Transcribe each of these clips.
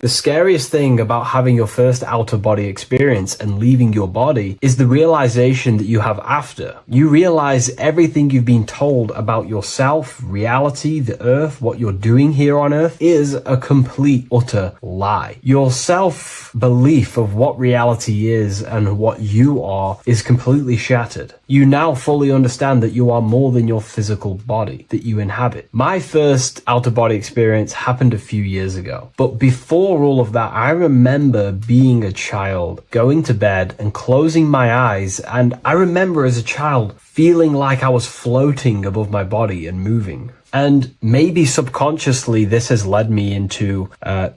The scariest thing about having your first out-of-body experience and leaving your body is the realization that you have after. You realize everything you've been told about yourself, reality, the earth, what you're doing here on earth is a complete, utter lie. Your self-belief of what reality is and what you are is completely shattered. You now fully understand that you are more than your physical body that you inhabit. My first out-of-body experience happened a few years ago, but before all of that, I remember being a child, going to bed and closing my eyes, and I remember as a child feeling like I was floating above my body and moving. And maybe subconsciously this has led me into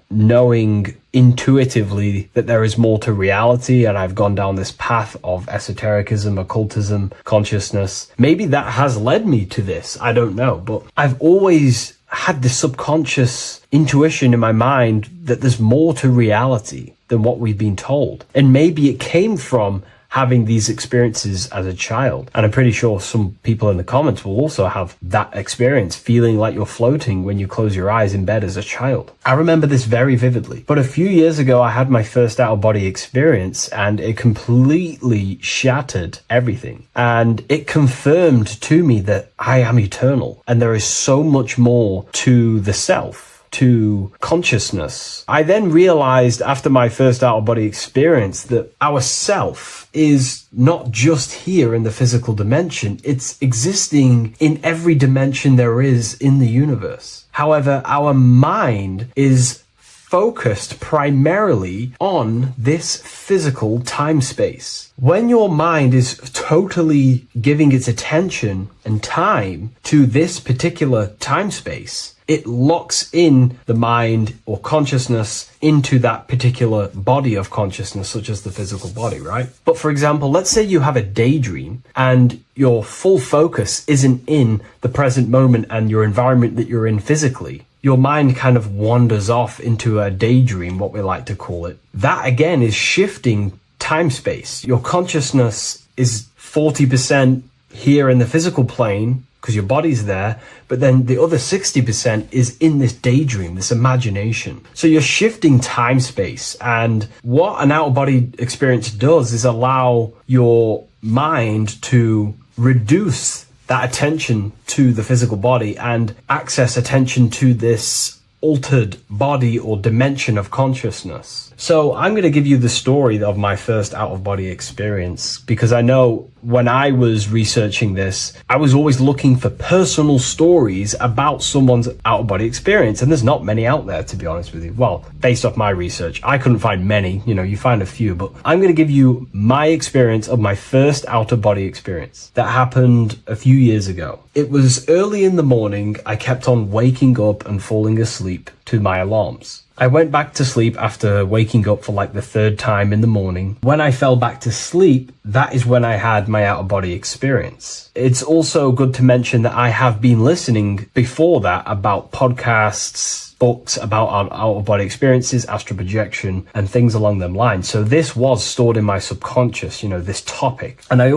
knowing intuitively that there is more to reality, and I've gone down this path of esotericism, occultism, consciousness. Maybe that has led me to this, I don't know, but I've always had this subconscious intuition in my mind that there's more to reality than what we've been told. And maybe it came from having these experiences as a child. And I'm pretty sure some people in the comments will also have that experience, feeling like you're floating when you close your eyes in bed as a child. I remember this very vividly. But a few years ago, I had my first out-of-body experience, and it completely shattered everything. And it confirmed to me that I am eternal, and there is so much more to the self, to consciousness. I then realized after my first out-of-body experience that our self is not just here in the physical dimension, it's existing in every dimension there is in the universe. However, our mind is focused primarily on this physical time space. When your mind is totally giving its attention and time to this particular time space, it locks in the mind or consciousness into that particular body of consciousness, such as the physical body, right? But for example, let's say you have a daydream and your full focus isn't in the present moment and your environment that you're in physically. Your mind kind of wanders off into a daydream, what we like to call it. That again is shifting time space. Your consciousness is 40% here in the physical plane, because your body's there, but then the other 60% is in this daydream, this imagination. So you're shifting time space, and what an out-of-body experience does is allow your mind to reduce that attention to the physical body and access attention to this altered body or dimension of consciousness. So I'm going to give you the story of my first out-of-body experience, because I know when I was researching this, I was always looking for personal stories about someone's out-of-body experience, and there's not many out there, to be honest with you. Well, based off my research, I couldn't find many. You find a few, but I'm going to give you my experience of my first out-of-body experience that happened a few years ago. It was early in the morning. I kept on waking up and falling asleep to my alarms. I went back to sleep after waking up for like the third time in the morning. When I fell back to sleep, that is when I had my out-of-body experience. It's also good to mention that I have been listening before that about podcasts, books about our out-of-body experiences, astral projection, and things along them lines. So this was stored in my subconscious, this topic. And I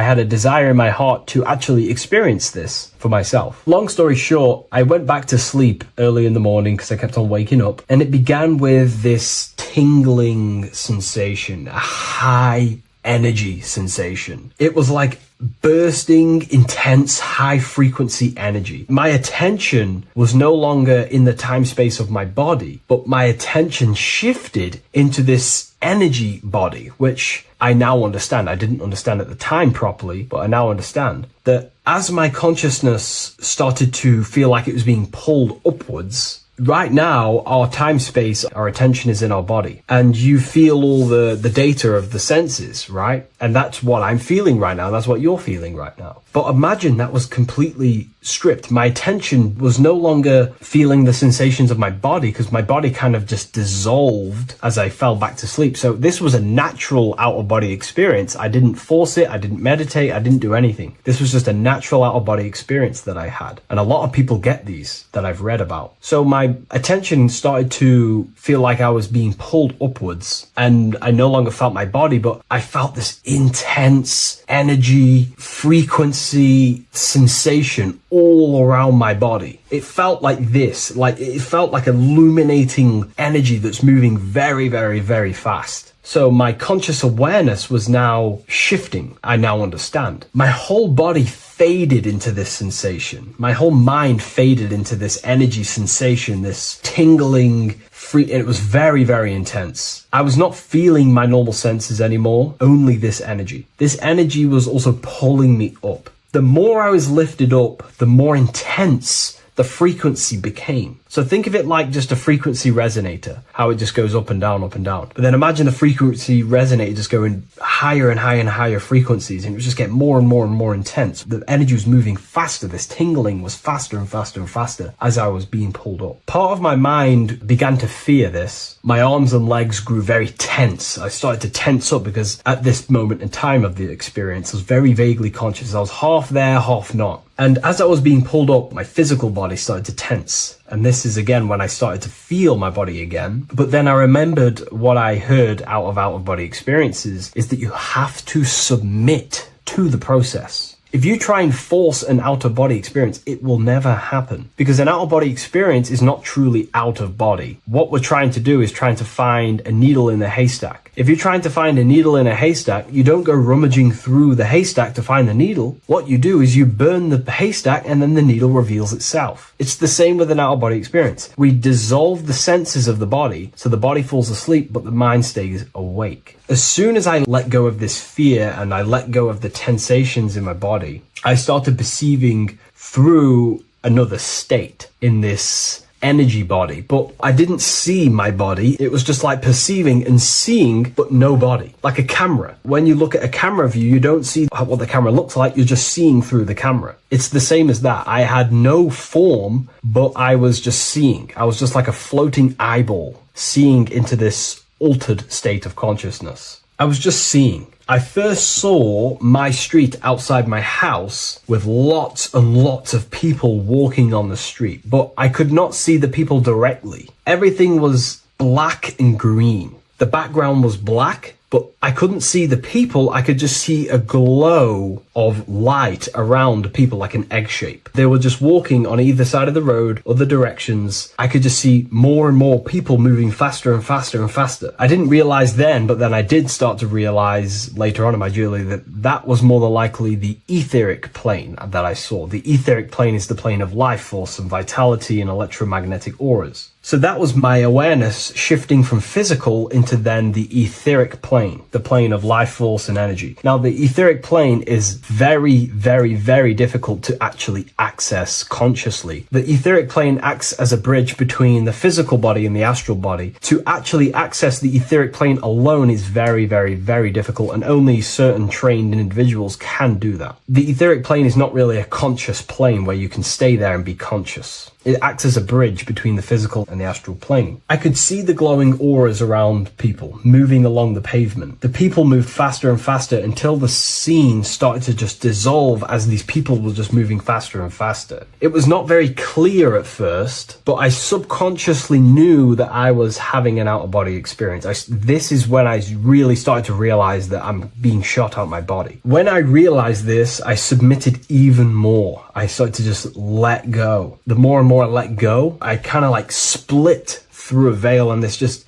had a desire in my heart to actually experience this for myself. Long story short, I went back to sleep early in the morning because I kept on waking up, and it began with this tingling sensation, a high energy sensation. It was like bursting, intense, high frequency energy. My attention was no longer in the time space of my body, but my attention shifted into this energy body, which I now understand. I didn't understand at the time properly, but I now understand that as my consciousness started to feel like it was being pulled upwards, right now, our time space, our attention is in our body, and you feel all the data of the senses, right? And that's what I'm feeling right now. That's what you're feeling right now. But imagine that was completely stripped. My attention was no longer feeling the sensations of my body, because my body kind of just dissolved as I fell back to sleep. So this was a natural out-of-body experience. I didn't force it. I didn't meditate. I didn't do anything. This was just a natural out-of-body experience that I had. And a lot of people get these that I've read about. So my attention started to feel like I was being pulled upwards, and I no longer felt my body, but I felt this intense energy, frequency, sensation all around my body. It felt like this, like it felt like illuminating energy that's moving very, very, very fast. So my conscious awareness was now shifting. I now understand. My whole body faded into this sensation. My whole mind faded into this energy sensation, this tingling, free, and it was very, very intense. I was not feeling my normal senses anymore, only this energy. This energy was also pulling me up. The more I was lifted up, the more intense the frequency became. So think of it like just a frequency resonator, how it just goes up and down, up and down. But then imagine the frequency resonator just going higher and higher and higher frequencies, and it would just get more and more and more intense. The energy was moving faster. This tingling was faster and faster and faster as I was being pulled up. Part of my mind began to fear this. My arms and legs grew very tense. I started to tense up because at this moment in time of the experience, I was very vaguely conscious. I was half there, half not. And as I was being pulled up, my physical body started to tense. And this is again when I started to feel my body again. But then I remembered what I heard out of body experiences is that you have to submit to the process. If you try and force an out-of-body experience, it will never happen, because an out-of-body experience is not truly out of body. What we're trying to do is trying to find a needle in a haystack. If you're trying to find a needle in a haystack, you don't go rummaging through the haystack to find the needle. What you do is you burn the haystack and then the needle reveals itself. It's the same with an out-of-body experience. We dissolve the senses of the body, so the body falls asleep, but the mind stays awake. As soon as I let go of this fear and I let go of the tensations in my body, I started perceiving through another state in this energy body, but I didn't see my body. It was just like perceiving and seeing, but no body, like a camera. When you look at a camera view, you don't see what the camera looks like. You're just seeing through the camera. It's the same as that. I had no form, but I was just seeing. I was just like a floating eyeball, seeing into this altered state of consciousness. I was just seeing. I first saw my street outside my house with lots and lots of people walking on the street, but I could not see the people directly. Everything was black and green. The background was black, but I couldn't see the people. I could just see a glow of light around the people, like an egg shape. They were just walking on either side of the road, other directions. I could just see more and more people moving faster and faster and faster. I didn't realize then, but then I did start to realize later on in my journey that that was more than likely the etheric plane that I saw. The etheric plane is the plane of life force and vitality and electromagnetic auras. So that was my awareness shifting from physical into then the etheric plane, the plane of life force and energy. Now, the etheric plane is very, very, very difficult to actually access consciously. The etheric plane acts as a bridge between the physical body and the astral body. To actually access the etheric plane alone is very, very, very difficult, and only certain trained individuals can do that. The etheric plane is not really a conscious plane where you can stay there and be conscious. It acts as a bridge between the physical and the astral plane. I could see the glowing auras around people moving along the pavement. The people moved faster and faster until the scene started to just dissolve as these people were just moving faster and faster. It was not very clear at first, but I subconsciously knew that I was having an out-of-body experience. This is when I really started to realize that I'm being shot out my body. When I realized this, I submitted even more. I started to just let go. The more and more I let go, I kind of like split through a veil, and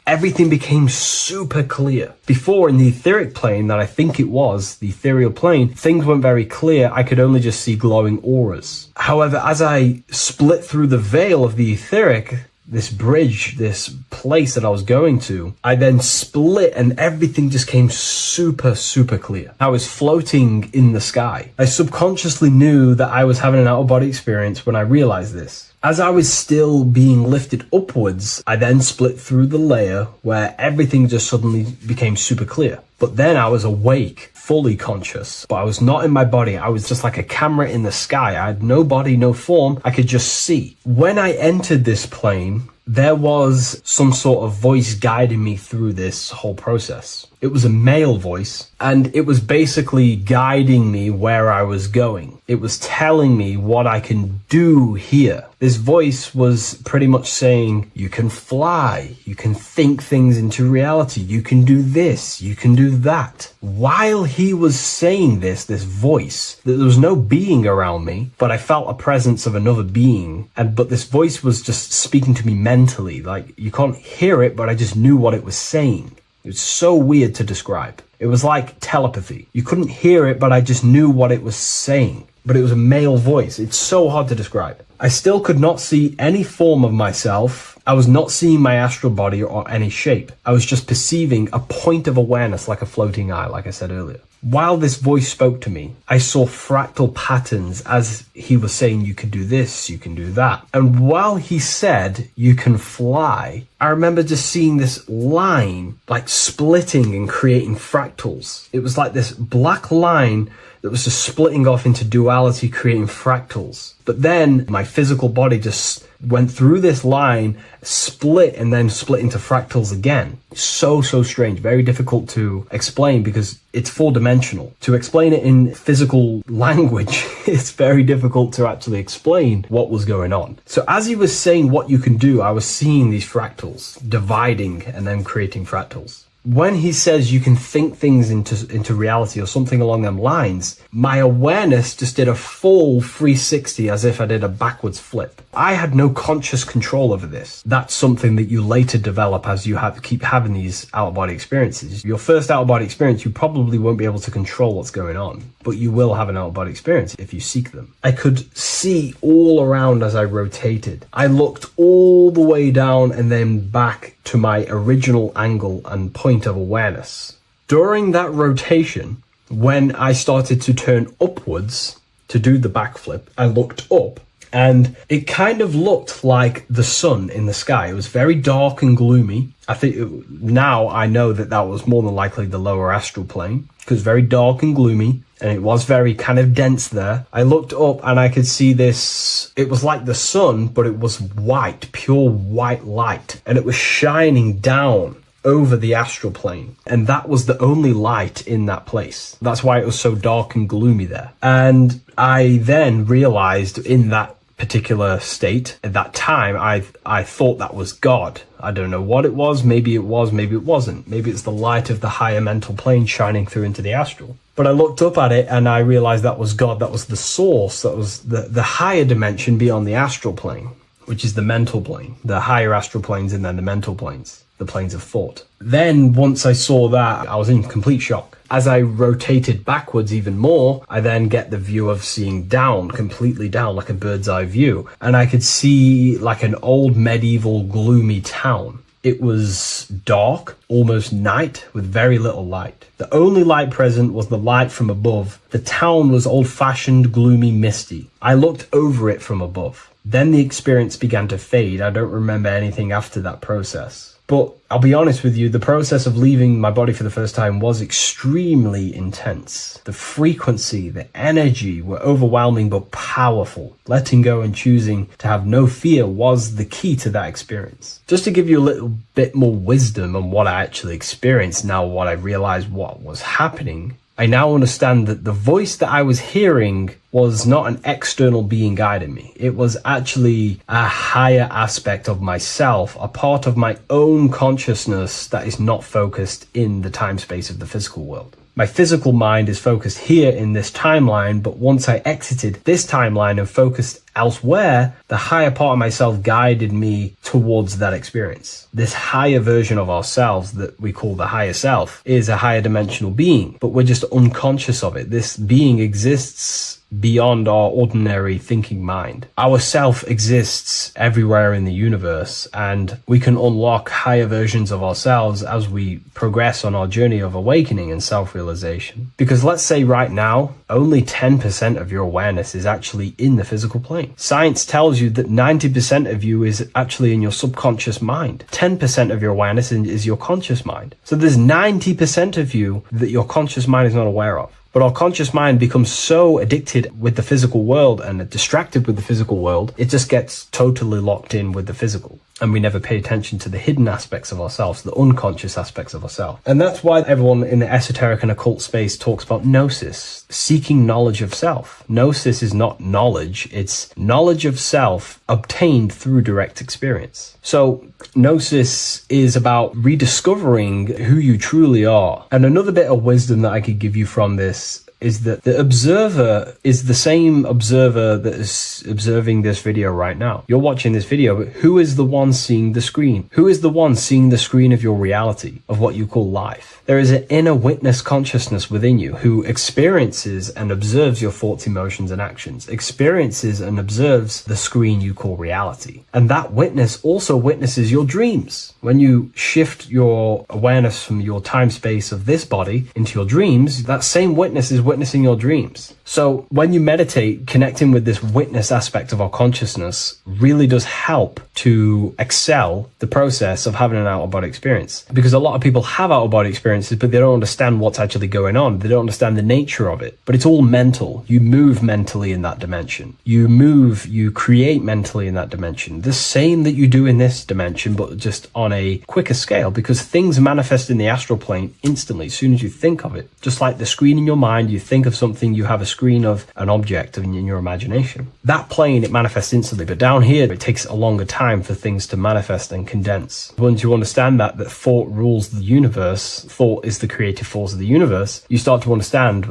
everything became super clear. Before, in the etheric plane that I think it was, the ethereal plane, things weren't very clear. I could only just see glowing auras. However, as I split through the veil of the etheric, this bridge, this place that I was going to, I then split and everything just came super, super clear. I was floating in the sky. I subconsciously knew that I was having an out-of-body experience when I realized this. As I was still being lifted upwards, I then split through the layer where everything just suddenly became super clear. But then I was awake, fully conscious, but I was not in my body. I was just like a camera in the sky. I had no body, no form. I could just see. When I entered this plane, there was some sort of voice guiding me through this whole process. It was a male voice, and it was basically guiding me where I was going. It was telling me what I can do here. This voice was pretty much saying, you can fly, you can think things into reality, you can do this, you can do that. While he was saying this voice, there was no being around me, but I felt a presence of another being. But this voice was just speaking to me mentally. Like, you can't hear it, but I just knew what it was saying. It was so weird to describe. It was like telepathy. You couldn't hear it, but I just knew what it was saying. But it was a male voice. It's so hard to describe. I still could not see any form of myself. I was not seeing my astral body or any shape. I was just perceiving a point of awareness like a floating eye, like I said earlier. While this voice spoke to me, I saw fractal patterns as he was saying, you can do this, you can do that. And while he said, you can fly, I remember just seeing this line like splitting and creating fractals. It was like this black line that was just splitting off into duality, creating fractals. But then my physical body just went through this line, split, and then split into fractals again. So strange, very difficult to explain because it's four-dimensional. To explain it in physical language, it's very difficult to actually explain what was going on. So as he was saying what you can do, I was seeing these fractals dividing and then creating fractals. When he says you can think things into reality or something along them lines, my awareness just did a full 360 as if I did a backwards flip. I had no conscious control over this. That's something that you later develop as you keep having these out-of-body experiences. Your first out-of-body experience, you probably won't be able to control what's going on, but you will have an out-of-body experience if you seek them. I could see all around as I rotated. I looked all the way down and then back to my original angle and point of awareness. During that rotation, when I started to turn upwards to do the backflip, I looked up and it kind of looked like the sun in the sky. It was very dark and gloomy. Now I know that was more than likely the lower astral plane because very dark and gloomy. And it was very kind of dense there. I looked up and I could see this. It was like the sun, but it was white, pure white light. And it was shining down over the astral plane. And that was the only light in that place. That's why it was so dark and gloomy there. And I then realized in that particular state, at that time, I thought that was God. I don't know what it was. Maybe it was, maybe it wasn't. Maybe it's the light of the higher mental plane shining through into the astral. But I looked up at it and I realized that was God. That was the source. That was the higher dimension beyond the astral plane, which is the mental plane. The higher astral planes and then the mental planes, the planes of thought. Then once I saw that, I was in complete shock. As I rotated backwards even more, I then get the view of seeing down, completely down, like a bird's eye view. And I could see like an old medieval gloomy town. It was dark, almost night, with very little light. The only light present was the light from above. The town was old-fashioned, gloomy, misty. I looked over it from above. Then the experience began to fade. I don't remember anything after that process. But I'll be honest with you, the process of leaving my body for the first time was extremely intense. The frequency, the energy were overwhelming but powerful. Letting go and choosing to have no fear was the key to that experience. Just to give you a little bit more wisdom on what I actually experienced now, what I realized what was happening, I now understand that the voice that I was hearing was not an external being guiding me. It was actually a higher aspect of myself, a part of my own consciousness that is not focused in the time space of the physical world. My physical mind is focused here in this timeline, but once I exited this timeline and focused elsewhere, the higher part of myself guided me towards that experience. This higher version of ourselves that we call the higher self is a higher dimensional being, but we're just unconscious of it. This being exists beyond our ordinary thinking mind. Our self exists everywhere in the universe, and we can unlock higher versions of ourselves as we progress on our journey of awakening and self-realization. Because let's say right now, only 10% of your awareness is actually in the physical plane. Science tells you that 90% of you is actually in your subconscious mind. 10% of your awareness is your conscious mind. So there's 90% of you that your conscious mind is not aware of. But our conscious mind becomes so addicted with the physical world and distracted with the physical world, it just gets totally locked in with the physical. and we never pay attention to the hidden aspects of ourselves, the unconscious aspects of ourselves. And that's why everyone in the esoteric and occult space talks about gnosis, seeking knowledge of self. Gnosis is not knowledge, it's knowledge of self obtained through direct experience. So gnosis is about rediscovering who you truly are. And another bit of wisdom that I could give you from this is that the observer is the same observer that is observing this video right now. You're watching this video, but who is the one seeing the screen? Who is the one seeing the screen of your reality, of what you call life? There is an inner witness consciousness within you who experiences and observes your thoughts, emotions, and actions, experiences and observes the screen you call reality. And that witness also witnesses your dreams. When you shift your awareness from your time space of this body into your dreams, that same witness is witnessing your dreams. So when you meditate, connecting with this witness aspect of our consciousness really does help to excel the process of having an out-of-body experience. Because a lot of people have out-of-body experiences, but they don't understand what's actually going on. They don't understand the nature of it. But it's all mental. You move mentally in that dimension. You create mentally in that dimension. The same that you do in this dimension, but just on a quicker scale, because things manifest in the astral plane instantly as soon as you think of it. Just like the screen in your mind, you think of something, you have a screen of an object in your imagination. That plane, it manifests instantly, but down here, it takes a longer time for things to manifest and condense. Once you understand that thought rules the universe, thought is the creative force of the universe, you start to understand,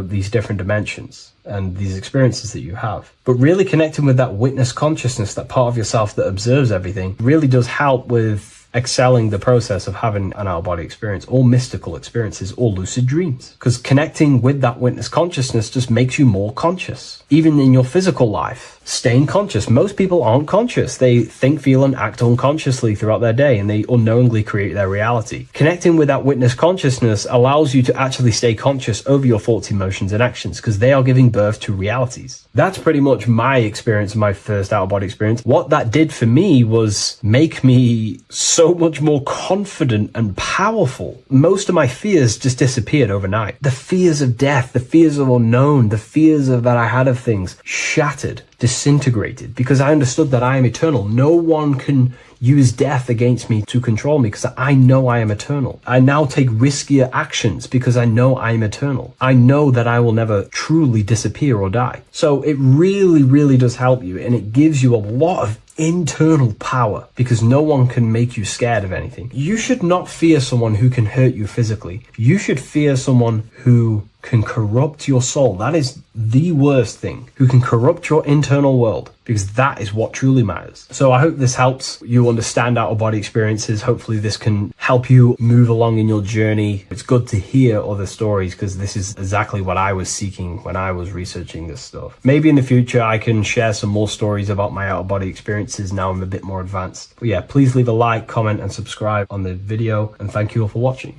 these different dimensions and these experiences that you have. But really connecting with that witness consciousness, that part of yourself that observes everything, really does help with excelling the process of having an out-of-body experience, or mystical experiences, or lucid dreams. Because connecting with that witness consciousness just makes you more conscious. Even in your physical life, staying conscious. Most people aren't conscious. They think, feel, and act unconsciously throughout their day, and they unknowingly create their reality. Connecting with that witness consciousness allows you to actually stay conscious over your thoughts, emotions, and actions, because they are giving birth to realities. That's pretty much my experience, my first out-of-body experience. What that did for me was make me so much more confident and powerful. Most of my fears just disappeared overnight. The fears of death, the fears of unknown, the fears of that I had of things shattered, disintegrated, because I understood that I am eternal. No one can use death against me to control me, because I know I am eternal. I now take riskier actions because I know I am eternal. I know that I will never truly disappear or die. So it really, really does help you, and it gives you a lot of internal power, because no one can make you scared of anything. You should not fear someone who can hurt you physically. You should fear someone who can corrupt your soul. That is the worst thing, who can corrupt your internal world, because that is what truly matters. So I hope this helps you understand out-of-body experiences. Hopefully this can help you move along in your journey. It's good to hear other stories, because this is exactly what I was seeking when I was researching this stuff. Maybe in the future I can share some more stories about my out-of-body experiences now I'm a bit more advanced. But yeah, please leave a like, comment, and subscribe on the video, and thank you all for watching.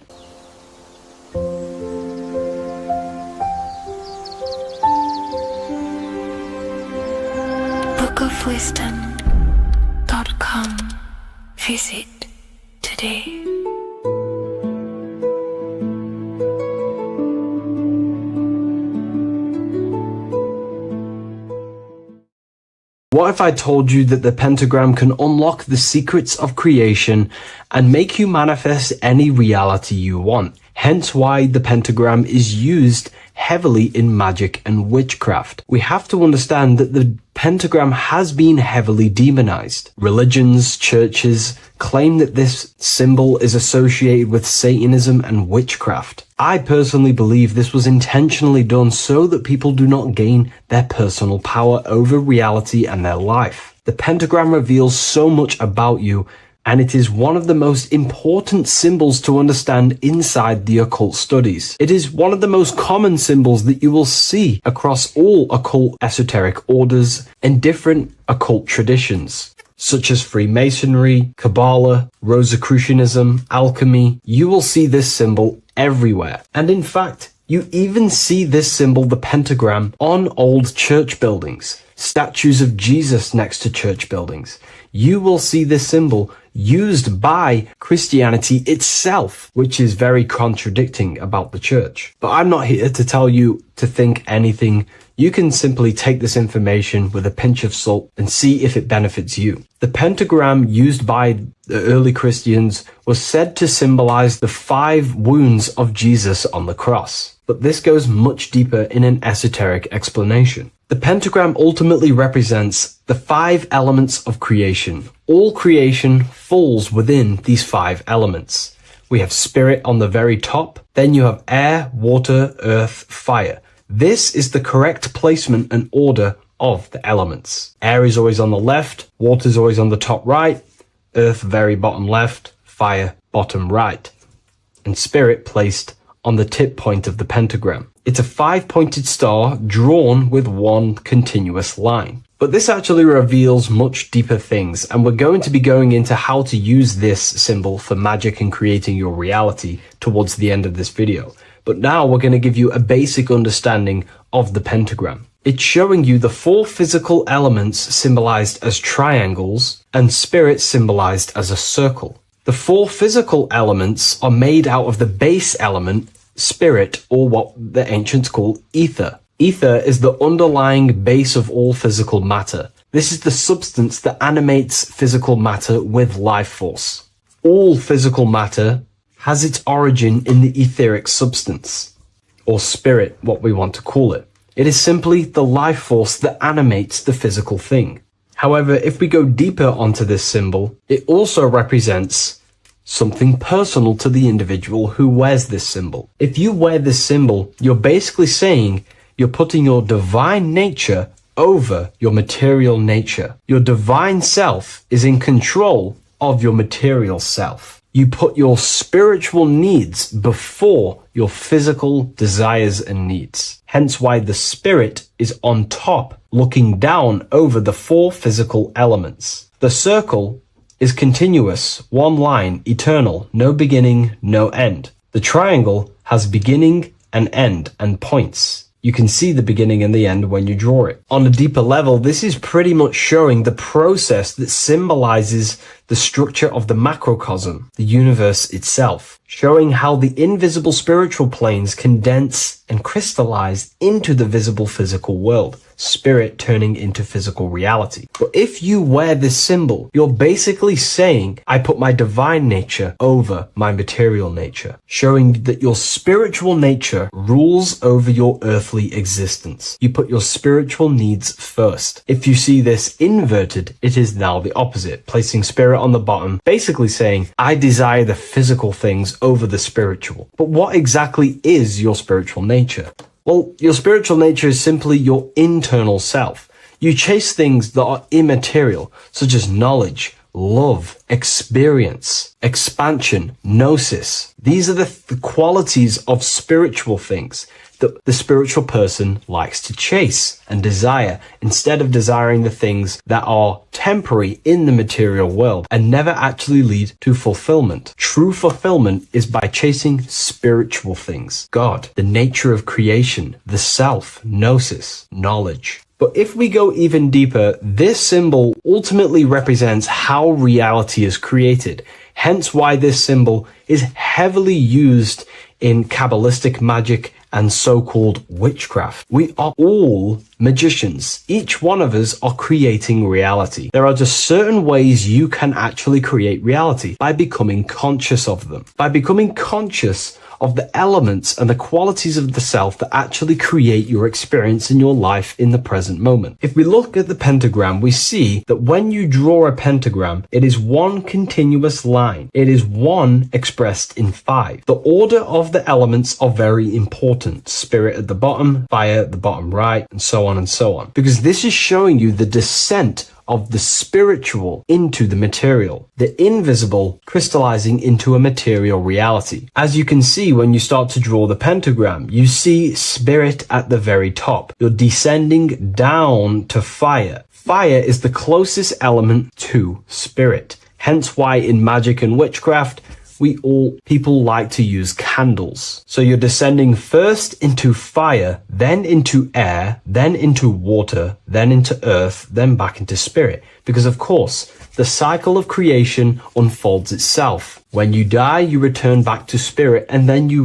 bookofwisdom.com. Visit today. What if I told you that the pentagram can unlock the secrets of creation and make you manifest any reality you want? Hence why the pentagram is used heavily in magic and witchcraft. We have to understand that the pentagram has been heavily demonized. Religions, churches claim that this symbol is associated with Satanism and witchcraft. I personally believe this was intentionally done so that people do not gain their personal power over reality and their life. The pentagram reveals so much about you, and it is one of the most important symbols to understand inside the occult studies. It is one of the most common symbols that you will see across all occult esoteric orders and different occult traditions, such as Freemasonry, Kabbalah, Rosicrucianism, alchemy. You will see this symbol everywhere. And in fact, you even see this symbol, the pentagram, on old church buildings, statues of Jesus next to church buildings. You will see this symbol used by Christianity itself, which is very contradicting about the church. But I'm not here to tell you to think anything you can simply take this information with a pinch of salt and see if it benefits you. The pentagram used by the early Christians was said to symbolize the 5 wounds of Jesus on the cross. But this goes much deeper in an esoteric explanation. The pentagram ultimately represents the 5 elements of creation. All creation falls within these 5 elements. We have spirit on the very top, then you have air, water, earth, fire. This is the correct placement and order of the elements. Air is always on the left, water is always on the top right, earth very bottom left, fire bottom right, and spirit placed on the tip point of the pentagram. It's a 5-pointed star drawn with one continuous line. But this actually reveals much deeper things, and we're going to be going into how to use this symbol for magic and creating your reality towards the end of this video. But now we're going to give you a basic understanding of the pentagram. It's showing you the 4 physical elements symbolized as triangles and spirit symbolized as a circle. The 4 physical elements are made out of the base element, spirit, or what the ancients call ether. Ether is the underlying base of all physical matter. This is the substance that animates physical matter with life force. All physical matter has its origin in the etheric substance, or spirit, what we want to call it. It is simply the life force that animates the physical thing. However, if we go deeper onto this symbol, it also represents something personal to the individual who wears this symbol. If you wear this symbol, you're basically saying you're putting your divine nature over your material nature. Your divine self is in control of your material self. You put your spiritual needs before your physical desires and needs. Hence why the spirit is on top, looking down over the 4 physical elements. The circle is continuous, one line, eternal, no beginning, no end. The triangle has beginning and end and points. You can see the beginning and the end when you draw it. On a deeper level, this is pretty much showing the process that symbolizes the structure of the macrocosm, the universe itself, showing how the invisible spiritual planes condense and crystallize into the visible physical world, spirit turning into physical reality. But if you wear this symbol, you're basically saying, I put my divine nature over my material nature, showing that your spiritual nature rules over your earthly existence. You put your spiritual needs first. If you see this inverted, it is now the opposite, placing spirit on the bottom, basically saying, I desire the physical things over the spiritual. But what exactly is your spiritual nature? Well, your spiritual nature is simply your internal self. You chase things that are immaterial, such as knowledge, love, experience, expansion, gnosis. These are the qualities of spiritual things that the spiritual person likes to chase and desire, instead of desiring the things that are temporary in the material world and never actually lead to fulfillment. True fulfillment is by chasing spiritual things. God, the nature of creation, the self, gnosis, knowledge. But if we go even deeper, this symbol ultimately represents how reality is created. Hence why this symbol is heavily used in Kabbalistic magic and so-called witchcraft. We are all magicians. Each one of us are creating reality. There are just certain ways you can actually create reality by becoming conscious of them. By becoming conscious of the elements and the qualities of the self that actually create your experience in your life in the present moment. If we look at the pentagram, we see that when you draw a pentagram, it is one continuous line. It is one expressed in 5. The order of the elements are very important. Spirit at the bottom, fire at the bottom right, and so on and so on. Because this is showing you the descent of the spiritual into the material, the invisible crystallizing into a material reality. As you can see when you start to draw the pentagram, you see spirit at the very top. You're descending down to fire. Fire is the closest element to spirit. Hence why in magic and witchcraft, people like to use candles. So you're descending first into fire, then into air, then into water, then into earth, then back into spirit. Because of course, the cycle of creation unfolds itself. When you die, you return back to spirit, and then you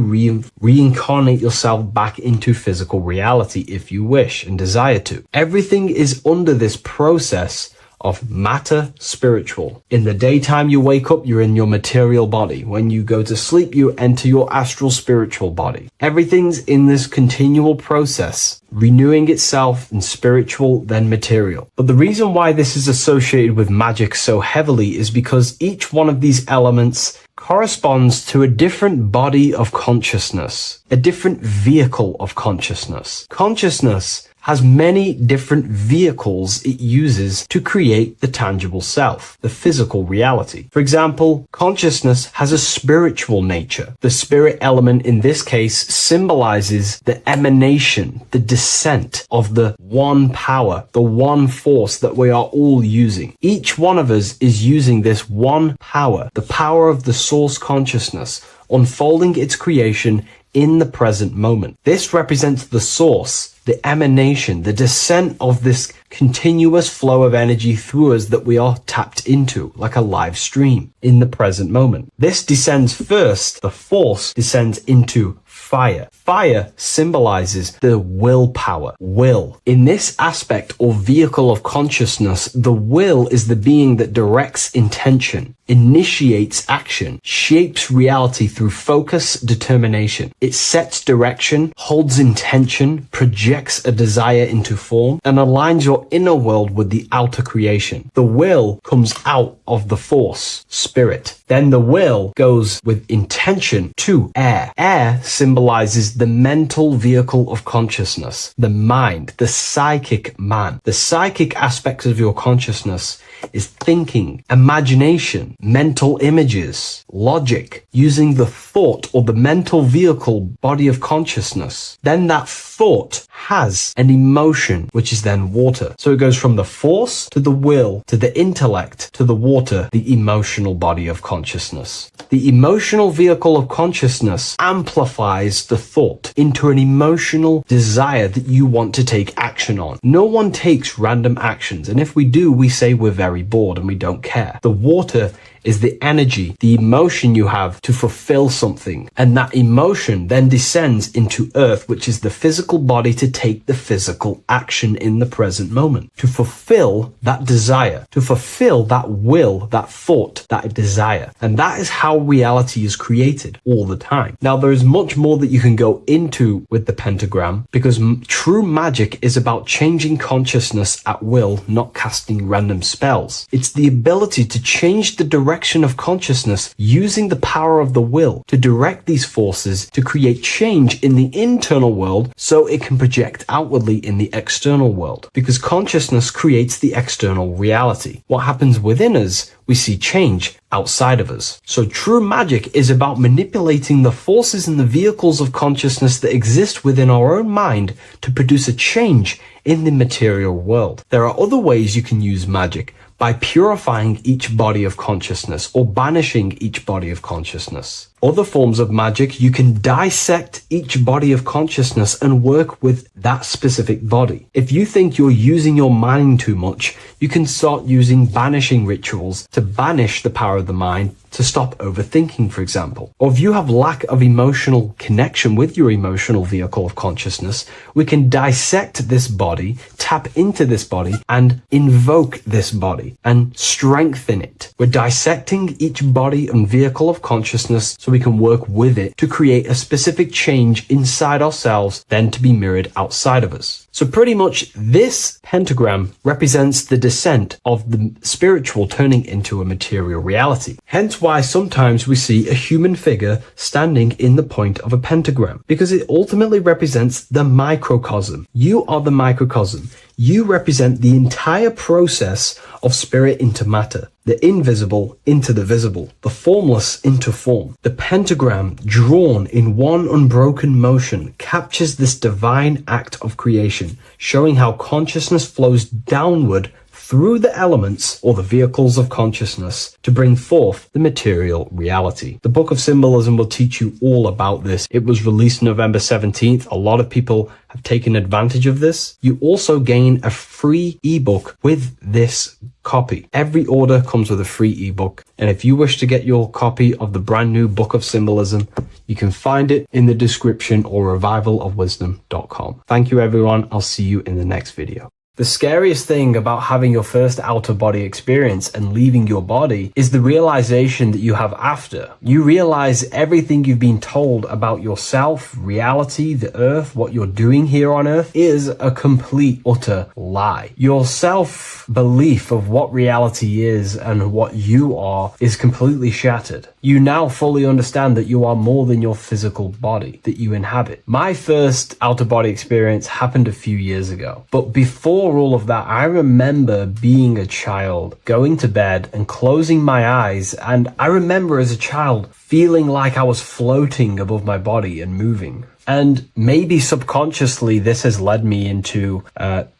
reincarnate yourself back into physical reality if you wish and desire to. Everything is under this process of matter spiritual. In the daytime you wake up, you're in your material body. When you go to sleep, you enter your astral spiritual body. Everything's in this continual process, renewing itself in spiritual, then material. But the reason why this is associated with magic so heavily is because each one of these elements corresponds to a different body of consciousness, a different vehicle of consciousness. Consciousness has many different vehicles it uses to create the tangible self, the physical reality. For example, consciousness has a spiritual nature. The spirit element in this case symbolizes the emanation, the descent of the one power, the one force that we are all using. Each one of us is using this one power, the power of the source consciousness, unfolding its creation in the present moment. This represents the source, the emanation, the descent of this continuous flow of energy through us that we are tapped into, like a live stream in the present moment. This descends first, the force descends into fire. Fire symbolizes the willpower, will. In this aspect or vehicle of consciousness, the will is the being that directs intention, initiates action, shapes reality through focus, determination. It sets direction, holds intention, projects a desire into form, and aligns your inner world with the outer creation. The will comes out of the force, spirit. Then the will goes with intention to air. Air symbolizes the mental vehicle of consciousness, the mind, the psychic man. The psychic aspects of your consciousness is thinking, imagination, mental images, logic, using the thought or the mental vehicle body of consciousness. Then that thought has an emotion, which is then water. So it goes from the force to the will to the intellect to the water, the emotional body of consciousness. The emotional vehicle of consciousness amplifies the thought into an emotional desire that you want to take action on. No one takes random actions, and if we do, we say we're very bored and we don't care. The water is the energy, the emotion you have to fulfill something. And that emotion then descends into earth, which is the physical body to take the physical action in the present moment, to fulfill that desire, to fulfill that will, that thought, that desire. And that is how reality is created all the time. Now, there is much more that you can go into with the pentagram, because true magic is about changing consciousness at will, not casting random spells. It's the ability to change the direction of consciousness using the power of the will to direct these forces to create change in the internal world so it can project outwardly in the external world. Because consciousness creates the external reality. What happens within us, we see change outside of us. So true magic is about manipulating the forces and the vehicles of consciousness that exist within our own mind to produce a change in the material world. There are other ways you can use magic, by purifying each body of consciousness or banishing each body of consciousness. Other forms of magic, you can dissect each body of consciousness and work with that specific body. If you think you're using your mind too much, you can start using banishing rituals to banish the power of the mind, to stop overthinking, for example. Or if you have lack of emotional connection with your emotional vehicle of consciousness, we can dissect this body, tap into this body, and invoke this body and strengthen it. We're dissecting each body and vehicle of consciousness so we can work with it to create a specific change inside ourselves, then to be mirrored outside of us. So pretty much this pentagram represents the descent of the spiritual turning into a material reality. Hence why sometimes we see a human figure standing in the point of a pentagram, because it ultimately represents the microcosm. You are the microcosm. You represent the entire process of spirit into matter, the invisible into the visible, the formless into form. The pentagram, drawn in one unbroken motion, captures this divine act of creation, showing how consciousness flows downward through the elements or the vehicles of consciousness to bring forth the material reality. The Book of Symbolism will teach you all about this. It was released November 17th. A lot of people have taken advantage of this. You also gain a free ebook with this copy. Every order comes with a free ebook. And if you wish to get your copy of the brand new Book of Symbolism, you can find it in the description or revivalofwisdom.com. Thank you, everyone. I'll see you in the next video. The scariest thing about having your first out-of-body experience and leaving your body is the realization that you have after. You realize everything you've been told about yourself, reality, the earth, what you're doing here on earth is a complete, utter lie. Your self-belief of what reality is and what you are is completely shattered. You now fully understand that you are more than your physical body that you inhabit. My first out-of-body experience happened a few years ago, but before all of that, I remember being a child, going to bed and closing my eyes, and I remember as a child feeling like I was floating above my body and moving. And maybe subconsciously this has led me into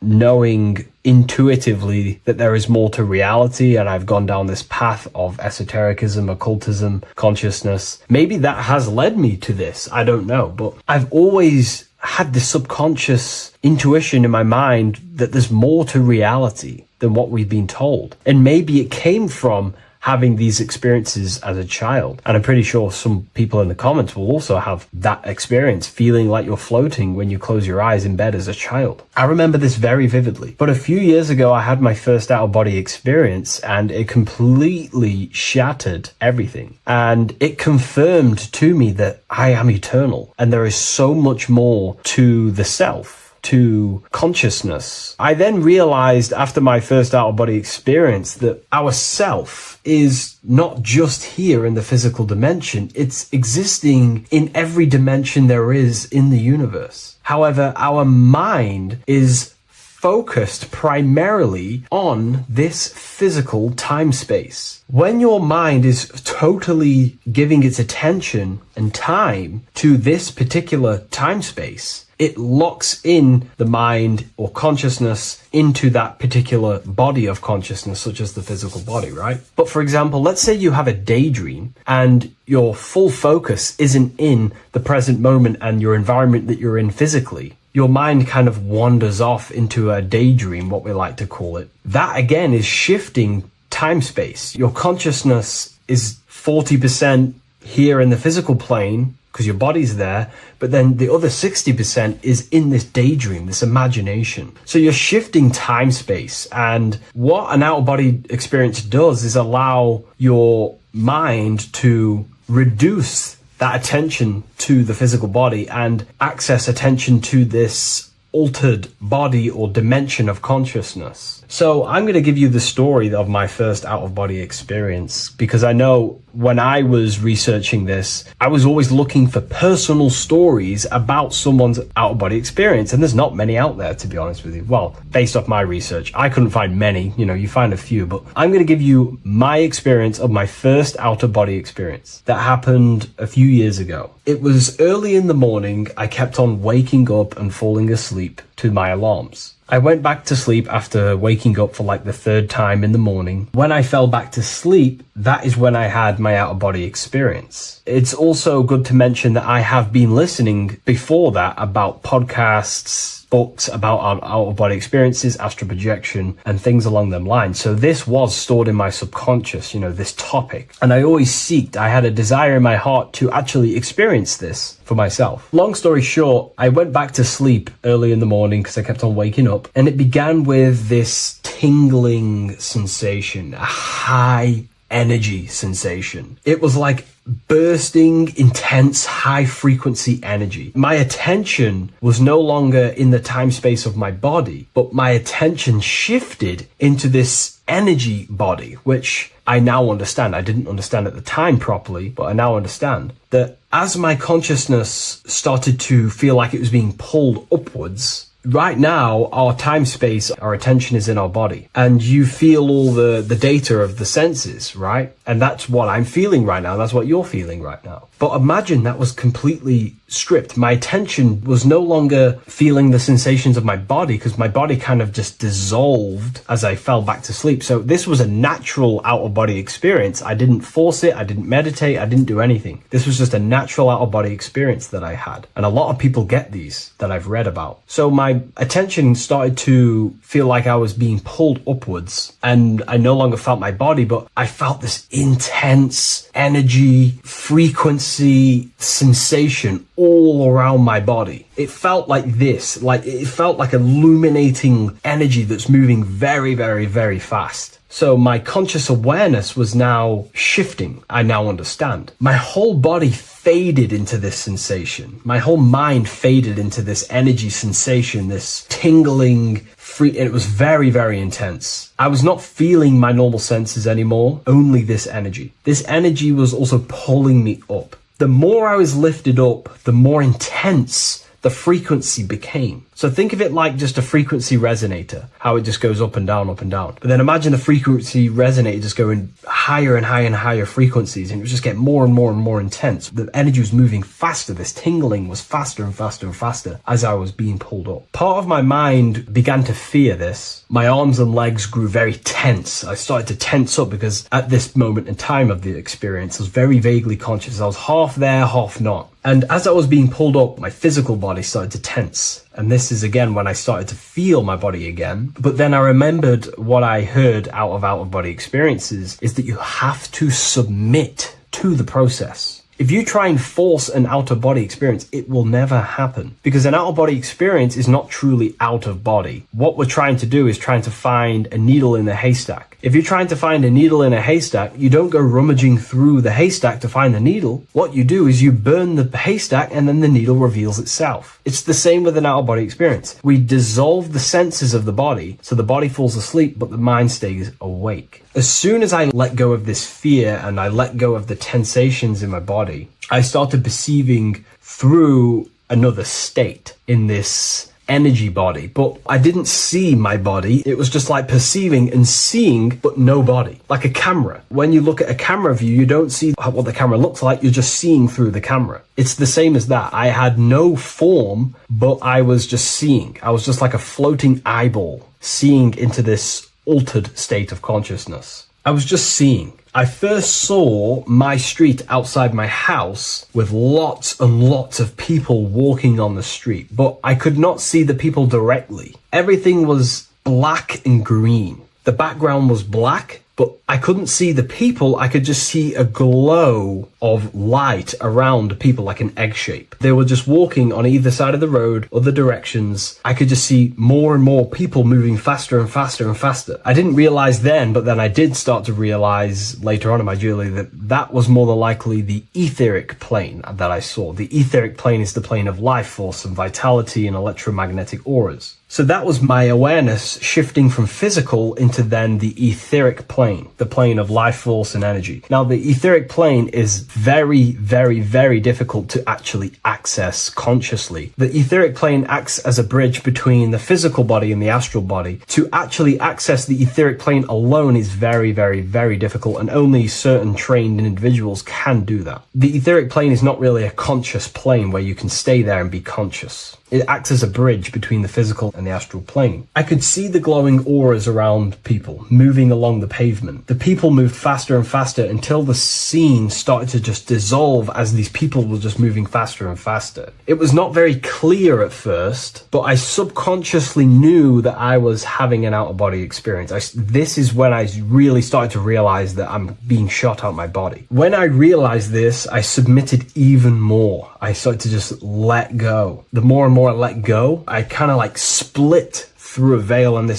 knowing intuitively that there is more to reality, and I've gone down this path of esotericism, occultism, consciousness. Maybe that has led me to this, I don't know, but I've always had this subconscious intuition in my mind that there's more to reality than what we've been told. And maybe it came from having these experiences as a child. And I'm pretty sure some people in the comments will also have that experience, feeling like you're floating when you close your eyes in bed as a child. I remember this very vividly. But a few years ago, I had my first out-of-body experience, and it completely shattered everything. And it confirmed to me that I am eternal, and there is so much more to the self, to consciousness. I then realized after my first out-of-body experience that our self is not just here in the physical dimension, it's existing in every dimension there is in the universe. However, our mind is focused primarily on this physical time space. When your mind is totally giving its attention and time to this particular time space, it locks in the mind or consciousness into that particular body of consciousness, such as the physical body, right? But for example, let's say you have a daydream and your full focus isn't in the present moment and your environment that you're in physically. Your mind kind of wanders off into a daydream, what we like to call it. That again is shifting time space. Your consciousness is 40% here in the physical plane, because your body's there, but then the other 60% is in this daydream, this imagination. So you're shifting time space, and what an out-of-body experience does is allow your mind to reduce that attention to the physical body and access attention to this altered body or dimension of consciousness. So I'm going to give you the story of my first out-of-body experience, because I know when I was researching this, I was always looking for personal stories about someone's out-of-body experience, and there's not many out there, to be honest with you. Well, based off my research, I couldn't find many. You find a few, but I'm going to give you my experience of my first out-of-body experience that happened a few years ago. It was early in the morning. I kept on waking up and falling asleep to my alarms. I went back to sleep after waking up for like the third time in the morning. When I fell back to sleep, that is when I had my out-of-body experience. It's also good to mention that I have been listening before that about podcasts, books about our out-of-body experiences, astral projection, and things along them lines. So this was stored in my subconscious, this topic. And I had a desire in my heart to actually experience this for myself. Long story short, I went back to sleep early in the morning because I kept on waking up, and it began with this tingling sensation, a high energy sensation. It was like bursting, intense, high frequency energy. My attention was no longer in the time space of my body, but my attention shifted into this energy body, which I now understand. I didn't understand at the time properly, but I now understand that as my consciousness started to feel like it was being pulled upwards, Right now, our time space, our attention is in our body, and you feel all the data of the senses, right? And that's what I'm feeling right now. That's what you're feeling right now. But imagine that was completely stripped. My attention was no longer feeling the sensations of my body, because my body kind of just dissolved as I fell back to sleep. So this was a natural out-of-body experience. I didn't force it. I didn't meditate. I didn't do anything. This was just a natural out-of-body experience that I had. And a lot of people get these that I've read about. So my attention started to feel like I was being pulled upwards, and I no longer felt my body, but I felt this intense energy, frequency, sensation all around my body. It felt like this, like it felt like illuminating energy that's moving very, very, very fast. So my conscious awareness was now shifting. I now understand. My whole body faded into this sensation. My whole mind faded into this energy sensation, this tingling free. It was very, very intense. I was not feeling my normal senses anymore, only this energy. This energy was also pulling me up. The more I was lifted up, the more intense the frequency became. So think of it like just a frequency resonator, how it just goes up and down, up and down. But then imagine the frequency resonator just going higher and higher and higher frequencies, and it would just get more and more and more intense. The energy was moving faster. This tingling was faster and faster and faster as I was being pulled up. Part of my mind began to fear this. My arms and legs grew very tense. I started to tense up because at this moment in time of the experience, I was very vaguely conscious. I was half there, half not. And as I was being pulled up, my physical body started to tense. And this is again when I started to feel my body again. But then I remembered what I heard out of body experiences is that you have to submit to the process. If you try and force an out-of-body experience, it will never happen, because an out-of-body experience is not truly out of body. What we're trying to do is trying to find a needle in a haystack. If you're trying to find a needle in a haystack, you don't go rummaging through the haystack to find the needle. What you do is you burn the haystack and then the needle reveals itself. It's the same with an out-of-body experience. We dissolve the senses of the body, so the body falls asleep, but the mind stays awake. As soon as I let go of this fear and I let go of the tensations in my body, I started perceiving through another state in this energy body, but I didn't see my body. It was just like perceiving and seeing, but no body, like a camera. When you look at a camera view, you don't see what the camera looks like. You're just seeing through the camera. It's the same as that. I had no form, but I was just seeing. I was just like a floating eyeball, seeing into this altered state of consciousness. I was just seeing. I first saw my street outside my house with lots and lots of people walking on the street, but I could not see the people directly. Everything was black and green. The background was black, but I couldn't see the people. I could just see a glow of light around the people, like an egg shape. They were just walking on either side of the road, other directions. I could just see more and more people moving faster and faster and faster. I didn't realize then, but then I did start to realize later on in my journey that that was more than likely the etheric plane that I saw. The etheric plane is the plane of life force and vitality and electromagnetic auras. So that was my awareness shifting from physical into then the etheric plane, the plane of life force and energy. Now, the etheric plane is very, very, very difficult to actually access consciously. The etheric plane acts as a bridge between the physical body and the astral body. To actually access the etheric plane alone is very, very, very difficult, and only certain trained individuals can do that. The etheric plane is not really a conscious plane where you can stay there and be conscious. It acts as a bridge between the physical and the astral plane. I could see the glowing auras around people moving along the pavement. The people moved faster and faster until the scene started to just dissolve as these people were just moving faster and faster. It was not very clear at first, but I subconsciously knew that I was having an out-of-body experience. This is when I really started to realize that I'm being shot out my body. When I realized this, I submitted even more. I started to just let go. The more and more I let go, I kind of like split through a veil, and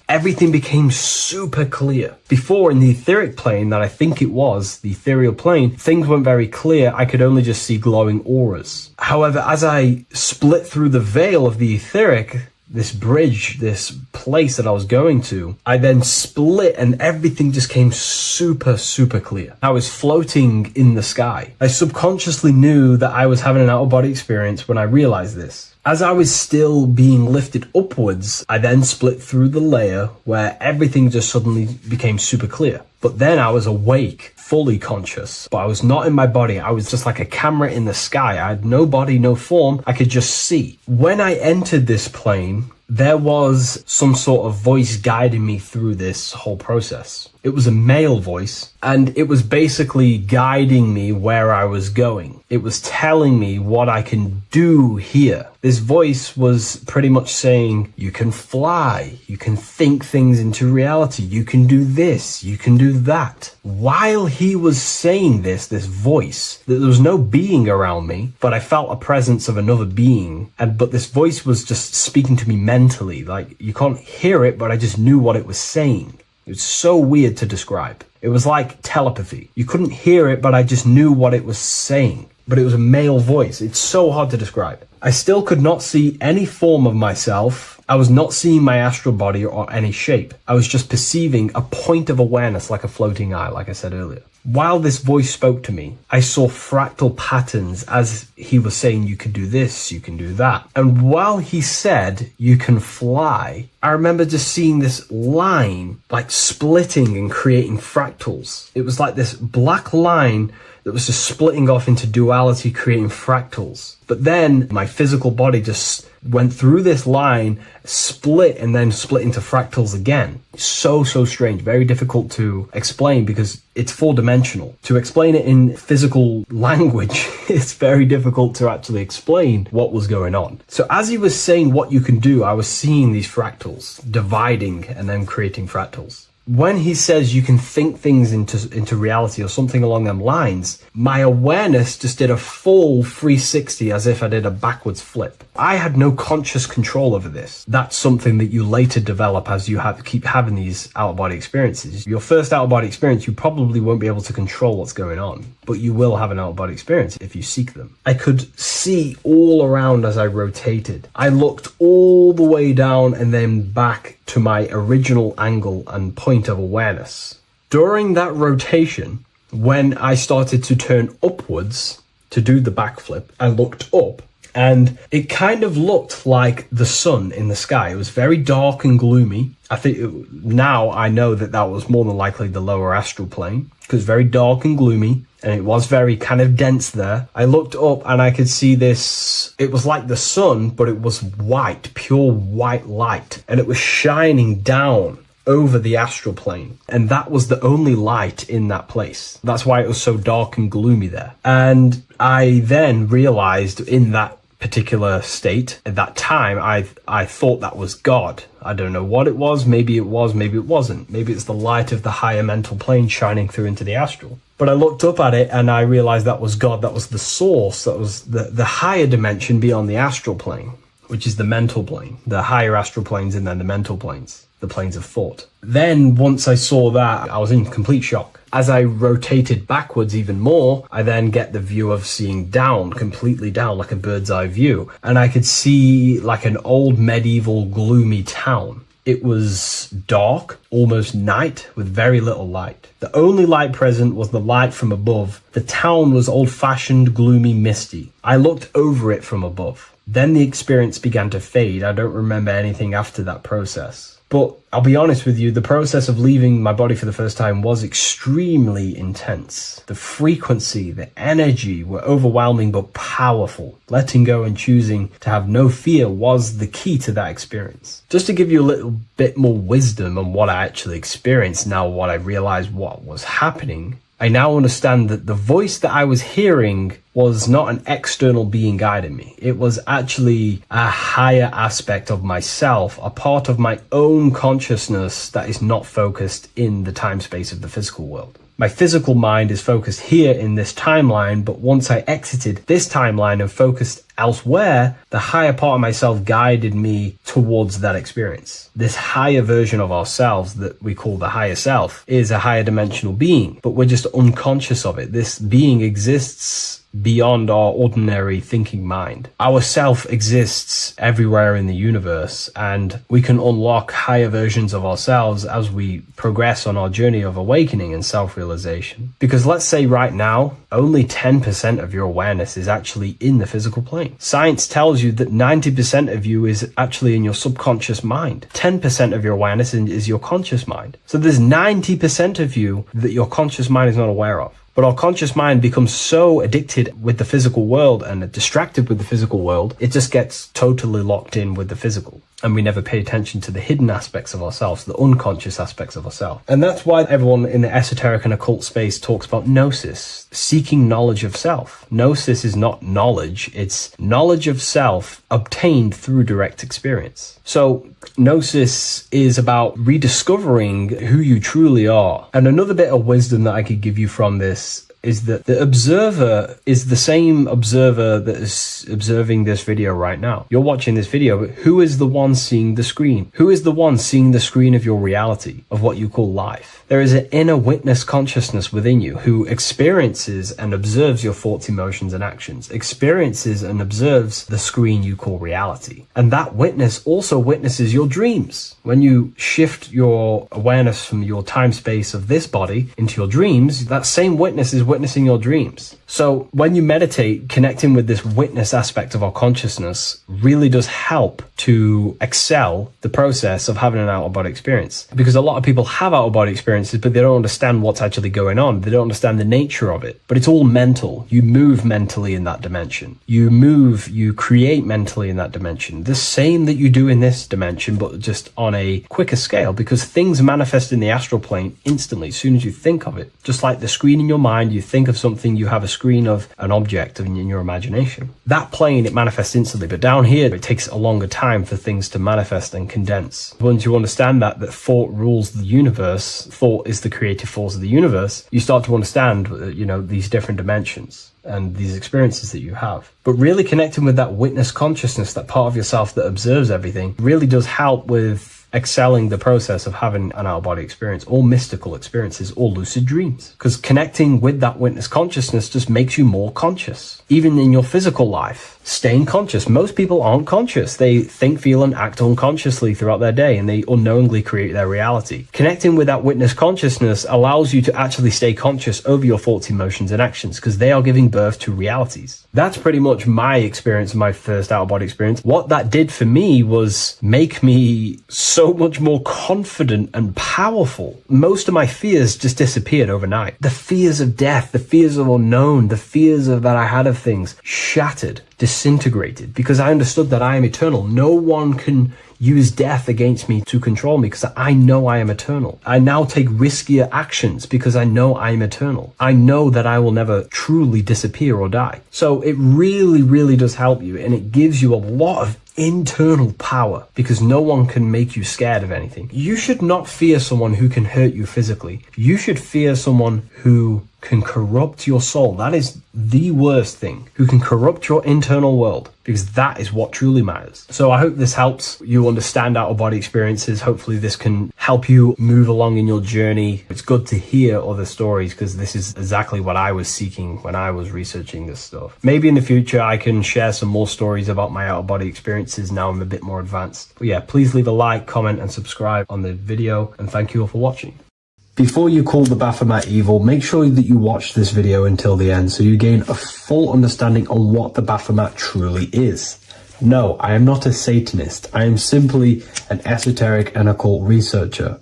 everything became super clear. Before, in the etheric plane that I think it was, the ethereal plane, things weren't very clear. I could only just see glowing auras. However, as I split through the veil of the etheric, this bridge, this place that I was going to, I then split and everything just came super, super clear. I was floating in the sky. I subconsciously knew that I was having an out-of-body experience when I realized this. As I was still being lifted upwards, I then split through the layer where everything just suddenly became super clear. But then I was awake, fully conscious, but I was not in my body. I was just like a camera in the sky. I had no body, no form. I could just see. When I entered this plane, there was some sort of voice guiding me through this whole process. It was a male voice, and it was basically guiding me where I was going. It was telling me what I can do here. This voice was pretty much saying, you can fly, you can think things into reality, you can do this, you can do that. While he was saying this voice, there was no being around me, but I felt a presence of another being. But this voice was just speaking to me mentally. Like, you can't hear it, but I just knew what it was saying. It was so weird to describe. It was like telepathy. You couldn't hear it, but I just knew what it was saying. But it was a male voice. It's so hard to describe. I still could not see any form of myself. I was not seeing my astral body or any shape. I was just perceiving a point of awareness like a floating eye, like I said earlier. While this voice spoke to me, I saw fractal patterns as he was saying, you can do this, you can do that. And while he said, you can fly, I remember just seeing this line like splitting and creating fractals. It was like this black line that was just splitting off into duality, creating fractals. But then my physical body just went through this line, split, and then split into fractals again. So strange, very difficult to explain because it's four-dimensional. To explain it in physical language, it's very difficult to actually explain what was going on. So as he was saying what you can do, I was seeing these fractals dividing and then creating fractals. When he says you can think things into reality or something along them lines, my awareness just did a full 360 as if I did a backwards flip. I had no conscious control over this. That's something that you later develop as you keep having these out-of-body experiences. Your first out-of-body experience, you probably won't be able to control what's going on, but you will have an out-of-body experience if you seek them. I could see all around as I rotated. I looked all the way down and then back to my original angle and point of awareness. During that rotation, when I started to turn upwards to do the backflip, I looked up and it kind of looked like the sun in the sky. It was very dark and gloomy. Now I know that was more than likely the lower astral plane because very dark and gloomy. And it was very kind of dense there. I looked up and I could see this. It was like the sun, but it was white, pure white light. And it was shining down over the astral plane. And that was the only light in that place. That's why it was so dark and gloomy there. And I then realized in that particular state, at that time, I thought that was God. I don't know what it was. Maybe it was, maybe it wasn't. Maybe it's the light of the higher mental plane shining through into the astral. But I looked up at it and I realized that was God. That was the source. That was the higher dimension beyond the astral plane, which is the mental plane, the higher astral planes and then the mental planes, the planes of thought. Then once I saw that, I was in complete shock. As I rotated backwards even more, I then get the view of seeing down, completely down, like a bird's eye view. And I could see like an old medieval gloomy town. It was dark, almost night, with very little light. The only light present was the light from above. The town was old-fashioned, gloomy, misty. I looked over it from above. Then the experience began to fade. I don't remember anything after that process. But I'll be honest with you, the process of leaving my body for the first time was extremely intense. The frequency, the energy were overwhelming but powerful. Letting go and choosing to have no fear was the key to that experience. Just to give you a little bit more wisdom on what I actually experienced now, what I realized what was happening, I now understand that the voice that I was hearing was not an external being guiding me. It was actually a higher aspect of myself, a part of my own consciousness that is not focused in the time space of the physical world. My physical mind is focused here in this timeline, but once I exited this timeline and focused Elsewhere, the higher part of myself guided me towards that experience. This higher version of ourselves that we call the higher self is a higher dimensional being, but we're just unconscious of it. This being exists beyond our ordinary thinking mind. Our self exists everywhere in the universe, and we can unlock higher versions of ourselves as we progress on our journey of awakening and self-realization. Because let's say right now, only 10% of your awareness is actually in the physical plane. Science tells you that 90% of you is actually in your subconscious mind. 10% of your awareness is your conscious mind. So there's 90% of you that your conscious mind is not aware of. But our conscious mind becomes so addicted with the physical world and distracted with the physical world, it just gets totally locked in with the physical. And we never pay attention to the hidden aspects of ourselves, the unconscious aspects of ourselves. And that's why everyone in the esoteric and occult space talks about gnosis, seeking knowledge of self. Gnosis is not knowledge, it's knowledge of self obtained through direct experience. So gnosis is about rediscovering who you truly are. And another bit of wisdom that I could give you from this is that the observer is the same observer that is observing this video right now. You're watching this video, but who is the one seeing the screen? Who is the one seeing the screen of your reality, of what you call life? There is an inner witness consciousness within you who experiences and observes your thoughts, emotions, and actions, experiences and observes the screen you call reality. And that witness also witnesses your dreams. When you shift your awareness from your time space of this body into your dreams, that same witness is witnessing your dreams. So when you meditate, connecting with this witness aspect of our consciousness really does help to excel the process of having an out-of-body experience. Because a lot of people have out-of-body experiences, but they don't understand what's actually going on. They don't understand the nature of it. But it's all mental. You move mentally in that dimension. You create mentally in that dimension. The same that you do in this dimension, but just on a quicker scale, because things manifest in the astral plane instantly as soon as you think of it. Just like the screen in your mind, you think of something, you have a screen of an object in your imagination. That plane, it manifests instantly, but down here, it takes a longer time for things to manifest and condense. Once you understand that thought rules the universe, thought is the creative force of the universe, you start to understand, these different dimensions and these experiences that you have. But really connecting with that witness consciousness, that part of yourself that observes everything, really does help with excelling the process of having an out-of-body experience, or mystical experiences, or lucid dreams. Because connecting with that witness consciousness just makes you more conscious. Even in your physical life, staying conscious. Most people aren't conscious. They think, feel, and act unconsciously throughout their day, and they unknowingly create their reality. Connecting with that witness consciousness allows you to actually stay conscious over your thoughts, emotions, and actions, because they are giving birth to realities. That's pretty much my experience, my first out-of-body experience. What that did for me was make me so much more confident and powerful. Most of my fears just disappeared overnight. The fears of death, the fears of unknown, the fears of that I had of things shattered, disintegrated, because I understood that I am eternal. No one can use death against me to control me, because I know I am eternal. I now take riskier actions because I know I am eternal. I know that I will never truly disappear or die. So it really, really does help you, and it gives you a lot of internal power, because no one can make you scared of anything. You should not fear someone who can hurt you physically. You should fear someone who can corrupt your soul. That is the worst thing, who can corrupt your internal world, because that is what truly matters. So I hope this helps you understand out-of-body experiences. Hopefully this can help you move along in your journey. It's good to hear other stories, because this is exactly what I was seeking when I was researching this stuff. Maybe in the future I can share some more stories about my out-of-body experiences now I'm a bit more advanced. But yeah, please leave a like, comment, and subscribe on the video, and thank you all for watching. Before you call the Baphomet evil, make sure that you watch this video until the end so you gain a full understanding on what the Baphomet truly is. No, I am not a Satanist. I am simply an esoteric and occult researcher.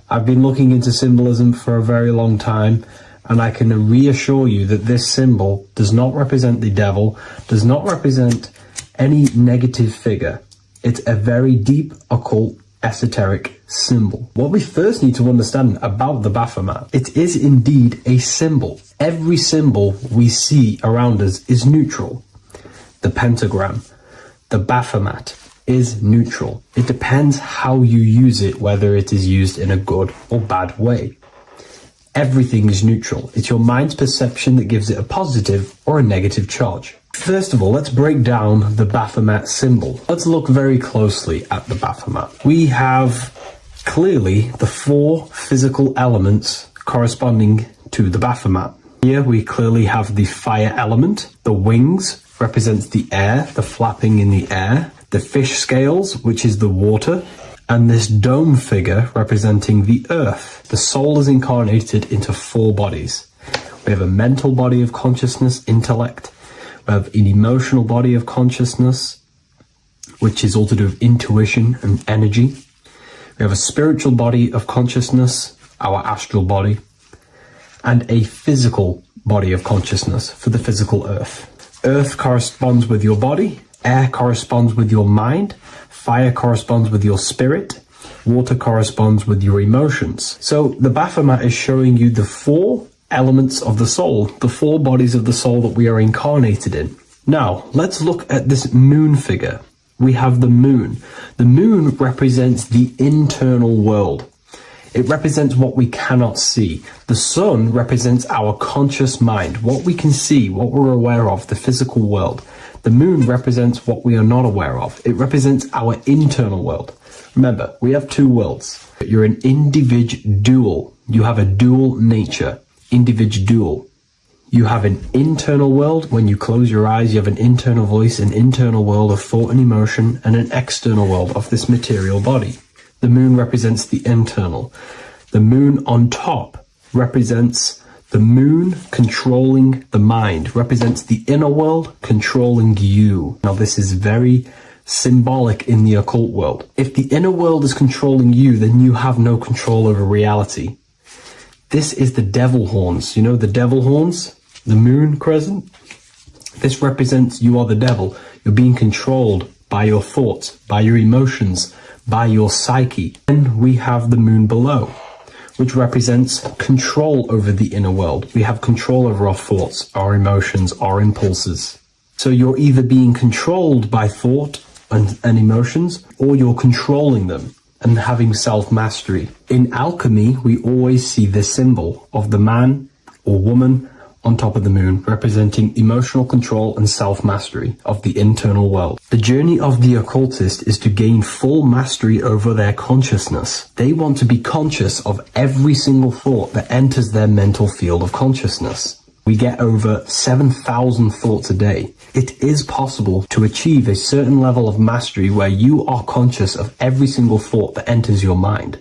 I've been looking into symbolism for a very long time, and I can reassure you that this symbol does not represent the devil, does not represent any negative figure. It's a very deep occult esoteric symbol. What we first need to understand about the Baphomet, it is indeed a symbol. Every symbol we see around us is neutral. The pentagram, the Baphomet, is neutral. It depends how you use it, whether it is used in a good or bad way. Everything is neutral. It's your mind's perception that gives it a positive or a negative charge. First of all, let's break down the Baphomet symbol. Let's look very closely at the Baphomet. We have clearly the 4 physical elements corresponding to the Baphomet. Here we clearly have the fire element. The wings represents the air, the flapping in the air. The fish scales, which is the water. And this dome figure representing the earth. The soul is incarnated into 4 bodies. We have a mental body of consciousness, intellect. We have an emotional body of consciousness, which is all to do with intuition and energy. We have a spiritual body of consciousness, our astral body, and a physical body of consciousness for the physical earth. Earth corresponds with your body, air corresponds with your mind, fire corresponds with your spirit, water corresponds with your emotions. So the Baphomet is showing you the 4 elements of the soul, the 4 bodies of the soul that we are incarnated in. Now, let's look at this moon figure. We have the moon. The moon represents the internal world. It represents what we cannot see. The sun represents our conscious mind, what we can see, what we're aware of, the physical world. The moon represents what we are not aware of. It represents our internal world. Remember, we have 2 worlds. You're an individual. You have a dual nature. Individual. You have an internal world. When you close your eyes, you have an internal voice, an internal world of thought and emotion, and an external world of this material body. The moon represents the internal. The moon on top represents the moon controlling the mind, represents the inner world controlling you. Now this is very symbolic in the occult world. If the inner world is controlling you, then you have no control over reality. This is the devil horns. You know the devil horns? The moon crescent? This represents you are the devil. You're being controlled by your thoughts, by your emotions, by your psyche. Then we have the moon below, which represents control over the inner world. We have control over our thoughts, our emotions, our impulses. So you're either being controlled by thought and emotions, or you're controlling them and having self-mastery. In alchemy, we always see this symbol of the man or woman on top of the moon, representing emotional control and self-mastery of the internal world. The journey of the occultist is to gain full mastery over their consciousness. They want to be conscious of every single thought that enters their mental field of consciousness. We get over 7,000 thoughts a day. It is possible to achieve a certain level of mastery where you are conscious of every single thought that enters your mind.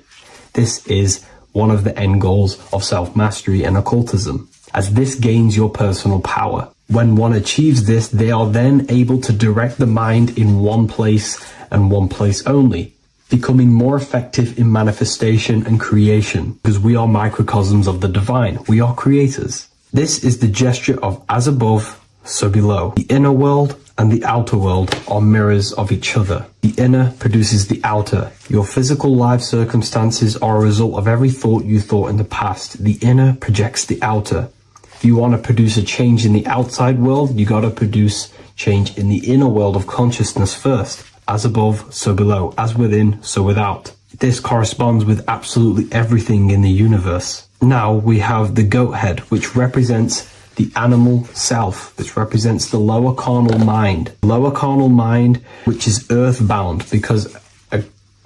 This is one of the end goals of self-mastery and occultism, as this gains your personal power. When one achieves this, they are then able to direct the mind in one place and one place only, becoming more effective in manifestation and creation, because we are microcosms of the divine. We are creators. This is the gesture of as above, so below. The inner world and the outer world are mirrors of each other. The inner produces the outer. Your physical life circumstances are a result of every thought you thought in the past. The inner projects the outer. If you want to produce a change in the outside world, you got to produce change in the inner world of consciousness first. As above, so below. As within, so without. This corresponds with absolutely everything in the universe. Now we have the goat head, which represents the animal self, which represents the lower carnal mind. Lower carnal mind, which is earthbound, because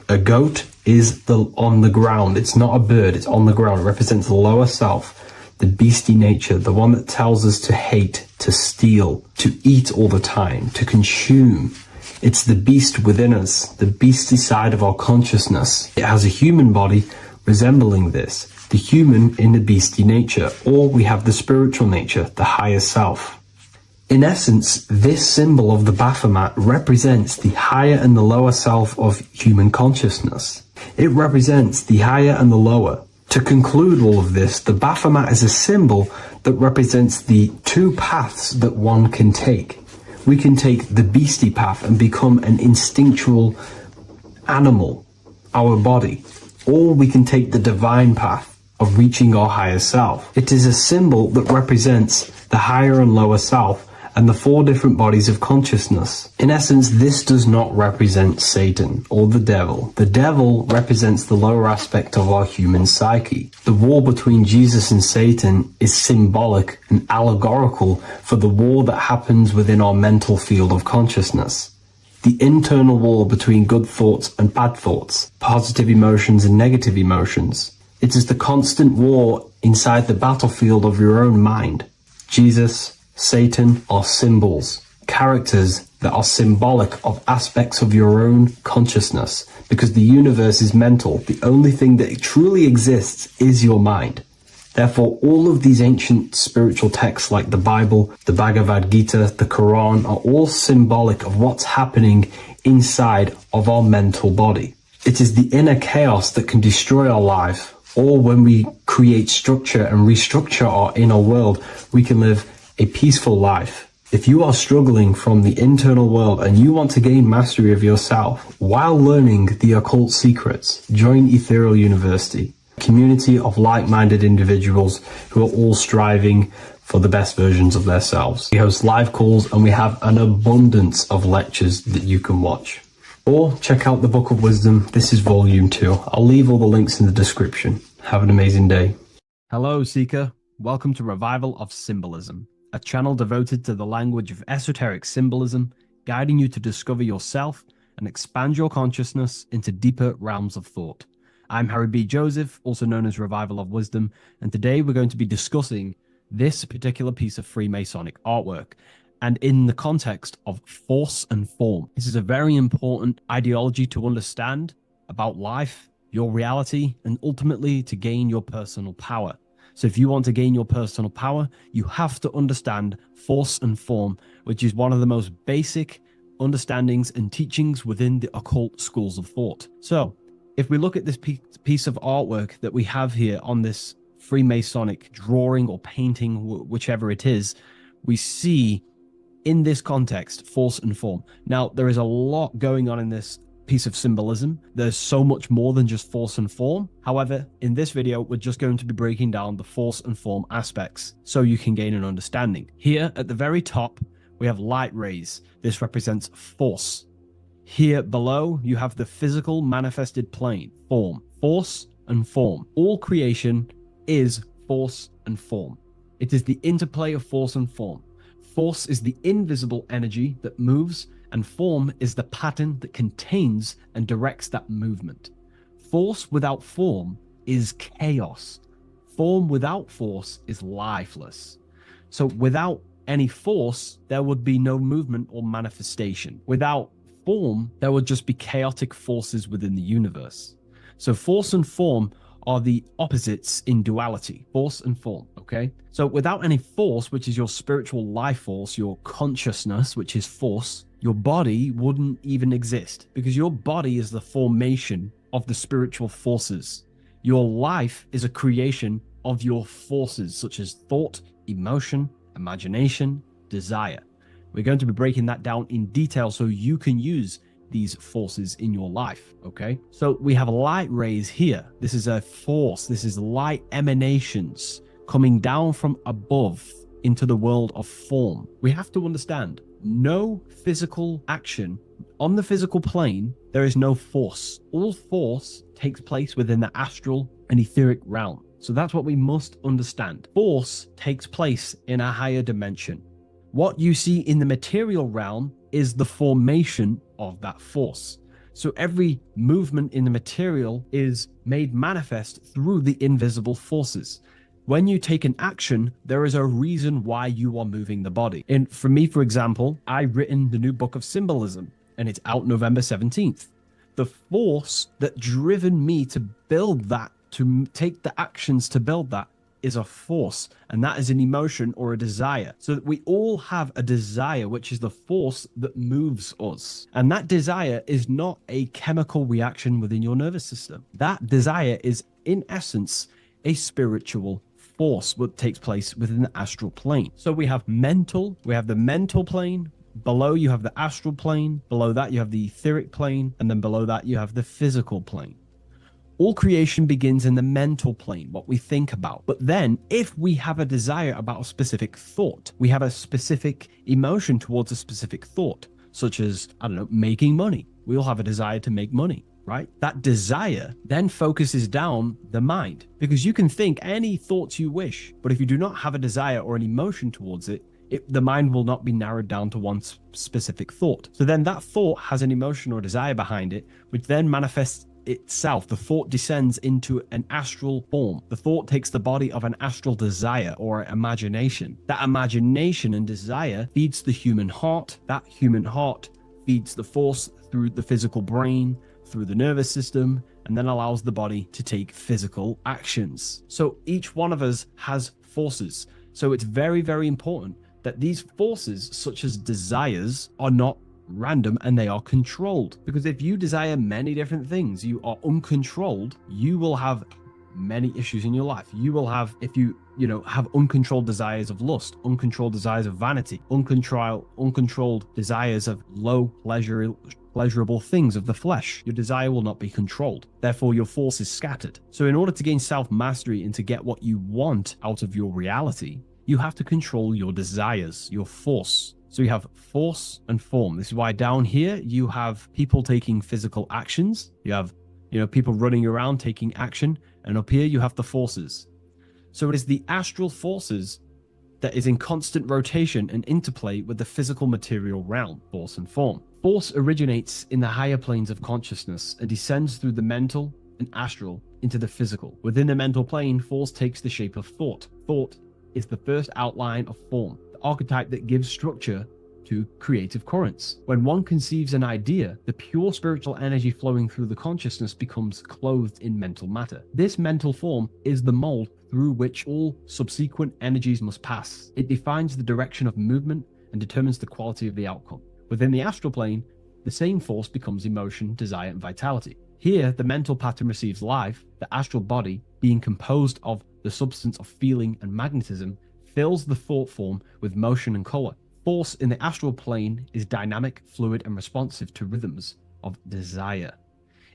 a goat is on the ground. It's not a bird, it's on the ground. It represents the lower self, the beastie nature, the one that tells us to hate, to steal, to eat all the time, to consume. It's the beast within us, the beastly side of our consciousness. It has a human body resembling this, the human in the beastie nature, or we have the spiritual nature, the higher self. In essence, this symbol of the Baphomet represents the higher and the lower self of human consciousness. It represents the higher and the lower. To conclude all of this, the Baphomet is a symbol that represents the 2 paths that one can take. We can take the beastie path and become an instinctual animal, our body, or we can take the divine path of reaching our higher self. It is a symbol that represents the higher and lower self and the 4 different bodies of consciousness. In essence, this does not represent Satan or the devil. The devil represents the lower aspect of our human psyche. The war between Jesus and Satan is symbolic and allegorical for the war that happens within our mental field of consciousness. The internal war between good thoughts and bad thoughts, positive emotions and negative emotions. It is the constant war inside the battlefield of your own mind. Jesus, Satan are symbols, characters that are symbolic of aspects of your own consciousness, because the universe is mental. The only thing that truly exists is your mind. Therefore, all of these ancient spiritual texts like the Bible, the Bhagavad Gita, the Quran are all symbolic of what's happening inside of our mental body. It is the inner chaos that can destroy our life, or when we create structure and restructure our inner world, we can live a peaceful life. If you are struggling from the internal world and you want to gain mastery of yourself while learning the occult secrets, join Ethereal University, a community of like-minded individuals who are all striving for the best versions of themselves. We host live calls and we have an abundance of lectures that you can watch. Or check out the Book of Wisdom. This is volume 2. I'll leave all the links in the description. Have an amazing day. Hello, Seeker. Welcome to Revival of Symbolism, a channel devoted to the language of esoteric symbolism, guiding you to discover yourself and expand your consciousness into deeper realms of thought. I'm Harry B. Joseph, also known as Revival of Wisdom, and today we're going to be discussing this particular piece of Freemasonic artwork, and in the context of force and form. This is a very important ideology to understand about life, your reality, and ultimately to gain your personal power. So if you want to gain your personal power, you have to understand force and form, which is one of the most basic understandings and teachings within the occult schools of thought. So if we look at this piece of artwork that we have here on this Freemasonic drawing or painting, whichever it is, we see in this context force and form. Now, there is a lot going on in this piece of symbolism. There's so much more than just force and form. However, in this video, we're just going to be breaking down the force and form aspects so you can gain an understanding. Here at the very top, we have light rays. This represents force. Here below, you have the physical manifested plane, form, force and form. All creation is force and form. It is the interplay of force and form. Force is the invisible energy that moves, and form is the pattern that contains and directs that movement. Force without form is chaos. Form without force is lifeless. So without any force, there would be no movement or manifestation. Without form, there would just be chaotic forces within the universe. So force and form are the opposites in duality, force and form, okay? So without any force, which is your spiritual life force, your consciousness, which is force, your body wouldn't even exist, because your body is the formation of the spiritual forces. Your life is a creation of your forces, such as thought, emotion, imagination, desire. We're going to be breaking that down in detail so you can use these forces in your life, okay? So we have light rays here. This is a force. This is light emanations coming down from above into the world of form. We have to understand, no physical action on the physical plane, there is no force. All force takes place within the astral and etheric realm. So that's what we must understand. Force takes place in a higher dimension. What you see in the material realm is the formation of that force. So every movement in the material is made manifest through the invisible forces. When you take an action, there is a reason why you are moving the body. And for me, for example, I've written the new book of symbolism, and it's out November 17th. The force that driven me to build that, to take the actions to build that, is a force, and that is an emotion or a desire. So that we all have a desire, which is the force that moves us. And that desire is not a chemical reaction within your nervous system. That desire is, in essence, a spiritual force that takes place within the astral plane. So we have mental, we have the mental plane. Below you have the astral plane. Below that you have the etheric plane. And then below that you have the physical plane. All creation begins in the mental plane, what we think about. But then, if we have a desire about a specific thought, we have a specific emotion towards a specific thought, such as, I don't know, making money. We all have a desire to make money, right? That desire then focuses down the mind, because you can think any thoughts you wish, but if you do not have a desire or an emotion towards it, the mind will not be narrowed down to one specific thought. So then that thought has an emotion or desire behind it, which then manifests itself. The thought descends into an astral form. The thought takes the body of an astral desire or imagination. That imagination and desire feeds the human heart. That human heart feeds the force through the physical brain, through the nervous system, and then allows the body to take physical actions. So each one of us has forces. So it's very, very important that these forces, such as desires, are not random and they are controlled. Because if you desire many different things, you are uncontrolled, you will have many issues in your life. You will have, if you have uncontrolled desires of lust, uncontrolled desires of vanity, uncontrolled desires of low pleasurable things of the flesh, your desire will not be controlled. Therefore, your force is scattered. So in order to gain self-mastery and to get what you want out of your reality, you have to control your desires, your force. So you have force and form. This is why down here you have people taking physical actions. You have, people running around taking action. And up here you have the forces. So it is the astral forces that is in constant rotation and interplay with the physical material realm, force and form. Force originates in the higher planes of consciousness and descends through the mental and astral into the physical. Within the mental plane, force takes the shape of thought. Thought is the first outline of form, the archetype that gives structure to creative currents. When one conceives an idea, the pure spiritual energy flowing through the consciousness becomes clothed in mental matter. This mental form is the mold through which all subsequent energies must pass. It defines the direction of movement and determines the quality of the outcome. Within the astral plane, the same force becomes emotion, desire, and vitality. Here, the mental pattern receives life. The astral body, being composed of the substance of feeling and magnetism, fills the thought form with motion and color. Force in the astral plane is dynamic, fluid, and responsive to rhythms of desire.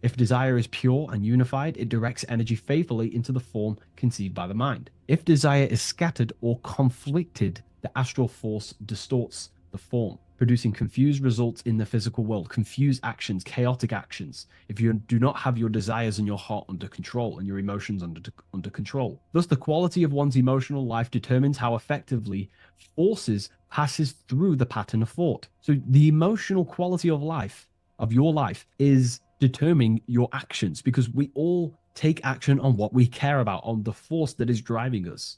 If desire is pure and unified, it directs energy faithfully into the form conceived by the mind. If desire is scattered or conflicted, the astral force distorts the form, producing confused results in the physical world, confused actions, chaotic actions, if you do not have your desires and your heart under control and your emotions under control. Thus, the quality of one's emotional life determines how effectively forces passes through the pattern of thought. So the emotional quality of life, of your life, is determining your actions, because we all take action on what we care about, on the force that is driving us.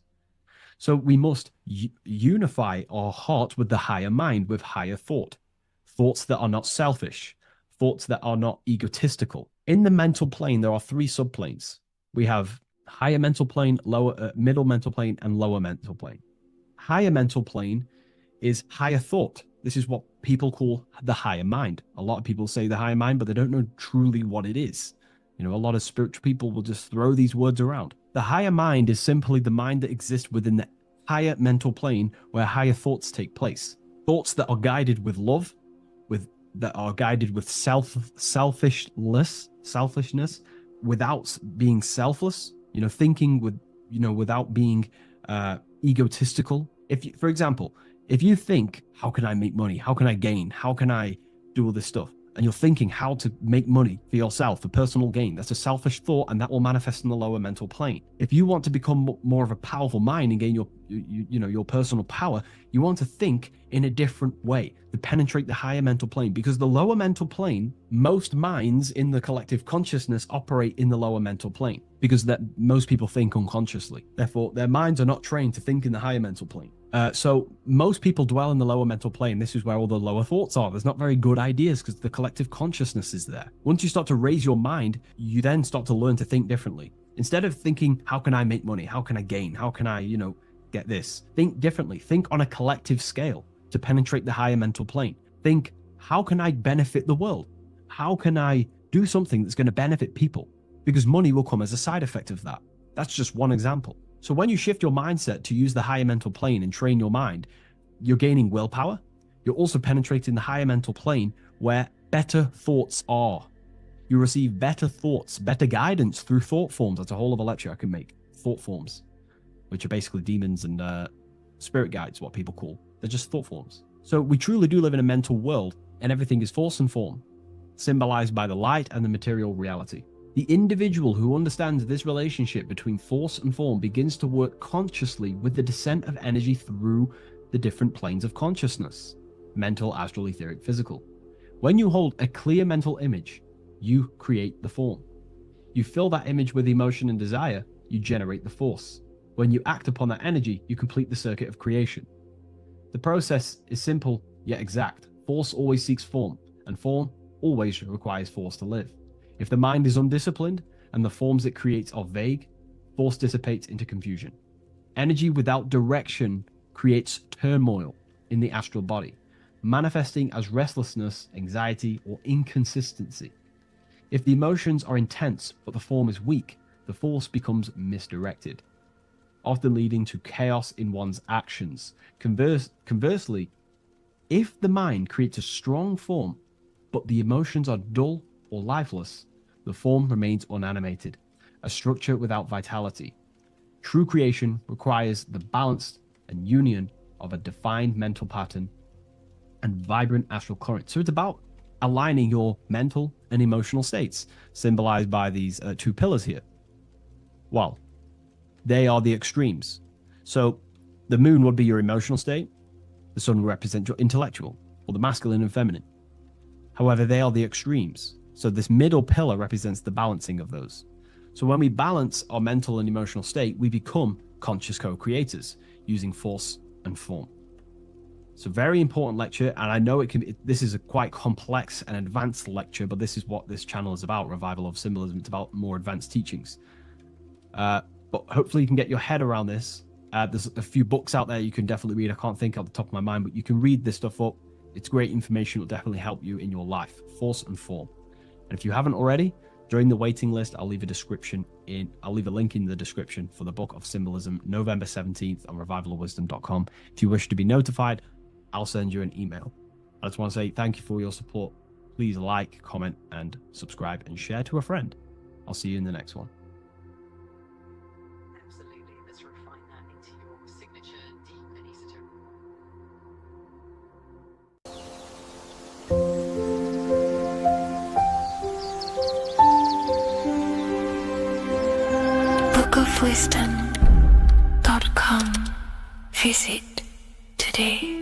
So we must unify our heart with the higher mind, with higher thought, thoughts that are not selfish, thoughts that are not egotistical. In the mental plane, there are three subplanes. We have higher mental plane, middle mental plane, and lower mental plane. Higher mental plane is higher thought. This is what people call the higher mind. A lot of people say the higher mind, but they don't know truly what it is. A lot of spiritual people will just throw these words around. The higher mind is simply the mind that exists within the higher mental plane where higher thoughts take place. Thoughts that are guided with love, that are guided with selfishness, without being selfless, thinking without being egotistical. For example, if you think, how can I make money? How can I gain? How can I do all this stuff? And you're thinking how to make money for yourself, for personal gain. That's a selfish thought, and that will manifest in the lower mental plane. If you want to become more of a powerful mind and gain your personal power, you want to think in a different way to penetrate the higher mental plane, because the lower mental plane, most minds in the collective consciousness operate in the lower mental plane, because that most people think unconsciously. Therefore, their minds are not trained to think in the higher mental plane. So most people dwell in the lower mental plane. This is where all the lower thoughts are. There's not very good ideas because the collective consciousness is there. Once you start to raise your mind, you then start to learn to think differently. Instead of thinking, how can I make money? How can I gain? How can I, get this? Think differently. Think on a collective scale to penetrate the higher mental plane. Think, how can I benefit the world? How can I do something that's going to benefit people? Because money will come as a side effect of that. That's just one example. So when you shift your mindset to use the higher mental plane and train your mind, you're gaining willpower. You're also penetrating the higher mental plane where better thoughts are. You receive better thoughts, better guidance through thought forms. That's a whole other lecture I can make. Thought forms, which are basically demons and spirit guides, what people call. They're just thought forms. So we truly do live in a mental world, and everything is force and form, symbolized by the light and the material reality. The individual who understands this relationship between force and form begins to work consciously with the descent of energy through the different planes of consciousness: mental, astral, etheric, physical. When you hold a clear mental image, you create the form. You fill that image with emotion and desire, you generate the force. When you act upon that energy, you complete the circuit of creation. The process is simple yet exact. Force always seeks form, and form always requires force to live. If the mind is undisciplined and the forms it creates are vague, force dissipates into confusion. Energy without direction creates turmoil in the astral body, manifesting as restlessness, anxiety, or inconsistency. If the emotions are intense but the form is weak, the force becomes misdirected, often leading to chaos in one's actions. Conversely, if the mind creates a strong form but the emotions are dull or lifeless, the form remains unanimated, a structure without vitality. True creation requires the balance and union of a defined mental pattern and vibrant astral current. So it's about aligning your mental and emotional states, symbolized by these two pillars here. Well, they are the extremes. So the moon would be your emotional state, the sun would represent your intellectual, or the masculine and feminine. However, they are the extremes. So this middle pillar represents the balancing of those. So when we balance our mental and emotional state, we become conscious co-creators using force and form. It's a very important lecture, and I know this is a quite complex and advanced lecture, but this is what this channel is about, Revival of Symbolism. It's about more advanced teachings. But hopefully you can get your head around this. There's a few books out there you can definitely read. I can't think off the top of my mind, but you can read this stuff up. It's great information. It will definitely help you in your life. Force and form. And if you haven't already, join the waiting list. I'll leave a link in the description for the Book of Symbolism, November 17th on revivalofwisdom.com. If you wish to be notified, I'll send you an email. I just want to say thank you for your support. Please like, comment, and subscribe, and share to a friend. I'll see you in the next one. Absolutely. Let's refine that into your signature deep and esoteric. bookofwisdom.com. Visit today.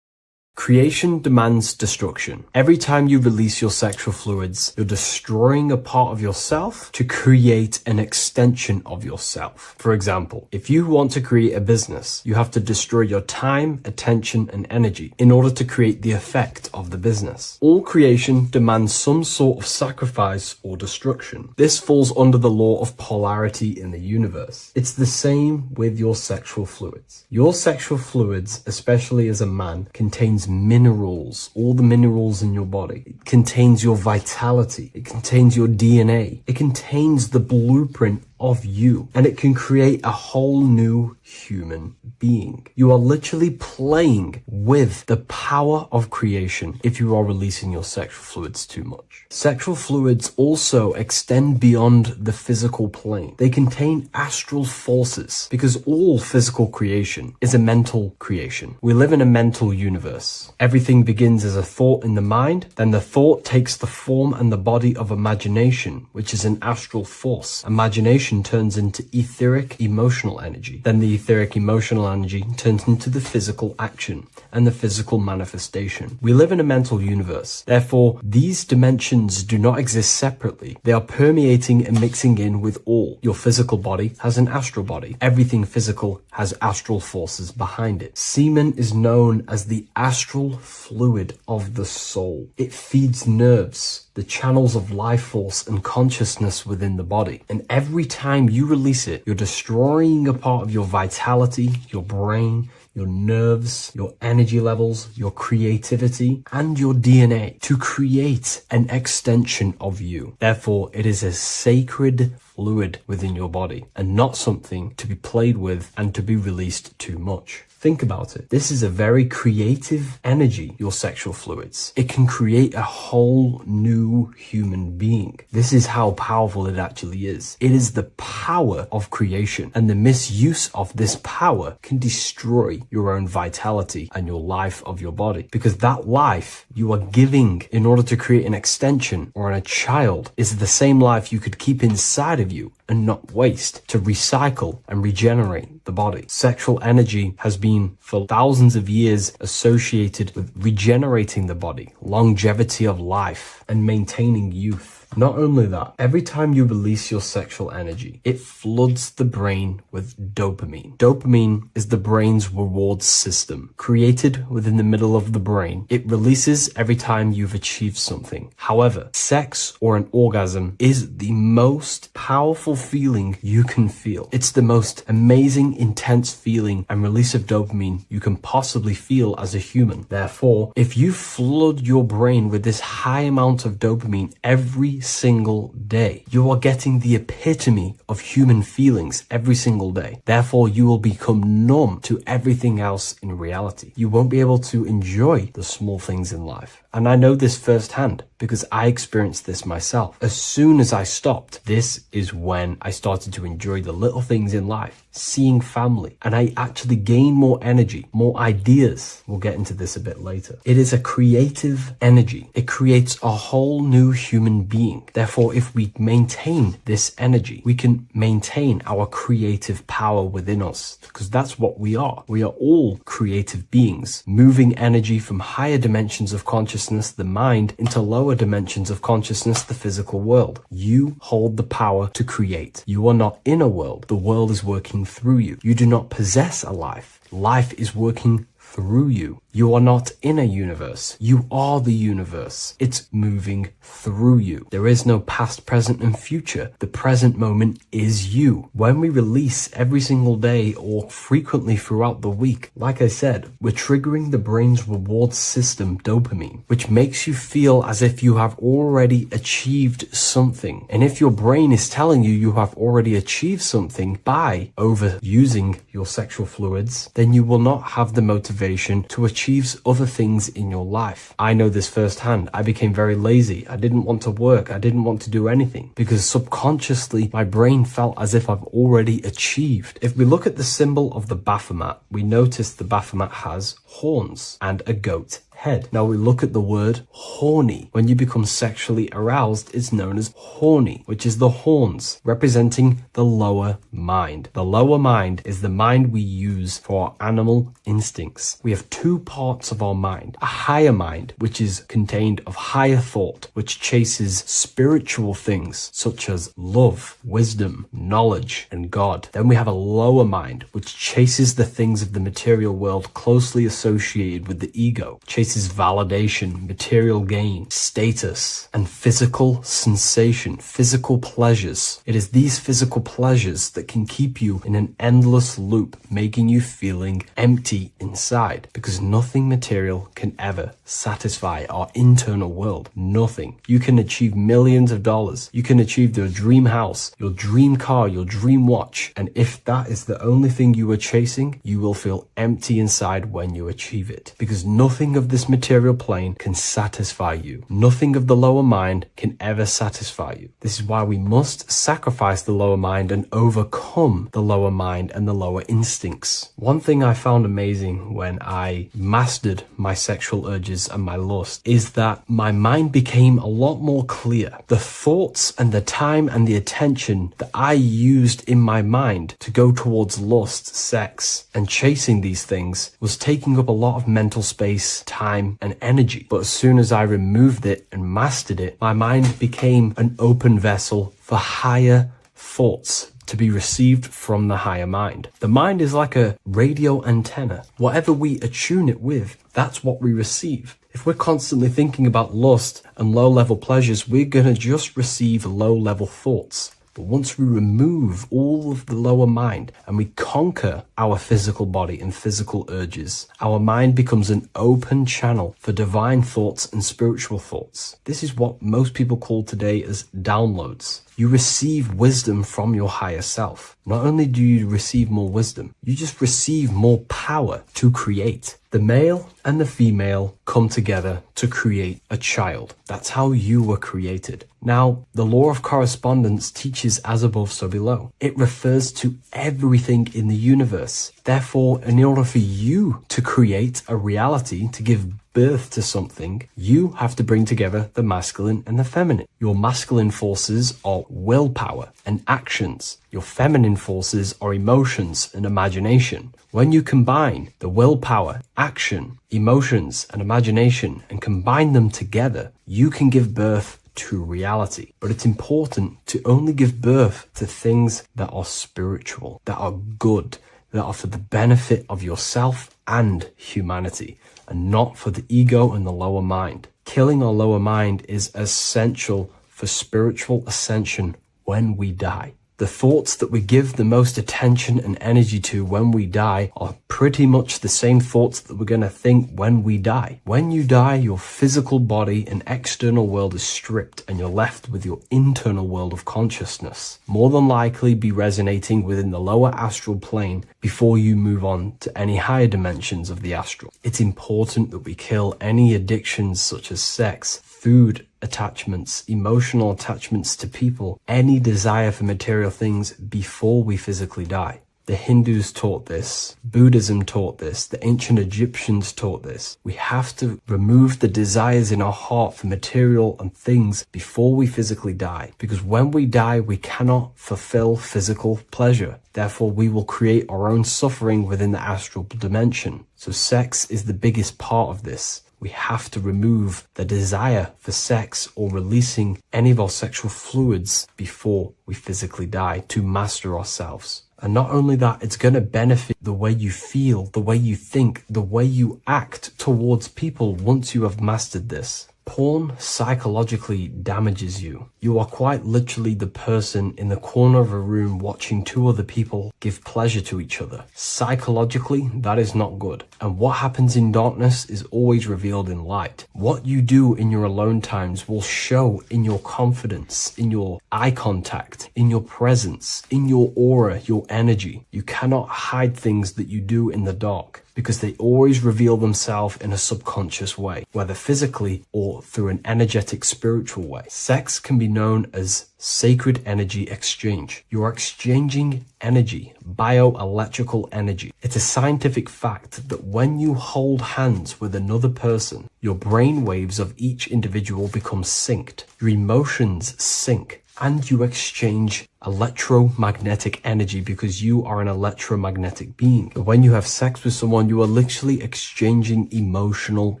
Creation demands destruction. Every time you release your sexual fluids, you're destroying a part of yourself to create an extension of yourself. For example, if you want to create a business, you have to destroy your time, attention, and energy in order to create the effect of the business. All creation demands some sort of sacrifice or destruction. This falls under the law of polarity in the universe. It's the same with your sexual fluids. Your sexual fluids, especially as a man, contains minerals, all the minerals in your body. It contains your vitality. It contains your DNA. It contains the blueprint of you, and it can create a whole new human being. You are literally playing with the power of creation if you are releasing your sexual fluids too much. Sexual fluids also extend beyond the physical plane. They contain astral forces because all physical creation is a mental creation. We live in a mental universe. Everything begins as a thought in the mind, then the thought takes the form and the body of imagination, which is an astral force. Imagination turns into etheric emotional energy. Then the etheric emotional energy turns into the physical action and the physical manifestation. We live in a mental universe. Therefore, these dimensions do not exist separately. They are permeating and mixing in with all. Your physical body has an astral body. Everything physical has astral forces behind it. Semen is known as the astral fluid of the soul. It feeds nerves, the channels of life force and consciousness within the body. And every time you release it, you're destroying a part of your vitality, your brain, your nerves, your energy levels, your creativity, and your DNA to create an extension of you. Therefore, it is a sacred fluid within your body and not something to be played with and to be released too much. Think about it. This is a very creative energy, your sexual fluids. It can create a whole new human being. This is how powerful it actually is. It is the power of creation, and the misuse of this power can destroy your own vitality and your life of your body. Because that life you are giving in order to create an extension or a child is the same life you could keep inside of you and not waste to recycle and regenerate the body. Sexual energy has been for thousands of years associated with regenerating the body, longevity of life, and maintaining youth. Not only that, every time you release your sexual energy, it floods the brain with dopamine. Dopamine is the brain's reward system, created within the middle of the brain. It releases every time you've achieved something. However, sex or an orgasm is the most powerful feeling you can feel. It's the most amazing, intense feeling and release of dopamine you can possibly feel as a human. Therefore, if you flood your brain with this high amount of dopamine every single day, you are getting the epitome of human feelings every single day. Therefore, you will become numb to everything else in reality. You won't be able to enjoy the small things in life. And I know this firsthand because I experienced this myself. As soon as I stopped, this is when I started to enjoy the little things in life, seeing family, and I actually gained more energy, more ideas. We'll get into this a bit later. It is a creative energy. It creates a whole new human being. Therefore, if we maintain this energy, we can maintain our creative power within us, because that's what we are. We are all creative beings, moving energy from higher dimensions of consciousness, the mind, into lower dimensions of consciousness, the physical world. You hold the power to create. You are not in a world. The world is working through you. You do not possess a life. Life is working through you. You are not in a universe. You are the universe. It's moving through you. There is no past, present, and future. The present moment is you. When we release every single day or frequently throughout the week, like I said, we're triggering the brain's reward system, dopamine, which makes you feel as if you have already achieved something. And if your brain is telling you you have already achieved something by overusing your sexual fluids, then you will not have the motivation to achieve other things in your life. I know this firsthand. I became very lazy. I didn't want to work. I didn't want to do anything because subconsciously my brain felt as if I've already achieved. If we look at the symbol of the Baphomet, we notice the Baphomet has horns and a goat head. Now we look at the word horny. When you become sexually aroused, it's known as horny, which is the horns, representing the lower mind. The lower mind is the mind we use for our animal instincts. We have two parts of our mind. A higher mind, which is contained of higher thought, which chases spiritual things such as love, wisdom, knowledge, and God. Then we have a lower mind, which chases the things of the material world closely associated with the ego, chases validation, material gain, status, and physical sensation, physical pleasures. It is these physical pleasures that can keep you in an endless loop, making you feeling empty inside, because nothing material can ever satisfy our internal world. Nothing. You can achieve millions of dollars. You can achieve your dream house, your dream car, your dream watch. And if that is the only thing you are chasing, you will feel empty inside when you achieve it, because nothing of this material plane can satisfy you. Nothing of the lower mind can ever satisfy you. This is why we must sacrifice the lower mind and overcome the lower mind and the lower instincts. One thing I found amazing when I mastered my sexual urges and my lust is that my mind became a lot more clear. The thoughts and the time and the attention that I used in my mind to go towards lust, sex, and chasing these things was taking up a lot of mental space, time, and energy. But as soon as I removed it and mastered it, my mind became an open vessel for higher thoughts to be received from the higher mind. The mind is like a radio antenna. Whatever we attune it with, that's what we receive. If we're constantly thinking about lust and low-level pleasures, we're going to just receive low-level thoughts. But once we remove all of the lower mind and we conquer our physical body and physical urges, our mind becomes an open channel for divine thoughts and spiritual thoughts. This is what most people call today as downloads. You receive wisdom from your higher self. Not only do you receive more wisdom, you just receive more power to create. The male and the female come together to create a child. That's how you were created. Now, the law of correspondence teaches as above, so below. It refers to everything in the universe. Therefore, in order for you to create a reality, to give birth to something, you have to bring together the masculine and the feminine. Your masculine forces are willpower and actions. Your feminine forces are emotions and imagination. When you combine the willpower, action, emotions, and imagination and combine them together, you can give birth to reality. But it's important to only give birth to things that are spiritual, that are good, that are for the benefit of yourself and humanity, and not for the ego and the lower mind. Killing our lower mind is essential for spiritual ascension when we die. The thoughts that we give the most attention and energy to when we die are pretty much the same thoughts that we're going to think when we die. When you die, your physical body and external world is stripped and you're left with your internal world of consciousness, more than likely be resonating within the lower astral plane before you move on to any higher dimensions of the astral. It's important that we kill any addictions such as sex, food, attachments, emotional attachments to people, any desire for material things before we physically die. The Hindus taught this, Buddhism taught this, the ancient Egyptians taught this. We have to remove the desires in our heart for material and things before we physically die, because when we die, we cannot fulfill physical pleasure. Therefore, we will create our own suffering within the astral dimension. So sex is the biggest part of this. We have to remove the desire for sex or releasing any of our sexual fluids before we physically die to master ourselves. And not only that, it's going to benefit the way you feel, the way you think, the way you act towards people once you have mastered this. Porn psychologically damages you. You are quite literally the person in the corner of a room watching two other people give pleasure to each other. Psychologically, that is not good. And what happens in darkness is always revealed in light. What you do in your alone times will show in your confidence, in your eye contact, in your presence, in your aura, your energy. You cannot hide things that you do in the dark, because they always reveal themselves in a subconscious way, whether physically or through an energetic spiritual way. Sex can be known as sacred energy exchange. You are exchanging energy, bioelectrical energy. It's a scientific fact that when you hold hands with another person, your brain waves of each individual become synced. Your emotions sync. And you exchange electromagnetic energy because you are an electromagnetic being. But when you have sex with someone, you are literally exchanging emotional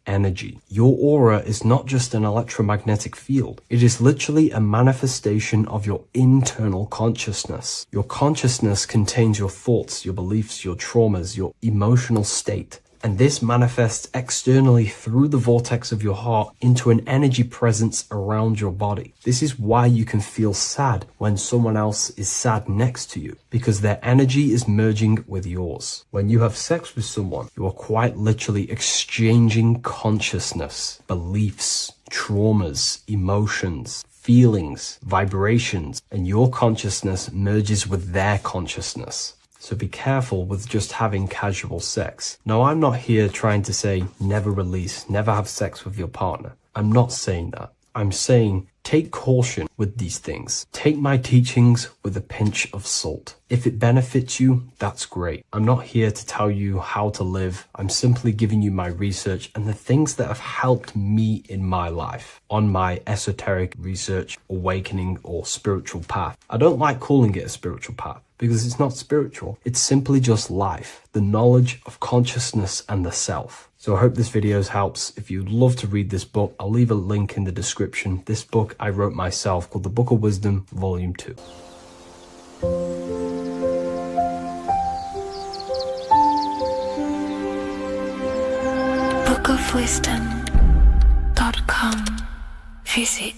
energy. Your aura is not just an electromagnetic field. It is literally a manifestation of your internal consciousness. Your consciousness contains your thoughts, your beliefs, your traumas, your emotional state. And this manifests externally through the vortex of your heart into an energy presence around your body. This is why you can feel sad when someone else is sad next to you, because their energy is merging with yours. When you have sex with someone, you are quite literally exchanging consciousness, beliefs, traumas, emotions, feelings, vibrations, and your consciousness merges with their consciousness. So be careful with just having casual sex. Now, I'm not here trying to say never release, never have sex with your partner. I'm not saying that. I'm saying take caution with these things. Take my teachings with a pinch of salt. If it benefits you, that's great. I'm not here to tell you how to live. I'm simply giving you my research and the things that have helped me in my life on my esoteric research, awakening, or spiritual path. I don't like calling it a spiritual path, because it's not spiritual. It's simply just life, the knowledge of consciousness and the self. So I hope this video helps. If you'd love to read this book, I'll leave a link in the description. This book I wrote myself called The Book of Wisdom, Volume 2. bookofwisdom.com. Visit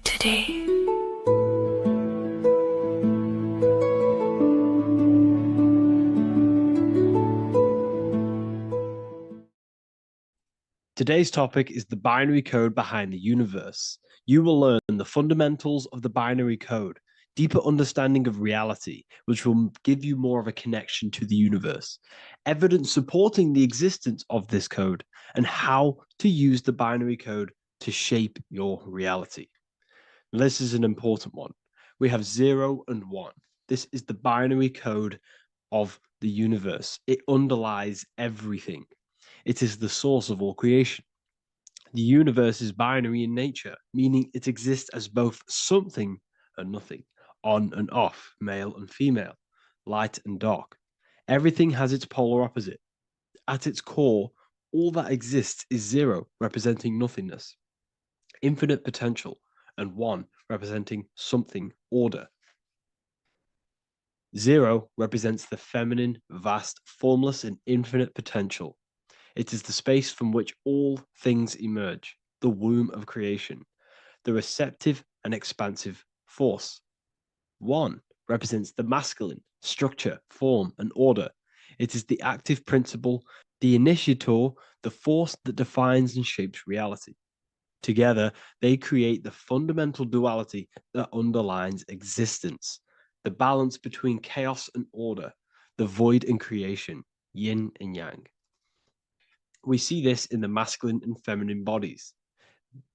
today. Today's topic is the binary code behind the universe. You will learn the fundamentals of the binary code, deeper understanding of reality, which will give you more of a connection to the universe, evidence supporting the existence of this code, and how to use the binary code to shape your reality. Now, this is an important one. We have 0 and 1. This is the binary code of the universe. It underlies everything. It is the source of all creation. The universe is binary in nature, meaning it exists as both something and nothing, on and off, male and female, light and dark. Everything has its polar opposite. At its core, all that exists is 0, representing nothingness, infinite potential, and 1, representing something, order. 0 represents the feminine, vast, formless, and infinite potential. It is the space from which all things emerge, the womb of creation, the receptive and expansive force. 1 represents the masculine, structure, form, and order. It is the active principle, the initiator, the force that defines and shapes reality. Together, they create the fundamental duality that underlines existence, the balance between chaos and order, the void and creation, yin and yang. We see this in the masculine and feminine bodies.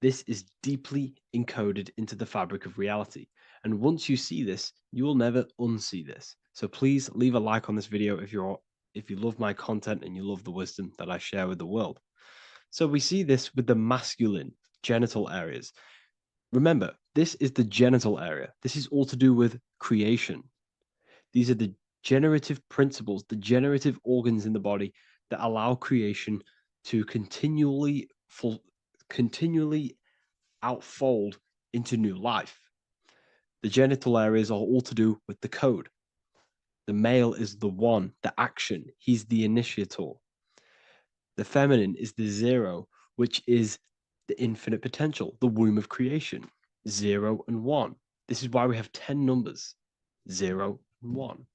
This is deeply encoded into the fabric of reality. And once you see this, you will never unsee this. So please leave a like on this video if you love my content and you love the wisdom that I share with the world. So we see this with the masculine genital areas. Remember, this is the genital area. This is all to do with creation. These are the generative principles, the generative organs in the body that allow creation to continually outfold into new life. The genital areas are all to do with the code. The male is the 1, the action. He's the initiator. The feminine is the 0, which is the infinite potential, the womb of creation. 0 and 1. This is why we have 10 numbers. 0 and 1.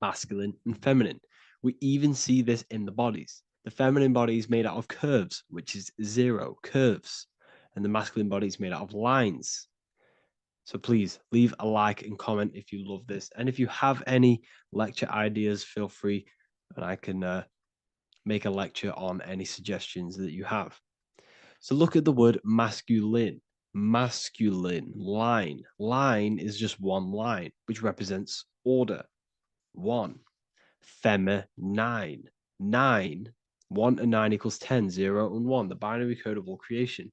Masculine and feminine. We even see this in the bodies. The feminine body is made out of curves, which is 0, curves. And the masculine body is made out of lines. So please leave a like and comment if you love this. And if you have any lecture ideas, feel free and I can make a lecture on any suggestions that you have. So look at the word masculine. Masculine, line. Line is just one line, which represents order. 1. Feminine. 9. 1 and 9 equals 10. 0 and 1. The binary code of all creation.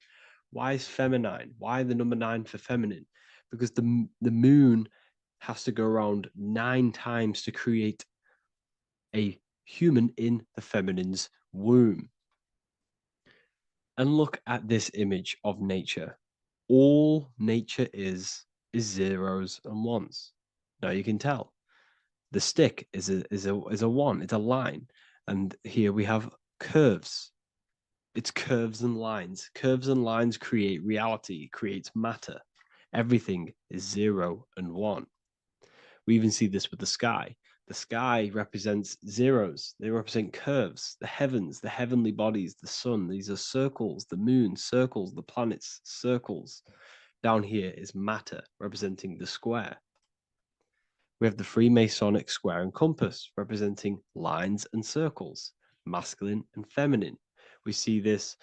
Why is feminine? Why the number 9 for feminine? Because the moon has to go around 9 times to create a human in the feminine's womb. And look at this image of nature. All nature is zeros and ones. Now you can tell the stick is a 1. It's a line, and here we have curves. It's curves and lines. Curves and lines create reality, creates matter. Everything is 0 and 1. We even see this with the sky. The sky represents zeros. They represent curves, the heavens, the heavenly bodies, the sun. These are circles, the moon, circles, the planets, circles. Down here is matter, representing the square. We have the Freemasonic square and compass, representing lines and circles, masculine and feminine. We see this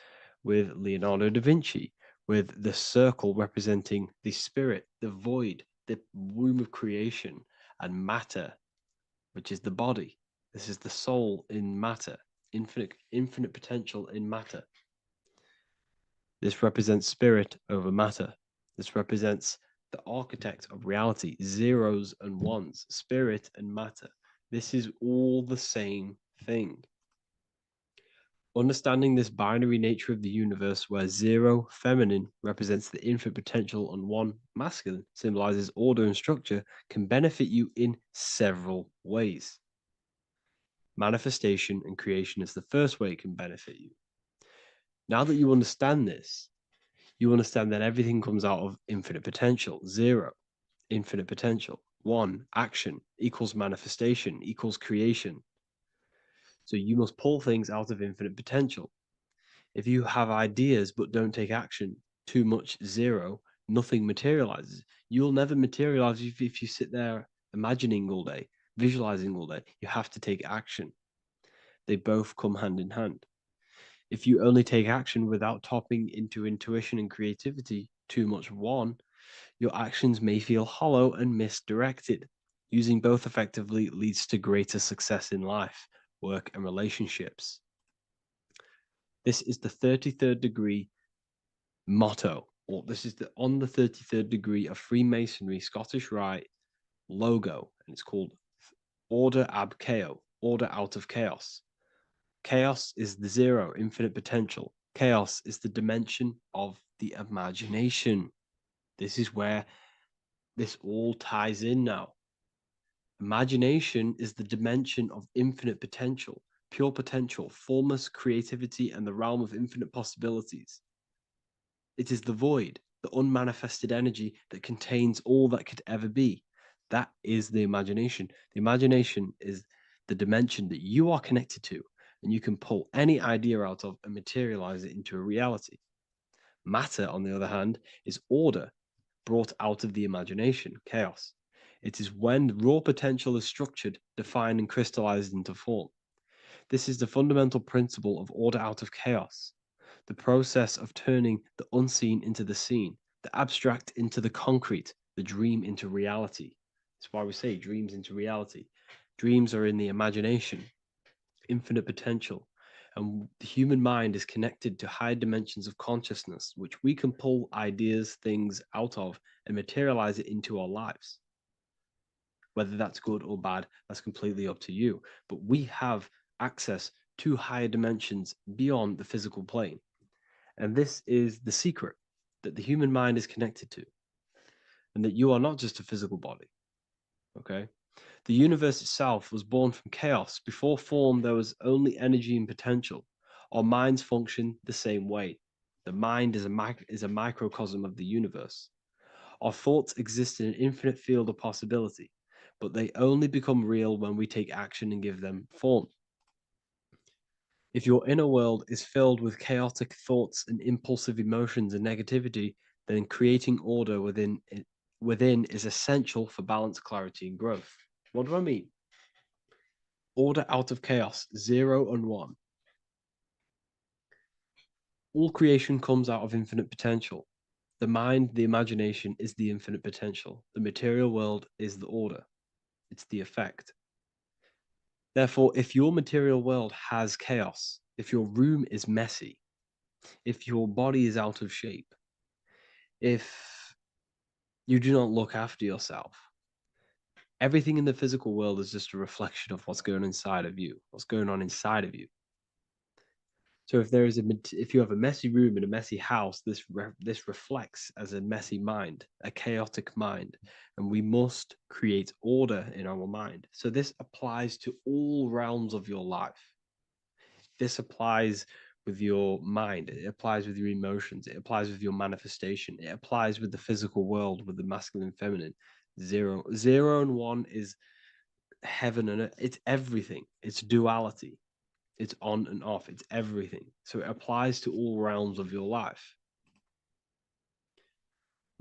with Leonardo da Vinci, with the circle representing the spirit, the void, the womb of creation, and matter, which is the body. This is the soul in matter, infinite potential in matter. This represents spirit over matter. This represents the architect of reality, zeros and ones, spirit and matter. This is all the same thing. Understanding this binary nature of the universe, where 0 feminine represents the infinite potential and 1 masculine symbolizes order and structure, can benefit you in several ways. Manifestation and creation is the first way it can benefit you. Now that you understand this, you understand that everything comes out of infinite potential. 0, infinite potential. 1, action equals manifestation equals creation. So you must pull things out of infinite potential. If you have ideas but don't take action, too much zero, nothing materializes. You'll never materialize if you sit there imagining all day, visualizing all day. You have to take action. They both come hand in hand. If you only take action without tapping into intuition and creativity, too much one, your actions may feel hollow and misdirected. Using both effectively leads to greater success in life, work, and relationships. This is the 33rd degree motto, or this is the on the 33rd degree of Freemasonry Scottish Rite logo, and it's called Order ab Chaos, order out of chaos. Chaos is the zero, infinite potential. Chaos is the dimension of the imagination. This is where this all ties in now. Imagination is the dimension of infinite potential, pure potential, formless creativity, and the realm of infinite possibilities. It is the void, the unmanifested energy that contains all that could ever be. That is the imagination. The imagination is the dimension that you are connected to, and you can pull any idea out of and materialize it into a reality. Matter, on the other hand, is order brought out of the imagination, chaos. It is when raw potential is structured, defined, and crystallized into form. This is the fundamental principle of order out of chaos, the process of turning the unseen into the seen, the abstract into the concrete, the dream into reality. That's why we say dreams into reality. Dreams are in the imagination, infinite potential, and the human mind is connected to high dimensions of consciousness, which we can pull ideas, things out of, and materialize it into our lives. Whether that's good or bad, that's completely up to you. But we have access to higher dimensions beyond the physical plane. And this is the secret that the human mind is connected to, and that you are not just a physical body. Okay? The universe itself was born from chaos. Before form, there was only energy and potential. Our minds function the same way. The mind is a microcosm of the universe. Our thoughts exist in an infinite field of possibility, but they only become real when we take action and give them form. If your inner world is filled with chaotic thoughts and impulsive emotions and negativity, then creating order within is essential for balance, clarity, and growth. What do I mean? Order out of chaos, 0 and 1. All creation comes out of infinite potential. The mind, the imagination, is the infinite potential. The material world is the order. It's the effect. Therefore, if your material world has chaos, if your room is messy, if your body is out of shape, if you do not look after yourself, everything in the physical world is just a reflection of what's going on inside of you, what's going on inside of you. So if you have a messy room in a messy house, this reflects as a messy mind, a chaotic mind, and we must create order in our mind. So this applies to all realms of your life. This applies with your mind, it applies with your emotions, it applies with your manifestation, it applies with the physical world, with the masculine and feminine. 0 and 1 is heaven and earth. It's everything. It's duality. It's on and off. It's everything. So it applies to all realms of your life.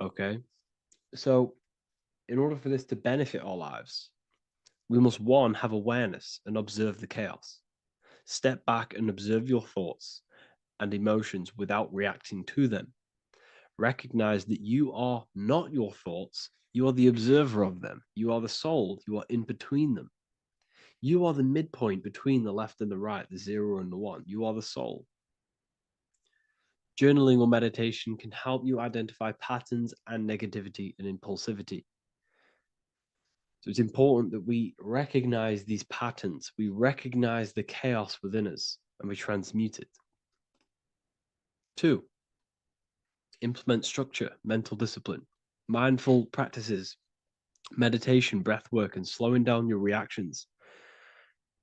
Okay. So in order for this to benefit our lives, we must, one, have awareness and observe the chaos. Step back and observe your thoughts and emotions without reacting to them. Recognize that you are not your thoughts. You are the observer of them. You are the soul. You are in between them. You are the midpoint between the left and the right, the 0 and the 1. You are the soul. Journaling or meditation can help you identify patterns and negativity and impulsivity. So it's important that we recognize these patterns, we recognize the chaos within us, and we transmute it. 2, implement structure, mental discipline, mindful practices, meditation, breath work, and slowing down your reactions.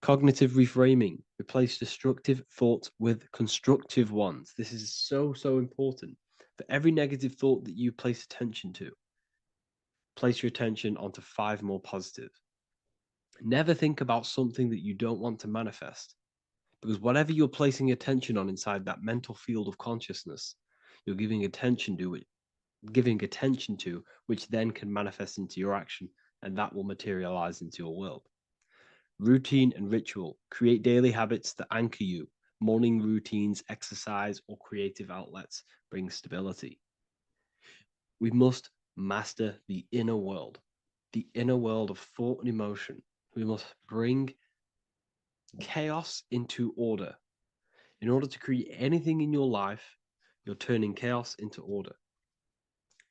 Cognitive reframing, replace destructive thoughts with constructive ones. This is so important. For every negative thought that you place attention to, place your attention onto 5 more positive. Never think about something that you don't want to manifest, because whatever you're placing attention on inside that mental field of consciousness, you're giving attention to, which then can manifest into your action, and that will materialize into your world. Routine and ritual. Create daily habits that anchor you. Morning routines, exercise, or creative outlets bring stability. We must master the inner world of thought and emotion. We must bring chaos into order. In order to create anything in your life, you're turning chaos into order.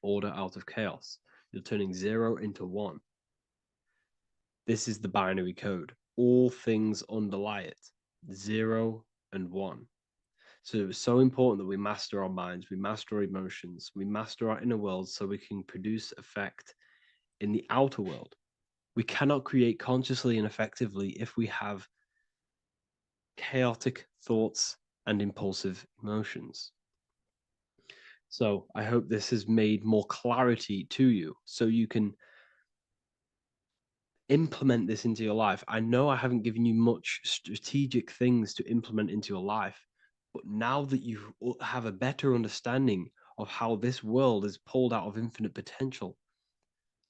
Order out of chaos. You're turning 0 into 1. This is the binary code. All things underlie it. 0 and 1. So it's so important that we master our minds, we master our emotions, we master our inner world so we can produce effect in the outer world. We cannot create consciously and effectively if we have chaotic thoughts and impulsive emotions. So I hope this has made more clarity to you so you can implement this into your life. I know I haven't given you much strategic things to implement into your life, but now that you have a better understanding of how this world is pulled out of infinite potential,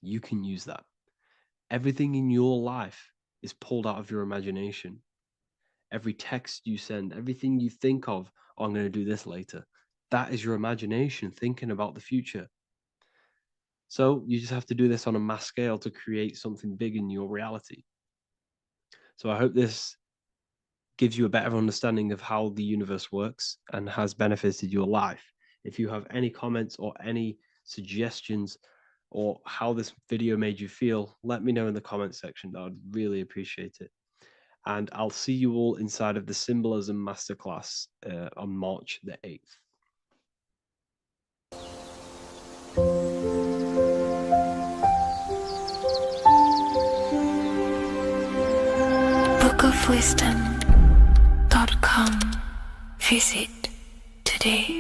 you can use that. Everything in your life is pulled out of your imagination. Every text you send, everything you think of, oh, I'm going to do this later, that is your imagination thinking about the future. So you just have to do this on a mass scale to create something big in your reality. So I hope this gives you a better understanding of how the universe works and has benefited your life. If you have any comments or any suggestions or how this video made you feel, let me know in the comment section. I would really appreciate it. And I'll see you all inside of the Symbolism Masterclass on March the 8th. bookofwisdom.com. Visit today.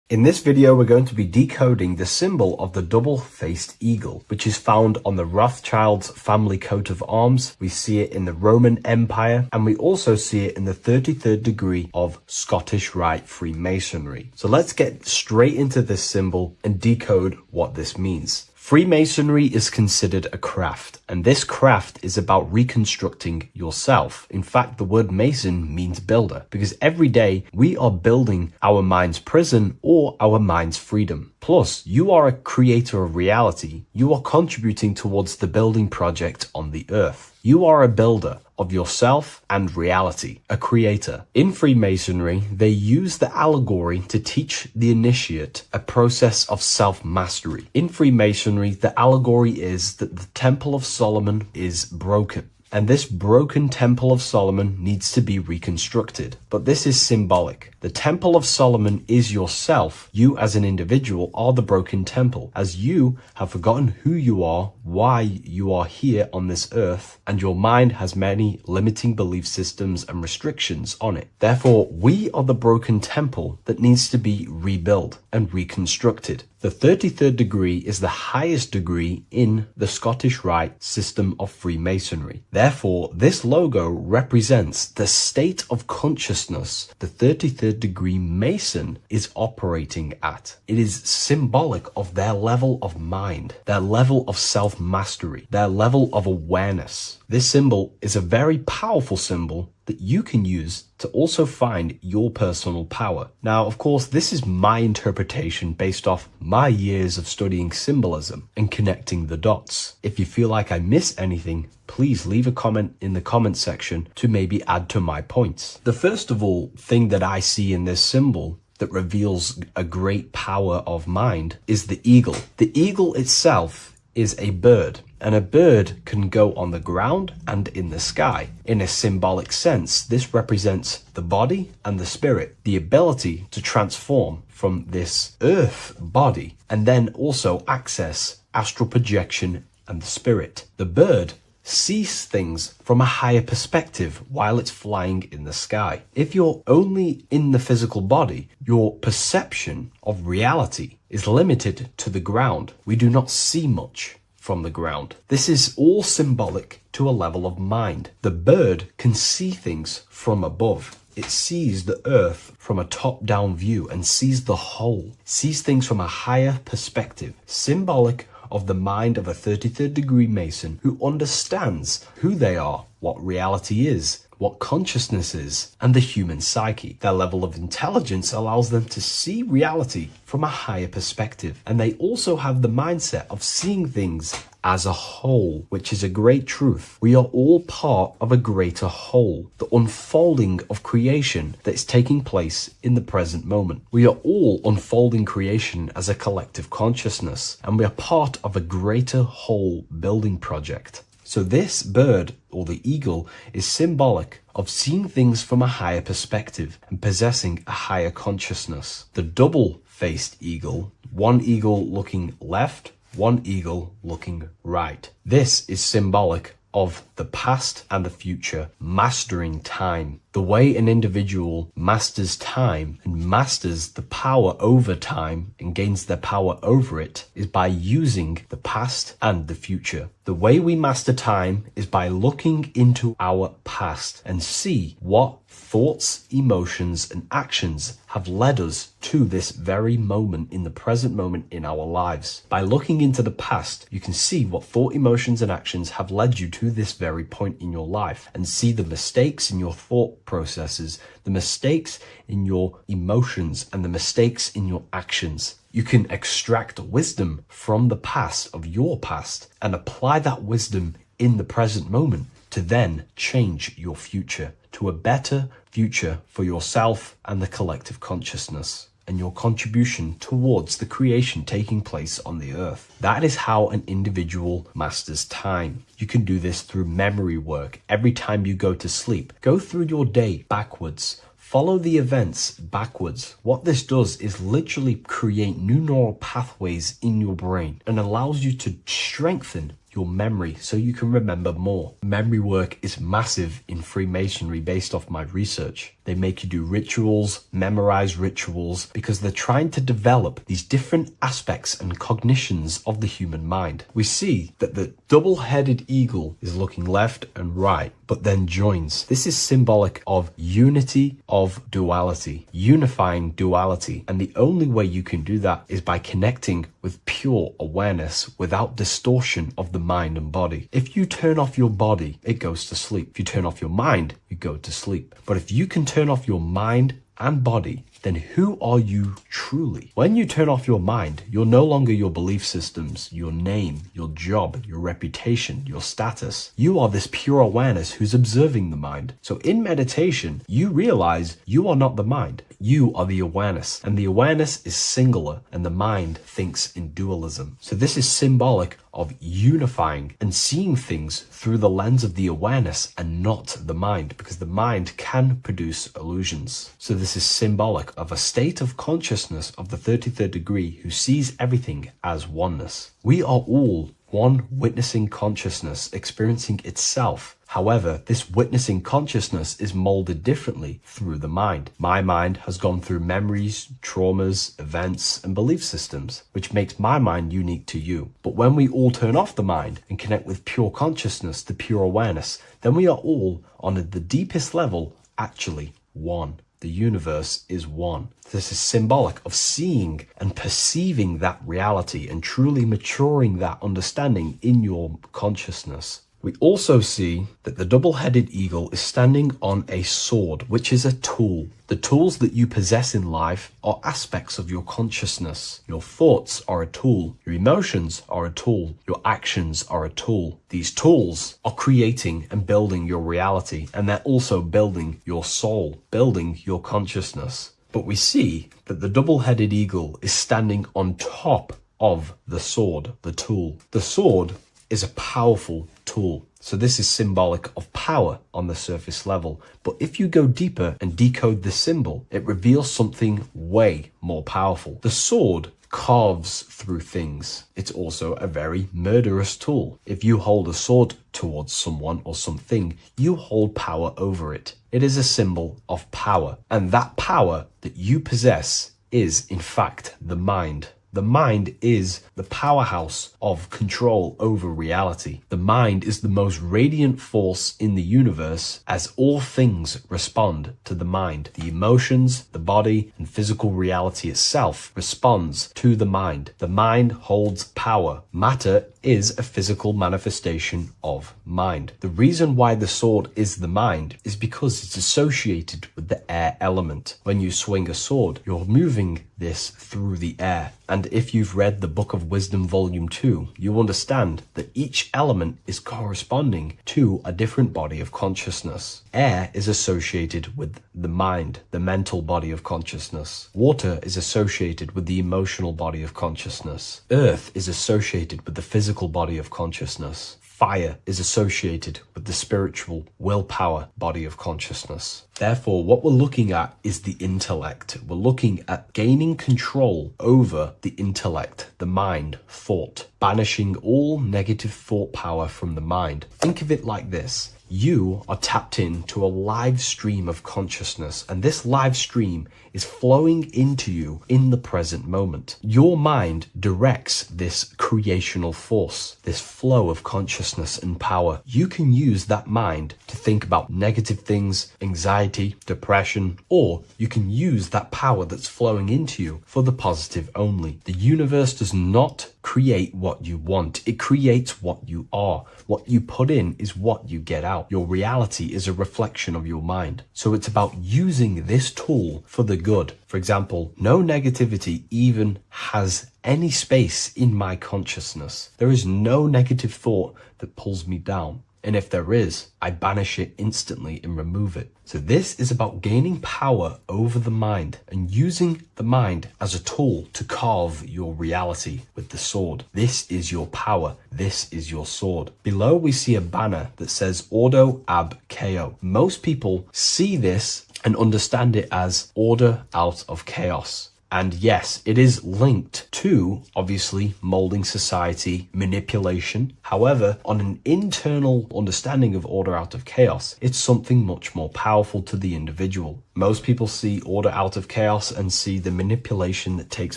In this video, we're going to be decoding the symbol of the double-faced eagle, which is found on the Rothschild's family coat of arms. We see it in the Roman Empire, and we also see it in the 33rd degree of Scottish Rite Freemasonry. So let's get straight into this symbol and decode what this means. Freemasonry is considered a craft, and this craft is about reconstructing yourself. In fact, the word mason means builder, because every day we are building our mind's prison or our mind's freedom. Plus, you are a creator of reality. You are contributing towards the building project on the earth. You are a builder of yourself and reality, a creator. In Freemasonry, they use the allegory to teach the initiate a process of self-mastery. In Freemasonry, the allegory is that the Temple of Solomon is broken, and this broken Temple of Solomon needs to be reconstructed. But this is symbolic. The Temple of Solomon is yourself. You as an individual are the broken temple, as you have forgotten who you are, why you are here on this earth, and your mind has many limiting belief systems and restrictions on it. Therefore, we are the broken temple that needs to be rebuilt and reconstructed. The 33rd degree is the highest degree in the Scottish Rite system of Freemasonry. Therefore, this logo represents the state of consciousness the 33rd degree Mason is operating at. It is symbolic of their level of mind, their level of self-mastery, their level of awareness. This symbol is a very powerful symbol that you can use to also find your personal power. Now, of course, this is my interpretation based off my years of studying symbolism and connecting the dots. If you feel like I miss anything, please leave a comment in the comment section to maybe add to my points. The first of all thing that I see in this symbol that reveals a great power of mind is the eagle. The eagle itself is a bird, and a bird can go on the ground and in the sky. In a symbolic sense, this represents the body and the spirit, the ability to transform from this earth body and then also access astral projection and the spirit. The bird sees things from a higher perspective while it's flying in the sky. If you're only in the physical body, your perception of reality is limited to the ground. We do not see much. from the ground. This is all symbolic to a level of mind. The bird can see things from above. It sees the earth from a top-down view and sees the whole, sees things from a higher perspective, symbolic of the mind of a 33rd degree Mason who understands who they are, what reality is, what consciousness is, and the human psyche. Their level of intelligence allows them to see reality from a higher perspective, and they also have the mindset of seeing things as a whole, which is a great truth. We are all part of a greater whole, the unfolding of creation that is taking place in the present moment. We are all unfolding creation as a collective consciousness, and we are part of a greater whole building project. So this bird, or the eagle, is symbolic of seeing things from a higher perspective and possessing a higher consciousness. The double-faced eagle, one eagle looking left, one eagle looking right. This is symbolic of the past and the future, mastering time. The way an individual masters time and masters the power over time and gains their power over it is by using the past and the future. The way we master time is by looking into our past and see what thoughts, emotions, and actions have led us to this very moment in the present moment in our lives. By looking into the past, you can see what thought, emotions, and actions have led you to this very point in your life and see the mistakes in your thought processes, the mistakes in your emotions, and the mistakes in your actions. You can extract wisdom from the past of your past and apply that wisdom in the present moment to then change your future to a better future for yourself and the collective consciousness and your contribution towards the creation taking place on the earth. That is how an individual masters time. You can do this through memory work. Every time you go to sleep, go through your day backwards. Follow the events backwards. What this does is literally create new neural pathways in your brain and allows you to strengthen your memory so you can remember more. Memory work is massive in Freemasonry based off my research. They make you do rituals, memorize rituals, because they're trying to develop these different aspects and cognitions of the human mind. We see that the double-headed eagle is looking left and right, but then joins. This is symbolic of unity of duality, unifying duality. And the only way you can do that is by connecting with pure awareness without distortion of the mind and body. If you turn off your body, it goes to sleep. If you turn off your mind, you go to sleep. But if you can turn off your mind and body, then who are you truly? When you turn off your mind, you're no longer your belief systems, your name, your job, your reputation, your status. You are this pure awareness who's observing the mind. So in meditation, you realize you are not the mind. You are the awareness, and the awareness is singular, and the mind thinks in dualism. So this is symbolic of unifying and seeing things through the lens of the awareness and not the mind, because the mind can produce illusions. So this is symbolic of a state of consciousness of the 33rd degree who sees everything as oneness. We are all one witnessing consciousness experiencing itself. However, this witnessing consciousness is molded differently through the mind. My mind has gone through memories, traumas, events, and belief systems, which makes my mind unique to you. But when we all turn off the mind and connect with pure consciousness, the pure awareness, then we are all, on the deepest level, actually one. The universe is one. This is symbolic of seeing and perceiving that reality and truly maturing that understanding in your consciousness. We also see that the double-headed eagle is standing on a sword, which is a tool. The tools that you possess in life are aspects of your consciousness. Your thoughts are a tool. Your emotions are a tool. Your actions are a tool. These tools are creating and building your reality, and they're also building your soul, building your consciousness. But we see that the double-headed eagle is standing on top of the sword, the tool. The sword is a powerful tool. So this is symbolic of power on the surface level. But if you go deeper and decode the symbol, it reveals something way more powerful. The sword carves through things. It's also a very murderous tool. If you hold a sword towards someone or something, you hold power over it. It is a symbol of power. And that power that you possess is, in fact, the mind. The mind is the powerhouse of control over reality. The mind is the most radiant force in the universe, as all things respond to the mind. The emotions, the body, and physical reality itself responds to the mind. The mind holds power. Matter is a physical manifestation of mind. The reason why the sword is the mind is because it's associated with the air element. When you swing a sword, you're moving this through the air. And if you've read the Book of Wisdom Volume 2, you understand that each element is corresponding to a different body of consciousness. Air is associated with the mind, the mental body of consciousness. Water is associated with the emotional body of consciousness. Earth is associated with the physical body of consciousness. Fire is associated with the spiritual willpower body of consciousness. Therefore, what we're looking at is the intellect. We're looking at gaining control over the intellect, the mind, thought, banishing all negative thought power from the mind. Think of it like this. You are tapped into a live stream of consciousness, and this live stream is flowing into you in the present moment. Your mind directs this creational force, this flow of consciousness and power. You can use that mind to think about negative things, anxiety, depression, or you can use that power that's flowing into you for the positive only. The universe does not create what you want. It creates what you are. What you put in is what you get out. Your reality is a reflection of your mind. So it's about using this tool for the good. For example, no negativity even has any space in my consciousness. There is no negative thought that pulls me down. And if there is, I banish it instantly and remove it. So this is about gaining power over the mind and using the mind as a tool to carve your reality with the sword. This is your power. This is your sword. Below we see a banner that says Ordo ab Chaos. Most people see this and understand it as order out of chaos. And yes, it is linked to, obviously, molding society, manipulation. However, on an internal understanding of order out of chaos, it's something much more powerful to the individual. Most people see order out of chaos and see the manipulation that takes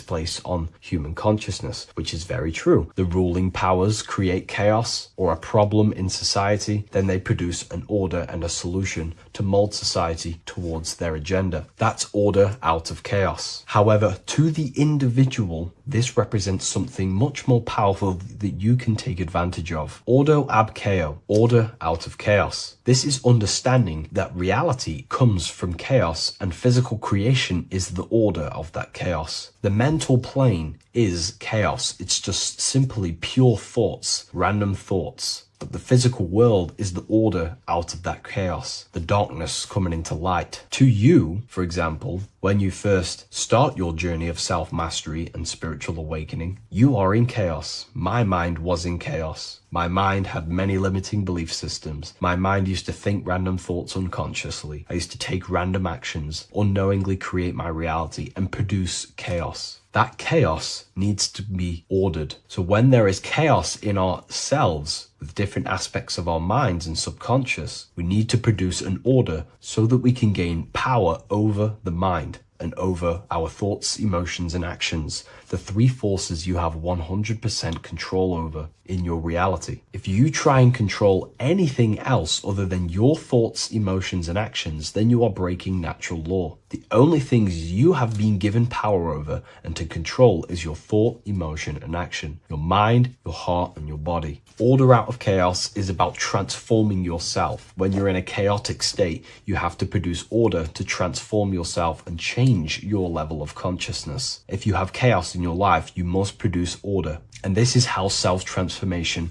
place on human consciousness, which is very true. The ruling powers create chaos or a problem in society, then they produce an order and a solution to mold society towards their agenda. That's order out of chaos. However, to the individual, this represents something much more powerful that you can take advantage of. Ordo ab chaos, order out of chaos. This is understanding that reality comes from chaos and physical creation is the order of that chaos. The mental plane is chaos. It's just simply pure thoughts, random thoughts. But the physical world is the order out of that chaos, the darkness coming into light. To you, for example, when you first start your journey of self-mastery and spiritual awakening, you are in chaos. My mind was in chaos. My mind had many limiting belief systems. My mind used to think random thoughts unconsciously. I used to take random actions, unknowingly create my reality and produce chaos. That chaos needs to be ordered. So when there is chaos in ourselves with different aspects of our minds and subconscious, we need to produce an order so that we can gain power over the mind and over our thoughts, emotions, and actions, the three forces you have 100% control over in your reality. If you try and control anything else other than your thoughts, emotions, and actions, then you are breaking natural law. The only things you have been given power over and to control is your thought, emotion, and action, your mind, your heart, and your body. Order out of chaos is about transforming yourself. When you're in a chaotic state, you have to produce order to transform yourself and change your level of consciousness. If you have chaos in your life, you must produce order. And this is how self-transformation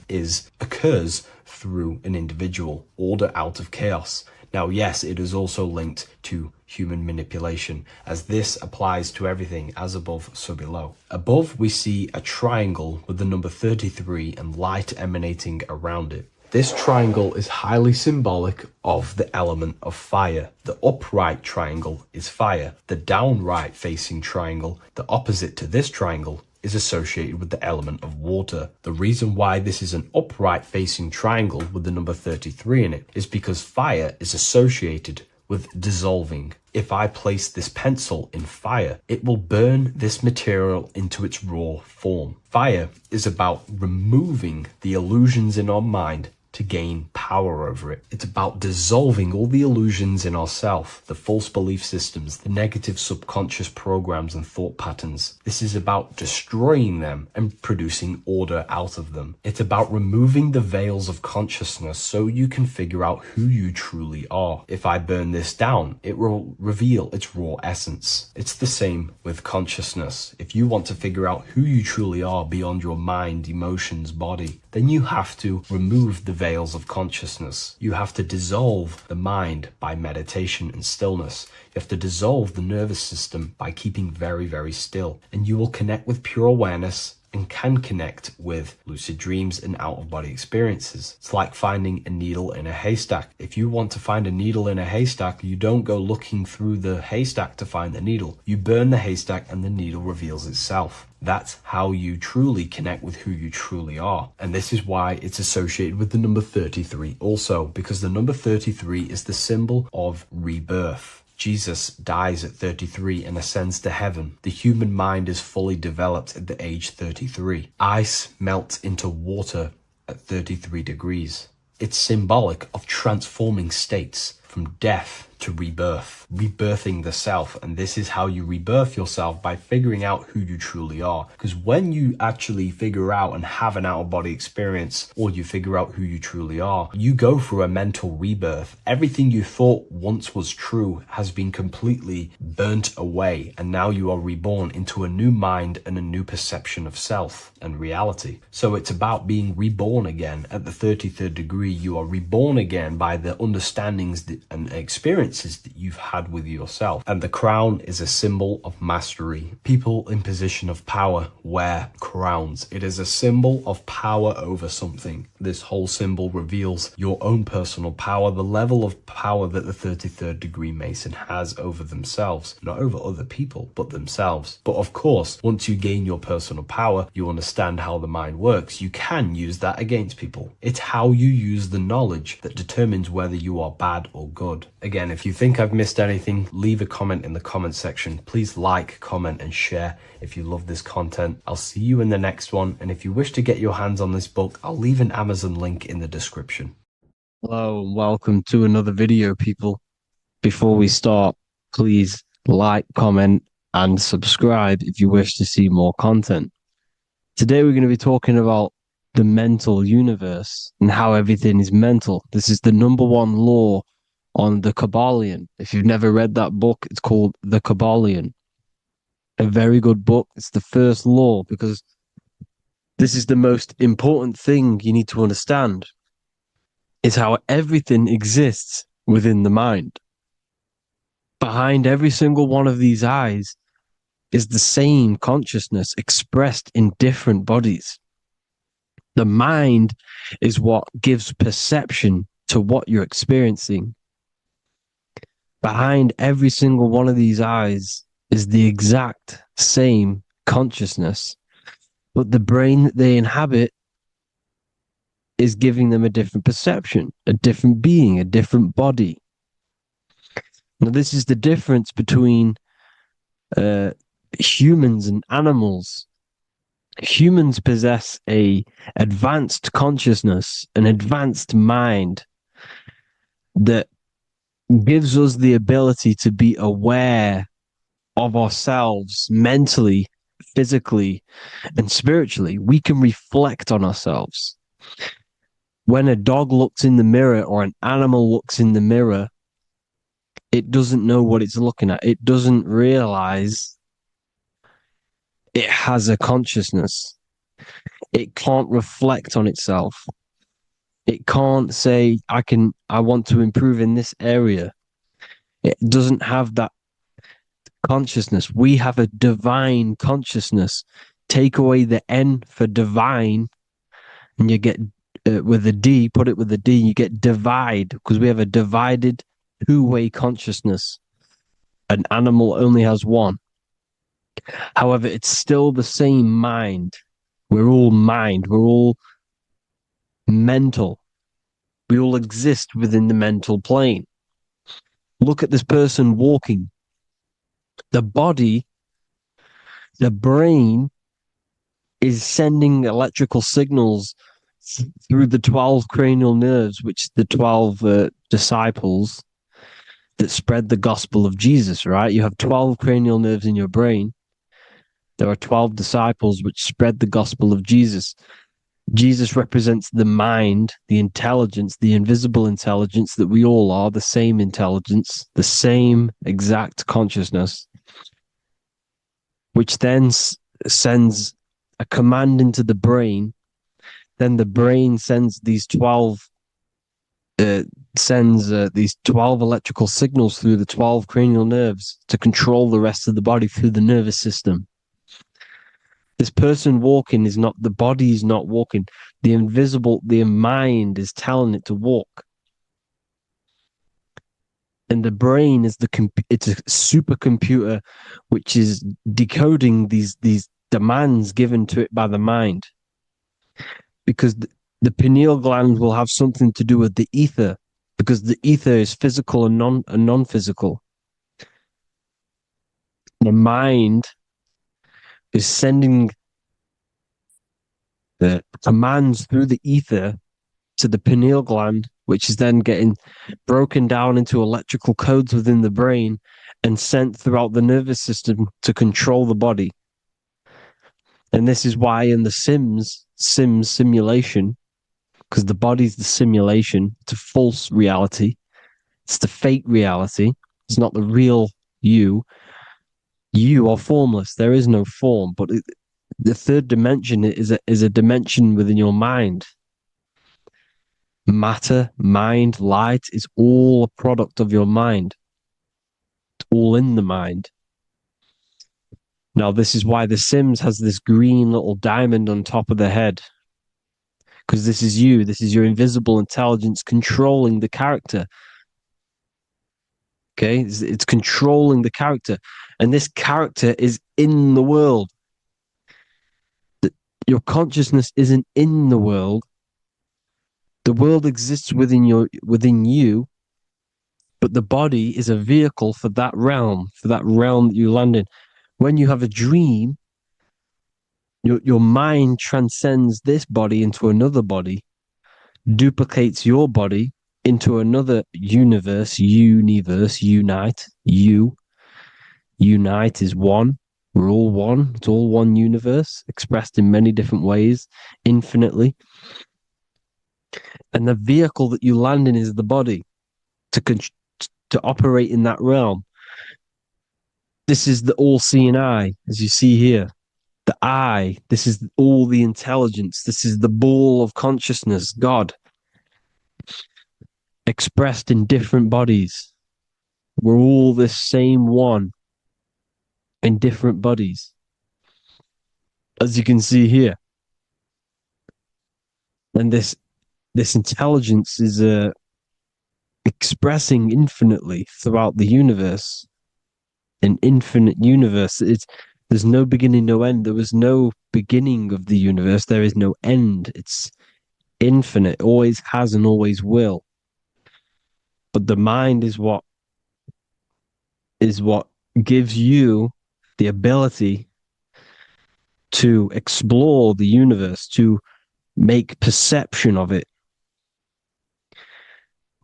occurs through an individual. Order out of chaos. Now, yes, it is also linked to human manipulation, as this applies to everything as above, so below. Above, we see a triangle with the number 33 and light emanating around it. This triangle is highly symbolic of the element of fire. The upright triangle is fire. The downright facing triangle, the opposite to this triangle, is associated with the element of water. The reason why this is an upright facing triangle with the number 33 in it is because fire is associated with dissolving. If I place this pencil in fire, it will burn this material into its raw form. Fire is about removing the illusions in our mind to gain power over it. It's about dissolving all the illusions in ourself, the false belief systems, the negative subconscious programs and thought patterns. This is about destroying them and producing order out of them. It's about removing the veils of consciousness so you can figure out who you truly are. If I burn this down, it will reveal its raw essence. It's the same with consciousness. If you want to figure out who you truly are beyond your mind, emotions, body, then you have to remove the veils of consciousness. You have to dissolve the mind by meditation and stillness. You have to dissolve the nervous system by keeping very, very still. And you will connect with pure awareness and can connect with lucid dreams and out-of-body experiences. It's like finding a needle in a haystack. If you want to find a needle in a haystack, you don't go looking through the haystack to find the needle. You burn the haystack and the needle reveals itself. That's how you truly connect with who you truly are. And this is why it's associated with the number 33 also, because the number 33 is the symbol of rebirth. Jesus dies at 33 and ascends to heaven. The human mind is fully developed at the age 33. Ice melts into water at 33 degrees. It's symbolic of transforming states from death to rebirth, rebirthing the self. And this is how you rebirth yourself, by figuring out who you truly are. Because when you actually figure out and have an out-of-body experience, or you figure out who you truly are, you go through a mental rebirth. Everything you thought once was true has been completely burnt away, and now you are reborn into a new mind and a new perception of self and reality. So it's about being reborn again. At the 33rd degree, you are reborn again by the understandings and experiences that you've had with yourself. And the crown is a symbol of mastery. People in position of power wear crowns. It is a symbol of power over something. This whole symbol reveals your own personal power, the level of power that the 33rd degree Mason has over themselves, not over other people, but themselves. But of course, once you gain your personal power, you understand how the mind works. You can use that against people. It's how you use the knowledge that determines whether you are bad or good. Again, if you think I've missed anything, leave a comment in the comment section. Please like, comment, and share if you love this content. I'll see you in the next one. And if you wish to get your hands on this book, I'll leave an Amazon link in the description. Hello and welcome to another video, people. Before we start, please like, comment, and subscribe if you wish to see more content. Today we're going to be talking about the mental universe and how everything is mental. This is the number one law on the Kabbalion. If you've never read that book, it's called The Kabbalion. A very good book. It's the first law, because this is the most important thing you need to understand, is how everything exists within the mind. Behind every single one of these eyes is the same consciousness expressed in different bodies. The mind is what gives perception to what you're experiencing. Behind every single one of these eyes is the exact same consciousness, but the brain that they inhabit is giving them a different perception, a different being, a different body. Now, this is the difference between humans and animals. Humans possess a advanced consciousness, an advanced mind that gives us the ability to be aware of ourselves mentally, physically, and spiritually. We can reflect on ourselves. When a dog looks in the mirror or an animal looks in the mirror, it doesn't know what it's looking at. It doesn't realize it has a consciousness. It can't reflect on itself. It can't say, I want to improve in this area. It doesn't have that consciousness. We have a divine consciousness. Take away the N for divine, and you get with a D, put it with a D, you get divide, because we have a divided two-way consciousness. An animal only has one. However, it's still the same mind. We're all mind. We're all mental. We all exist within the mental plane. Look at this person walking. The body, the brain is sending electrical signals through the 12 cranial nerves, which the 12 disciples that spread the gospel of Jesus, right? You have 12 cranial nerves in your brain. There are 12 disciples which spread the gospel of Jesus. Jesus represents the mind, the intelligence, the invisible intelligence that we all are, the same intelligence, the same exact consciousness, which then sends a command into the brain. Then the brain sends these 12 electrical signals through the 12 cranial nerves to control the rest of the body through the nervous system. This person walking is not, the body is not walking. The mind is telling it to walk. And the brain is it's a supercomputer which is decoding these demands given to it by the mind. Because the pineal gland will have something to do with the ether, because the ether is physical and non-physical. The mind is sending the commands through the ether to the pineal gland, which is then getting broken down into electrical codes within the brain and sent throughout the nervous system to control the body. And this is why in the Sims simulation, because the body's the simulation, it's a false reality, it's the fake reality, it's not the real you. You are formless. There is no form, but the third dimension is a dimension within your mind. Matter, mind, light is all a product of your mind. It's all in the mind. Now, this is why The Sims has this green little diamond on top of the head. Because this is you. This is your invisible intelligence controlling the character. Okay? It's controlling the character. And this character is in the world. Your consciousness isn't in the world. The world exists within you, but the body is a vehicle for that realm that you land in. When you have a dream, your mind transcends this body into another body, duplicates your body into another universe, unite. Unite is one. We're all one. It's all one universe, expressed in many different ways, infinitely. And the vehicle that you land in is the body to operate in that realm. This is the all-seeing eye, as you see here. The eye, this is all the intelligence. This is the ball of consciousness, God, expressed in different bodies. We're all this same one in different bodies, as you can see here. And this intelligence is expressing infinitely throughout the universe, an infinite universe. There's no beginning, no end. There was no beginning of the universe. There is no end. It's infinite, always has and always will. But the mind is what gives you the ability to explore the universe, to make perception of it.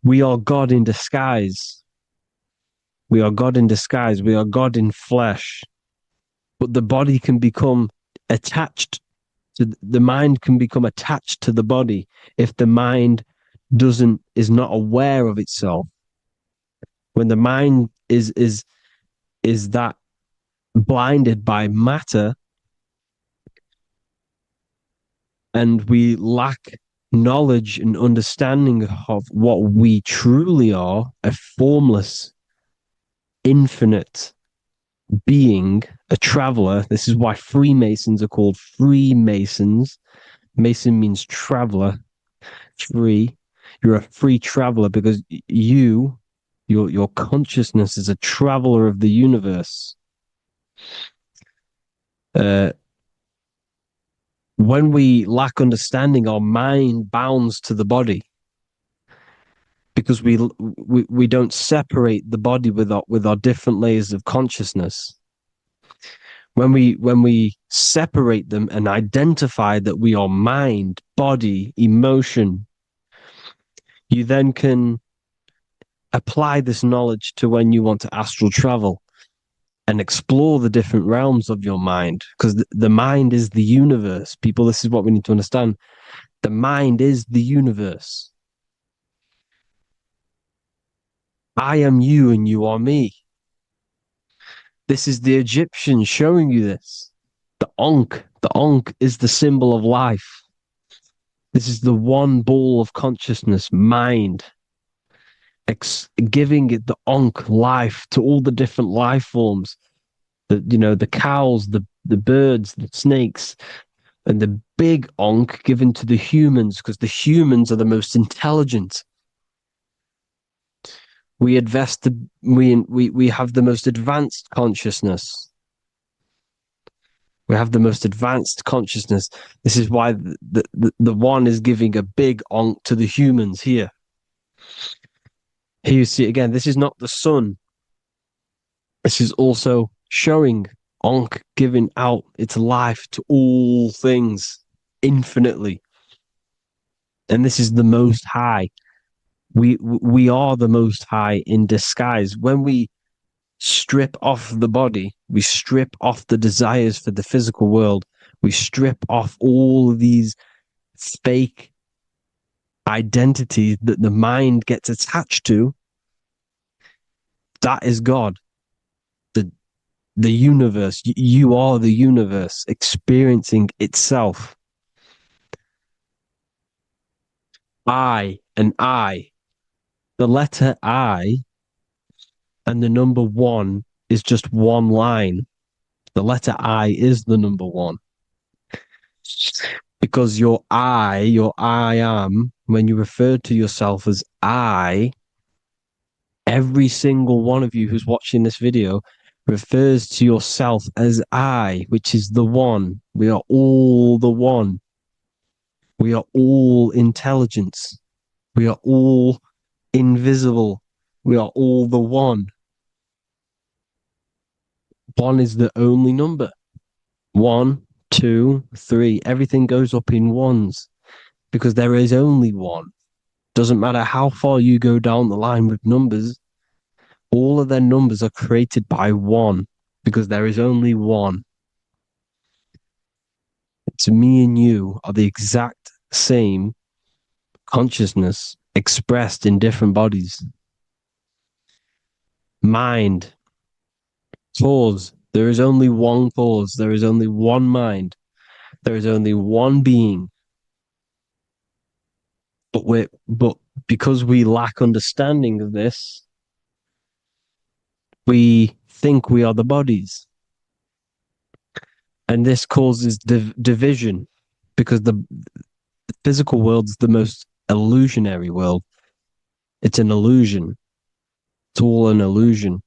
We are God in disguise. We are God in disguise. We are God in flesh. But the body can become attached to the mind, can become attached to the body if the mind is not aware of itself. When the mind is that blinded by matter, and we lack knowledge and understanding of what we truly are, a formless, infinite being, a traveler. This is why Freemasons are called Freemasons. Mason means traveler. Free. You're a free traveler because your consciousness is a traveler of the universe. When we lack understanding, our mind bounds to the body because we don't separate the body with our different layers of consciousness. When we separate them and identify that we are mind, body, emotion, you then can apply this knowledge to when you want to astral travel and explore the different realms of your mind, because the mind is the universe. People, this is what we need to understand. The mind is the universe. I am you and you are me. This is the Egyptians showing you this. The Ankh is the symbol of life. This is the one ball of consciousness, mind, giving it the Ankh life to all the different life forms. The cows, the birds, the snakes, and the big Ankh given to the humans, because the humans are the most intelligent. We have the most advanced consciousness. We have the most advanced consciousness. This is why the one is giving a big Ankh to the humans here. Here you see again, this is not the sun. This is also showing Ankh giving out its life to all things infinitely. And this is the Most High. We are the Most High in disguise. When we strip off the body, we strip off the desires for the physical world, we strip off all these fake identities that the mind gets attached to. That is God, the universe. You are the universe experiencing itself. I and I. The letter I and the number one is just one line. The letter I is the number one. Because your I am, when you refer to yourself as I, every single one of you who's watching this video refers to yourself as I, which is the one. We are all the one. We are all intelligence. We are all invisible. We are all the one. One is the only number. 1, 2, 3. Everything goes up in ones because there is only one. Doesn't matter how far you go down the line with numbers, all of their numbers are created by one because there is only one. It's me and you are the exact same consciousness expressed in different bodies. Mind. Cause. There is only one cause. There is only one mind. There is only one being. But because we lack understanding of this, we think we are the bodies. And this causes division because the physical world is the most illusionary world. It's an illusion. It's all an illusion.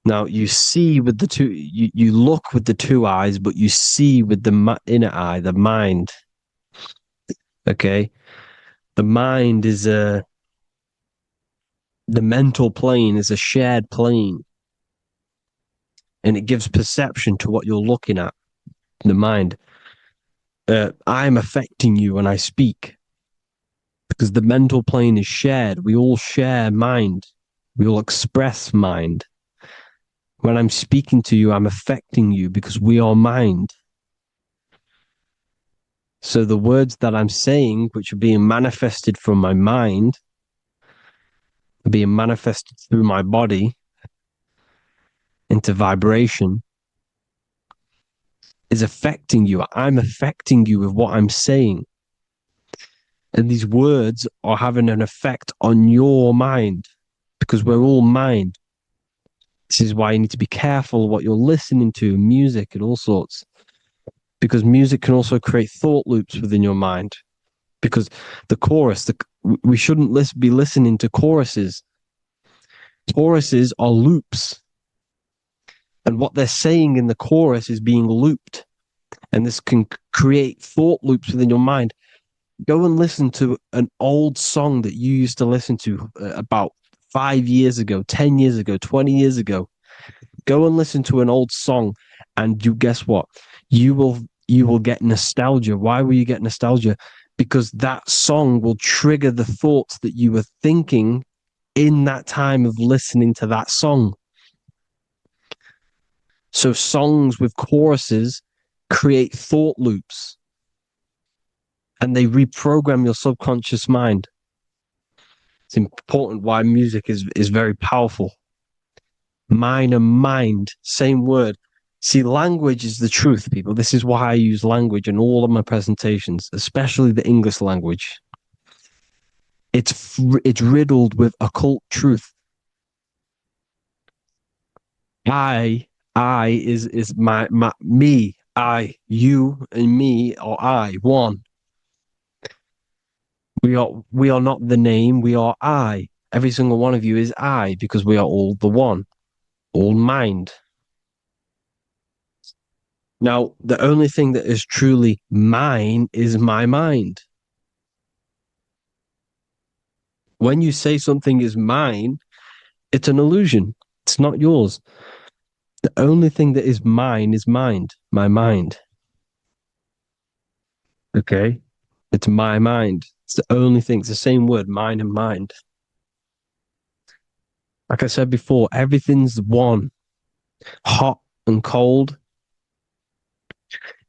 Now you see with the two, you look with the two eyes, but you see with the inner eye, the mind. Okay, the mind is the mental plane is a shared plane, and it gives perception to what you're looking at. The mind. I'm affecting you when I speak because the mental plane is shared. We all share mind. We all express mind. When I'm speaking to you, I'm affecting you because we are mind. So the words that I'm saying, which are being manifested from my mind, are being manifested through my body into vibration, is affecting you. I'm affecting you with what I'm saying. And these words are having an effect on your mind because we're all mind. This is why you need to be careful what you're listening to, music and all sorts. Because music can also create thought loops within your mind. Because the chorus, we shouldn't be listening to choruses. Choruses are loops. And what they're saying in the chorus is being looped. And this can create thought loops within your mind. Go and listen to an old song that you used to listen to about 5 years ago, 10 years ago, 20 years ago. Go and listen to an old song, and you guess what? You will get nostalgia. Why will you get nostalgia? Because that song will trigger the thoughts that you were thinking in that time of listening to that song. So songs with choruses create thought loops, and they reprogram your subconscious mind. It's important why music is very powerful. Mind and mind, same word. See, language is the truth, people. This is why I use language in all of my presentations, especially the English language. It's riddled with occult truth. I is my me, I, you, and me, or I, one. We are not the name, we are I. Every single one of you is I, because we are all the one, all mind. Now, the only thing that is truly mine is my mind. When you say something is mine, it's an illusion. It's not yours. The only thing that is mine is mind, my mind. Okay? It's my mind. It's the only thing. It's the same word, mind and mind. Like I said before, everything's one. Hot and cold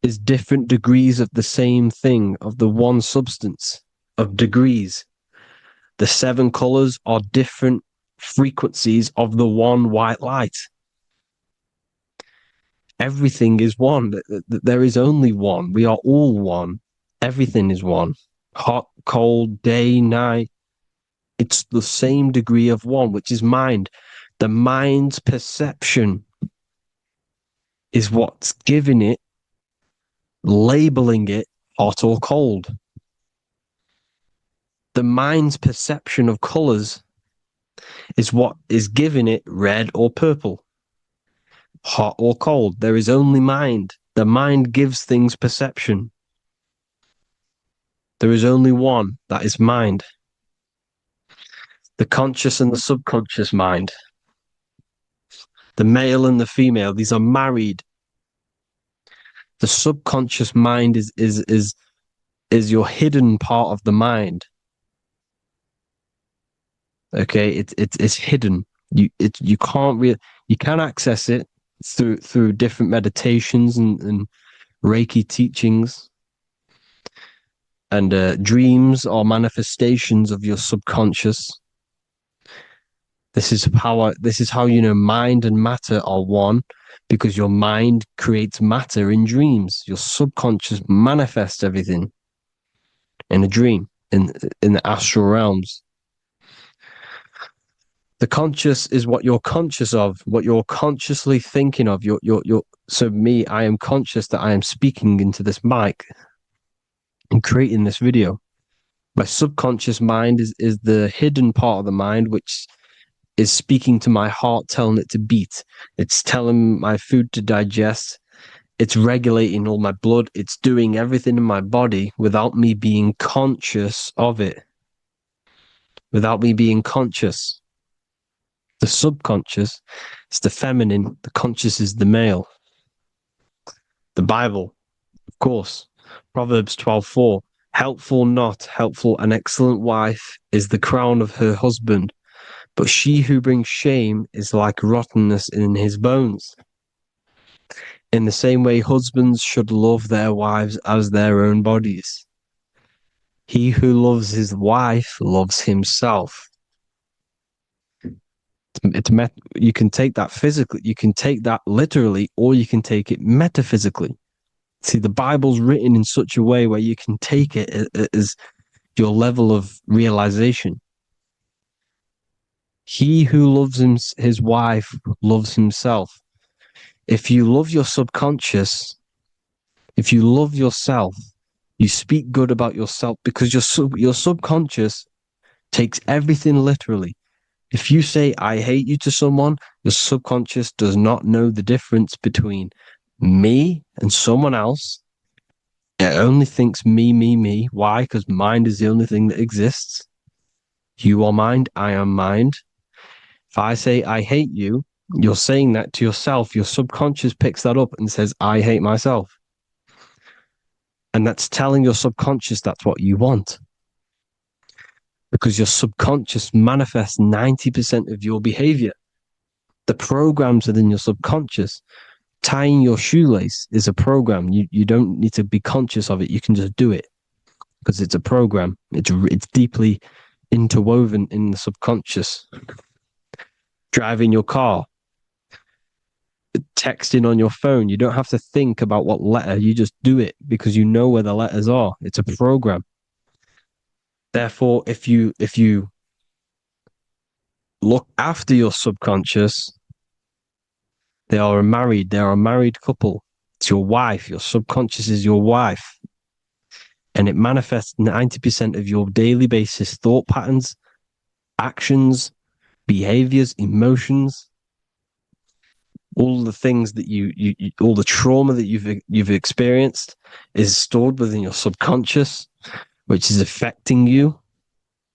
is different degrees of the same thing, of the one substance, of degrees. The 7 colors are different frequencies of the one white light. Everything is one. There is only one. We are all one. Everything is one. Hot, cold, day, night. It's the same degree of one, which is mind. The mind's perception is what's giving it, labeling it hot or cold. The mind's perception of colors is what is giving it red or purple, hot or cold. There is only mind. The mind gives things perception. There is only one, that is mind. The conscious and the subconscious mind. The male and the female, these are married. The subconscious mind is your hidden part of the mind. Okay, it's hidden. You can access it through different meditations and Reiki teachings and dreams or manifestations of your subconscious. This is how you know mind and matter are one, because your mind creates matter in dreams. Your subconscious manifests everything in a dream, in the astral realms. The conscious is what you're conscious of, what you're consciously thinking of. So me, I am conscious that I am speaking into this mic and creating this video. My subconscious mind is the hidden part of the mind, which is speaking to my heart, telling it to beat. It's telling my food to digest. It's regulating all my blood. It's doing everything in my body without me being conscious of it. Without me being conscious. The subconscious is the feminine. The conscious is the male. The Bible, of course. Proverbs 12:4. Helpful, not helpful, an excellent wife is the crown of her husband, but she who brings shame is like rottenness in his bones. In the same way, husbands should love their wives as their own bodies. He who loves his wife loves himself. You can take that physically, you can take that literally, or you can take it metaphysically. See, the Bible's written in such a way where you can take it as your level of realization. He who loves his wife loves himself. If you love your subconscious, if you love yourself, you speak good about yourself, because your subconscious takes everything literally. If you say, I hate you to someone, your subconscious does not know the difference between me and someone else, It only thinks me, me, me. Why? Because mind is the only thing that exists. You are mind, I am mind. If I say I hate you, you're saying that to yourself. Your subconscious picks that up and says, I hate myself. And that's telling your subconscious that's what you want. Because your subconscious manifests 90% of your behavior. The programs within your subconscious. Tying your shoelace is a program. You don't need to be conscious of it. You can just do it because it's a program. It's deeply interwoven in the subconscious. Driving your car, texting on your phone. You don't have to think about what letter. You just do it because you know where the letters are. It's a program. Therefore, if you look after your subconscious, they are a married couple. It's your wife. Your subconscious is your wife. And it manifests 90% of your daily basis thought patterns, actions, behaviors, emotions, all the things that you all the trauma that you've experienced is stored within your subconscious, which is affecting you.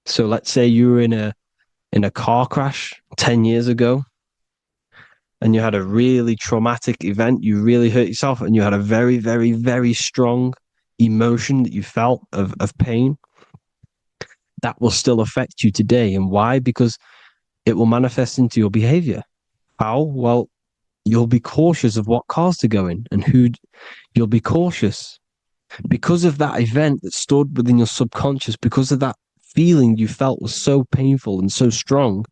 So let's say you were in a car crash 10 years ago and you had a really traumatic event, you really hurt yourself, and you had a very, very, very strong emotion that you felt of pain. That will still affect you today. And why? Because it will manifest into your behavior. How? Well, you'll be cautious of what cars to go in and who. You'll be cautious because of that event that stored within your subconscious, because of that feeling you felt was so painful and so strong.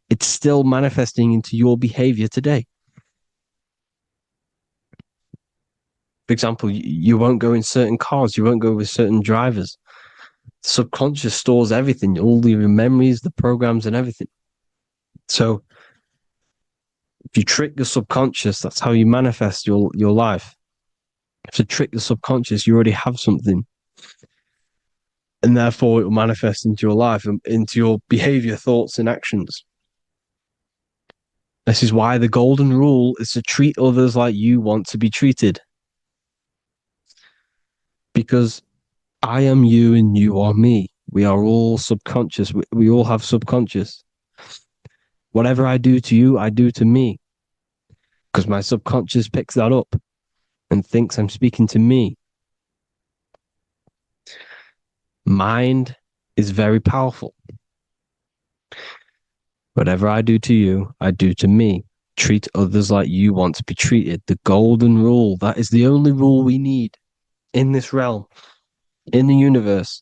It's still manifesting into your behavior today. For example, you won't go in certain cars, you won't go with certain drivers. The subconscious stores everything, all your memories, the programs, and everything. So if you trick your subconscious, that's how you manifest your life. If you trick the subconscious, you already have something. And therefore, it will manifest into your life, into your behavior, thoughts, and actions. This is why the golden rule is to treat others like you want to be treated. Because I am you and you are me. We are all subconscious. We all have subconscious. Whatever I do to you, I do to me. Because my subconscious picks that up and thinks I'm speaking to me. Mind is very powerful. Whatever I do to you, I do to me. Treat others like you want to be treated. The golden rule. That is the only rule we need in this realm, in the universe.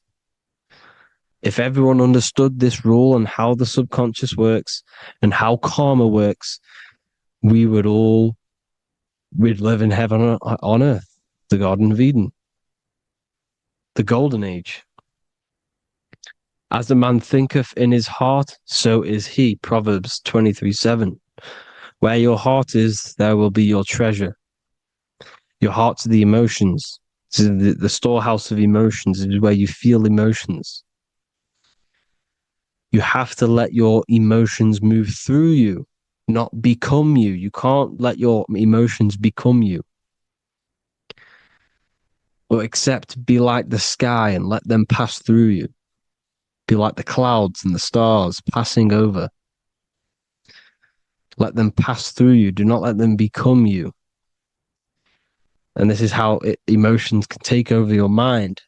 If everyone understood this rule and how the subconscious works and how karma works, we'd live in heaven on earth, the Garden of Eden, the golden age. As the man thinketh in his heart, so is he. Proverbs 23:7. Where your heart is, there will be your treasure. Your heart's the emotions. The storehouse of emotions is where you feel emotions. You have to let your emotions move through you, not become you. You can't let your emotions become you. But except be like the sky and let them pass through you. Be like the clouds and the stars passing over. Let them pass through you. Do not let them become you. And this is how emotions can take over your mind.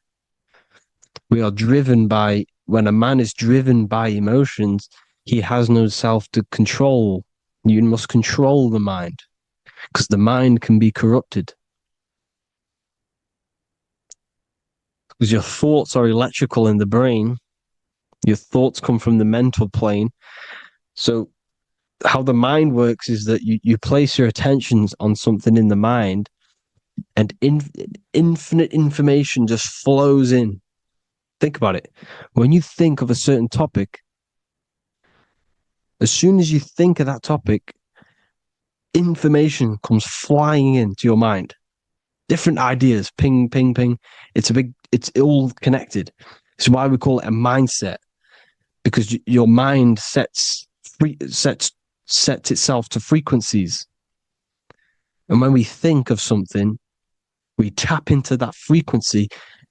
We are driven by, when a man is driven by emotions, he has no self to control. You must control the mind because the mind can be corrupted. Because your thoughts are electrical in the brain. Your thoughts come from the mental plane. So how the mind works is that you place your attentions on something in the mind and infinite information just flows in. Think about it. When you think of a certain topic, as soon as you think of that topic, information comes flying into your mind. Different ideas, ping, ping, ping. It's all connected. It's why we call it a mindset, because your mind sets itself to frequencies. And when we think of something, We tap into that frequency,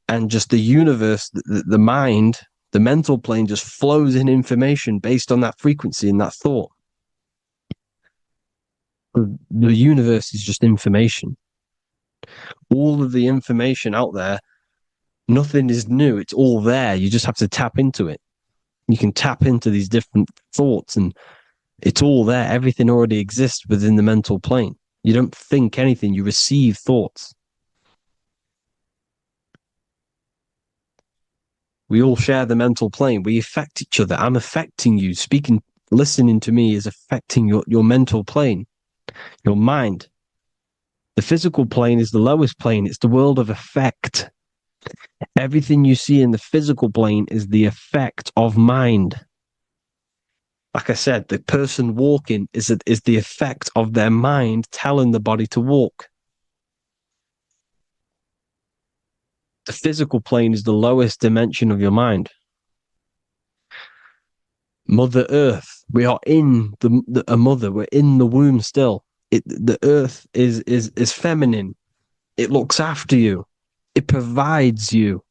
and just the universe, the mind, the mental plane just flows in information based on that frequency and that thought. The universe is just information. All of the information out there, nothing is new. It's all there. You just have to tap into it. You can tap into these different thoughts, and it's all there. Everything already exists within the mental plane. You don't think anything, you receive thoughts. We all share the mental plane. We affect each other. I'm affecting you. Speaking, listening to me is affecting your mental plane, your mind. The physical plane is the lowest plane. It's the world of effect. Everything you see in the physical plane is the effect of mind. Like I said, the person walking is the effect of their mind telling the body to walk. The physical plane is the lowest dimension of your mind. Mother Earth, we are in a mother. We're in the womb still. The Earth is feminine. It looks after you. It provides you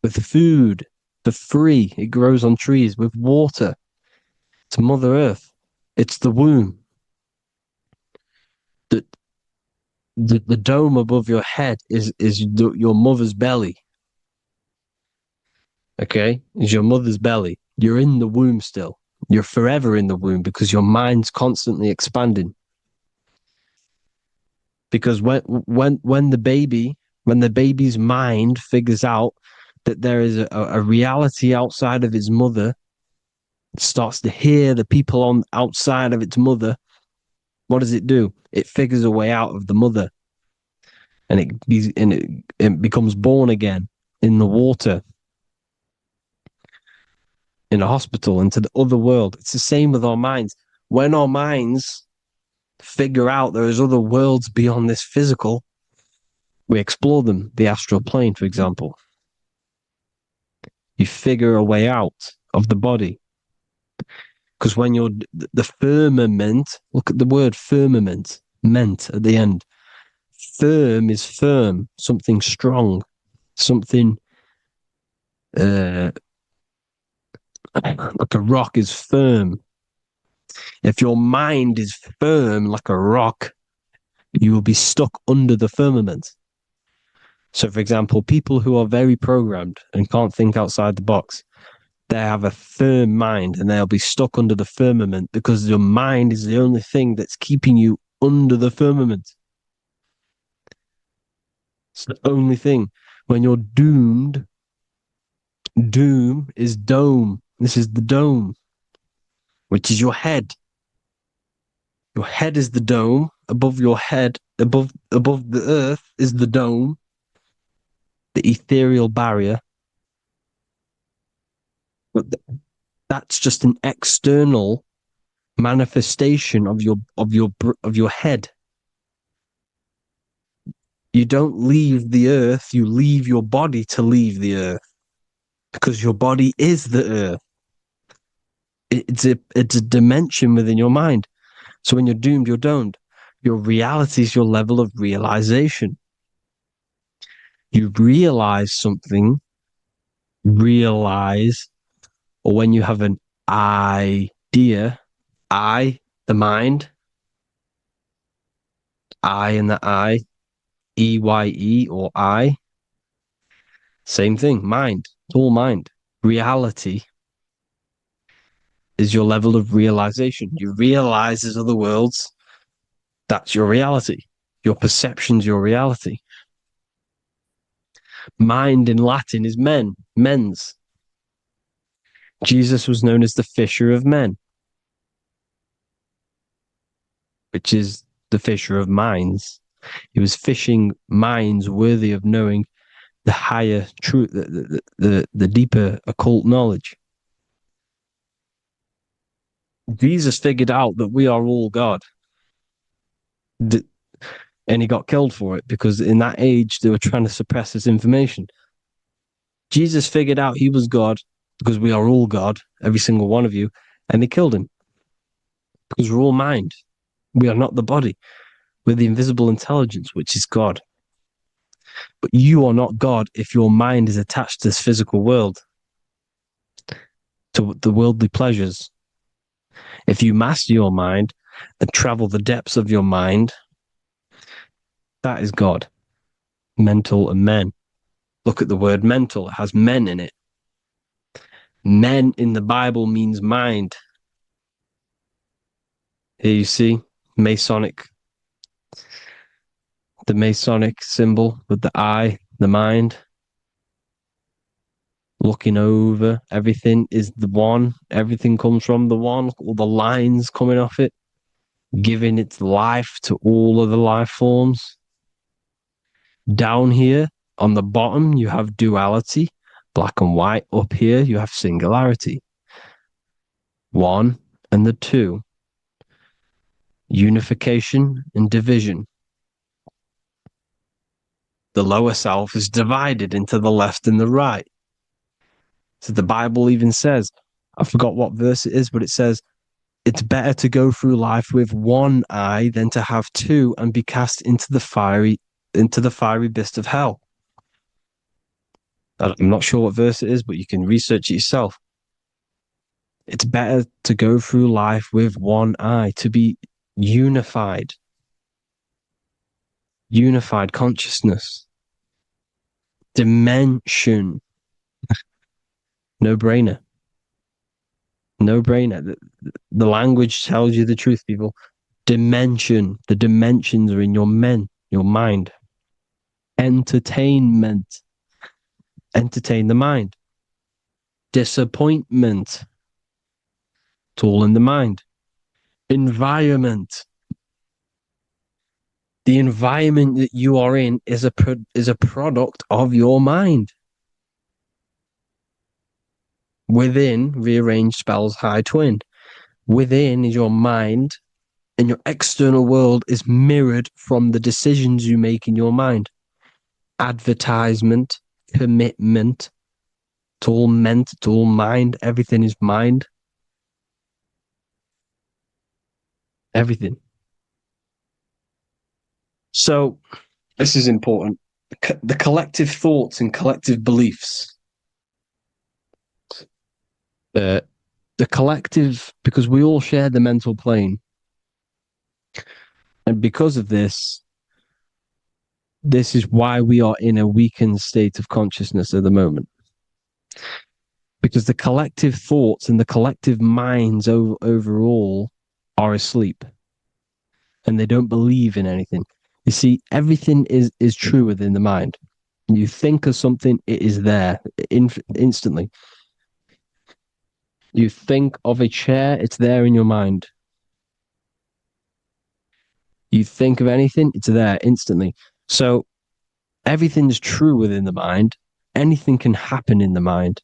with food for free. It grows on trees with water. It's Mother Earth. It's the womb. The dome above your head is your mother's belly. Okay? Is your mother's belly. You're in the womb still. You're forever in the womb because your mind's constantly expanding. Because when the baby's mind figures out that there is a reality outside of his mother, it starts to hear the people on outside of its mother, what does it do? It figures a way out of the mother, and it becomes born again in the water, in a hospital, into the other world. It's the same with our minds. When our minds figure out there is other worlds beyond this physical, we explore them. The astral plane, for example. You figure a way out of the body. Because when you're the firmament, look at the word firmament, meant at the end. Firm is firm, something strong, something like a rock is firm. If your mind is firm like a rock, you will be stuck under the firmament. So, for example, people who are very programmed and can't think outside the box, they have a firm mind and they'll be stuck under the firmament because your mind is the only thing that's keeping you under the firmament. It's the only thing. When you're doomed, doom is dome. This is the dome, which is your head. Your head is the dome. Above your head, above the earth is the dome, the ethereal barrier. But that's just an external manifestation of your head. You don't leave the earth, you leave your body to leave the earth, because your body is the earth. It's a dimension within your mind. So when you're doomed, you're domed. Your reality is your level of realization. You realize something, or when you have an idea, the mind, and the EYE or I, same thing, mind, it's all mind. Reality is your level of realization. You realize there's other worlds, that's your reality. Your perception's your reality. Mind in Latin is mens. Jesus was known as the fisher of men, which is the fisher of minds. He was fishing minds worthy of knowing the higher truth, the deeper occult knowledge. Jesus figured out that we are all God. And he got killed for it because in that age they were trying to suppress this information. Jesus figured out he was God because we are all God, every single one of you, and they killed him because we're all mind. We are not the body. We're the invisible intelligence, which is God. But you are not God if your mind is attached to this physical world, to the worldly pleasures. If you master your mind and travel the depths of your mind, that is God. Mental and men. Look at the word mental. It has men in it. Men in the Bible means mind. Here you see Masonic, the Masonic symbol with the eye, the mind. Looking over everything is the one. Everything comes from the one. Look at all the lines coming off it, giving its life to all of the life forms. Down here on the bottom, you have duality, black and white. Up here, you have singularity. One and the two. Unification and division. The lower self is divided into the left and the right. So the Bible even says, I forgot what verse it is, but it says, it's better to go through life with one eye than to have two and be cast into the fiery abyss of hell. I'm not sure what verse it is, but you can research it yourself. It's better to go through life with one eye, to be unified consciousness, dimension. No brainer. The language tells you the truth, people. Dimension. The dimensions are in your mind. Entertainment. Entertain the mind. Disappointment. It's all in the mind. Environment. The environment that you are in is a product of your mind. Within, rearrange spells high twin. Within is your mind, and your external world is mirrored from the decisions you make in your mind. Advertisement, commitment, it's all meant, it's all mind. Everything is mind. Everything. So, this is important. The collective thoughts and collective beliefs. The collective, because we all share the mental plane. And because of this is why we are in a weakened state of consciousness at the moment. Because the collective thoughts and the collective minds overall are asleep. And they don't believe in anything. You see, everything is true within the mind. You think of something, it is there instantly. You think of a chair, it's there in your mind. You think of anything, it's there instantly. So everything's true within the mind. Anything can happen in the mind.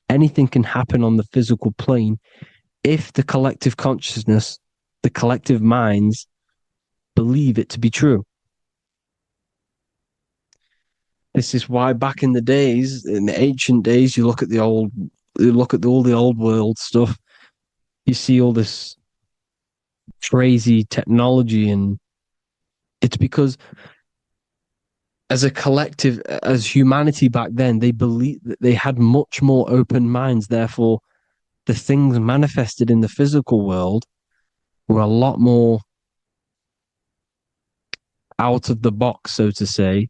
Anything can happen on the physical plane if the collective consciousness, the collective minds, believe it to be true. This is why back in the days, in the ancient days, you look at all the old world stuff, you see all this crazy technology, and it's because as a collective, as humanity back then, they believed that they had much more open minds. Therefore, the things manifested in the physical world were a lot more out of the box, so to say,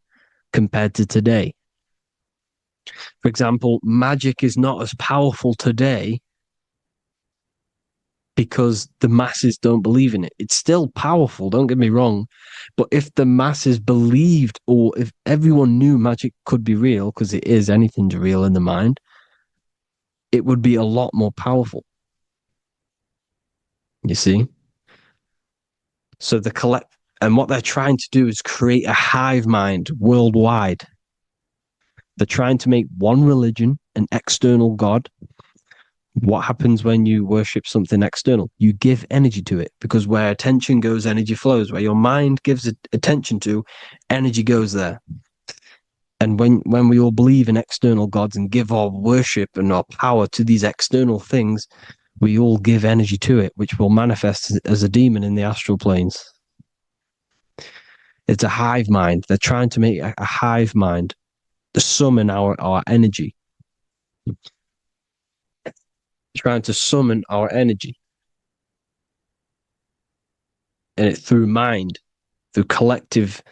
compared to today. For example, magic is not as powerful today because the masses don't believe in it. It's still powerful, don't get me wrong, but if the masses believed, or if everyone knew magic could be real, because it is, anything's real in the mind, it would be a lot more powerful. You see? So and what they're trying to do is create a hive mind worldwide. They're trying to make one religion, an external God. What happens when you worship something external? You give energy to it, because where attention goes, energy flows. Where your mind gives attention to, energy goes there. And when we all believe in external gods and give our worship and our power to these external things, we all give energy to it, which will manifest as a demon in the astral planes. It's a hive mind. They're trying to make a hive mind to summon our energy. Trying to summon our energy. And it through mind, through collective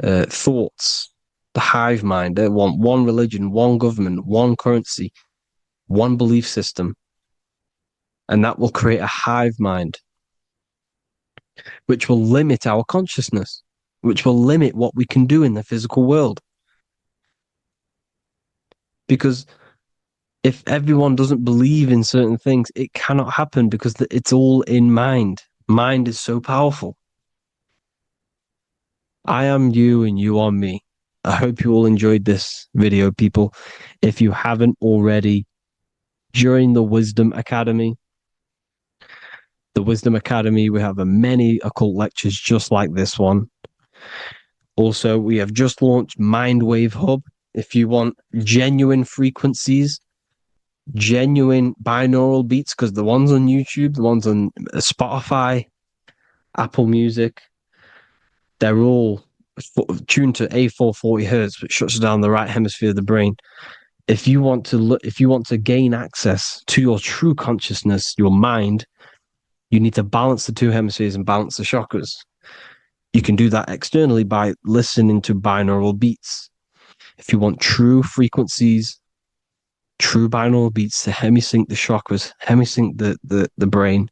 thoughts. The hive mind. They want one religion, one government, one currency, one belief system. And that will create a hive mind, which will limit our consciousness, which will limit what we can do in the physical world. Because if everyone doesn't believe in certain things, it cannot happen because it's all in mind. Mind is so powerful. I am you and you are me. I hope you all enjoyed this video, people. If you haven't already, join the Wisdom Academy. The Wisdom Academy, we have many occult lectures just like this one. Also, we have just launched Mindwave Hub. If you want genuine frequencies, genuine binaural beats, because the ones on YouTube, the ones on Spotify, Apple Music, they're all tuned to A440 hertz, which shuts down the right hemisphere of the brain. If you want to gain access to your true consciousness, your mind, you need to balance the two hemispheres and balance the chakras. You can do that externally by listening to binaural beats. If you want true frequencies, true binaural beats to hemisync the chakras, hemisync the brain,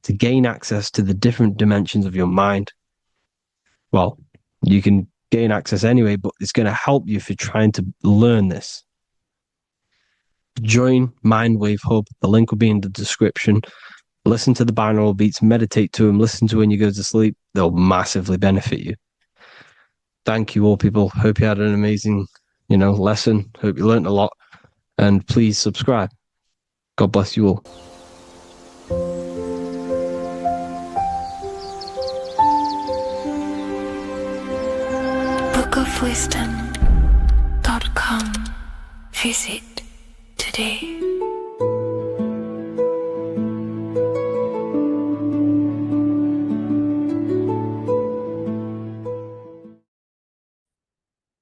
to gain access to the different dimensions of your mind, well, you can gain access anyway, but it's going to help you if you're trying to learn this. Join Mindwave Hub. The link will be in the description. Listen to the binaural beats, meditate to them, listen to when you go to sleep. They'll massively benefit you. Thank you all, people. Hope you had an amazing, lesson. Hope you learned a lot. And please subscribe. God bless you all. bookofwisdom.com. Visit today.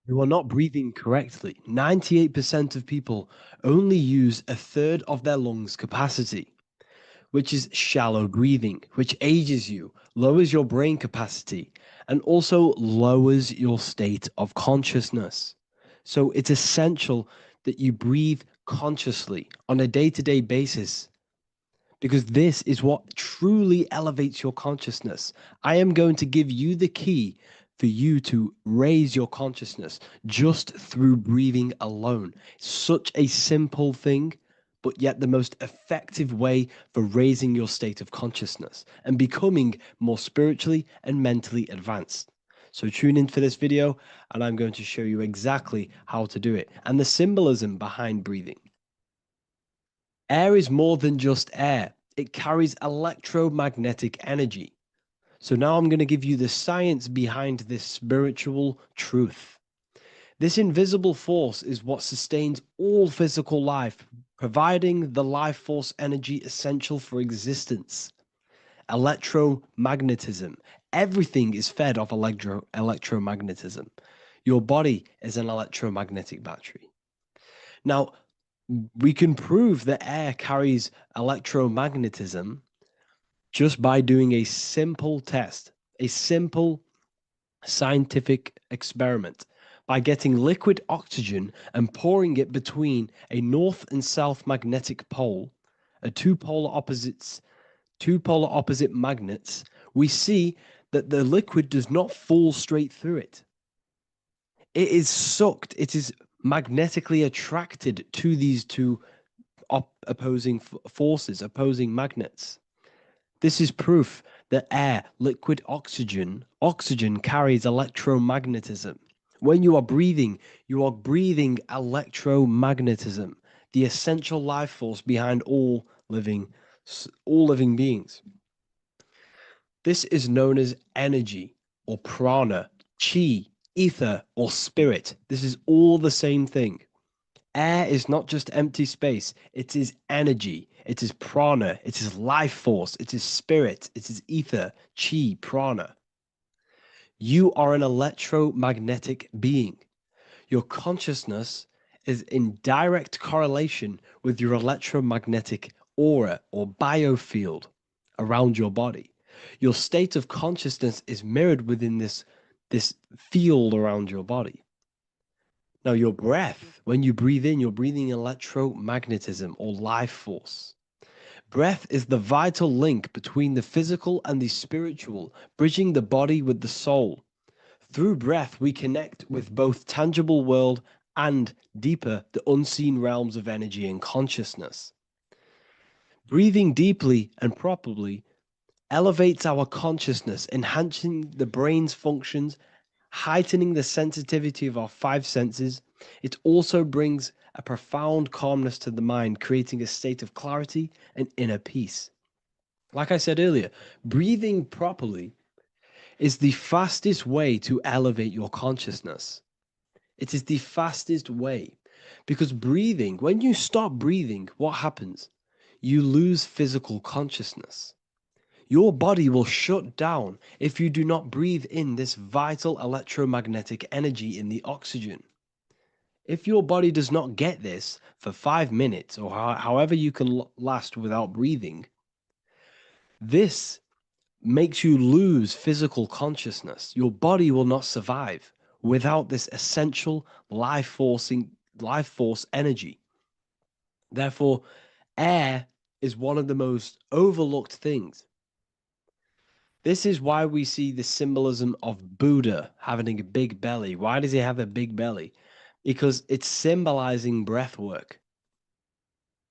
You are not breathing correctly. 98% of people only use a third of their lungs capacity, which is shallow breathing, which ages you, lowers your brain capacity, and also lowers your state of consciousness. So it's essential that you breathe consciously on a day-to-day basis, because this is what truly elevates your consciousness. I am going to give you the key for you to raise your consciousness just through breathing alone. Such a simple thing, but yet the most effective way for raising your state of consciousness and becoming more spiritually and mentally advanced. So tune in for this video, and I'm going to show you exactly how to do it and the symbolism behind breathing. Air is more than just air. It carries electromagnetic energy. So now I'm going to give you the science behind this spiritual truth. This invisible force is what sustains all physical life, providing the life force energy essential for existence. Electromagnetism. Everything is fed off electromagnetism. Your body is an electromagnetic battery. Now, we can prove that air carries electromagnetism just by doing a simple test, a simple scientific experiment, by getting liquid oxygen and pouring it between a north and south magnetic pole, two polar opposite magnets. We see that the liquid does not fall straight through it. It is sucked, it is magnetically attracted to these two opposing forces, opposing magnets. This is proof that air, liquid oxygen carries electromagnetism. When you are breathing electromagnetism, the essential life force behind all living beings. This is known as energy or prana, chi, ether, or spirit. This is all the same thing. Air is not just empty space. It is energy. It is prana. It is life force. It is spirit. It is ether, chi, prana. You are an electromagnetic being. Your consciousness is in direct correlation with your electromagnetic aura or biofield around your body. Your state of consciousness is mirrored within this field around your body. Now, your breath, when you breathe in, you're breathing electromagnetism or life force. Breath is the vital link between the physical and the spiritual, bridging the body with the soul. Through breath, we connect with both tangible world and deeper, the unseen realms of energy and consciousness. Breathing deeply and properly elevates our consciousness, enhancing the brain's functions, heightening the sensitivity of our five senses. It also brings a profound calmness to the mind, creating a state of clarity and inner peace. Like I said earlier, breathing properly is the fastest way to elevate your consciousness. It is the fastest way because breathing, when you stop breathing, what happens? You lose physical consciousness. Your body will shut down if you do not breathe in this vital electromagnetic energy in the oxygen. If your body does not get this for 5 minutes or however you can last without breathing, this makes you lose physical consciousness. Your body will not survive without this essential life force energy. Therefore, air is one of the most overlooked things. This is why we see the symbolism of Buddha having a big belly. Why does he have a big belly? Because it's symbolizing breath work,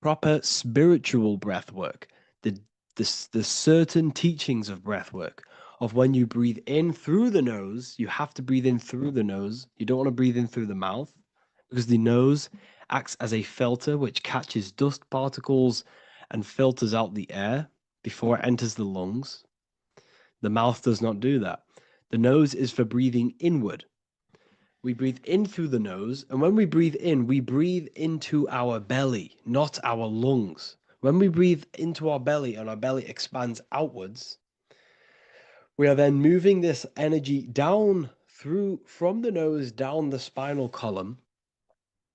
proper spiritual breath work, the certain teachings of breath work, of when you breathe in through the nose, you have to breathe in through the nose. You don't want to breathe in through the mouth because the nose acts as a filter which catches dust particles and filters out the air before it enters the lungs. The mouth does not do that. The nose is for breathing inward. We breathe in through the nose, and when we breathe in, we breathe into our belly, not our lungs. When we breathe into our belly and our belly expands outwards, we are then moving this energy down from the nose down the spinal column.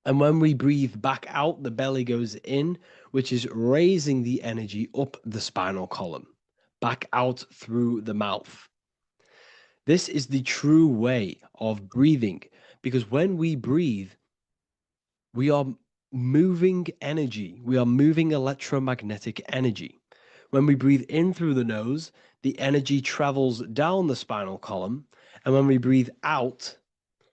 And when we breathe back out, the belly goes in, which is raising the energy up the spinal column, back out through the mouth. This is the true way of breathing, because when we breathe, we are moving energy. We are moving electromagnetic energy. When we breathe in through the nose, the energy travels down the spinal column. And when we breathe out,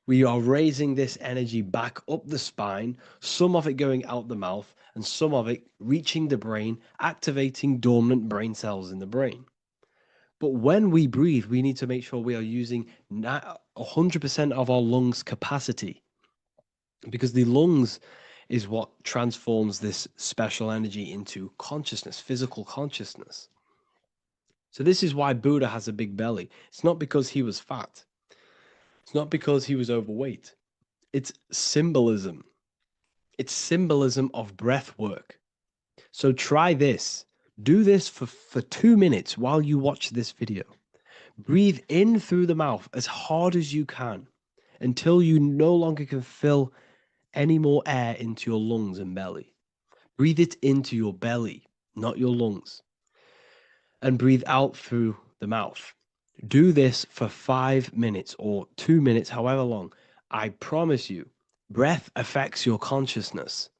we are raising this energy back up the spine, some of it going out the mouth, and some of it reaching the brain, activating dormant brain cells in the brain. But when we breathe, we need to make sure we are using 100% of our lungs' capacity, because the lungs is what transforms this special energy into consciousness, physical consciousness. So this is why Buddha has a big belly. It's not because he was fat. It's not because he was overweight. It's symbolism. It's symbolism of breath work. So try this. Do this for 2 minutes while you watch this video. Breathe in through the mouth as hard as you can until you no longer can fill any more air into your lungs and belly. Breathe it into your belly, not your lungs. And breathe out through the mouth. Do this for 5 minutes or 2 minutes, however long. I promise you, breath affects your consciousness.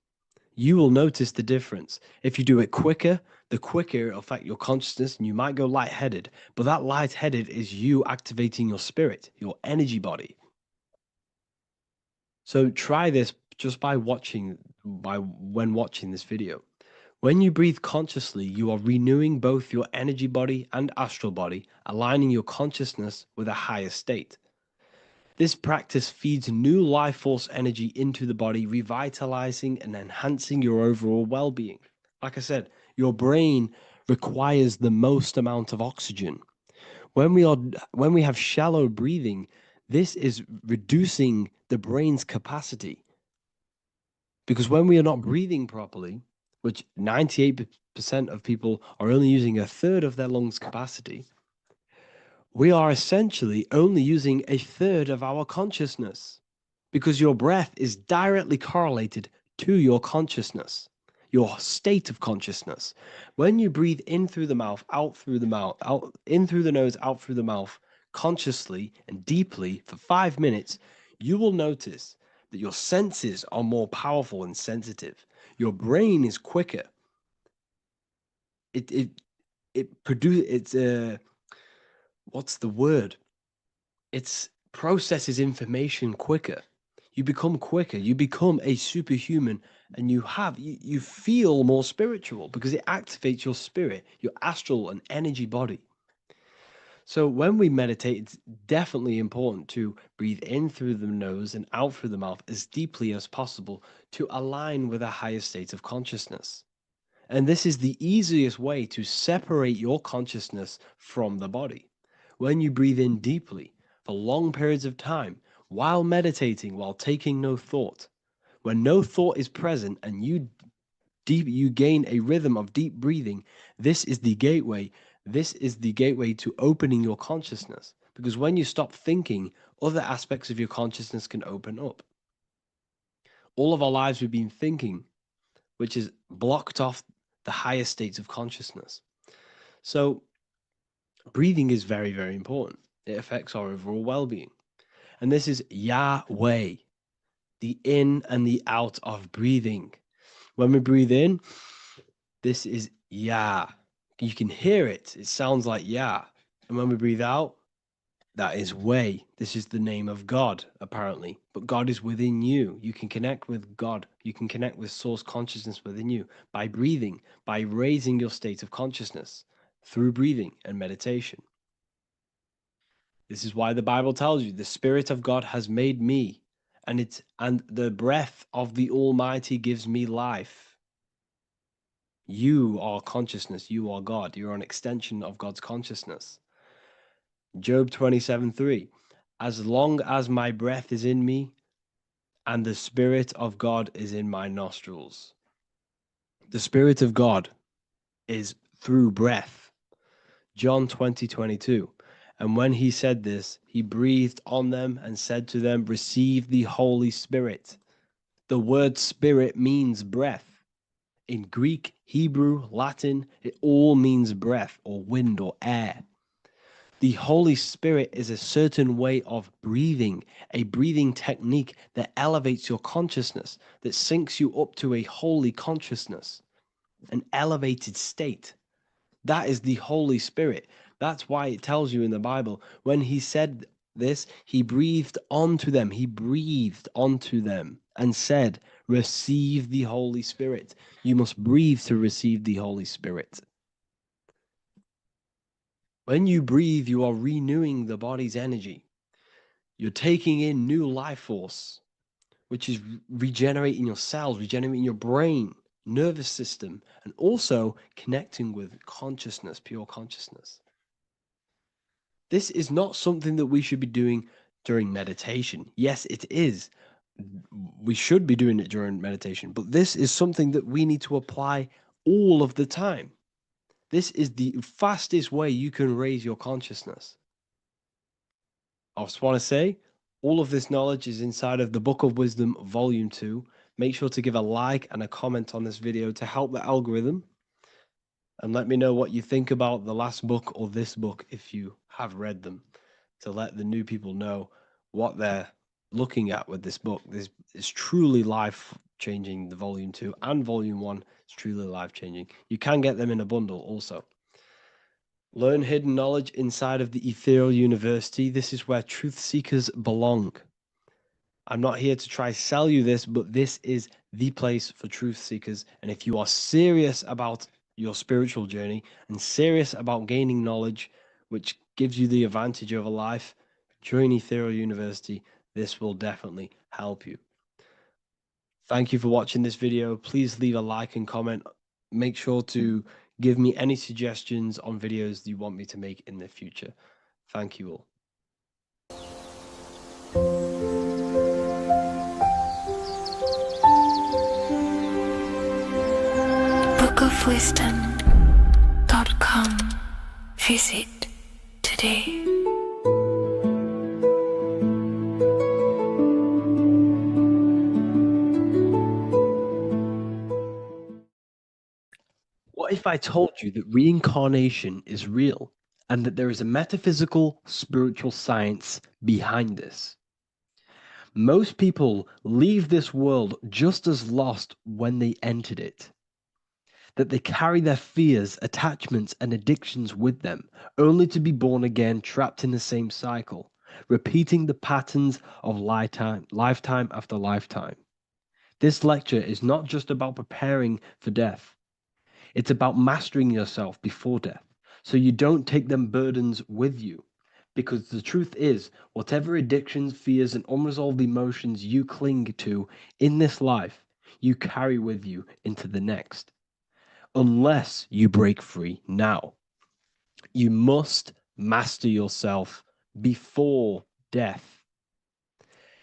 You will notice the difference. If you do it quicker, the quicker it'll affect your consciousness and you might go lightheaded. But that lightheaded is you activating your spirit, your energy body. So try this just when watching this video. When you breathe consciously, you are renewing both your energy body and astral body, aligning your consciousness with a higher state. This practice feeds new life force energy into the body, revitalizing and enhancing your overall well-being. Like I said, your brain requires the most amount of oxygen. When we have shallow breathing, this is reducing the brain's capacity. Because when we are not breathing properly, which 98% of people are only using a third of their lungs capacity, we are essentially only using a third of our consciousness, because your breath is directly correlated to your consciousness, your state of consciousness. When you breathe in through the mouth, out through the mouth, out in through the nose, out through the mouth, consciously and deeply for 5 minutes, you will notice that your senses are more powerful and sensitive. Your brain is quicker. What's the word? It processes information quicker. You become quicker. You become a superhuman, and you feel more spiritual because it activates your spirit, your astral and energy body. So when we meditate, it's definitely important to breathe in through the nose and out through the mouth as deeply as possible to align with a higher state of consciousness. And this is the easiest way to separate your consciousness from the body. When you breathe in deeply for long periods of time, while meditating, while taking no thought, when no thought is present and you gain a rhythm of deep breathing, this is the gateway. This is the gateway to opening your consciousness. Because when you stop thinking, other aspects of your consciousness can open up. All of our lives we've been thinking, which is blocked off the higher states of consciousness. So breathing is very, very important. It affects our overall well-being. And this is Yahweh, the in and the out of breathing. When we breathe in, this is Yah. You can hear it. It sounds like Yah. And when we breathe out, that is Way. This is the name of God, apparently. But God is within you. You can connect with God. You can connect with source consciousness within you by breathing, by raising your state of consciousness through breathing and meditation. This is why the Bible tells you the Spirit of God has made me, and the breath of the Almighty gives me life. You are consciousness. You are God. You're an extension of God's consciousness. Job 27:3. As long as my breath is in me and the Spirit of God is in my nostrils. The Spirit of God is through breath. John 20:22. And when he said this, he breathed on them and said to them, receive the Holy Spirit. The word spirit means breath. In Greek, Hebrew, Latin, it all means breath or wind or air. The Holy Spirit is a certain way of breathing, a breathing technique that elevates your consciousness, that syncs you up to a holy consciousness, an elevated state. That is the Holy Spirit. That's why it tells you in the Bible, when he said this, he breathed onto them. He breathed onto them and said, receive the Holy Spirit. You must breathe to receive the Holy Spirit. When you breathe, you are renewing the body's energy. You're taking in new life force, which is regenerating your cells, regenerating your brain, nervous system, and also connecting with consciousness, pure consciousness. This is not something that we should be doing during meditation. Yes, it is. We should be doing it during meditation, but this is something that we need to apply all of the time. This is the fastest way you can raise your consciousness. I just want to say, all of this knowledge is inside of the Book of Wisdom, Volume 2. Make sure to give a like and a comment on this video to help the algorithm. And let me know what you think about the last book or this book if you have read them, to let the new people know what they're looking at with this book. This is truly life-changing. The Volume 2 and Volume 1 is truly life-changing. You can get them in a bundle also. Learn hidden knowledge inside of the Ethereal University. This is where truth seekers belong. I'm not here to try sell you this, but this is the place for truth seekers. And if you are serious about your spiritual journey and serious about gaining knowledge, which gives you the advantage of a life, join Ethereal University. This will definitely help you. Thank you for watching this video. Please leave a like and comment. Make sure to give me any suggestions on videos you want me to make in the future. Thank you all. bookofwisdom.com. Visit today. if I told you that reincarnation is real and that there is a metaphysical, spiritual science behind this? Most people leave this world just as lost when they entered it. That they carry their fears, attachments, and addictions with them, only to be born again, trapped in the same cycle, repeating the patterns of lifetime after lifetime. This lecture is not just about preparing for death. It's about mastering yourself before death, so you don't take them burdens with you. Because the truth is, whatever addictions, fears, and unresolved emotions you cling to in this life, you carry with you into the next. Unless you break free now. You must master yourself before death.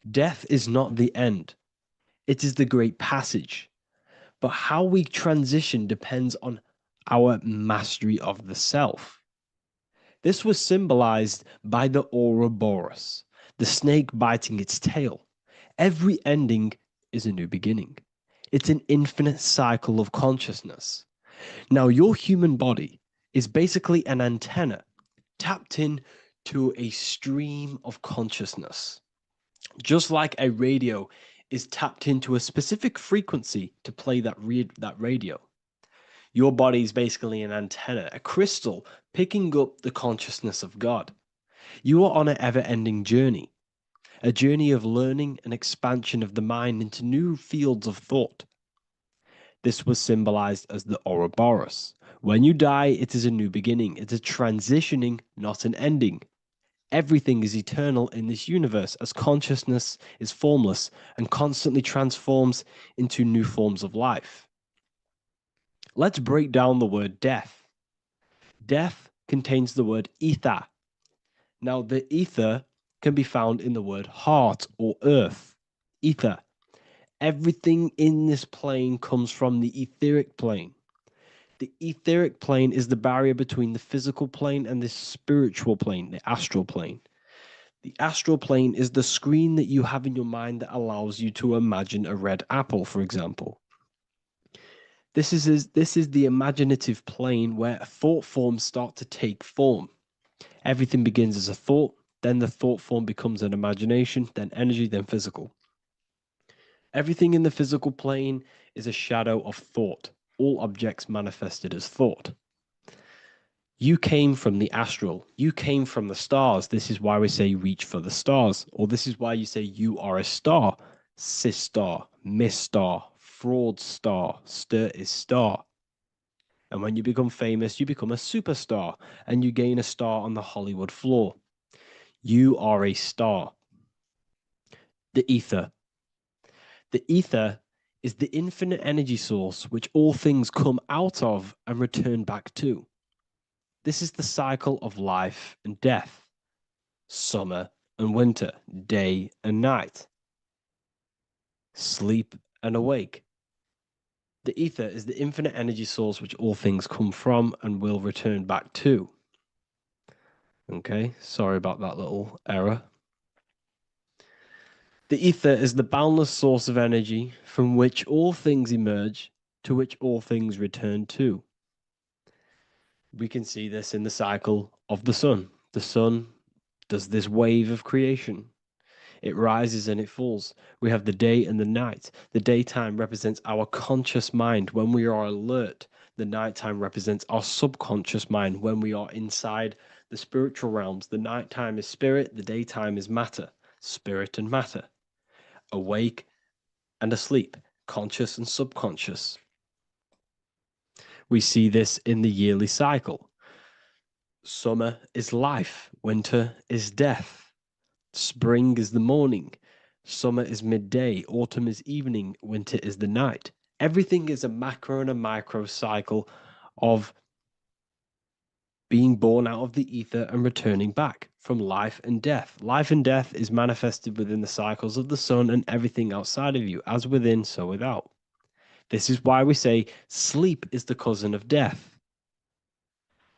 Death is not the end. It is the great passage. But how we transition depends on our mastery of the self. This was symbolized by the Ouroboros, the snake biting its tail. Every ending is a new beginning. It's an infinite cycle of consciousness. Now, your human body is basically an antenna tapped in to a stream of consciousness. Just like a radio is tapped into a specific frequency to play that radio. Your body is basically an antenna, a crystal picking up the consciousness of God. You are on an ever-ending journey, a journey of learning and expansion of the mind into new fields of thought. This was symbolized as the Ouroboros. When you die, it is a new beginning. It's a transitioning, not an ending. Everything is eternal in this universe as consciousness is formless and constantly transforms into new forms of life. Let's break down the word death. Death contains the word ether. Now, the ether can be found in the word heart or earth. Ether. Everything in this plane comes from the etheric plane. The etheric plane is the barrier between the physical plane and the spiritual plane, the astral plane. The astral plane is the screen that you have in your mind that allows you to imagine a red apple, for example. This is the imaginative plane where thought forms start to take form. Everything begins as a thought, then the thought form becomes an imagination, then energy, then physical. Everything in the physical plane is a shadow of thought. All objects manifested as thought. You came from the astral. You came from the stars. This is why we say reach for the stars. Or this is why you say you are a star. Cis star, miss star, fraud star, stir is star. And when you become famous, you become a superstar and you gain a star on the Hollywood floor. You are a star. The ether. The ether is the infinite energy source which all things come out of and return back to. This is the cycle of life and death, summer and winter, day and night, sleep and awake. The ether is the infinite energy source which all things come from and will return back to. Okay, sorry about that little error. The ether is the boundless source of energy from which all things emerge, to which all things return to. We can see this in the cycle of the sun. The sun does this wave of creation. It rises and it falls. We have the day and the night. The daytime represents our conscious mind when we are alert. The nighttime represents our subconscious mind when we are inside the spiritual realms. The nighttime is spirit, the daytime is matter, spirit and matter. Awake and asleep, conscious and subconscious. We see this in the yearly cycle. Summer is life, winter is death. Spring is the morning, summer is midday, autumn is evening, winter is the night. Everything is a macro and a micro cycle of being born out of the ether and returning back from life and death. Life and death is manifested within the cycles of the sun and everything outside of you, as within, so without. This is why we say sleep is the cousin of death.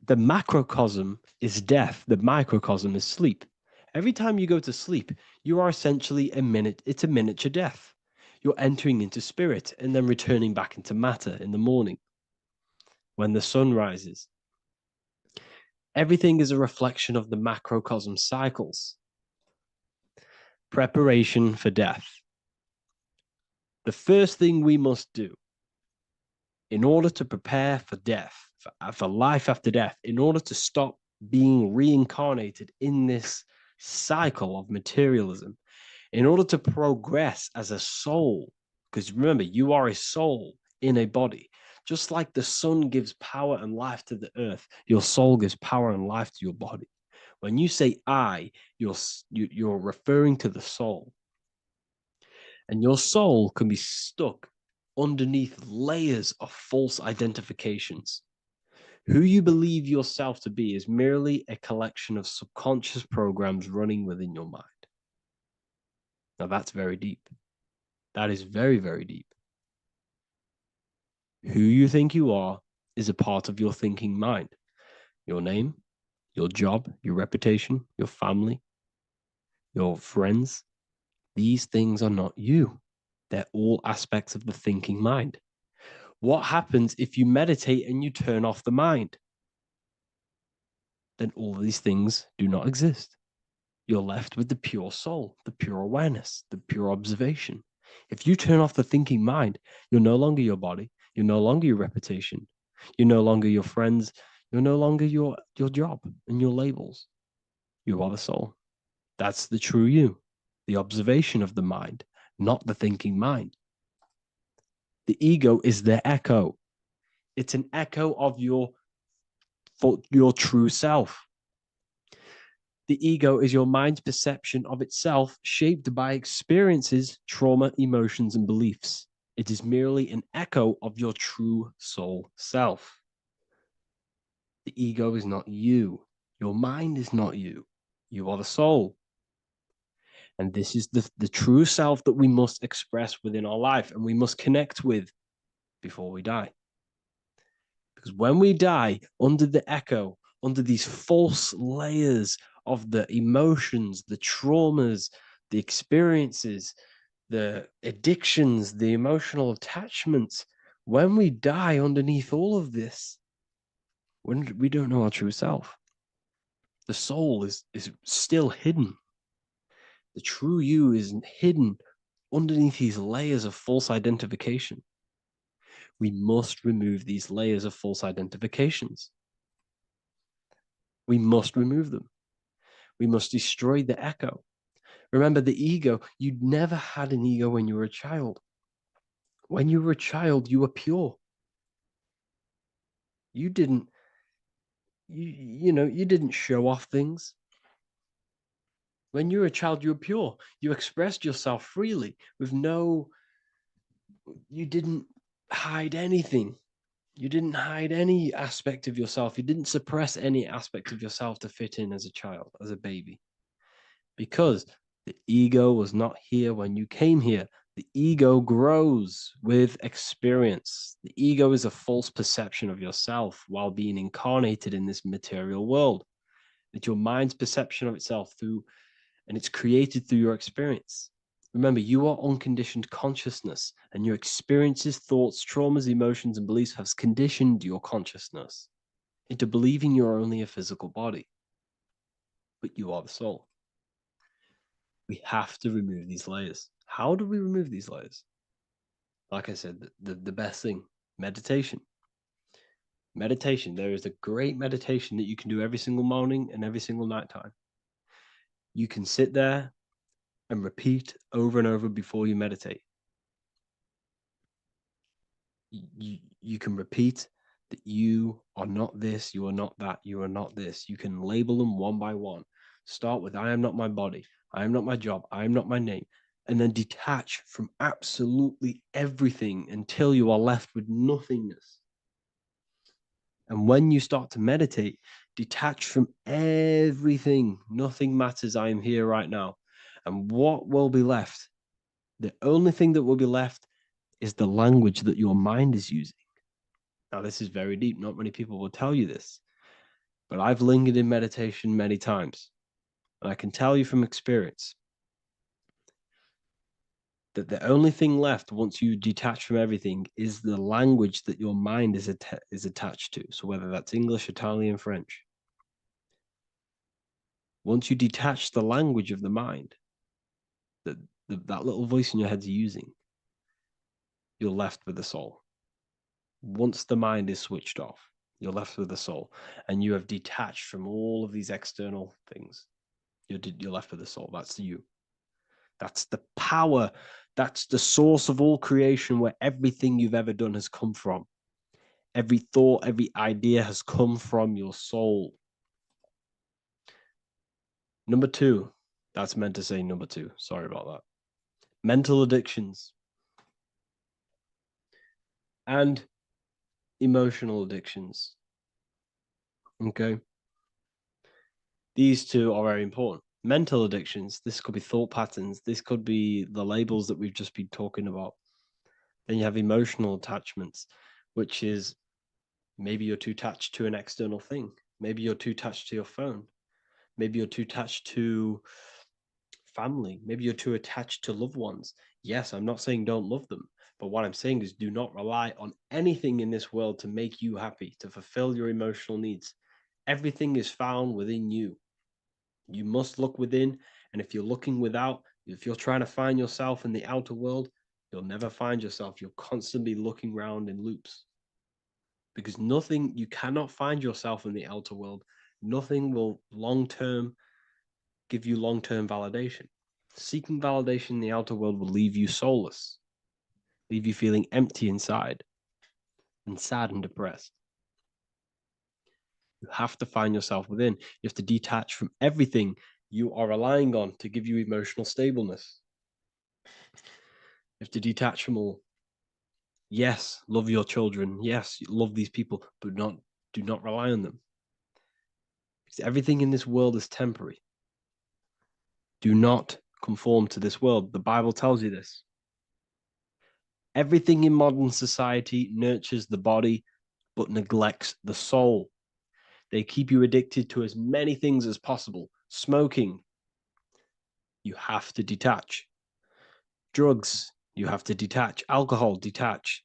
The macrocosm is death, the microcosm is sleep. Every time you go to sleep, you are essentially it's a miniature death. You're entering into spirit and then returning back into matter in the morning. when the sun rises. Everything is a reflection of the macrocosm cycles. Preparation for death. The first thing we must do in order to prepare for death, for life after death, in order to stop being reincarnated in this cycle of materialism, in order to progress as a soul, because remember, you are a soul in a body. Just like the sun gives power and life to the earth, your soul gives power and life to your body. When you say I, you're referring to the soul. And your soul can be stuck underneath layers of false identifications. Who you believe yourself to be is merely a collection of subconscious programs running within your mind. Now that's very deep. That is very, very deep. Who you think you are is a part of your thinking mind. Your name, your job, your reputation, your family, your friends. These things are not you. They're all aspects of the thinking mind. What happens if you meditate and you turn off the mind? Then all these things do not exist. You're left with the pure soul, the pure awareness, the pure observation. If you turn off the thinking mind, you're no longer your body, you're no longer your reputation, you're no longer your friends, you're no longer your job and your labels. You are the soul. That's the true you, the observation of the mind, not the thinking mind. The ego is the echo. It's an echo of your true self. The ego is your mind's perception of itself shaped by experiences, trauma, emotions, and beliefs. It is merely an echo of your true soul self. The ego is not you. Your mind is not you. You are the soul. And this is the true self that we must express within our life and we must connect with before we die. Because when we die under the echo, under these false layers of the emotions, the traumas, the experiences, the addictions, the emotional attachments, when we die underneath all of this, when we don't know our true self, the soul is still hidden. The true you is hidden underneath these layers of false identification. We must remove these layers of false identifications. We must remove them. We must destroy the echo. Remember, the ego, you never had an ego when you were a child. When you were a child, you were pure. You didn't, you didn't show off things. When you were a child, you were pure. You expressed yourself freely with you didn't hide anything. You didn't hide any aspect of yourself. You didn't suppress any aspect of yourself to fit in as a child, as a baby. Because the ego was not here when you came here. The ego grows with experience. The ego is a false perception of yourself while being incarnated in this material world. It's your mind's perception of itself and it's created through your experience. Remember, you are unconditioned consciousness, and your experiences, thoughts, traumas, emotions, and beliefs have conditioned your consciousness into believing you're only a physical body, but you are the soul. We have to remove these layers. How do we remove these layers? Like I said, the best thing, meditation. Meditation. There is a great meditation that you can do every single morning and every single night time. You can sit there and repeat over and over before you meditate. You can repeat that you are not this, you are not that, you are not this. You can label them one by one. Start with, I am not my body, I am not my job, I am not my name. And then detach from absolutely everything until you are left with nothingness. And when you start to meditate, detach from everything. Nothing matters. I am here right now. And what will be left? The only thing that will be left is the language that your mind is using. Now, this is very deep. Not many people will tell you this, but I've lingered in meditation many times. And I can tell you from experience, that the only thing left once you detach from everything is the language that your mind is attached to. So whether that's English, Italian, French. Once you detach the language of the mind that that little voice in your head's using, you're left with the soul. Once the mind is switched off, you're left with the soul, and you have detached from all of these external things. You're left with the soul. That's you. That's the power. That's the source of all creation, where everything you've ever done has come from. Every thought, every idea has come from your soul. Number two, that's meant to say number two. Sorry about that. Mental addictions and emotional addictions. Okay. These two are very important. Mental addictions, this could be thought patterns. This could be the labels that we've just been talking about. Then you have emotional attachments, which is maybe you're too attached to an external thing. Maybe you're too attached to your phone. Maybe you're too attached to family. Maybe you're too attached to loved ones. Yes, I'm not saying don't love them, but what I'm saying is do not rely on anything in this world to make you happy, to fulfill your emotional needs. Everything is found within you. You must look within, and if you're looking without, if you're trying to find yourself in the outer world, you'll never find yourself. You'll constantly be looking around in loops. Because nothing, you cannot find yourself in the outer world. Nothing will give you long-term validation. Seeking validation in the outer world will leave you soulless, leave you feeling empty inside and sad and depressed. You have to find yourself within. You have to detach from everything you are relying on to give you emotional stableness. You have to detach from all. Yes, love your children. Yes, love these people, but do not rely on them. Because everything in this world is temporary. Do not conform to this world. The Bible tells you this. Everything in modern society nurtures the body, but neglects the soul. They keep you addicted to as many things as possible. Smoking, you have to detach. Drugs, you have to detach. Alcohol, detach.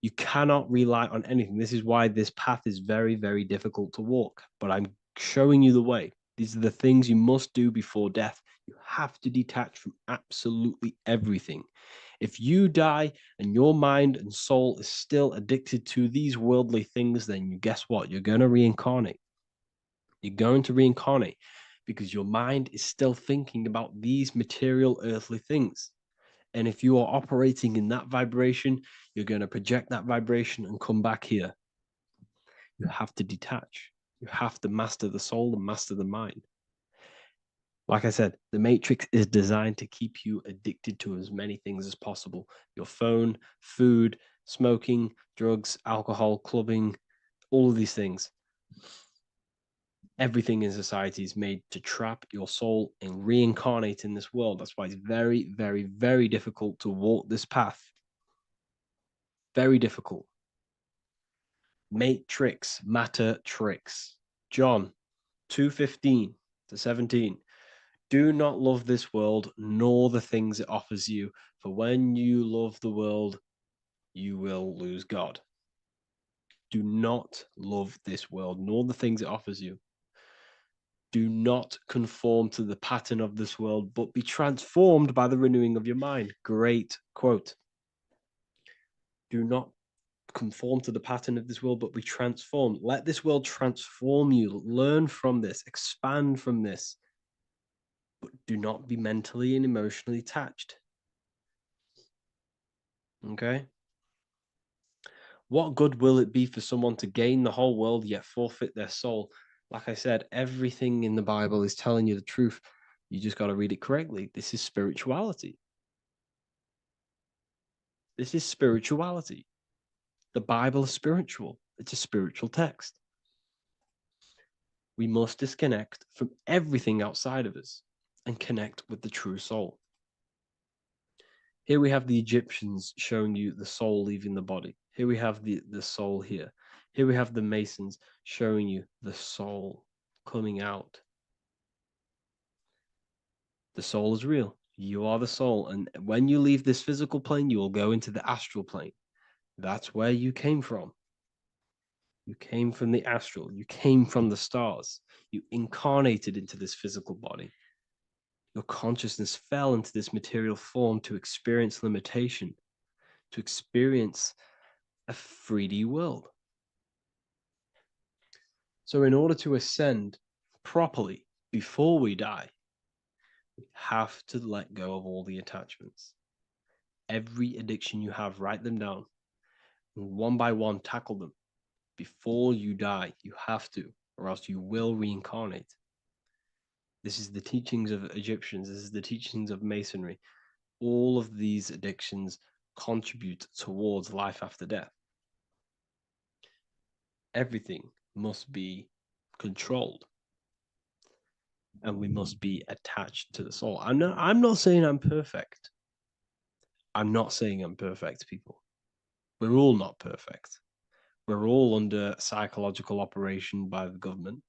You cannot rely on anything. This is why this path is very, very difficult to walk. But I'm showing you the way. These are the things you must do before death. You have to detach from absolutely everything. If you die and your mind and soul is still addicted to these worldly things, then guess what? You're going to reincarnate. You're going to reincarnate because your mind is still thinking about these material earthly things. And if you are operating in that vibration, you're going to project that vibration and come back here. You have to detach. You have to master the soul and master the mind. Like I said, the matrix is designed to keep you addicted to as many things as possible. Your phone, food, smoking, drugs, alcohol, clubbing, all of these things. Everything in society is made to trap your soul and reincarnate in this world. That's why it's very, very, very difficult to walk this path. Very difficult. Matrix, matter tricks. John 2:15 to 17. Do not love this world, nor the things it offers you. For when you love the world, you will lose God. Do not love this world, nor the things it offers you. Do not conform to the pattern of this world, but be transformed by the renewing of your mind. Great quote. Do not conform to the pattern of this world, but be transformed. Let this world transform you. Learn from this, expand from this, but do not be mentally and emotionally attached. Okay? What good will it be for someone to gain the whole world yet forfeit their soul? Like I said, everything in the Bible is telling you the truth. You just got to read it correctly. This is spirituality. This is spirituality. The Bible is spiritual. It's a spiritual text. We must disconnect from everything outside of us and connect with the true soul. Here we have the Egyptians showing you the soul leaving the body. Here we have the soul here. Here we have the Masons showing you the soul coming out. The soul is real. You are the soul. And when you leave this physical plane, you will go into the astral plane. That's where you came from. You came from the astral. You came from the stars. You incarnated into this physical body. Your consciousness fell into this material form to experience limitation, to experience a 3D world. So in order to ascend properly before we die, we have to let go of all the attachments. Every addiction you have, write them down. And one by one, tackle them. Before you die, you have to, or else you will reincarnate. This is the teachings of Egyptians. This is the teachings of Masonry. All of these addictions contribute towards life after death. Everything must be controlled, and we must be attached to the soul. I'm not saying I'm perfect. I'm not saying I'm perfect, people. We're all not perfect. We're all under psychological operation by the government.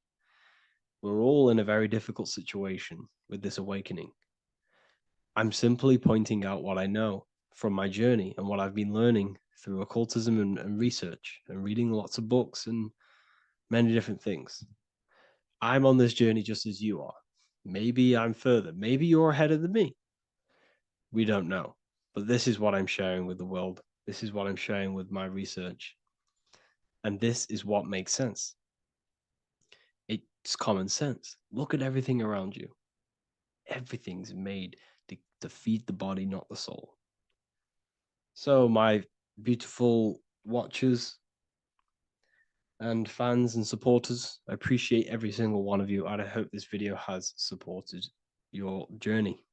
We're all in a very difficult situation with this awakening. I'm simply pointing out what I know from my journey and what I've been learning through occultism and research and reading lots of books and many different things. I'm on this journey just as you are. Maybe I'm further. Maybe you're ahead of me. We don't know. But this is what I'm sharing with the world. This is what I'm sharing with my research. And this is what makes sense. It's common sense. Look at everything around you. Everything's made to feed the body, not the soul. So, my beautiful watchers and fans and supporters, I appreciate every single one of you, and I hope this video has supported your journey.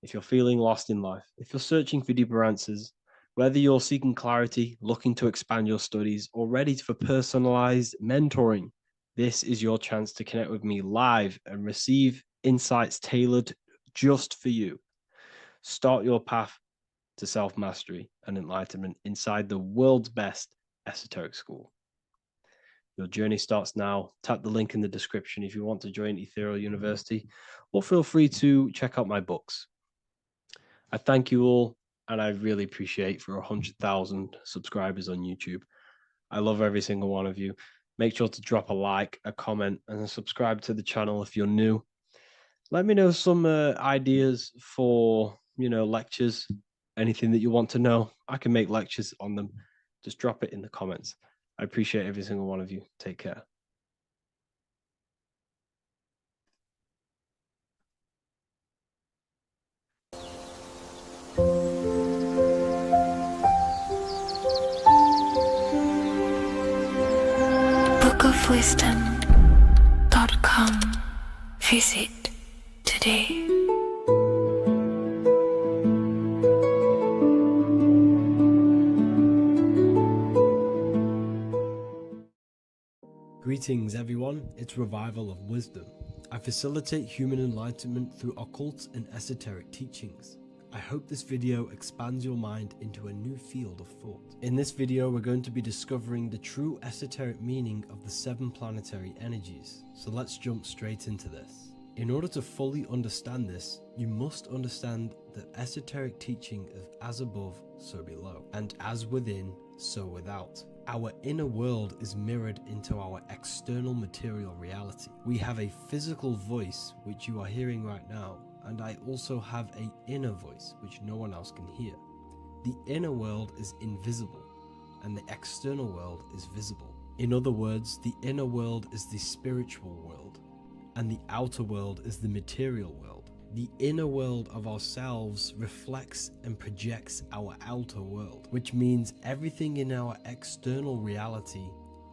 If you're feeling lost in life, if you're searching for deeper answers, whether you're seeking clarity, looking to expand your studies, or ready for personalized mentoring, this is your chance to connect with me live and receive insights tailored just for you. Start your path to self-mastery and enlightenment inside the world's best esoteric school. Your journey starts now. Tap the link in the description if you want to join Ethereal University, or feel free to check out my books. I thank you all, and I really appreciate for 100,000 subscribers on YouTube. I love every single one of you. Make sure to drop a like, a comment, and subscribe to the channel if you're new. Let me know some ideas for, lectures, anything that you want to know. I can make lectures on them. Just drop it in the comments. I appreciate every single one of you. Take care. bookofwisdom.com. Visit today. Greetings everyone, it's Revival of Wisdom. I facilitate human enlightenment through occult and esoteric teachings. I hope this video expands your mind into a new field of thought. In this video, we're going to be discovering the true esoteric meaning of the 7 planetary energies. So let's jump straight into this. In order to fully understand this, you must understand the esoteric teaching of as above, so below, and as within, so without. Our inner world is mirrored into our external material reality. We have a physical voice, which you are hearing right now, and I also have an inner voice, which no one else can hear. The inner world is invisible, and the external world is visible. In other words, the inner world is the spiritual world, and the outer world is the material world. The inner world of ourselves reflects and projects our outer world, which means everything in our external reality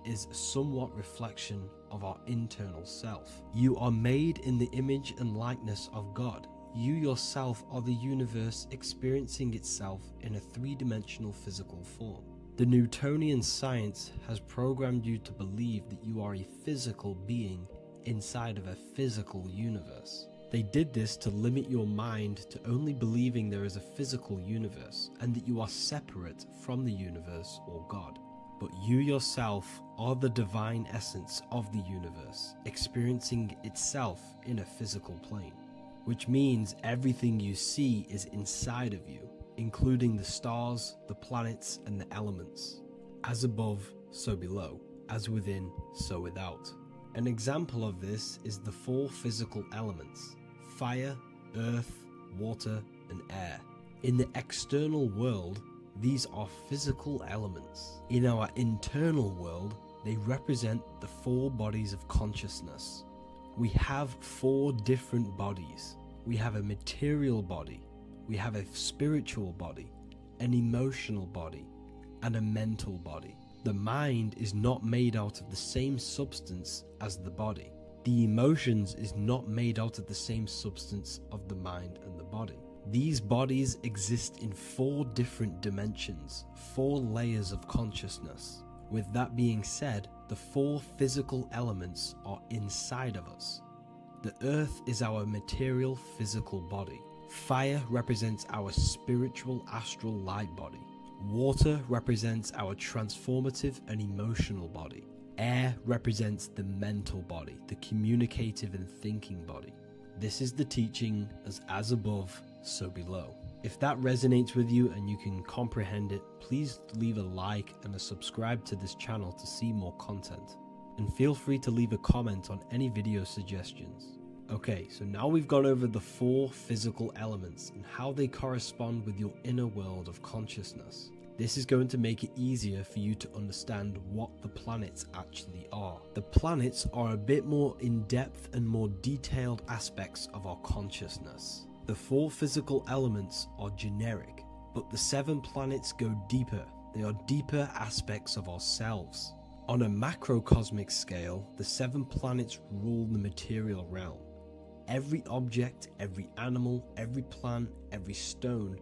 is somewhat reflection of our internal self. You are made in the image and likeness of God. You yourself are the universe experiencing itself in a 3-dimensional physical form. The Newtonian science has programmed you to believe that you are a physical being inside of a physical universe. They did this to limit your mind to only believing there is a physical universe and that you are separate from the universe or God. But you yourself are the divine essence of the universe, experiencing itself in a physical plane. which means everything you see is inside of you, including the stars, the planets, and the elements. As above, so below. As within, so without. An example of this is the four physical elements: fire, earth, water, and air. In the external world, these are physical elements. In our internal world, they represent the four bodies of consciousness. We have four different bodies. We have a material body, we have a spiritual body, an emotional body, and a mental body. The mind is not made out of the same substance as the body. The emotions is not made out of the same substance of the mind and the body. These bodies exist in four different dimensions, four layers of consciousness. With that being said, the four physical elements are inside of us. The earth is our material physical body. Fire represents our spiritual astral light body. Water represents our transformative and emotional body. Air represents the mental body, the communicative and thinking body. This is the teaching as above, so below. If that resonates with you and you can comprehend it, please leave a like and a subscribe to this channel to see more content. And feel free to leave a comment on any video suggestions. Okay, so now we've gone over the four physical elements and how they correspond with your inner world of consciousness. This is going to make it easier for you to understand what the planets actually are. The planets are a bit more in-depth and more detailed aspects of our consciousness. The four physical elements are generic, but the 7 planets go deeper. They are deeper aspects of ourselves. On a macrocosmic scale, the 7 planets rule the material realm. Every object, every animal, every plant, every stone,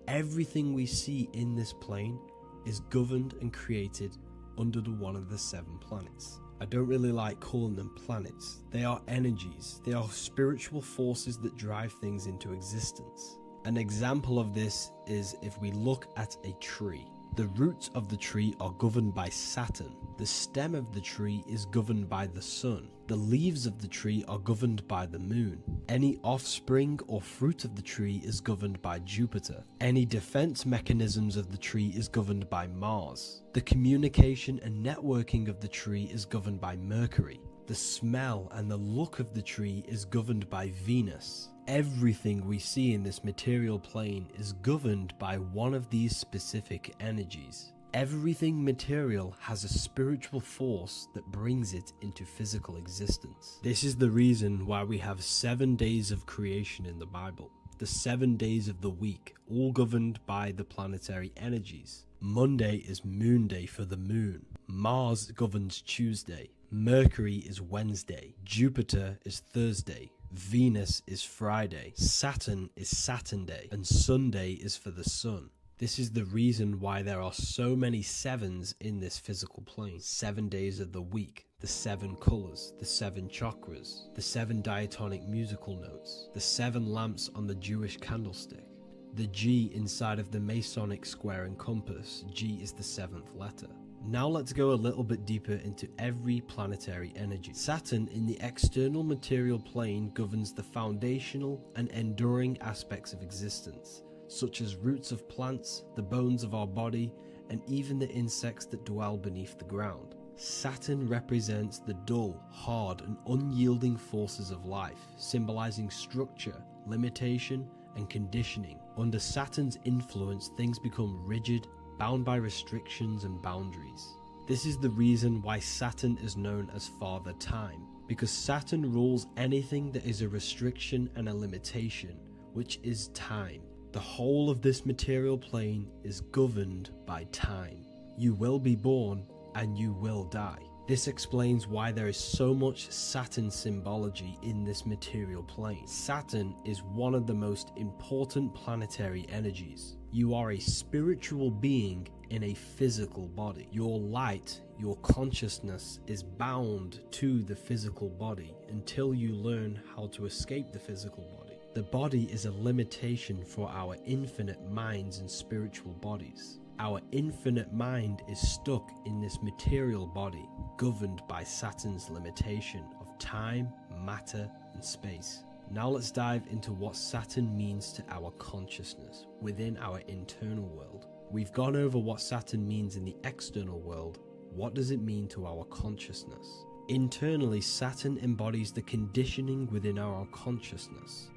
everything we see in this plane is governed and created under one of the 7 planets. I don't really like calling them planets. They are energies. They are spiritual forces that drive things into existence. An example of this is if we look at a tree. The roots of the tree are governed by Saturn. The stem of the tree is governed by the sun. The leaves of the tree are governed by the moon. Any offspring or fruit of the tree is governed by Jupiter. Any defense mechanisms of the tree is governed by Mars. The communication and networking of the tree is governed by Mercury. The smell and the look of the tree is governed by Venus. Everything we see in this material plane is governed by one of these specific energies. Everything material has a spiritual force that brings it into physical existence. This is the reason why we have 7 days of creation in the Bible. The 7 days of the week, all governed by the planetary energies. Monday is moon day for the moon. Mars governs Tuesday. Mercury is Wednesday. Jupiter is Thursday. Venus is Friday. Saturn is Saturn Day. And Sunday is for the sun. This is the reason why there are so many 7s in this physical plane. 7 days of the week, the 7 colors, the 7 chakras, the 7 diatonic musical notes, the 7 lamps on the Jewish candlestick, the G inside of the Masonic square and compass. G is the 7th letter. Now let's go a little bit deeper into every planetary energy. Saturn in the external material plane governs the foundational and enduring aspects of existence, such as roots of plants, the bones of our body, and even the insects that dwell beneath the ground. Saturn represents the dull, hard, and unyielding forces of life, symbolizing structure, limitation, and conditioning. Under Saturn's influence, things become rigid, bound by restrictions and boundaries. This is the reason why Saturn is known as Father Time, because Saturn rules anything that is a restriction and a limitation, which is time. The whole of this material plane is governed by time. You will be born and you will die. This explains why there is so much Saturn symbology in this material plane. Saturn is one of the most important planetary energies. You are a spiritual being in a physical body. Your light, your consciousness is bound to the physical body until you learn how to escape the physical body. The body is a limitation for our infinite minds and spiritual bodies. Our infinite mind is stuck in this material body, governed by Saturn's limitation of time, matter, and space. Now let's dive into what Saturn means to our consciousness within our internal world. We've gone over what Saturn means in the external world. What does it mean to our consciousness? Internally, Saturn embodies the conditioning within our consciousness.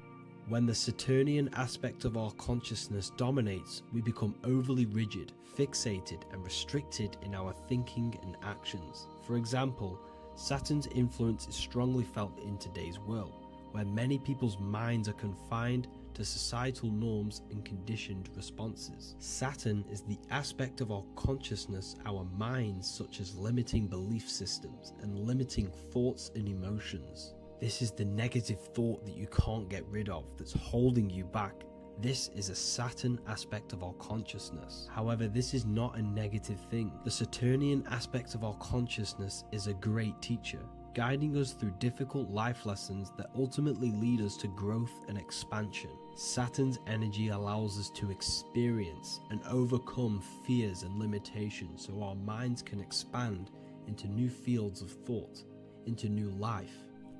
When the Saturnian aspect of our consciousness dominates, we become overly rigid, fixated, and restricted in our thinking and actions. For example, Saturn's influence is strongly felt in today's world, where many people's minds are confined to societal norms and conditioned responses. Saturn is the aspect of our consciousness, our minds, such as limiting belief systems and limiting thoughts and emotions. This is the negative thought that you can't get rid of, that's holding you back. This is a Saturn aspect of our consciousness. However, this is not a negative thing. The Saturnian aspect of our consciousness is a great teacher, guiding us through difficult life lessons that ultimately lead us to growth and expansion. Saturn's energy allows us to experience and overcome fears and limitations so our minds can expand into new fields of thought, into new life.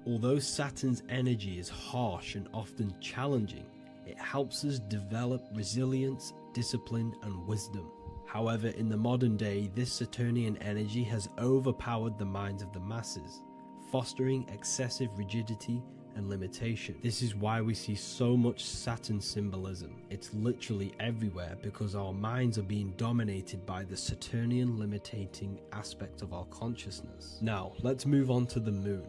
Although Saturn's energy is harsh and often challenging, it helps us develop resilience, discipline, and wisdom. However, in the modern day, this Saturnian energy has overpowered the minds of the masses, fostering excessive rigidity and limitation. This is why we see so much Saturn symbolism. It's literally everywhere because our minds are being dominated by the Saturnian limiting aspect of our consciousness. Now, let's move on to the moon.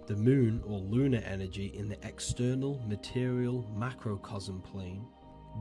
The moon, or lunar energy, in the external material macrocosm plane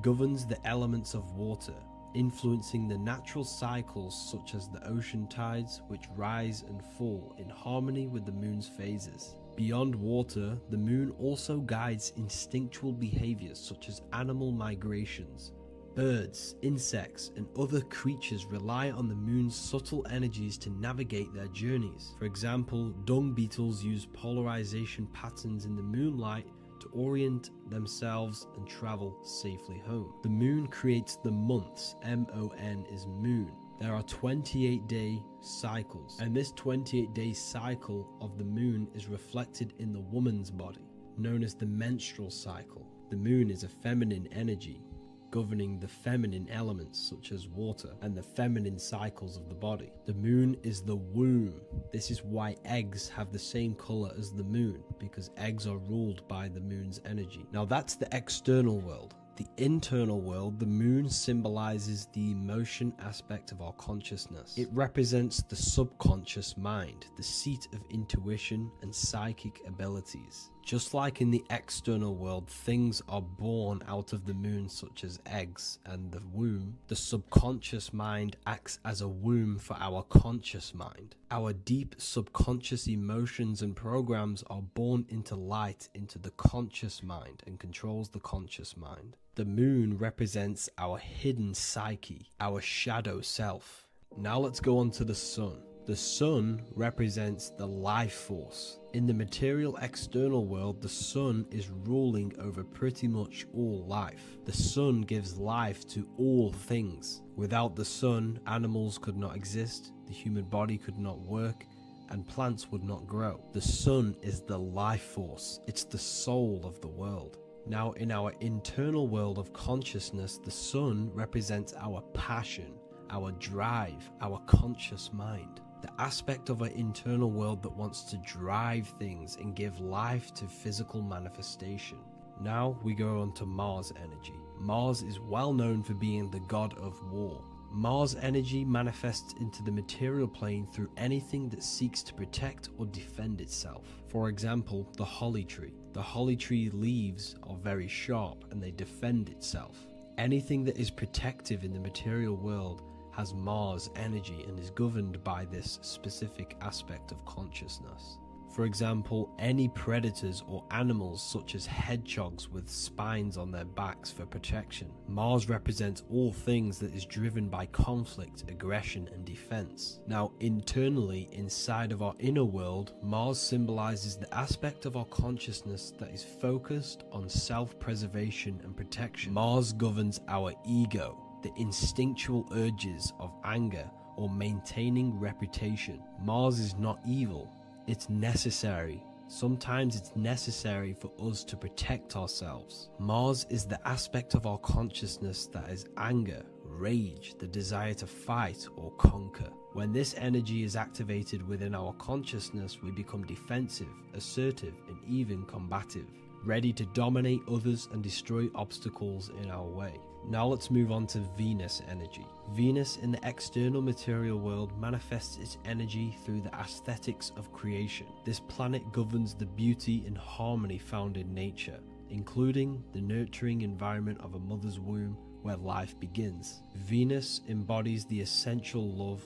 governs the elements of water, influencing the natural cycles such as the ocean tides, which rise and fall in harmony with the moon's phases. Beyond water, the moon also guides instinctual behaviors such as animal migrations. Birds, insects, and other creatures rely on the moon's subtle energies to navigate their journeys. For example, dung beetles use polarization patterns in the moonlight to orient themselves and travel safely home. The moon creates the months. M-O-N is moon. There are 28-day cycles, and this 28-day cycle of the moon is reflected in the woman's body, known as the menstrual cycle. The moon is a feminine energy, governing the feminine elements such as water and the feminine cycles of the body. The moon is the womb. This is why eggs have the same color as the moon, because eggs are ruled by the moon's energy. Now that's the external world. The internal world, the moon symbolizes the emotion aspect of our consciousness. It represents the subconscious mind, the seat of intuition and psychic abilities. Just like in the external world, things are born out of the moon, such as eggs and the womb. The subconscious mind acts as a womb for our conscious mind. Our deep subconscious emotions and programs are born into light into the conscious mind and controls the conscious mind. The moon represents our hidden psyche, our shadow self. Now let's go on to the sun. The sun represents the life force. In the material external world, the sun is ruling over pretty much all life. The sun gives life to all things. Without the sun, animals could not exist, the human body could not work, and plants would not grow. The sun is the life force. It's the soul of the world. Now, in our internal world of consciousness, the sun represents our passion, our drive, our conscious mind. The aspect of our internal world that wants to drive things and give life to physical manifestation. Now we go on to Mars energy. Mars is well known for being the god of war. Mars energy manifests into the material plane through anything that seeks to protect or defend itself. For example, the holly tree. The holly tree leaves are very sharp and they defend itself. Anything that is protective in the material world has Mars energy and is governed by this specific aspect of consciousness. For example, any predators or animals such as hedgehogs with spines on their backs for protection. Mars represents all things that is driven by conflict, aggression, and defense. Now, internally, inside of our inner world, Mars symbolizes the aspect of our consciousness that is focused on self-preservation and protection. Mars governs our ego, the instinctual urges of anger or maintaining reputation. Mars is not evil. It's necessary Sometimes it's necessary for us to protect ourselves. Mars is the aspect of our consciousness that is anger, rage, the desire to fight or conquer. When this energy is activated within our consciousness, we become defensive, assertive, and even combative, ready to dominate others and destroy obstacles in our way. Now let's move on to Venus energy. Venus in the external material world manifests its energy through the aesthetics of creation. This planet governs the beauty and harmony found in nature, including the nurturing environment of a mother's womb where life begins. Venus embodies the essential love,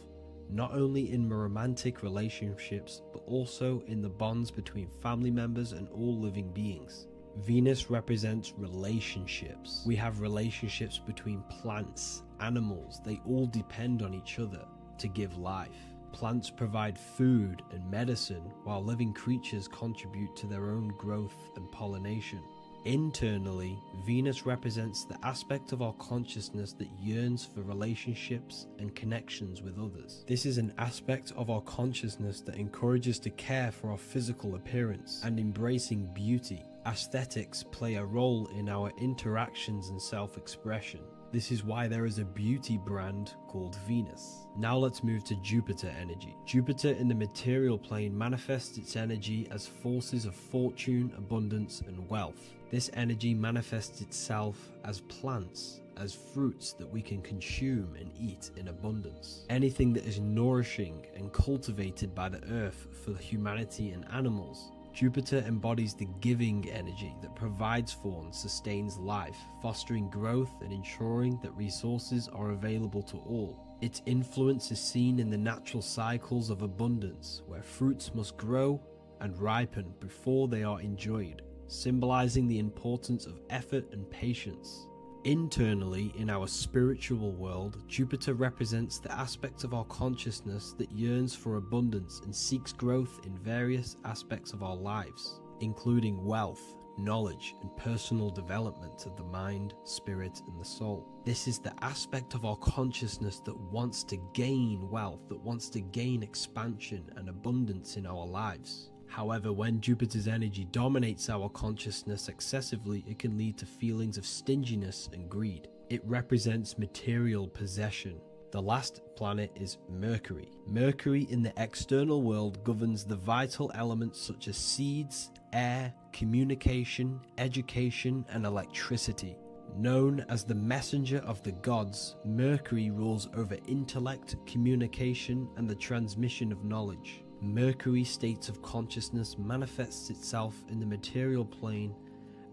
not only in romantic relationships, but also in the bonds between family members and all living beings. Venus represents relationships. We have relationships between plants, animals. They all depend on each other to give life. Plants provide food and medicine, while living creatures contribute to their own growth and pollination. Internally, Venus represents the aspect of our consciousness that yearns for relationships and connections with others. This is an aspect of our consciousness that encourages to care for our physical appearance and embracing beauty. Aesthetics play a role in our interactions and self-expression. This is why there is a beauty brand called Venus. Now let's move to Jupiter energy. Jupiter in the material plane manifests its energy as forces of fortune, abundance, and wealth. This energy manifests itself as plants, as fruits that we can consume and eat in abundance. Anything that is nourishing and cultivated by the earth for humanity and animals. Jupiter embodies the giving energy that provides for and sustains life, fostering growth and ensuring that resources are available to all. Its influence is seen in the natural cycles of abundance, where fruits must grow and ripen before they are enjoyed, symbolizing the importance of effort and patience. Internally, in our spiritual world, Jupiter represents the aspect of our consciousness that yearns for abundance and seeks growth in various aspects of our lives, including wealth, knowledge, and personal development of the mind, spirit, and the soul. This is the aspect of our consciousness that wants to gain wealth, that wants to gain expansion and abundance in our lives. However, when Jupiter's energy dominates our consciousness excessively, it can lead to feelings of stinginess and greed. It represents material possession. The last planet is Mercury. Mercury in the external world governs the vital elements such as seeds, air, communication, education, and electricity. Known as the messenger of the gods, Mercury rules over intellect, communication, and the transmission of knowledge. Mercury's states of consciousness manifests itself in the material plane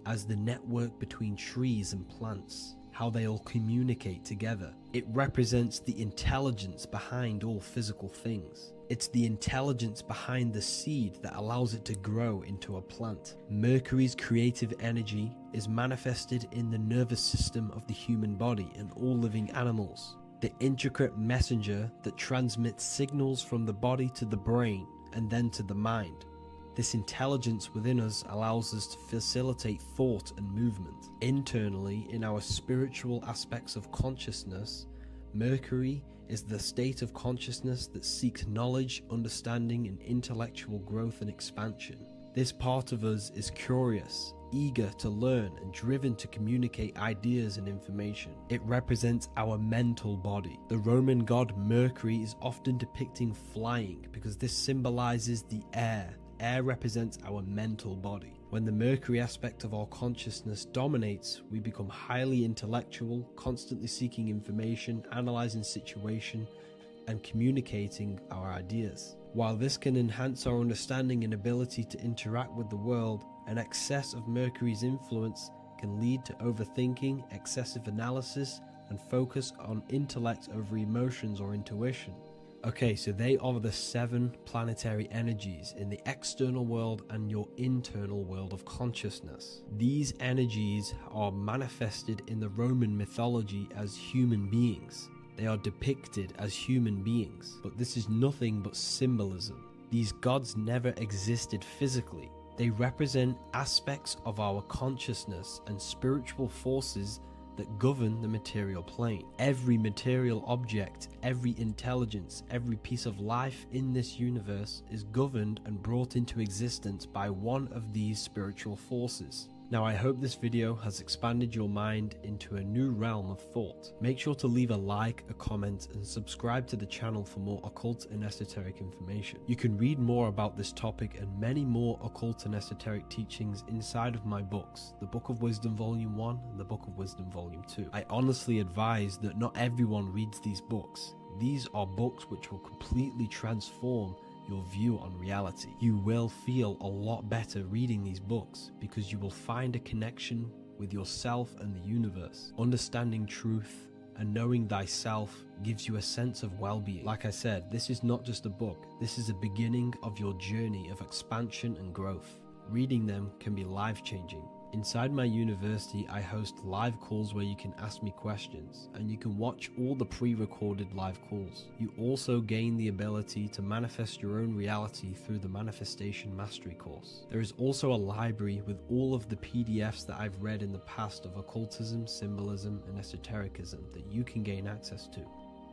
as the network between trees and plants, how they all communicate together. It represents the intelligence behind all physical things. It's the intelligence behind the seed that allows it to grow into a plant. Mercury's creative energy is manifested in the nervous system of the human body and all living animals. The intricate messenger that transmits signals from the body to the brain and then to the mind. This intelligence within us allows us to facilitate thought and movement. Internally, in our spiritual aspects of consciousness, Mercury is the state of consciousness that seeks knowledge, understanding, and intellectual growth and expansion. This part of us is curious, eager to learn, and driven to communicate ideas and information. It represents our mental body. The Roman god Mercury is often depicting flying because this symbolizes the air. Air represents our mental body. When the Mercury aspect of our consciousness dominates, we become highly intellectual, constantly seeking information, analyzing situation, and communicating our ideas. While this can enhance our understanding and ability to interact with the world, an excess of Mercury's influence can lead to overthinking, excessive analysis, and focus on intellect over emotions or intuition. Okay, so they are the 7 planetary energies in the external world and your internal world of consciousness. These energies are manifested in the Roman mythology as human beings. They are depicted as human beings, but this is nothing but symbolism. These gods never existed physically. They represent aspects of our consciousness and spiritual forces that govern the material plane. Every material object, every intelligence, every piece of life in this universe is governed and brought into existence by one of these spiritual forces. Now, I hope this video has expanded your mind into a new realm of thought. Make sure to leave a like, a comment, and subscribe to the channel for more occult and esoteric information. You can read more about this topic and many more occult and esoteric teachings inside of my books, the Book of Wisdom Volume 1 and the Book of Wisdom Volume 2. I honestly advise that not everyone reads these books. These are books which will completely transform your view on reality. You will feel a lot better reading these books because you will find a connection with yourself and the universe. Understanding truth and knowing thyself gives you a sense of well-being. Like I said, this is not just a book. This is a beginning of your journey of expansion and growth. Reading them can be life-changing. Inside my university, I host live calls where you can ask me questions, and you can watch all the pre-recorded live calls. You also gain the ability to manifest your own reality through the Manifestation Mastery course. There is also a library with all of the PDFs that I've read in the past of occultism, symbolism, and esotericism that you can gain access to.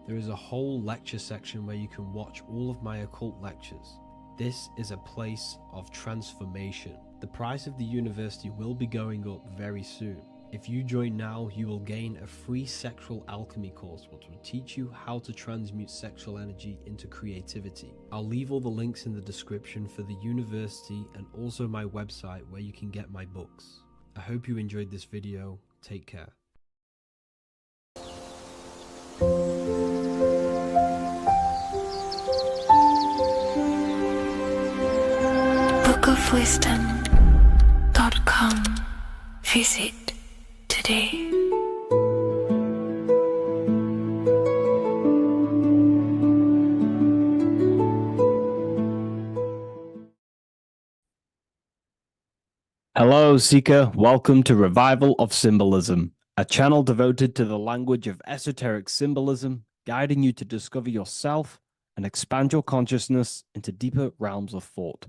There is a whole lecture section where you can watch all of my occult lectures. This is a place of transformation. The price of the university will be going up very soon. If you join now, you will gain a free sexual alchemy course which will teach you how to transmute sexual energy into creativity. I'll leave all the links in the description for the university and also my website where you can get my books. I hope you enjoyed this video. Take care. bookofwisdom.com. Visit today. Hello, Seeker. Welcome to Revival of Symbolism, a channel devoted to the language of esoteric symbolism, guiding you to discover yourself and expand your consciousness into deeper realms of thought.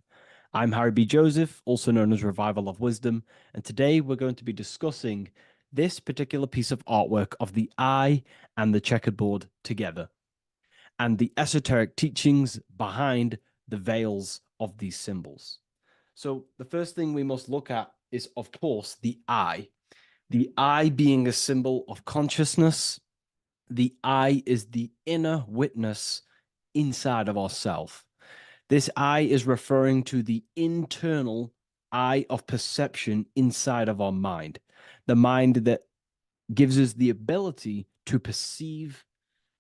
I'm Harry B. Joseph, also known as Revival of Wisdom, and today we're going to be discussing this particular piece of artwork of the eye and the checkerboard together, and the esoteric teachings behind the veils of these symbols. So the first thing we must look at is, of course, the eye. The eye being a symbol of consciousness. The eye is the inner witness inside of ourself. This eye is referring to the internal eye of perception inside of our mind. The mind that gives us the ability to perceive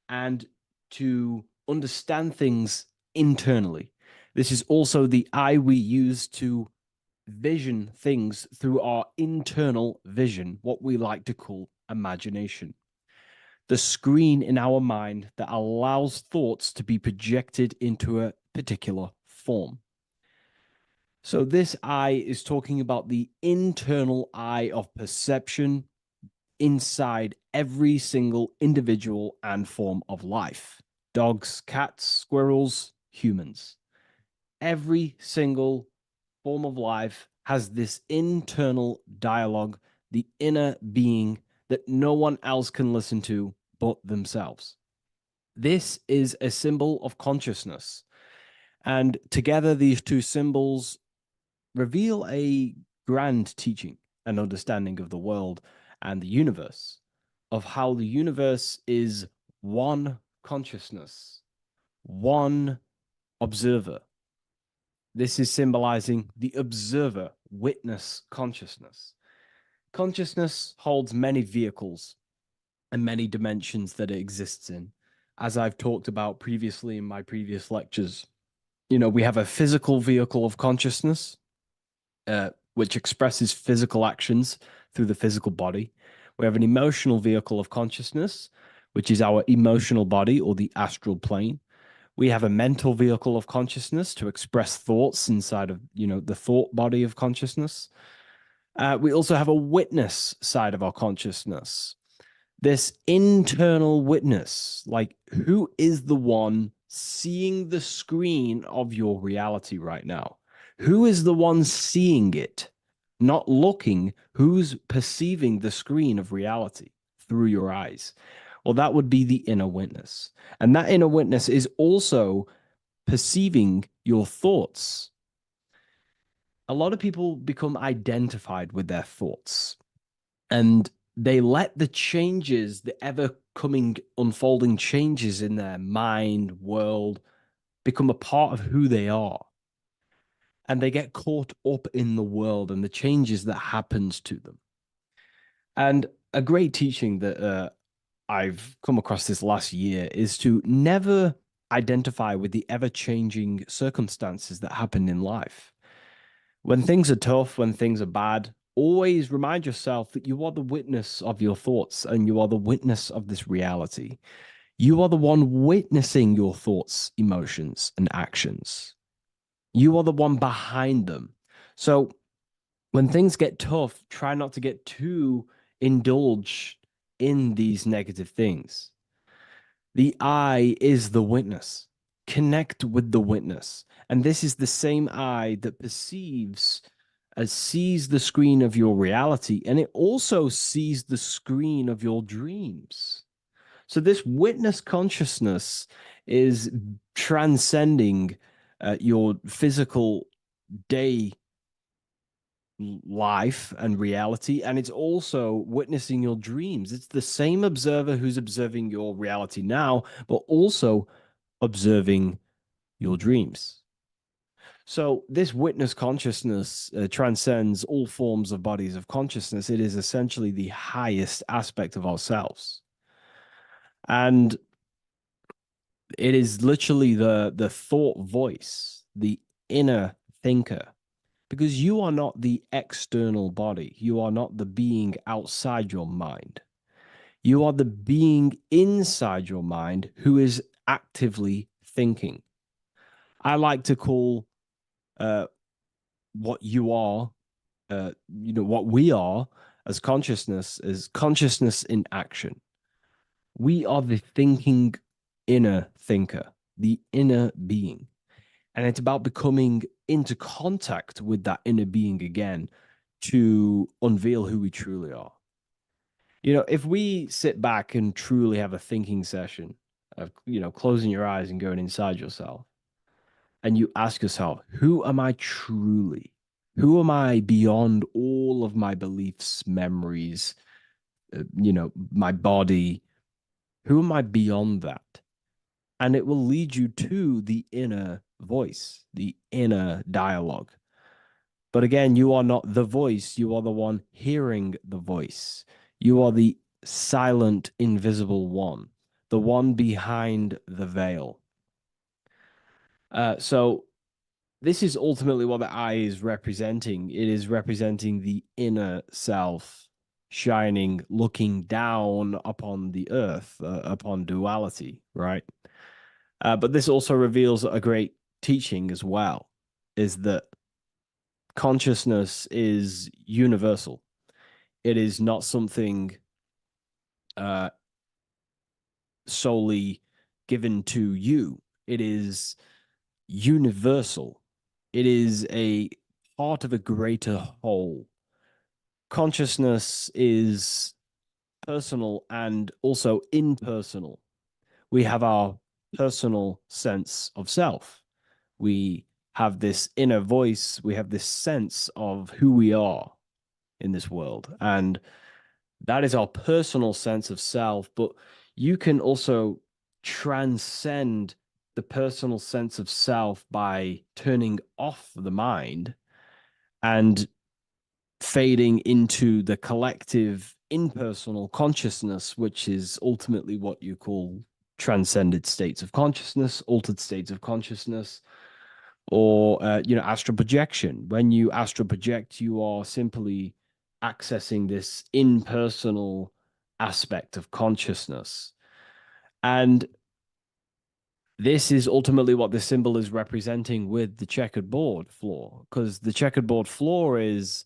and to understand things internally. This is also the eye we use to vision things through our internal vision, what we like to call imagination. The screen in our mind that allows thoughts to be projected into a particular form. So this eye is talking about the internal eye of perception inside every single individual and form of life. Dogs, cats, squirrels, humans. Every single form of life has this internal dialogue, the inner being that no one else can listen to but themselves. This is a symbol of consciousness. And together, these two symbols reveal a grand teaching and understanding of the world and the universe, of how the universe is one consciousness, one observer. This is symbolizing the observer, witness consciousness. Consciousness holds many vehicles and many dimensions that it exists in. As I've talked about previously in my previous lectures, we have a physical vehicle of consciousness, which expresses physical actions through the physical body. We have an emotional vehicle of consciousness, which is our emotional body or the astral plane. We have a mental vehicle of consciousness to express thoughts inside of, the thought body of consciousness. We also have a witness side of our consciousness. This internal witness, like who is the one seeing the screen of your reality right now? Who is the one seeing it? Not looking, who's perceiving the screen of reality? through your eyes. Well, that would be the inner witness. And that inner witness is also perceiving your thoughts. A lot of people become identified with their thoughts, and they let the changes, the ever coming, unfolding changes in their mind, world, become a part of who they are. And they get caught up in the world and the changes that happens to them. And a great teaching that I've come across this last year is to never identify with the ever-changing circumstances that happen in life. When things are tough, when things are bad, always remind yourself that you are the witness of your thoughts and you are the witness of this reality. You are the one witnessing your thoughts, emotions, and actions. You are the one behind them. So when things get tough, try not to get too indulged in these negative things. The eye is the witness. Connect with the witness. And this is the same eye that perceives, sees the screen of your reality, and it also sees the screen of your dreams. So this witness consciousness is transcending your physical day life and reality, and it's also witnessing your dreams. It's the same observer who's observing your reality now, but also observing your dreams. So this witness consciousness transcends all forms of bodies of consciousness. It is essentially the highest aspect of ourselves, and it is literally the thought voice, the inner thinker. Because you are not the external body. You are not the being outside your mind. You are the being inside your mind who is actively thinking. I like to call what you are, what we are as consciousness is consciousness in action. We are the thinking inner thinker, the inner being. And it's about becoming into contact with that inner being again to unveil who we truly are. If we sit back and truly have a thinking session of, closing your eyes and going inside yourself, and you ask yourself, who am I truly? Who am I beyond all of my beliefs, memories, my body? Who am I beyond that? And it will lead you to the inner voice, the inner dialogue. But again, you are not the voice. You are the one hearing the voice. You are the silent, invisible one, the one behind the veil. So this is ultimately what the eye is representing. It is representing the inner self shining, looking down upon the earth, upon duality, right? But this also reveals a great teaching as well, is that consciousness is universal. It is not something solely given to you. It is universal. It is a part of a greater whole. Consciousness is personal and also impersonal. We have our personal sense of self. We have this inner voice. We have this sense of who we are in this world. And that is our personal sense of self. But you can also transcend the personal sense of self by turning off the mind and fading into the collective impersonal consciousness, which is ultimately what you call transcended states of consciousness, altered states of consciousness, or astral projection. When you astral project, you are simply accessing this impersonal aspect of consciousness. And this is ultimately what the symbol is representing with the checkered board floor, because the checkered board floor is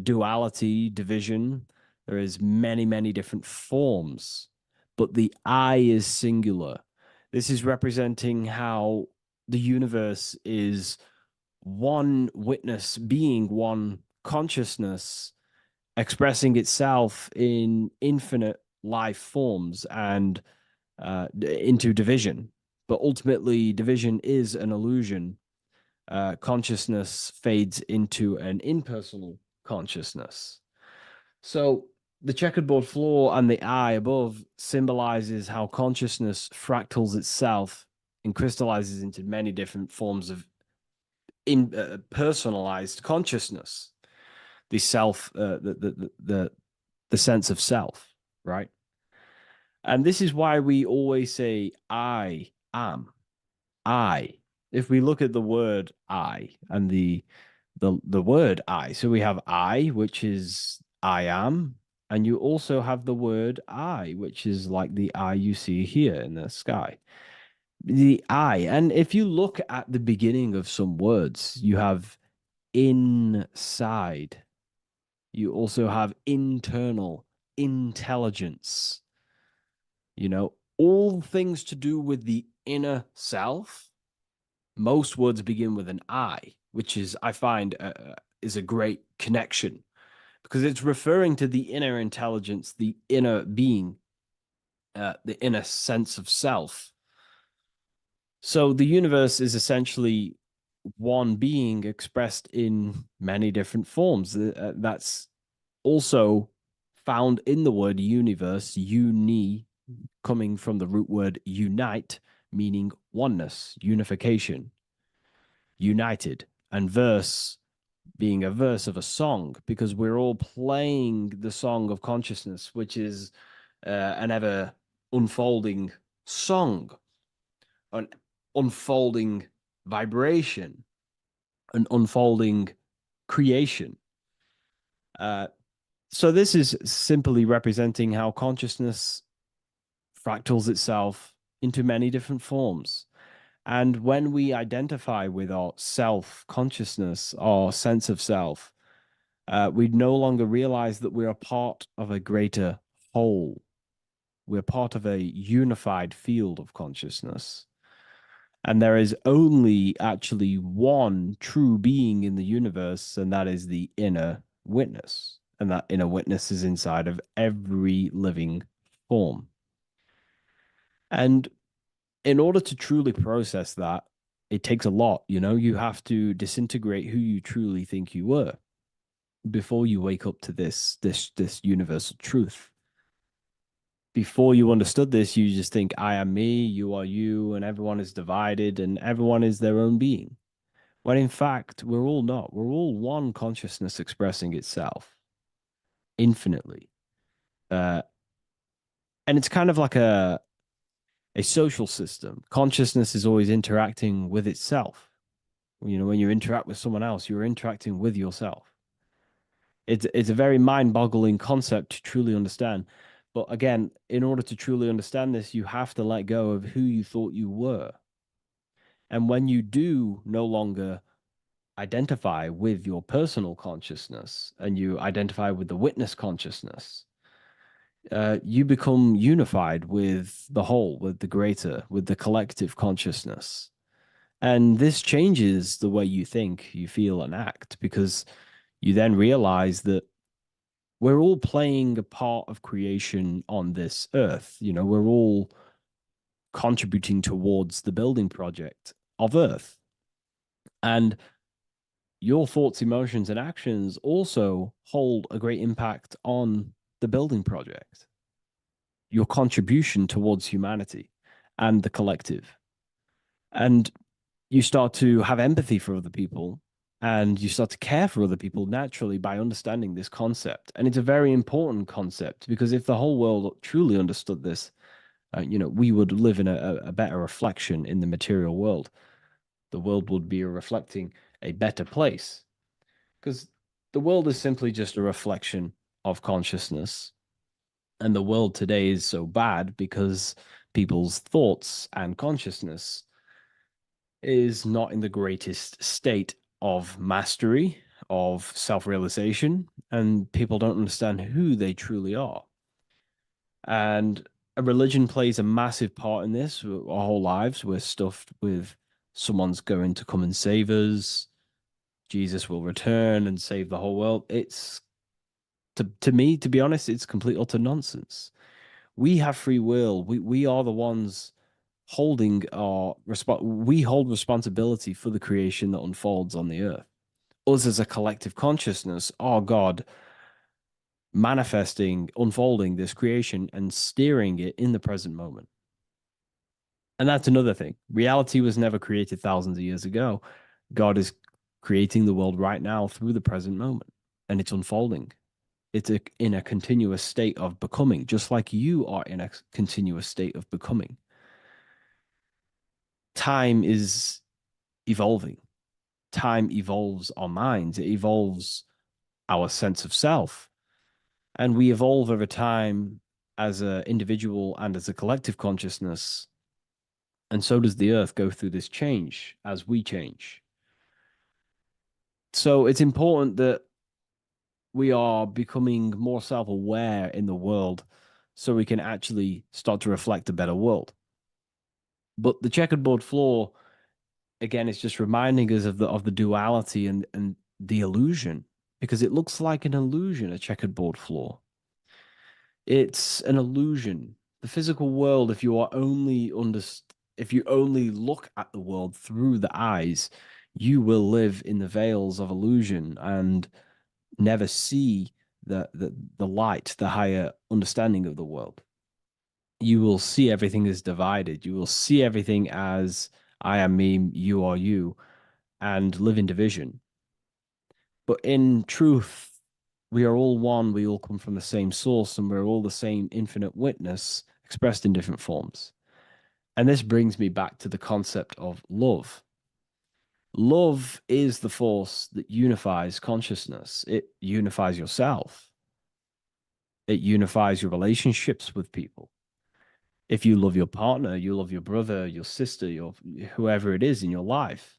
duality, division. There is many, many different forms, but the I is singular. This is representing how the universe is one witness, being one consciousness, expressing itself in infinite life forms and into division. But ultimately, division is an illusion. Consciousness fades into an impersonal consciousness. So the checkerboard floor and the eye above symbolizes how consciousness fractals itself and crystallizes into many different forms of personalized consciousness. The self, the sense of self, right? And this is why we always say, I am. I. If we look at the word I and the word I, so we have I, which is I am, and you also have the word I, which is like the eye you see here in the sky. The I, and if you look at the beginning of some words, you have inside. You also have internal, intelligence. You know, all things to do with the inner self. Most words begin with an I, which is, I find, is a great connection because it's referring to the inner intelligence, the inner being, the inner sense of self. So the universe is essentially one being expressed in many different forms. That's also found in the word universe, uni, coming from the root word unite, meaning oneness, unification, united, and verse being a verse of a song, because we're all playing the song of consciousness, which is an ever unfolding song, an unfolding vibration, an unfolding creation. So this is simply representing how consciousness fractals itself into many different forms. And when we identify with our self consciousness, our sense of self, we no longer realize that we're a part of a greater whole. We're part of a unified field of consciousness. And there is only actually one true being in the universe, and that is the inner witness. And that inner witness is inside of every living form. And in order to truly process that, it takes a lot. You know, you have to disintegrate who you truly think you were before you wake up to this universal truth. Before you understood this, you just think, I am me, you are you, and everyone is divided and everyone is their own being. When in fact, we're all not. We're all one consciousness expressing itself infinitely. And it's kind of like a social system. Consciousness is always interacting with itself. You know, when you interact with someone else, you're interacting with yourself. It's a very mind-boggling concept to truly understand. But again, in order to truly understand this, you have to let go of who you thought you were. And when you do no longer identify with your personal consciousness and you identify with the witness consciousness, you become unified with the whole, with the greater, with the collective consciousness. And this changes the way you think, you feel, and act, because you then realize that we're all playing a part of creation on this earth. You know, we're all contributing towards the building project of Earth. And your thoughts, emotions, and actions also hold a great impact on the building project, your contribution towards humanity and the collective. And you start to have empathy for other people and you start to care for other people naturally by understanding this concept. And it's a very important concept because if the whole world truly understood this, you know, we would live in a better reflection in the material world. The world would be reflecting a better place because the world is simply just a reflection of consciousness. And the world today is so bad because people's thoughts and consciousness is not in the greatest state of mastery, of self-realization, and people don't understand who they truly are. And a religion plays a massive part in this. Our whole lives, we're stuffed with someone's going to come and save us. Jesus will return and save the whole world. It's to me, to be honest, it's complete utter nonsense. We have free will. We are the ones holding we hold responsibility for the creation that unfolds on the earth. Us as a collective consciousness are God manifesting, unfolding this creation and steering it in the present moment. And that's another thing. Reality was never created thousands of years ago. God is creating the world right now through the present moment, and it's unfolding. It's in a continuous state of becoming, just like you are in a continuous state of becoming. Time is evolving. Time evolves our minds. It evolves our sense of self. And we evolve over time as an individual and as a collective consciousness. And so does the earth go through this change as we change. So it's important that we are becoming more self-aware in the world so we can actually start to reflect a better world. But the checkerboard floor, again, is just reminding us of the duality and the illusion, because it looks like an illusion, a checkerboard floor. It's an illusion. The physical world, if you only look at the world through the eyes, you will live in the veils of illusion and never see the light, the higher understanding of the world. You will see everything as divided. You will see everything as I am me, you are you, and live in division. But in truth, we are all one. We all come from the same source, and we're all the same infinite witness expressed in different forms. And this brings me back to the concept of love. Love is the force that unifies consciousness. It unifies yourself. It unifies your relationships with people. If you love your partner, you love your brother, your sister, whoever it is in your life,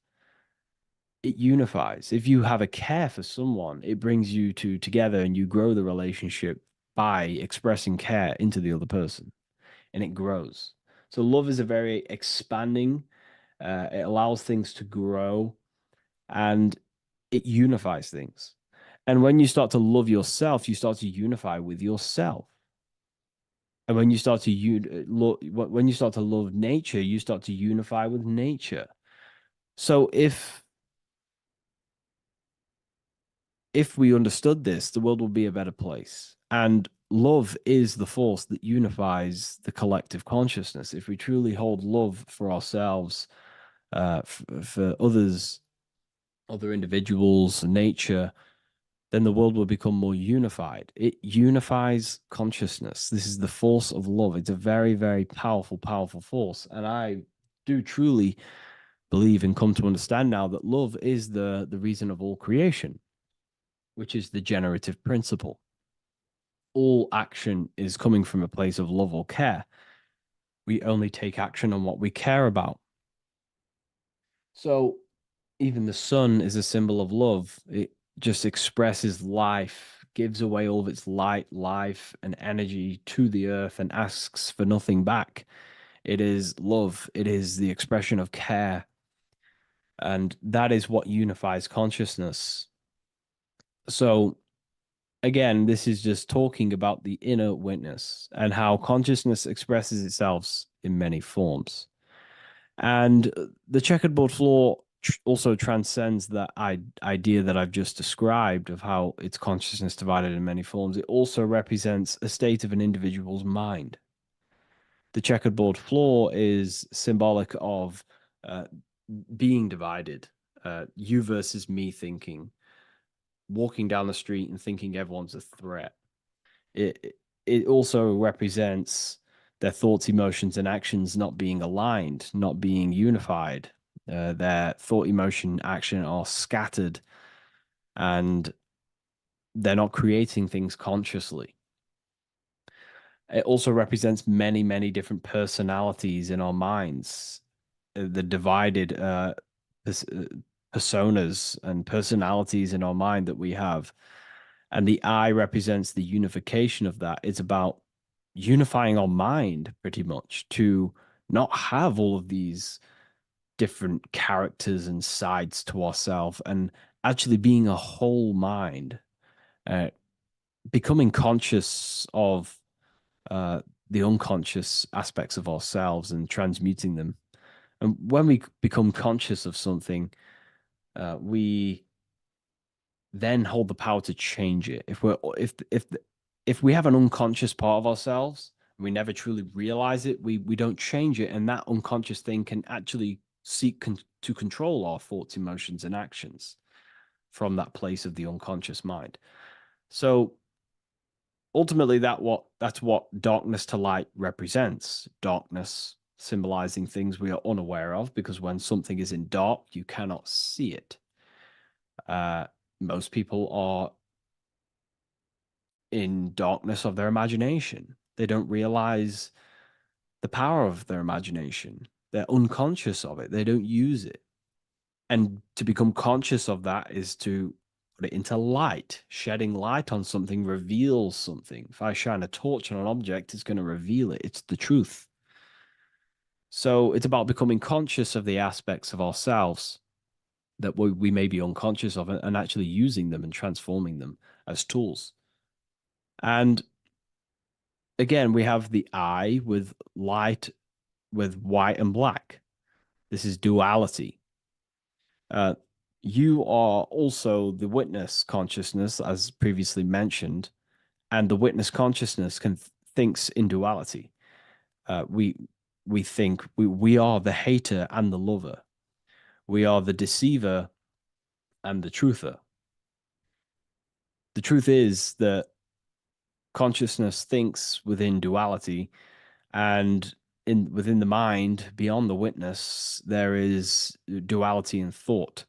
it unifies. If you have a care for someone, it brings you together and you grow the relationship by expressing care into the other person, and it grows. So love is a very expanding, it allows things to grow, and it unifies things. And when you start to love yourself, you start to unify with yourself. And when you start to love nature, you start to unify with nature. So if we understood this, the world will be a better place. And love is the force that unifies the collective consciousness. If we truly hold love for ourselves, for others, other individuals, nature, then the world will become more unified. It unifies consciousness. This is the force of love. It's a very, very powerful, powerful force. And I do truly believe and come to understand now that love is the reason of all creation, which is the generative principle. All action is coming from a place of love or care. We only take action on what we care about. So even the sun is a symbol of love. It just expresses life, gives away all of its light, life, and energy to the earth and asks for nothing back. It is love. It is the expression of care. And that is what unifies consciousness. So, again, this is just talking about the inner witness and how consciousness expresses itself in many forms. And the checkerboard floor also transcends that idea that I've just described of how it's consciousness divided in many forms. It also represents a state of an individual's mind. The checkerboard floor is symbolic of being divided, you versus me thinking, walking down the street and thinking everyone's a threat. It also represents their thoughts, emotions, and actions not being aligned, not being unified. Their thought, emotion, action are scattered, and they're not creating things consciously. It also represents many, many different personalities in our minds, the divided personas and personalities in our mind that we have. And the eye represents the unification of that. It's about unifying our mind pretty much to not have all of these different characters and sides to ourselves and actually being a whole mind, becoming conscious of the unconscious aspects of ourselves and transmuting them. And when we become conscious of something, we then hold the power to change it. If we have an unconscious part of ourselves, and we never truly realize it, we don't change it, and that unconscious thing can actually seek to control our thoughts, emotions, and actions from that place of the unconscious mind. So ultimately, that's what darkness to light represents. Darkness symbolizing things we are unaware of, because when something is in dark, you cannot see it. Most people are in darkness of their imagination. They don't realize the power of their imagination. They're unconscious of it. They don't use it. And to become conscious of that is to put it into light. Shedding light on something reveals something. If I shine a torch on an object, it's going to reveal it. It's the truth. So it's about becoming conscious of the aspects of ourselves that we may be unconscious of, and actually using them and transforming them as tools. And again, we have the eye with light, with white and black. This is duality. You are also the witness consciousness, as previously mentioned, and the witness consciousness thinks in duality. We think we are the hater and the lover. We are the deceiver and the truther. The truth is that consciousness thinks within duality, and within the mind, beyond the witness, there is duality in thought.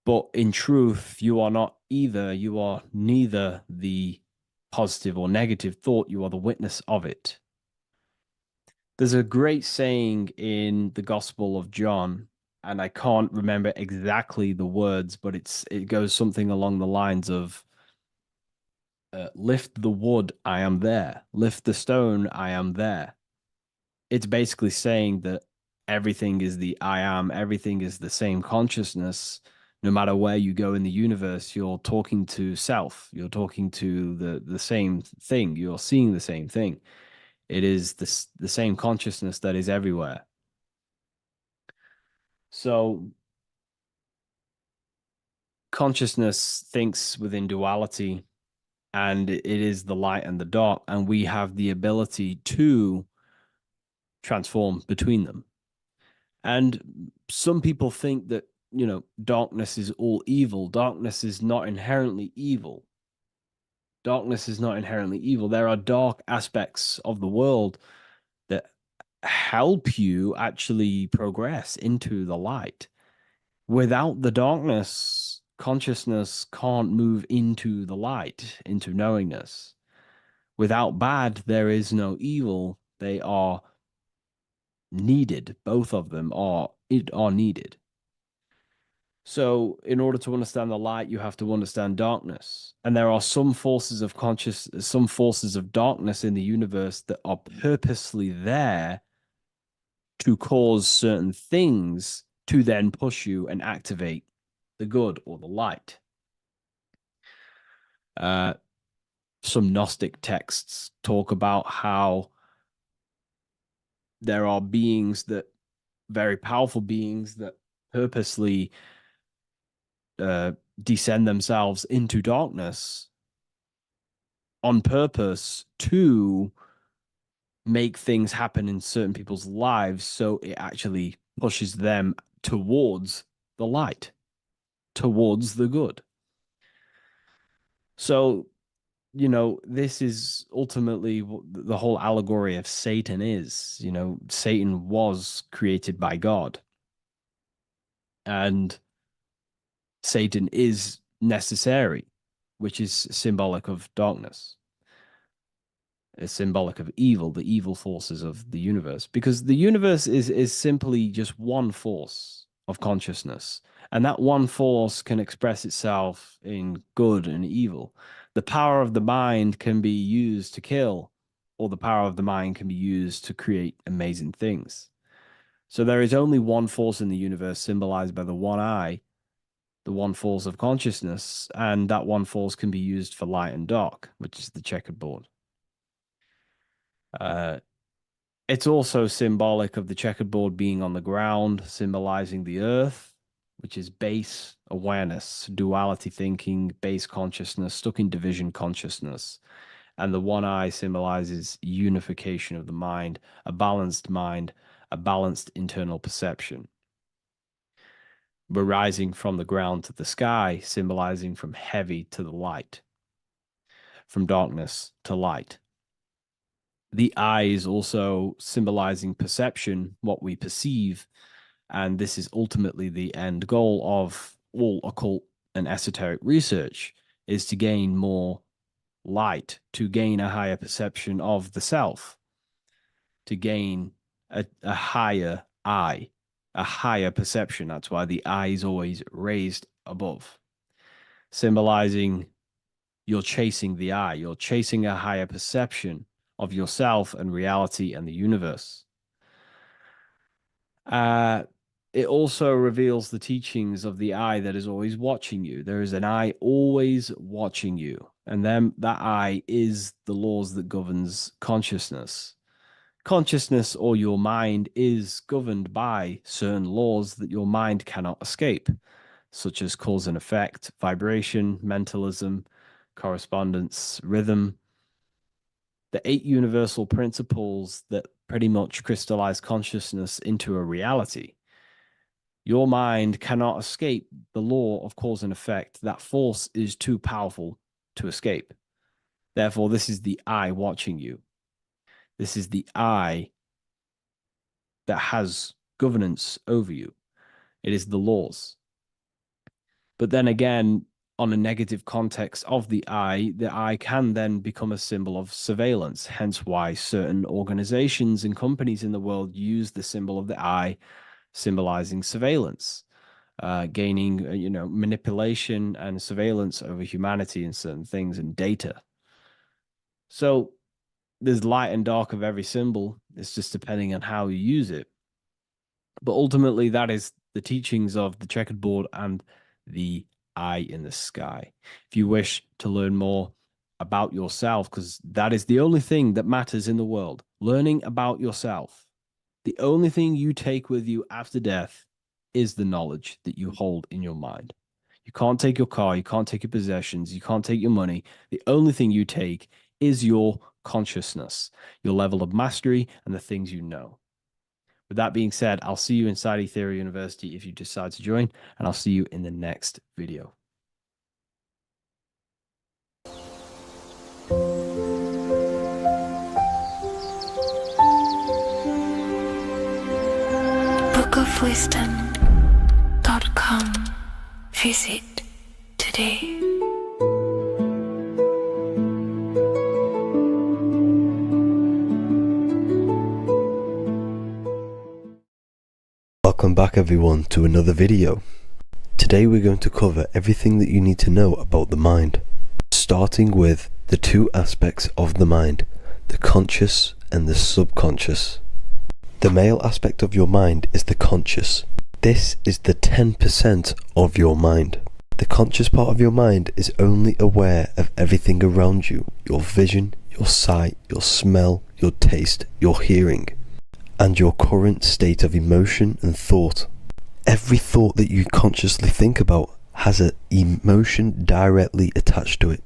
But in truth, you are not either. You are neither the positive or negative thought. You are the witness of it. There's a great saying in the Gospel of John, and I can't remember exactly the words, but it goes something along the lines of, lift the wood, I am there. Lift the stone, I am there. It's basically saying that everything is the I am, everything is the same consciousness. No matter where you go in the universe, you're talking to self. You're talking to the same thing. You're seeing the same thing. It is the same consciousness that is everywhere. So consciousness thinks within duality, and it is the light and the dark, and we have the ability to transform between them. And some people think that, darkness is all evil. Darkness is not inherently evil. Darkness is not inherently evil. There are dark aspects of the world that help you actually progress into the light. Without the darkness, consciousness can't move into the light, into knowingness. Without bad, there is no evil. They are needed. Both of them are needed. So in order to understand the light, you have to understand darkness. And there are some forces of darkness in the universe that are purposely there to cause certain things to then push you and activate the good or the light. Some Gnostic texts talk about how there are very powerful beings that purposely descend themselves into darkness on purpose to make things happen in certain people's lives, so it actually pushes them towards the light, towards the good. So, this is ultimately the whole allegory of Satan is. Satan was created by God, and Satan is necessary, which is symbolic of darkness. It's symbolic of evil, the evil forces of the universe, because the universe is simply just one force of consciousness, and that one force can express itself in good and evil. The power of the mind can be used to kill, or the power of the mind can be used to create amazing things. So there is only one force in the universe, symbolized by the one eye, the one force of consciousness, and that one force can be used for light and dark, which is the checkered board. It's also symbolic of the checkerboard being on the ground, symbolizing the earth, which is base awareness, duality thinking, base consciousness, stuck in division consciousness. And the one eye symbolizes unification of the mind, a balanced internal perception. We're rising from the ground to the sky, symbolizing from heavy to the light, from darkness to light. The eye is also symbolizing perception, what we perceive, and this is ultimately the end goal of all occult and esoteric research, is to gain more light, to gain a higher perception of the self, to gain a higher eye, a higher perception. That's why the eye is always raised above, symbolizing you're chasing the eye, you're chasing a higher perception of yourself and reality and the universe. It also reveals the teachings of the eye that is always watching you. There is an eye always watching you, and then that eye is the laws that governs consciousness. Consciousness, or your mind, is governed by certain laws that your mind cannot escape, such as cause and effect, vibration, mentalism, correspondence, rhythm. The 8 universal principles that pretty much crystallize consciousness into a reality. Your mind cannot escape the law of cause and effect. That force is too powerful to escape. Therefore, this is the eye watching you. This is the eye that has governance over you. It is the laws. But then again, on a negative context of the eye can then become a symbol of surveillance. Hence why certain organizations and companies in the world use the symbol of the eye, symbolizing surveillance, gaining, manipulation and surveillance over humanity and certain things and data. So there's light and dark of every symbol. It's just depending on how you use it. But ultimately, that is the teachings of the checkerboard and the eye in the sky. If you wish to learn more about yourself, because that is the only thing that matters in the world, learning about yourself. The only thing you take with you after death is the knowledge that you hold in your mind. You can't take your car, you can't take your possessions, you can't take your money. The only thing you take is your consciousness, your level of mastery, and the things you know. With that being said, I'll see you inside Ethereal University if you decide to join, and I'll see you in the next video. bookofwisdom.com. Visit today. Welcome back everyone to another video. Today we're going to cover everything that you need to know about the mind, starting with the 2 aspects of the mind, the conscious and the subconscious. The male aspect of your mind is the conscious. This is the 10% of your mind. The conscious part of your mind is only aware of everything around you, your vision, your sight, your smell, your taste, your hearing, and your current state of emotion and thought. Every thought that you consciously think about has an emotion directly attached to it.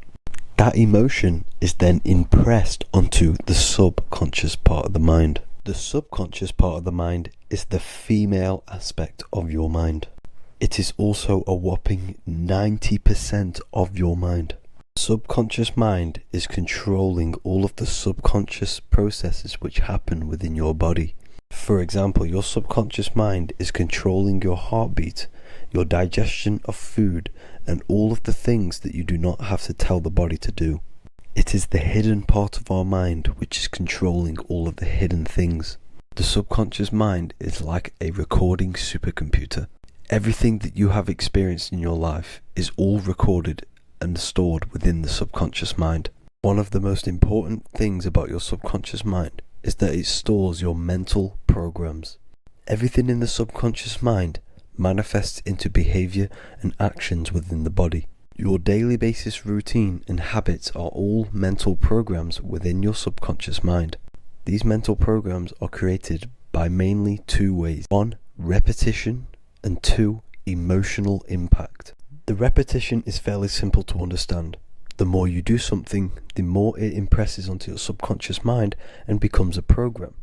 That emotion is then impressed onto the subconscious part of the mind. The subconscious part of the mind is the female aspect of your mind. It is also a whopping 90% of your mind. Subconscious mind is controlling all of the subconscious processes which happen within your body. For example, your subconscious mind is controlling your heartbeat, your digestion of food, and all of the things that you do not have to tell the body to do. It is the hidden part of our mind which is controlling all of the hidden things. The subconscious mind is like a recording supercomputer. Everything that you have experienced in your life is all recorded and stored within the subconscious mind. One of the most important things about your subconscious mind is that it stores your mental programs. Everything in the subconscious mind manifests into behavior and actions within the body. Your daily basis routine and habits are all mental programs within your subconscious mind. These mental programs are created by mainly two ways. One, repetition, and two, emotional impact. The repetition is fairly simple to understand. The more you do something, the more it impresses onto your subconscious mind and becomes a program.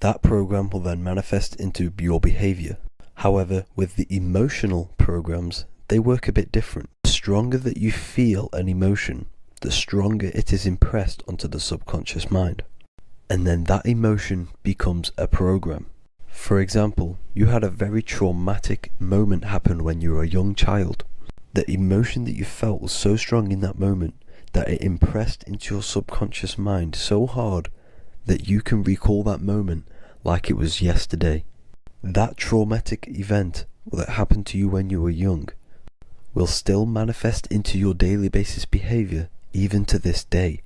That program will then manifest into your behavior. However, with the emotional programs, they work a bit different. The stronger that you feel an emotion, the stronger it is impressed onto the subconscious mind. And then that emotion becomes a program. For example, you had a very traumatic moment happen when you were a young child. The emotion that you felt was so strong in that moment that it impressed into your subconscious mind so hard that you can recall that moment like it was yesterday. That traumatic event that happened to you when you were young will still manifest into your daily basis behavior even to this day.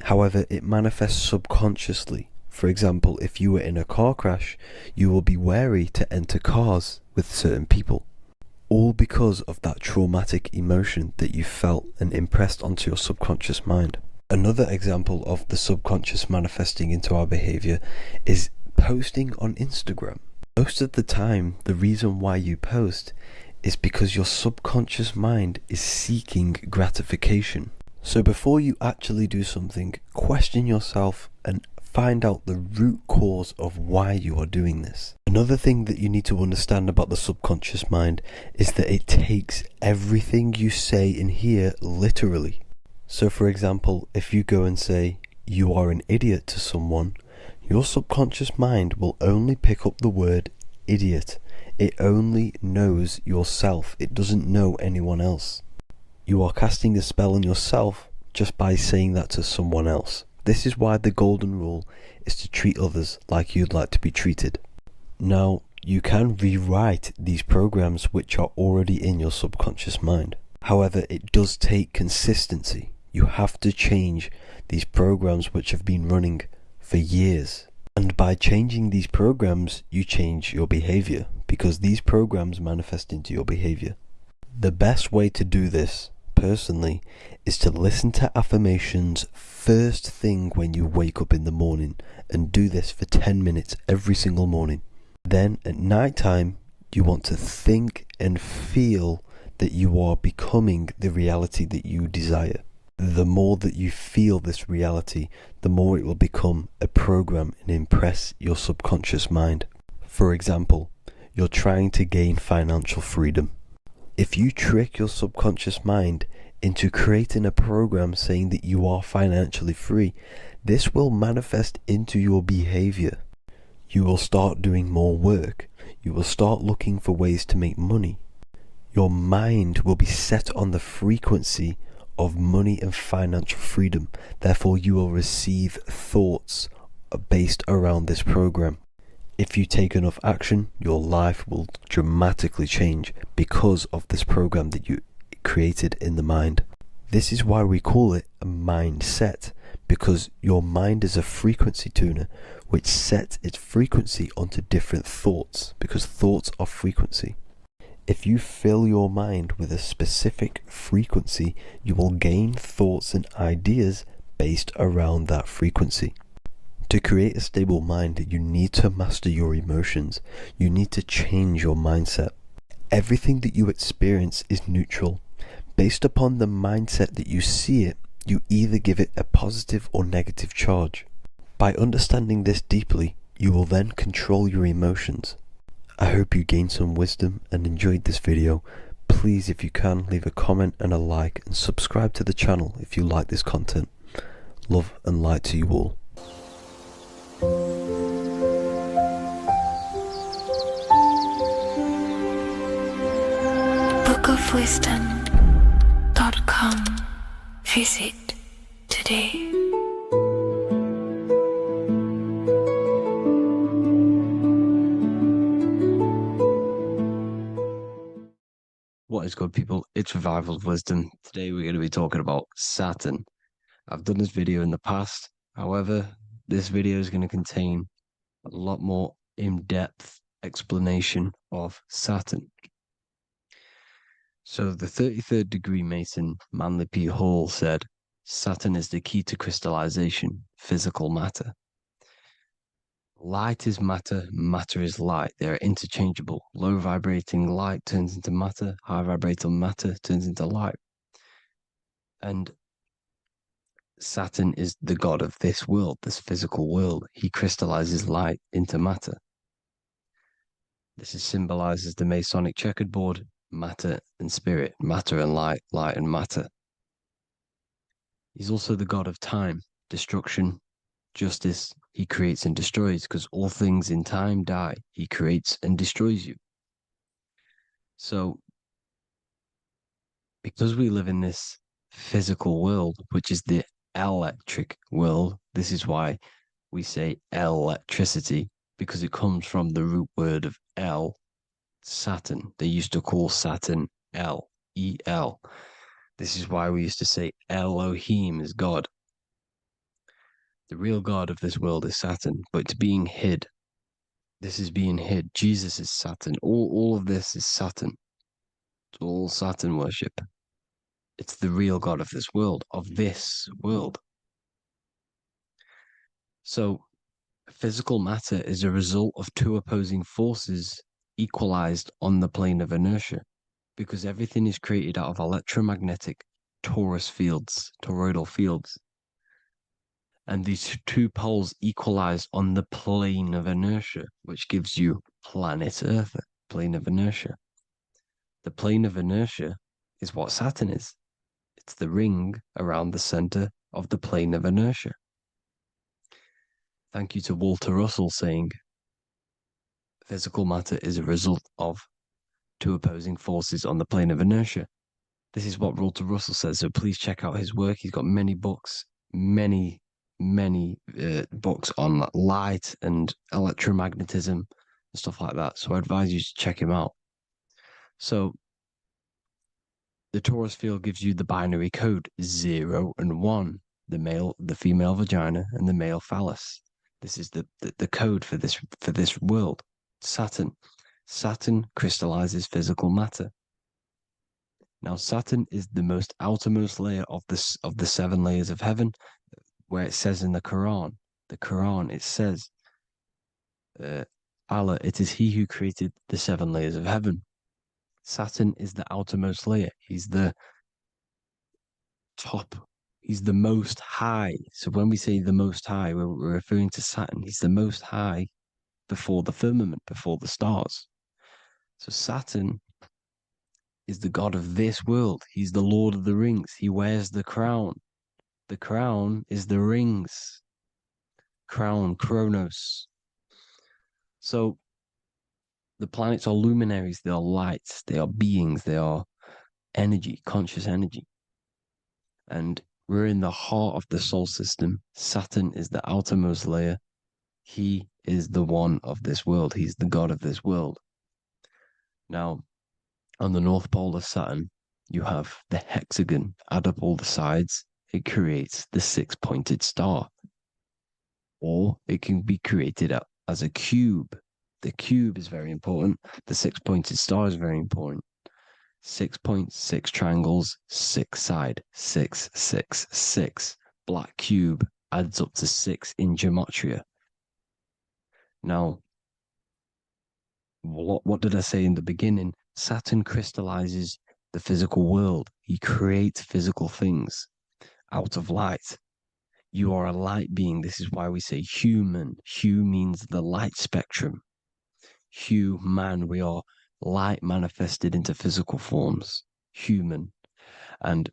However, it manifests subconsciously. For example, if you were in a car crash, you will be wary to enter cars with certain people. All because of that traumatic emotion that you felt and impressed onto your subconscious mind. Another example of the subconscious manifesting into our behavior is posting on Instagram. Most of the time, the reason why you post is because your subconscious mind is seeking gratification. So before you actually do something, question yourself and find out the root cause of why you are doing this. Another thing that you need to understand about the subconscious mind is that it takes everything you say in here literally. So for example, if you go and say, "You are an idiot" to someone, your subconscious mind will only pick up the word idiot. It only knows yourself. It doesn't know anyone else. You are casting a spell on yourself just by saying that to someone else. This is why the golden rule is to treat others like you'd like to be treated. Now, you can rewrite these programs which are already in your subconscious mind. However, it does take consistency. You have to change these programs which have been running for years. And by changing these programs, you change your behavior, because these programs manifest into your behavior. The best way to do this, personally, is to listen to affirmations first thing when you wake up in the morning, and do this for 10 minutes every single morning. Then at night time, you want to think and feel that you are becoming the reality that you desire. The more that you feel this reality, the more it will become a program and impress your subconscious mind. For example, you're trying to gain financial freedom. If you trick your subconscious mind into creating a program saying that you are financially free, this will manifest into your behavior. You will start doing more work. You will start looking for ways to make money. Your mind will be set on the frequency of money and financial freedom. Therefore, you will receive thoughts based around this program. If you take enough action, your life will dramatically change because of this program that you created in the mind. This is why we call it a mindset, because your mind is a frequency tuner which sets its frequency onto different thoughts, because thoughts are frequency. If you fill your mind with a specific frequency, you will gain thoughts and ideas based around that frequency. To create a stable mind, you need to master your emotions. You need to change your mindset. Everything that you experience is neutral. Based upon the mindset that you see it, you either give it a positive or negative charge. By understanding this deeply, you will then control your emotions. I hope you gained some wisdom and enjoyed this video. Please, if you can, leave a comment and a like, and subscribe to the channel if you like this content. Love and light to you all. bookofwisdom.com. Visit today. What is good, people? It's Revival of Wisdom. Today we're going to be talking about Saturn. I've done this video in the past. However, this video is going to contain a lot more in-depth explanation of Saturn. So the 33rd degree Mason, Manly P. Hall, said, "Saturn is the key to crystallization, physical matter." Light is matter, matter is light. They are interchangeable. Low vibrating light turns into matter, high vibrating matter turns into light. And Saturn is the god of this world, this physical world. He crystallizes light into matter. This is symbolized as the Masonic checkered board, matter and spirit, matter and light, light and matter. He's also the god of time, destruction, justice. He creates and destroys, because all things in time die. He creates and destroys you. So, because we live in this physical world, which is the electric world, this is why we say electricity, because it comes from the root word of El, Saturn. They used to call Saturn El, E-L. This is why we used to say Elohim is God. The real God of this world is Saturn, but it's being hid. This is being hid. Jesus is Saturn. All of this is Saturn. It's all Saturn worship. It's the real God of this world, So, physical matter is a result of two opposing forces equalized on the plane of inertia, because everything is created out of electromagnetic toroidal fields. And these two poles equalize on the plane of inertia, which gives you planet Earth, plane of inertia. The plane of inertia is what Saturn is. It's the ring around the center of the plane of inertia. Thank you to Walter Russell saying, physical matter is a result of two opposing forces on the plane of inertia. This is what Walter Russell says, so please check out his work. He's got many books, many books on light and electromagnetism and stuff like that. So I advise you to check him out. So the torus field gives you the binary code 0 and 1, the female vagina, and the male phallus. This is the code for this world. Saturn crystallizes physical matter. Now Saturn is the most outermost layer of the 7 layers of heaven, where it says in the Quran it says, Allah, it is He who created the 7 layers of heaven. Saturn is the outermost layer. He's the top. He's the most high. So when we say the most high, we're referring to Saturn. He's the most high before the firmament, before the stars. So Saturn is the god of this world. He's the Lord of the Rings. He wears the crown. The crown is the rings. Crown, Kronos. So the planets are luminaries. They are lights. They are beings. They are energy, conscious energy. And we're in the heart of the solar system. Saturn is the outermost layer. He is the one of this world. He's the god of this world. Now, on the North Pole of Saturn, you have the hexagon. Add up all the sides. It creates the 6-pointed star. Or it can be created as a cube. The cube is very important. The 6-pointed star is very important. 6 points, 6 triangles, 6 side, 6, 6, 6. Black cube adds up to 6 in gematria. Now, what did I say in the beginning? Saturn crystallizes the physical world. He creates physical things out of light. You are a light being. This is why we say human. Hue means the light spectrum. Hue, man, we are light manifested into physical forms, human. And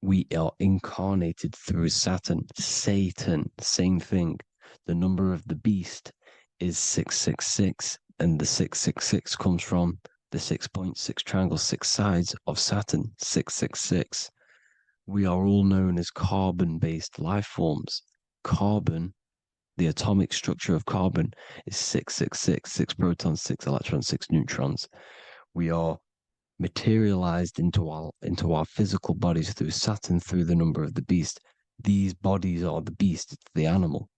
we are incarnated through Saturn. Satan, same thing. The number of the beast is 666, and the 666 comes from the 6.6 triangle, 6 sides of Saturn, 666. We are all known as carbon-based life forms. Carbon, the atomic structure of carbon, is 666, 6 protons, 6 electrons, 6 neutrons. We are materialized into our physical bodies through Saturn, through the number of the beast. These bodies are the beast, it's the animal.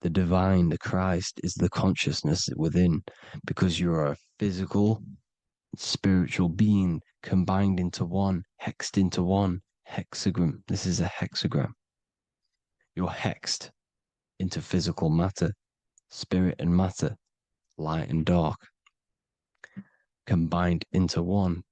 The divine, the Christ, is the consciousness within, because you are a physical, spiritual being combined into one, hexed into one. Hexagram. This is a hexagram. You're hexed. into physical matter, spirit and matter, light and dark, combined into one.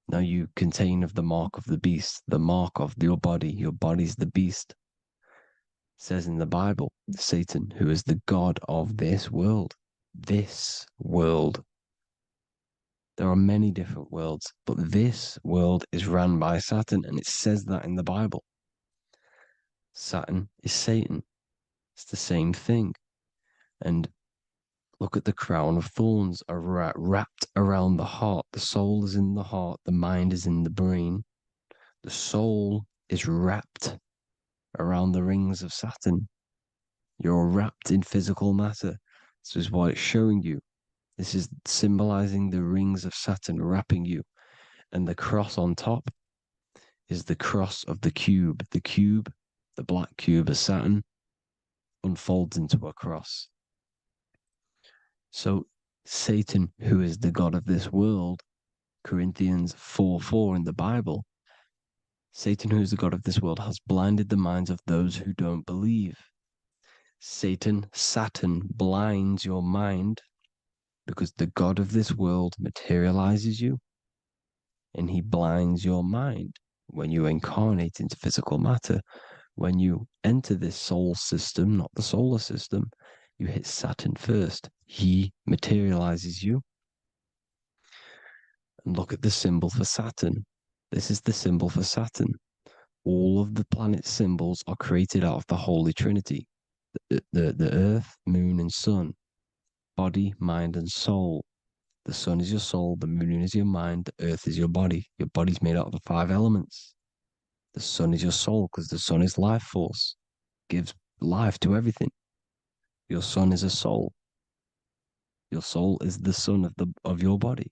Now you contain of the mark of the beast, the mark of your body's the beast. It says in the Bible, Satan, who is the god of this world. This world. There are many different worlds, but this world is run by Saturn, and it says that in the Bible. Saturn is Satan. It's the same thing. And look at the crown of thorns are wrapped around the heart. The soul is in the heart. The mind is in the brain. The soul is wrapped around the rings of Saturn. You're wrapped in physical matter. This is what it's showing you. This is symbolizing the rings of Saturn wrapping you. And the cross on top is the cross of the cube. The cube, the black cube of Saturn, unfolds into a cross. So Satan, who is the god of this world, Corinthians 4:4 in the Bible, Satan, who is the god of this world, has blinded the minds of those who don't believe. Saturn blinds your mind because the god of this world materializes you and he blinds your mind when you incarnate into physical matter. When you enter this soul system, not the solar system, you hit Saturn first. He materializes you. And look at the symbol for Saturn. This is the symbol for Saturn. All of the planet symbols are created out of the Holy Trinity. The Earth, Moon, and Sun. Body, mind, and soul. The sun is your soul, the moon is your mind, the earth is your body. Your body's made out of the 5 elements. The sun is your soul because the sun is life force, gives life to everything. Your sun is a soul. Your soul is the sun of your body.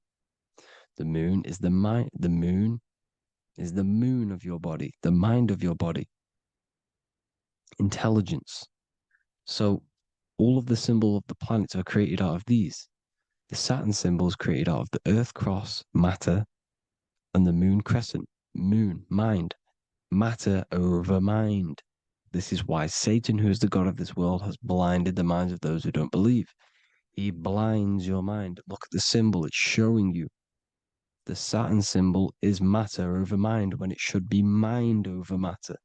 The moon is the mind. The moon is the moon of your body, the mind of your body. Intelligence. So all of the symbol of the planets are created out of these. The Saturn symbol is created out of the Earth cross, matter, and the moon crescent, moon, mind, matter over mind. This is why Satan, who is the god of this world, has blinded the minds of those who don't believe. He blinds your mind. Look at the symbol, it's showing you. The Saturn symbol is matter over mind when it should be mind over matter.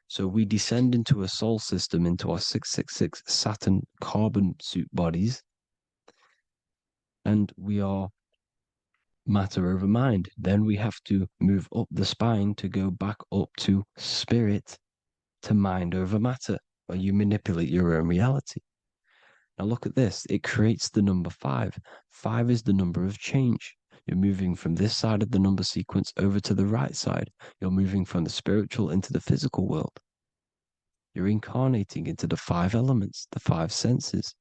So we descend into a soul system, into our 666 Saturn carbon suit bodies, and we are matter over mind. Then we have to move up the spine to go back up to spirit, to mind over matter, where you manipulate your own reality. Now look at this. It creates the number 5. 5 is the number of change. You're moving from this side of the number sequence over to the right side. You're moving from the spiritual into the physical world. You're incarnating into the 5 elements, the 5 senses.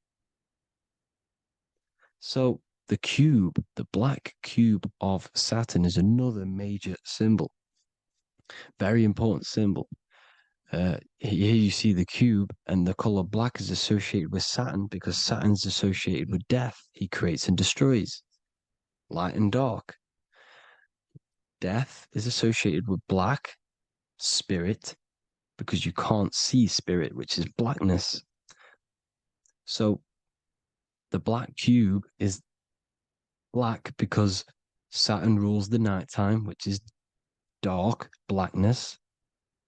So the cube, the black cube of Saturn, is another major symbol. Very important symbol. Here you see the cube, and the color black is associated with Saturn because Saturn's associated with death. He creates and destroys. Light and dark. Death is associated with black, spirit, because you can't see spirit, which is blackness. So the black cube is black because Saturn rules the nighttime, which is dark, blackness,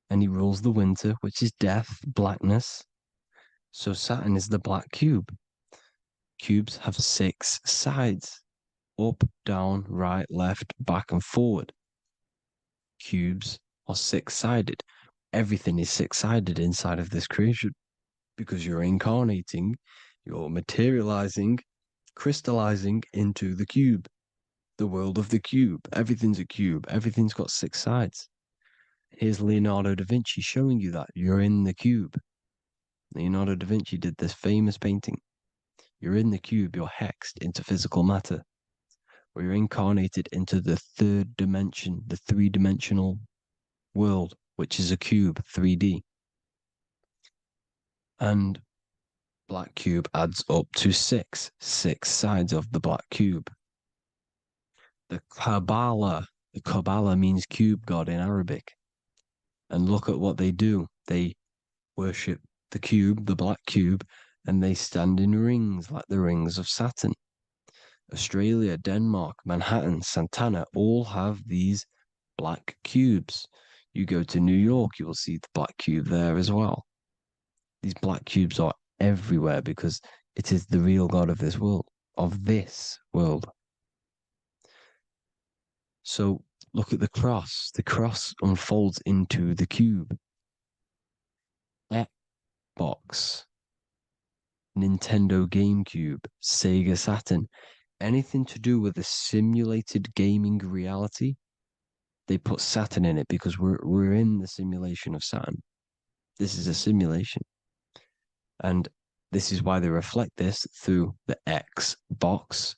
and he rules the winter, which is death, blackness. So Saturn is the black cube. Cubes have 6 sides: up, down, right, left, back, and forward. Cubes are 6-sided. Everything is 6-sided inside of this creation because you're incarnating, you're materializing, crystallizing into the cube, the world of the cube. Everything's a cube. Everything's got 6 sides. Here's Leonardo da Vinci showing you that you're in the cube. Leonardo da Vinci did this famous painting. You're in the cube, you're hexed into physical matter, where you're incarnated into the 3rd dimension, the 3-dimensional world, which is a cube, 3D. And black cube adds up to 6 sides of the black cube. The Kabbalah means cube god in Arabic. And look at what they do. They worship the cube, the black cube, and they stand in rings like the rings of Saturn. Australia, Denmark, Manhattan, Santana all have these black cubes. You go to New York, you will see the black cube there as well. These black cubes are everywhere because it is the real God of this world, So look at the cross. The cross unfolds into the cube. Xbox, Nintendo GameCube, Sega Saturn, anything to do with a simulated gaming reality, they put Saturn in it because we're in the simulation of Saturn. This is a simulation. And this is why they reflect this through the Xbox,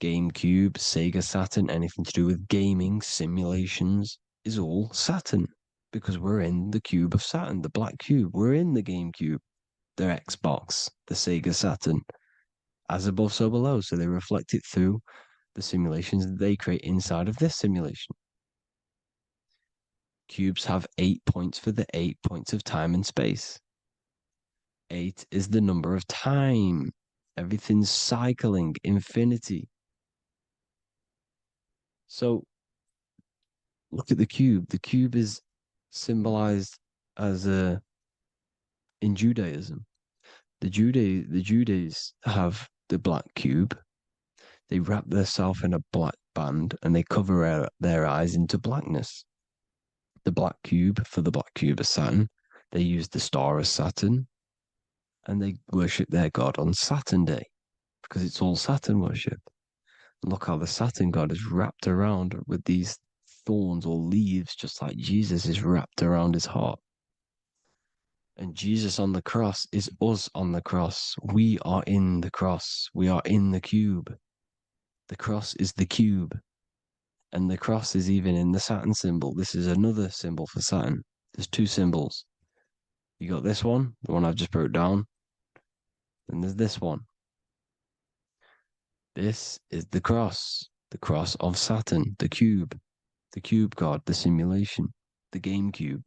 GameCube, Sega Saturn, anything to do with gaming, simulations, is all Saturn. Because we're in the cube of Saturn, the black cube. We're in the GameCube, the Xbox, the Sega Saturn. As above, so below. So they reflect it through the simulations that they create inside of this simulation. Cubes have 8 points for the 8 points of time and space. 8 is the number of time. Everything's cycling, infinity. So look at the cube. The cube is symbolized as in Judaism. The Judays have the black cube. They wrap themselves in a black band and they cover their eyes into blackness. The black cube, for the black cube of Saturn, they use the star as Saturn, and they worship their god on Saturn Day because it's all Saturn worship. And look how the Saturn god is wrapped around with these thorns or leaves, just like Jesus is wrapped around his heart. And Jesus on the cross is us on the cross. We are in the cross. We are in the cube. The cross is the cube. And the cross is even in the Saturn symbol. This is another symbol for Saturn. There's two symbols. You got this one, the one I've just broke down. And there's this one. This is the cross of Saturn, the cube god, the simulation, the game cube.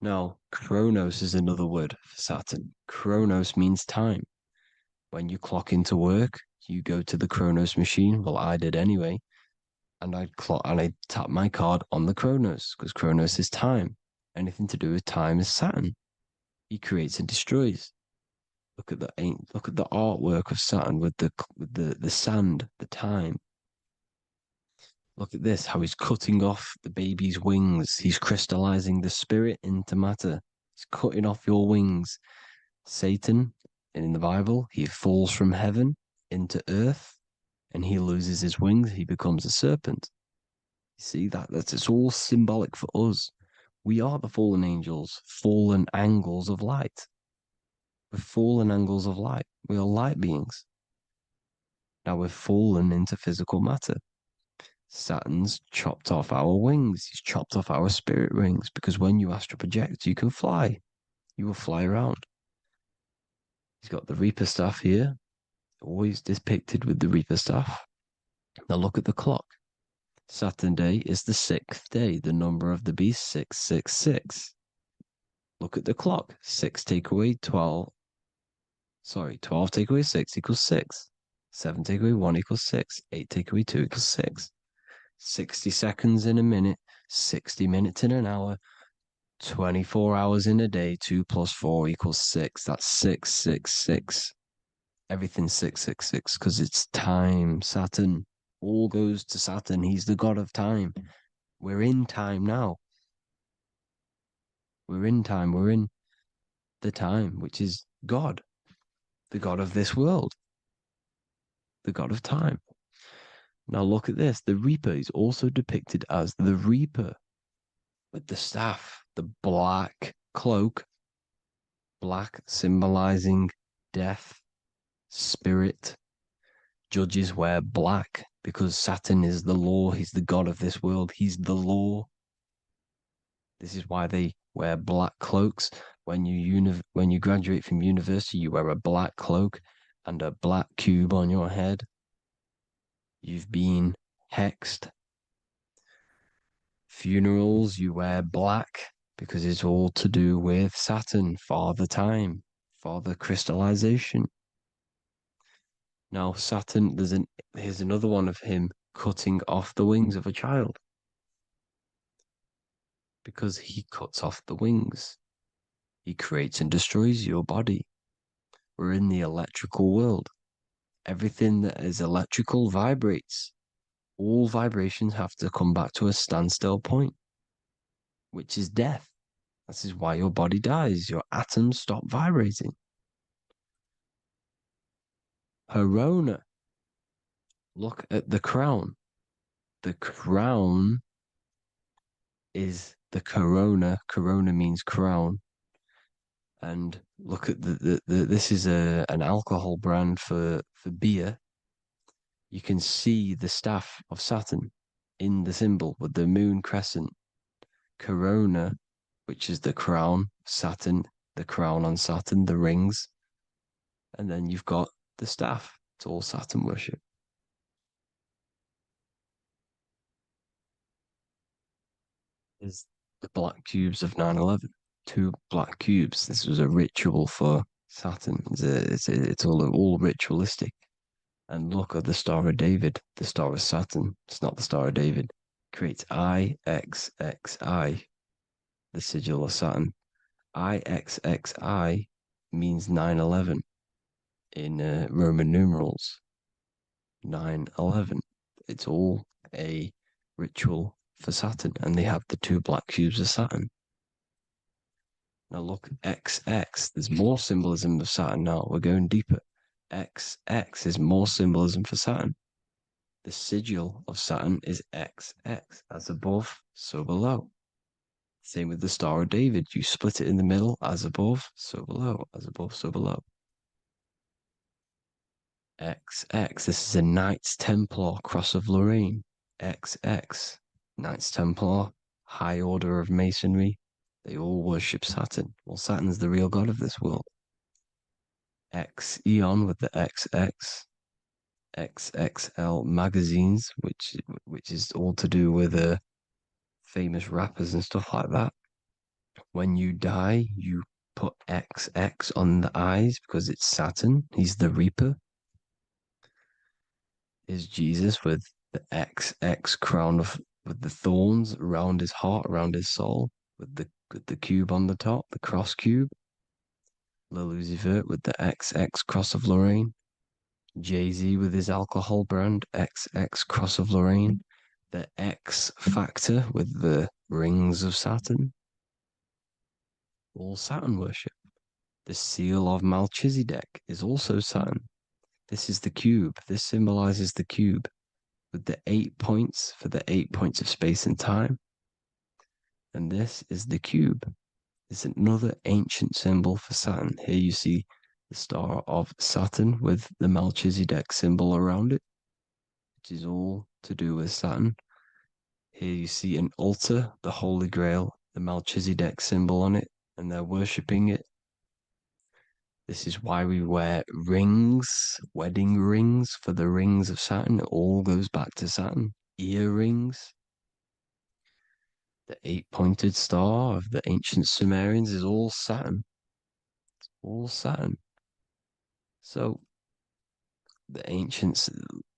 Now, Chronos is another word for Saturn. Chronos means time. When you clock into work, you go to the Chronos machine. Well, I did anyway. And I tap my card on the Chronos because Chronos is time. Anything to do with time is Saturn. He creates and destroys. Look at the artwork of Saturn with the sand, the time. Look at this, how he's cutting off the baby's wings. He's crystallizing the spirit into matter. He's cutting off your wings. Satan, in the Bible, he falls from heaven into earth and he loses his wings. He becomes a serpent. You see, it's all symbolic for us. We are the fallen angels, fallen angles of light. We're fallen angles of light. We are light beings. Now we're fallen into physical matter. Saturn's chopped off our wings. He's chopped off our spirit wings because when you astral project, you can fly. You will fly around. He's got the Reaper staff here, always depicted with the Reaper staff. Now look at the clock. Saturn Day is the 6th day, the number of the beast, 666. Look at the clock. 6 take away 12. 12 take away 6 equals 6. 7 take away 1 equals 6. 8 take away 2 equals 6. 60 seconds in a minute, 60 minutes in an hour, 24 hours in a day, 2 plus 4 equals 6. That's 666. Everything's 666 because it's time. Saturn all goes to Saturn. He's the god of time. We're in time now. We're in time. We're in the time, which is God, the god of this world, the god of time. Now look at this. The Reaper is also depicted as the Reaper with the staff, the black cloak, black symbolizing death, spirit. Judges wear black because Saturn is the law. He's the god of this world. He's the law. This is why they wear black cloaks. When you graduate from university, you wear a black cloak and a black cube on your head. You've been hexed. Funerals, you wear black because it's all to do with Saturn, father time, father crystallization. Now, Saturn, here's another one of him cutting off the wings of a child. Because he cuts off the wings, he creates and destroys your body. We're in the electrical world. Everything that is electrical vibrates. All vibrations have to come back to a standstill point, which is death. This is why your body dies. Your atoms stop vibrating. Corona. Look at the crown. The crown is the corona. Corona means crown. And look at this is an alcohol brand for beer. You can see the staff of Saturn in the symbol with the moon crescent. Corona, which is the crown, Saturn, the crown on Saturn, the rings. And then you've got the staff. It's all Saturn worship. Is the black cubes of 9/11. 2 black cubes. This was a ritual for Saturn. It's all ritualistic. And look at the Star of David, the Star of Saturn. It's not the Star of David. Creates IXXI, the sigil of Saturn. IXXI means 9/11 in Roman numerals. 9/11. It's all a ritual for Saturn, and they have the 2 black cubes of Saturn. Now look, XX, there's more symbolism of Saturn now. We're going deeper. XX is more symbolism for Saturn. The sigil of Saturn is XX, as above, so below. Same with the Star of David. You split it in the middle, as above, so below, as above, so below. XX, this is a Knights Templar Cross of Lorraine. XX, Knights Templar, High Order of Masonry. They all worship Saturn. Well, Saturn's the real god of this world. X Eon with the XX, XXL magazines, which is all to do with famous rappers and stuff like that. When you die, you put XX on the eyes because it's Saturn. He's the Reaper. Is Jesus with the XX crown with the thorns around his heart, around his soul, with the cube on the top, the cross cube. Lucifer with the XX Cross of Lorraine. Jay-Z with his alcohol brand, XX Cross of Lorraine. The X Factor with the rings of Saturn. All Saturn worship. The seal of Melchizedek is also Saturn. This is the cube. This symbolizes the cube with the 8 points for the 8 points of space and time. And this is the cube. It's another ancient symbol for Saturn. Here you see the star of Saturn with the Melchizedek symbol around it, which is all to do with Saturn. Here you see an altar, the Holy Grail, the Melchizedek symbol on it, and they're worshipping it. This is why we wear rings, wedding rings for the rings of Saturn. It all goes back to Saturn. Earrings. The 8-pointed star of the ancient Sumerians is all Saturn. It's all Saturn. So the ancients,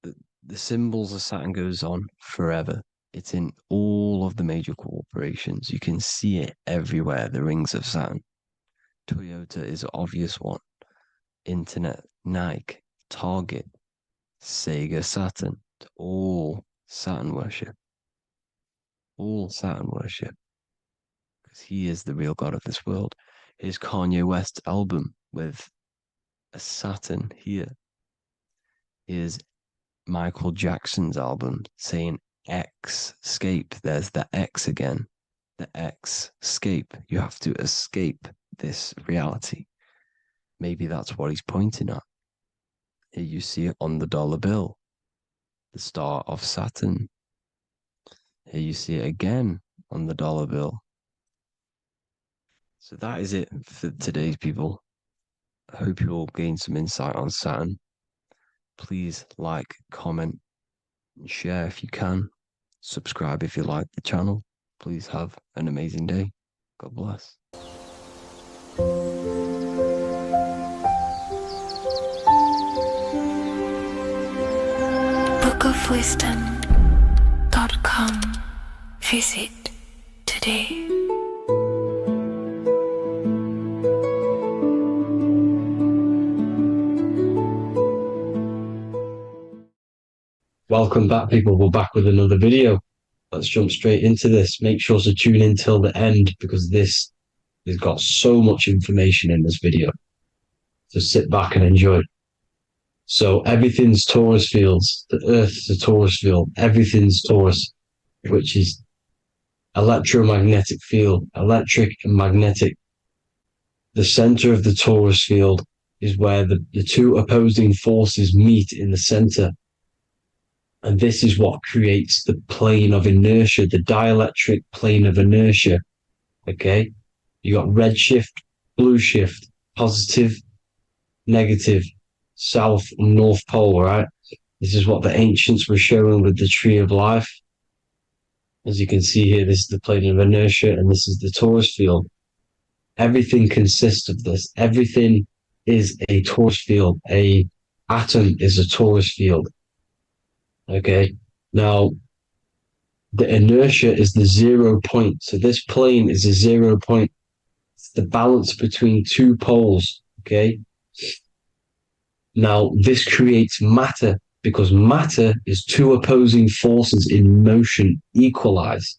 the symbols of Saturn goes on forever. It's in all of the major corporations. You can see it everywhere, the rings of Saturn. Toyota is an obvious one. Internet, Nike, Target, Sega, Saturn. It's all Saturn worship. All Saturn worship. Because he is the real god of this world. Here's Kanye West's album with a Saturn here. Here's Michael Jackson's album saying X escape. There's the X again. The X escape. You have to escape this reality. Maybe that's what he's pointing at. Here you see it on the dollar bill. The star of Saturn. Here you see it again on the dollar bill. So that is it for today's people. I hope you all gain some insight on Saturn. Please like, comment, and share if you can. Subscribe if you like the channel. Please have an amazing day. God bless. bookofwisdom.com. Visit today. Welcome back, people. We're back with another video. Let's jump straight into this. Make sure to tune in till the end because this has got so much information in this video. So sit back and enjoy. So everything's torus fields. The Earth's a torus field. Everything's torus, which is electromagnetic field, electric and magnetic. The center of the torus field is where the two opposing forces meet in the center. And this is what creates the plane of inertia, the dielectric plane of inertia. Okay? You got red shift, blue shift, positive, negative, south and north pole, right? This is what the ancients were showing with the tree of life. As you can see here, this is the plane of inertia and this is the torus field. Everything consists of this. Everything is a torus field. A atom is a torus field. Okay, now the inertia is the 0 point. So this plane is a 0 point. It's the balance between two poles. Okay, now this creates matter because matter is two opposing forces in motion equalize.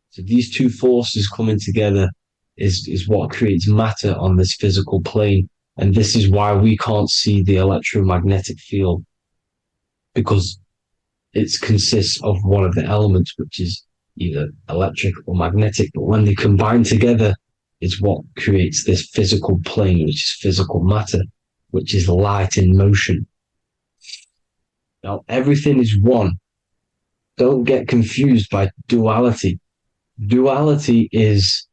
So these two forces coming together is what creates matter on this physical plane. And this is why we can't see the electromagnetic field, because it consists of one of the elements, which is either electric or magnetic, but when they combine together, it's what creates this physical plane, which is physical matter, which is light in motion. Now, everything is one. Don't get confused by duality. Duality is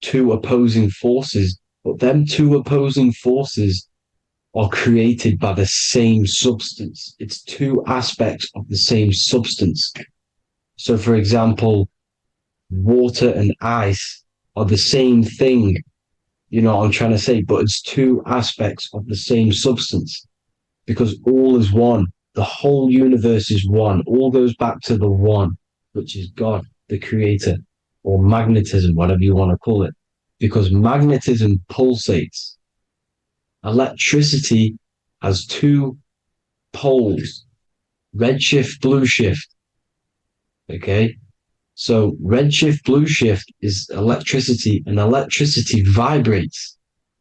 two opposing forces, but them two opposing forces are created by the same substance. It's two aspects of the same substance. So, for example, water and ice are the same thing. You know what I'm trying to say? But it's two aspects of the same substance because all is one. The whole universe is one. All goes back to the one, which is God, the creator, or magnetism, whatever you want to call it, because magnetism pulsates. Electricity has two poles, red shift, blue shift. Okay, so red shift, blue shift is electricity, and electricity vibrates,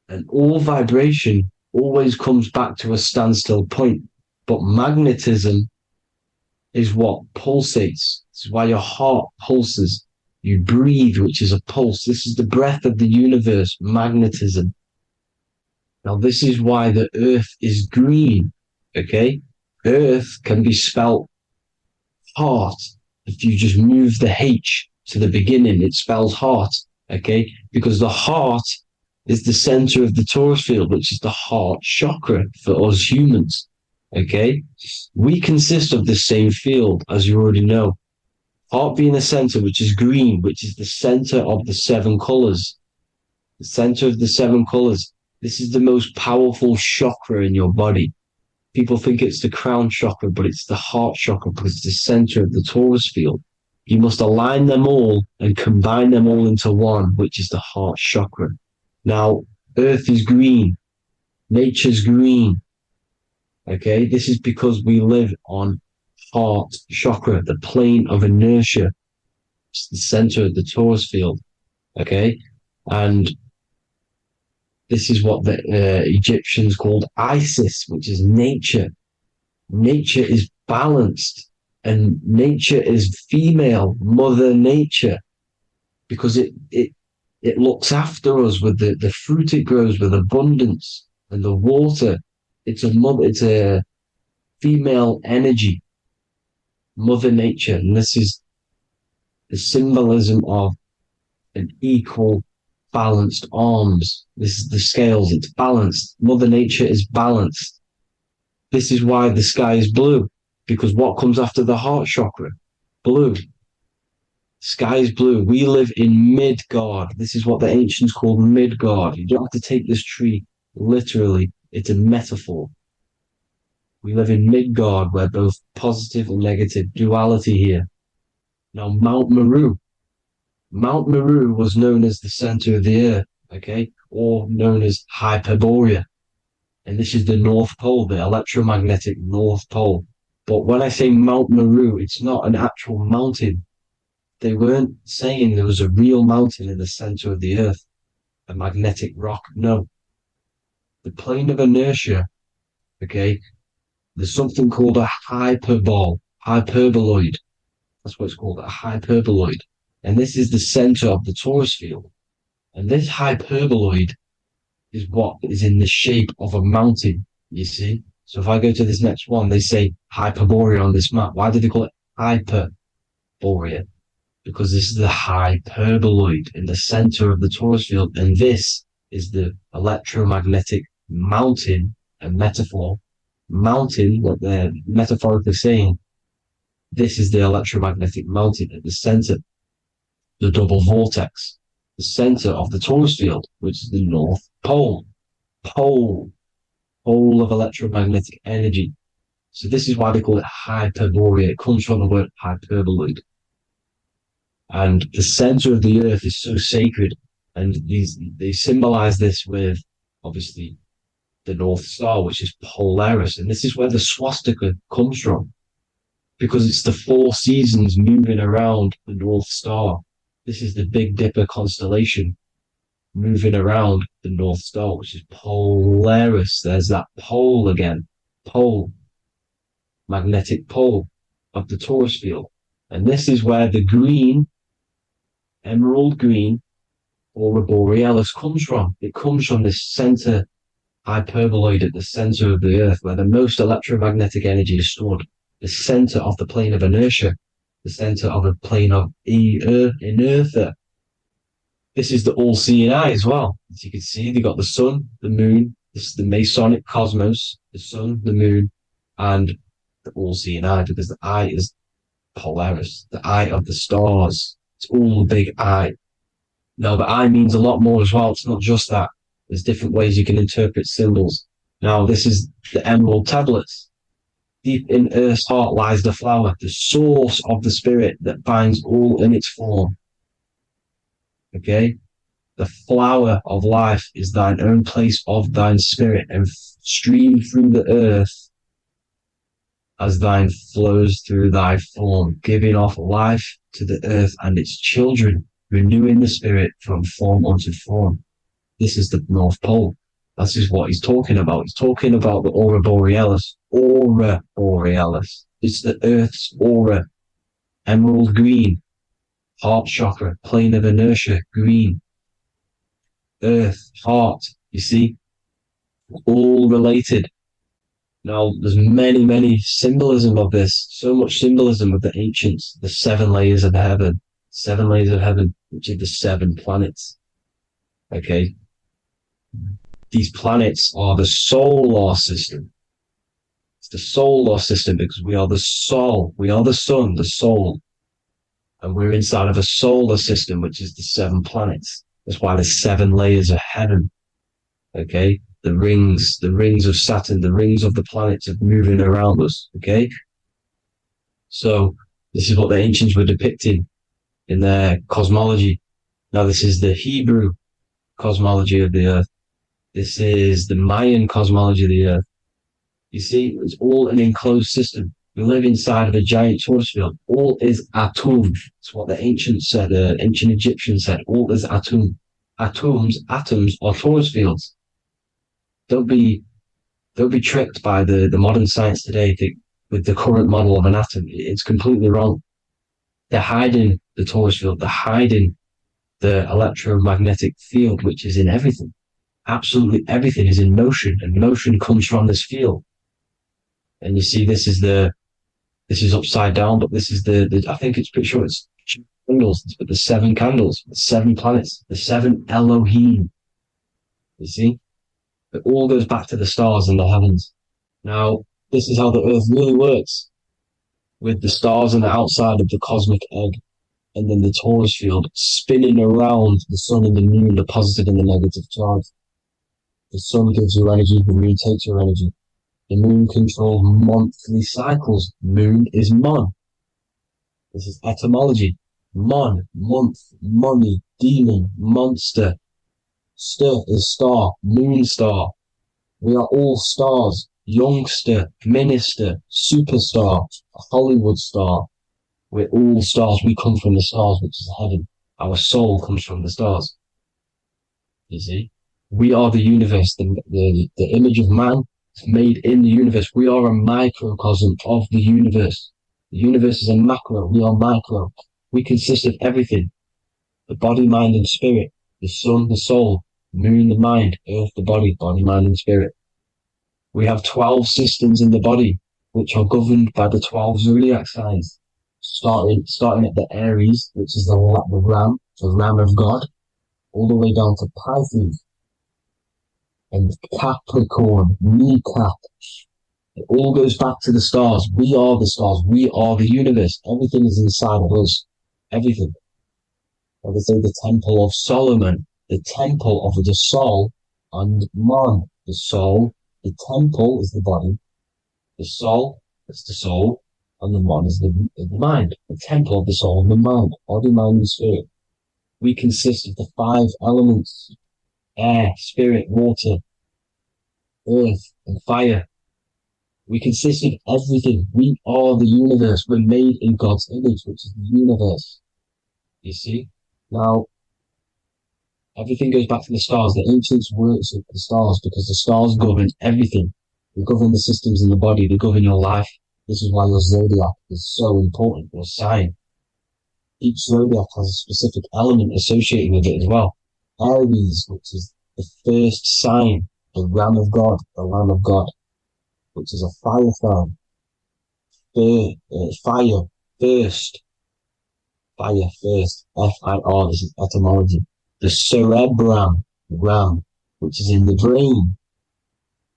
and all vibration always comes back to a standstill point. But magnetism is what pulsates. This is why your heart pulses. You breathe, which is a pulse. This is the breath of the universe, magnetism. Now, this is why the earth is green, okay? Earth can be spelt heart. If you just move the H to the beginning, it spells heart, okay? Because the heart is the center of the torus field, which is the heart chakra for us humans, okay? We consist of the same field, as you already know. Heart being the center, which is green, which is the center of the seven colors. The center of the seven colors. This is the most powerful chakra in your body. People think it's the crown chakra, but it's the heart chakra because it's the center of the torus field. You must align them all and combine them all into one, which is the heart chakra. Now, Earth is green. Nature's green. Okay, this is because we live on heart chakra, the plane of inertia. It's the center of the torus field. Okay, and this is what the Egyptians called Isis, which is nature. Nature is balanced, and nature is female, Mother Nature, because it looks after us with the fruit it grows with abundance and the water. It's a female energy, Mother Nature, and this is the symbolism of an equal, balanced arms. This is the scales, it's balanced. Mother Nature is balanced. This is why the sky is blue, because what comes after the heart chakra? Blue. Sky is blue. We live in Midgard. This is what the ancients called Midgard. You don't have to take this tree literally. It's a metaphor. We live in Midgard, where both positive and negative duality here. Now, Mount Meru. Mount Meru was known as the center of the earth, okay, or known as Hyperborea. And this is the North Pole, the electromagnetic North Pole. But when I say Mount Meru, it's not an actual mountain. They weren't saying there was a real mountain in the center of the earth, a magnetic rock. No. The plane of inertia, okay, there's something called a hyperboloid. That's what it's called, a hyperboloid. And this is the center of the torus field. And this hyperboloid is what is in the shape of a mountain, you see? So if I go to this next one, they say Hyperborea on this map. Why do they call it Hyperborea? Because this is the hyperboloid in the center of the torus field. And this is the electromagnetic mountain, a metaphor. Mountain, what they're metaphorically saying, this is the electromagnetic mountain at the center, the double vortex, the center of the torus field, which is the North Pole. Pole of electromagnetic energy. So this is why they call it Hyperborea. It comes from the word hyperboloid. And the center of the earth is so sacred. And they symbolize this with, obviously, the North Star, which is Polaris. And this is where the swastika comes from, because it's the 4 seasons moving around the North Star. This is the Big Dipper constellation moving around the North Star, which is Polaris. There's that pole again. Pole. Magnetic pole of the torus field. And this is where the green, emerald green, aurora borealis comes from. It comes from this center hyperboloid at the center of the earth, where the most electromagnetic energy is stored. The center of the plane of inertia. The center of the plane of inertia. This is the all-seeing eye as well. As you can see, they got the sun, the moon. This is the Masonic cosmos, the sun, the moon, and the all-seeing eye, because the eye is Polaris, the eye of the stars. It's all a big eye. Now, the eye means a lot more as well. It's not just that. There's different ways you can interpret symbols. Now, this is the emerald tablets. Deep in Earth's heart lies the flower, the source of the spirit that binds all in its form. Okay? The flower of life is thine own place of thine spirit, and stream through the earth as thine flows through thy form, giving off life to the earth and its children, renewing the spirit from form unto form. This is the North Pole. This is what he's talking about. He's talking about the aurora borealis. Aurora borealis. It's the earth's aura. Emerald green. Heart chakra. Plane of inertia. Green. Earth. Heart. You see? All related. Now, there's many symbolism of this. So much symbolism of the ancients. The 7 layers of heaven. 7 layers of heaven, which are the 7 planets. Okay? These planets are the solar system. It's the solar system because we are the soul. We are the sun, the soul. And we're inside of a solar system, which is the 7 planets. That's why there's 7 layers of heaven. Okay? The rings of Saturn, the rings of the planets are moving around us. Okay? So this is what the ancients were depicting in their cosmology. Now this is the Hebrew cosmology of the earth. This is the Mayan cosmology of the earth. You see, it's all an enclosed system. We live inside of a giant torus field. All is atum. It's what the ancients said, ancient Egyptians said. All is atum. Atoms are torus fields. Don't be tricked by the modern science today with the current model of an atom. It's completely wrong. They're hiding the torus field. They're hiding the electromagnetic field, which is in everything. Absolutely everything is in motion, and motion comes from this field. And you see, this is upside down, but this is I think it's pretty sure it's candles, but the 7 candles, the 7 planets, the 7 Elohim. You see? It all goes back to the stars and the heavens. Now, this is how the earth really works, with the stars on the outside of the cosmic egg. and then the torus field spinning around the sun and the moon, the positive and the negative charge. The sun gives you energy, the moon takes your energy. The moon controls monthly cycles. Moon is mon. This is etymology. Mon, month, money, demon, monster. Stir is star, moon star. We are all stars. Youngster, minister, superstar, Hollywood star. We're all stars. We come from the stars, which is heaven. Our soul comes from the stars. You see? We are the universe. The image of man is made in the universe. We are a microcosm of the universe. The universe is a macro. We are micro. We consist of everything. The body, mind, and spirit. The sun, the soul. Moon, the mind. Earth, the body. Body, mind, and spirit. We have 12 systems in the body, which are governed by the 12 zodiac signs. Starting at the Aries, which is the ram of God, all the way down to Pisces and Capricorn, kneecap. It all goes back to the stars. We are the stars. We are the universe. Everything is inside of us. Everything. Like I say, the Temple of Solomon, the Temple of the Soul and Man. The soul, the temple is the body. The soul is the soul, and the man is the mind. The temple of the soul and the mind. Body, mind, and spirit. We consist of the 5 elements: air, spirit, water, earth, and fire. We consist of everything. We are the universe. We're made in God's image, which is the universe. You see? Now, everything goes back to the stars. The ancients worshipped the stars because the stars govern everything. They govern the systems in the body. They govern your life. This is why your zodiac is so important, your sign. Each zodiac has a specific element associated with it as well. Aries, which is the first sign, the Ram of God, the Lamb of God, which is a fire sign. Fire, first. Fire, first. F-I-R, this is etymology. The cerebrum, ram, which is in the brain.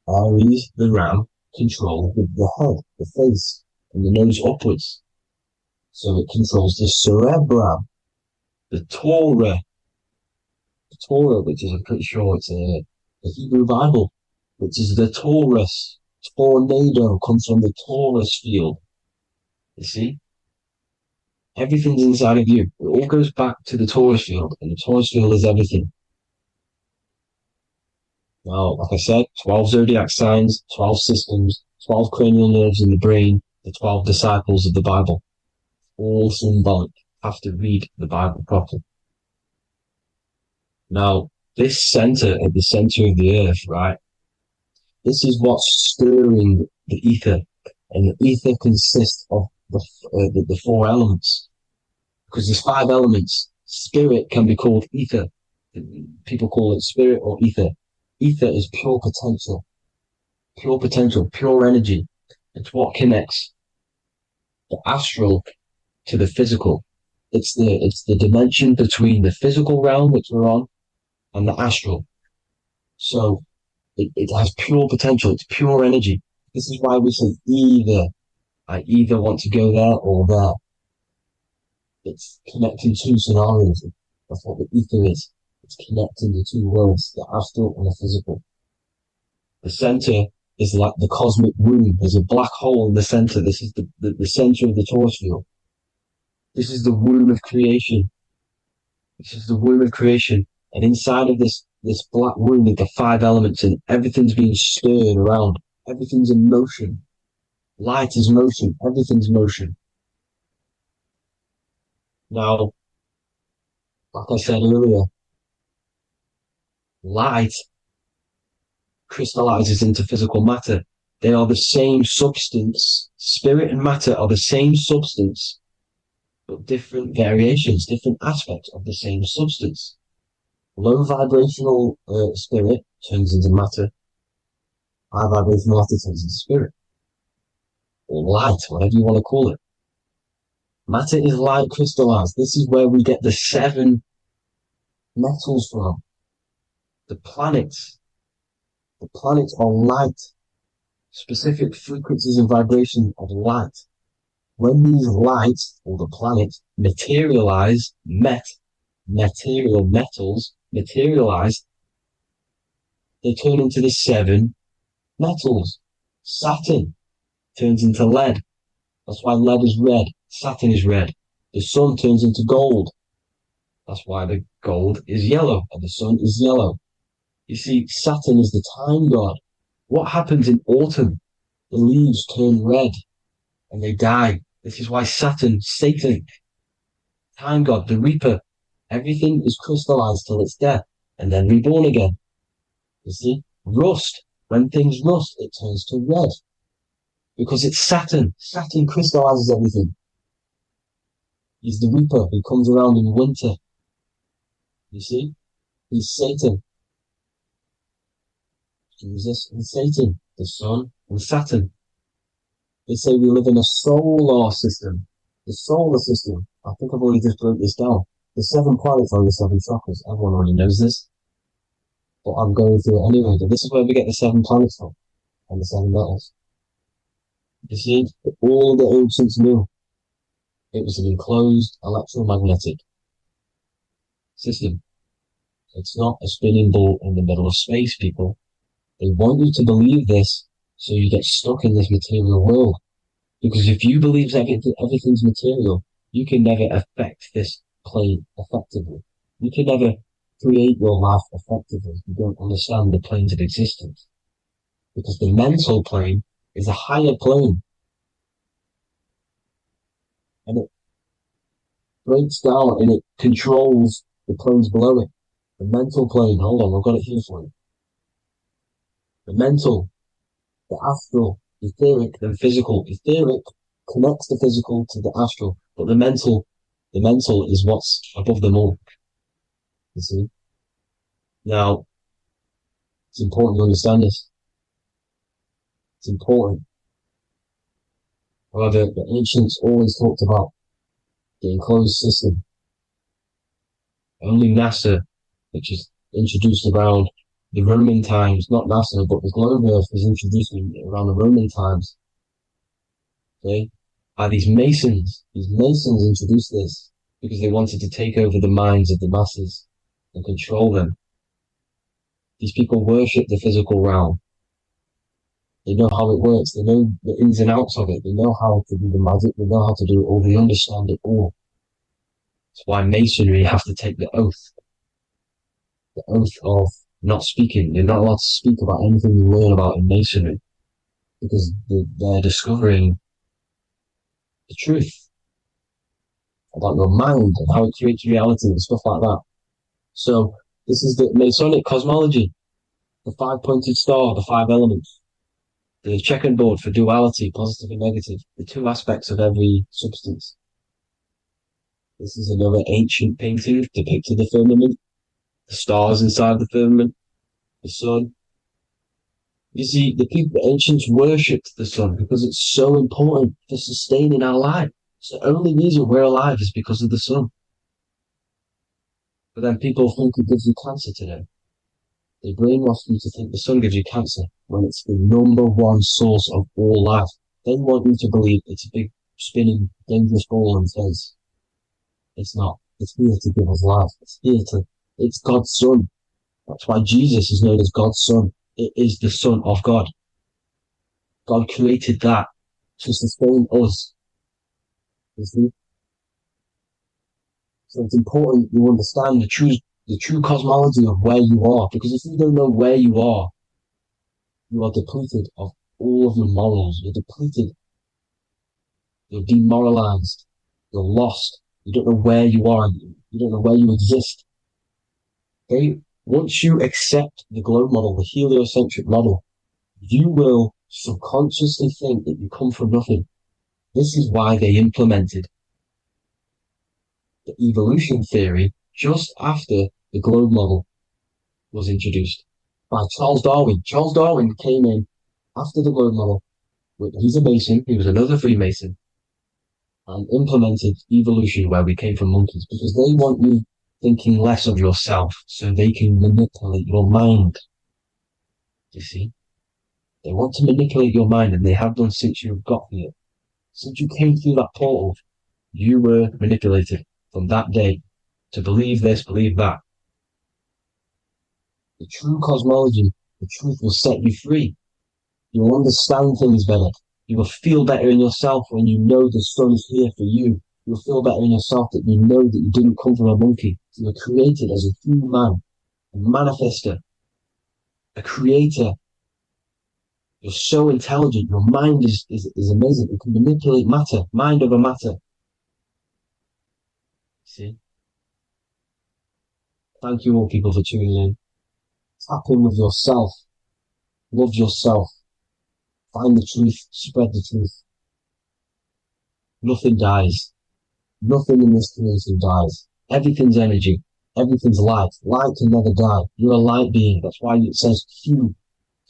Aries, the ram, controls the head, the face, and the nose upwards. So it controls the cerebrum. The Torah, which is, I'm pretty sure it's a Hebrew Bible, which is the Taurus. Tornado comes from the Taurus field. You see? Everything's inside of you. It all goes back to the Taurus field, and the Taurus field is everything. Now, like I said, 12 zodiac signs, 12 systems, 12 cranial nerves in the brain, the 12 disciples of the Bible. All symbolic. Have to read the Bible properly. Now, this center, at the center of the earth, right? This is what's stirring the ether. And the ether consists of the 4 elements. Because there's 5 elements. Spirit can be called ether. People call it spirit or ether. Ether is pure potential, pure energy. It's what connects the astral to the physical. It's the dimension between the physical realm, which we're on, and the astral. So it has pure potential. It's pure energy. This is why we say either. I either want to go there or there. It's connecting 2 scenarios. That's what the ether is. It's connecting the 2 worlds, the astral and the physical. The center is like the cosmic womb. There's a black hole in the center. This is the center of the Taurus field. This is the womb of creation. This is the womb of creation. And inside of this black womb are the 5 elements, and everything's being stirred around. Everything's in motion. Light is motion. Everything's motion. Now, like I said earlier, light crystallizes into physical matter. They are the same substance. Spirit and matter are the same substance, but different variations, different aspects of the same substance. Low vibrational spirit turns into matter. High vibrational matter turns into spirit. Or light, whatever you want to call it. Matter is light crystallized. This is where we get the 7 metals from. The planets. The planets are light. Specific frequencies and vibration of light. When these lights, or the planet, materialize, material metals materialize, they turn into the 7 metals. Saturn turns into lead. That's why lead is red. Saturn is red. The sun turns into gold. That's why the gold is yellow and the sun is yellow. You see, Saturn is the time god. What happens in autumn? The leaves turn red and they die. This is why Satan, time god, the reaper, everything is crystallized till it's death and then reborn again. You see, rust, when things rust, it turns to red because it's Saturn. Saturn crystallizes everything. He's the reaper who comes around in winter. You see, he's Satan. Jesus and Satan, the sun and Saturn. They say we live in a solar system. The solar system. I think I've already just broke this down. The 7 planets are the 7 chakras. Everyone already knows this. But I'm going through it anyway. But this is where we get the 7 planets from. And the 7 metals. You see, all the ancients knew it was an enclosed electromagnetic system. It's not a spinning ball in the middle of space, people. They want you to believe this so you get stuck in this material world. Because if you believe everything's material, you can never affect this plane effectively. You can never create your life effectively if you don't understand the planes of existence. Because the mental plane is a higher plane. And it breaks down and it controls the planes below it. The mental plane, hold on, I've got it here for you. The mental, the astral, etheric, then physical. Etheric connects the physical to the astral, but the mental is what's above them all. You see? Now, it's important to understand this. It's important. However, the ancients always talked about the enclosed system. Only NASA, which is introduced around the Roman times, not NASA, but the globe Earth was introduced around the Roman times. Okay? By these Masons. These Masons introduced this because they wanted to take over the minds of the masses and control them. These people worship the physical realm. They know how it works. They know the ins and outs of it. They know how to do the magic. They know how to do it all. They understand it all. That's why Masonry have to take the oath. The oath of not speaking. You're not allowed to speak about anything you learn about in Masonry because they're discovering the truth about your mind and how it creates reality and stuff like that. So this is the Masonic cosmology, the 5-pointed star, the 5 elements, the checkerboard for duality, positive and negative, the 2 aspects of every substance. This is another ancient painting depicting the firmament, the stars inside the firmament, the sun. You see, the ancients worshipped the sun because it's so important for sustaining our life. It's the only reason we're alive is because of the sun. But then people think it gives you cancer today. They brainwash you to think the sun gives you cancer when it's the #1 source of all life. They want you to believe it's a big, spinning, dangerous ball in space. It's not. It's here to give us life. It's God's son. That's why Jesus is known as God's son. It is the Son of God. God created that to sustain us. You see? So it's important you understand the true cosmology of where you are. Because if you don't know where you are depleted of all of your morals. You're depleted. You're demoralized. You're lost. You don't know where you are. You don't know where you exist. Okay? Once you accept the globe model, the heliocentric model, you will subconsciously think that you come from nothing. This is why they implemented the evolution theory just after the globe model was introduced by Charles Darwin. Charles Darwin came in after the globe model. He's a Mason, he was another Freemason, and implemented evolution where we came from monkeys because they want you thinking less of yourself so they can manipulate your mind. You see? They want to manipulate your mind and they have done since you've got here. Since you came through that portal, you were manipulated from that day to believe this, believe that. The true cosmology, the truth will set you free. You will understand things better. You will feel better in yourself when you know the sun is here for you. You'll feel better in yourself that you know that you didn't come from a monkey. You were created as a human, a manifester, a creator. You're so intelligent. Your mind is amazing. You can manipulate matter, mind over matter. See? Thank you all people for tuning in. Tap in with yourself. Love yourself. Find the truth. Spread the truth. Nothing dies. Nothing in this creation dies. Everything's energy. Everything's light. Light can never die. You're a light being. That's why it says Q.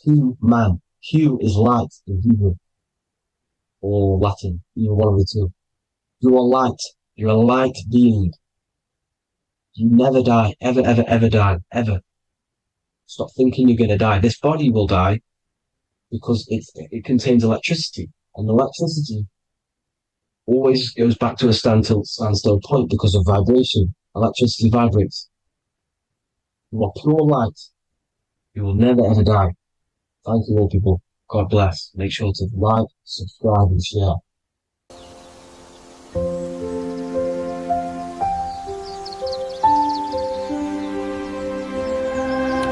Q man. Q is light in Hebrew. Or Latin. Either one of the two. You are light. You're a light being. You never die. Ever, ever, ever die. Ever. Stop thinking you're going to die. This body will die because it contains electricity. And electricity always goes back to a standstill point because of vibration. Electricity vibrates. You are pure light. You will never ever die. Thank you all people. God bless. Make sure to like, subscribe and share.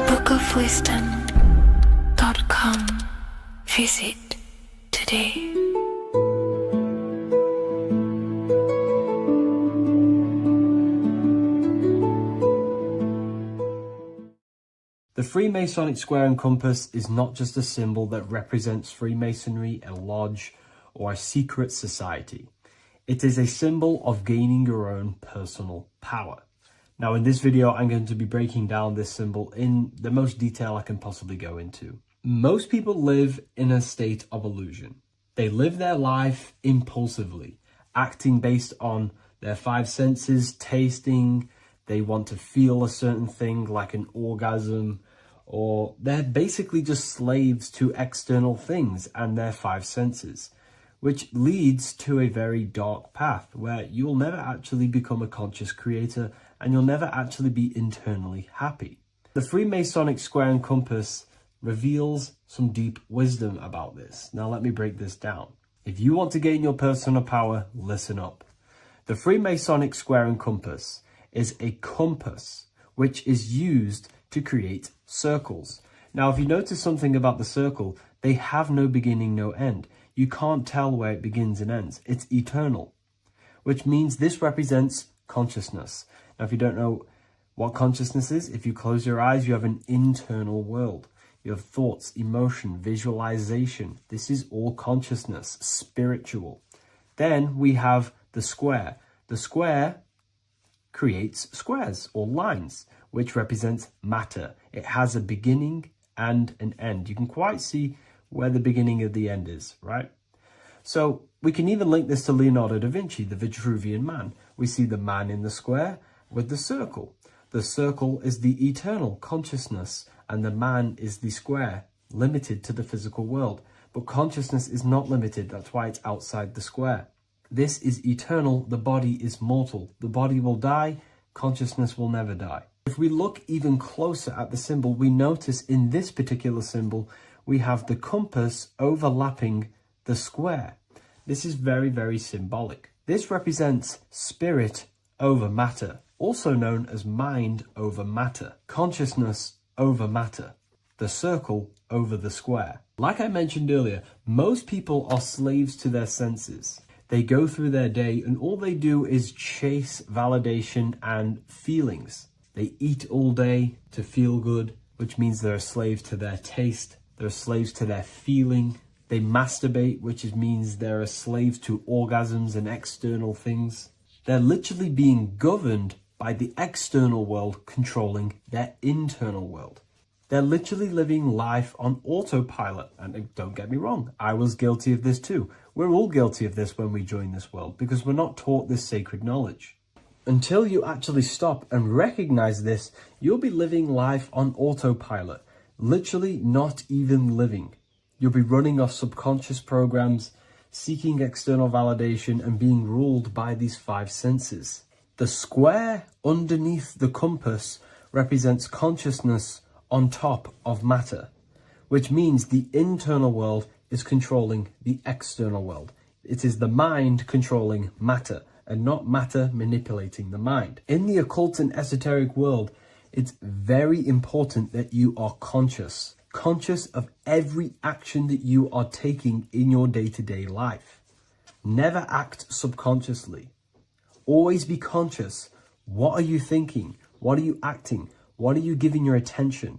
bookofwisdom.com. Visit today. The Freemasonic square and compass is not just a symbol that represents Freemasonry, a lodge, or a secret society. It is a symbol of gaining your own personal power. Now in this video, I'm going to be breaking down this symbol in the most detail I can possibly go into. Most people live in a state of illusion. They live their life impulsively, acting based on their five senses, tasting. They want to feel a certain thing like an orgasm, or they're basically just slaves to external things and their five senses, which leads to a very dark path where you'll never actually become a conscious creator and you'll never actually be internally happy. The Freemasonic square and compass reveals some deep wisdom about this. Now let me break this down. If you want to gain your personal power, listen up. The Freemasonic square and compass is a compass which is used to create circles. Now, if you notice something about the circle, they have no beginning, no end. You can't tell where it begins and ends. It's eternal, which means this represents consciousness. Now, if you don't know what consciousness is, if you close your eyes, you have an internal world. You have thoughts, emotion, visualization. This is all consciousness, spiritual. Then we have the square. The square creates squares or lines, which represents matter. It has a beginning and an end. You can quite see where the beginning of the end is, right? So we can even link this to Leonardo da Vinci, the Vitruvian Man. We see the man in the square with the circle. The circle is the eternal consciousness and the man is the square, limited to the physical world. But consciousness is not limited. That's why it's outside the square. This is eternal. The body is mortal. The body will die. Consciousness will never die. If we look even closer at the symbol, we notice in this particular symbol, we have the compass overlapping the square. This is very, very symbolic. This represents spirit over matter, also known as mind over matter, consciousness over matter, the circle over the square. Like I mentioned earlier, most people are slaves to their senses. They go through their day and all they do is chase validation and feelings. They eat all day to feel good, which means they're a slave to their taste. They're slaves to their feeling. They masturbate, which means they're a slave to orgasms and external things. They're literally being governed by the external world controlling their internal world. They're literally living life on autopilot. And don't get me wrong, I was guilty of this too. We're all guilty of this when we join this world because we're not taught this sacred knowledge. Until you actually stop and recognize this, you'll be living life on autopilot, literally not even living. You'll be running off subconscious programs, seeking external validation and being ruled by these five senses. The square underneath the compass represents consciousness on top of matter, which means the internal world is controlling the external world. It is the mind controlling matter and not matter manipulating the mind. In the occult and esoteric world, it's very important that you are conscious of every action that you are taking in your day-to-day life. Never act subconsciously. Always be conscious. What are you thinking? What are you acting? What are you giving your attention?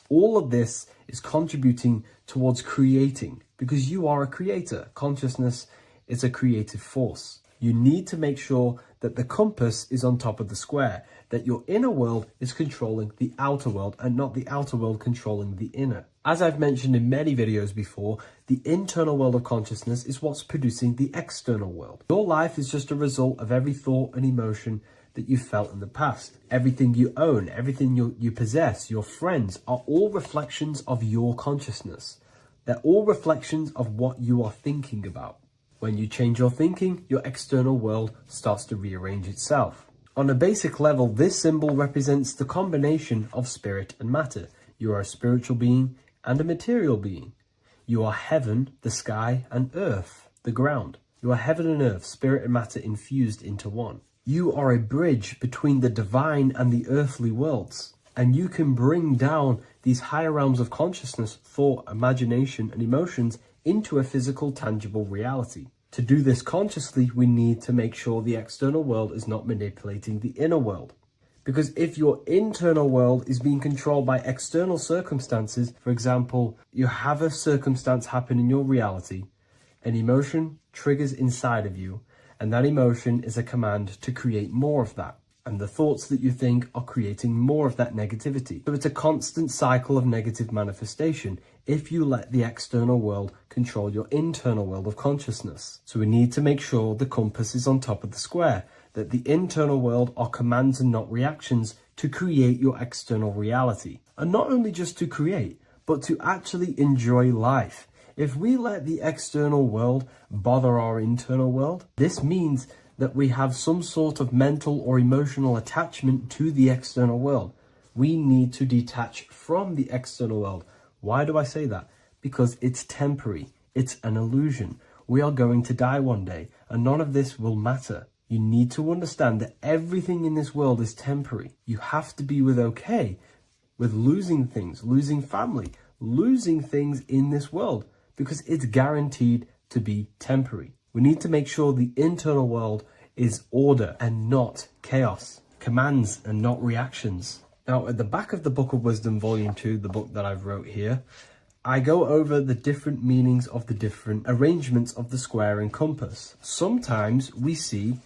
All of this is contributing towards creating, because you are a creator. Consciousness is a creative force. You need to make sure that the compass is on top of the square, that your inner world is controlling the outer world and not the outer world controlling the inner. As I've mentioned in many videos before, the internal world of consciousness is what's producing the external world. Your life is just a result of every thought and emotion that you felt in the past. Everything you own, everything you possess, your friends are all reflections of your consciousness. They're all reflections of what you are thinking about. When you change your thinking, your external world starts to rearrange itself. On a basic level, this symbol represents the combination of spirit and matter. You are a spiritual being and a material being. You are heaven, the sky, and earth, the ground. You are heaven and earth, spirit and matter infused into one. You are a bridge between the divine and the earthly worlds, and you can bring down these higher realms of consciousness, thought, imagination, and emotions into a physical, tangible reality. To do this consciously, we need to make sure the external world is not manipulating the inner world. Because if your internal world is being controlled by external circumstances, for example, you have a circumstance happen in your reality, an emotion triggers inside of you, and that emotion is a command to create more of that. And the thoughts that you think are creating more of that negativity. So it's a constant cycle of negative manifestation if you let the external world control your internal world of consciousness. So we need to make sure the compass is on top of the square, that the internal world are commands and not reactions to create your external reality. And not only just to create, but to actually enjoy life. If we let the external world bother our internal world, this means that we have some sort of mental or emotional attachment to the external world. We need to detach from the external world. Why do I say that? Because it's temporary. It's an illusion. We are going to die one day, and none of this will matter. You need to understand that everything in this world is temporary. You have to be okay with losing things, losing family, losing things in this world, because it's guaranteed to be temporary. We need to make sure the internal world is order and not chaos, commands and not reactions. Now, at the back of the Book of Wisdom, Volume 2, the book that I've wrote here, I go over the different meanings of the different arrangements of the square and compass. Sometimes we see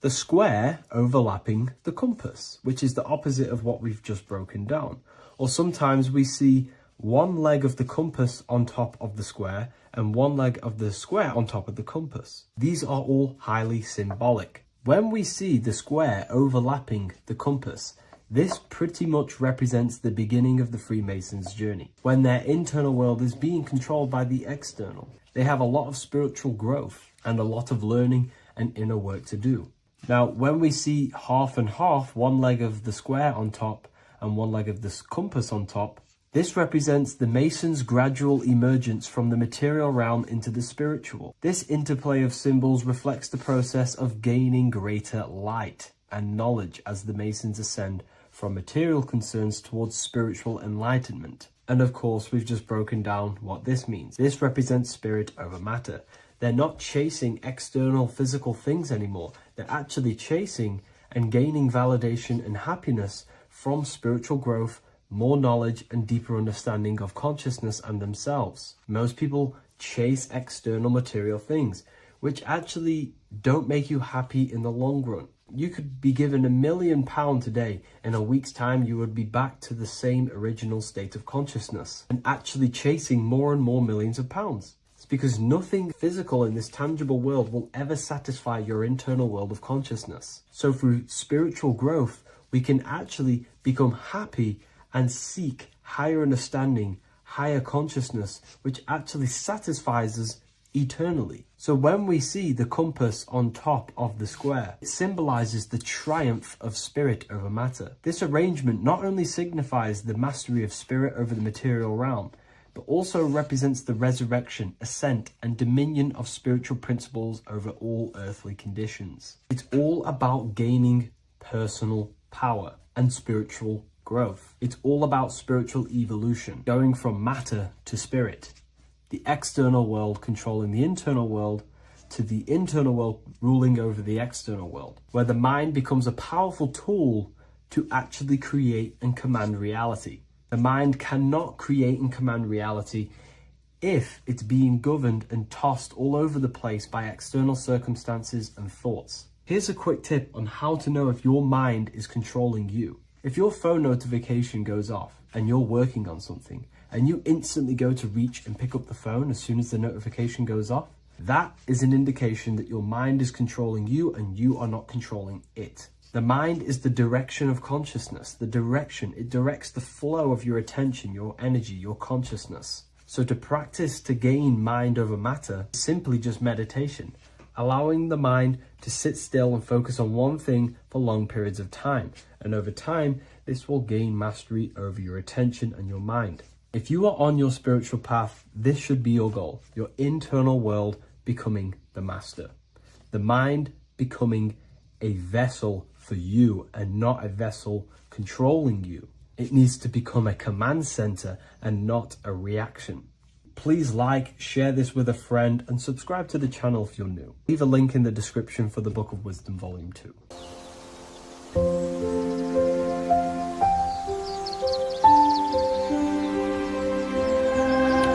the square overlapping the compass, which is the opposite of what we've just broken down. Or sometimes we see one leg of the compass on top of the square and one leg of the square on top of the compass. These are all highly symbolic. When we see the square overlapping the compass, this pretty much represents the beginning of the Freemasons' journey, when their internal world is being controlled by the external. They have a lot of spiritual growth and a lot of learning and inner work to do. Now, when we see half and half, one leg of the square on top and one leg of the compass on top, this represents the Masons' gradual emergence from the material realm into the spiritual. This interplay of symbols reflects the process of gaining greater light and knowledge as the Masons ascend from material concerns towards spiritual enlightenment. And of course, we've just broken down what this means. This represents spirit over matter. They're not chasing external physical things anymore. They're actually chasing and gaining validation and happiness from spiritual growth, more knowledge and deeper understanding of consciousness and themselves. Most people chase external material things, which actually don't make you happy in the long run. You could be given £1 million today, in a week's time you would be back to the same original state of consciousness and actually chasing more and more millions of pounds. It's because nothing physical in this tangible world will ever satisfy your internal world of consciousness. So through spiritual growth, we can actually become happy and seek higher understanding, higher consciousness, which actually satisfies us eternally. So when we see the compass on top of the square, it symbolizes the triumph of spirit over matter. This arrangement not only signifies the mastery of spirit over the material realm, but also represents the resurrection, ascent, and dominion of spiritual principles over all earthly conditions. It's all about gaining personal power and spiritual growth. It's all about spiritual evolution, going from matter to spirit. The external world controlling the internal world, to the internal world ruling over the external world, where the mind becomes a powerful tool to actually create and command reality. The mind cannot create and command reality if it's being governed and tossed all over the place by external circumstances and thoughts. Here's a quick tip on how to know if your mind is controlling you. If your phone notification goes off and you're working on something and you instantly go to reach and pick up the phone as soon as the notification goes off, that is an indication that your mind is controlling you and you are not controlling it. The mind is the direction of consciousness. The direction, it directs the flow of your attention, your energy, your consciousness. So to practice to gain mind over matter is simply just meditation, allowing the mind to sit still and focus on one thing for long periods of time. And over time, this will gain mastery over your attention and your mind. If you are on your spiritual path, this should be your goal. Your internal world becoming the master. The mind becoming a vessel for you and not a vessel controlling you. It needs to become a command center and not a reaction. Please like, share this with a friend, and subscribe to the channel if you're new. Leave a link in the description for the Book of Wisdom Volume 2.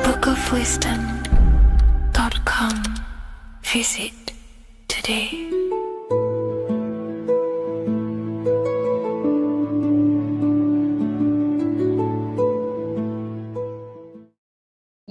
bookofwisdom.com. Visit today.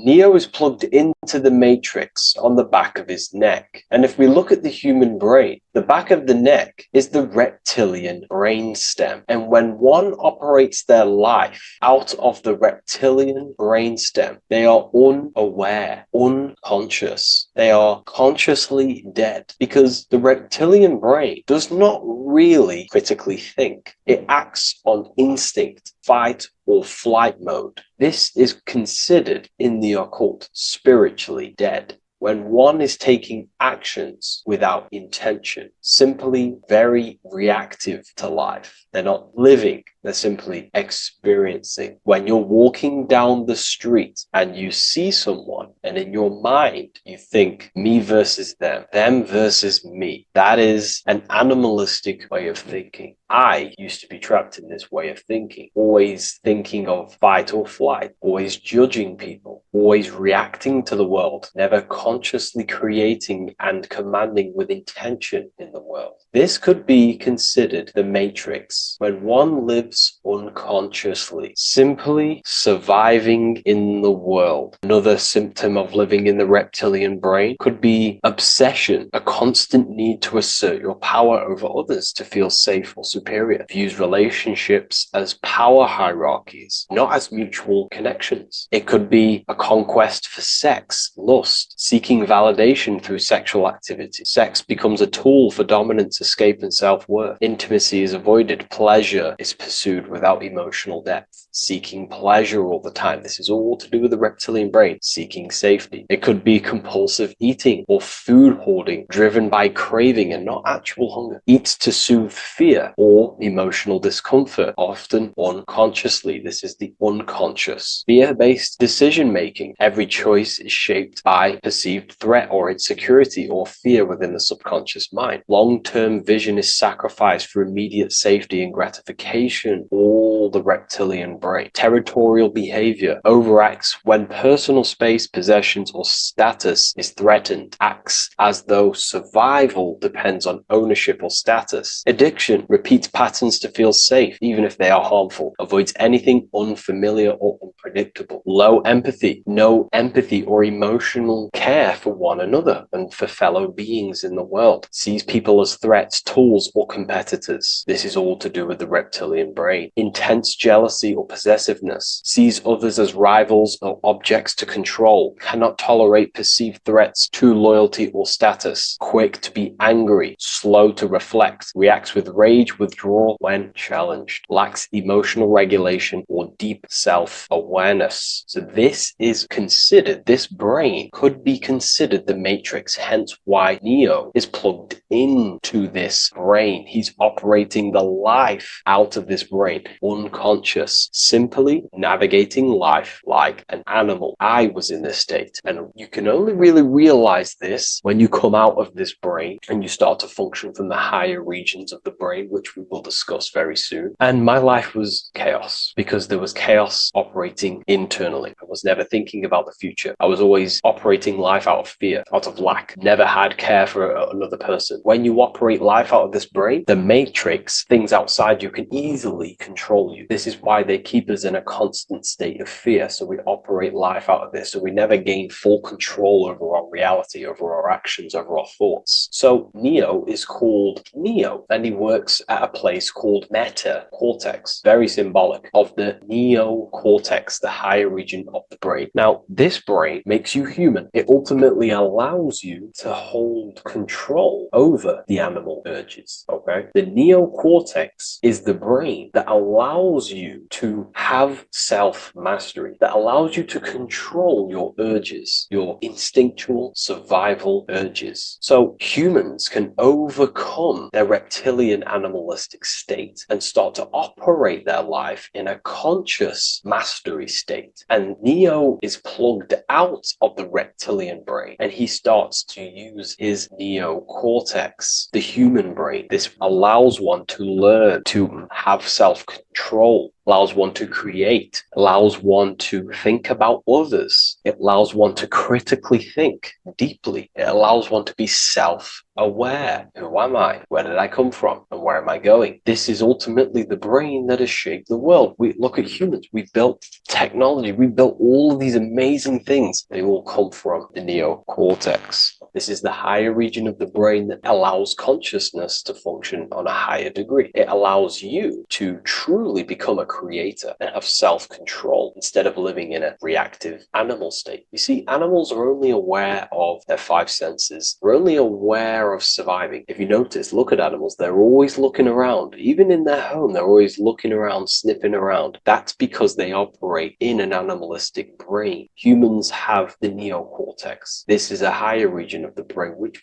Neo is plugged into the matrix on the back of his neck. And if we look at the human brain, the back of the neck is the reptilian brain stem. And when one operates their life out of the reptilian brain stem, they are unaware, unconscious. They are consciously dead because the reptilian brain does not really critically think. It acts on instinct, fight or flight mode. This is considered in the occult spiritually dead. When one is taking actions without intention, simply very reactive to life. They're not living, they're simply experiencing. When you're walking down the street and you see someone, and in your mind you think me versus them versus me. That is an animalistic way of thinking. I used to be trapped in this way of thinking, always thinking of fight or flight, always judging people, always reacting to the world, never consciously creating and commanding with intention in the world. This could be considered the matrix, when one lives unconsciously, simply surviving in the world. Another symptom of living in the reptilian brain could be obsession, a constant need to assert your power over others to feel safe or superior. Views relationships as power hierarchies, not as mutual connections. It could be a conquest for sex, lust, seeking validation through sexual activity. Sex becomes a tool for dominance, escape, and self-worth. Intimacy is avoided. Pleasure is pursued without emotional depth. Seeking pleasure all the time. This is all to do with the reptilian brain. Seeking safety. It could be compulsive eating or food hoarding, driven by craving and not actual hunger. Eats to soothe fear or emotional discomfort, often unconsciously. This is the unconscious. Fear-based decision-making. Every choice is shaped by perceived threat or insecurity or fear within the subconscious mind. Long-term vision is sacrificed for immediate safety and gratification. All the reptilian brain. Territorial behavior overacts when personal space, possessions, or status is threatened. Acts as though survival depends on ownership or status. Addiction repeats patterns to feel safe, even if they are harmful. Avoids anything unfamiliar or unpredictable. Low empathy. No empathy or emotional care for one another and for fellow beings in the world. Sees people as threats, tools, or competitors. This is all to do with the reptilian brain. Intense jealousy or possessiveness. Sees others as rivals or objects to control. cannot tolerate perceived threats to loyalty or status, quick to be angry, slow to reflect, reacts with rage, withdrawal when challenged, lacks emotional regulation or deep self-awareness. So this is considered, this brain could be considered the matrix, hence why Neo is plugged into this brain. He's operating the life out of this brain, unconscious, simply navigating life like an animal. I was in this state, and you can only really realize this when you come out of this brain and you start to function from the higher regions of the brain, which we will discuss very soon. And my life was chaos because there was chaos operating internally. I was never thinking about the future. I was always operating life out of fear, out of lack, never had care for another person. When you operate life out of this brain, the matrix, things outside you, can easily control you. This is why they keep us in a constant state of fear. So we operate life out of this. So we never gain full control over our reality, over our actions, over our thoughts. So Neo is called Neo, and he works at a place called meta cortex, very symbolic of the neocortex, the higher region of the brain. Now, this brain makes you human. It ultimately allows you to hold control over the animal urges. Okay, the neocortex is the brain that allows you to have self-mastery, that allows you to control your urges, your instinctual survival urges. So humans can overcome their reptilian animalistic state and start to operate their life in a conscious mastery state. And Neo is plugged out of the reptilian brain, and he starts to use his neocortex, the human brain. This allows one to learn to have self-control, allows one to create, allows one to think about others. It allows one to critically think deeply. It allows one to be self-aware. Who am I? Where did I come from? And where am I going? This is ultimately the brain that has shaped the world. We look at humans. We built technology. We built all of these amazing things. They all come from the neocortex. This is the higher region of the brain that allows consciousness to function on a higher degree. It allows you to truly become a creator and have self-control instead of living in a reactive animal state. You see, animals are only aware of their five senses. They're only aware of surviving. If you notice, look at animals. They're always looking around. Even in their home, they're always looking around, sniffing around. That's because they operate in an animalistic brain. Humans have the neocortex. This is a higher region of the brain, which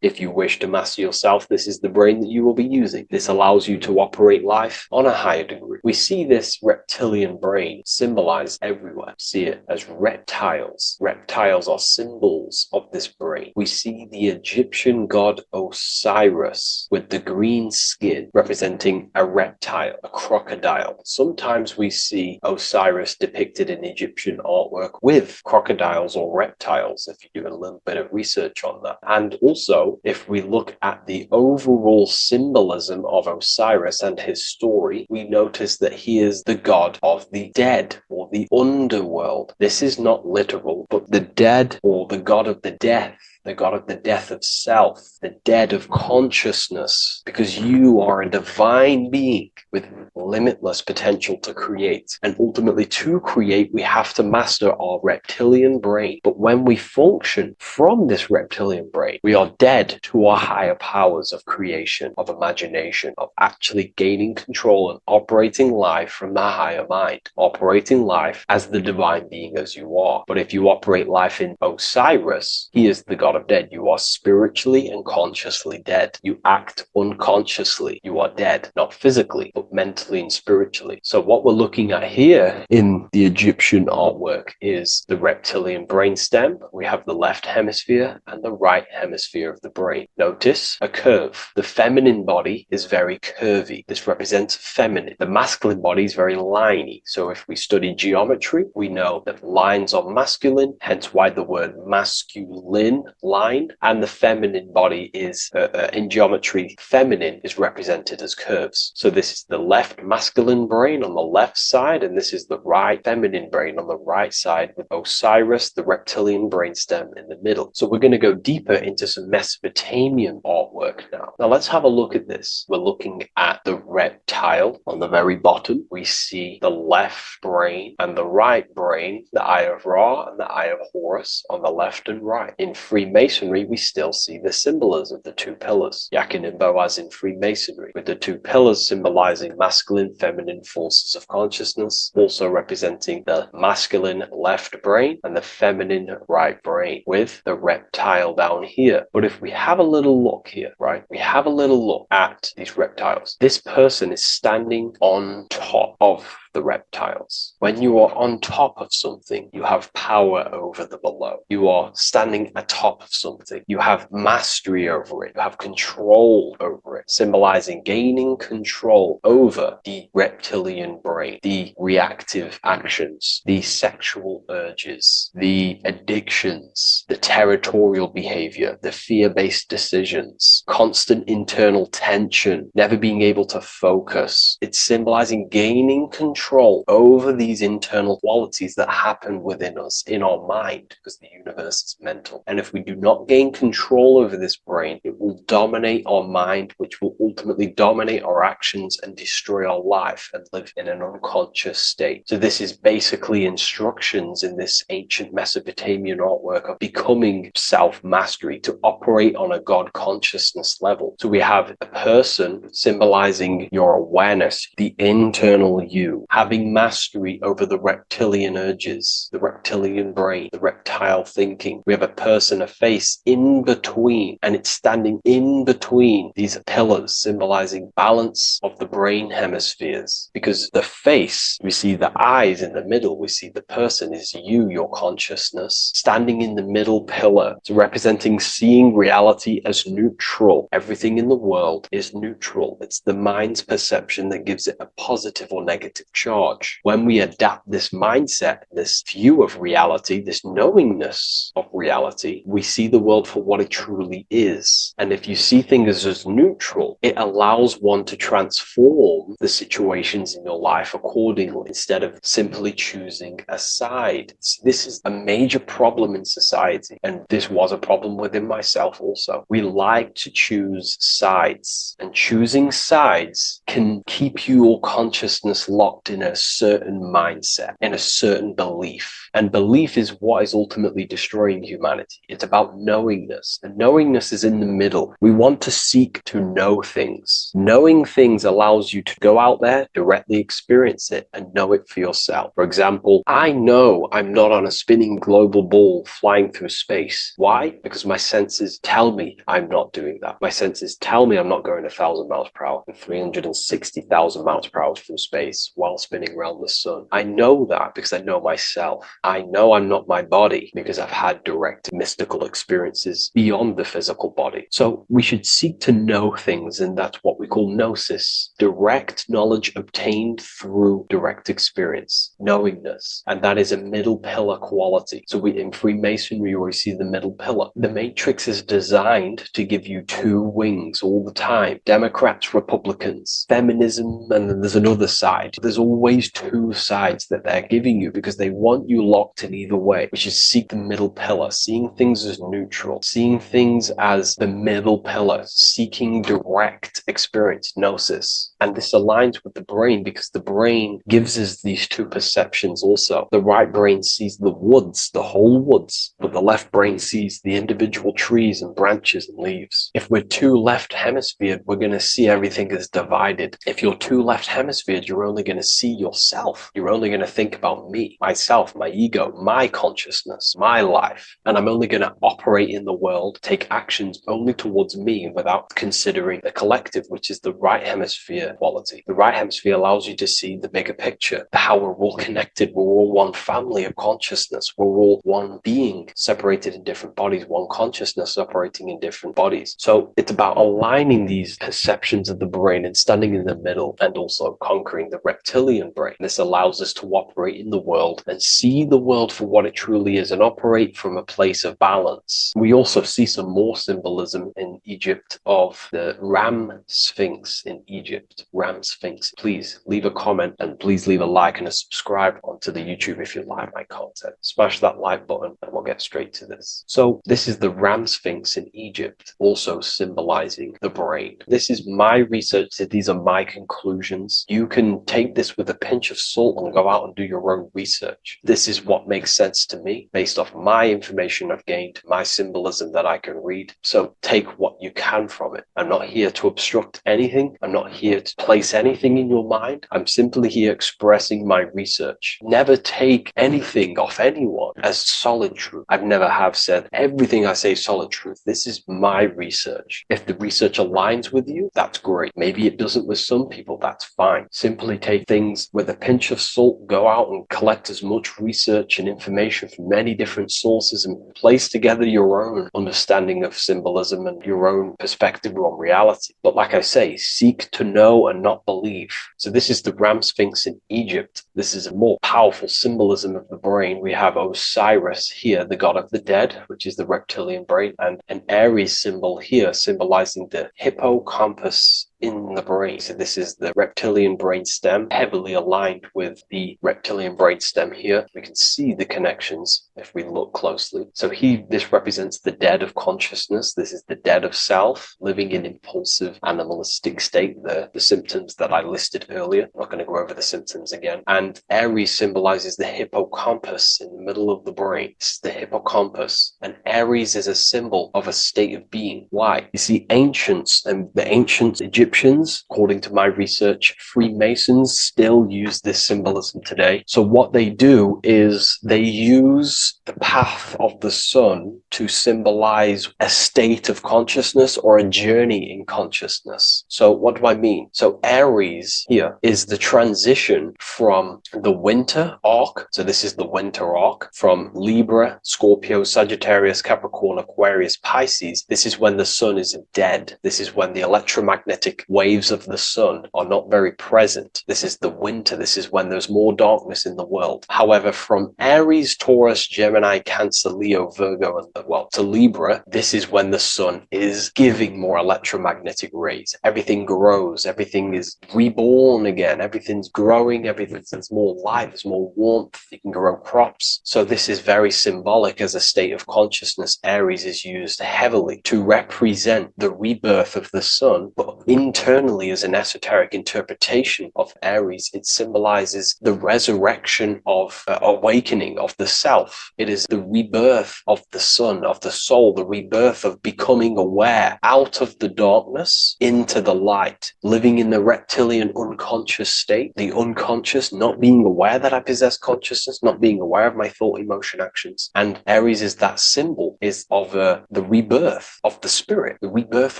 if you wish to master yourself, this is the brain that you will be using. This allows you to operate life on a higher degree. We see this reptilian brain symbolized everywhere. See it as reptiles. Reptiles are symbols of this brain. We see the Egyptian god Osiris with the green skin representing a reptile, a crocodile. Sometimes we see Osiris depicted in Egyptian artwork with crocodiles or reptiles, if you do a little bit of research on that. And also, if we look at the overall symbolism of Osiris and his story, we notice that he is the god of the dead or the underworld. This is not literal, but the dead or the god of the death, the god of the death of self, the dead of consciousness, because you are a divine being with limitless potential to create. And ultimately, to create, we have to master our reptilian brain. But when we function from this reptilian brain, we are dead to our higher powers of creation, of imagination, of actually gaining control and operating life from the higher mind, operating life as the divine being as you are. But if you operate life in Osiris, he is the god of dead. You are spiritually and consciously dead. You act unconsciously. You are dead, not physically, but mentally and spiritually. So what we're looking at here in the Egyptian artwork is the reptilian brainstem. We have the left hemisphere and the right hemisphere of the brain. Notice a curve. The feminine body is very curvy. This represents feminine. The masculine body is very liney. So if we study geometry, we know that lines are masculine, hence why the word masculine line, and the feminine body is, in geometry, feminine is represented as curves. So this is the left masculine brain on the left side, and this is the right feminine brain on the right side, with Osiris, the reptilian brainstem, in the middle. So we're going to go deeper into some Mesopotamian artwork now. Now let's have a look at this. We're looking at the reptile on the very bottom. We see the left brain and the right brain, the Eye of Ra and the Eye of Horus on the left and right. In Freemasonry, we still see the symbolism of the two pillars, Yakin and Boaz in Freemasonry, with the two pillars symbolizing masculine, feminine forces of consciousness, also representing the masculine left brain and the feminine right brain, with the reptile down here. But if we have a little look here, right, we have a little look at these reptiles. This person is standing on top of the reptiles. When you are on top of something, you have power over the below. You are standing atop of something. You have mastery over it. You have control over it, symbolizing gaining control over the reptilian brain, the reactive actions, the sexual urges, the addictions, the territorial behavior, the fear-based decisions, constant internal tension, never being able to focus. It's symbolizing gaining control over these internal qualities that happen within us, in our mind, because the universe is mental. And if we do not gain control over this brain, it will dominate our mind, which will ultimately dominate our actions and destroy our life and live in an unconscious state. So this is basically instructions in this ancient Mesopotamian artwork of becoming self-mastery, to operate on a God consciousness level. So we have a person symbolizing your awareness, the internal you, having mastery over the reptilian urges, the reptilian brain, the reptile thinking. We have a person, a face in between, and it's standing in between these pillars, symbolizing balance of the brain hemispheres. Because the face, we see the eyes in the middle, we see the person is you, your consciousness, standing in the middle pillar. It's representing seeing reality as neutral. Everything in the world is neutral. It's the mind's perception that gives it a positive or negative charge. When we adapt this mindset, this view of reality, this knowingness of reality, we see the world for what it truly is. And if you see things as neutral, it allows one to transform the situations in your life accordingly, instead of simply choosing a side. This is a major problem in society, and this was a problem within myself also. We like to choose sides, and choosing sides can keep your consciousness locked in a certain mindset, in a certain belief. And belief is what is ultimately destroying humanity. It's about knowingness. And knowingness is in the middle. We want to seek to know things. Knowing things allows you to go out there, directly experience it, and know it for yourself. For example, I know I'm not on a spinning global ball flying through space. Why? Because my senses tell me I'm not doing that. My senses tell me I'm not going 1,000 miles per hour and 360,000 miles per hour through space while spinning around the sun. I know that because I know myself. I know I'm not my body because I've had direct mystical experiences beyond the physical body. So we should seek to know things, and that's what we call gnosis, direct knowledge obtained through direct experience, knowingness. And that is a middle pillar quality. So in Freemasonry, we see the middle pillar. The matrix is designed to give you two wings all the time: Democrats, Republicans, feminism, and then there's another side. There's always two sides that they're giving you because they want you locked in either way, which is seek the middle pillar, seeing things as neutral, seeing things as the middle pillar, seeking direct experience, gnosis. And this aligns with the brain because the brain gives us these two perceptions also. The right brain sees the woods, the whole woods, but the left brain sees the individual trees and branches and leaves. If we're too left hemisphered, we're going to see everything as divided. If you're too left hemisphered, you're only going to see yourself. You're only going to think about me, myself, my ego, my consciousness, my life. And I'm only going to operate in the world, take actions only towards me without considering the collective, which is the right hemisphere quality. The right hemisphere allows you to see the bigger picture, how we're all connected. We're all one family of consciousness. We're all one being separated in different bodies, one consciousness operating in different bodies. So it's about aligning these perceptions of the brain and standing in the middle, and also conquering the reptilian reptilian brain. This allows us to operate in the world and see the world for what it truly is and operate from a place of balance. We also see some more symbolism in Egypt of the ram sphinx in Egypt. Ram sphinx. Please leave a comment and please leave a like and a subscribe onto the YouTube if you like my content. Smash that like button and we'll get straight to this. So this is the ram sphinx in Egypt, also symbolizing the brain. This is my research. These are my conclusions. You can take this with a pinch of salt and go out and do your own research. This is what makes sense to me based off my information I've gained, my symbolism that I can read. So take what you can from it. I'm not here to obstruct anything. I'm not here to place anything in your mind. I'm simply here expressing my research. Never take anything off anyone as solid truth. I've never have said everything I say is solid truth. This is my research. If the research aligns with you, that's great. Maybe it doesn't with some people, that's fine. Simply take things with a pinch of salt, go out and collect as much research and information from many different sources and place together your own understanding of symbolism and your own perspective on reality. But like I say, seek to know and not believe. So this is the ram sphinx in Egypt. This is a more powerful symbolism of the brain. We have Osiris here, the god of the dead, which is the reptilian brain, and an Aries symbol here symbolizing the hippocampus in the brain. So this is the reptilian brain stem, heavily aligned with the reptilian brain stem here. We can see the connections if we look closely. So this represents the dead of consciousness. This is the dead of self, living in impulsive animalistic state, the symptoms that I listed earlier. I'm not going to go over the symptoms again. And Aries symbolizes the hippocampus in the middle of the brain. It's the hippocampus. And Aries is a symbol of a state of being. Why? You see, ancients and the ancient Egyptians, according to my research, Freemasons still use this symbolism today. So what they do is they use the path of the sun to symbolize a state of consciousness or a journey in consciousness. So what do I mean? So Aries here is the transition from the winter arc. So this is the winter arc from Libra, Scorpio, Sagittarius, Capricorn, Aquarius, Pisces. This is when the sun is dead. This is when the electromagnetic waves of the sun are not very present. This is the winter. This is when there's more darkness in the world. However, from Aries, Taurus, Gemini, Cancer, Leo, Virgo, and to Libra, this is when the sun is giving more electromagnetic rays. Everything grows. Everything is reborn again. Everything's growing. There's more light. There's more warmth. You can grow crops. So this is very symbolic as a state of consciousness. Aries is used heavily to represent the rebirth of the sun, but internally as an esoteric interpretation of Aries, it symbolizes the resurrection of awakening of the self. It is the rebirth of the sun, of the soul, the rebirth of becoming aware out of the darkness into the light, living in the reptilian unconscious state, the unconscious, not being aware that I possess consciousness, not being aware of my thought, emotion, actions. And Aries is that symbol, is of the rebirth of the spirit, the rebirth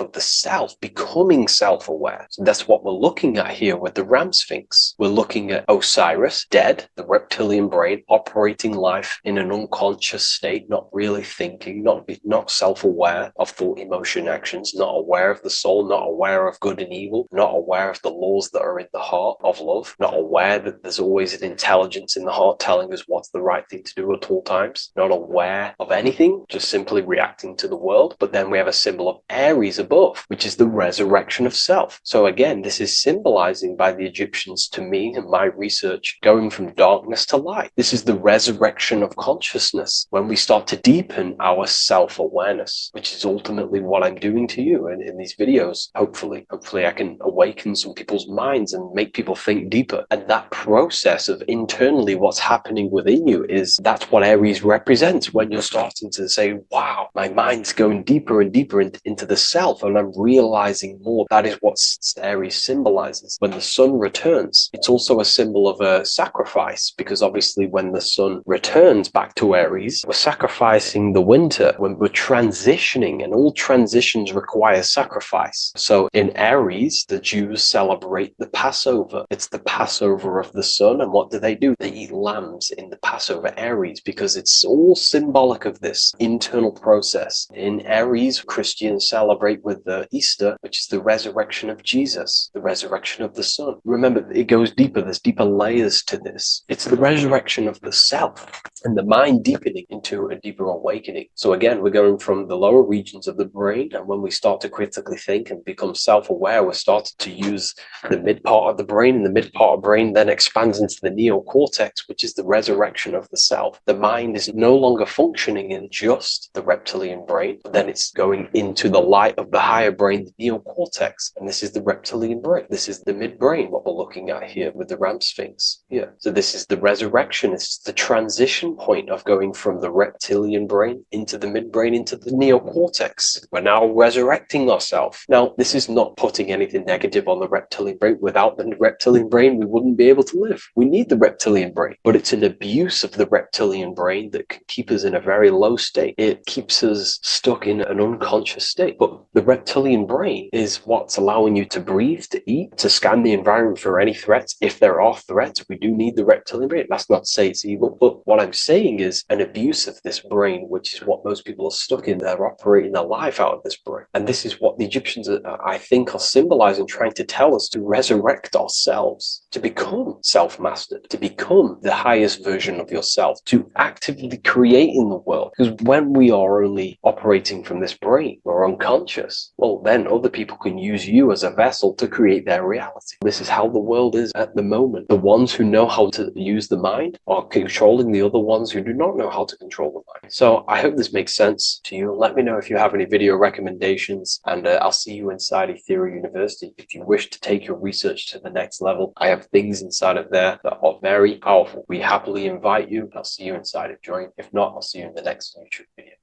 of the self, becoming self-aware. So that's what we're looking at here with the ram sphinx. We're looking at Osiris, dead, the reptilian brain, operating life in an unconscious state, not really thinking, not self-aware of thought, emotion, actions, not aware of the soul, not aware of good and evil, not aware of the laws that are in the heart of love, not aware that there's always an intelligence in the heart telling us what's the right thing to do at all times, not aware of anything, just simply reacting to the world. But then we have a symbol of Aries above, which is the resurrection of self. So again, this is symbolizing by the Egyptians to me and my research, going from darkness to light. This is the resurrection of consciousness when we start to deepen our self-awareness, which is ultimately what I'm doing to you in these videos. Hopefully I can awaken some people's minds and make people think deeper. And that process of internally what's happening within you that's what Aries represents when you're starting to say, wow, my mind's going deeper and deeper into the self, and I'm realizing more. That is what Aries symbolizes. When the sun returns, it's also a symbol of a sacrifice, because obviously when the sun returns back to Aries, we're sacrificing the winter, when we're transitioning, and all transitions require sacrifice. So in Aries, the Jews celebrate the Passover. It's the Passover of the sun, and what do? They eat lambs in the Passover Aries, because it's all symbolic of this internal eternal process. In Aries, Christians celebrate with the Easter, which is the resurrection of Jesus, the resurrection of the Son. Remember, it goes deeper. There's deeper layers to this. It's the resurrection of the self and the mind deepening into a deeper awakening. So again, we're going from the lower regions of the brain, and when we start to critically think and become self-aware, we're starting to use the mid part of the brain, and the mid part of the brain then expands into the neocortex, which is the resurrection of the self. The mind is no longer functioning in just the reptilian brain, but then it's going into the light of the higher brain, the neocortex, and this is the reptilian brain. This is the midbrain, what we're looking at here with the Ram Sphinx here. So this is the resurrection. It's the transition point of going from the reptilian brain into the midbrain into the neocortex. We're now resurrecting ourselves. Now, this is not putting anything negative on the reptilian brain. Without the reptilian brain, we wouldn't be able to live. We need the reptilian brain, but it's an abuse of the reptilian brain that can keep us in a very low state. It keeps us stuck in an unconscious state. But the reptilian brain is what's allowing you to breathe, to eat, to scan the environment for any threats. If there are threats, we do need the reptilian brain. That's not to say it's evil, but what I'm saying is an abuse of this brain, which is what most people are stuck in. They're operating their life out of this brain. And this is what the Egyptians, I think, are symbolizing, trying to tell us to resurrect ourselves, to become self-mastered, to become the highest version of yourself, to actively create in the world. Because when we are only operating from this brain, we're unconscious, well, then other people can use you as a vessel to create their reality. This is how the world is at the moment. The ones who know how to use the mind are controlling the other ones who do not know how to control the mind. So I hope this makes sense to you. Let me know if you have any video recommendations, and I'll see you inside Ethereal University. If you wish to take your research to the next level, I have things inside of there that are very powerful. We happily invite you. I'll see you inside of Join. If not, I'll see you in the next YouTube video.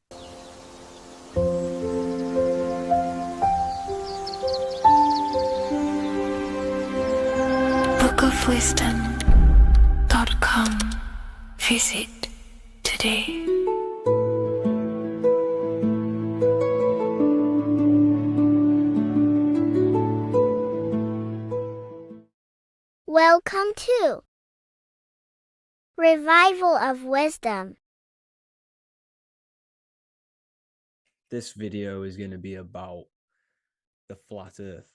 bookofwisdom.com. Visit today. Welcome to Revival of Wisdom. This video is going to be about the flat earth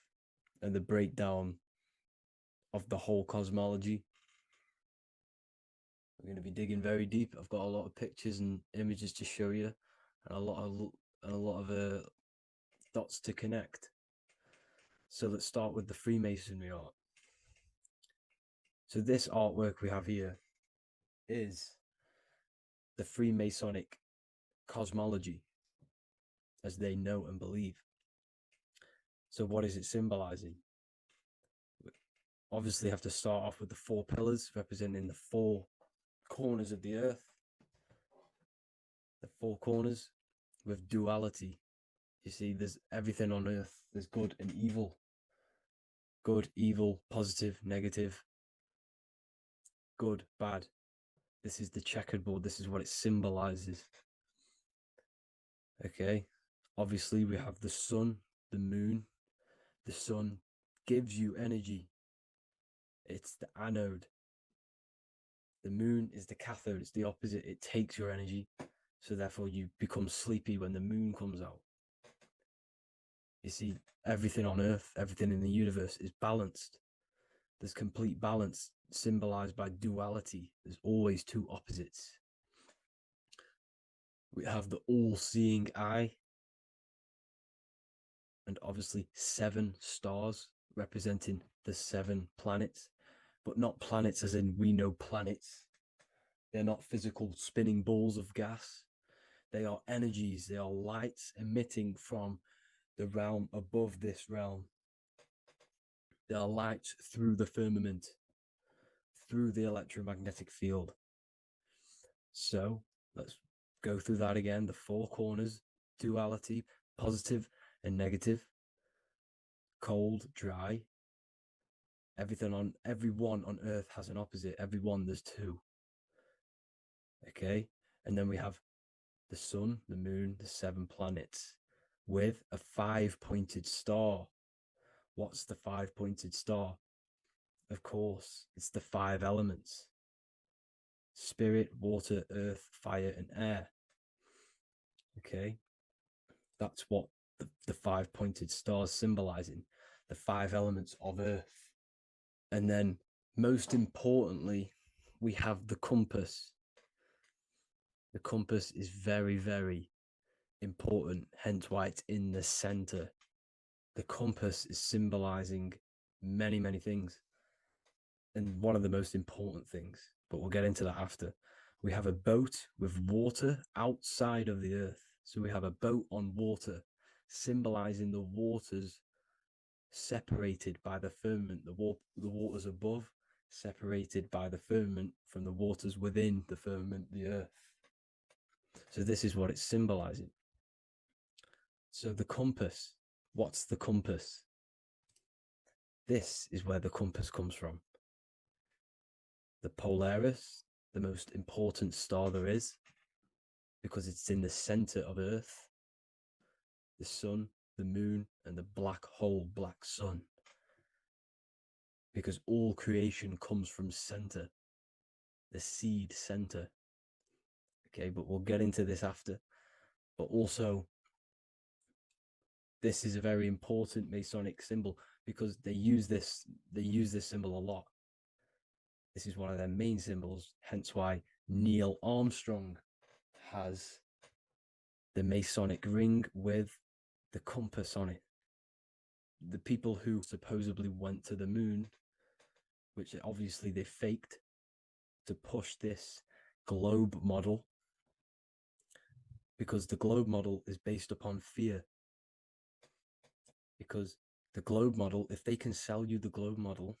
and the breakdown of the whole cosmology. I'm going to be digging very deep. I've got a lot of pictures and images to show you, and a lot of dots to connect. So let's start with the Freemasonry art. So this artwork we have here is the Freemasonic cosmology as they know and believe. So what is it symbolizing? We obviously have to start off with the four pillars representing the four corners of the earth. The four corners with duality. You see, there's everything on earth. There's good and evil. Good, evil, positive, negative. Good, bad. This is the checkerboard. This is what it symbolizes. Okay. Obviously, we have the sun, the moon. The sun gives you energy. It's the anode. The moon is the cathode. It's the opposite. It takes your energy. So therefore, you become sleepy when the moon comes out. You see, everything on Earth, everything in the universe is balanced. There's complete balance, symbolized by duality. There's always two opposites. We have the all-seeing eye, and obviously 7 stars representing the 7 planets, but not planets as in we know planets. They're not physical spinning balls of gas. They are energies. They are lights emitting from the realm above this realm. They are lights through the firmament, through the electromagnetic field. So let's go through that again. The 4 corners, duality, positive and negative, cold, dry. Everyone on Earth has an opposite. Everyone, there's 2. Okay, and then we have the sun, the moon, the 7 planets with a 5-pointed star. What's the 5-pointed star? Of course, it's the 5 elements: spirit, water, earth, fire, and air. Okay, that's what the five pointed stars symbolizing, the five elements of Earth. And then, most importantly, we have the compass. The compass is very, very important, hence why it's in the center. The compass is symbolizing many, many things. And one of the most important things, but we'll get into that after. We have a boat with water outside of the earth. So we have a boat on water, symbolizing the waters separated by the firmament, the waters above, separated by the firmament from the waters within the firmament, the earth. So this is what it's symbolizing. So the compass, what's the compass? This is where the compass comes from. The Polaris, the most important star there is, because it's in the center of Earth, the sun, the moon, and the black hole, black sun. Because all creation comes from center, the seed center. Okay, but we'll get into this after. But also, this is a very important Masonic symbol because they use this symbol a lot. This is one of their main symbols, hence why Neil Armstrong has the Masonic ring with the compass on it. The people who supposedly went to the moon, which obviously they faked to push this globe model, because the globe model is based upon fear. Because the globe model, if they can sell you the globe model,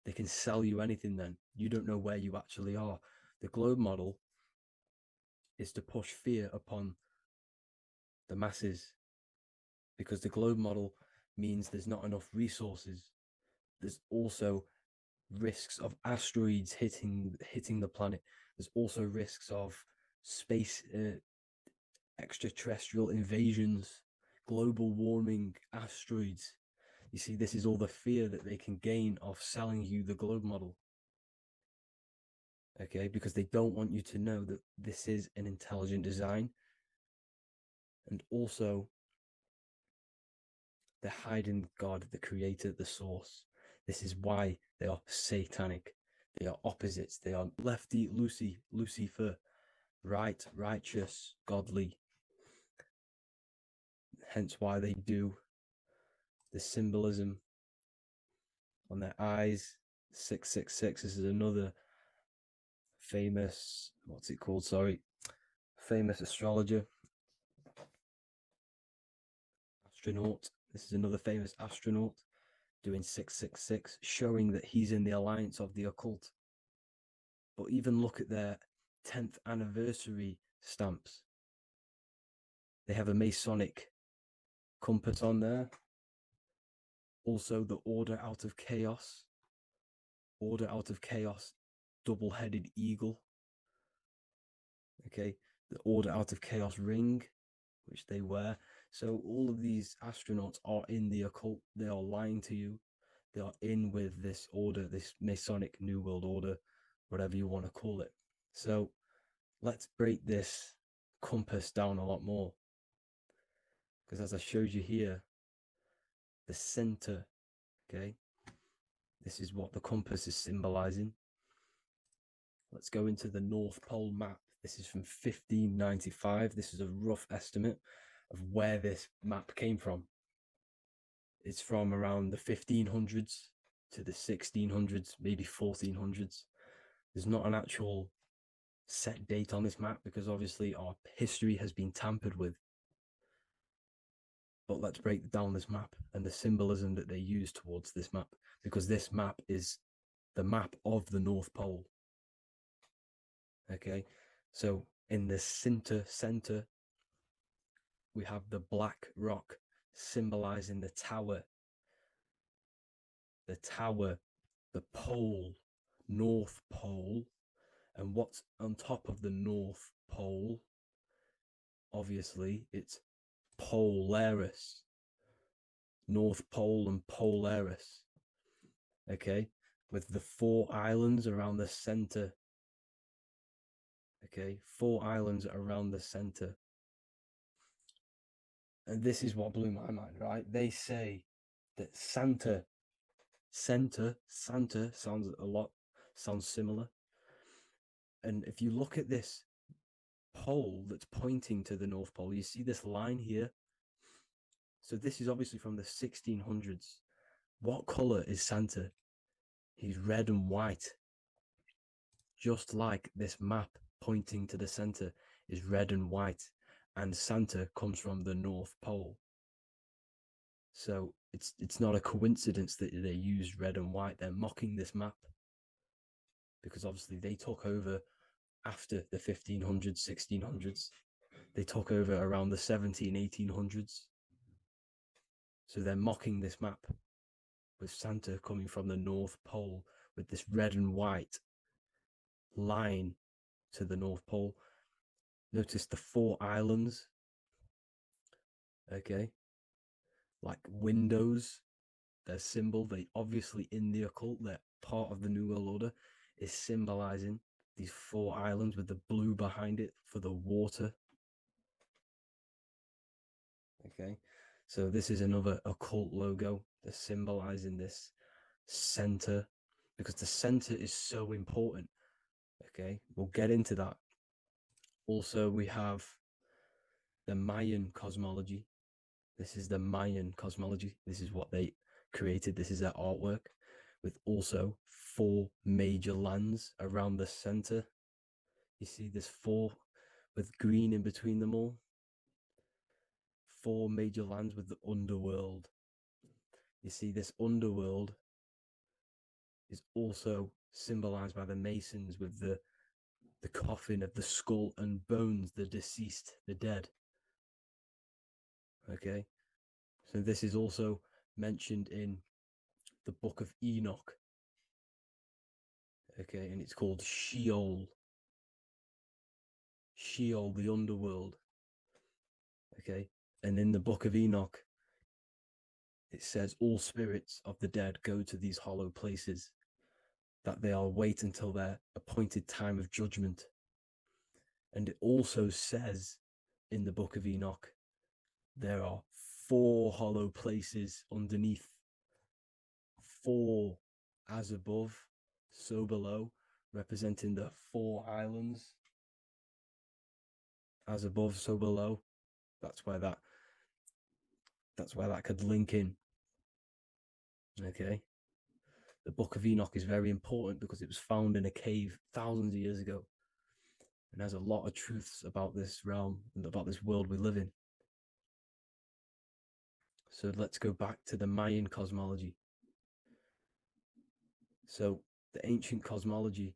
they can sell you anything then. You don't know where you actually are. The globe model is to push fear upon the masses, because the globe model means there's not enough resources. There's also risks of asteroids hitting the planet. There's also risks of space extraterrestrial invasions, global warming, asteroids. You see, this is all the fear that they can gain off selling you the globe model. Okay, because they don't want you to know that this is an intelligent design. And also, they're hiding God, the creator, the source. This is why they are satanic. They are opposites. They are lefty, Lucifer, right, righteous, godly. Hence why they do the symbolism on their eyes. 666. This is another famous, what's it called? Sorry. Famous astrologer. Astronaut. This is another famous astronaut doing 666, showing that he's in the alliance of the occult. But even look at their 10th anniversary stamps. They have a Masonic compass on there. Also, the Order Out of Chaos. Order Out of Chaos, double-headed eagle. Okay, the Order Out of Chaos ring, which they wear. So all of these astronauts are in the occult. They are lying to you. They are in with this order, this Masonic New World Order, whatever you want to call it. So let's break this compass down a lot more. Because as I showed you here, the center, okay, this is what the compass is symbolizing. Let's go into the North Pole map. This is from 1595. This is a rough estimate of where this map came from. It's from around the 1500s to the 1600s, maybe 1400s. There's not an actual set date on this map because obviously our history has been tampered with. But let's break down this map and the symbolism that they use towards this map, because this map is the map of the North Pole. Okay, so in the center, we have the black rock symbolizing the tower, the pole, North Pole. And what's on top of the North Pole? Obviously, it's Polaris. North Pole and Polaris. Okay, with the 4 islands around the center. Okay, 4 islands around the center. And this is what blew my mind, right? They say that Santa sounds similar. And if you look at this pole that's pointing to the North Pole, you see this line here. So this is obviously from the 1600s. What color is Santa? He's red and white. Just like this map pointing to the center is red and white, and Santa comes from the North Pole. So it's not a coincidence that they used red and white. They're mocking this map because obviously they took over after the 1500s, 1600s. They took over around the 1800s. So they're mocking this map with Santa coming from the North Pole with this red and white line to the North Pole. Notice the 4 islands, okay, like windows, their symbol. They obviously, in the occult, they're part of the New World Order, is symbolizing these 4 islands with the blue behind it for the water. Okay, so this is another occult logo. They're symbolizing this center because the center is so important. Okay, we'll get into that. Also, we have the Mayan cosmology. This is the Mayan cosmology. This is what they created. This is their artwork, with also 4 major lands around the center. You see this 4 with green in between them all. 4 major lands with the underworld. You see this underworld is also symbolized by the Masons with the coffin of the skull and bones, the deceased, the dead. Okay, so this is also mentioned in the book of Enoch. Okay, and it's called Sheol. Sheol, the underworld. Okay, and in the book of Enoch, it says all spirits of the dead go to these hollow places, that they are wait until their appointed time of judgment. And it also says in the book of Enoch, there are 4 hollow places underneath. 4 as above, so below, representing the 4 islands. As above, so below. That's where that could link in. Okay. The Book of Enoch is very important because it was found in a cave thousands of years ago and has a lot of truths about this realm and about this world we live in. So let's go back to the Mayan cosmology. So the ancient cosmology,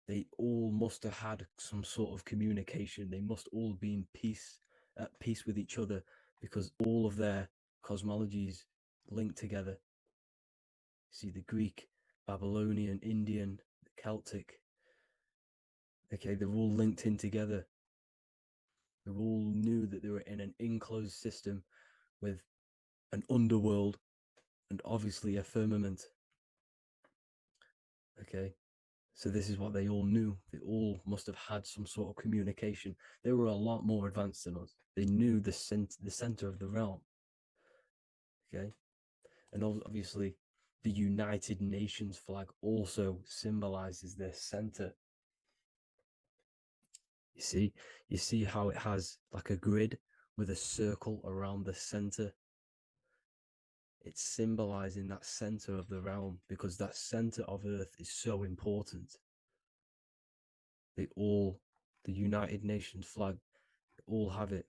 they all must have had some sort of communication. They must all be in peace, at peace with each other, because all of their cosmologies link together. See the Greek, Babylonian, Indian, Celtic. Okay, they're all linked in together. They all knew that they were in an enclosed system with an underworld and obviously a firmament. Okay, so this is what they all knew. They all must have had some sort of communication. They were a lot more advanced than us. They knew the center of the realm. Okay, and obviously the United Nations flag also symbolizes their center. You see how it has like a grid with a circle around the center. It's symbolizing that center of the realm because that center of Earth is so important. The United Nations flag, all have it.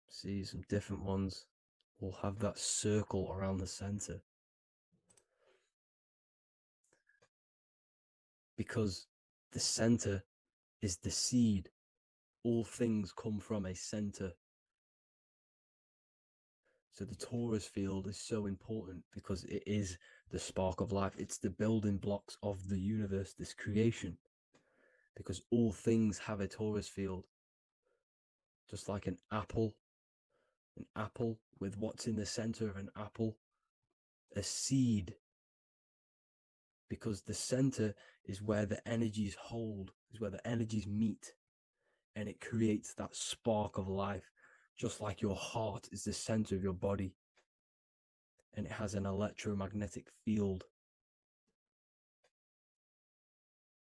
See, some different ones will have that circle around the center. Because the center is the seed. All things come from a center. So the torus field is so important because it is the spark of life. It's the building blocks of the universe, this creation. Because all things have a torus field. Just like an apple with what's in the center of an apple, a seed. Because the center is where the energies hold, is where the energies meet. And it creates that spark of life. just like your heart is the center of your body and it has an electromagnetic field.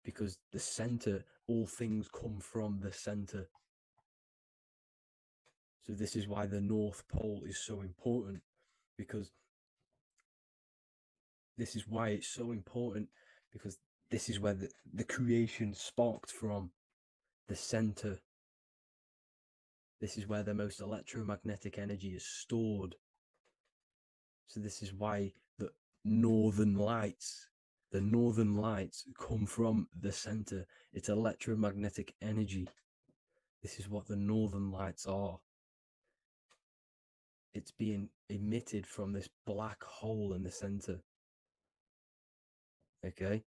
Because the center, all things come from the center. So this is why the North Pole is so important, because this is why it's so important, because this is where the creation sparked from, the center. This is where the most electromagnetic energy is stored. So this is why the northern lights come from the center. It's electromagnetic energy. This is what the northern lights are. It's being emitted from this black hole in the center. Okay?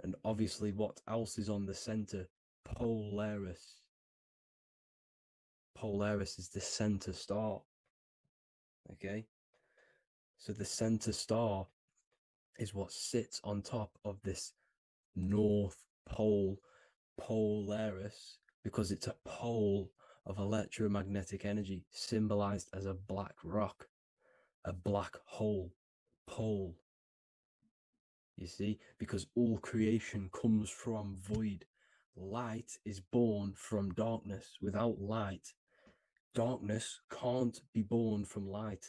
And obviously, what else is on the center? Polaris. Polaris is the center star. Okay? So the center star is what sits on top of this North Pole, Polaris, because it's a pole of electromagnetic energy, symbolized as a black rock, a black hole, pole. You see, because all creation comes from void. Light is born from darkness. Without light, darkness can't be born from light.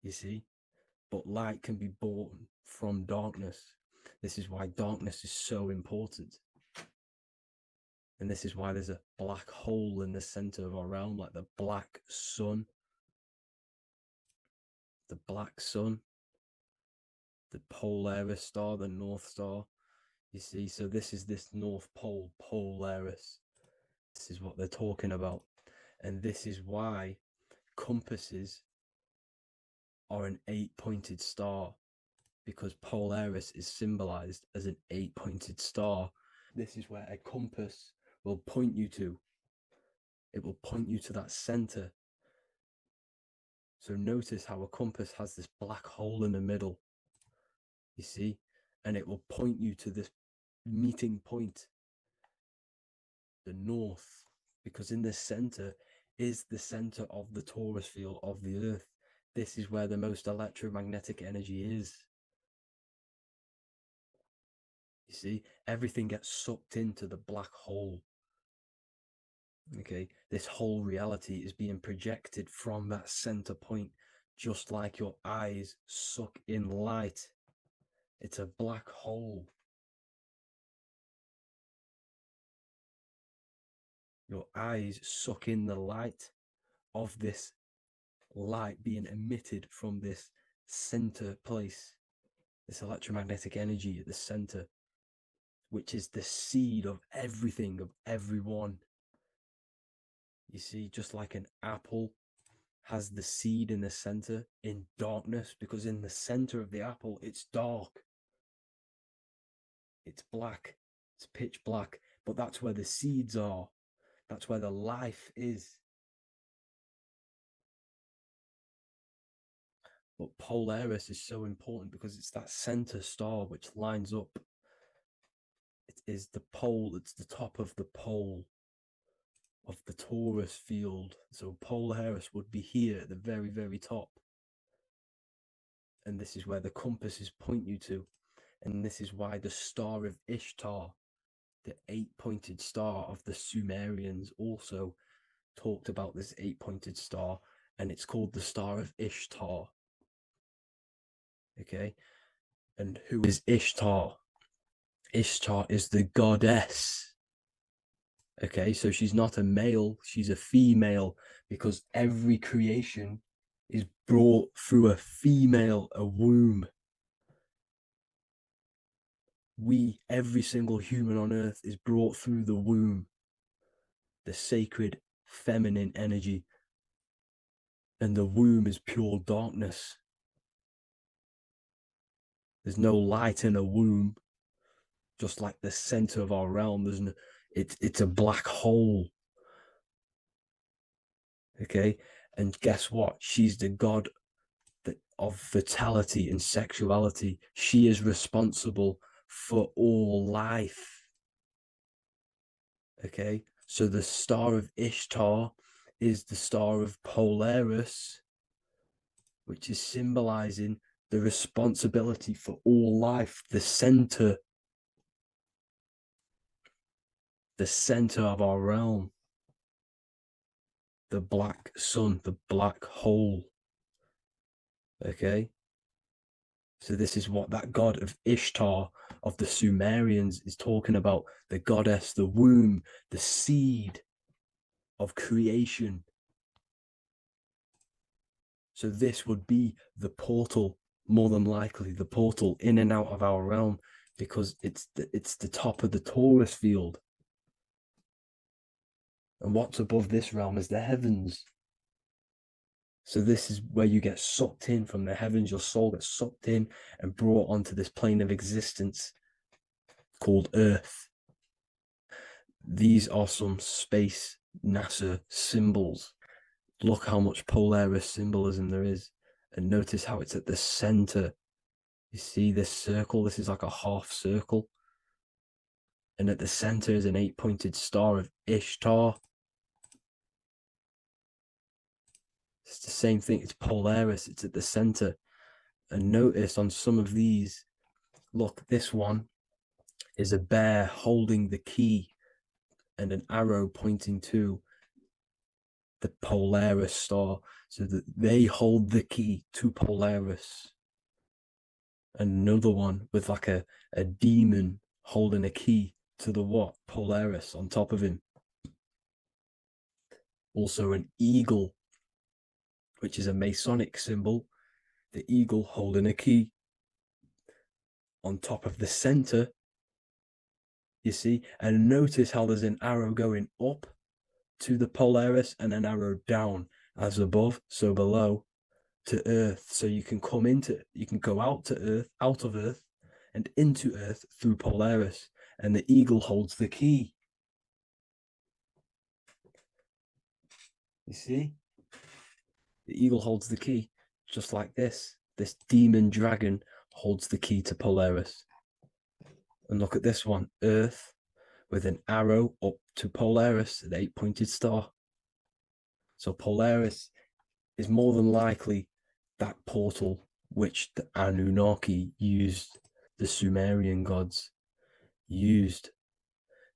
You see, but light can be born from darkness. This is why darkness is so important. And this is why there's a black hole in the center of our realm, like the black sun. The black sun, the Polaris star, the North Star. You see, so this is this North Pole, Polaris. This is what they're talking about. And this is why compasses are an 8-pointed star, because Polaris is symbolized as an 8-pointed star. This is where a compass will point you to. It will point you to that center. So notice how a compass has this black hole in the middle, you see, and it will point you to this meeting point, the north, because in the center is the center of the torus field of the earth. This is where the most electromagnetic energy is. You see, everything gets sucked into the black hole. Okay, this whole reality is being projected from that center point, just like your eyes suck in light. It's a black hole. Your eyes suck in the light of this light being emitted from this center place, this electromagnetic energy at the center, which is the seed of everything, of everyone. You see, just like an apple has the seed in the center in darkness, because in the center of the apple, it's dark. It's black. It's pitch black. But that's where the seeds are. That's where the life is. But Polaris is so important because it's that center star which lines up. It is the pole, it's the top of the pole of the torus field. So Polaris would be here at the very, very top. And this is where the compasses point you to. And this is why the star of Ishtar, the 8-pointed star of the Sumerians, also talked about this 8-pointed star, and it's called the star of Ishtar. Okay, and who is Ishtar? Ishtar is the goddess. Okay, so she's not a male, she's a female, because every creation is brought through a female, a womb. Every single human on earth is brought through the womb, the sacred feminine energy. And the womb is pure darkness. There's no light in a womb, just like the center of our realm. It's a black hole. Okay, and guess what? She's the god of fertility and sexuality. She is responsible for all life. Okay, so the star of Ishtar is the star of Polaris, which is symbolizing the responsibility for all life, the center of our realm, the black sun, the black hole. Okay, so this is what that god of Ishtar of the Sumerians is talking about, the goddess, the womb, the seed of creation. So this would be the portal, more than likely the portal in and out of our realm, because it's the top of the Taurus field. And what's above this realm is the heavens. So this is where you get sucked in from the heavens. Your soul gets sucked in and brought onto this plane of existence called Earth. These are some space NASA symbols. Look how much Polaris symbolism there is. And notice how it's at the center. You see this circle? This is like a half circle. And at the center is an 8-pointed star of Ishtar. It's the same thing. It's Polaris. It's at the center. And notice on some of these, look, this one is a bear holding the key and an arrow pointing to the Polaris star, so that they hold the key to Polaris. Another one with like a demon holding a key to the what? Polaris on top of him. Also an eagle, which is a Masonic symbol. The eagle holding a key on top of the center. You see, and notice how there's an arrow going up to the Polaris and an arrow down, as above, so below, to Earth. So you can go out of Earth and into Earth through Polaris, and the eagle holds the key. You see? The eagle holds the key, just like this. This demon dragon holds the key to Polaris. And look at this one, Earth, with an arrow up to Polaris, an 8-pointed star. So Polaris is more than likely that portal which the Anunnaki used, the Sumerian gods used,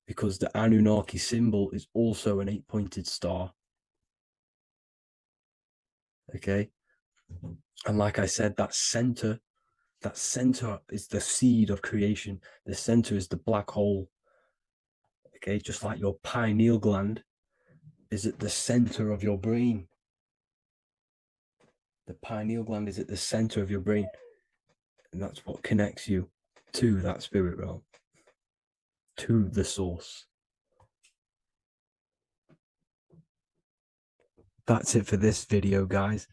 because the Anunnaki symbol is also an 8-pointed star. Okay, and like I said, that center is the seed of creation. The center is the black hole. Okay, just like your pineal gland is at the center of your brain. The pineal gland is at the center of your brain, and that's what connects you to that spirit realm, to the source. That's it for this video, guys.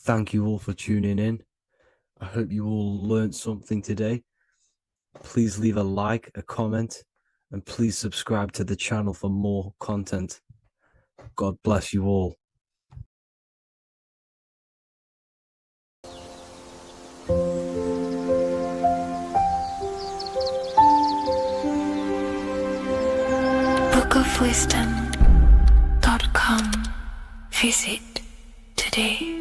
Thank you all for tuning in. I hope you all learned something today. Please leave a like, a comment, and please subscribe to the channel for more content. God bless you all. bookofwisdom.com. Visit today.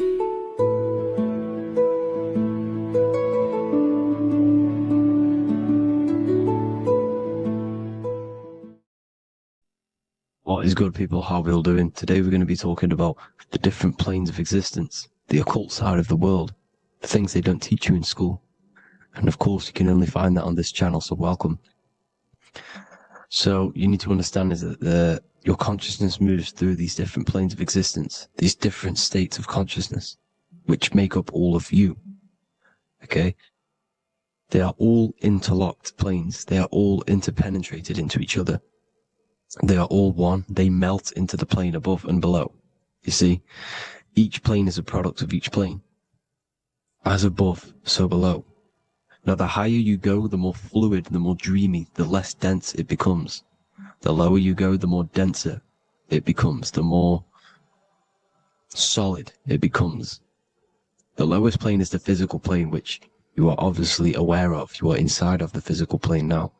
What is good, people? How are we all doing? Today we're going to be talking about the different planes of existence, the occult side of the world, the things they don't teach you in school. And of course, you can only find that on this channel, so welcome. So you need to understand is that your consciousness moves through these different planes of existence, these different states of consciousness, which make up all of you. Okay? They are all interlocked planes. They are all interpenetrated into each other. They are all one. They melt into the plane above and below. You see, each plane is a product of each plane. As above, so below. Now, the higher you go, the more fluid, the more dreamy, the less dense it becomes. The lower you go, the more denser it becomes, the more solid it becomes. The lowest plane is the physical plane, which you are obviously aware of. You are inside of the physical plane now.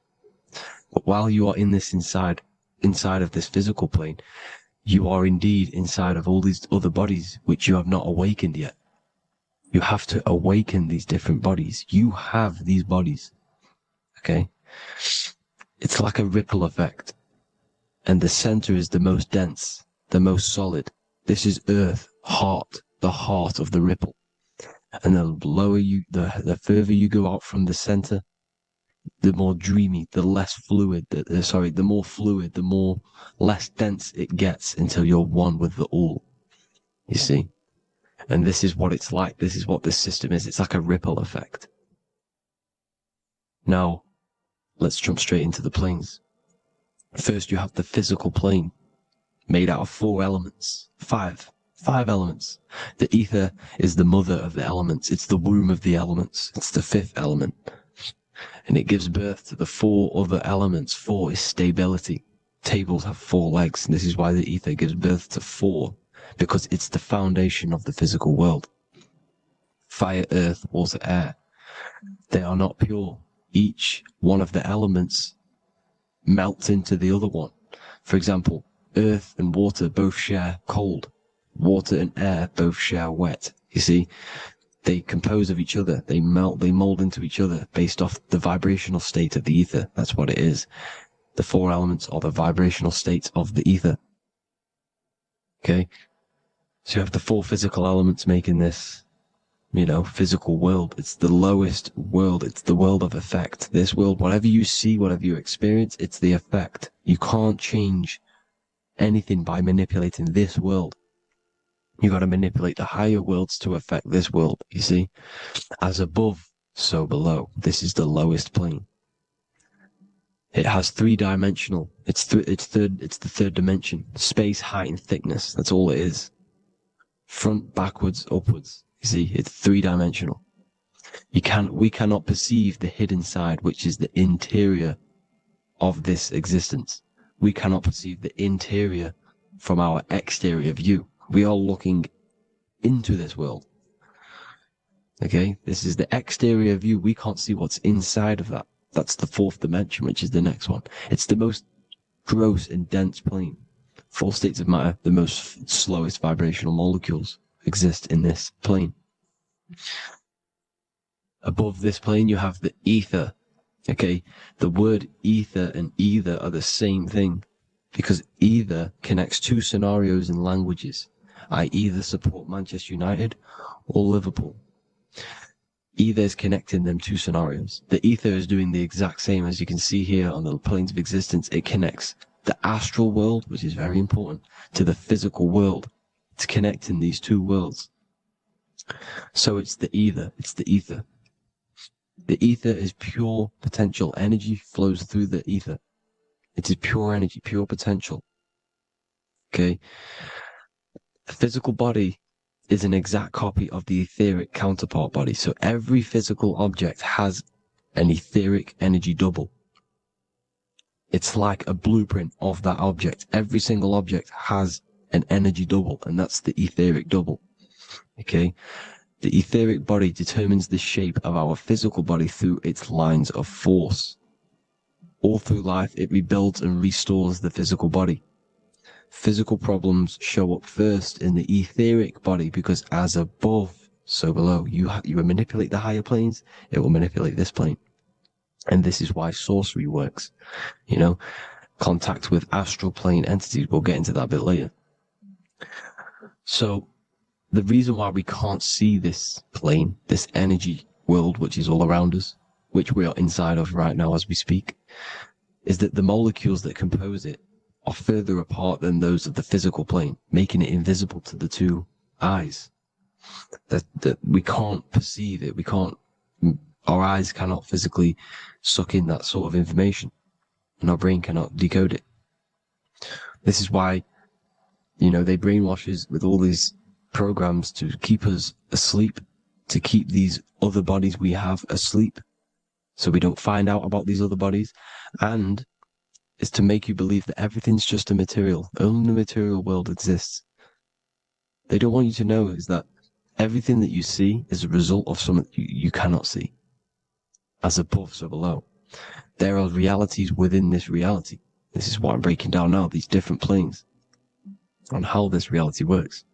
But while you are in this inside of this physical plane, You are indeed inside of all these other bodies which you have not awakened yet. You have to awaken these different bodies. You have these bodies. Okay? It's like a ripple effect. And the center is the most dense, the most solid. This is earth, heart, the heart of the ripple. And the lower you, the further you go out from the center, the more dreamy, the less fluid, the more fluid, the more less dense it gets until you're one with the all. You see? And this is what it's like. This is what this system is. It's like a ripple effect. Now, let's jump straight into the planes. First, you have the physical plane, made out of 4 elements. Five elements. The ether is the mother of the elements. It's the womb of the elements. It's the 5th element. And it gives birth to the 4 other elements. 4 is stability. Tables have 4 legs, and this is why the ether gives birth to 4, because it's the foundation of the physical world. Fire, earth, water, air. They are not pure. Each one of the elements melts into the other one. For example, earth and water both share cold. Water and air both share wet. You see, they compose of each other. They melt, they mold into each other based off the vibrational state of the ether. That's what it is. The 4 elements are the vibrational states of the ether. Okay? So you have the 4 physical elements making this, physical world. It's the lowest world. It's the world of effect. This world, whatever you see, whatever you experience, it's the effect. You can't change anything by manipulating this world. You got to manipulate the higher worlds to affect this world, you see? As above, so below. This is the lowest plane. It has 3-dimensional. It's the 3rd dimension. Space, height, and thickness. That's all it is. Front, backwards, upwards. You see, it's 3-dimensional. We cannot perceive the hidden side, which is the interior of this existence. We cannot perceive the interior from our exterior view. We are looking into this world. Okay? This is the exterior view. We can't see what's inside of that. That's the 4th dimension, which is the next one. It's the most gross and dense plane. 4 states of matter, the most slowest vibrational molecules exist in this plane. Above this plane, you have the ether. Okay? The word ether and either are the same thing, because either connects 2 scenarios in languages. I either support Manchester United or Liverpool. Either is connecting them 2 scenarios. The ether is doing the exact same, as you can see here on the planes of existence. It connects the astral world, which is very important, to the physical world. It's connecting these 2 worlds. So it's the ether. It's the ether. The ether is pure potential. Energy flows through the ether. It is pure energy, pure potential. Okay? The physical body is an exact copy of the etheric counterpart body. So every physical object has an etheric energy double. It's like a blueprint of that object. Every single object has an energy double, and that's the etheric double. Okay? The etheric body determines the shape of our physical body through its lines of force. All through life, it rebuilds and restores the physical body. Physical problems show up first in the etheric body, because as above, so below. You manipulate the higher planes, it will manipulate this plane. And this is why sorcery works. Contact with astral plane entities. We'll get into that a bit later. So, the reason why we can't see this plane, this energy world, which is all around us, which we are inside of right now as we speak, is that the molecules that compose it are further apart than those of the physical plane, making it invisible to the 2 eyes. That we can't perceive it. Our eyes cannot physically suck in that sort of information, and our brain cannot decode it. This is why, they brainwash us with all these programs to keep us asleep, to keep these other bodies we have asleep, so we don't find out about these other bodies, and is to make you believe that everything's just a material. Only the material world exists. They don't want you to know is that everything that you see is a result of something you cannot see. As above, so below. There are realities within this reality. This is what I'm breaking down now, these different planes. on how this reality works.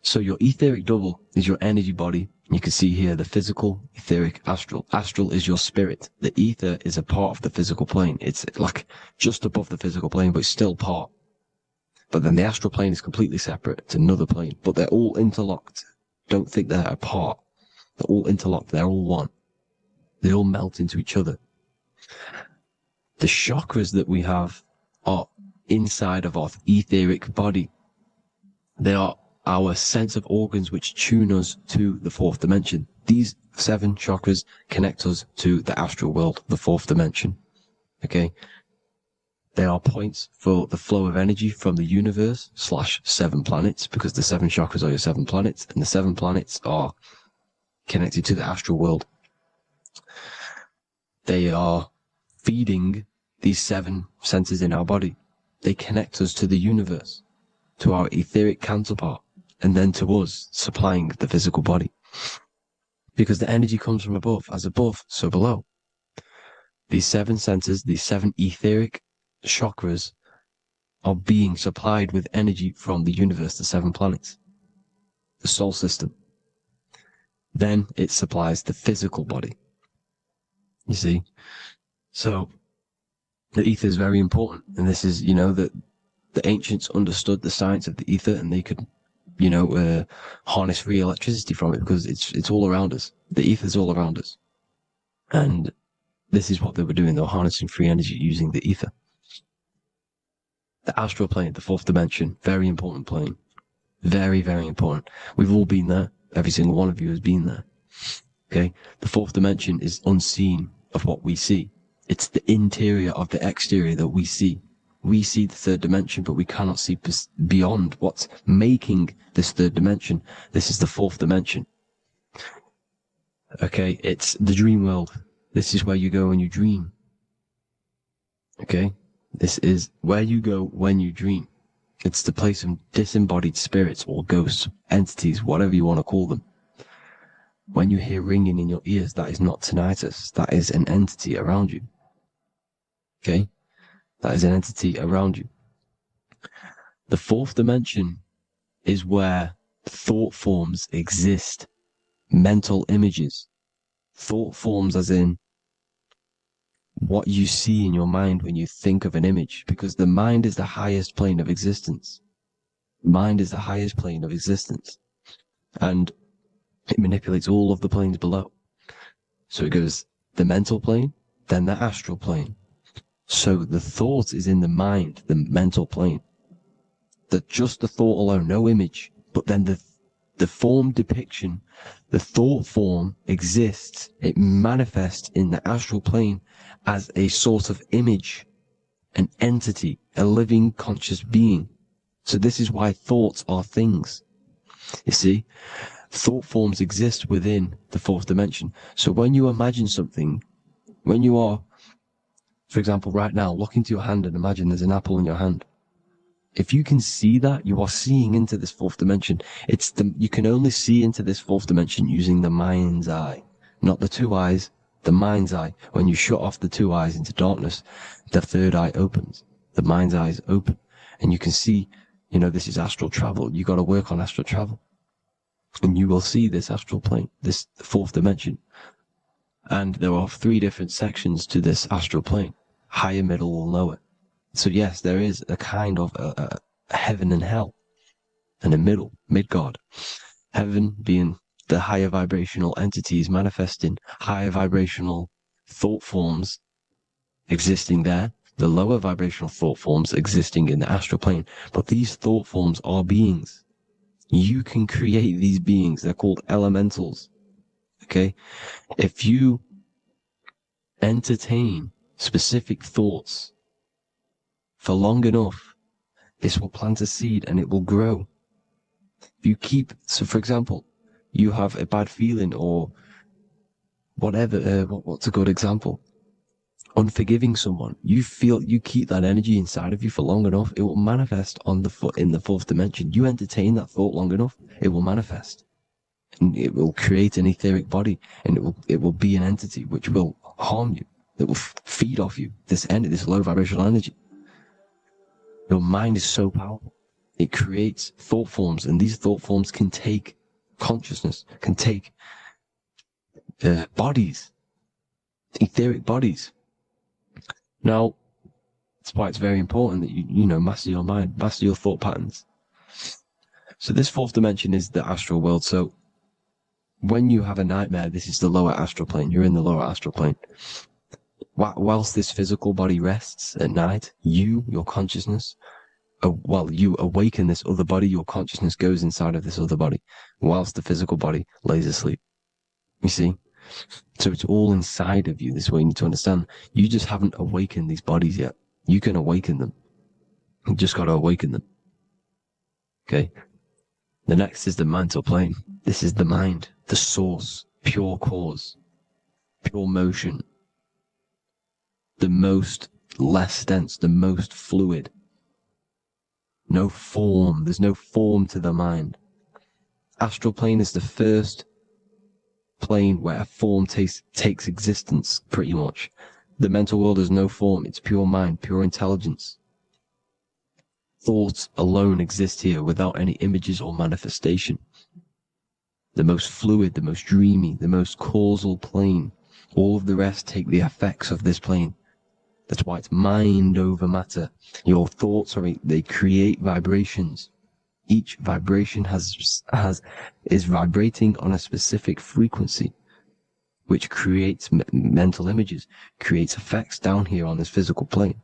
So your etheric double is your energy body. You can see here the physical, etheric, astral. Astral is your spirit. The ether is a part of the physical plane. It's like just above the physical plane, but it's still part. But then the astral plane is completely separate. It's another plane, but they're all interlocked. Don't think they're apart. They're all interlocked. They're all one. They all melt into each other. The chakras that we have are inside of our etheric body. They are our sense of organs which tune us to the fourth dimension. These 7 chakras connect us to the astral world, the fourth dimension. Okay? They are points for the flow of energy from the universe / 7 planets, because the 7 chakras are your 7 planets, and the 7 planets are connected to the astral world. They are feeding these 7 centers in our body. They connect us to the universe, to our etheric counterpart, and then to us, supplying the physical body. Because the energy comes from above. As above, so below. These 7 centers, these 7 etheric chakras, are being supplied with energy from the universe, the 7 planets, the solar system. Then it supplies the physical body. You see? So, the ether is very important. And this is, that the ancients understood the science of the ether, and they could harness free electricity from it, because it's all around us. The ether is all around us. And this is what they were doing. They were harnessing free energy using the ether. The astral plane, the fourth dimension, very important plane. Very, very important. We've all been there. Every single one of you has been there. Okay? The fourth dimension is unseen of what we see. It's the interior of the exterior that we see. We see the third dimension, but we cannot see beyond what's making this third dimension. This is the fourth dimension. Okay, it's the dream world. This is where you go when you dream. Okay, this is where you go when you dream. It's the place of disembodied spirits or ghosts, entities, whatever you want to call them. When you hear ringing in your ears, that is not tinnitus. That is an entity around you. Okay? That is an entity around you. The fourth dimension is where thought forms exist. Mental images. Thought forms as in what you see in your mind when you think of an image. Because the mind is the highest plane of existence. Mind is the highest plane of existence. And it manipulates all of the planes below. So it goes the mental plane, then the astral plane. So the thought is in the mind, the mental plane. That just the thought alone, no image, but then the form depiction, the thought form exists. It manifests in the astral plane as a sort of image, an entity, a living conscious being. So this is why thoughts are things. You see, thought forms exist within the fourth dimension. So when you imagine something, when you are, for example, right now, look into your hand and imagine there's an apple in your hand. If you can see that, you are seeing into this fourth dimension. You can only see into this fourth dimension using the mind's eye, not the 2 eyes, the mind's eye. When you shut off the 2 eyes into darkness, the third eye opens. The mind's eye is open, and you can see, this is astral travel. You got to work on astral travel, and you will see this astral plane, this fourth dimension. And there are 3 different sections to this astral plane, higher, middle, or lower. So yes, there is a kind of a heaven and hell, and a middle, mid-God. Heaven being the higher vibrational entities manifesting higher vibrational thought forms existing there, the lower vibrational thought forms existing in the astral plane. But these thought forms are beings. You can create these beings. They're called elementals. Okay? If you entertain specific thoughts for long enough, this will plant a seed and it will grow. If you so for example, you have a bad feeling or whatever, what's a good example? Unforgiving someone. You keep that energy inside of you for long enough, it will manifest in the fourth dimension. You entertain that thought long enough, it will manifest. And it will create an etheric body, and it will be an entity which will harm you. It will feed off you this low vibrational energy. Your mind is so powerful. It creates thought forms, and these thought forms can take consciousness, can take bodies, etheric bodies. Now, that's why it's very important that you master your mind, master your thought patterns. So this fourth dimension is the astral world. So when you have a nightmare, this is the lower astral plane. You're in the lower astral plane. Whilst this physical body rests at night, your consciousness, you awaken this other body, your consciousness goes inside of this other body, whilst the physical body lays asleep. You see? So it's all inside of you. This is what you need to understand. You just haven't awakened these bodies yet. You can awaken them. You just got to awaken them. Okay? The next is the mental plane. This is the mind, the source, pure cause, pure motion, the most less dense, the most fluid. No form. There's no form to the mind. Astral plane is the first plane where a form takes existence, pretty much. The mental world has no form. It's pure mind, pure intelligence. Thoughts alone exist here without any images or manifestation. The most fluid, the most dreamy, the most causal plane. All of the rest take the effects of this plane. That's why it's mind over matter. Your thoughts they create vibrations. Each vibration is vibrating on a specific frequency, which creates mental images, creates effects down here on this physical plane.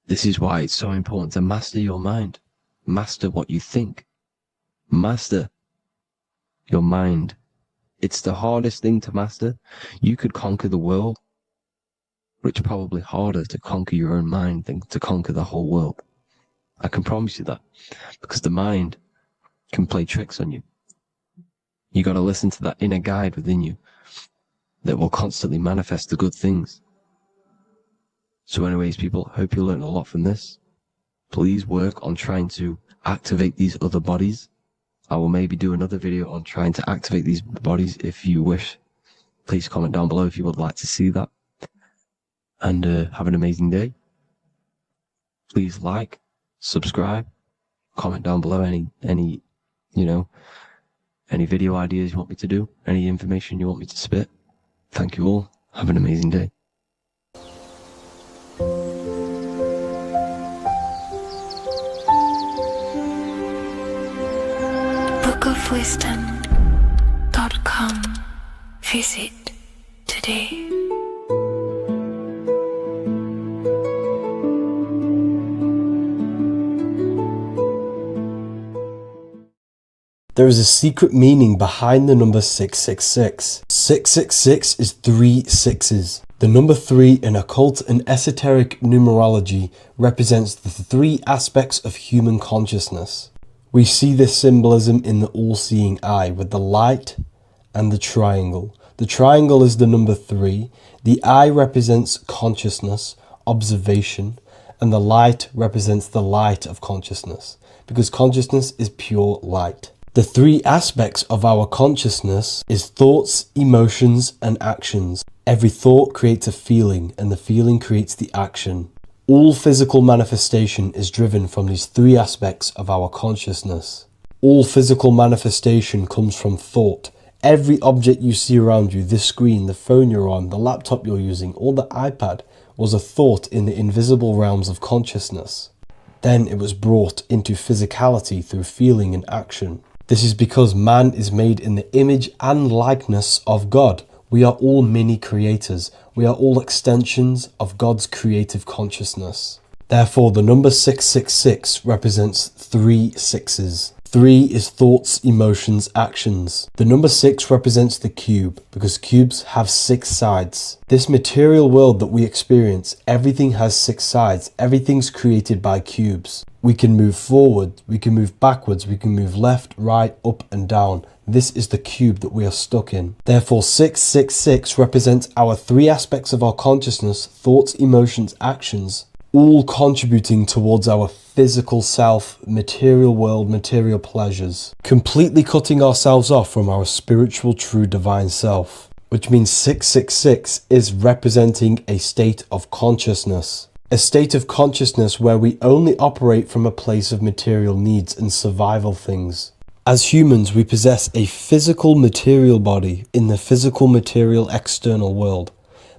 This is why it's so important to master your mind. Master what you think. Master your mind. It's the hardest thing to master. You could conquer the world, but it's probably harder to conquer your own mind than to conquer the whole world. I can promise you that, because the mind can play tricks on you. You got to listen to that inner guide within you that will constantly manifest the good things. So anyways, people, hope you learned a lot from this. Please work on trying to activate these other bodies. I will maybe do another video on trying to activate these bodies if you wish. Please comment down below if you would like to see that. And have an amazing day. Please like, subscribe, comment down below any video ideas you want me to do, any information you want me to spit. Thank you all. Have an amazing day. bookofwisdom.com. Visit today. There is a secret meaning behind the number 666. 666 is 3 sixes. The number 3 in occult and esoteric numerology represents the 3 aspects of human consciousness. We see this symbolism in the all-seeing eye with the light and the triangle. The triangle is the number 3. The eye represents consciousness, observation, and the light represents the light of consciousness, because consciousness is pure light. The 3 aspects of our consciousness is thoughts, emotions, and actions. Every thought creates a feeling, and the feeling creates the action. All physical manifestation is driven from these 3 aspects of our consciousness. All physical manifestation comes from thought. Every object you see around you, this screen, the phone you're on, the laptop you're using, or the iPad, was a thought in the invisible realms of consciousness. Then it was brought into physicality through feeling and action. This is because man is made in the image and likeness of God. We are all mini creators. We are all extensions of God's creative consciousness. Therefore, the number 666 represents 3 sixes. 3 is thoughts, emotions, actions. The number 6 represents the cube, because cubes have 6 sides. This material world that we experience, everything has 6 sides. Everything's created by cubes. We can move forward, we can move backwards, we can move left, right, up and down. This is the cube that we are stuck in. Therefore, 666 represents our 3 aspects of our consciousness, thoughts, emotions, actions, all contributing towards our physical self, material world, material pleasures, completely cutting ourselves off from our spiritual, true, divine self, which means 666 is representing a state of consciousness, a state of consciousness where we only operate from a place of material needs and survival things. As humans, we possess a physical material body in the physical material external world,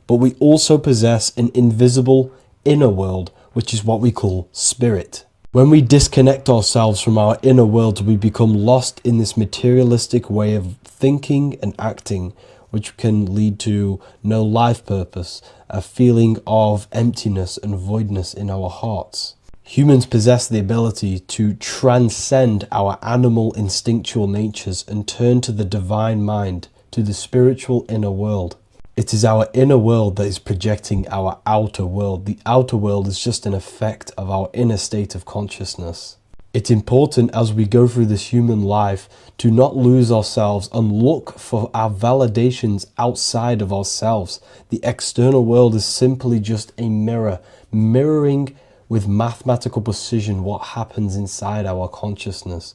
but we also possess an invisible inner world, which is what we call spirit. When we disconnect ourselves from our inner world, we become lost in this materialistic way of thinking and acting, which can lead to no life purpose, a feeling of emptiness and voidness in our hearts. Humans possess the ability to transcend our animal instinctual natures and turn to the divine mind, to the spiritual inner world. It is our inner world that is projecting our outer world. The outer world is just an effect of our inner state of consciousness. It's important as we go through this human life to not lose ourselves and look for our validations outside of ourselves. The external world is simply just a mirror, mirroring with mathematical precision what happens inside our consciousness.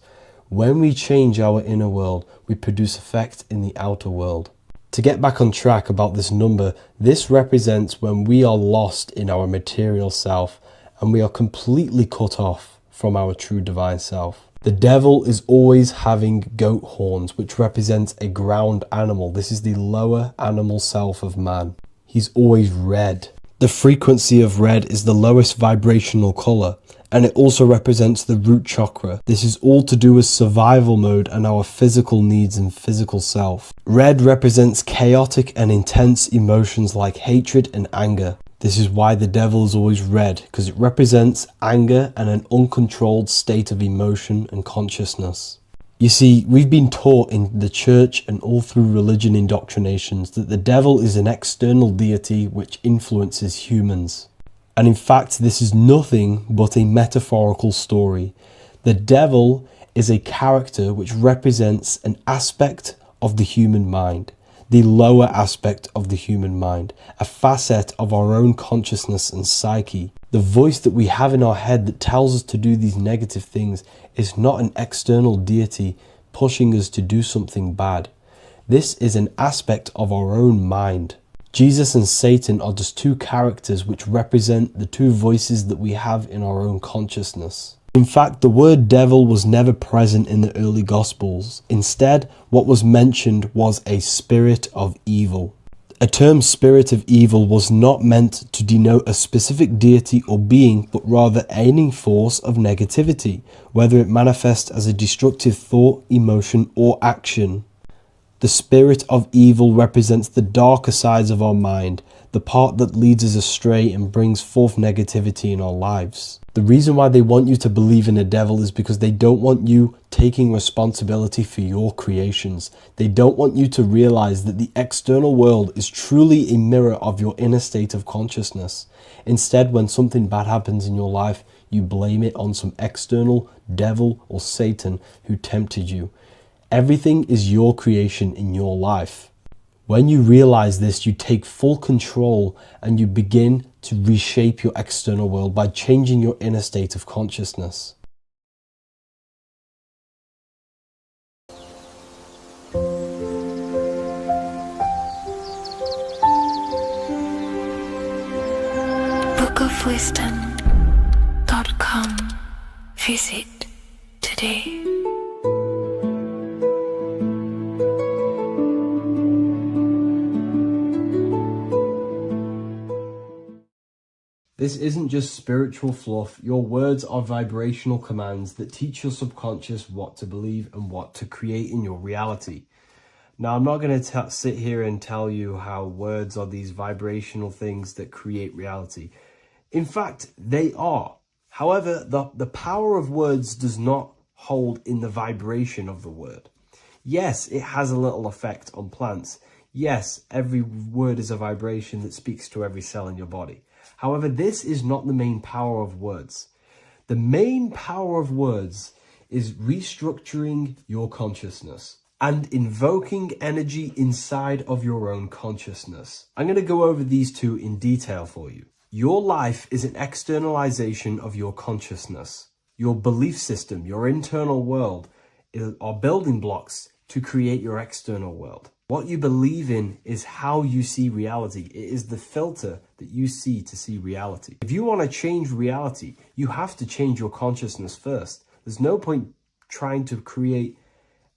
When we change our inner world, we produce effect in the outer world. To get back on track about this number, this represents when we are lost in our material self and we are completely cut off from our true divine self. The devil is always having goat horns, which represents a ground animal. This is the lower animal self of man. He's always red. The frequency of red is the lowest vibrational color, and it also represents the root chakra. This is all to do with survival mode and our physical needs and physical self. Red represents chaotic and intense emotions like hatred and anger. This is why the devil is always red, because it represents anger and an uncontrolled state of emotion and consciousness. You see, we've been taught in the church and all through religion indoctrinations that the devil is an external deity which influences humans. And in fact, this is nothing but a metaphorical story. The devil is a character which represents an aspect of the human mind, the lower aspect of the human mind, a facet of our own consciousness and psyche. The voice that we have in our head that tells us to do these negative things is not an external deity pushing us to do something bad. This is an aspect of our own mind. Jesus and Satan are just two characters which represent the two voices that we have in our own consciousness. In fact, the word devil was never present in the early Gospels. Instead, what was mentioned was a spirit of evil. A term spirit of evil was not meant to denote a specific deity or being, but rather any force of negativity, whether it manifests as a destructive thought, emotion, or action. The spirit of evil represents the darker sides of our mind, the part that leads us astray and brings forth negativity in our lives. The reason why they want you to believe in a devil is because they don't want you taking responsibility for your creations. They don't want you to realize that the external world is truly a mirror of your inner state of consciousness. Instead, when something bad happens in your life, you blame it on some external devil or Satan who tempted you. Everything is your creation in your life. When you realize this, you take full control and you begin to reshape your external world by changing your inner state of consciousness. bookofwisdom.com. Visit today. This isn't just spiritual fluff. Your words are vibrational commands that teach your subconscious what to believe and what to create in your reality. Now, I'm not going to sit here and tell you how words are these vibrational things that create reality. In fact, they are. However, the power of words does not hold in the vibration of the word. Yes, it has a little effect on plants. Yes, every word is a vibration that speaks to every cell in your body. However, this is not the main power of words. The main power of words is restructuring your consciousness and invoking energy inside of your own consciousness. I'm going to go over these two in detail for you. Your life is an externalization of your consciousness. Your belief system, your internal world, are building blocks to create your external world. What you believe in is how you see reality. It is the filter that you see to see reality. If you want to change reality, you have to change your consciousness first. There's no point trying to create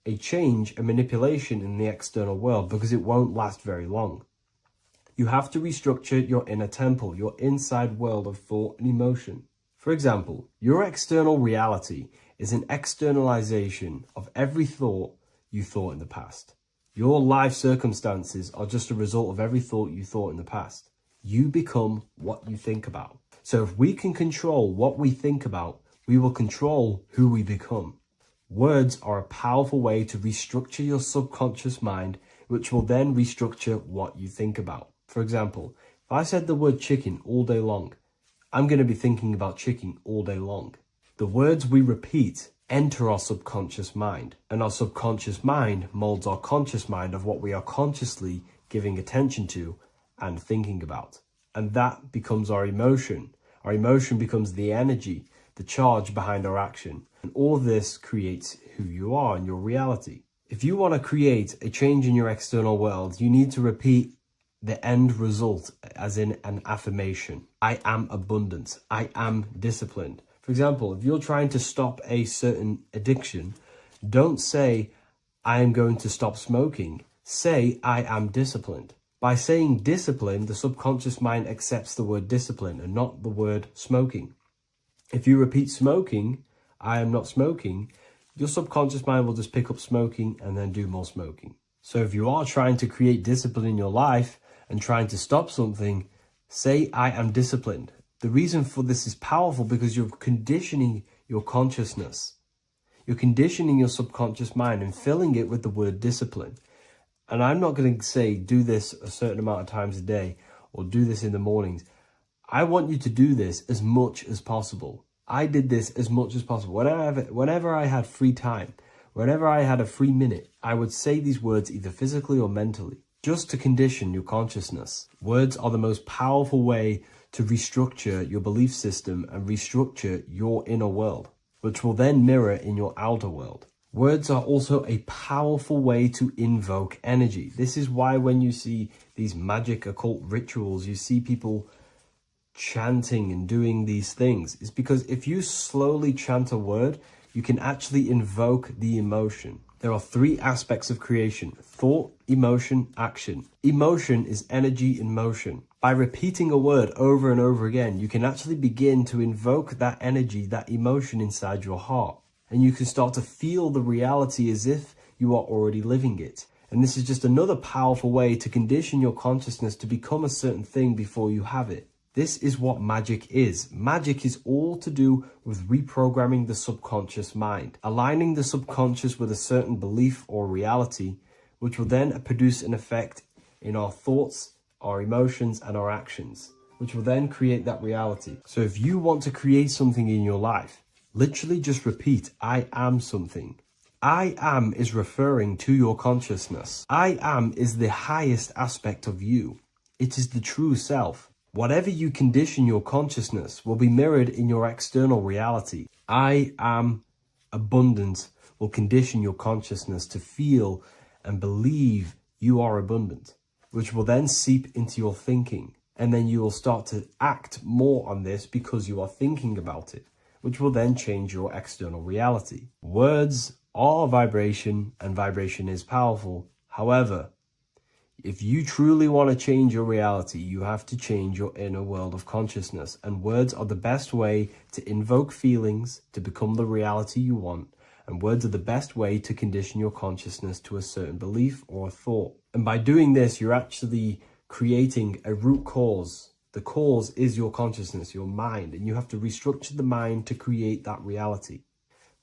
a change, a manipulation in the external world, because it won't last very long. You have to restructure your inner temple, your inside world of thought and emotion. For example, your external reality is an externalization of every thought you thought in the past. Your life circumstances are just a result of every thought you thought in the past. You become what you think about. So if we can control what we think about, we will control who we become. Words are a powerful way to restructure your subconscious mind, which will then restructure what you think about. For example, if I said the word chicken all day long, I'm going to be thinking about chicken all day long. The words we repeat enter our subconscious mind, and our subconscious mind molds our conscious mind of what we are consciously giving attention to and thinking about. And that becomes our emotion. Our emotion becomes the energy, the charge behind our action. And all of this creates who you are and your reality. If you want to create a change in your external world, you need to repeat the end result as in an affirmation. I am abundant. I am disciplined. For example, if you're trying to stop a certain addiction, don't say, I am going to stop smoking. Say, I am disciplined. By saying discipline, the subconscious mind accepts the word discipline and not the word smoking. If you repeat smoking, I am not smoking, your subconscious mind will just pick up smoking and then do more smoking. So if you are trying to create discipline in your life and trying to stop something, say, I am disciplined. The reason for this is powerful because you're conditioning your consciousness. You're conditioning your subconscious mind and filling it with the word discipline. And I'm not going to say do this a certain amount of times a day or do this in the mornings. I want you to do this as much as possible. I did this as much as possible. Whenever I had free time, whenever I had a free minute, I would say these words either physically or mentally, just to condition your consciousness. Words are the most powerful way to restructure your belief system and restructure your inner world, which will then mirror in your outer world. Words are also a powerful way to invoke energy. This is why when you see these magic occult rituals, you see people chanting and doing these things. It's because if you slowly chant a word, you can actually invoke the emotion. There are three aspects of creation: thought, emotion, action. Emotion is energy in motion. By repeating a word over and over again, you can actually begin to invoke that energy, that emotion inside your heart. And you can start to feel the reality as if you are already living it. And this is just another powerful way to condition your consciousness to become a certain thing before you have it. This is what magic is. Magic is all to do with reprogramming the subconscious mind, aligning the subconscious with a certain belief or reality, which will then produce an effect in our thoughts, our emotions, and our actions, which will then create that reality. So if you want to create something in your life, literally just repeat, I am something. I am is referring to your consciousness. I am is the highest aspect of you. It is the true self. Whatever you condition your consciousness will be mirrored in your external reality. I am abundant will condition your consciousness to feel and believe you are abundant, which will then seep into your thinking. And then you will start to act more on this because you are thinking about it, which will then change your external reality. Words are vibration, and vibration is powerful. However, if you truly want to change your reality, you have to change your inner world of consciousness. And words are the best way to invoke feelings to become the reality you want. And words are the best way to condition your consciousness to a certain belief or thought. And by doing this, you're actually creating a root cause. The cause is your consciousness, your mind, and you have to restructure the mind to create that reality.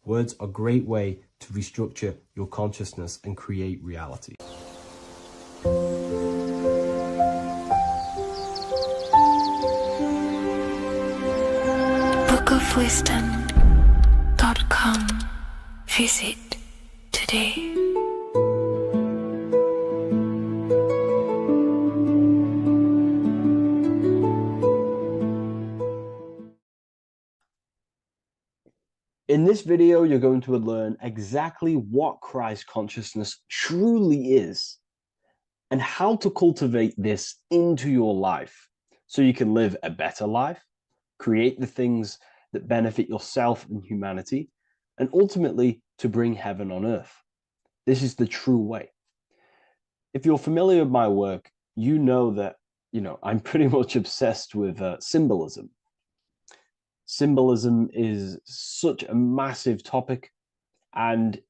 Words are a great way to restructure your consciousness and create reality. bookofwisdom.com. Visit today. In this video, you're going to learn exactly what Christ consciousness truly is and how to cultivate this into your life so you can live a better life, create the things that benefit yourself and humanity, and ultimately to bring heaven on earth. This is the true way. If you're familiar with my work, you know that, I'm pretty much obsessed with symbolism. Symbolism is such a massive topic, and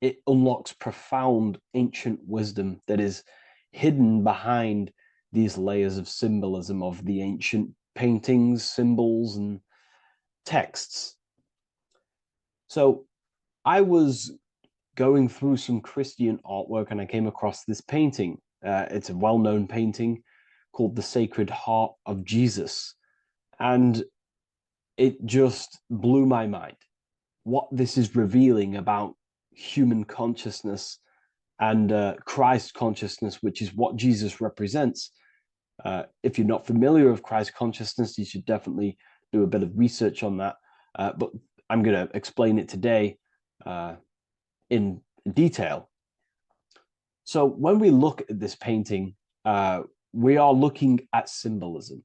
it unlocks profound ancient wisdom that is hidden behind these layers of symbolism of the ancient paintings, symbols, and texts. So I was going through some Christian artwork and I came across this painting. It's a well-known painting called The Sacred Heart of Jesus. And it just blew my mind. What this is revealing about human consciousness and Christ consciousness, which is what Jesus represents. If you're not familiar with Christ consciousness, you should definitely do a bit of research on that. But I'm going to explain it today in detail. So when we look at this painting, we are looking at symbolism.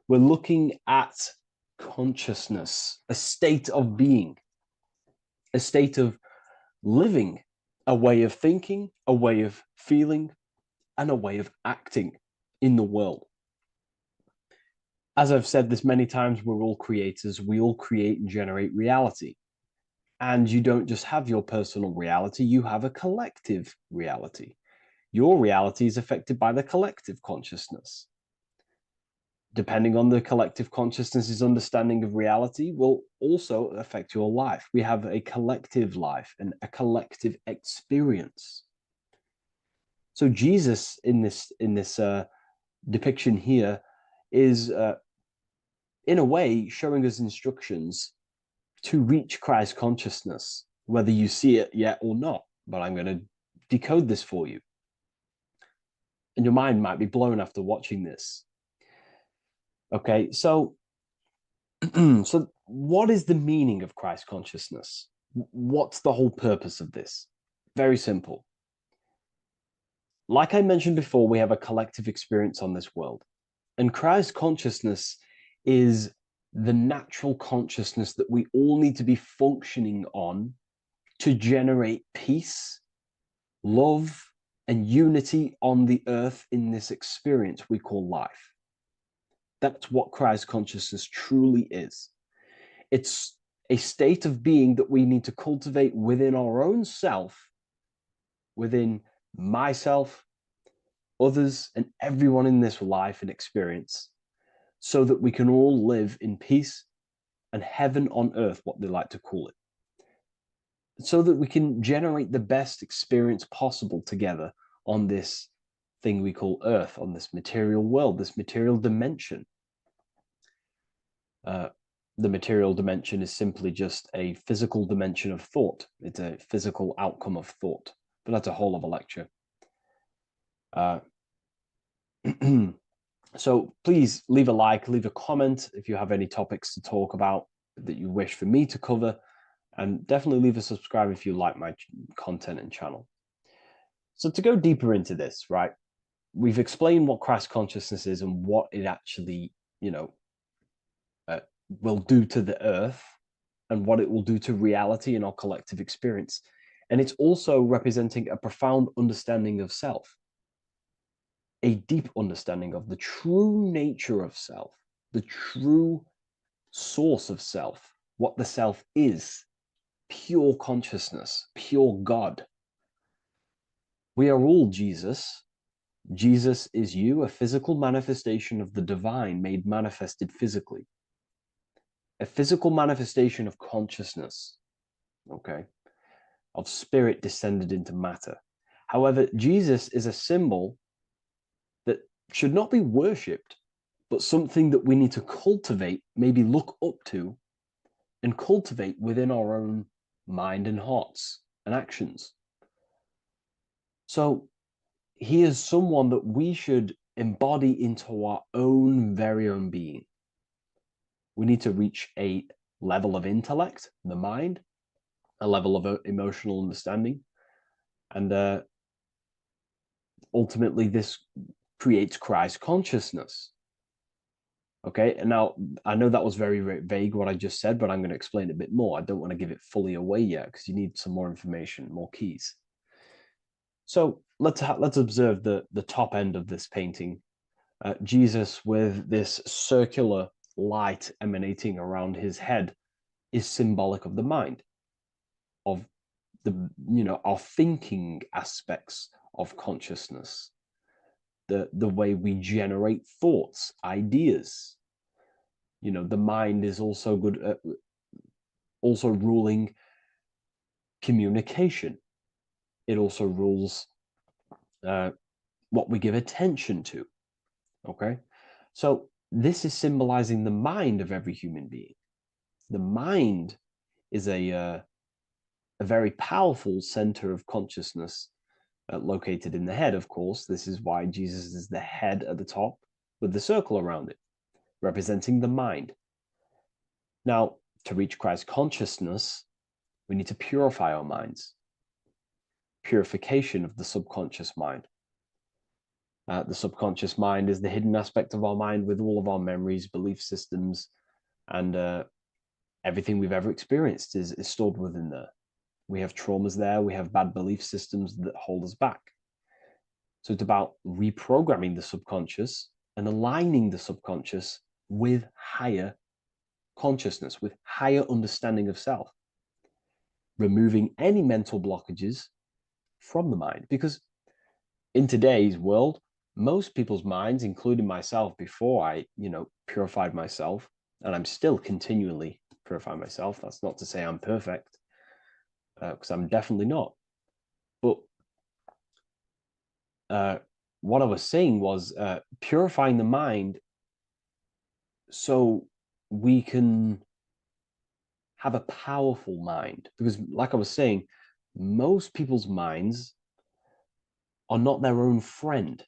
We're looking at consciousness, a state of being, a state of living, a way of thinking, a way of feeling, and a way of acting in the world. As I've said this many times, we're all creators. We all create and generate reality. And you don't just have your personal reality, you have a collective reality. Your reality is affected by the collective consciousness. Depending on the collective consciousness's understanding of reality will also affect your life. We have a collective life and a collective experience. So Jesus in this depiction here is in a way showing us instructions to reach Christ consciousness, whether you see it yet or not. But I'm going to decode this for you. And your mind might be blown after watching this. Okay, so so what is the meaning of Christ consciousness? What's the whole purpose of this? Very simple. Like I mentioned before, we have a collective experience on this world. And Christ consciousness is the natural consciousness that we all need to be functioning on to generate peace, love, and unity on the earth in this experience we call life. That's what Christ consciousness truly is. It's a state of being that we need to cultivate within our own self, within myself, others, and everyone in this life and experience, so that we can all live in peace and heaven on earth, what they like to call it, so that we can generate the best experience possible together on this thing we call earth, on this material world, this material dimension. The material dimension is simply just a physical dimension of thought. It's a physical outcome of thought, but that's a whole other lecture. So please leave a like, leave a comment if you have any topics to talk about that you wish for me to cover, and definitely leave a subscribe if you like my content and channel. So to go deeper into this, right, we've explained what Christ consciousness is and what it actually, will do to the earth and what it will do to reality in our collective experience. And it's also representing a profound understanding of self, a deep understanding of the true nature of self, the true source of self, what the self is, pure consciousness, pure God. We are all Jesus. Jesus is you, a physical manifestation of the divine made manifested physically. A physical manifestation of consciousness, okay, of spirit descended into matter. However, Jesus is a symbol that should not be worshipped, but something that we need to cultivate, maybe look up to, and cultivate within our own mind and hearts and actions. So he is someone that we should embody into our own very own being. We need to reach a level of intellect, the mind, a level of emotional understanding, and Ultimately, this creates Christ consciousness. Okay, and now I know that was very, very vague what I just said, but I'm going to explain a bit more. I don't want to give it fully away yet because you need some more information, more keys. So let's observe the top end of this painting. Jesus with this circular light emanating around his head is symbolic of the mind, of our thinking aspects of consciousness, the way we generate thoughts, ideas. The mind is also good at also ruling communication. It also rules what we give attention to. Okay, so this is symbolizing the mind of every human being. The mind is a very powerful center of consciousness located in the head, of course. This is why Jesus is the head at the top with the circle around it, representing the mind. Now, to reach Christ consciousness, we need to purify our minds. Purification of the subconscious mind. The subconscious mind is the hidden aspect of our mind with all of our memories, belief systems, and everything we've ever experienced is stored within there. We have traumas there, we have bad belief systems that hold us back. So it's about reprogramming the subconscious and aligning the subconscious with higher consciousness, with higher understanding of self, removing any mental blockages from the mind. Because in today's world, most people's minds, including myself before I, purified myself, and I'm still continually purifying myself. That's not to say I'm perfect, because I'm definitely not. But what I was saying was purifying the mind so we can have a powerful mind. Because like I was saying, most people's minds are not their own friend.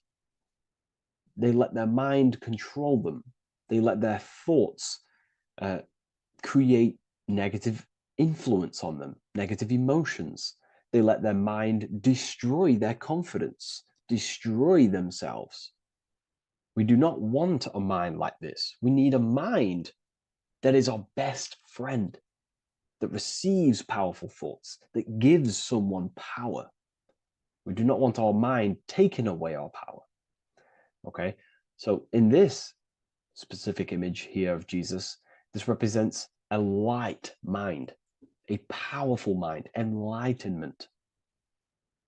They let their mind control them. They let their thoughts create negative influence on them, negative emotions. They let their mind destroy their confidence, destroy themselves. We do not want a mind like this. We need a mind that is our best friend, that receives powerful thoughts, that gives someone power. We do not want our mind taking away our power. Okay, so in this specific image here of Jesus, this represents a light mind, a powerful mind, enlightenment.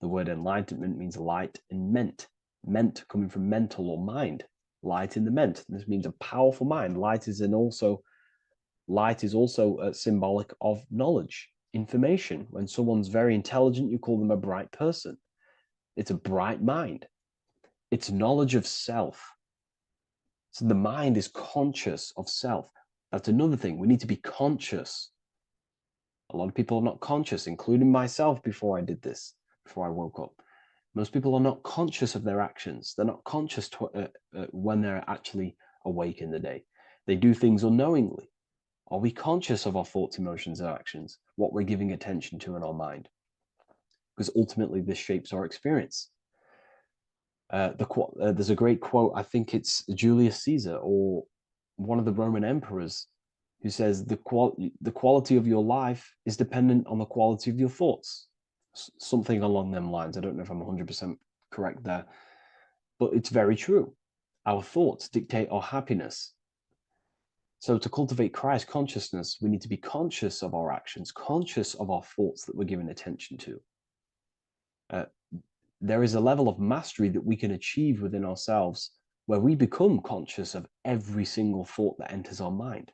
The word enlightenment means light and ment coming from mental or mind, light in the ment. This means a powerful mind. Light is also symbolic of knowledge, information. When someone's very intelligent, you call them a bright person. It's a bright mind. It's knowledge of self. So the mind is conscious of self. That's another thing. We need to be conscious. A lot of people are not conscious, including myself before I did this, before I woke up. Most people are not conscious of their actions. They're not conscious when they're actually awake in the day. They do things unknowingly. Are we conscious of our thoughts, emotions, and actions, what we're giving attention to in our mind? Because ultimately this shapes our experience. There's a great quote, I think it's Julius Caesar or one of the Roman emperors, who says the quality of your life is dependent on the quality of your thoughts. Something along them lines. I don't know if I'm 100% correct there, but it's very true. Our thoughts dictate our happiness. So to cultivate Christ consciousness, we need to be conscious of our actions, conscious of our thoughts that we're giving attention to. There is a level of mastery that we can achieve within ourselves where we become conscious of every single thought that enters our mind.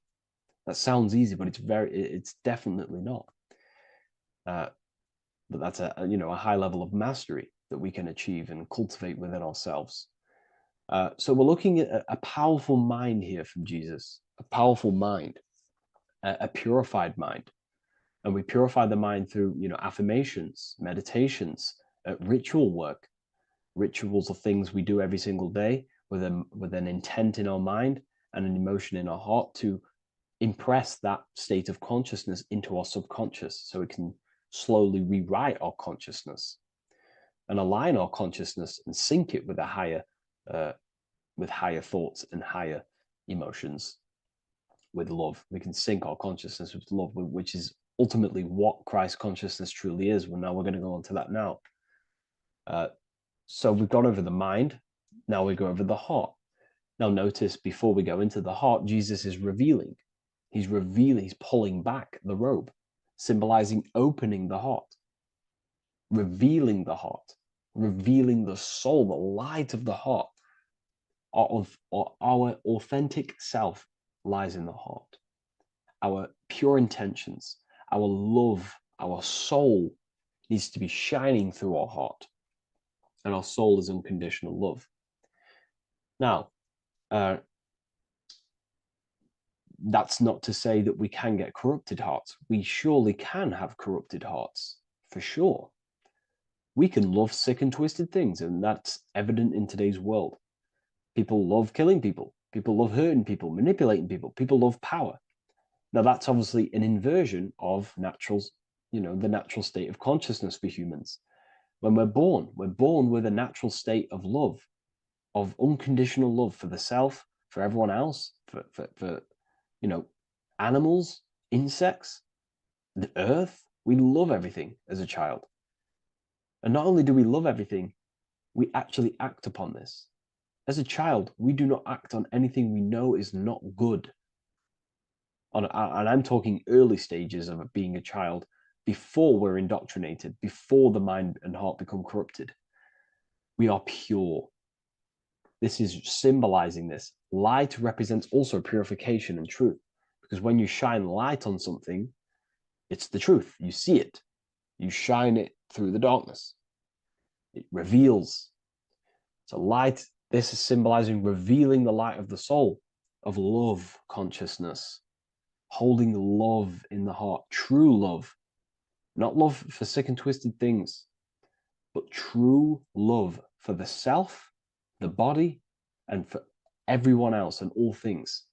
That sounds easy, but it's definitely not. But that's a high level of mastery that we can achieve and cultivate within ourselves. So we're looking at a powerful mind here from Jesus, a powerful mind, a purified mind. And we purify the mind through, affirmations, meditations, ritual work. Rituals are things we do every single day with an intent in our mind and an emotion in our heart to impress that state of consciousness into our subconscious so it can slowly rewrite our consciousness. and align our consciousness and sync it with a higher thoughts and higher emotions, with love. We can sync our consciousness with love, which is ultimately what Christ consciousness truly is. Well, now we're going to go on to that now. So we've gone over the mind. Now we go over the heart. Now notice, before we go into the heart, Jesus is revealing. He's revealing, he's pulling back the robe, symbolizing opening the heart, revealing the heart, revealing the soul, the light of the heart. Our authentic self lies in the heart. Our pure intentions, our love, our soul needs to be shining through our heart. And our soul is unconditional love. Now, that's not to say that we can get corrupted hearts. We surely can have corrupted hearts, for sure. We can love sick and twisted things, and that's evident in today's world. People love killing people. People love hurting people, manipulating people. People love power. Now, that's obviously an inversion of the natural state of consciousness for humans. When we're born with a natural state of love, of unconditional love for the self, for everyone else, for animals, insects, the earth. We love everything as a child. And not only do we love everything, we actually act upon this. As a child, we do not act on anything we know is not good. And I'm talking early stages of being a child, before we're indoctrinated, before the mind and heart become corrupted. We are pure. This is symbolizing this. Light represents also purification and truth, because when you shine light on something, it's the truth. You see it. You shine it through the darkness. It reveals. So light, this is symbolizing revealing the light of the soul, of love consciousness, holding love in the heart, true love, not love for sick and twisted things, but true love for the self, the body, and for everyone else and all things.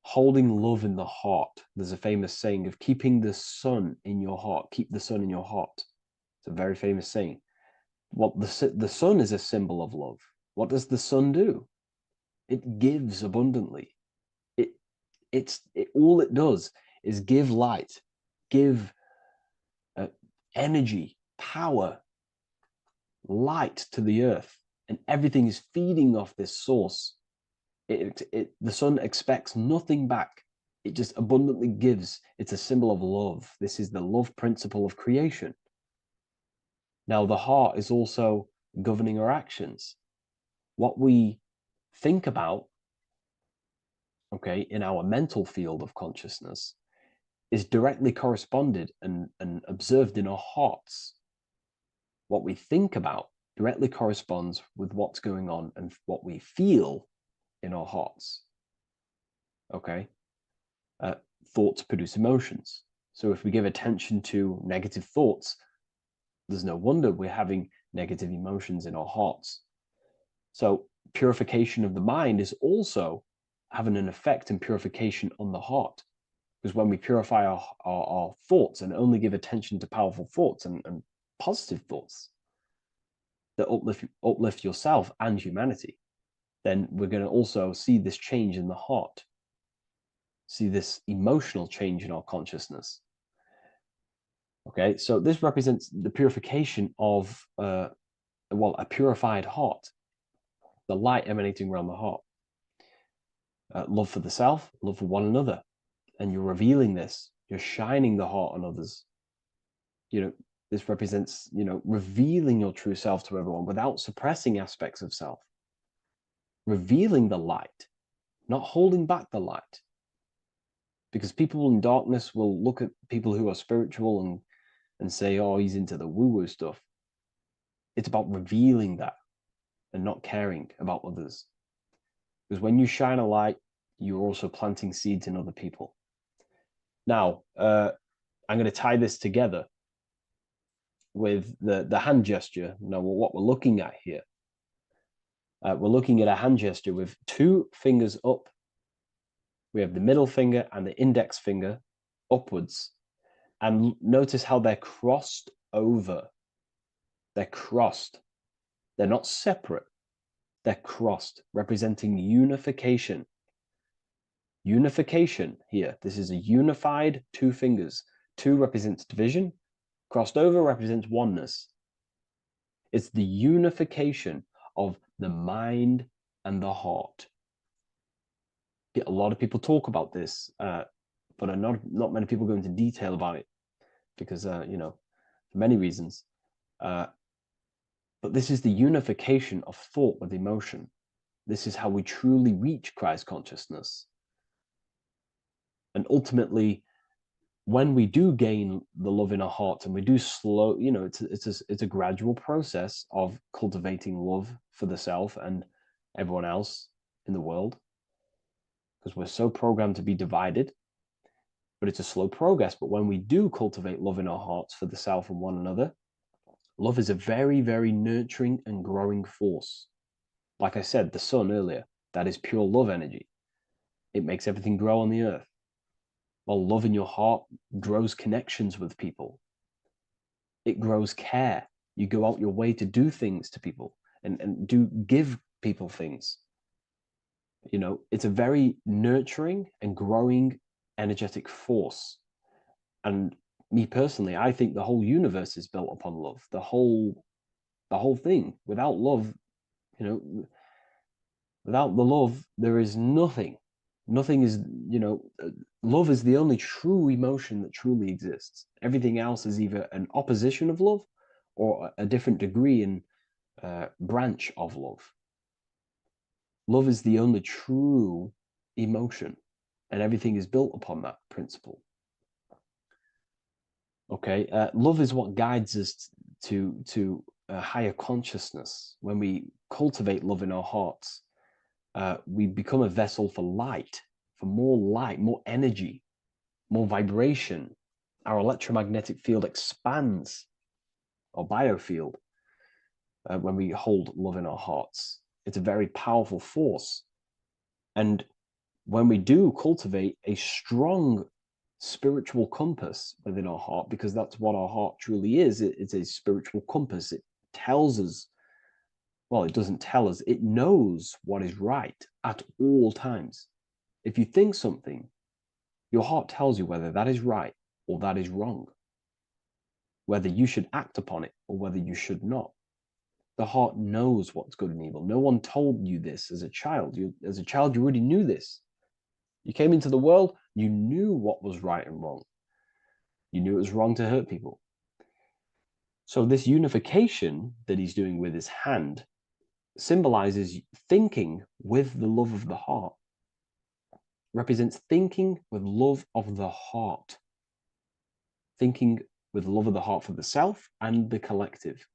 Holding love in the heart. There's a famous saying of keeping the sun in your heart. Keep the sun in your heart. It's a very famous saying. The sun is a symbol of love. What does the sun do? It gives abundantly. All it does is give light, give energy, power, light to the earth, and everything is feeding off this source. The sun expects nothing back. It just abundantly gives. It's a symbol of love. This is the love principle of creation. Now, the heart is also governing our actions. What we think about, in our mental field of consciousness, is directly corresponded and observed in our hearts. What we think about directly corresponds with what's going on and what we feel in our hearts. Thoughts produce emotions. So if we give attention to negative thoughts, there's no wonder we're having negative emotions in our hearts. So purification of the mind is also having an effect in purification on the heart. Because when we purify our thoughts and only give attention to powerful thoughts and positive thoughts that uplift yourself and humanity, then we're going to also see this change in the heart, see this emotional change in our consciousness. So this represents the purification of a purified heart, the light emanating around the heart. Love for the self, love for one another. And you're revealing this, you're shining the heart on others. This represents, revealing your true self to everyone without suppressing aspects of self. Revealing the light, not holding back the light. Because people in darkness will look at people who are spiritual and say, oh, he's into the woo-woo stuff. It's about revealing that and not caring about others. Because when you shine a light, you're also planting seeds in other people. Now, I'm going to tie this together with the hand gesture. Now, what we're looking at here, we're looking at a hand gesture with two fingers up. We have the middle finger and the index finger upwards. And notice how they're crossed over. They're crossed. They're not separate. They're crossed, representing unification. Unification here. This is a unified two fingers. Two represents division. Crossed over represents oneness. It's the unification of the mind and the heart. A lot of people talk about this, but not many people go into detail about it because, for many reasons. But this is the unification of thought with emotion. This is how we truly reach Christ consciousness. And ultimately, when we do gain the love in our hearts and we do slow, it's a gradual process of cultivating love for the self and everyone else in the world, because we're so programmed to be divided. But it's a slow progress. But when we do cultivate love in our hearts for the self and one another, love is a very, very nurturing and growing force. Like I said, the sun earlier, that is pure love energy. It makes everything grow on the earth. While love in your heart grows connections with people. It grows care. You go out your way to do things to people and give people things. It's a very nurturing and growing energetic force. And me personally, I think the whole universe is built upon love. The whole thing. Without love, without the love, there is nothing. Nothing is, love is the only true emotion that truly exists. Everything else is either an opposition of love or a different degree and branch of love. Love is the only true emotion, and everything is built upon that principle. Okay, love is what guides us to a higher consciousness. When we cultivate love in our hearts, we become a vessel for light, more energy, more vibration. Our electromagnetic field expands, or biofield, when we hold love in our hearts. It's a very powerful force. And when we do cultivate a strong spiritual compass within our heart, because that's what our heart truly is, it's a spiritual compass. It tells us, well, it doesn't tell us, it knows what is right at all times. If you think something, your heart tells you whether that is right or that is wrong, whether you should act upon it or whether you should not. The heart knows what's good and evil. No one told you this as a child. As a child, you already knew this. You came into the world, you knew what was right and wrong. You knew it was wrong to hurt people. So this unification that he's doing with his hand symbolizes thinking with the love of the heart. Represents thinking with love of the heart. Thinking with love of the heart for the self and the collective.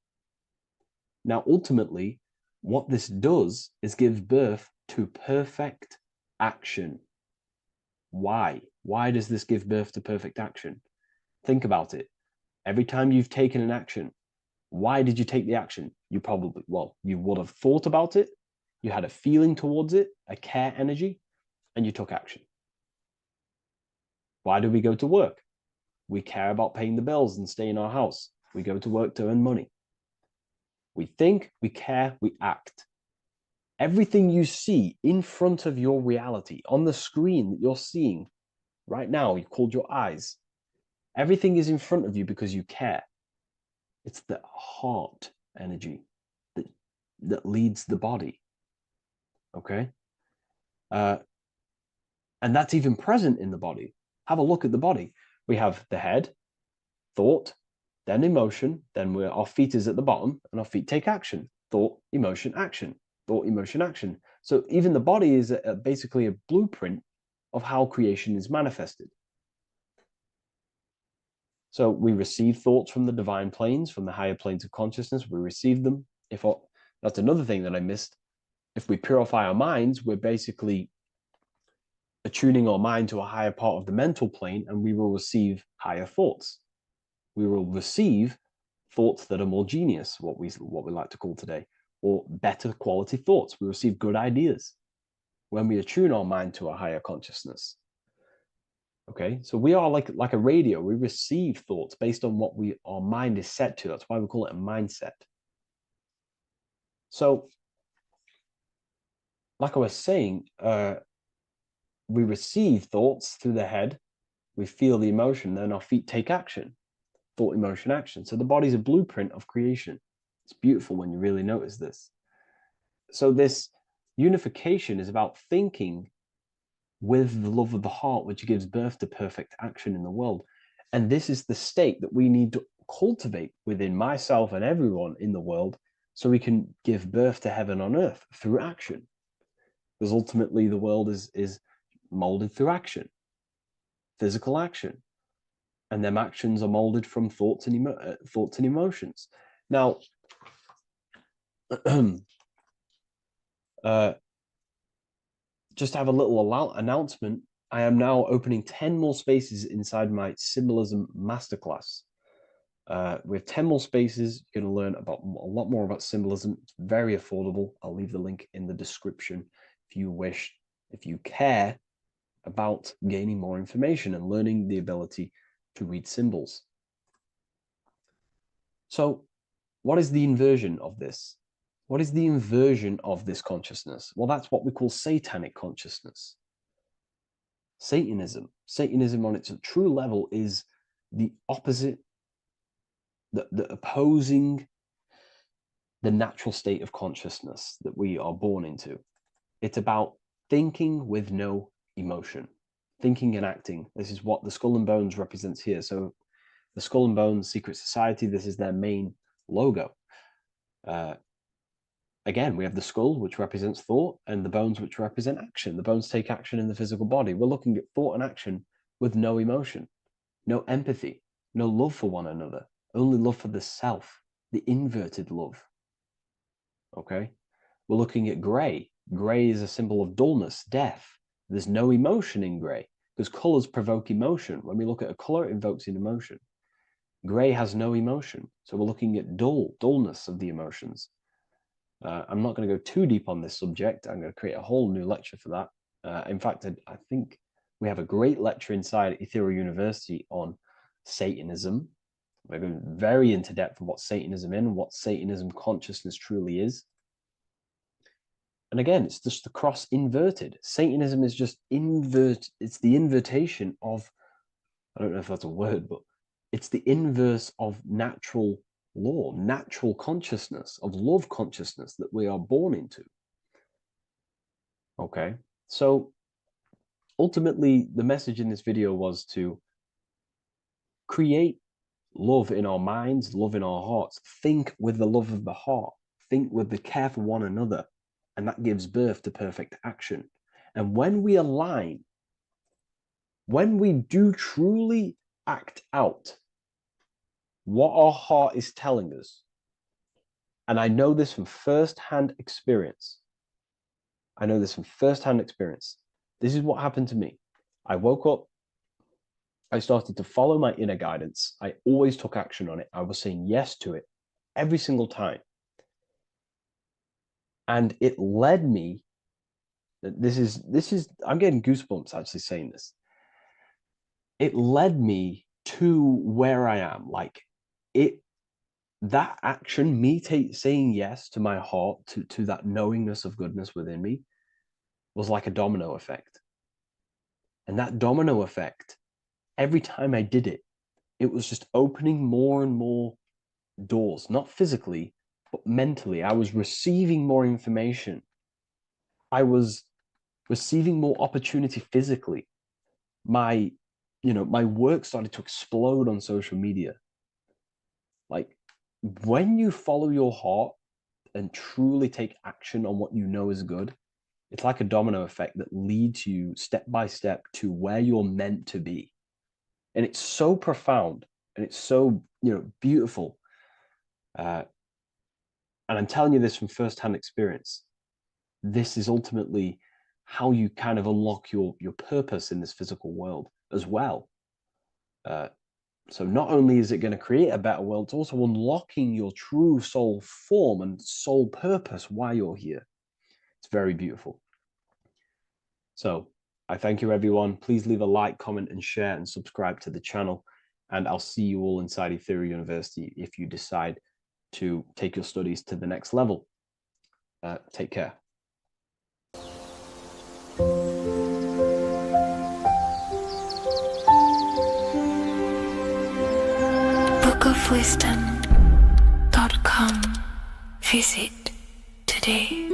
Now, ultimately, what this does is give birth to perfect action. Why? Why does this give birth to perfect action? Think about it. Every time you've taken an action, why did you take the action? You would have thought about it, you had a feeling towards it, a care energy, and you took action. Why do we go to work? We care about paying the bills and staying in our house. We go to work to earn money. We think, we care, we act. Everything you see in front of your reality, on the screen that you're seeing right now, you've called your eyes. Everything is in front of you because you care. It's the heart energy that leads the body. Okay? And that's even present in the body. Have a look at the body. We have the head, thought, then emotion, then our feet is at the bottom, and our feet take action. Thought, emotion, action. Thought, emotion, action. So even the body is basically a blueprint of how creation is manifested. So we receive thoughts from the divine planes, from the higher planes of consciousness. We receive them. That's another thing that I missed. If we purify our minds, we're basically attuning our mind to a higher part of the mental plane, and we will receive higher thoughts. We will receive thoughts that are more genius, what we like to call today, or better quality thoughts. We receive good ideas when we attune our mind to a higher consciousness. Okay, so we are like a radio. We receive thoughts based on what our mind is set to. That's why we call it a mindset. So, like I was saying, we receive thoughts through the head, we feel the emotion, then our feet take action. Thought, emotion, action. So the body's a blueprint of creation. It's beautiful when you really notice this. So this unification is about thinking with the love of the heart, which gives birth to perfect action in the world. And this is the state that we need to cultivate within myself and everyone in the world so we can give birth to heaven on earth through action. Because ultimately the world is molded through action, physical action. And them actions are molded from thoughts and emotions. Now, just to have a little announcement, I am now opening 10 more spaces inside my symbolism masterclass. We have 10 more spaces. You're going to learn about a lot more about symbolism. It's very affordable. I'll leave the link in the description if you wish, if you care about gaining more information and learning the ability to read symbols. So, what is the inversion of this? What is the inversion of this consciousness? Well, that's what we call satanic consciousness. Satanism. Satanism on its true level is the opposite, the opposing the natural state of consciousness that we are born into. It's about thinking with no emotion, thinking and acting. This is what the Skull and Bones represents here. So the Skull and Bones Secret Society, this is their main logo. Again, we have the skull, which represents thought, and the bones, which represent action. The bones take action in the physical body. We're looking at thought and action with no emotion, no empathy, no love for one another, only love for the self, the inverted love. Okay? We're looking at gray. Gray is a symbol of dullness, death. There's no emotion in gray because colors provoke emotion. When we look at a color, it invokes an emotion. Gray has no emotion. So we're looking at dullness of the emotions. I'm not going to go too deep on this subject. I'm going to create a whole new lecture for that. In fact, I think we have a great lecture inside Ethereal University on Satanism. We're going very into depth of what Satanism is and what Satanism consciousness truly is. And again, it's just the cross inverted. Satanism is just it's the invertation of, I don't know if that's a word, but it's the inverse of natural law, natural consciousness, of love consciousness that we are born into. Okay, so ultimately the message in this video was to create love in our minds, love in our hearts, think with the love of the heart, think with the care for one another, and that gives birth to perfect action. And when we align, when we do truly act out what our heart is telling us, and I know this from first-hand experience. I know this from first-hand experience. This is what happened to me. I woke up. I started to follow my inner guidance. I always took action on it. I was saying yes to it every single time. And it led me, this is, I'm getting goosebumps actually saying this. It led me to where I am. Like that action, me saying yes to my heart, to that knowingness of goodness within me, was like a domino effect. And that domino effect, every time I did it, it was just opening more and more doors, not physically, but mentally. I was receiving more information. I was receiving more opportunity physically. My work started to explode on social media. Like, when you follow your heart and truly take action on what you know is good, it's like a domino effect that leads you step by step to where you're meant to be. And it's so profound and it's so, beautiful. And I'm telling you this from firsthand experience. This is ultimately how you kind of unlock your purpose in this physical world as well. So not only is it going to create a better world, it's also unlocking your true soul form and soul purpose while you're here. It's very beautiful. So I thank you, everyone. Please leave a like, comment, and share, and subscribe to the channel. And I'll see you all inside Ethereal University if you decide to take your studies to the next level. Take care. bookofwisdom.com. Visit today.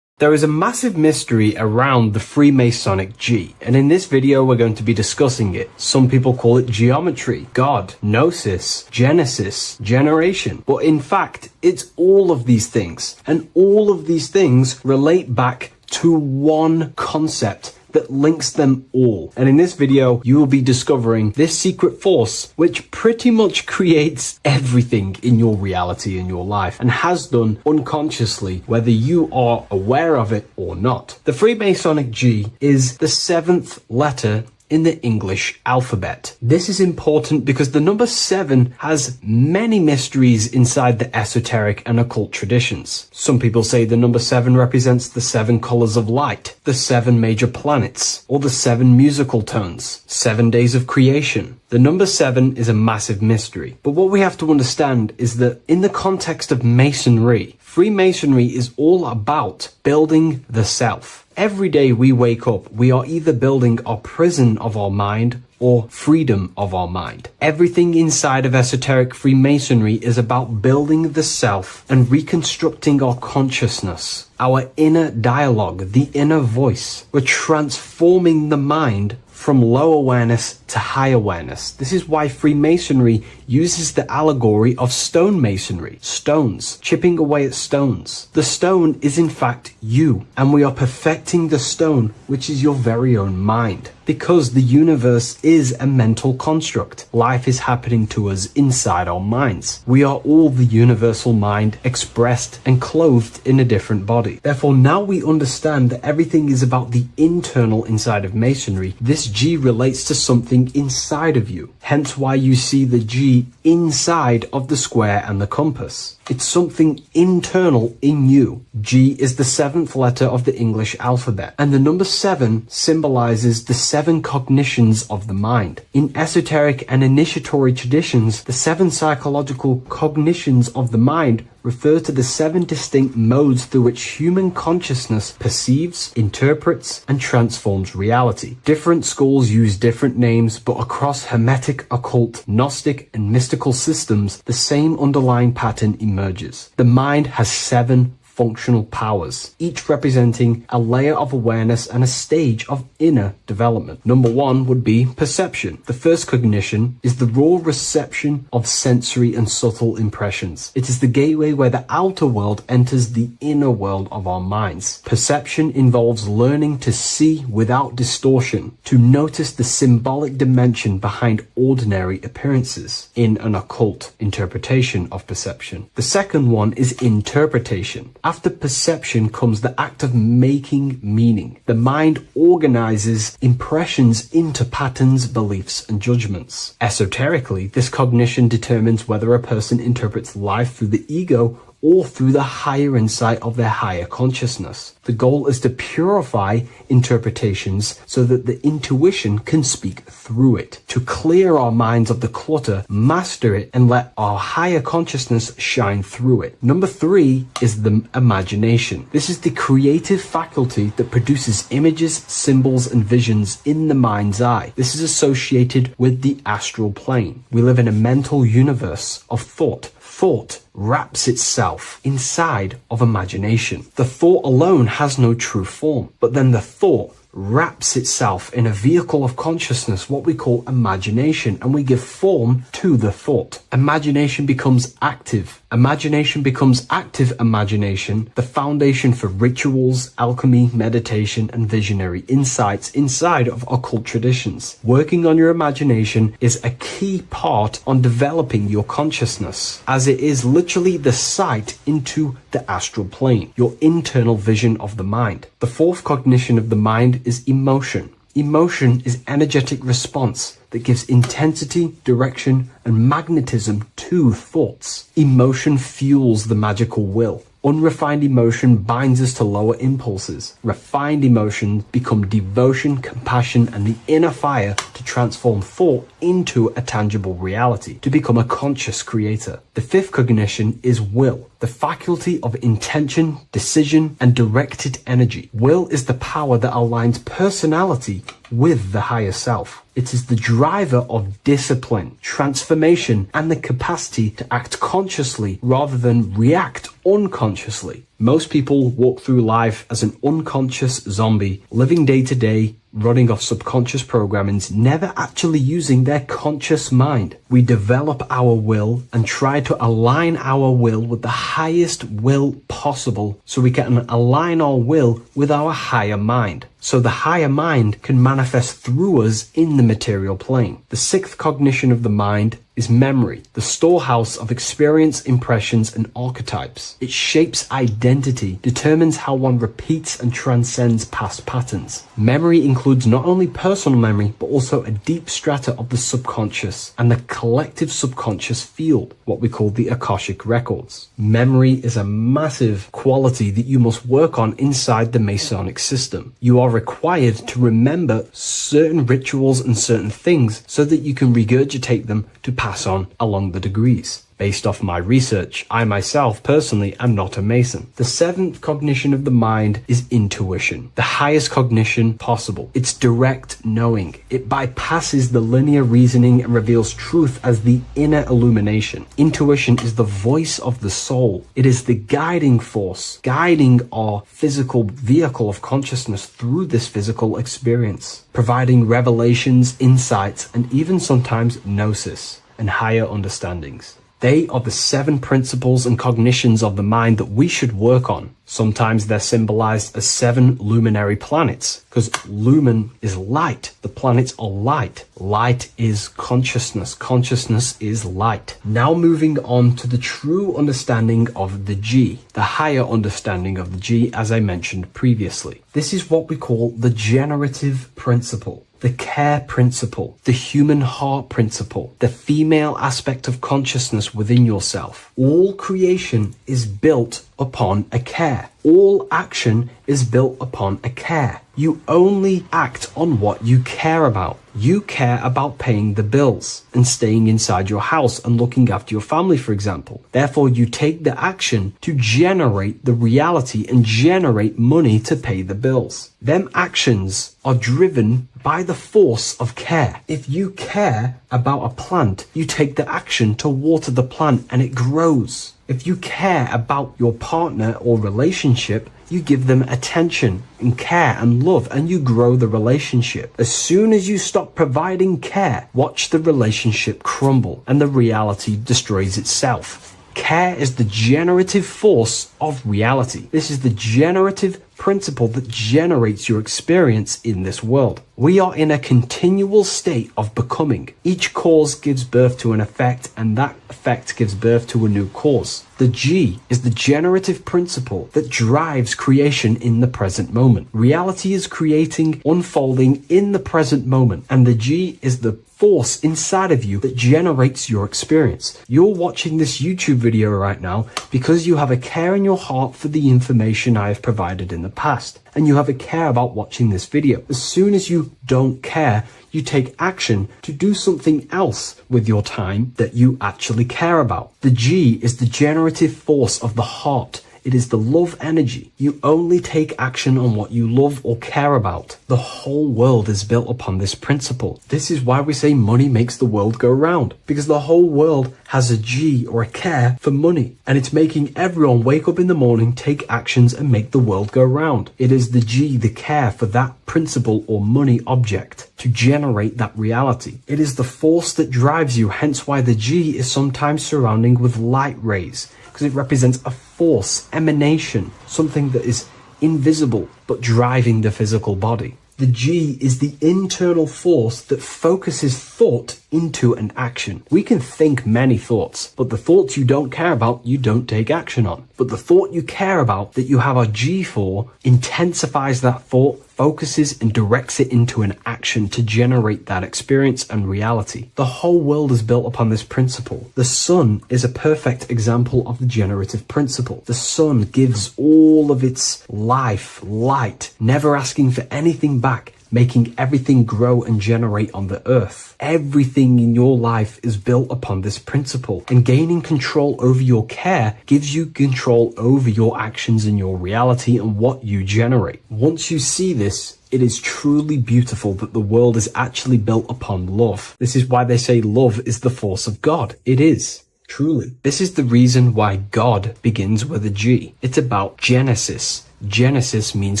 There is a massive mystery around the Freemasonic G, and in this video we're going to be discussing it. Some people call it geometry, God, gnosis, genesis, generation, but in fact it's all of these things, and all of these things relate back to one concept that links them all. And in this video, you will be discovering this secret force, which pretty much creates everything in your reality, in your life, and has done unconsciously, whether you are aware of it or not. The Freemasonic G is the 7th letter in the English alphabet. This is important because the number 7 has many mysteries inside the esoteric and occult traditions. Some people say the number 7 represents the 7 colors of light, the 7 major planets, or the 7 musical tones, 7 days of creation. The number 7 is a massive mystery. But what we have to understand is that in the context of Masonry, Freemasonry is all about building the self. Every day we wake up, we are either building our prison of our mind or freedom of our mind. Everything inside of esoteric Freemasonry is about building the self and reconstructing our consciousness, our inner dialogue, the inner voice. We're transforming the mind from low awareness to high awareness. This is why Freemasonry uses the allegory of stonemasonry, stones, chipping away at stones. The stone is in fact you, and we are perfecting the stone, which is your very own mind. Because the universe is a mental construct. Life is happening to us inside our minds. We are all the universal mind expressed and clothed in a different body. Therefore, now we understand that everything is about the internal inside of Masonry. This G relates to something inside of you. Hence why you see the G inside of the square and the compass. It's something internal in you. G is the 7th letter of the English alphabet, and the number 7 symbolizes the 7 cognitions of the mind. In esoteric and initiatory traditions, the 7 psychological cognitions of the mind refer to the 7 distinct modes through which human consciousness perceives, interprets, and transforms reality. Different schools use different names, but across Hermetic, occult, Gnostic, and mystical systems, the same underlying pattern emerges. The mind has 7 functional powers, each representing a layer of awareness and a stage of inner development. Number 1 would be perception. The first cognition is the raw reception of sensory and subtle impressions. It is the gateway where the outer world enters the inner world of our minds. Perception involves learning to see without distortion, to notice the symbolic dimension behind ordinary appearances in an occult interpretation of perception. The second one is interpretation. After perception comes the act of making meaning. The mind organizes impressions into patterns, beliefs, and judgments. Esoterically, this cognition determines whether a person interprets life through the ego or through the higher insight of their higher consciousness. The goal is to purify interpretations so that the intuition can speak through it, to clear our minds of the clutter, master it, and let our higher consciousness shine through it. Number 3 is the imagination. This is the creative faculty that produces images, symbols, and visions in the mind's eye. This is associated with the astral plane. We live in a mental universe of thought. Thought wraps itself inside of imagination. The thought alone has no true form, but then the thought wraps itself in a vehicle of consciousness, what we call imagination, and we give form to the thought. Imagination becomes active. Imagination becomes active imagination, the foundation for rituals, alchemy, meditation, and visionary insights inside of occult traditions. Working on your imagination is a key part on developing your consciousness, as it is literally the sight into the astral plane, your internal vision of the mind. The fourth cognition of the mind is emotion. Emotion is energetic response that gives intensity, direction, and magnetism to thoughts. Emotion fuels the magical will. Unrefined emotion binds us to lower impulses. Refined emotions become devotion, compassion, and the inner fire to transform thought into a tangible reality, to become a conscious creator. The fifth cognition is will, the faculty of intention, decision, and directed energy. Will is the power that aligns personality with the higher self. It is the driver of discipline, transformation, and the capacity to act consciously rather than react unconsciously. Most people walk through life as an unconscious zombie, living day to day, running off subconscious programmings, never actually using their conscious mind. We develop our will and try to align our will with the highest will possible so we can align our will with our higher mind. So the higher mind can manifest through us in the material plane. The sixth cognition of the mind is memory, the storehouse of experience, impressions, and archetypes. It shapes identity, determines how one repeats and transcends past patterns. Memory includes not only personal memory, but also a deep strata of the subconscious and the collective subconscious field, what we call the Akashic records. Memory is a massive quality that you must work on inside the Masonic system. You are required to remember certain rituals and certain things so that you can regurgitate them to pass on along the degrees. Based off my research, I myself personally am not a Mason. The seventh cognition of the mind is intuition, the highest cognition possible. It's direct knowing. It bypasses the linear reasoning and reveals truth as the inner illumination. Intuition is the voice of the soul. It is the guiding force, guiding our physical vehicle of consciousness through this physical experience, providing revelations, insights, and even sometimes gnosis and higher understandings. They are the seven principles and cognitions of the mind that we should work on. Sometimes they're symbolized as seven luminary planets, because lumen is light. The planets are light. Light is consciousness. Consciousness is light. Now moving on to the true understanding of the G, the higher understanding of the G, as I mentioned previously. This is what we call the generative principle, the care principle, the human heart principle, the female aspect of consciousness within yourself. All creation is built upon a care. All action is built upon a care. You only act on what you care about. You care about paying the bills and staying inside your house and looking after your family, for example. Therefore, you take the action to generate the reality and generate money to pay the bills. Them actions are driven by the force of care. If you care about a plant, you take the action to water the plant and it grows. If you care about your partner or relationship, you give them attention and care and love and you grow the relationship. As soon as you stop providing care, watch the relationship crumble and the reality destroys itself. Care is the generative force of reality. This is the generative principle that generates your experience in this world. We are in a continual state of becoming. Each cause gives birth to an effect, and that effect gives birth to a new cause. The G is the generative principle that drives creation in the present moment. Reality is creating, unfolding in the present moment, and the G is the force inside of you that generates your experience. You're watching this YouTube video right now because you have a care in your heart for the information I have provided in the past, and you have a care about watching this video. As soon as you don't care, you take action to do something else with your time that you actually care about. The G is the generative force of the heart. It is the love energy. You only take action on what you love or care about. The whole world is built upon this principle. This is why we say money makes the world go round, because the whole world has a G or a care for money, and it's making everyone wake up in the morning, take actions, and make the world go round. It is the G, the care for that principle or money object to generate that reality. It is the force that drives you, hence why the G is sometimes surrounding with light rays, because it represents a force, emanation, something that is invisible but driving the physical body. The G is the internal force that focuses thought into an action. We can think many thoughts, but the thoughts you don't care about, you don't take action on. But the thought you care about, that you have a G for, intensifies that thought, focuses and directs it into an action to generate that experience and reality. The whole world is built upon this principle. The sun is a perfect example of the generative principle. The sun gives all of its life, light, never asking for anything back, making everything grow and generate on the earth. Everything in your life is built upon this principle, and gaining control over your care gives you control over your actions and your reality and what you generate. Once you see this, it is truly beautiful that the world is actually built upon love. This is why they say love is the force of God. It is. Truly. This is the reason why God begins with a G. It's about Genesis. Genesis means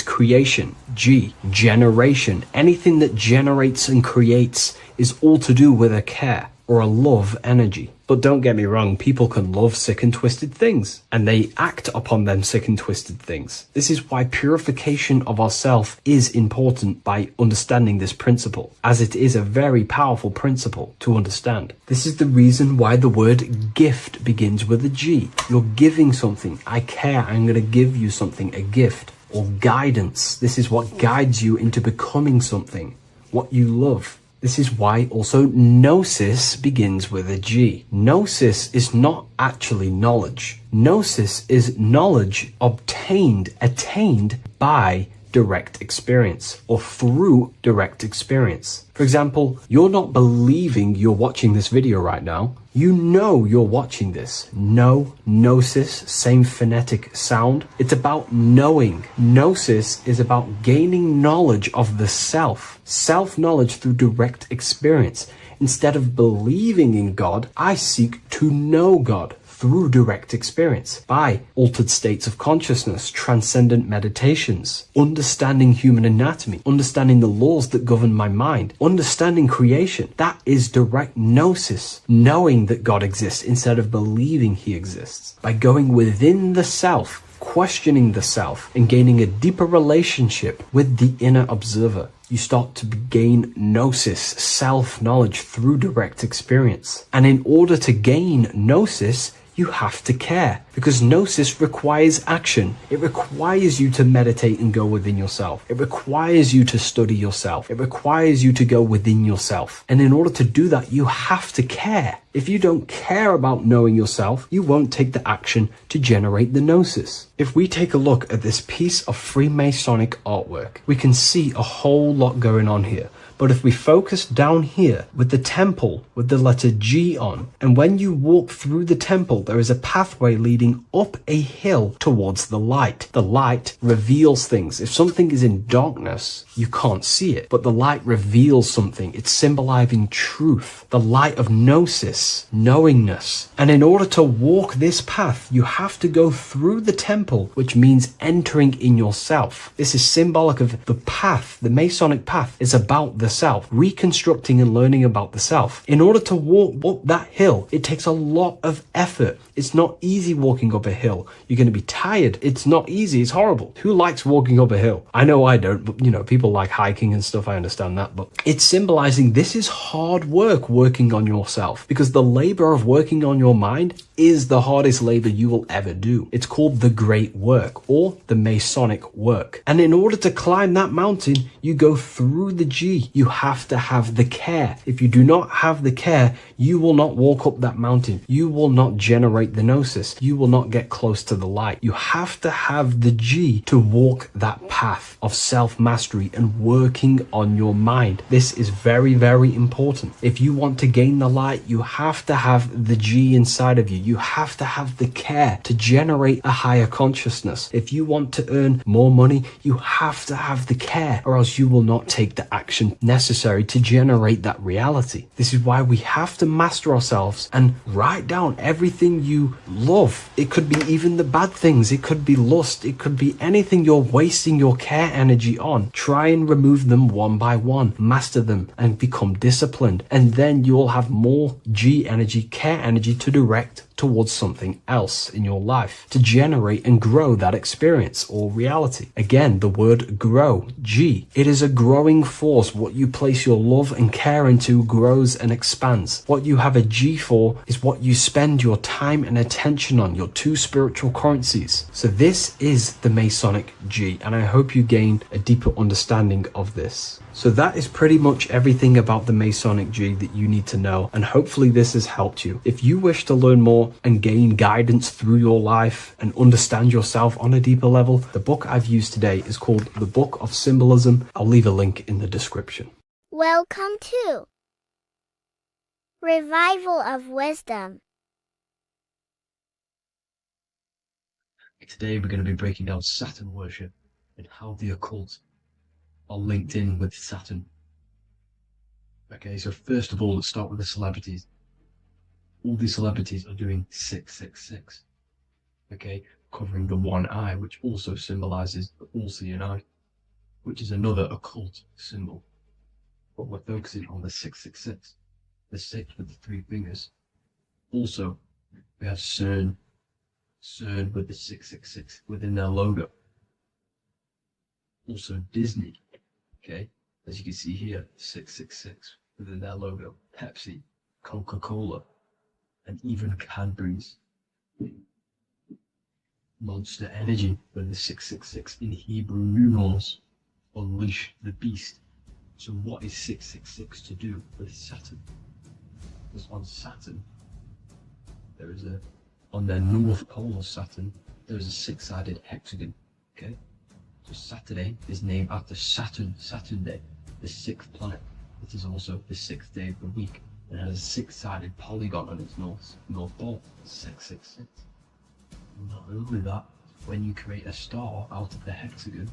creation. G, generation. Anything that generates and creates is all to do with a care or a love energy. But don't get me wrong, people can love sick and twisted things, and they act upon them sick and twisted things. This is why purification of ourself is important by understanding this principle, as it is a very powerful principle to understand. This is the reason why the word gift begins with a G. You're giving something. I care. I'm going to give you something, a gift. Or guidance. This is what guides you into becoming something, what you love. This is why also gnosis begins with a G. Gnosis is not actually knowledge. Gnosis is knowledge obtained, attained by direct experience or through direct experience. For example, you're not believing you're watching this video right now. You know you're watching this. Know, gnosis, same phonetic sound. It's about knowing. Gnosis is about gaining knowledge of the self. Self-knowledge through direct experience. Instead of believing in God, I seek to know God through direct experience, by altered states of consciousness, transcendent meditations, understanding human anatomy, understanding the laws that govern my mind, understanding creation. That is direct gnosis, knowing that God exists instead of believing he exists. By going within the self, questioning the self, and gaining a deeper relationship with the inner observer, you start to gain gnosis, self-knowledge through direct experience. And in order to gain gnosis, you have to care, because gnosis requires action. It requires you to meditate and go within yourself. It requires you to study yourself. It requires you to go within yourself. And in order to do that, you have to care. If you don't care about knowing yourself, you won't take the action to generate the gnosis. If we take a look at this piece of Freemasonic artwork, we can see a whole lot going on here. But if we focus down here with the temple with the letter G on, and when you walk through the temple, there is a pathway leading up a hill towards the light. The light reveals things. If something is in darkness, you can't see it, but the light reveals something. It's symbolizing truth, the light of gnosis, knowingness. And in order to walk this path, you have to go through the temple, which means entering in yourself. This is symbolic of the path. The Masonic path is about the self, reconstructing and learning about the self. In order to walk up that hill, it takes a lot of effort. It's not easy walking up a hill. You're going to be tired. It's not easy. It's horrible. Who likes walking up a hill? I know I don't, but people like hiking and stuff. I understand that, but it's symbolizing this is hard work, working on yourself, because the labor of working on your mind is the hardest labor you will ever do. It's called the great work or the Masonic work. And in order to climb that mountain, you go through the G. You have to have the care. If you do not have the care, you will not walk up that mountain. You will not generate the gnosis. You will not get close to the light. You have to have the G to walk that path of self-mastery and working on your mind. This is very, very important. If you want to gain the light, you have to have the G inside of you. You have to have the care to generate a higher consciousness. If you want to earn more money, you have to have the care, or else you will not take the action necessary to generate that reality. This is why we have to master ourselves and write down everything you love. It could be even the bad things. It could be lust. It could be anything you're wasting your care energy on. Try and remove them one by one. Master them and become disciplined. And then you will have more G energy, care energy to direct towards something else in your life to generate and grow that experience or reality. Again, the word grow, G. It is a growing force. What you place your love and care into grows and expands. What you have a G for is what you spend your time and attention on, your two spiritual currencies. So this is the Masonic G, and I hope you gain a deeper understanding of this. So that is pretty much everything about the Masonic G that you need to know, and hopefully this has helped you. If you wish to learn more and gain guidance through your life and understand yourself on a deeper level, the book I've used today is called The Book of Symbolism. I'll leave a link in the description. Welcome to Revival of Wisdom. Today we're going to be breaking down Saturn worship and how the occult are linked in with Saturn. Okay, so first of all, let's start with the celebrities. All these celebrities are doing 666. Okay, covering the one eye, which also symbolizes the all-seeing eye, which is another occult symbol. But we're focusing on the 666, the 6 with the 3 fingers. Also, we have CERN with the 666 within their logo. Also Disney, okay, as you can see here, 666 within their logo. Pepsi, Coca-Cola, and even Cadbury's. Monster Energy with the 666 in Hebrew numerals. Unleash the beast. So what is 666 to do with Saturn? Because on Saturn, there is on their north pole of Saturn, there is a 6-sided hexagon, okay? So Saturday is named after Saturn Day, the 6th planet. It is also the 6th day of the week and has a 6-sided polygon on its north pole, 666. Not only that, when you create a star out of the hexagon,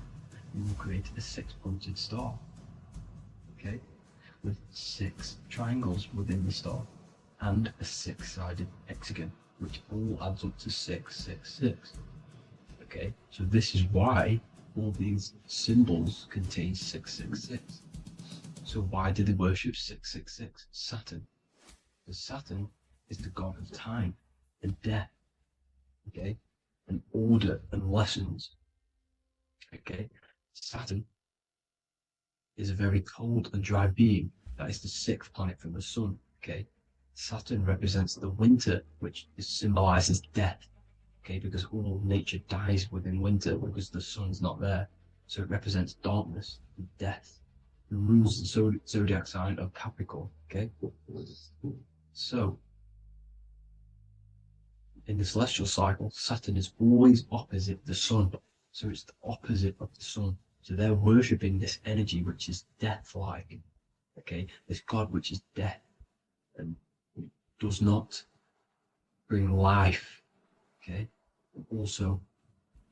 you will create a 6-pointed star, okay? With 6 triangles within the star and a 6-sided hexagon, which all adds up to 666. Okay, so this is why all these symbols contain 666. So why do they worship 666? Saturn. Because Saturn is the god of time and death, okay, and order and lessons. Okay, Saturn is a very cold and dry being. That is the 6th planet from the sun. Okay, Saturn represents the winter, which symbolizes death. Okay, because all nature dies within winter because the sun's not there. So it represents darkness and death. It rules the zodiac sign of Capricorn. Okay, so in the celestial cycle, Saturn is always opposite the sun. So it's the opposite of the sun. So they're worshipping this energy which is death-like. Okay, this god which is death and does not bring life. Okay, and also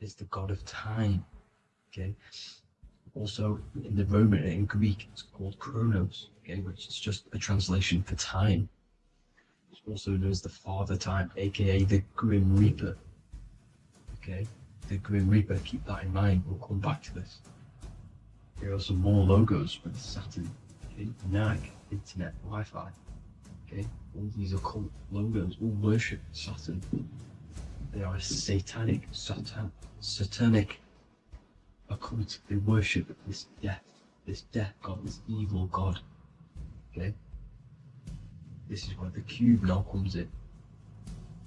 is the god of time. Okay, also in the Roman and in Greek it's called Chronos. Okay, which is just a translation for time. It's also known as the Father Time, aka the Grim Reaper. Okay, the Grim Reaper. Keep that in mind. We'll come back to this. Here are some more logos with Saturn. Okay, NAG, Internet, Wi-Fi. Okay, all these occult logos all worship Saturn. They are a satanic occult. They worship this death god, this evil god. Okay, this is where the cube now comes in.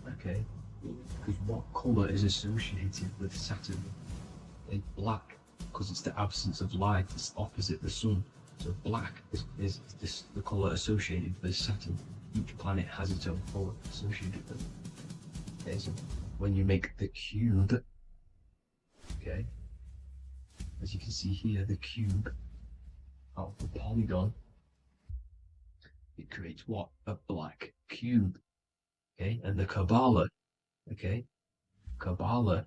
Okay, because what color is associated with Saturn? It's black, because it's the absence of light. It's opposite the sun. So black is the color associated with Saturn. Each planet has its own color associated with it. Okay, so when you make the cube, okay, as you can see here, the cube out of the polygon, it creates what? A black cube. Okay, and the Kabbalah, okay, Kabbalah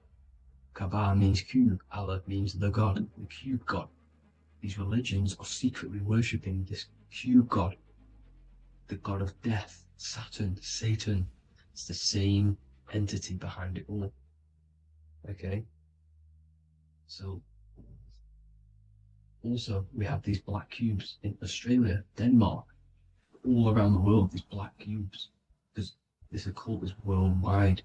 means cube, Allah means the god, the cube god. These religions are secretly worshipping this cube god, the god of death, Saturn, Satan. It's the same entity behind it all. Okay, so also we have these black cubes in Australia, Denmark, all around the world, these black cubes, because This occult is worldwide.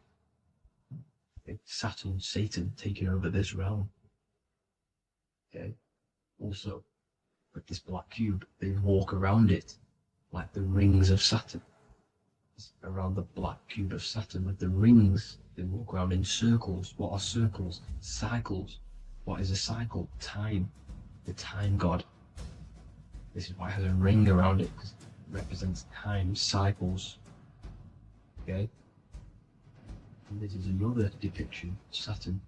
Saturn, Satan taking over this realm. Okay. Also, with this black cube, they walk around it like the rings of Saturn. It's around the black cube of Saturn with the rings. They walk around in circles. What are circles? Cycles. What is a cycle? Time. The time god. This is why it has a ring around it, because it represents time, cycles. Okay? And this is another depiction of Saturn,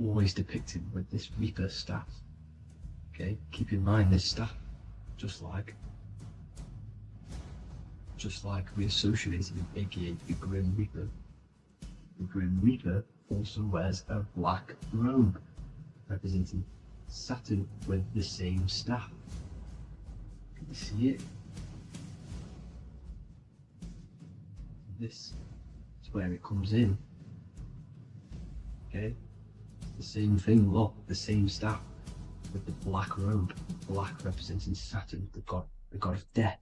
always depicted with this Reaper staff. Okay? Keep in mind this staff, just like we associated with aka the Grim Reaper. The Grim Reaper also wears a black robe, representing Saturn with the same staff. Can you see it? This is where it comes in. Okay? The same thing, look, the same staff with the black robe. Black representing Saturn, the god of death.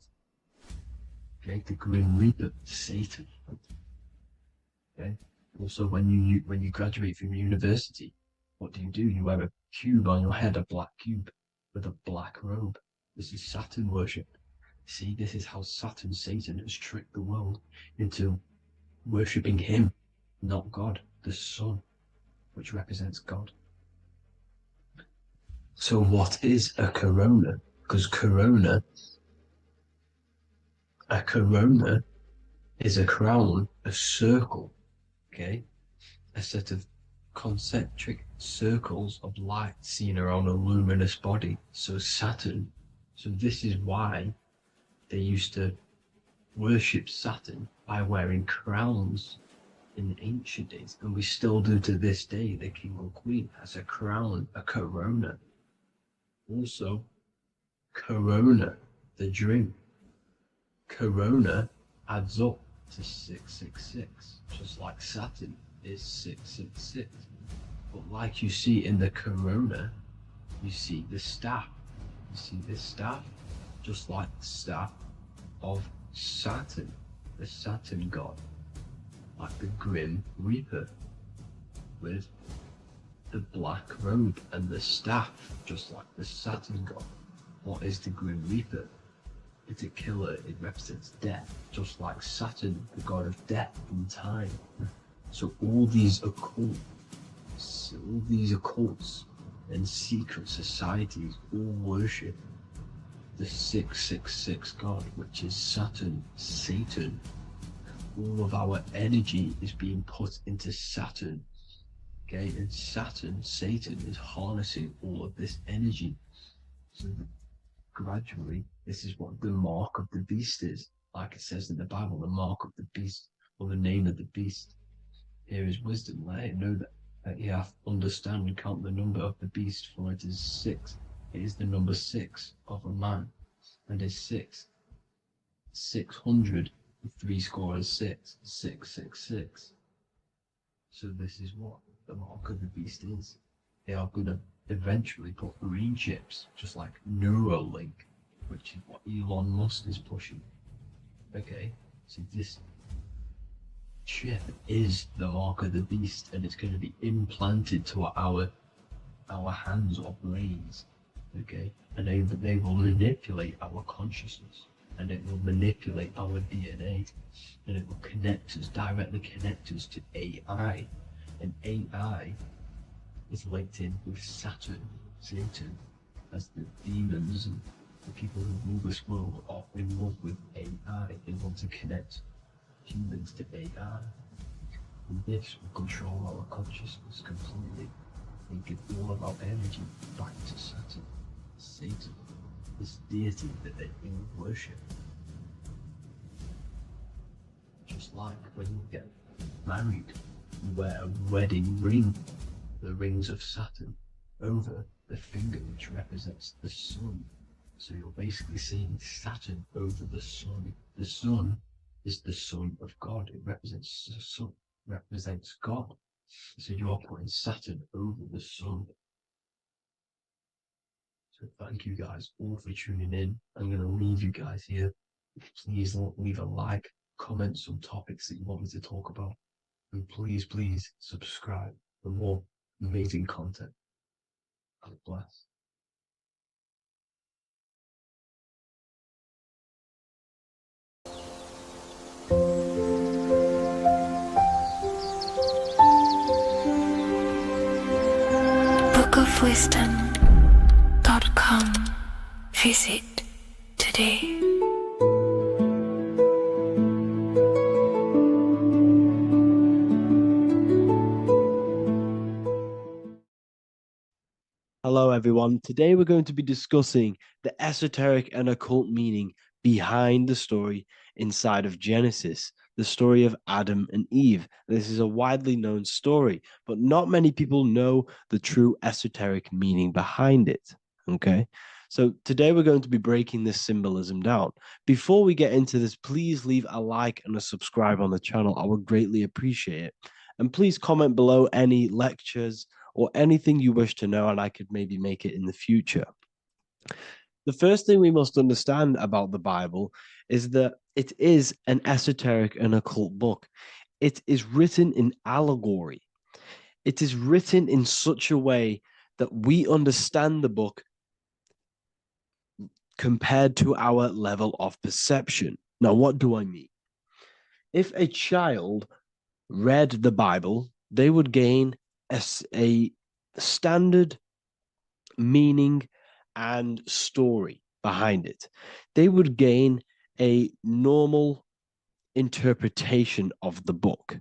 Okay, the Grim Reaper, Satan. Okay. Also, when you graduate from university, what do? You wear a cube on your head, a black cube with a black robe. This is Saturn worship. See, this is how Satan has tricked the world into worshipping him, not God, the sun, which represents God. So what is a corona? Because a corona is a crown, a circle, okay? A set of concentric circles of light seen around a luminous body. So Saturn. So this is why they used to worship Saturn by wearing crowns in ancient days. And we still do to this day. The king or queen has a crown, a corona. Also, corona, the drink. Corona adds up to 666, just like Saturn is 666. But like you see in the corona, you see the staff. You see this staff, just like the staff of Saturn, the Saturn god, like the Grim Reaper, with the black robe and the staff, just like the Saturn god. What is the Grim Reaper? It's a killer. It represents death, just like Saturn, the god of death and time. So all these occults and secret societies all worship the 666 god, which is Saturn, Satan. All of our energy is being put into Saturn. Okay, and Saturn, Satan, is harnessing all of this energy. So gradually, this is what the mark of the beast is. Like it says in the Bible, the mark of the beast, or the name of the beast. Here is wisdom. Let it know that you have to understand and count the number of the beast, for it is 6. It is the number 6 of a man, and is 6. 600, 3 score is 6, 666. So this is what the mark of the beast is. They are going to eventually put green chips, just like Neuralink, which is what Elon Musk is pushing. Okay, so this chip is the mark of the beast, and it's going to be implanted to our hands or brains. Okay, and they will manipulate our consciousness, and it will manipulate our DNA, and it will directly connect us to AI, and AI is linked in with Saturn, Satan, as the demons and the people who rule this world are in love with AI. They want to connect humans to AI. And this will control our consciousness completely and give all of our energy back to Saturn, Satan, this deity that they all worship. Just like when you get married, you wear a wedding ring, the rings of Saturn, over the finger, which represents the sun. So you're basically seeing Saturn over the sun. The sun is the son of God. It represents the sun, represents God. So you're putting Saturn over the sun. So thank you guys all for tuning in. I'm going to leave you guys here. Please leave a like, comment some topics that you want me to talk about. And please, please subscribe for more amazing content. God bless. bookofwisdom.com. Visit today. Hello, everyone. Today we're going to be discussing the esoteric and occult meaning behind the story inside of Genesis, the story of Adam and Eve. This is a widely known story, but not many people know the true esoteric meaning behind it. Okay. So today we're going to be breaking this symbolism down. Before we get into this, please leave a like and a subscribe on the channel. I would greatly appreciate it. And please comment below any lectures or anything you wish to know, and I could maybe make it in the future. The first thing we must understand about the Bible is that it is an esoteric and occult book. It is written in allegory. It is written in such a way that we understand the book compared to our level of perception. Now, what do I mean? If a child read the Bible, they would gain a standard meaning and story behind it. They would gain a normal interpretation of the book,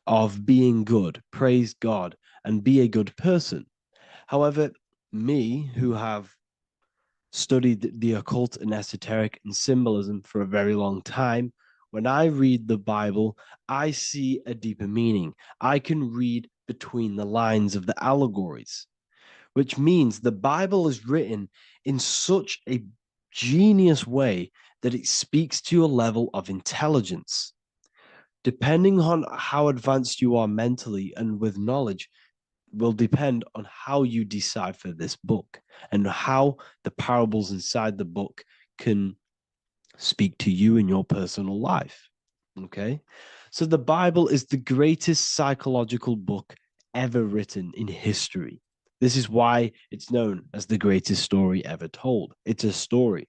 of being good, praise God, and be a good person. However, me, who have studied the occult and esoteric and symbolism for a very long time, when I read the Bible, I see a deeper meaning. I can read between the lines of the allegories, which means the Bible is written in such a genius way that it speaks to your level of intelligence. Depending on how advanced you are mentally and with knowledge, will depend on how you decipher this book and how the parables inside the book can speak to you in your personal life. Okay? So the Bible is the greatest psychological book ever written in history. This is why it's known as the greatest story ever told. It's a story.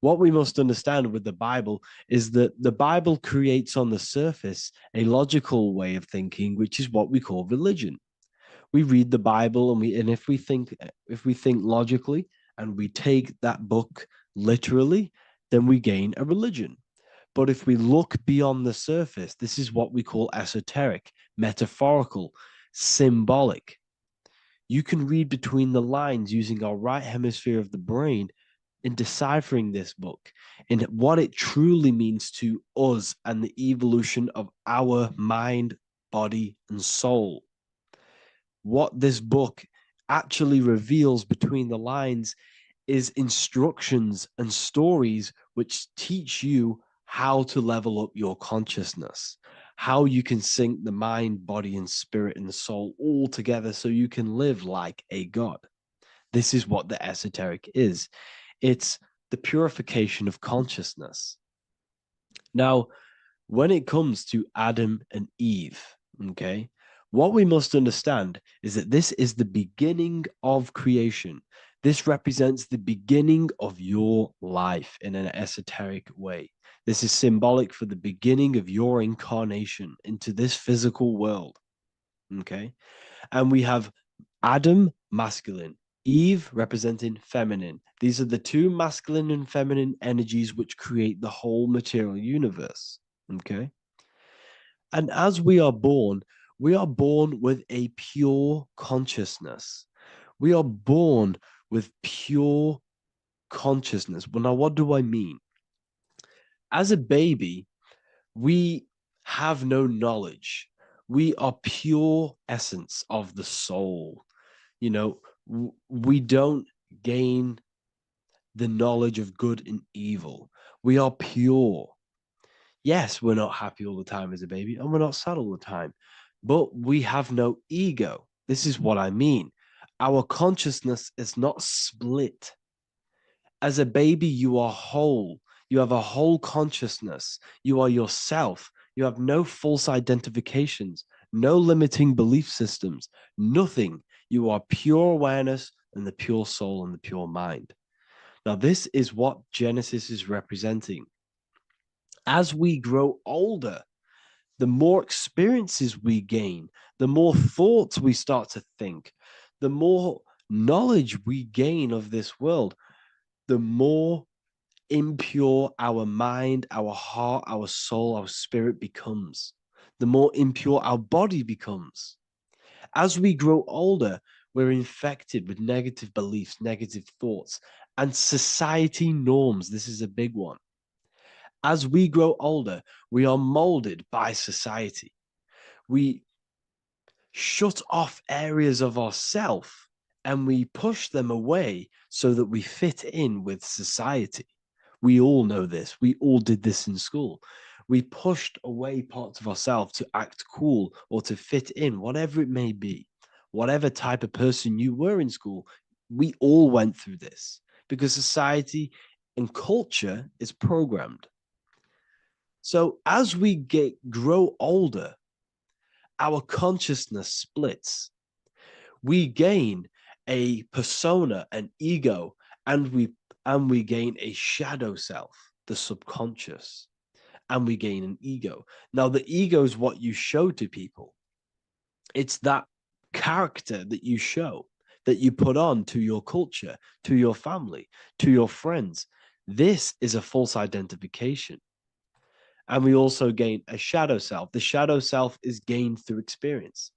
What we must understand with the Bible is that the Bible creates on the surface a logical way of thinking, which is what we call religion. We read the Bible and if we think logically and we take that book literally, then we gain a religion. But if we look beyond the surface, this is what we call esoteric, metaphorical, symbolic. You can read between the lines using our right hemisphere of the brain in deciphering this book and what it truly means to us and the evolution of our mind, body, and soul. What this book actually reveals between the lines is instructions and stories which teach you how to level up your consciousness, how you can sync the mind, body, and spirit and the soul all together so you can live like a god. This is what the esoteric is. It's the purification of consciousness. Now, when it comes to Adam and Eve, okay, what we must understand is that this is the beginning of creation. This represents the beginning of your life in an esoteric way. This is symbolic for the beginning of your incarnation into this physical world. Okay. And we have Adam, masculine, Eve representing feminine. These are the two masculine and feminine energies which create the whole material universe. Okay. And as we are born with a pure consciousness. We are born with pure consciousness. Well, now, what do I mean? As a baby, we have no knowledge. We are pure essence of the soul. You know, we don't gain the knowledge of good and evil. We are pure. Yes, we're not happy all the time as a baby, and we're not sad all the time, but we have no ego. This is what I mean. Our consciousness is not split. As a baby, you are whole. You have a whole consciousness. You are yourself. You have no false identifications, no limiting belief systems, nothing. You are pure awareness and the pure soul and the pure mind. Now, this is what Genesis is representing. As we grow older, the more experiences we gain, the more thoughts we start to think, the more knowledge we gain of this world, the more impure our mind, our heart, our soul, our spirit becomes, the more impure our body becomes. As we grow older, we're infected with negative beliefs, negative thoughts, and society norms. This is a big one. As we grow older, we are molded by society. We shut off areas of ourself and we push them away so that we fit in with society. We all know this. We all did this in school. We pushed away parts of ourselves to act cool or to fit in, whatever it may be. Whatever type of person you were in school, we all went through this because society and culture is programmed. So as we grow older, our consciousness splits. We gain a persona, an ego, and we gain a shadow self, the subconscious, and we gain an ego. Now, the ego is what you show to people. It's that character that you show, that you put on to your culture, to your family, to your friends. This is a false identification. And we also gain a shadow self. The shadow self is gained through experience.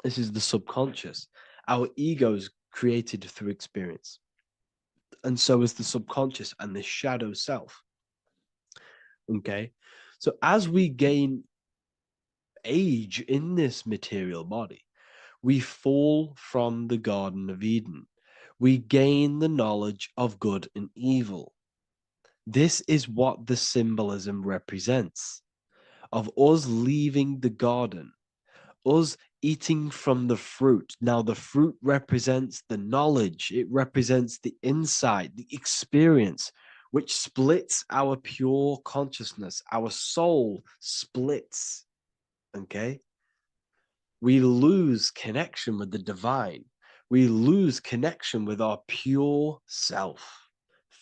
This is the subconscious. Our ego is created through experience. And so is the subconscious and the shadow self. Okay. So as we gain age in this material body, we fall from the Garden of Eden. We gain the knowledge of good and evil. This is what the symbolism represents of us leaving the garden, us eating from the fruit. Now, the fruit represents the knowledge, it represents the insight, the experience, which splits our pure consciousness. Our soul splits. Okay? We lose connection with the divine. We lose connection with our pure self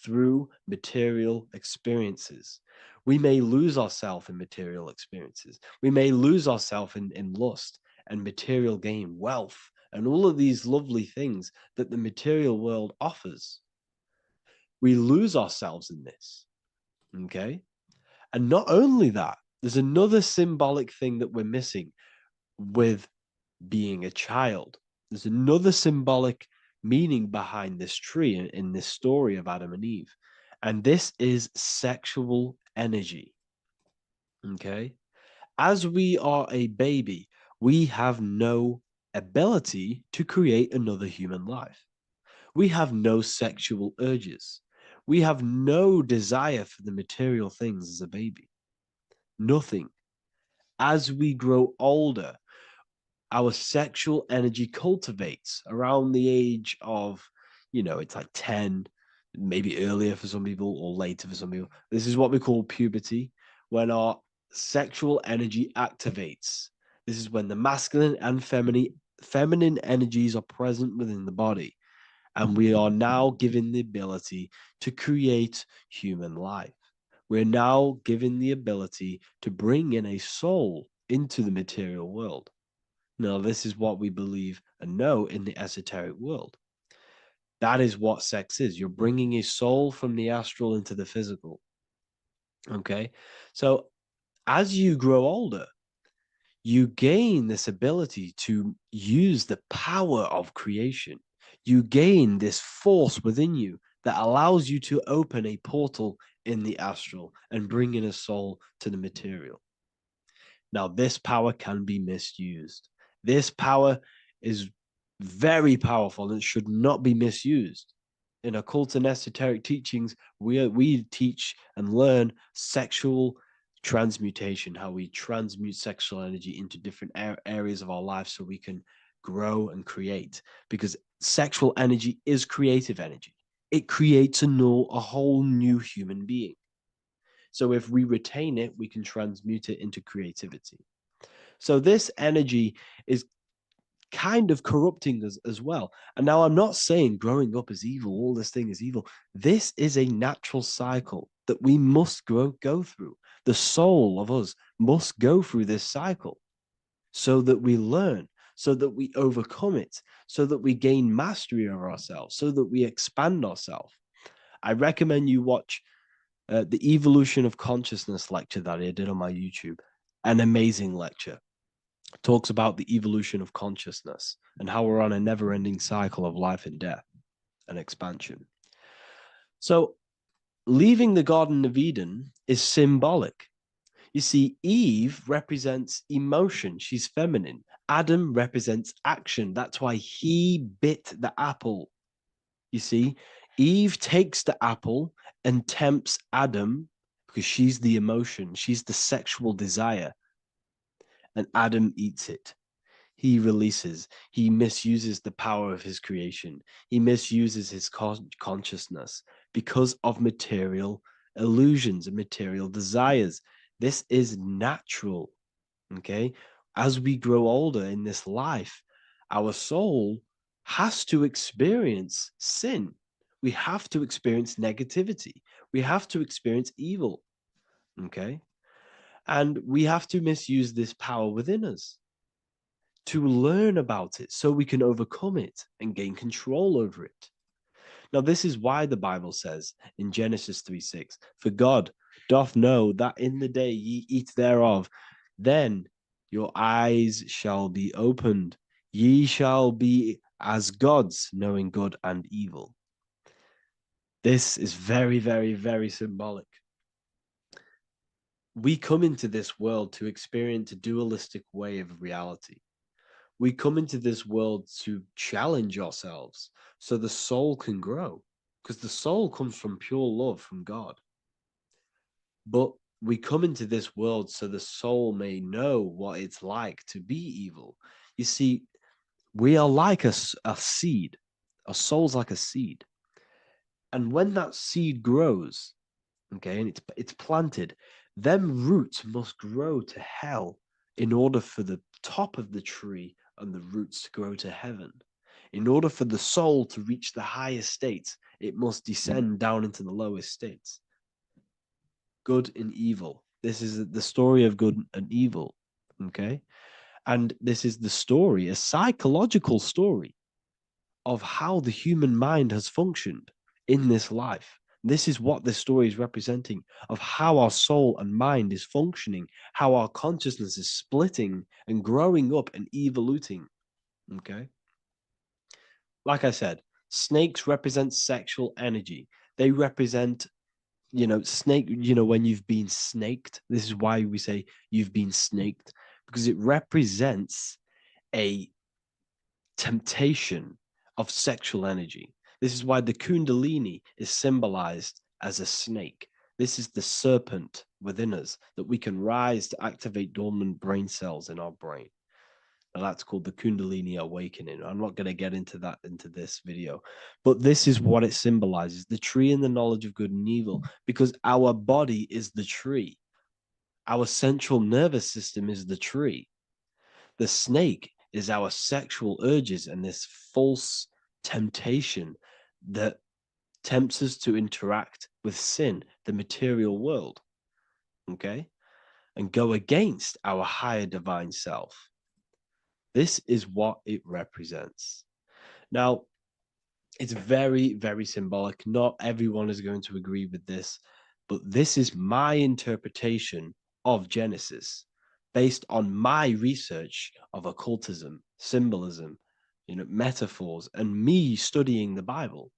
through material experiences. We may lose ourselves in material experiences. We may lose ourselves in lust and material gain, wealth, and all of these lovely things that the material world offers. We lose ourselves in this. Okay? And not only that, there's another symbolic thing that we're missing with being a child. There's another symbolic meaning behind this tree in this story of Adam and Eve. And this is sexual energy. Okay? As we are a baby, we have no ability to create another human life. We have no sexual urges. We have no desire for the material things as a baby. Nothing. As we grow older, our sexual energy cultivates around the age of, it's like 10, maybe earlier for some people or later for some people. This is what we call puberty, when our sexual energy activates. This is when the masculine and feminine energies are present within the body. And we are now given the ability to create human life. We're now given the ability to bring in a soul into the material world. Now, this is what we believe and know in the esoteric world. That is what sex is. You're bringing a soul from the astral into the physical. Okay? So as you grow older, you gain this ability to use the power of creation. You gain this force within you that allows you to open a portal in the astral and bring in a soul to the material. Now, this power can be misused. This power is very powerful and it should not be misused. In occult and esoteric teachings, we teach and learn sexual transmutation, how we transmute sexual energy into different areas of our life so we can grow and create. Because sexual energy is creative energy. It creates a whole new human being. So if we retain it, we can transmute it into creativity. So this energy is kind of corrupting us as well. And now I'm not saying growing up is evil, all this thing is evil. This is a natural cycle that we must go through. The soul of us must go through this cycle so that we learn, so that we overcome it, so that we gain mastery over ourselves, so that we expand ourselves. I recommend you watch the Evolution of Consciousness lecture that I did on my YouTube. An amazing lecture. Talks about the evolution of consciousness and how we're on a never-ending cycle of life and death and expansion. So leaving the Garden of Eden is symbolic. You see, Eve represents emotion. She's feminine. Adam represents action. That's why he bit the apple. You see, Eve takes the apple and tempts Adam because she's the emotion. She's the sexual desire. And Adam eats it. He releases. He misuses the power of his creation. He misuses his consciousness because of material illusions and material desires. This is natural, okay? As we grow older in this life, our soul has to experience sin. We have to experience negativity. We have to experience evil, okay? And we have to misuse this power within us to learn about it so we can overcome it and gain control over it. Now, this is why the Bible says in Genesis 3:6, for God doth know that in the day ye eat thereof, then your eyes shall be opened. Ye shall be as gods, knowing good and evil. This is very, very, very symbolic. We come into this world to experience a dualistic way of reality. We come into this world to challenge ourselves so the soul can grow, because the soul comes from pure love from God. But we come into this world so the soul may know what it's like to be evil. You see, we are like a seed. Our soul's like a seed. And when that seed grows, okay, and it's planted, them roots must grow to hell in order for the top of the tree and the roots to grow to heaven. In order for the soul to reach the highest states, it must descend down into the lowest states. Good and evil. This is the story of good and evil, okay? And this is the story, a psychological story of how the human mind has functioned in this life. This is what this story is representing of how our soul and mind is functioning, how our consciousness is splitting and growing up and evoluting. Okay. Like I said, snakes represent sexual energy. They represent, snake, when you've been snaked. This is why we say you've been snaked, because it represents a temptation of sexual energy. This is why the Kundalini is symbolized as a snake. This is the serpent within us that we can rise to activate dormant brain cells in our brain. Now that's called the Kundalini awakening. I'm not going to get into that into this video, but this is what it symbolizes, the tree and the knowledge of good and evil, because our body is the tree. Our central nervous system is the tree. The snake is our sexual urges and this false temptation that tempts us to interact with sin, the material world, okay, and go against our higher divine self. This is what it represents. Now, it's very, very symbolic. Not everyone is going to agree with this, but this is my interpretation of Genesis based on my research of occultism, symbolism, metaphors, and me studying the Bible.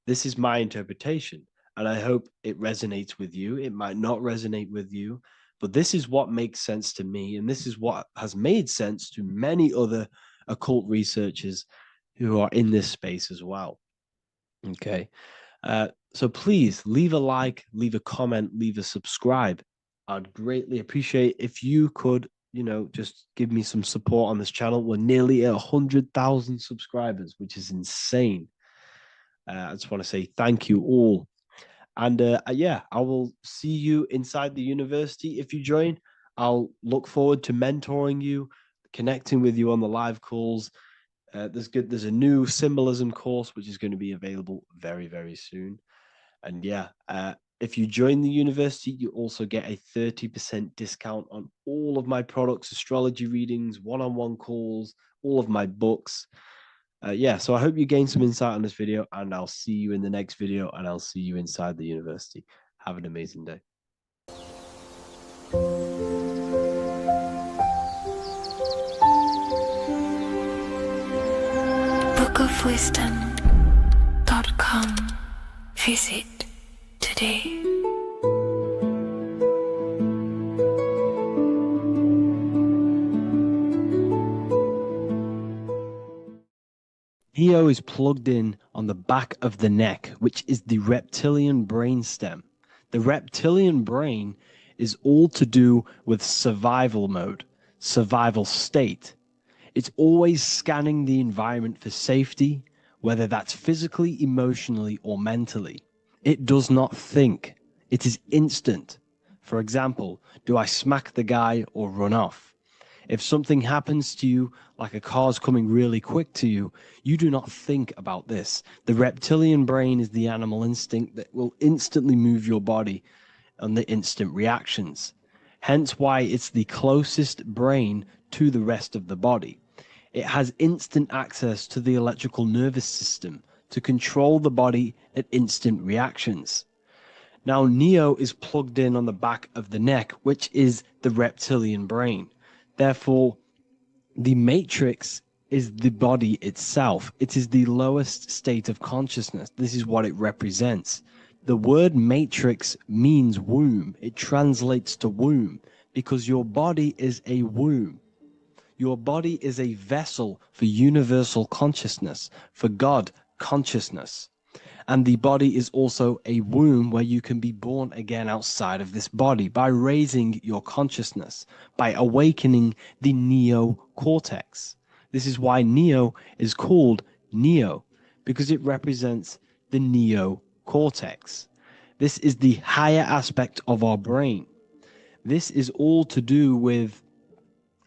This is my interpretation, and I hope it resonates with you. It might not resonate with you, but this is what makes sense to me, and this is what has made sense to many other occult researchers who are in this space as well. Okay, so please leave a like, leave a comment, leave a subscribe. I'd greatly appreciate if you could, just give me some support on this channel. We're nearly at 100,000 subscribers, which is insane. I just want to say thank you all. And yeah, I will see you inside the university if you join. I'll look forward to mentoring you, connecting with you on the live calls. There's a new symbolism course which is going to be available very, very soon. And yeah, if you join the university, you also get a 30% discount on all of my products, astrology readings, one-on-one calls, all of my books. Yeah, so I hope you gain some insight on this video, and I'll see you in the next video, and I'll see you inside the university. Have an amazing day. bookofwisdom.com. Visit today. Neo is plugged in on the back of the neck, which is the reptilian brain stem. The reptilian brain is all to do with survival mode, survival state. It's always scanning the environment for safety, whether that's physically, emotionally, or mentally. It does not think. It is instant. For example, do I smack the guy or run off? If something happens to you, like a car's coming really quick to you, you do not think about this. The reptilian brain is the animal instinct that will instantly move your body on the instant reactions. Hence why it's the closest brain to the rest of the body. It has instant access to the electrical nervous system to control the body at instant reactions. Now, Neo is plugged in on the back of the neck, which is the reptilian brain. Therefore, the matrix is the body itself. It is the lowest state of consciousness. This is what it represents. The word matrix means womb. It translates to womb because your body is a womb. Your body is a vessel for universal consciousness, for God consciousness. And the body is also a womb where you can be born again outside of this body by raising your consciousness, by awakening the neocortex. This is why Neo is called Neo, because it represents the neocortex. This is the higher aspect of our brain. This is all to do with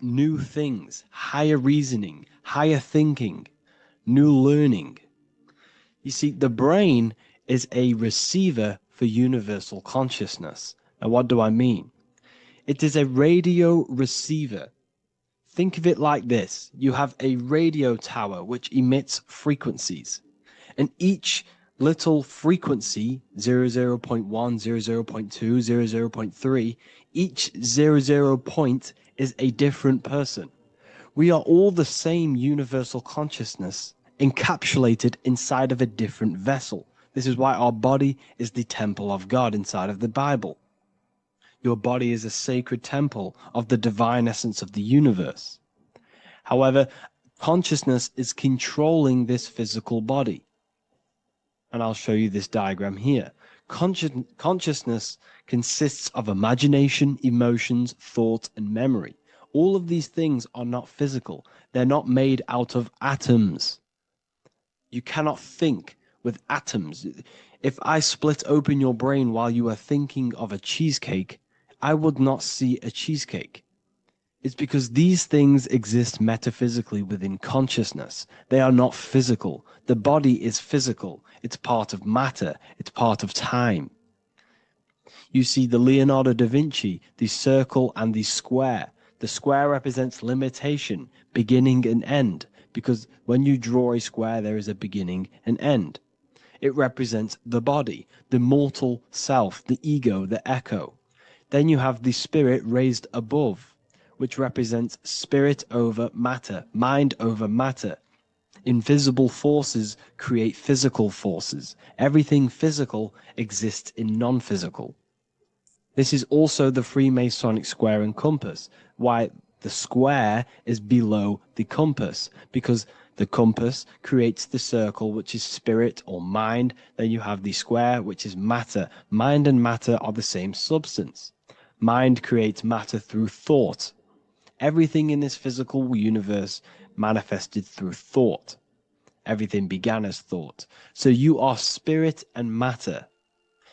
new things, higher reasoning, higher thinking, new learning. You see, the brain is a receiver for universal consciousness. Now, what do I mean? It is a radio receiver. Think of it like this. You have a radio tower which emits frequencies. And each little frequency, 00.1, 00.2, 00.3, each 00 point is a different person. We are all the same universal consciousness, encapsulated inside of a different vessel. This is why our body is the temple of God inside of the Bible. Your body is a sacred temple of the divine essence of the universe. However, consciousness is controlling this physical body. And I'll show you this diagram here. Consciousness consists of imagination, emotions, thought, and memory. All of these things are not physical. They're not made out of atoms. You cannot think with atoms. If I split open your brain while you are thinking of a cheesecake, I would not see a cheesecake. It's because these things exist metaphysically within consciousness. They are not physical. The body is physical. It's part of matter. It's part of time. You see the Leonardo da Vinci, the circle and the square. The square represents limitation, beginning and end, because when you draw a square, there is a beginning and end. It represents the body, the mortal self, the ego, the echo. Then you have the spirit raised above, which represents spirit over matter, mind over matter. Invisible forces create physical forces. Everything physical exists in non-physical. This is also the Freemasonic square and compass, why the square is below the compass, because the compass creates the circle, which is spirit or mind. Then you have the square, which is matter. Mind and matter are the same substance. Mind creates matter through thought. Everything in this physical universe manifested through thought. Everything began as thought. So you are spirit and matter.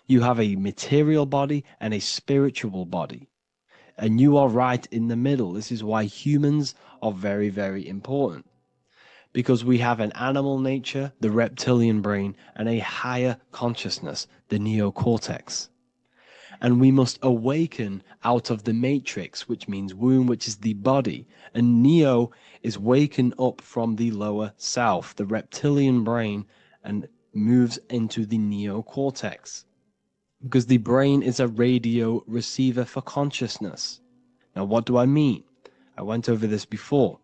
You have a material body and a spiritual body. And you are right in the middle. This is why humans are very, very important. Because we have an animal nature, the reptilian brain, and a higher consciousness, the neocortex. And we must awaken out of the matrix, which means womb, which is the body. And neo is waken up from the lower self, the reptilian brain, and moves into the neocortex. Because the brain is a radio receiver for consciousness. Now, what do I mean? I went over this before.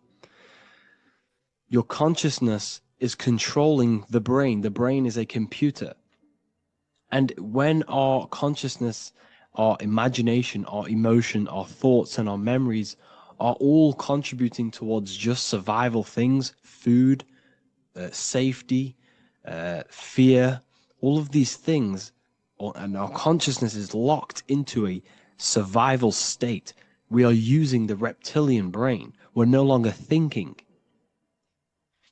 Your consciousness is controlling the brain. The brain is a computer. And when our consciousness, our imagination, our emotion, our thoughts, and our memories are all contributing towards just survival things, food, safety, fear, all of these things, and our consciousness is locked into a survival state, we are using the reptilian brain. We're no longer thinking.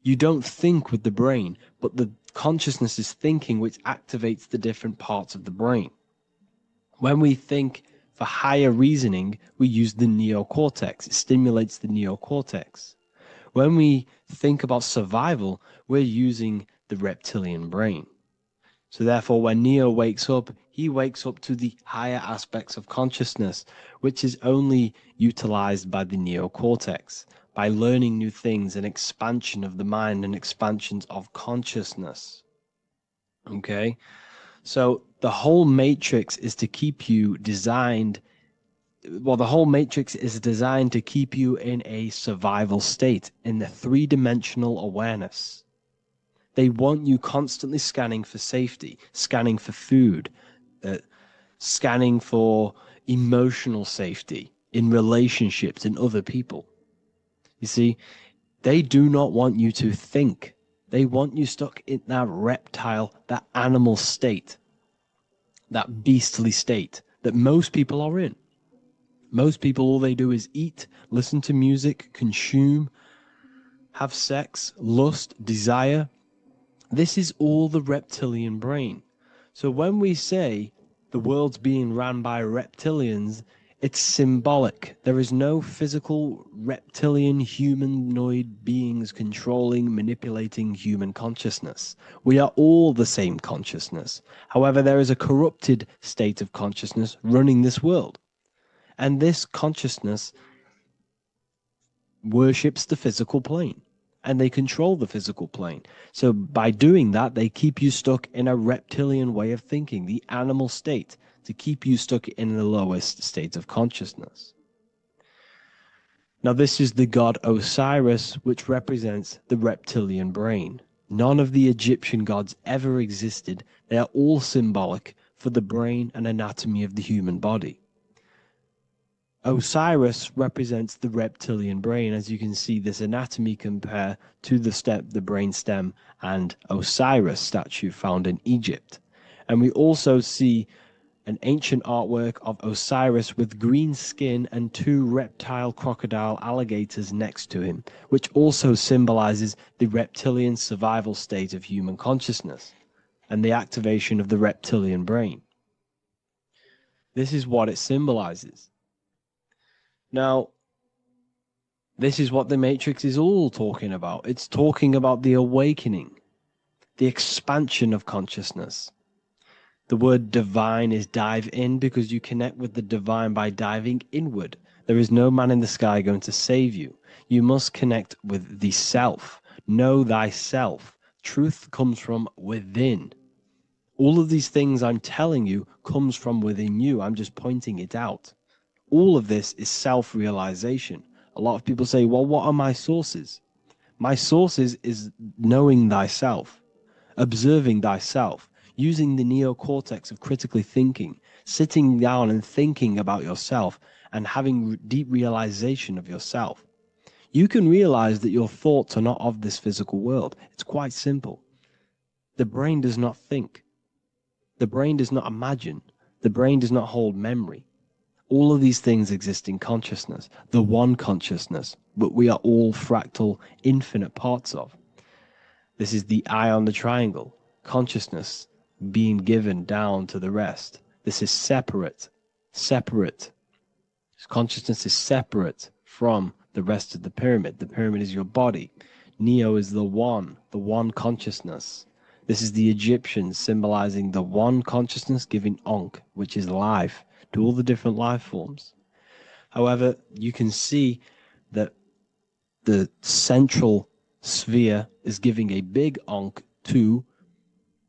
You don't think with the brain, but the consciousness is thinking, which activates the different parts of the brain. When we think for higher reasoning, we use the neocortex. It stimulates the neocortex. When we think about survival, we're using the reptilian brain. So therefore, when Neo wakes up, he wakes up to the higher aspects of consciousness, which is only utilized by the neocortex, by learning new things and expansion of the mind and expansions of consciousness. Okay? So the whole matrix is to keep you designed, well, the whole matrix is designed to keep you in a survival state, in the three-dimensional awareness. They want you constantly scanning for safety, scanning for food, scanning for emotional safety in relationships and other people. You see, they do not want you to think. They want you stuck in that reptile, that animal state, that beastly state that most people are in. Most people, all they do is eat, listen to music, consume, have sex, lust, desire. This is all the reptilian brain. So when we say the world's being ran by reptilians, it's symbolic. There is no physical reptilian humanoid beings controlling, manipulating human consciousness. We are all the same consciousness. However, there is a corrupted state of consciousness running this world. And this consciousness worships the physical plane. And they control the physical plane. So by doing that, they keep you stuck in a reptilian way of thinking, the animal state, to keep you stuck in the lowest state of consciousness. Now, this is the god Osiris, which represents the reptilian brain. None of the Egyptian gods ever existed. They are all symbolic for the brain and anatomy of the human body. Osiris represents the reptilian brain. As you can see, this anatomy compare to the brain stem and Osiris statue found in Egypt. And we also see an ancient artwork of Osiris with green skin and two reptile crocodile alligators next to him, which also symbolizes the reptilian survival state of human consciousness and the activation of the reptilian brain. This is what it symbolizes. Now, this is what the Matrix is all talking about. It's talking about the awakening, the expansion of consciousness. The word divine is dive in because you connect with the divine by diving inward. There is no man in the sky going to save you. You must connect with the self. Know thyself. Truth comes from within. All of these things I'm telling you comes from within you. I'm just pointing it out. All of this is self-realization. A lot of people say, well, what are my sources? My sources is knowing thyself, observing thyself, using the neocortex of critically thinking, sitting down and thinking about yourself and having deep realization of yourself. You can realize that your thoughts are not of this physical world. It's quite simple. The brain does not think. The brain does not imagine. The brain does not hold memory. All of these things exist in consciousness, the one consciousness, but we are all fractal, infinite parts of. This is the eye on the triangle, consciousness, being given down to the rest. This is separate. This consciousness is separate from the rest of the pyramid. The pyramid is your body. Neo is the one consciousness. This is the Egyptians symbolizing the one consciousness giving Ankh, which is life, to all the different life forms. However, you can see that the central sphere is giving a big Ankh to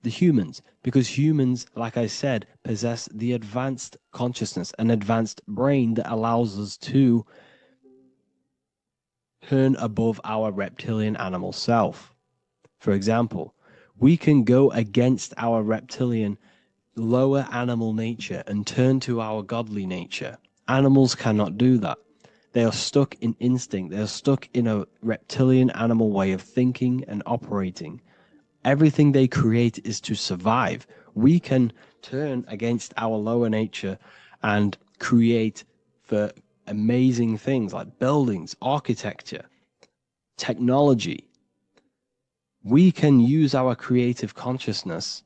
the humans, because humans, like I said, possess the advanced consciousness, an advanced brain that allows us to turn above our reptilian animal self. For example, we can go against our reptilian lower animal nature and turn to our godly nature. Animals cannot do that. They are stuck in instinct. They are stuck in a reptilian animal way of thinking and operating. Everything they create is to survive. We can turn against our lower nature and create for amazing things like buildings, architecture, technology. We can use our creative consciousness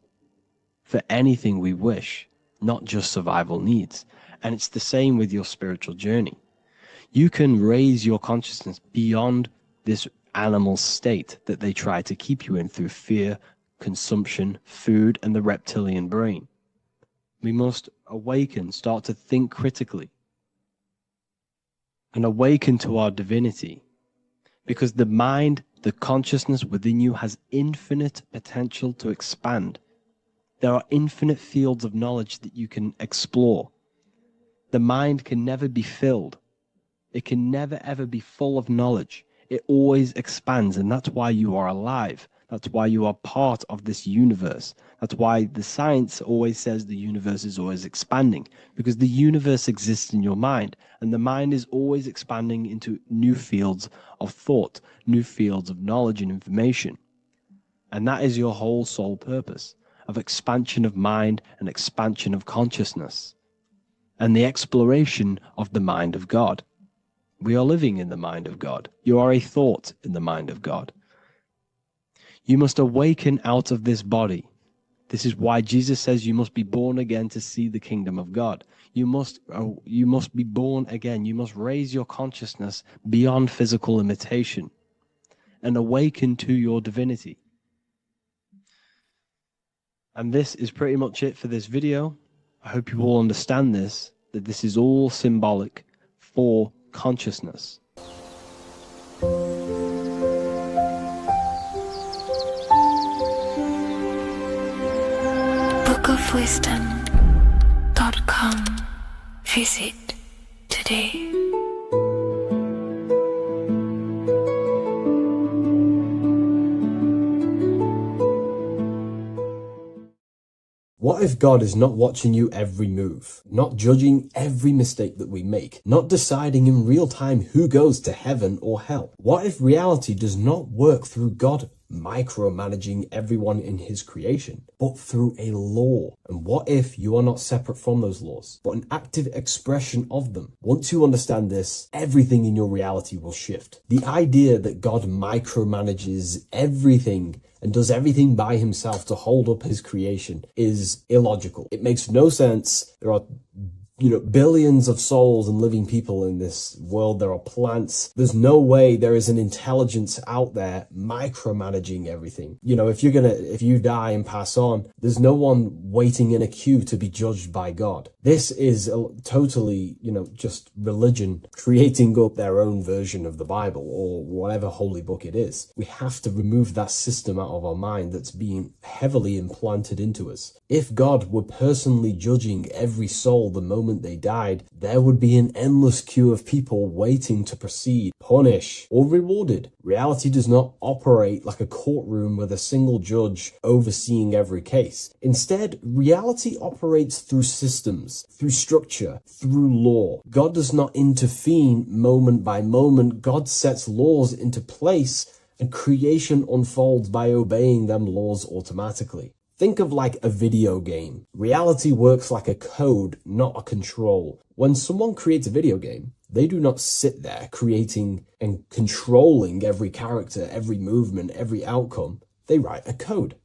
for anything we wish, not just survival needs. And it's the same with your spiritual journey. You can raise your consciousness beyond this animal state that they try to keep you in through fear, consumption, food, and the reptilian brain. We must awaken, start to think critically, and awaken to our divinity. Because the mind, the consciousness within you has infinite potential to expand. There are infinite fields of knowledge that you can explore. The mind can never be filled. It can never ever be full of knowledge. It always expands, and that's why you are alive. That's why you are part of this universe. That's why the science always says the universe is always expanding, because the universe exists in your mind, and the mind is always expanding into new fields of thought, new fields of knowledge and information. And that is your whole sole purpose, of expansion of mind and expansion of consciousness, and the exploration of the mind of God. We are living in the mind of God. You are a thought in the mind of God. You must awaken out of this body. This is why Jesus says you must be born again to see the kingdom of God. You must be born again. You must raise your consciousness beyond physical limitation and awaken to your divinity. And this is pretty much it for this video. I hope you all understand this, that this is all symbolic for consciousness. bookofwisdom.com. Visit today. What if God is not watching you every move, not judging every mistake that we make, not deciding in real time who goes to heaven or hell? What if reality does not work through God micromanaging everyone in his creation, but through a law? And what if you are not separate from those laws, but an active expression of them? Once you understand this, everything in your reality will shift. The idea that God micromanages everything and does everything by himself to hold up his creation is illogical. It makes no sense. There are billions of souls and living people in this world. There are plants. There's no way there is an intelligence out there micromanaging everything. If you die and pass on, there's no one waiting in a queue to be judged by God. This is totally, just religion creating up their own version of the Bible or whatever holy book it is. We have to remove that system out of our mind that's being heavily implanted into us. If God were personally judging every soul the moment they died, there would be an endless queue of people waiting to proceed, punish, or rewarded. Reality does not operate like a courtroom with a single judge overseeing every case. Instead, reality operates through systems, through structure, through law. God does not intervene moment by moment. God sets laws into place, and creation unfolds by obeying them laws automatically. Think of like a video game. Reality works like a code, not a control. When someone creates a video game, they do not sit there creating and controlling every character, every movement, every outcome. They write a code.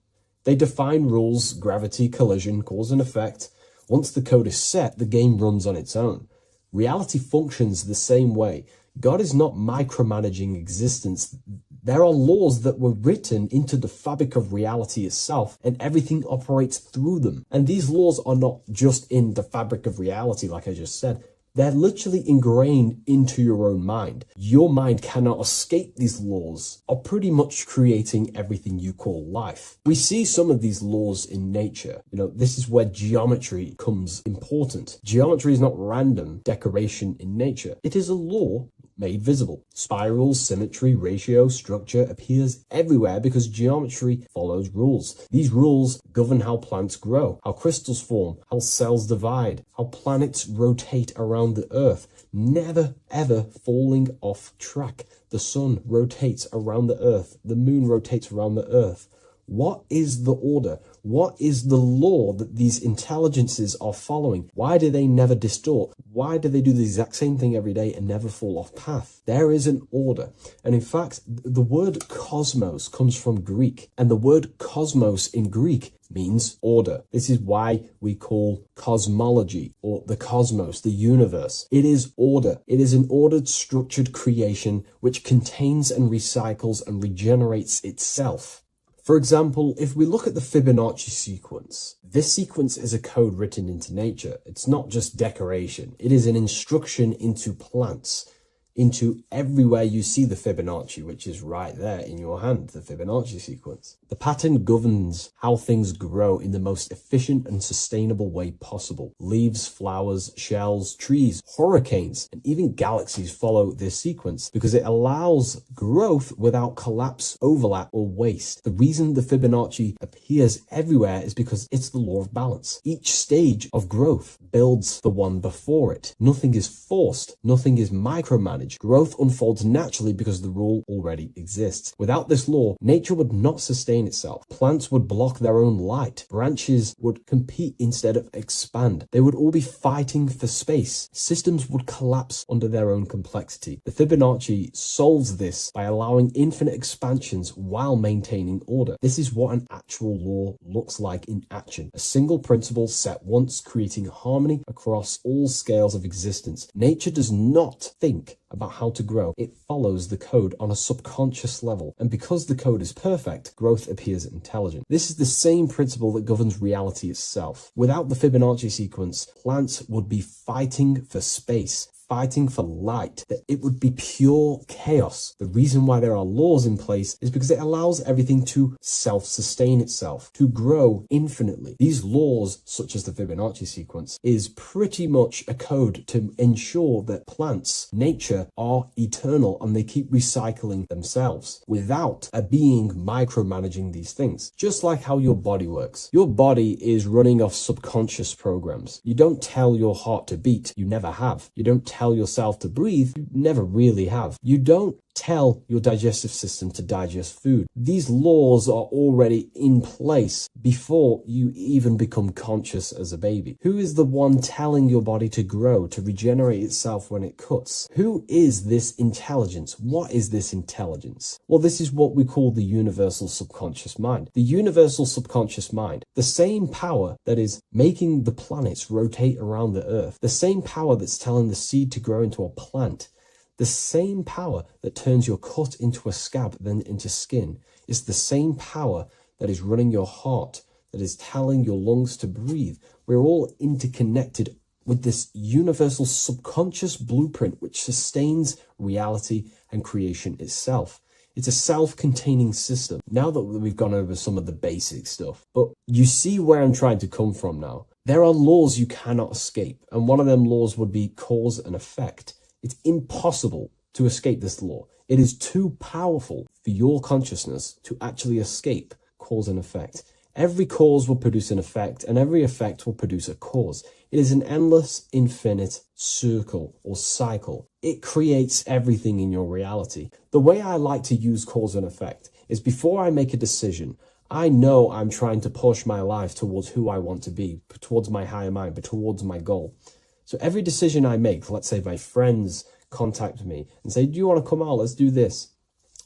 They define rules, gravity, collision, cause and effect. Once the code is set, the game runs on its own. Reality functions the same way. God is not micromanaging existence. There are laws that were written into the fabric of reality itself, and everything operates through them. And these laws are not just in the fabric of reality, like I just said. They're literally ingrained into your own mind. Your mind cannot escape these laws, are pretty much creating everything you call life. We see some of these laws in nature. This is where geometry comes important. Geometry is not random decoration in nature. It is a law made visible. Spirals, symmetry, ratio, structure appears everywhere because geometry follows rules. These rules govern how plants grow, how crystals form, how cells divide, how planets rotate around the Earth, never ever falling off track. The sun rotates around the Earth. The moon rotates around the Earth. What is the order? What is the law that these intelligences are following? Why do they never distort? Why do they do the exact same thing every day and never fall off path? There is an order. And in fact, the word cosmos comes from Greek. And the word cosmos in Greek means order. This is why we call cosmology or the cosmos, the universe. It is order. It is an ordered, structured creation which contains and recycles and regenerates itself. For example, if we look at the Fibonacci sequence, this sequence is a code written into nature. It's not just decoration. It is an instruction into plants, into everywhere you see the Fibonacci, which is right there in your hand, the Fibonacci sequence. The pattern governs how things grow in the most efficient and sustainable way possible. Leaves, flowers, shells, trees, hurricanes, and even galaxies follow this sequence because it allows growth without collapse, overlap, or waste. The reason the Fibonacci appears everywhere is because it's the law of balance. Each stage of growth builds the one before it. Nothing is forced. Nothing is micromanaged. Growth unfolds naturally because the rule already exists. Without this law, nature would not sustain itself. Plants would block their own light. Branches would compete instead of expand. They would all be fighting for space. Systems would collapse under their own complexity. The Fibonacci solves this by allowing infinite expansions while maintaining order. This is what an actual law looks like in action. A single principle set once, creating harmony across all scales of existence. Nature does not think about how to grow. It follows the code on a subconscious level. And because the code is perfect, growth appears intelligent. This is the same principle that governs reality itself. Without the Fibonacci sequence, plants would be fighting for space, fighting for light, that it would be pure chaos. The reason why there are laws in place is because it allows everything to self-sustain itself, to grow infinitely. These laws, such as the Fibonacci sequence, is pretty much a code to ensure that plants, nature, are eternal and they keep recycling themselves without a being micromanaging these things. Just like how your body works. Your body is running off subconscious programs. You don't tell your heart to beat, you never have. You don't tell yourself to breathe, you never really have. You don't tell your digestive system to digest food. These laws are already in place before you even become conscious as a baby. Who is the one telling your body to grow, to regenerate itself when it cuts? Who is this intelligence? What is this intelligence? Well, this is what we call the universal subconscious mind. The universal subconscious mind, the same power that is making the planets rotate around the earth, the same power that's telling the seed to grow into a plant, the same power that turns your cut into a scab, then into skin, is the same power that is running your heart, that is telling your lungs to breathe. We're all interconnected with this universal subconscious blueprint which sustains reality and creation itself. It's a self-containing system. Now that we've gone over some of the basic stuff, but you see where I'm trying to come from now. There are laws you cannot escape, and one of them laws would be cause and effect. It's impossible to escape this law. It is too powerful for your consciousness to actually escape cause and effect. Every cause will produce an effect, and every effect will produce a cause. It is an endless, infinite circle or cycle. It creates everything in your reality. The way I like to use cause and effect is before I make a decision, I know I'm trying to push my life towards who I want to be, towards my higher mind, but towards my goal. So every decision I make, let's say my friends contact me and say, do you want to come out? Let's do this.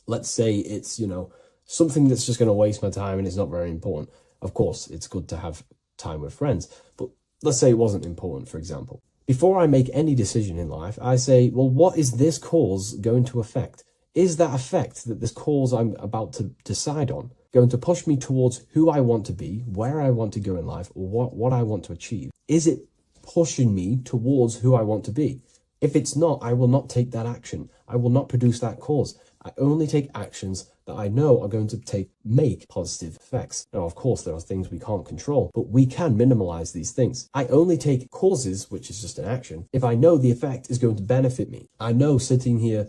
Let's say it's, something that's just going to waste my time and it's not very important. Of course, it's good to have time with friends, but let's say it wasn't important, for example. Before I make any decision in life, I say, well, what is this cause going to affect? Is that effect that this cause I'm about to decide on going to push me towards who I want to be, where I want to go in life, or what I want to achieve? Is it pushing me towards who I want to be? If it's not, I will not take that action. I will not produce that cause. I only take actions that I know are going to make positive effects. Now, of course, there are things we can't control, but we can minimize these things. I only take causes, which is just an action, if I know the effect is going to benefit me. I know sitting here,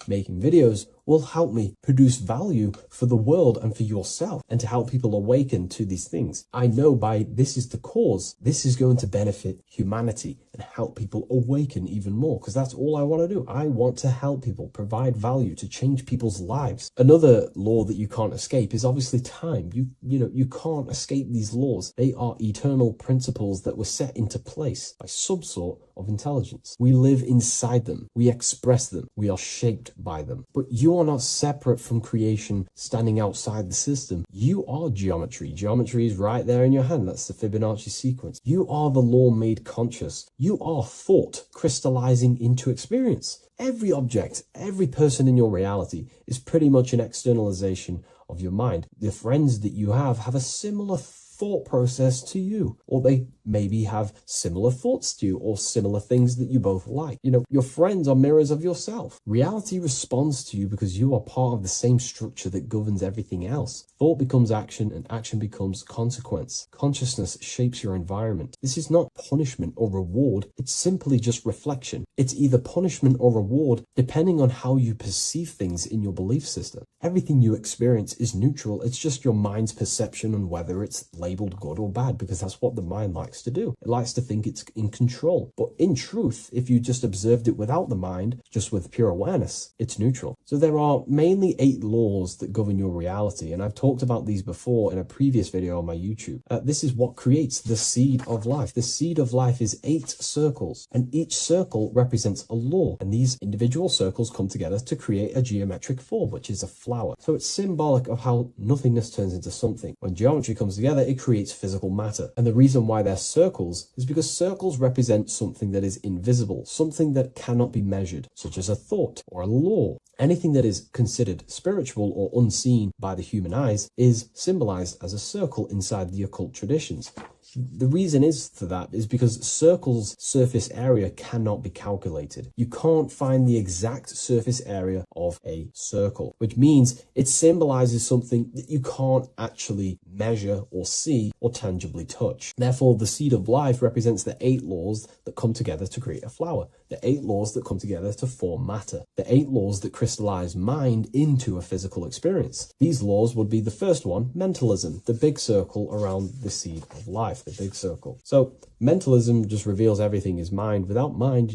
making videos will help me produce value for the world and for yourself, and to help people awaken to these things. I know by this is the cause, this is going to benefit humanity and help people awaken even more, because that's all I want to do. I want to help people, provide value, to change people's lives. Another law that you can't escape is obviously time. You can't escape these laws. They are eternal principles that were set into place by some sort of intelligence. We live inside them. We express them. We are shaped by them. But you are not separate from creation standing outside the system. You are geometry. Geometry is right there in your hand. That's the Fibonacci sequence. You are the law made conscious. You are thought crystallizing into experience. Every object, every person in your reality is pretty much an externalization of your mind. The friends that you have a similar thought process to you, or they maybe have similar thoughts to you, or similar things that you both like. Your friends are mirrors of yourself. Reality responds to you because you are part of the same structure that governs everything else. Thought becomes action, and action becomes consequence. Consciousness shapes your environment. This is not punishment or reward. It's simply just reflection. It's either punishment or reward depending on how you perceive things in your belief system. Everything you experience is neutral. It's just your mind's perception on whether it's labeled good or bad, because that's what the mind likes to do. It likes to think it's in control. But in truth, if you just observed it without the mind, just with pure awareness, it's neutral. So there are mainly 8 laws that govern your reality, and I've talked about these before in a previous video on my YouTube. This is what creates the seed of life. The seed of life is 8 circles, and each circle represents a law, and these individual circles come together to create a geometric form, which is a flower. So it's symbolic of how nothingness turns into something. When geometry comes together, it creates physical matter. And the reason why they're circles is because circles represent something that is invisible, something that cannot be measured, such as a thought or a law. Anything that is considered spiritual or unseen by the human eyes is symbolized as a circle inside the occult traditions. The reason for that is because circles' surface area cannot be calculated. You can't find the exact surface area of a circle, which means it symbolizes something that you can't actually measure or see or tangibly touch. Therefore, the seed of life represents the 8 laws that come together to create a flower, the 8 laws that come together to form matter, the 8 laws that crystallize mind into a physical experience. These laws would be the first one, mentalism, the big circle around the seed of life. The big circle. So mentalism just reveals everything is mind. Without mind,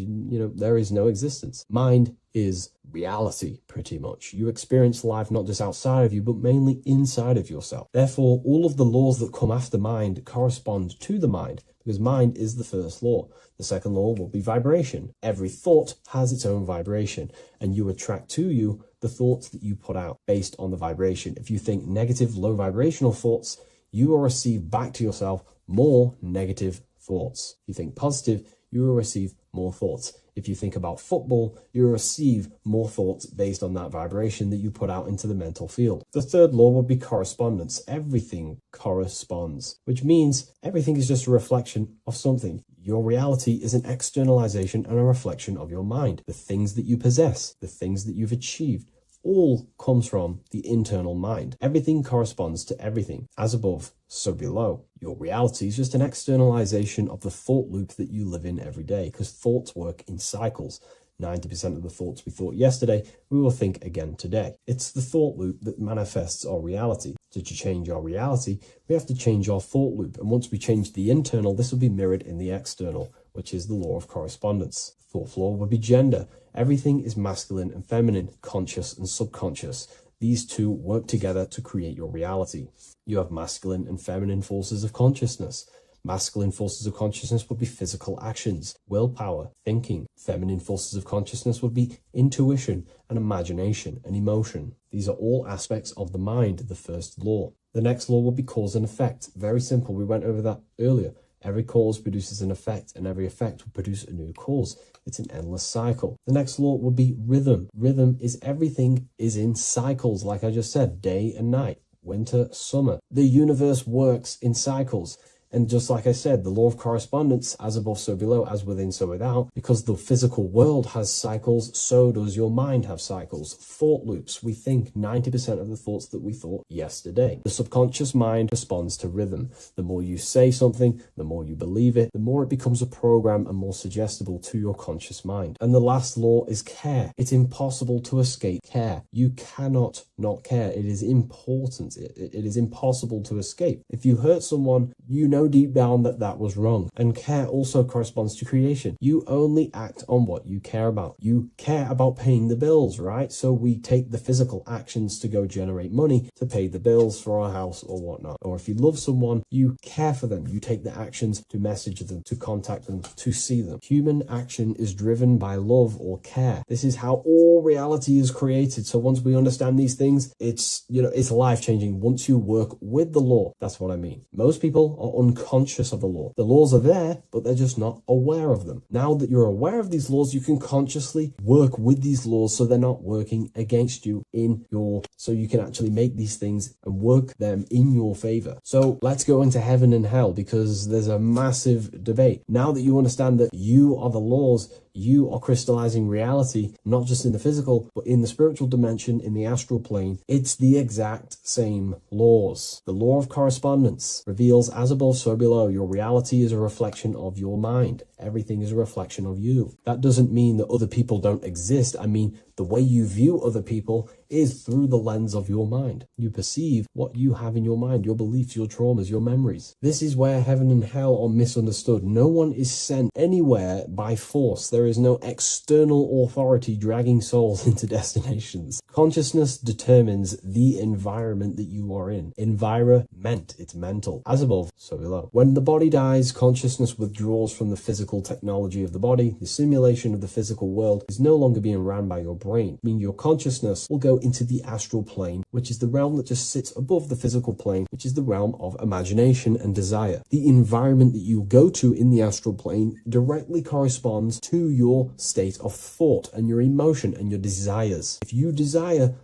there is no existence. Mind is reality, pretty much. You experience life not just outside of you, but mainly inside of yourself. Therefore, all of the laws that come after mind correspond to the mind, because mind is the first law. The second law will be vibration. Every thought has its own vibration, and you attract to you the thoughts that you put out based on the vibration. If you think negative, low vibrational thoughts, you will receive back to yourself more negative thoughts. If you think positive, you will receive more thoughts. If you think about football, you will receive more thoughts based on that vibration that you put out into the mental field. The third law would be correspondence. Everything corresponds, which means everything is just a reflection of something. Your reality is an externalization and a reflection of your mind. The things that you possess, the things that you've achieved, all comes from the internal mind. Everything corresponds to everything. As above, so below. Your reality is just an externalization of the thought loop that you live in every day, because thoughts work in cycles. 90% of the thoughts we thought yesterday, we will think again today. It's the thought loop that manifests our reality. To change our reality, we have to change our thought loop. And once we change the internal, this will be mirrored in the external, which is the law of correspondence. Fourth law would be gender. Everything is masculine and feminine, conscious and subconscious. These two work together to create your reality. You have masculine and feminine forces of consciousness. Masculine forces of consciousness would be physical actions, willpower, thinking. Feminine forces of consciousness would be intuition and imagination and emotion. These are all aspects of the mind, the first law. The next law would be cause and effect. Very simple. We went over that earlier. Every cause produces an effect, and every effect will produce a new cause. It's an endless cycle. The next law would be rhythm. Rhythm is everything is in cycles, like I just said, day and night, winter, summer. The universe works in cycles. And just like I said, the law of correspondence, as above, so below, as within, so without, because the physical world has cycles, so does your mind have cycles. Thought loops. We think 90% of the thoughts that we thought yesterday. The subconscious mind responds to rhythm. The more you say something, the more you believe it, the more it becomes a program and more suggestible to your conscious mind. And the last law is care. It's impossible to escape care. You cannot not care. It is important. It is impossible to escape. If you hurt someone, you know deep down that that was wrong. And care also corresponds to creation. You only act on what you care about. You care about paying the bills, right? So we take the physical actions to go generate money to pay the bills for our house or whatnot. Or if you love someone, you care for them. You take the actions to message them, to contact them, to see them. Human action is driven by love or care. This is how all reality is created. So once we understand these things, it's life-changing once you work with the law. That's what I mean. Most people are unconscious of the law. The laws are there, but they're just not aware of them. Now that you're aware of these laws, you can consciously work with these laws so they're not working against you so you can actually make these things and work them in your favor. So let's go into heaven and hell, because there's a massive debate. Now that you understand that you are the laws, you are crystallizing reality, not just in the physical, but in the spiritual dimension, in the astral plane. It's the exact same laws. The law of correspondence reveals as above, so below. Your reality is a reflection of your mind. Everything is a reflection of you. That doesn't mean that other people don't exist. I mean, the way you view other people is through the lens of your mind. You perceive what you have in your mind, your beliefs, your traumas, your memories. This is where heaven and hell are misunderstood. No one is sent anywhere by force. There is no external authority dragging souls into destinations. Consciousness determines the environment that you are in. Environment, it's mental. As above, so below. When the body dies, consciousness withdraws from the physical technology of the body. The simulation of the physical world is no longer being ran by your brain. I mean, your consciousness will go into the astral plane, which is the realm that just sits above the physical plane, which is the realm of imagination and desire. The environment that you go to in the astral plane directly corresponds to your state of thought and your emotion and your desires. If you desire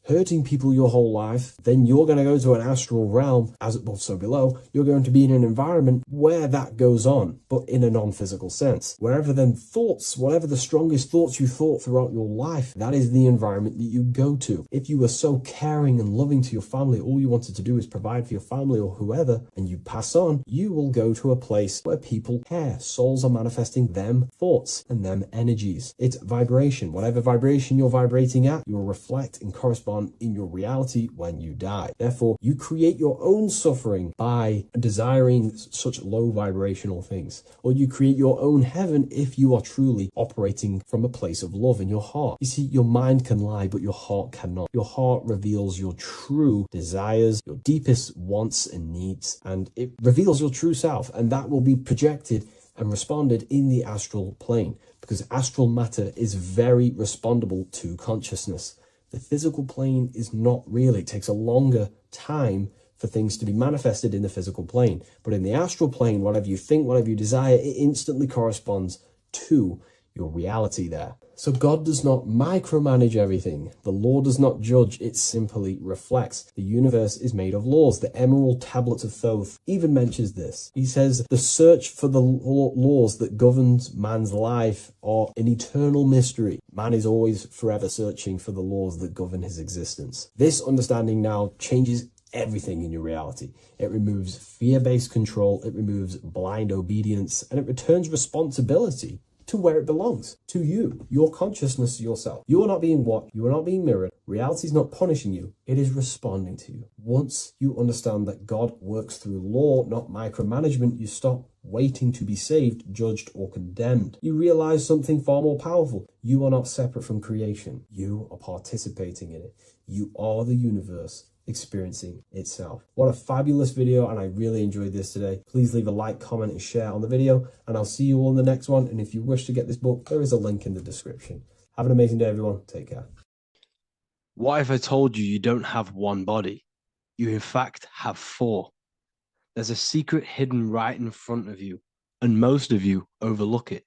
hurting people your whole life, then you're going to go to an astral realm, as above, so below. You're going to be in an environment where that goes on, but in a non-physical sense. Wherever then thoughts, whatever the strongest thoughts you thought throughout your life, that is the environment that you go to. If you were so caring and loving to your family, all you wanted to do is provide for your family or whoever, and you pass on, you will go to a place where people care. Souls are manifesting them thoughts and them energies. It's vibration. Whatever vibration you're vibrating at, you'll reflect and correspond in your reality when you die. Therefore, you create your own suffering by desiring such low vibrational things, or you create your own heaven if you are truly operating from a place of love in your heart. You see, your mind can lie, but your heart cannot. Your heart reveals your true desires, your deepest wants and needs, and it reveals your true self, and that will be projected and responded in the astral plane, because astral matter is very respondable to consciousness. The physical plane is not really. It takes a longer time for things to be manifested in the physical plane. But in the astral plane, whatever you think, whatever you desire, it instantly corresponds to your reality there. So God does not micromanage everything. The law does not judge, it simply reflects. The universe is made of laws. The Emerald Tablet of Thoth even mentions this. He says, the search for the laws that governs man's life are an eternal mystery. Man is always forever searching for the laws that govern his existence. This understanding now changes everything in your reality. It removes fear-based control, it removes blind obedience, and it returns responsibility to where it belongs, to you, your consciousness, yourself. You are not being watched, you are not being mirrored. Reality is not punishing you, it is responding to you. Once you understand that God works through law, not micromanagement, you stop waiting to be saved, judged, or condemned. You realize something far more powerful. You are not separate from creation. You are participating in it. You are the universe experiencing itself. What a fabulous video, and I really enjoyed this today. Please leave a like, comment, and share on the video, and I'll see you all in the next one. And if you wish to get this book, there is a link in the description. Have an amazing day, everyone. Take care. What if I told you you don't have one body? You, in fact, have four. There's a secret hidden right in front of you, and most of you overlook it.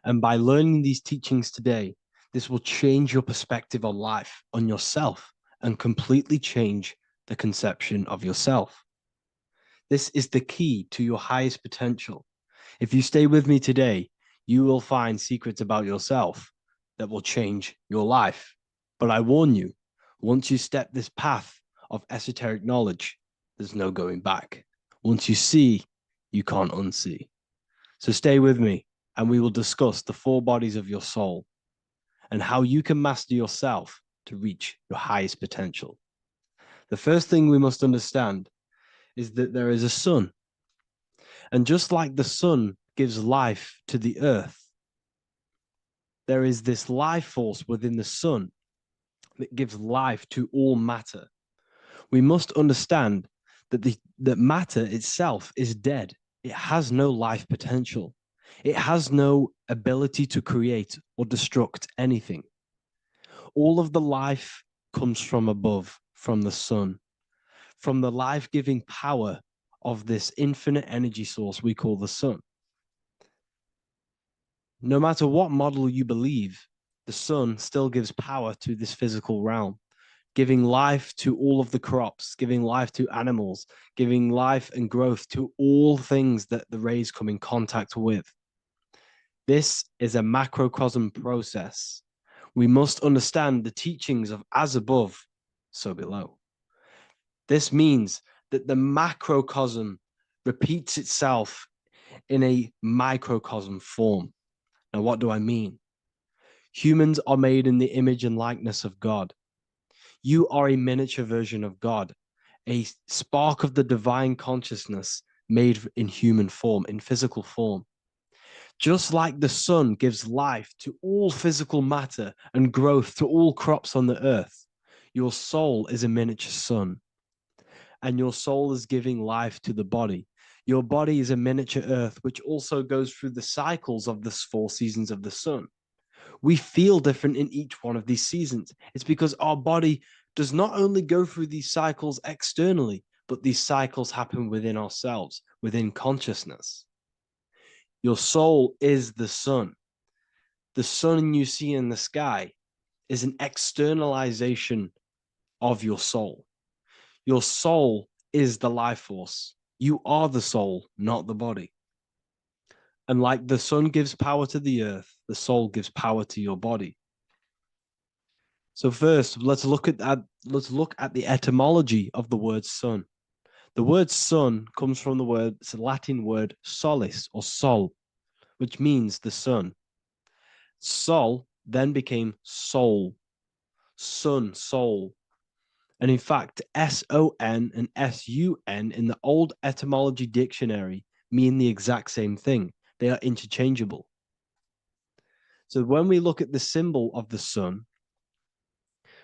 And by learning these teachings today, this will change your perspective on life, on yourself, and completely change the conception of yourself. This is the key to your highest potential. If you stay with me today, you will find secrets about yourself that will change your life. But I warn you, once you step this path of esoteric knowledge, there's no going back. Once you see, you can't unsee. So stay with me, and we will discuss the four bodies of your soul and how you can master yourself to reach your highest potential. The first thing we must understand is that there is a sun. And just like the sun gives life to the earth, there is this life force within the sun that gives life to all matter. We must understand that that matter itself is dead. It has no life potential. It has no ability to create or destruct anything. All of the life comes from above, from the sun, from the life-giving power of this infinite energy source we call the sun. No matter what model you believe, the sun still gives power to this physical realm, giving life to all of the crops, giving life to animals, giving life and growth to all things that the rays come in contact with. This is a macrocosm process. We must understand the teachings of as above, so below. This means that the macrocosm repeats itself in a microcosm form. Now, what do I mean? Humans are made in the image and likeness of God. You are a miniature version of God, a spark of the divine consciousness made in human form, in physical form. Just like the sun gives life to all physical matter and growth to all crops on the earth, your soul is a miniature sun. And your soul is giving life to the body. Your body is a miniature earth, which also goes through the cycles of the 4 seasons of the sun. We feel different in each one of these seasons. It's because our body does not only go through these cycles externally, but these cycles happen within ourselves, within consciousness. Your soul is the sun. The sun you see in the sky is an externalization of your soul. Your soul is the life force. You are the soul, not the body. And like the sun gives power to the earth, the soul gives power to your body. So first, let's look at the etymology of the word sun. The word sun comes from it's a Latin word solis or sol, which means the sun. Sol then became soul, sun, soul. And in fact, S-O-N and S-U-N in the old etymology dictionary mean the exact same thing. They are interchangeable. So when we look at the symbol of the sun,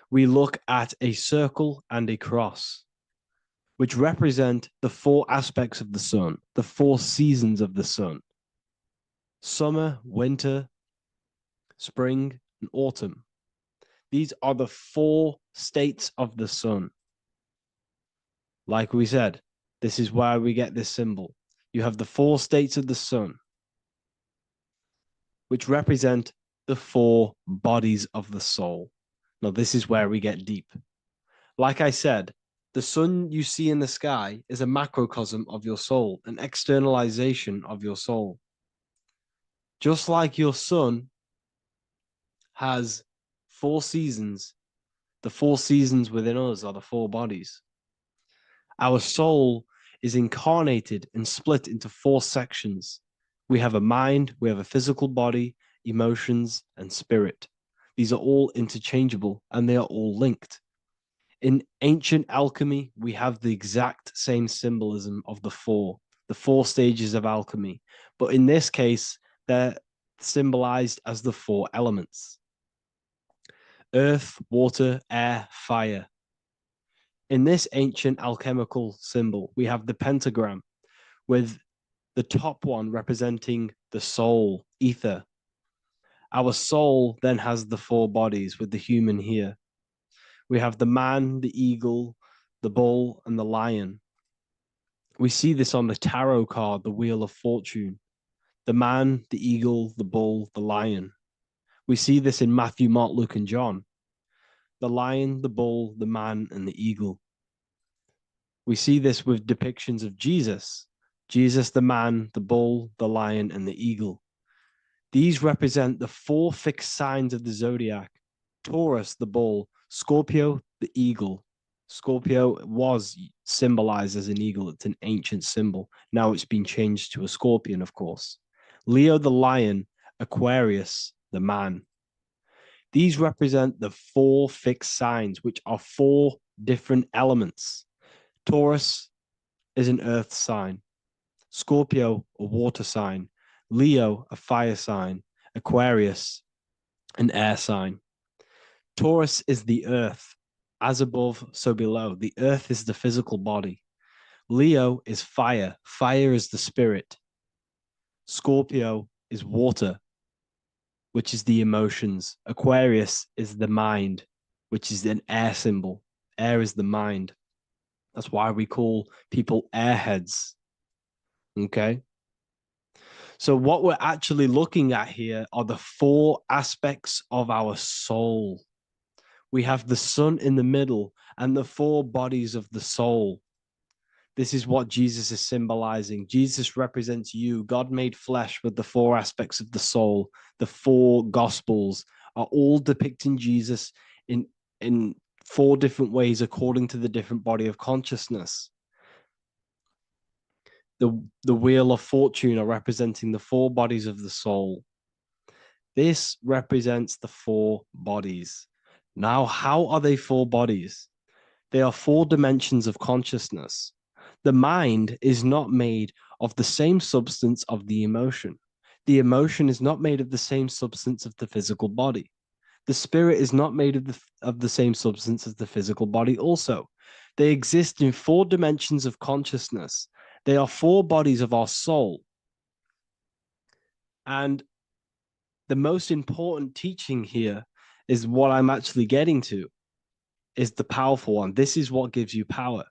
we look at a circle and a cross, which represent the 4 aspects of the sun, the 4 seasons of the sun: summer, winter, spring, and autumn. These are the 4 states of the sun. Like we said, this is why we get this symbol. You have the 4 states of the sun, which represent the 4 bodies of the soul. Now, this is where we get deep. Like I said, the sun you see in the sky is a macrocosm of your soul, an externalization of your soul. Just like your sun has 4 seasons, the 4 seasons within us are the 4 bodies. Our soul is incarnated and split into 4 sections. We have a mind, we have a physical body, emotions, and spirit. These are all interchangeable and they are all linked. In ancient alchemy, we have the exact same symbolism of the 4 stages of alchemy. But in this case, they're symbolized as the 4 elements: earth, water, air, fire. In this ancient alchemical symbol, we have the pentagram, with the top one representing the soul, ether. Our soul then has the 4 bodies, with the human here. We have the man, the eagle, the bull, and the lion. We see this on the tarot card, the Wheel of Fortune. The man, the eagle, the bull, the lion. We see this in Matthew, Mark, Luke, and John. The lion, the bull, the man, and the eagle. We see this with depictions of Jesus. Jesus, the man, the bull, the lion, and the eagle. These represent the 4 fixed signs of the zodiac. Taurus, the bull. Scorpio, the eagle. Scorpio was symbolized as an eagle. It's an ancient symbol. Now it's been changed to a scorpion, of course. Leo, the lion. Aquarius, the man. These represent the 4 fixed signs, which are 4 different elements. Taurus is an earth sign. Scorpio, a water sign. Leo, a fire sign. Aquarius, an air sign. Taurus is the earth. As above, so below. The earth is the physical body. Leo is fire. Fire is the spirit. Scorpio is water, which is the emotions. Aquarius is the mind, which is an air symbol. Air is the mind. That's why we call people airheads. Okay? So what we're actually looking at here are the 4 aspects of our soul. We have the sun in the middle and the 4 bodies of the soul. This is what Jesus is symbolizing. Jesus represents you. God made flesh with the 4 aspects of the soul. The 4 gospels are all depicting Jesus in 4 different ways according to the different body of consciousness. The Wheel of Fortune are representing the 4 bodies of the soul. This represents the 4 bodies. Now, how are they 4 bodies? They are 4 dimensions of consciousness. The mind is not made of the same substance of the emotion. The emotion is not made of the same substance of the physical body. The spirit is not made of the same substance as the physical body also. They exist in 4 dimensions of consciousness. They are 4 bodies of our soul. And the most important teaching here is what I'm actually getting to, is the powerful one. This is what gives you power.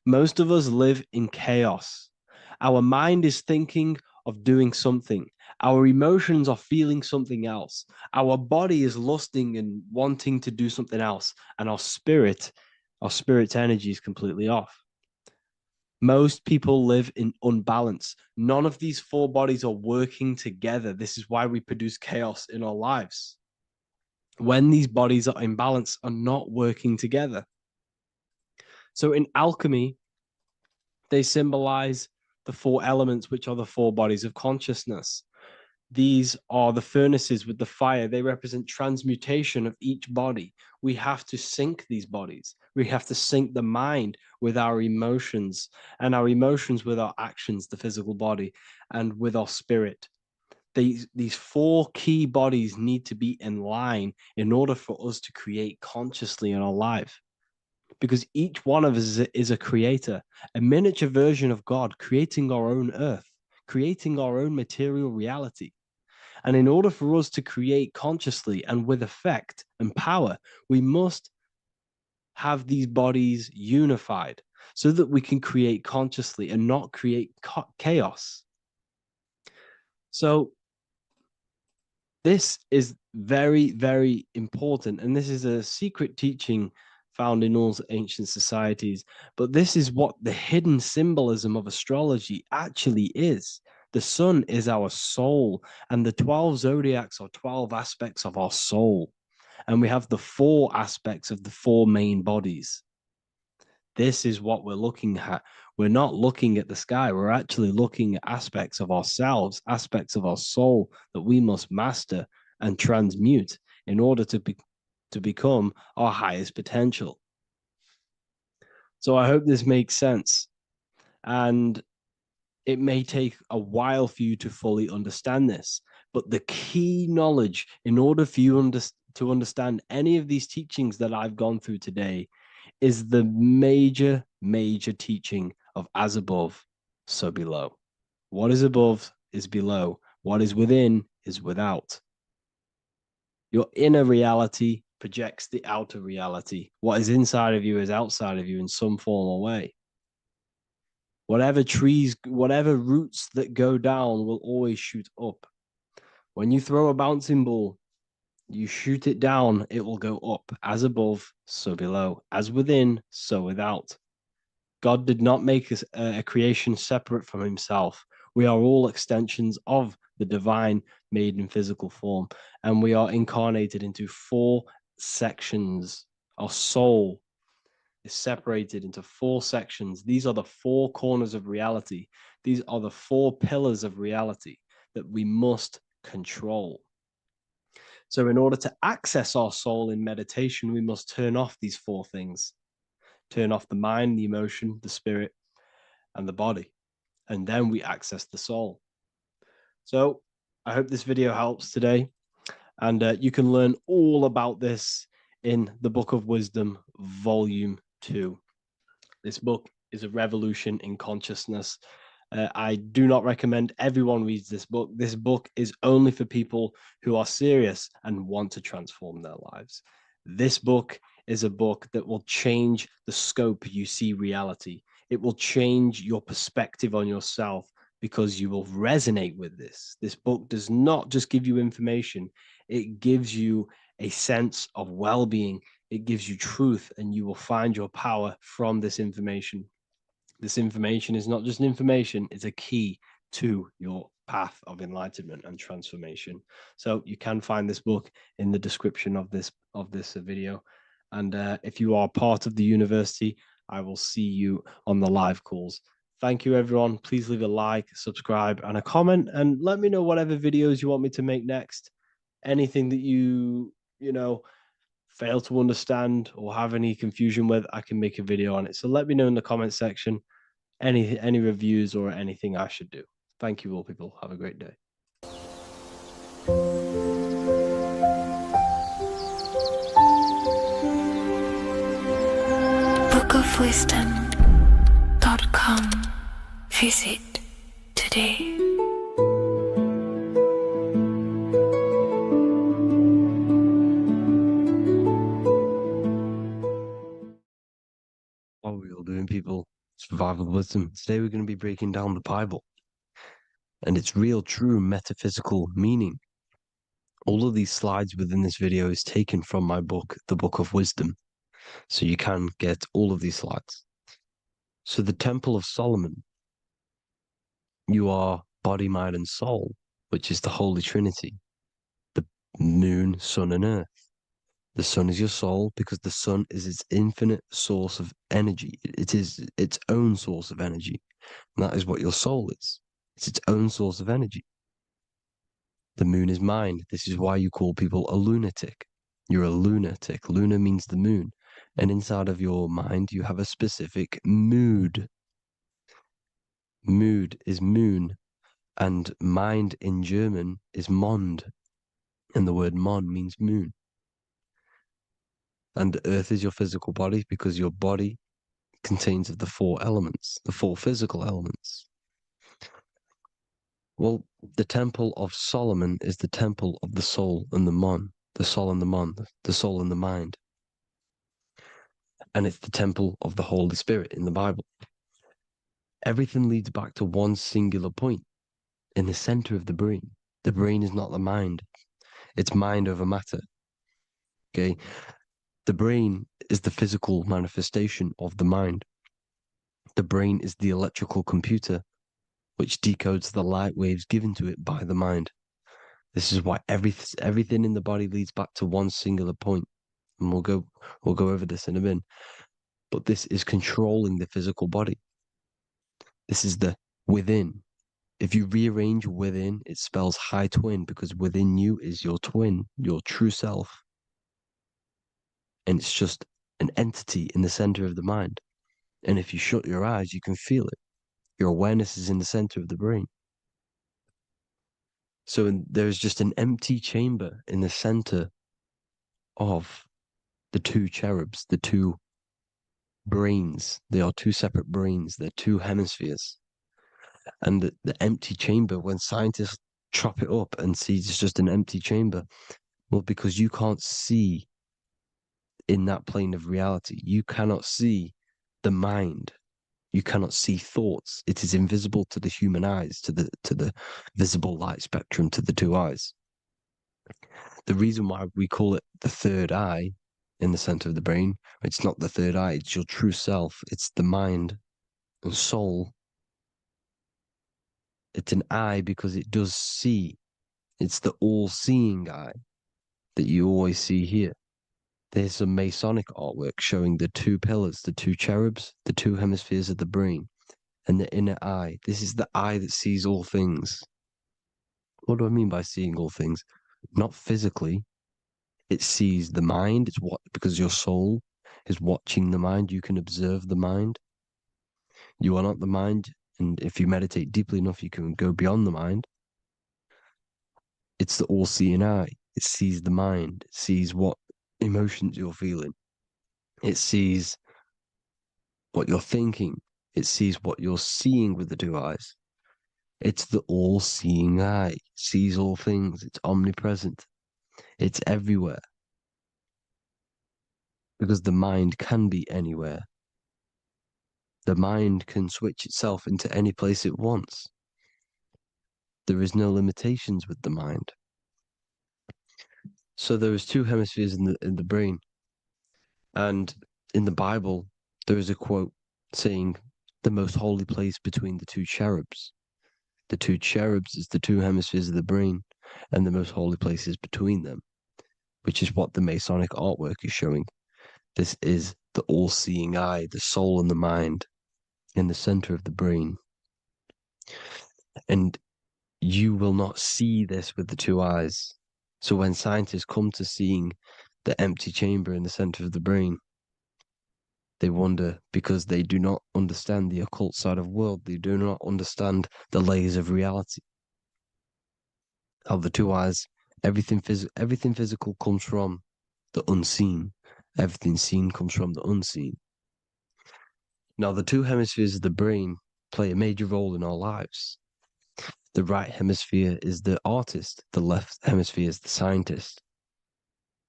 Most of us live in chaos. Our mind is thinking of doing something. Our emotions are feeling something else. Our body is lusting and wanting to do something else. And our spirit's energy is completely off. Most people live in unbalance. None of these 4 bodies are working together. This is why we produce chaos in our lives. When these bodies are in balance, are not working together. So in alchemy, they symbolize the 4 elements, which are the 4 bodies of consciousness. These are the furnaces with the fire. They represent transmutation of each body. We have to sync these bodies. We have to sync the mind with our emotions, and our emotions with our actions, the physical body, and with our spirit. These 4 key bodies need to be in line in order for us to create consciously in our life. Because each one of us is a creator, a miniature version of God, creating our own earth, creating our own material reality. And in order for us to create consciously and with effect and power, we must have these bodies unified so that we can create consciously and not create chaos. So this is very, very important. And this is a secret teaching found in all ancient societies. But this is what the hidden symbolism of astrology actually is. The sun is our soul, and the 12 zodiacs are 12 aspects of our soul. And we have the 4 aspects of the 4 main bodies. This is what we're looking at. We're not looking at the sky. We're actually looking at aspects of ourselves, aspects of our soul that we must master and transmute in order to become our highest potential. So I hope this makes sense. And it may take a while for you to fully understand this, but the key knowledge in order for you to understand any of these teachings that I've gone through today is the major, major teaching of as above, so below. What is above is below. What is within is without. Your inner reality projects the outer reality. What is inside of you is outside of you in some form or way. Whatever trees, whatever roots that go down will always shoot up. When you throw a bouncing ball, you shoot it down, it will go up. As above, so below. As within, so without. God did not make a creation separate from himself. We are all extensions of the divine made in physical form. And we are incarnated into 4 sections. Our soul is separated into 4 sections. These are the 4 corners of reality. These are the 4 pillars of reality that we must control. So in order to access our soul in meditation, we must turn off these 4 things. Turn off the mind, the emotion, the spirit, and the body. And then we access the soul. So I hope this video helps today. And you can learn all about this in the Book of Wisdom, Volume 2. This book is a revolution in consciousness. I do not recommend everyone reads this book. This book is only for people who are serious and want to transform their lives. This book is a book that will change the scope you see reality. It will change your perspective on yourself because you will resonate with this. This book does not just give you information. It gives you a sense of well-being. It gives you truth, and you will find your power from this information. This information is not just information, it's a key to your path of enlightenment and transformation. So you can find this book in the description of this video. And if you are part of the university, I will see you on the live calls. Thank you, everyone. Please leave a like, subscribe, and a comment, and let me know whatever videos you want me to make next. Anything that you fail to understand or have any confusion with, I can make a video on it. So let me know in the comment section any reviews or anything I should do. Thank you all, people. Have a great day. bookofwisdom.com. Visit today. What are we all doing, people? Survival wisdom. Today we're going to be breaking down the Bible and its real, true metaphysical meaning. All of these slides within this video is taken from my book, The Book of Wisdom. So you can get all of these slides. So the Temple of Solomon, you are body, mind, and soul, which is the Holy Trinity. The moon, sun, and earth. The sun is your soul because the sun is its infinite source of energy. It is its own source of energy. And that is what your soul is. It's its own source of energy. The moon is mind. This is why you call people a lunatic. You're a lunatic. Luna means the moon. And inside of your mind, you have a specific mood. Mood is moon. And mind in German is Mond. And the word Mond means moon. And earth is your physical body because your body contains of the 4 elements, the 4 physical elements. Well, the Temple of Solomon is the temple of the soul and the mon, the soul and the mon, the soul and the mind. And it's the temple of the Holy Spirit in the Bible. Everything leads back to one singular point in the center of the brain. The brain is not the mind. It's mind over matter. Okay? The brain is the physical manifestation of the mind. The brain is the electrical computer which decodes the light waves given to it by the mind. This is why everything in the body leads back to one singular point. And we'll go over this in a minute. But this is controlling the physical body. This is the within. If you rearrange within, it spells high twin because within you is your twin, your true self. And it's just an entity in the center of the mind. And if you shut your eyes, you can feel it. Your awareness is in the center of the brain. So there's just an empty chamber in the center of the 2 cherubs, the 2 brains. They are 2 separate brains. They're 2 hemispheres. And the empty chamber, when scientists chop it up and see it's just an empty chamber, well, because you can't see in that plane of reality. You cannot see the mind. You cannot see thoughts. It is invisible to the human eyes, to the visible light spectrum, to the two eyes. The reason why we call it the third eye in the center of the brain, it's not the third eye, it's your true self. It's the mind and soul. It's an eye because it does see. It's the all-seeing eye that you always see here. There's some Masonic artwork showing the two pillars, the two cherubs, the two hemispheres of the brain, and the inner eye. This is the eye that sees all things. What do I mean by seeing all things? Not physically. It sees the mind. It's what, because your soul is watching the mind. You can observe the mind. You are not the mind. And if you meditate deeply enough, you can go beyond the mind. It's the all-seeing eye. It sees the mind. It sees what emotions you're feeling. It sees what you're thinking. It sees what you're seeing with the two eyes. It's the all-seeing eye. It sees all things. It's omnipresent. It's everywhere. Because the mind can be anywhere. The mind can switch itself into any place it wants. There is no limitations with the mind. So there is two hemispheres in the brain. And in the Bible, there is a quote saying the most holy place between the two cherubs. The two cherubs is the two hemispheres of the brain, and the most holy place is between them, which is what the Masonic artwork is showing. This is the all-seeing eye, the soul and the mind in the center of the brain. And you will not see this with the two eyes. So when scientists come to seeing the empty chamber in the center of the brain, they wonder because they do not understand the occult side of the world. They do not understand the layers of reality. How the two eyes, everything physical comes from the unseen. Everything seen comes from the unseen. Now, the two hemispheres of the brain play a major role in our lives. The right hemisphere is the artist. The left hemisphere is the scientist.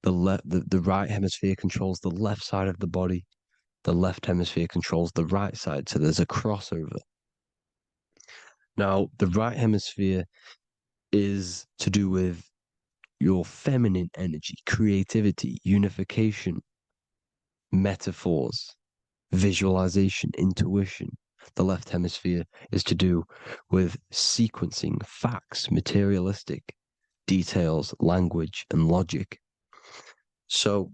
The right hemisphere controls the left side of the body. The left hemisphere controls the right side. So there's a crossover. Now, the right hemisphere is to do with your feminine energy, creativity, unification, metaphors, visualization, intuition. The left hemisphere is to do with sequencing, facts, materialistic details, language, and logic. So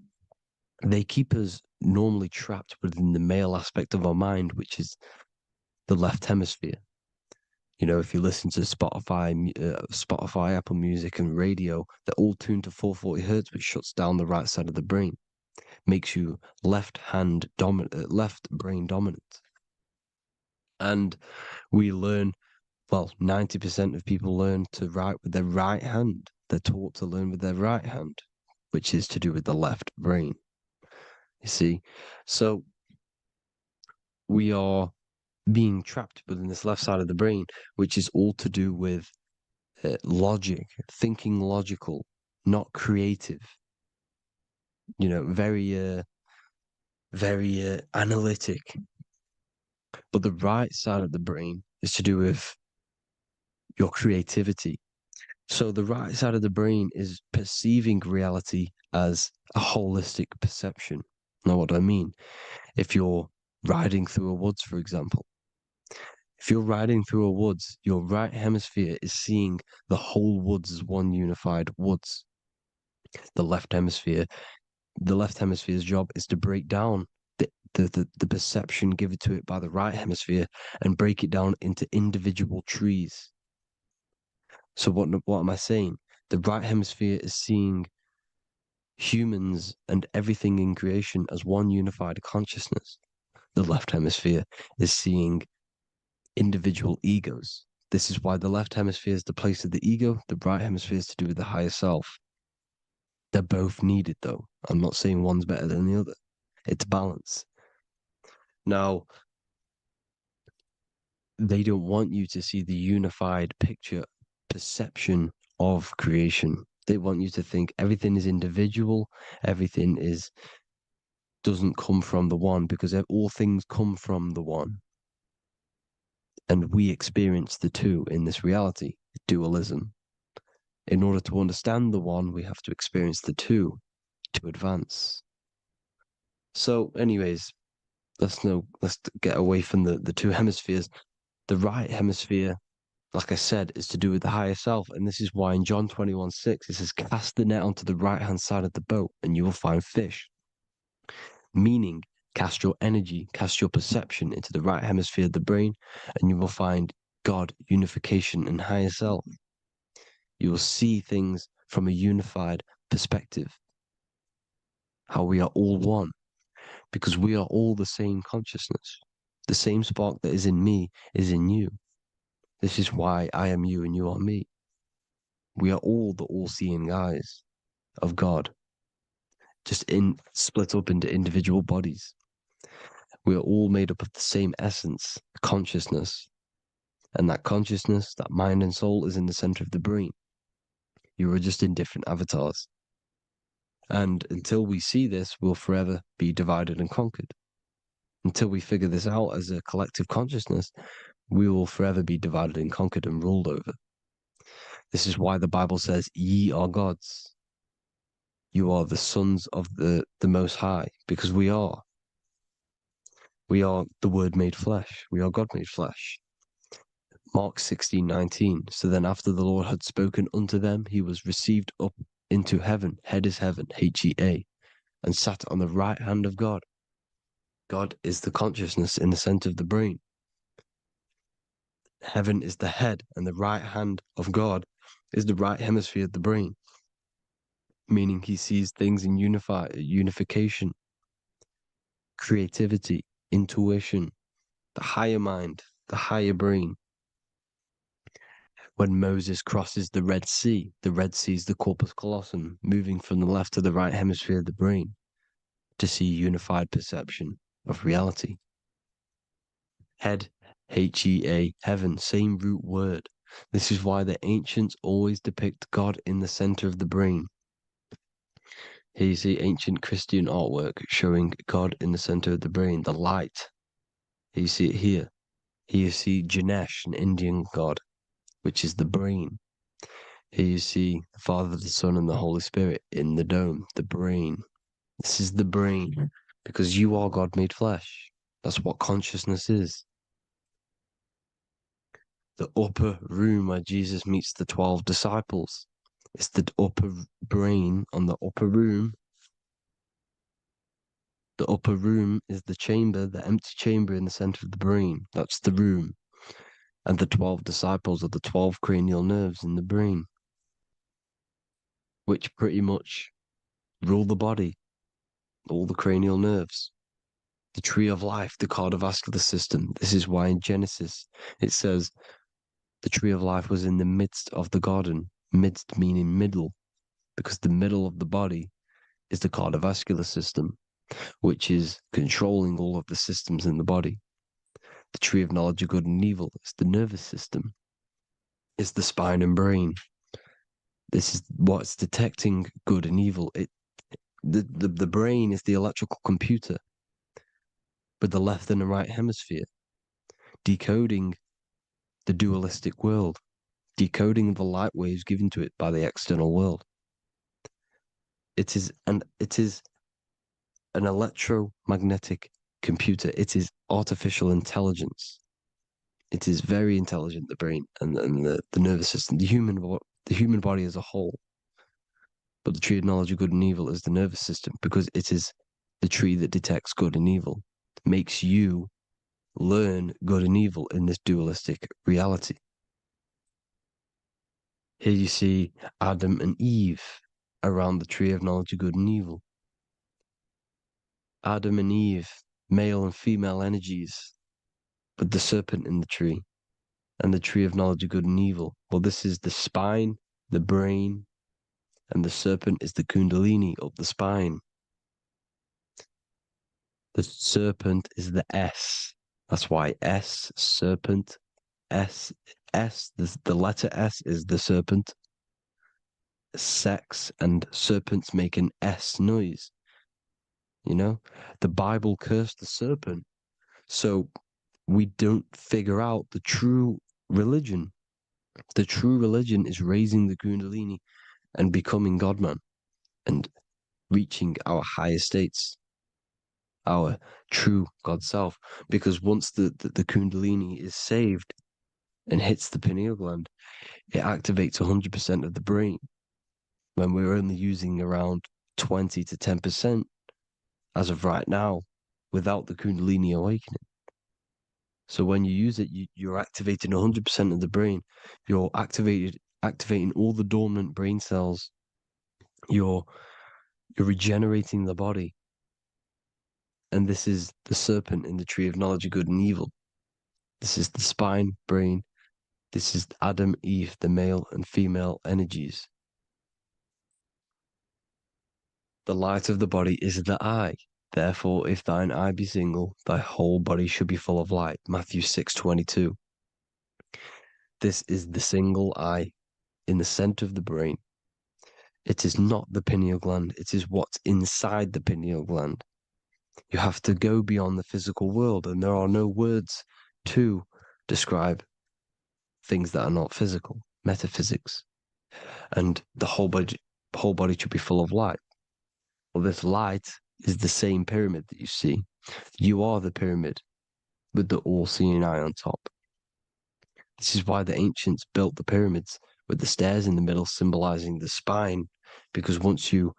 they keep us normally trapped within the male aspect of our mind, which is the left hemisphere. You know, if you listen to Spotify, Apple Music, and radio, they're all tuned to 440 hertz, which shuts down the right side of the brain, makes you left brain dominant. And we learn, well, 90% of people learn to write with their right hand. They're taught to learn with their right hand, which is to do with the left brain. You see, so we are being trapped within this left side of the brain, which is all to do with logic, thinking logical, not creative. You know, very analytic. But the right side of the brain is to do with your creativity. So the right side of the brain is perceiving reality as a holistic perception. Now, what do I mean? If you're riding through a woods, for example, if you're riding through a woods, your right hemisphere is seeing the whole woods as one unified woods. The left hemisphere's job is to break down the perception given to it by the right hemisphere and break it down into individual trees. So what am I saying? The right hemisphere is seeing humans and everything in creation as one unified consciousness. The left hemisphere is seeing individual egos. This is why the left hemisphere is the place of the ego, the right hemisphere is to do with the higher self. They're both needed, though. I'm not saying one's better than the other. It's balance. Now, they don't want you to see the unified picture, perception of creation. They want you to think everything is individual, everything is doesn't come from the one, because all things come from the one. And we experience the two in this reality, dualism. In order to understand the one, we have to experience the two to advance. So, anyways, let's get away from the two hemispheres. The right hemisphere, like I said, is to do with the higher self. And this is why in John 21:6, it says, cast the net onto the right-hand side of the boat and you will find fish. Meaning, cast your energy, cast your perception into the right hemisphere of the brain, and you will find God, unification, and higher self. You will see things from a unified perspective. How we are all one, because we are all the same consciousness. The same spark that is in me is in you. This is why I am you and you are me. We are all the all-seeing eyes of God, just split up into individual bodies. We are all made up of the same essence, consciousness. And that consciousness, that mind and soul, is in the center of the brain. You are just in different avatars. And until we see this, we'll forever be divided and conquered. Until we figure this out as a collective consciousness, we will forever be divided and conquered and ruled over. This is why the Bible says, ye are gods. You are the sons of the Most High, because we are. We are the Word made flesh. We are God made flesh. Mark 16:19. So then after the Lord had spoken unto them, he was received up into heaven. Head is heaven, H-E-A, and sat on the right hand of God. God is the consciousness in the center of the brain. Heaven is the head, and the right hand of God is the right hemisphere of the brain, meaning he sees things in unification, creativity, intuition, the higher mind, the higher brain. When Moses crosses the Red Sea is the corpus callosum, moving from the left to the right hemisphere of the brain to see unified perception of reality. Head, H-E-A, heaven, same root word. This is why the ancients always depict God in the center of the brain. Here you see ancient Christian artwork showing God in the center of the brain, the light. Here you see it here. Here you see Ganesh, an Indian god, which is the brain. Here you see the Father, the Son, and the Holy Spirit in the dome, the brain. This is the brain, because you are God made flesh. That's what consciousness is. The upper room where Jesus meets the 12 disciples. It's the upper brain on the upper room. The upper room is the chamber, the empty chamber in the center of the brain. That's the room. And the 12 disciples are the 12 cranial nerves in the brain, which pretty much rule the body, all the cranial nerves. The tree of life, the cardiovascular system. This is why in Genesis it says the tree of life was in the midst of the garden. Midst meaning middle, because the middle of the body is the cardiovascular system, which is controlling all of the systems in the body. The tree of knowledge of good and evil is the nervous system. It's the spine and brain. This is what's detecting good and evil. The brain is the electrical computer with the left and the right hemisphere, decoding the dualistic world, decoding the light waves given to it by the external world. It is an electromagnetic computer. It is artificial intelligence. It is very intelligent, the brain and the nervous system, the human body as a whole. But the tree of knowledge of good and evil is the nervous system, because it is the tree that detects good and evil, makes you learn good and evil in this dualistic reality. Here you see Adam and Eve around the tree of knowledge of good and evil. Adam and Eve, male and female energies, but the serpent in the tree, and the tree of knowledge of good and evil. Well, this is the spine, the brain, and the serpent is the kundalini up the spine. The serpent is the S. That's why S, serpent, S, the letter S is the serpent. Sex and serpents make an S noise. You know, the Bible cursed the serpent. So we don't figure out the true religion. The true religion is raising the Kundalini and becoming God-man and reaching our higher states, our true God self. Because once the Kundalini is saved and hits the pineal gland, it activates 100% of the brain when we're only using around 20 to 10% as of right now without the Kundalini awakening. So when you use it, you're activating 100% of the brain. You're activating all the dormant brain cells. You're regenerating the body. And this is the serpent in the tree of knowledge of good and evil. This is the spine, brain. This is Adam, Eve, the male and female energies. The light of the body is the eye. Therefore, if thine eye be single, thy whole body should be full of light. Matthew 6:22. This is the single eye in the center of the brain. It is not the pineal gland. It is what's inside the pineal gland. You have to go beyond the physical world, and there are no words to describe things that are not physical, metaphysics. And the whole body should be full of light. Well, this light is the same pyramid that you see. You are the pyramid with the all-seeing eye on top. This is why the ancients built the pyramids with the stairs in the middle symbolizing the spine, because once you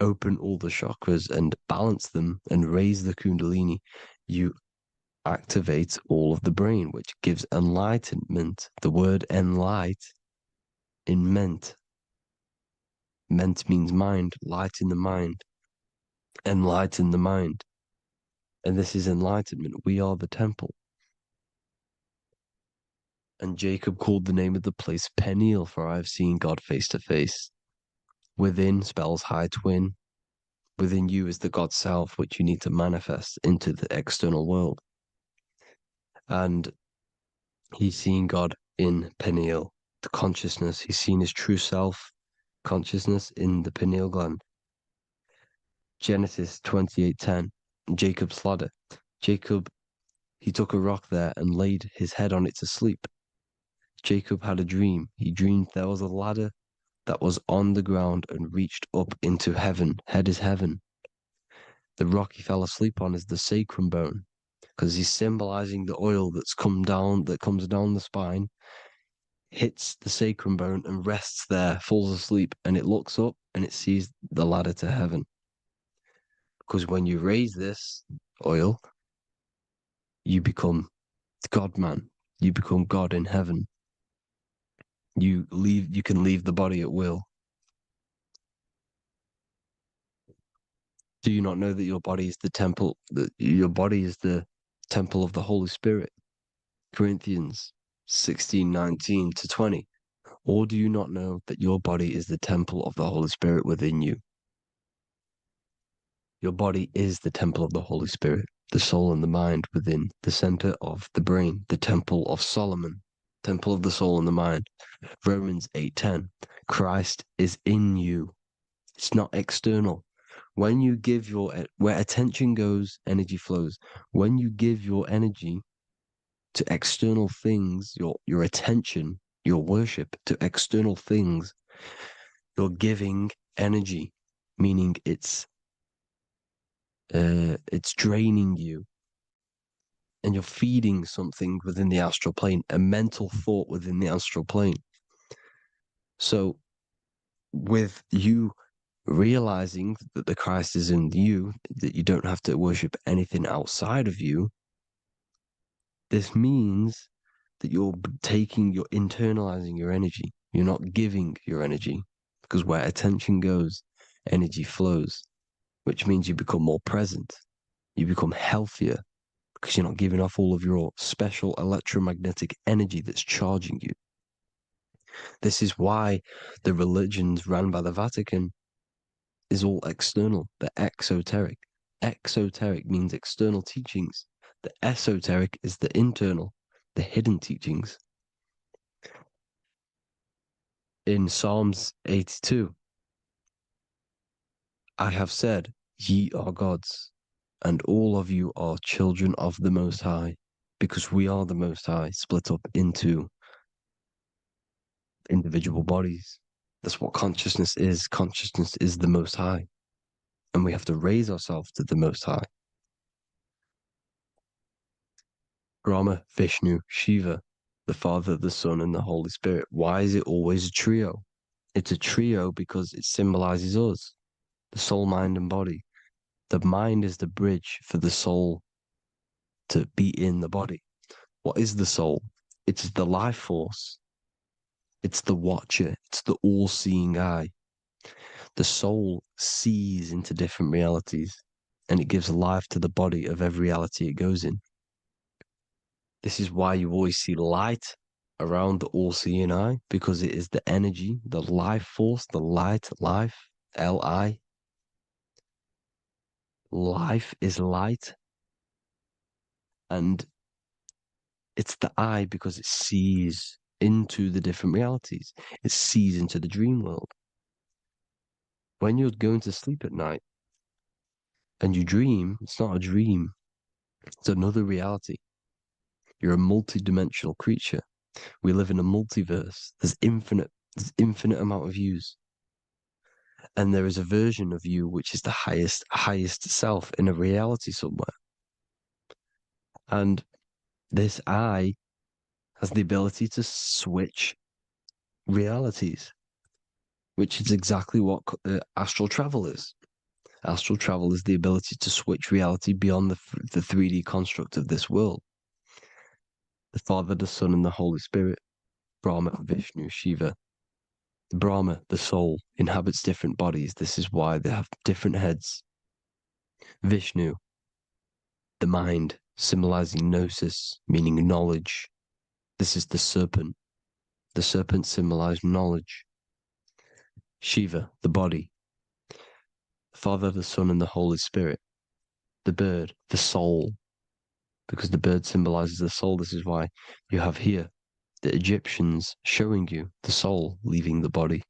open all the chakras and balance them and raise the Kundalini, you activate all of the brain, which gives enlightenment. The word enlight in ment. Ment means mind, light in the mind. Enlighten the mind. And this is enlightenment. We are the temple. And Jacob called the name of the place Peniel, for I have seen God face to face. Within spells high twin. Within you is the God self, which you need to manifest into the external world. And he's seen God in Peniel, the consciousness. He's seen his true self, consciousness in the pineal gland. Genesis 28:10, Jacob's ladder. Jacob, he took a rock there and laid his head on it to sleep. Jacob had a dream. He dreamed there was a ladder that was on the ground and reached up into heaven. Head is heaven. The rock he fell asleep on is the sacrum bone, because he's symbolizing the oil that comes down the spine, hits the sacrum bone and rests there, falls asleep, and it looks up and it sees the ladder to heaven. Because when you raise this oil, you become God-man. You become God in heaven. You can leave the body at will. Do you not know that your body is the temple, that your body is the temple of the Holy Spirit? Corinthians 16:19-20. Or do you not know that your body is the temple of the Holy Spirit within you? Your body is the temple of the Holy Spirit, the soul and the mind within the center of the brain, the temple of Solomon, temple of the soul and the mind. Romans 8:10. Christ is in you. It's not external. When you give where attention goes, energy flows. When you give your energy to external things, your attention, your worship to external things, you're giving energy, meaning it's draining you, and you're feeding something within the astral plane, a mental thought within the astral plane. So with you realizing that the Christ is in you, that you don't have to worship anything outside of you, this means that you're internalizing your energy. You're not giving your energy, because where attention goes, energy flows, which means you become more present. You become healthier because you're not giving off all of your special electromagnetic energy that's charging you. This is why the religions run by the Vatican is all external. They're exoteric. Exoteric means external teachings. The esoteric is the internal, the hidden teachings. In Psalms 82, I have said, Ye are gods, and all of you are children of the Most High, because we are the Most High, split up into individual bodies. That's what consciousness is. Consciousness is the Most High, and we have to raise ourselves to the Most High. Brahma, Vishnu, Shiva, the Father, the Son, and the Holy Spirit. Why is it always a trio? It's a trio because it symbolizes us, the soul, mind, and body. The mind is the bridge for the soul to be in the body. What is the soul? It's the life force. It's the watcher. It's the all-seeing eye. The soul sees into different realities, and it gives life to the body of every reality it goes in. This is why you always see light around the all-seeing eye, because it is the energy, the life force, the light, life, L-I. Life is light. And it's the eye because it sees into the different realities. It sees into the dream world. When you're going to sleep at night and you dream, it's not a dream. It's another reality. You're a multi-dimensional creature. We live in a multiverse. There's infinite amount of yous. And there is a version of you which is the highest self in a reality somewhere. And this I has the ability to switch realities, which is exactly what astral travel is. Astral travel is the ability to switch reality beyond the 3D construct of this world. The Father, the Son, and the Holy Spirit, Brahma, Vishnu, Shiva. Brahma, the soul, inhabits different bodies. This is why they have different heads. Vishnu, the mind, symbolizing gnosis, meaning knowledge. This is the serpent. The serpent symbolized knowledge. Shiva, the body. Father, the Son, and the Holy Spirit. The bird, the soul, because the bird symbolizes the soul. This is why you have here the Egyptians showing you the soul leaving the body.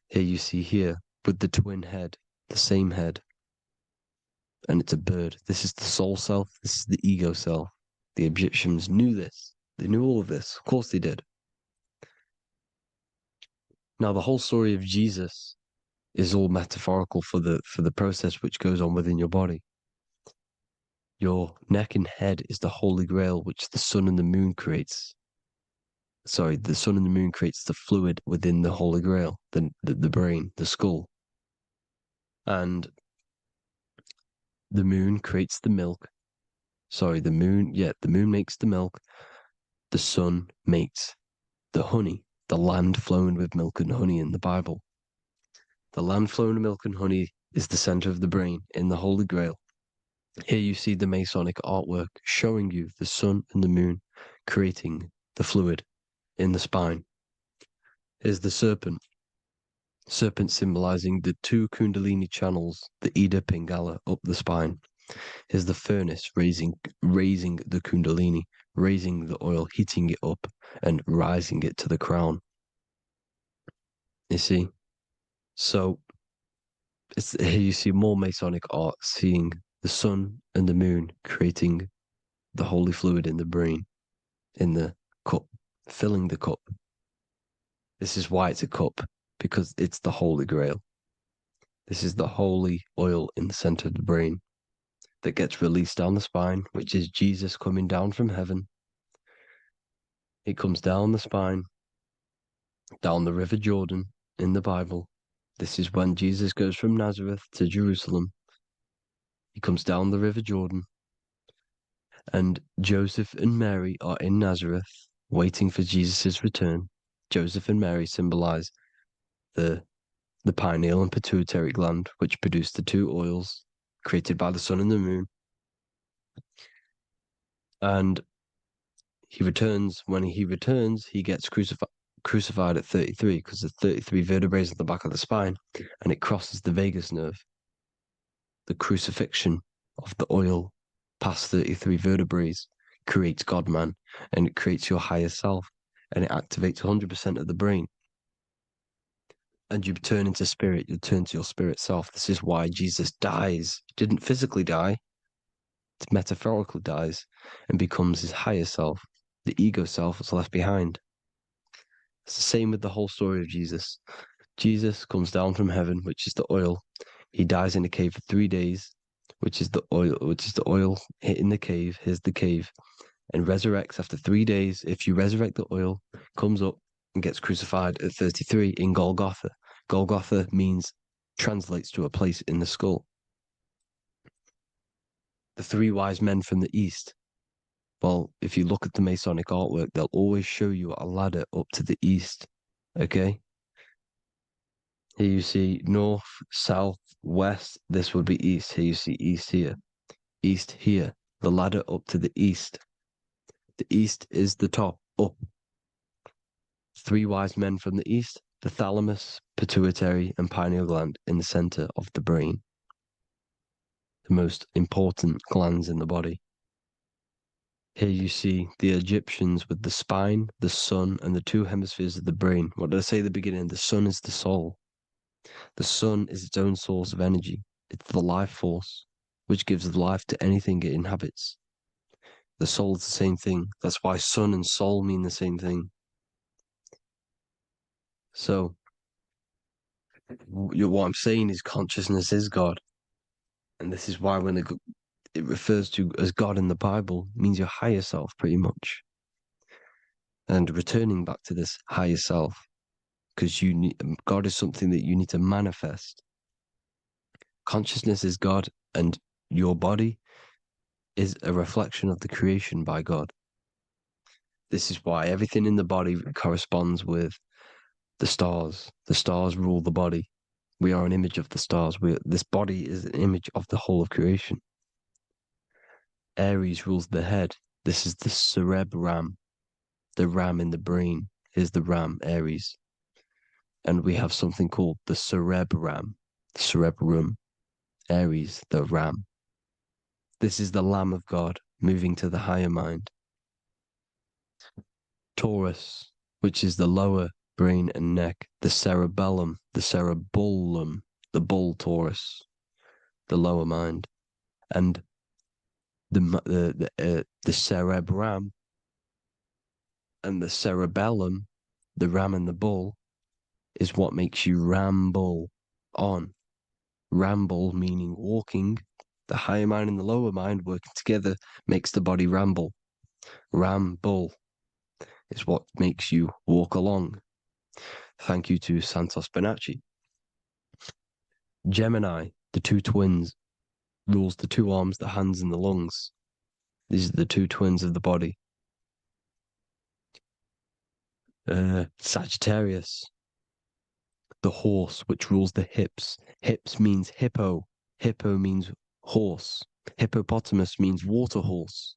Here you see here with the twin head, the same head, and it's a bird. This is the soul self. This is the ego self. The Egyptians knew this. They knew all of this. Of course they did. Now the whole story of Jesus is all metaphorical for the process which goes on within your body. Your neck and head is the holy grail which the sun and the moon creates. Sorry, the sun and the moon creates the fluid within the holy grail, the brain, the skull. And the moon creates the milk. Sorry, the moon makes the milk. The sun makes the honey, the land flowing with milk and honey in the Bible. The land flowing with milk and honey is the center of the brain in the Holy Grail. Here you see the Masonic artwork showing you the sun and the moon creating the fluid in the spine. Here's the serpent. Serpent symbolizing the two Kundalini channels, the Ida Pingala up the spine. Here's the furnace raising the Kundalini, raising the oil, heating it up and rising it to the crown. You see? So here you see more Masonic art, seeing the sun and the moon creating the holy fluid in the brain, in the cup, filling the cup. This is why it's a cup, because it's the Holy Grail. This is the holy oil in the center of the brain that gets released down the spine, which is Jesus coming down from heaven. It comes down the spine, down the River Jordan in the Bible. This is when Jesus goes from Nazareth to Jerusalem. He comes down the River Jordan, and Joseph and Mary are in Nazareth waiting for Jesus' return. Joseph and Mary symbolize the pineal and pituitary gland, which produce the two oils created by the sun and the moon. And he returns. When he returns, he gets crucified at 33, because there's 33 vertebrae at the back of the spine, and it crosses the vagus nerve. The crucifixion of the oil past 33 vertebrae creates God-man, and it creates your higher self, and it activates 100% of the brain. and you turn into spirit, you turn to your spirit self. This is why Jesus dies. He didn't physically die, it metaphorically dies and becomes his higher self. The ego self is left behind. It's the same with the whole story of Jesus. Jesus comes down from heaven, which is the oil. He dies in a cave for 3 days, which is the oil hitting the cave. Here's the cave. And resurrects after 3 days. If you resurrect the oil, comes up and gets crucified at 33 in Golgotha. Golgotha translates to a place in the skull. The 3 wise men from the east. Well, if you look at the Masonic artwork, they'll always show you a ladder up to the east. Okay? Here you see north, south, west. This would be east. Here you see east here. East here. The ladder up to the east. The east is the top, up. 3 wise men from the east. The thalamus, pituitary, and pineal gland in the center of the brain. The most important glands in the body. Here you see the Egyptians with the spine, the sun, and the 2 hemispheres of the brain. What did I say at the beginning? The sun is the soul. The sun is its own source of energy. It's the life force, which gives life to anything it inhabits. The soul is the same thing. That's why sun and soul mean the same thing. So, what I'm saying is consciousness is God. And this is why when it refers to as God in the Bible, it means your higher self, pretty much. And returning back to this higher self, because God is something that you need to manifest. Consciousness is God, and your body is a reflection of the creation by God. This is why everything in the body corresponds with the stars. The stars rule the body. We are an image of the stars. This body is an image of the whole of creation. Aries rules the head. This is the cerebrum, the ram in the brain. Here's the ram, Aries. And we have something called the cerebrum, Aries, the ram. This is the Lamb of God moving to the higher mind. Taurus, which is the lower brain and neck, the cerebellum, the bull Taurus, the lower mind, and the cerebrum and the cerebellum, the ram and the bull, is what makes you ramble on. Ramble meaning walking. The higher mind and the lower mind working together makes the body ramble. Ramble is what makes you walk along. Thank you to Santos Bonacci. Gemini, the 2 twins, rules the 2 arms, the hands, and the lungs. These are the 2 twins of the body. Sagittarius, the horse, which rules the hips. Hips means hippo. Hippo means horse. Hippopotamus means water horse.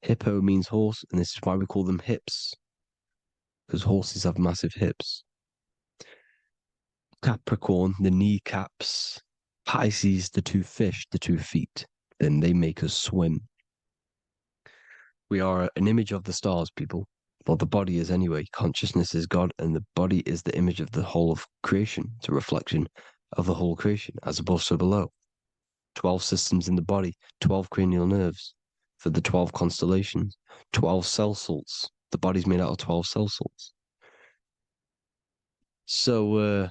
Hippo means horse, and this is why we call them hips, because horses have massive hips. Capricorn, the kneecaps. Pisces, the 2 fish, the 2 feet. Then they make us swim. We are an image of the stars, people. Well, the body is anyway. Consciousness is God, and the body is the image of the whole of creation. It's a reflection of the whole creation, as above, so below. 12 systems in the body, 12 cranial nerves for the 12 constellations, 12 cell salts. The body's made out of 12 cell salts. So,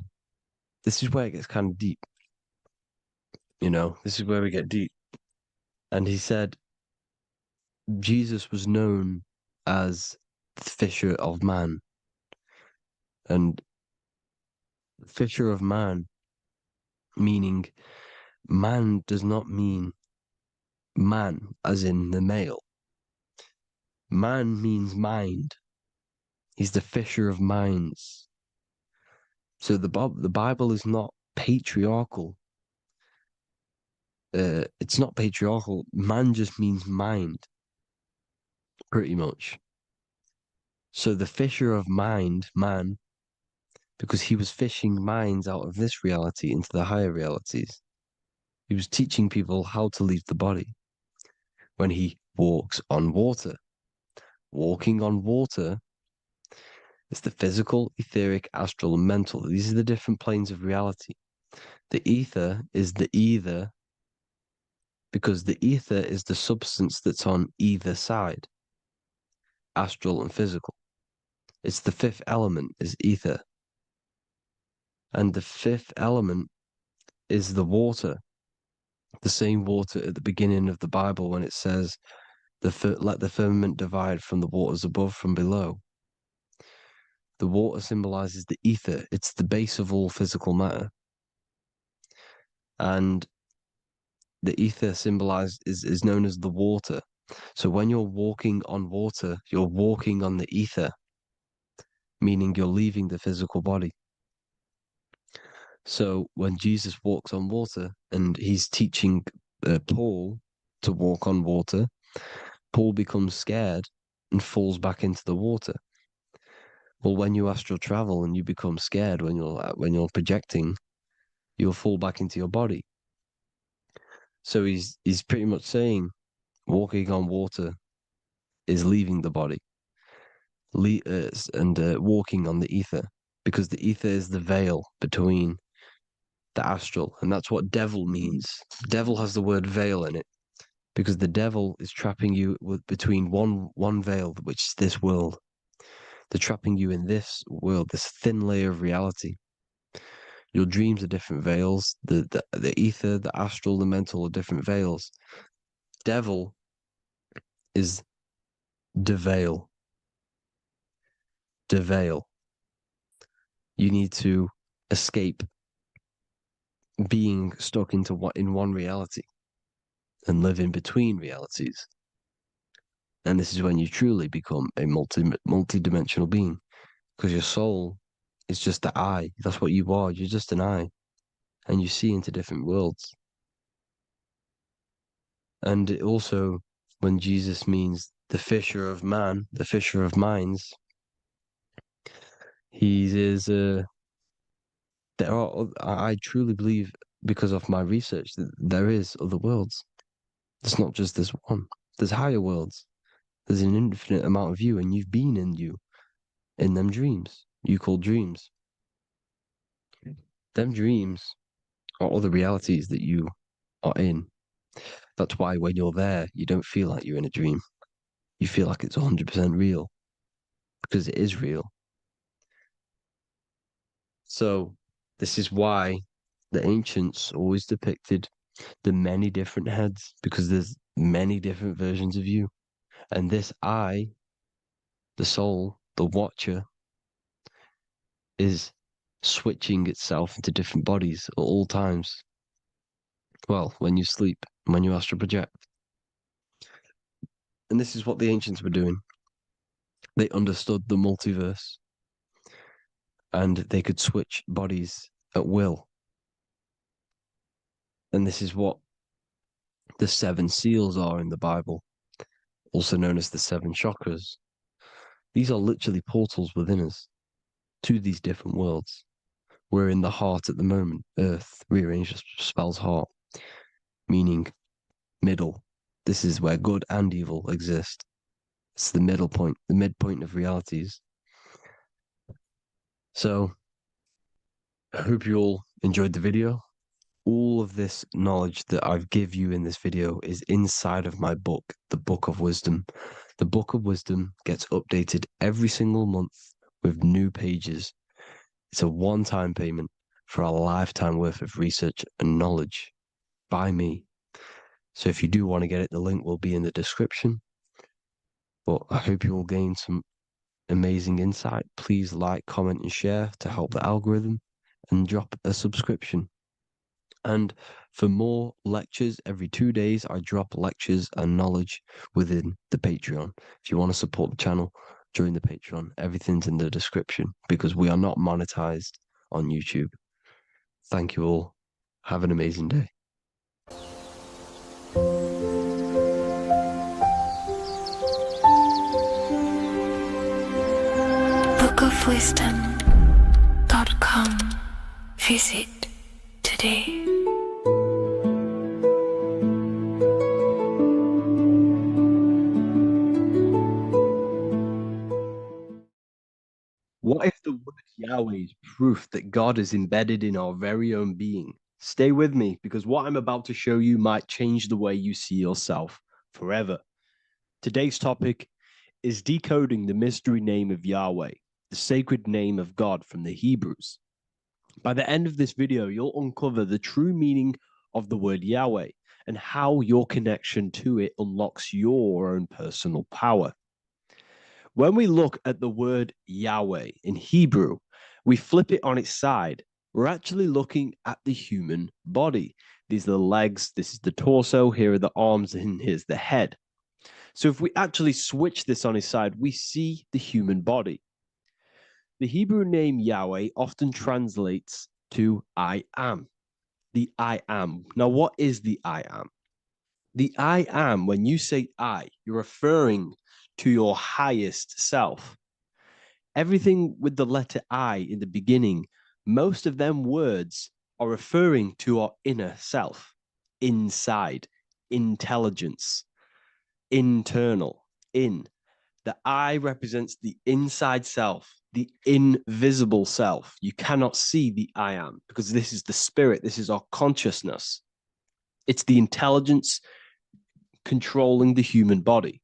this is where it gets kind of deep. This is where we get deep. And he said, Jesus was known as the fisher of man. And fisher of man, meaning man does not mean man as in the male. Man means mind. He's the fisher of minds. So the Bible is not patriarchal. It's not patriarchal. Man just means mind, pretty much. So the fisher of mind, man, because he was fishing minds out of this reality into the higher realities. He was teaching people how to leave the body when he walks on water. Walking on water It's the physical, etheric, astral, and mental. These are the different planes of reality. The ether is the either because the ether is the substance that's on either side, astral and physical. It's the fifth element is ether. And the fifth element is the water. The same water at the beginning of the Bible when it says, let the firmament divide from the waters above from below. The water symbolizes the ether. It's the base of all physical matter. And the ether symbolized is known as the water. So when you're walking on water, you're walking on the ether, meaning you're leaving the physical body. So when Jesus walks on water and he's teaching Paul to walk on water, Paul becomes scared and falls back into the water. Well, when you astral travel and you become scared when you're projecting, you'll fall back into your body. So he's pretty much saying walking on water is leaving the body, and walking on the ether, because the ether is the veil between the astral, and that's what devil means. Devil has the word veil in it, because the devil is trapping you between one veil, which is this world. They're trapping you in this world, this thin layer of reality. Your dreams are different veils. The ether, the astral, the mental are different veils. Devil is the veil. The veil. You need to escape being stuck in one reality and live in between realities. And this is when you truly become a multi-dimensional being, because your soul is just the eye. That's what you are. You're just an eye, and you see into different worlds. And it also, when Jesus means the fisher of man, the fisher of minds, I truly believe, because of my research, that there is other worlds. It's not just this one. There's higher worlds. There's an infinite amount of you, and you've been in them dreams. You call dreams. Them dreams are other realities that you are in. That's why when you're there, you don't feel like you're in a dream. You feel like it's 100% real, because it is real. So this is why the ancients always depicted the many different heads, because there's many different versions of you. And this I, the soul, the watcher, is switching itself into different bodies at all times. Well, when you sleep, when you astral project. And this is what the ancients were doing. They understood the multiverse, and they could switch bodies at will. And this is what the 7 seals are in the Bible, also known as the 7 chakras. These are literally portals within us to these different worlds. We're in the heart at the moment. Earth, rearranged, spells heart, meaning middle. This is where good and evil exist. It's the middle point, the midpoint of realities. So, I hope you all enjoyed the video. All of this knowledge that I've give you in this video is inside of my book, the Book of Wisdom. The Book of Wisdom gets updated every single month with new pages. It's a one-time payment for a lifetime worth of research and knowledge by me. So if you do want to get it, the link will be in the description. But I hope you will gain some amazing insight. Please like, comment, and share to help the algorithm, and drop a subscription. And for more lectures, every 2 days, I drop lectures and knowledge within the Patreon. If you want to support the channel, join the Patreon. Everything's in the description, because we are not monetized on YouTube. Thank you all. Have an amazing day. bookofwisdom.com. Visit today. Yahweh is proof that God is embedded in our very own being. Stay with me because what I'm about to show you might change the way you see yourself forever. Today's topic is decoding the mystery name of Yahweh, the sacred name of God from the Hebrews. By the end of this video, you'll uncover the true meaning of the word Yahweh and how your connection to it unlocks your own personal power. When we look at the word Yahweh in Hebrew, we flip it on its side. We're actually looking at the human body. These are the legs, this is the torso, here are the arms, and here's the head. So if we actually switch this on its side, we see the human body. The Hebrew name Yahweh often translates to I am. The I am. Now, what is the I am? The I am, when you say I, you're referring to your highest self. Everything with the letter I in the beginning, most of them words are referring to our inner self, inside, intelligence, internal, in. The I represents the inside self, the invisible self. You cannot see the I am because this is the spirit, this is our consciousness. It's the intelligence controlling the human body.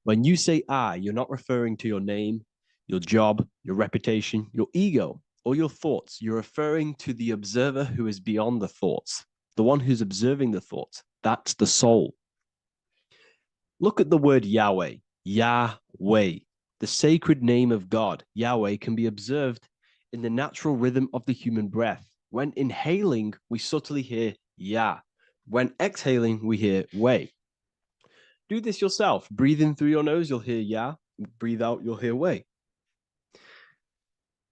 When you say I, you're not referring to your name, your job, your reputation, your ego, or your thoughts. You're referring to the observer who is beyond the thoughts, the one who's observing the thoughts. That's the soul. Look at the word Yahweh, Yahweh, the sacred name of God. Yahweh can be observed in the natural rhythm of the human breath. When inhaling, we subtly hear Yah. When exhaling, we hear Way. Do this yourself. Breathe in through your nose, you'll hear Yah. Breathe out, you'll hear Way.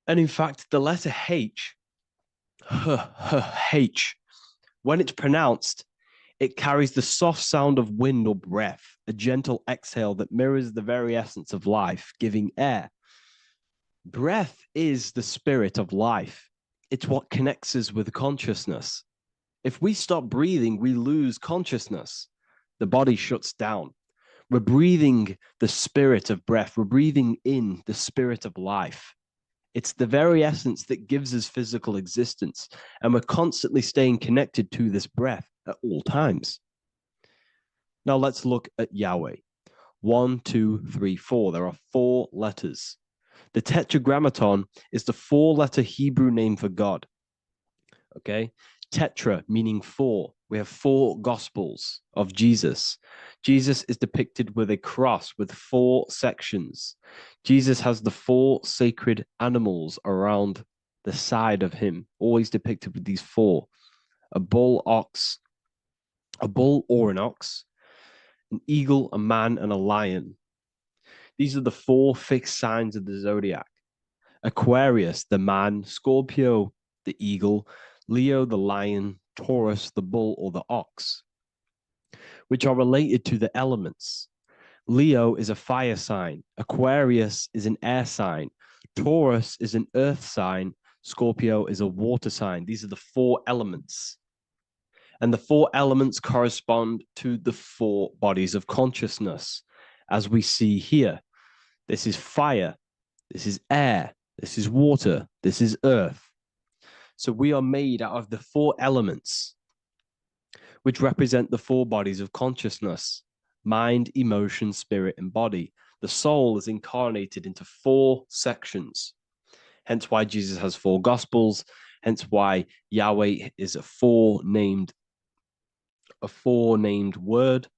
And in fact, the letter H, H, when it's pronounced, it carries the soft sound of wind or breath, a gentle exhale that mirrors the very essence of life, giving air. Breath is the spirit of life. It's what connects us with consciousness. If we stop breathing, we lose consciousness. The body shuts down. We're breathing the spirit of breath. We're breathing in the spirit of life. It's the very essence that gives us physical existence, and we're constantly staying connected to this breath at all times. Now let's look at Yahweh. 1, 2, 3, 4. There are 4 letters. The tetragrammaton is the 4-letter Hebrew name for God. Okay? Tetra meaning 4. We have 4 gospels of Jesus. Jesus is depicted with a cross with 4 sections. Jesus has the 4 sacred animals around the side of him, always depicted with these 4. A bull or an ox, an eagle, a man, and a lion. These are the 4 fixed signs of the zodiac. Aquarius, the man, Scorpio, the eagle, Leo, the lion, Taurus, the bull or the ox, which are related to the elements. Leo is a fire sign. Aquarius is an air sign. Taurus is an earth sign. Scorpio is a water sign. These are the 4 elements. And the 4 elements correspond to the 4 bodies of consciousness, as we see here. This is fire. This is air. This is water. This is earth. So we are made out of the 4 elements, which represent the 4 bodies of consciousness: mind, emotion, spirit, and body. The soul is incarnated into 4 sections. Hence why Jesus has 4 gospels. Hence why Yahweh is a 4-named word,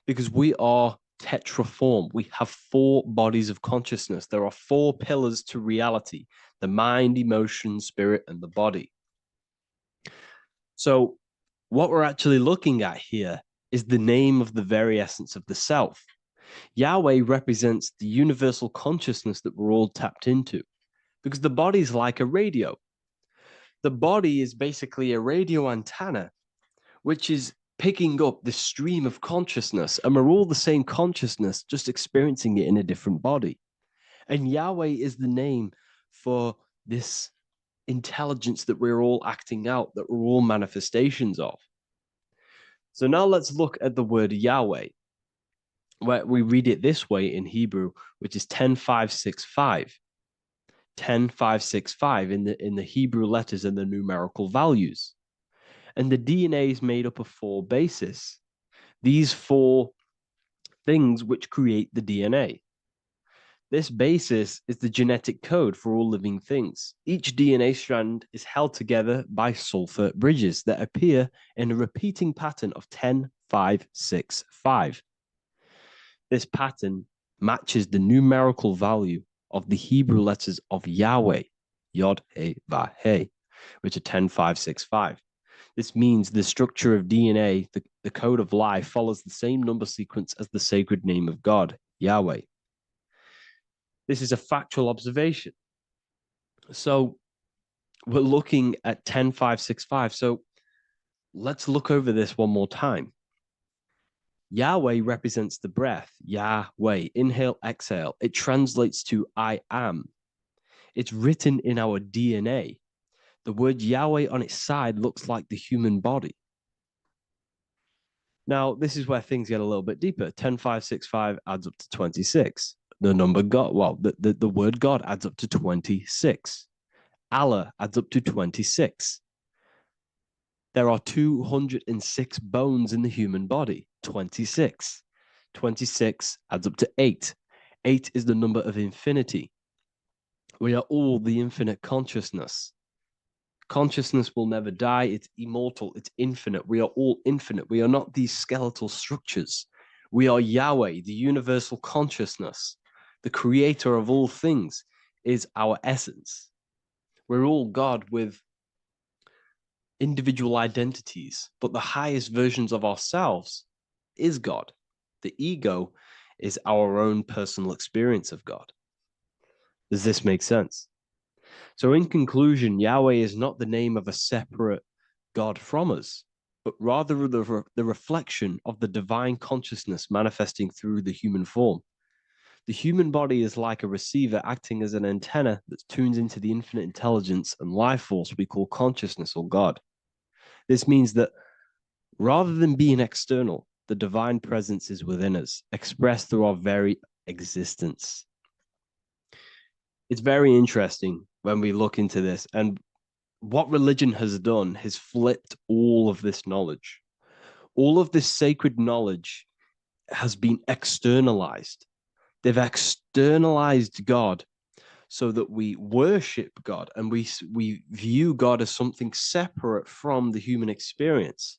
because we are tetraform. We have 4 bodies of consciousness. There are 4 pillars to reality: the mind, emotion, spirit, and the body. So what we're actually looking at here is the name of the very essence of the self. Yahweh represents the universal consciousness that we're all tapped into, because the body is like a radio. The body is basically a radio antenna, which is picking up the stream of consciousness, and we're all the same consciousness, just experiencing it in a different body. And Yahweh is the name for this intelligence that we're all acting out, that we're all manifestations of. So now let's look at the word Yahweh, where we read it this way in Hebrew, which is 10, 5, 6, 5. 10565 in the Hebrew letters and the numerical values. And the DNA is made up of 4 bases. These 4 things which create the DNA. This basis is the genetic code for all living things. Each DNA strand is held together by sulfur bridges that appear in a repeating pattern of 10565. This pattern matches the numerical value of the Hebrew letters of Yahweh, Yod, He, Vah, He, which are 10565. This means the structure of DNA, the code of life, follows the same number sequence as the sacred name of God, Yahweh. This is a factual observation. So we're looking at 10565. So let's look over this one more time. Yahweh represents the breath, Yahweh, inhale, exhale. It translates to I am. It's written in our DNA. The word Yahweh on its side looks like the human body. Now, this is where things get a little bit deeper. 10565 adds up to 26. The number God, well, the word God adds up to 26. Allah adds up to 26. There are 206 bones in the human body, 26. 26 adds up to 8. 8 is the number of infinity. We are all the infinite consciousness. Consciousness will never die. It's immortal. It's infinite. We are all infinite. We are not these skeletal structures. We are Yahweh, the universal consciousness. The creator of all things is our essence. We're all God with individual identities, but the highest versions of ourselves is God. The ego is our own personal experience of God. Does this make sense? So in conclusion, Yahweh is not the name of a separate God from us, but rather the reflection of the divine consciousness manifesting through the human form. The human body is like a receiver acting as an antenna that tunes into the infinite intelligence and life force we call consciousness or God. This means that rather than being external, the divine presence is within us, expressed through our very existence. It's very interesting when we look into this, and what religion has done has flipped all of this knowledge. All of this sacred knowledge has been externalized. They've externalized God so that we worship God and we view God as something separate from the human experience.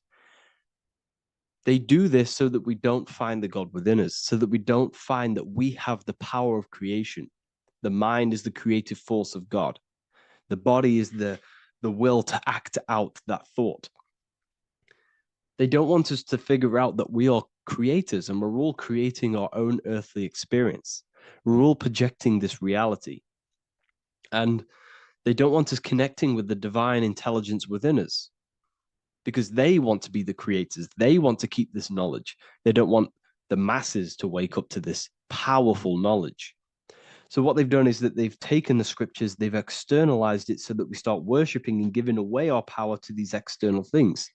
They do this so that we don't find the God within us, so that we don't find that we have the power of creation. The mind is the creative force of God. The body is the will to act out that thought. They don't want us to figure out that we are creators and we're all creating our own earthly experience. We're all projecting this reality. And they don't want us connecting with the divine intelligence within us because they want to be the creators. They want to keep this knowledge. They don't want the masses to wake up to this powerful knowledge. So what they've done is that they've taken the scriptures, they've externalized it so that we start worshiping and giving away our power to these external things.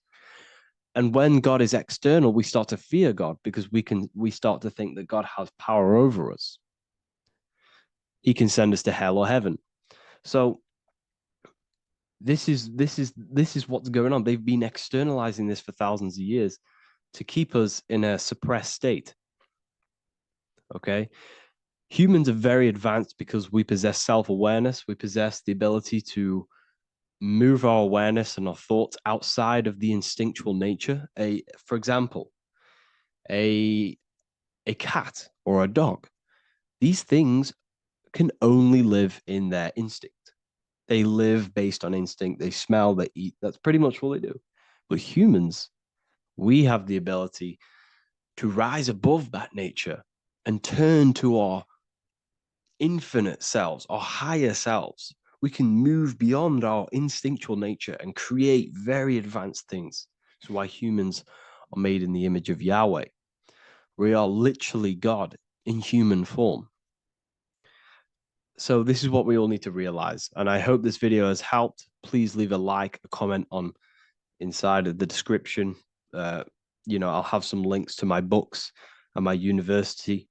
And when God is external, we start to fear God because we start to think that God has power over us. He can send us to hell or heaven. So this is what's going on. They've been externalizing this for thousands of years to keep us in a suppressed state. Okay? Humans are very advanced because we possess self-awareness. We possess the ability to move our awareness and our thoughts outside of the instinctual nature. For example, a cat or a dog. These things can only live in their instinct. They live based on instinct. They smell, they eat. That's pretty much all they do. But humans, we have the ability to rise above that nature and turn to our infinite selves, our higher selves. We can move beyond our instinctual nature and create very advanced things. That's why humans are made in the image of Yahweh. We are literally God in human form. So this is what we all need to realize. And I hope this video has helped. Please leave a like, a comment on inside of the description. I'll have some links to my books and my university.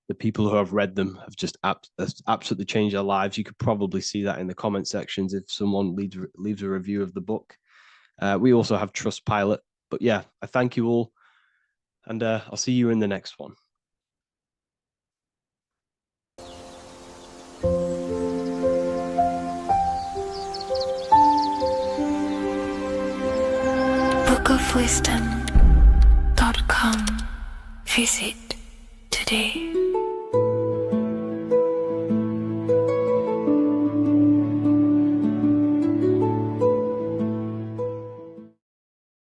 The people who have read them have just absolutely changed their lives. You could probably see that in the comment sections if someone leaves a review of the book. We also have Trustpilot. But yeah, I thank you all, and I'll see you in the next one. bookofwisdom.com. Visit today.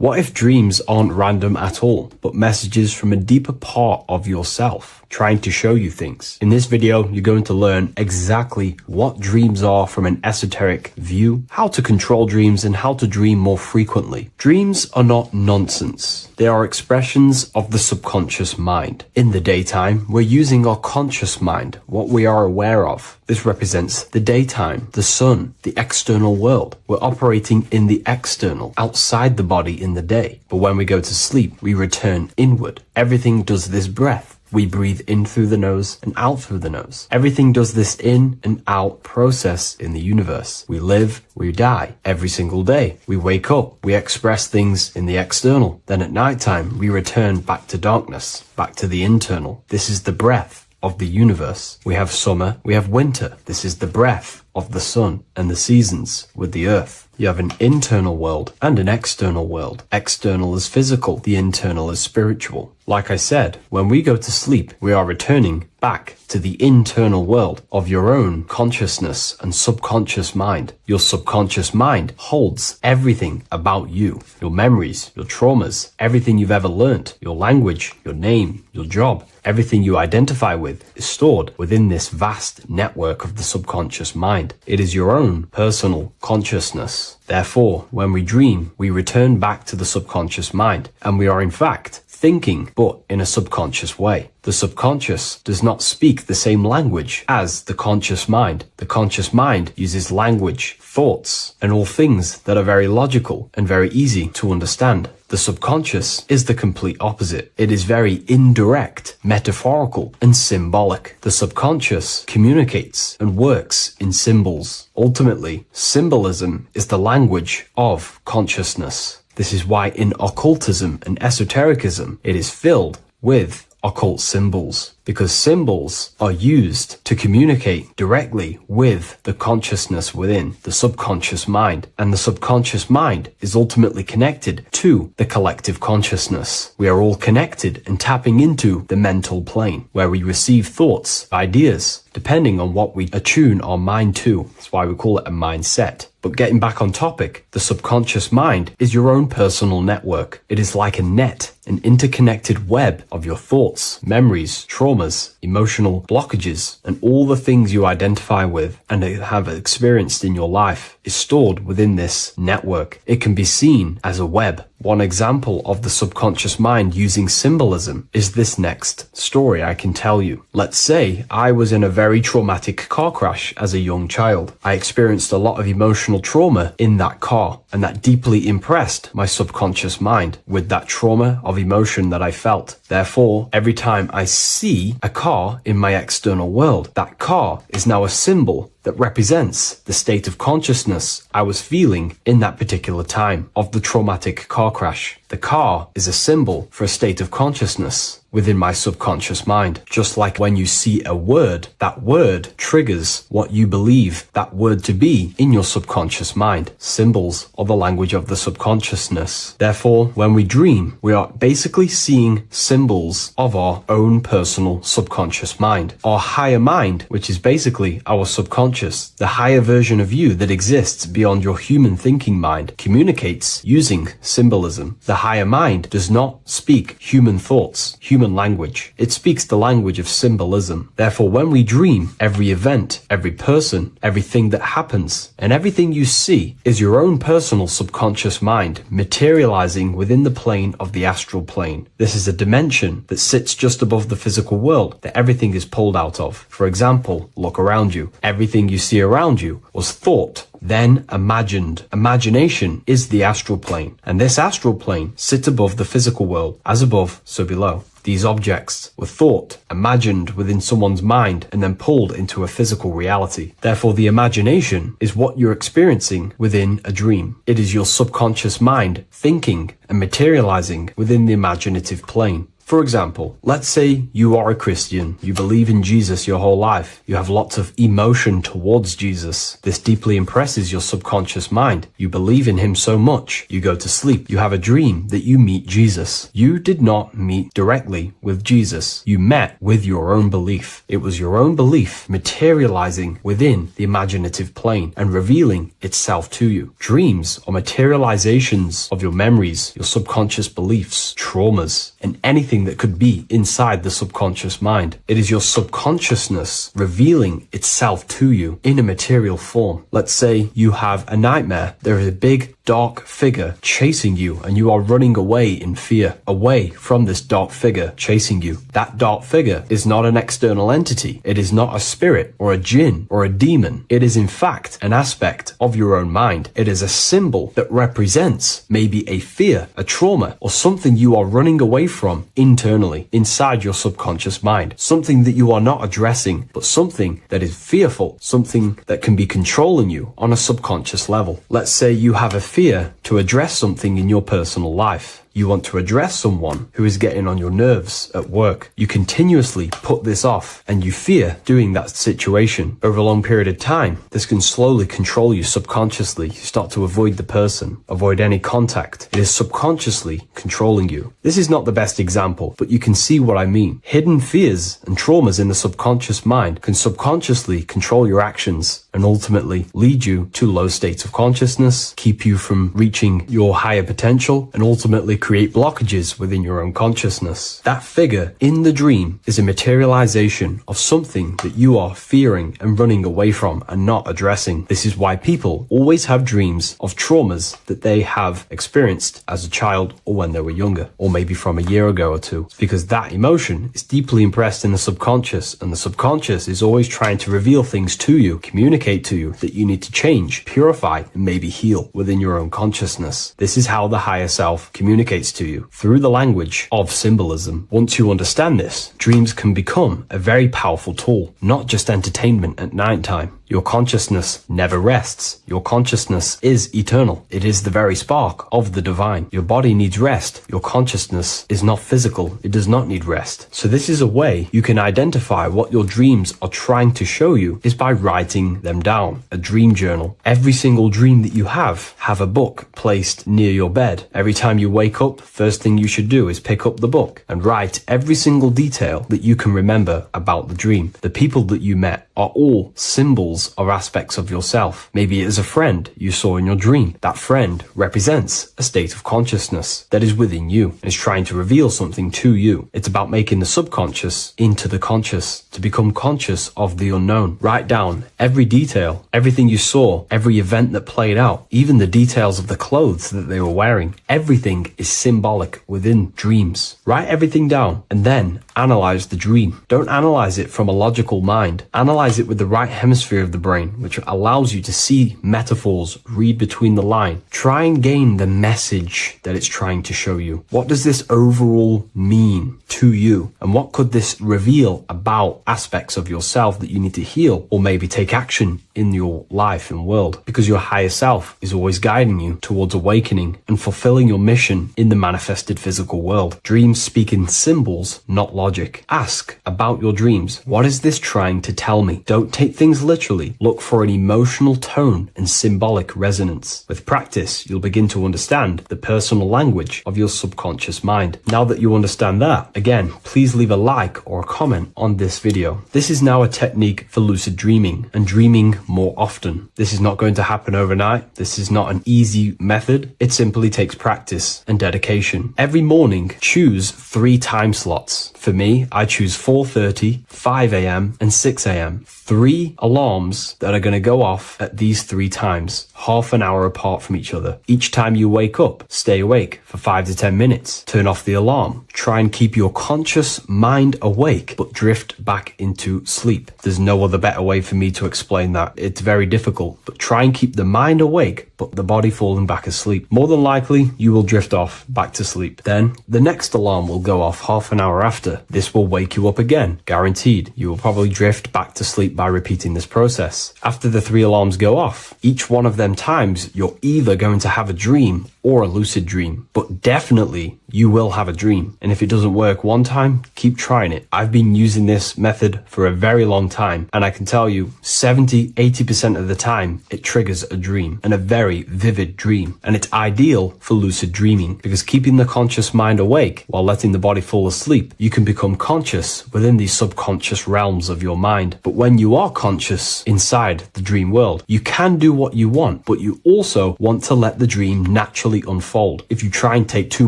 What if dreams aren't random at all, but messages from a deeper part of yourself, trying to show you things? In this video, you're going to learn exactly what dreams are from an esoteric view, how to control dreams, and how to dream more frequently. Dreams are not nonsense. They are expressions of the subconscious mind. In the daytime, we're using our conscious mind, what we are aware of. This represents the daytime, the sun, the external world. We're operating in the external, outside the body in the day. But when we go to sleep, we return inward. Everything does this breath. We breathe in through the nose and out through the nose. Everything does this in and out process in the universe. We live, we die every single day. We wake up, we express things in the external. Then at nighttime, we return back to darkness, back to the internal. This is the breath of the universe. We have summer, we have winter. This is the breath of the sun and the seasons with the earth. You have an internal world and an external world. External is physical, the internal is spiritual. Like I said, when we go to sleep, we are returning back to the internal world of your own consciousness and subconscious mind. Your subconscious mind holds everything about you, your memories, your traumas, everything you've ever learnt, your language, your name, your job. Everything you identify with is stored within this vast network of the subconscious mind. It is your own personal consciousness. Therefore, when we dream, we return back to the subconscious mind, and we are in fact thinking, but in a subconscious way. The subconscious does not speak the same language as the conscious mind. The conscious mind uses language, thoughts, and all things that are very logical and very easy to understand. The subconscious is the complete opposite. It is very indirect, metaphorical, and symbolic. The subconscious communicates and works in symbols. Ultimately, symbolism is the language of consciousness. This is why in occultism and esotericism, it is filled with occult symbols, because symbols are used to communicate directly with the consciousness within the subconscious mind, and the subconscious mind is ultimately connected to the collective consciousness. We are all connected and tapping into the mental plane, where we receive thoughts, ideas, depending on what we attune our mind to. That's why we call it a mindset. But getting back on topic, the subconscious mind is your own personal network. It is like a net, an interconnected web of your thoughts, memories, traumas, emotional blockages, and all the things you identify with and have experienced in your life is stored within this network. It can be seen as a web. One example of the subconscious mind using symbolism is this next story I can tell you. Let's say I was in a very traumatic car crash as a young child. I experienced a lot of emotional trauma in that car, and that deeply impressed my subconscious mind with that trauma of emotion that I felt. Therefore, every time I see a car in my external world, that car is now a symbol that represents the state of consciousness I was feeling in that particular time of the traumatic car crash. The car is a symbol for a state of consciousness within my subconscious mind. Just like when you see a word, that word triggers what you believe that word to be in your subconscious mind. Symbols are the language of the subconsciousness. Therefore, when we dream, we are basically seeing symbols of our own personal subconscious mind. Our higher mind, which is basically our subconscious, the higher version of you that exists beyond your human thinking mind, communicates using symbolism. The higher mind does not speak human thoughts, human language. It speaks the language of symbolism. Therefore, when we dream, every event, every person, everything that happens, and everything you see is your own personal subconscious mind materializing within the plane of the astral plane. This is a dimension that sits just above the physical world that everything is pulled out of. For example, look around you. Everything you see around you was thought, then imagined. Imagination is the astral plane, and this astral plane sits above the physical world. As above, so below. These objects were thought, imagined within someone's mind, and then pulled into a physical reality. Therefore, the imagination is what you're experiencing within a dream. It is your subconscious mind thinking and materializing within the imaginative plane. For example, let's say you are a Christian, you believe in Jesus your whole life, you have lots of emotion towards Jesus. This deeply impresses your subconscious mind. You believe in him so much, you go to sleep, you have a dream that you meet Jesus. You did not meet directly with Jesus. You met with your own belief. It was your own belief materializing within the imaginative plane and revealing itself to you. Dreams are materializations of your memories, your subconscious beliefs, traumas, and anything that could be inside the subconscious mind. It is your subconsciousness revealing itself to you in a material form. Let's say you have a nightmare. There is a big dark figure chasing you and you are running away in fear, away from this dark figure chasing you. That dark figure is not an external entity. It is not a spirit or a jinn or a demon. It is in fact an aspect of your own mind. It is a symbol that represents maybe a fear, a trauma, or something you are running away from internally, inside your subconscious mind. Something that you are not addressing, but something that is fearful, something that can be controlling you on a subconscious level. Let's say you have a fear to address something in your personal life. You want to address someone who is getting on your nerves at work. You continuously put this off and you fear doing that situation. Over a long period of time, this can slowly control you subconsciously. You start to avoid the person, avoid any contact. It is subconsciously controlling you. This is not the best example, but you can see what I mean. Hidden fears and traumas in the subconscious mind can subconsciously control your actions and ultimately lead you to low states of consciousness, keep you from reaching your higher potential, and ultimately create blockages within your own consciousness. That figure in the dream is a materialization of something that you are fearing and running away from and not addressing. This is why people always have dreams of traumas that they have experienced as a child or when they were younger, or maybe from a year ago or two. It's because that emotion is deeply impressed in the subconscious, and the subconscious is always trying to reveal things to you, communicate to you that you need to change, purify, and maybe heal within your own consciousness. This is how the higher self communicates to you, through the language of symbolism. Once you understand this, dreams can become a very powerful tool, not just entertainment at nighttime. Your consciousness never rests. Your consciousness is eternal. It is the very spark of the divine. Your body needs rest. Your consciousness is not physical. It does not need rest. So this is a way you can identify what your dreams are trying to show you, is by writing them down. A dream journal. Every single dream that you have a book placed near your bed. Every time you wake up, first thing you should do is pick up the book and write every single detail that you can remember about the dream. The people that you met are all symbols or aspects of yourself. Maybe it is a friend you saw in your dream. That friend represents a state of consciousness that is within you and is trying to reveal something to you. It's about making the subconscious into the conscious, to become conscious of the unknown. Write down every detail, everything you saw, every event that played out, even the details of the clothes that they were wearing. Everything is symbolic within dreams. Write everything down and then analyze the dream. Don't analyze it from a logical mind. Analyze it with the right hemisphere of the brain, which allows you to see metaphors, read between the line. Try and gain the message that it's trying to show you. What does this overall mean to you? And what could this reveal about aspects of yourself that you need to heal or maybe take action in your life and world? Because your higher self is always guiding you towards awakening and fulfilling your mission in the manifested physical world. Dreams speak in symbols, not logic. Ask about your dreams. What is this trying to tell me? Don't take things literally. Look for an emotional tone and symbolic resonance. With practice, you'll begin to understand the personal language of your subconscious mind. Now that you understand that, again, please leave a like or a comment on this video. This is now a technique for lucid dreaming and dreaming more often. This is not going to happen overnight. This is not an easy method. It simply takes practice and dedication. Every morning, choose 3 time slots. For me, I choose 4:30, 5 a.m. and 6 a.m. 3 alarms that are going to go off at these 3 times, half an hour apart from each other. Each time you wake up, stay awake for 5 to 10 minutes. Turn off the alarm. Try and keep your conscious mind awake, but drift back into sleep. There's no other better way for me to explain that. It's very difficult, but try and keep the mind awake, but the body falling back asleep. More than likely, you will drift off back to sleep. Then, the next alarm will go off half an hour after. This will wake you up again, guaranteed. You will probably drift back to sleep by repeating this process. After the 3 alarms go off, each one of them times, you're either going to have a dream or a lucid dream. But definitely, you will have a dream. And if it doesn't work one time, keep trying it. I've been using this method for a very long time, and I can tell you 70-80% of the time it triggers a dream, and a very vivid dream. And it's ideal for lucid dreaming because keeping the conscious mind awake while letting the body fall asleep, you can become conscious within these subconscious realms of your mind. But when you are conscious inside the dream world, you can do what you want, but you also want to let the dream naturally unfold. If you try and take too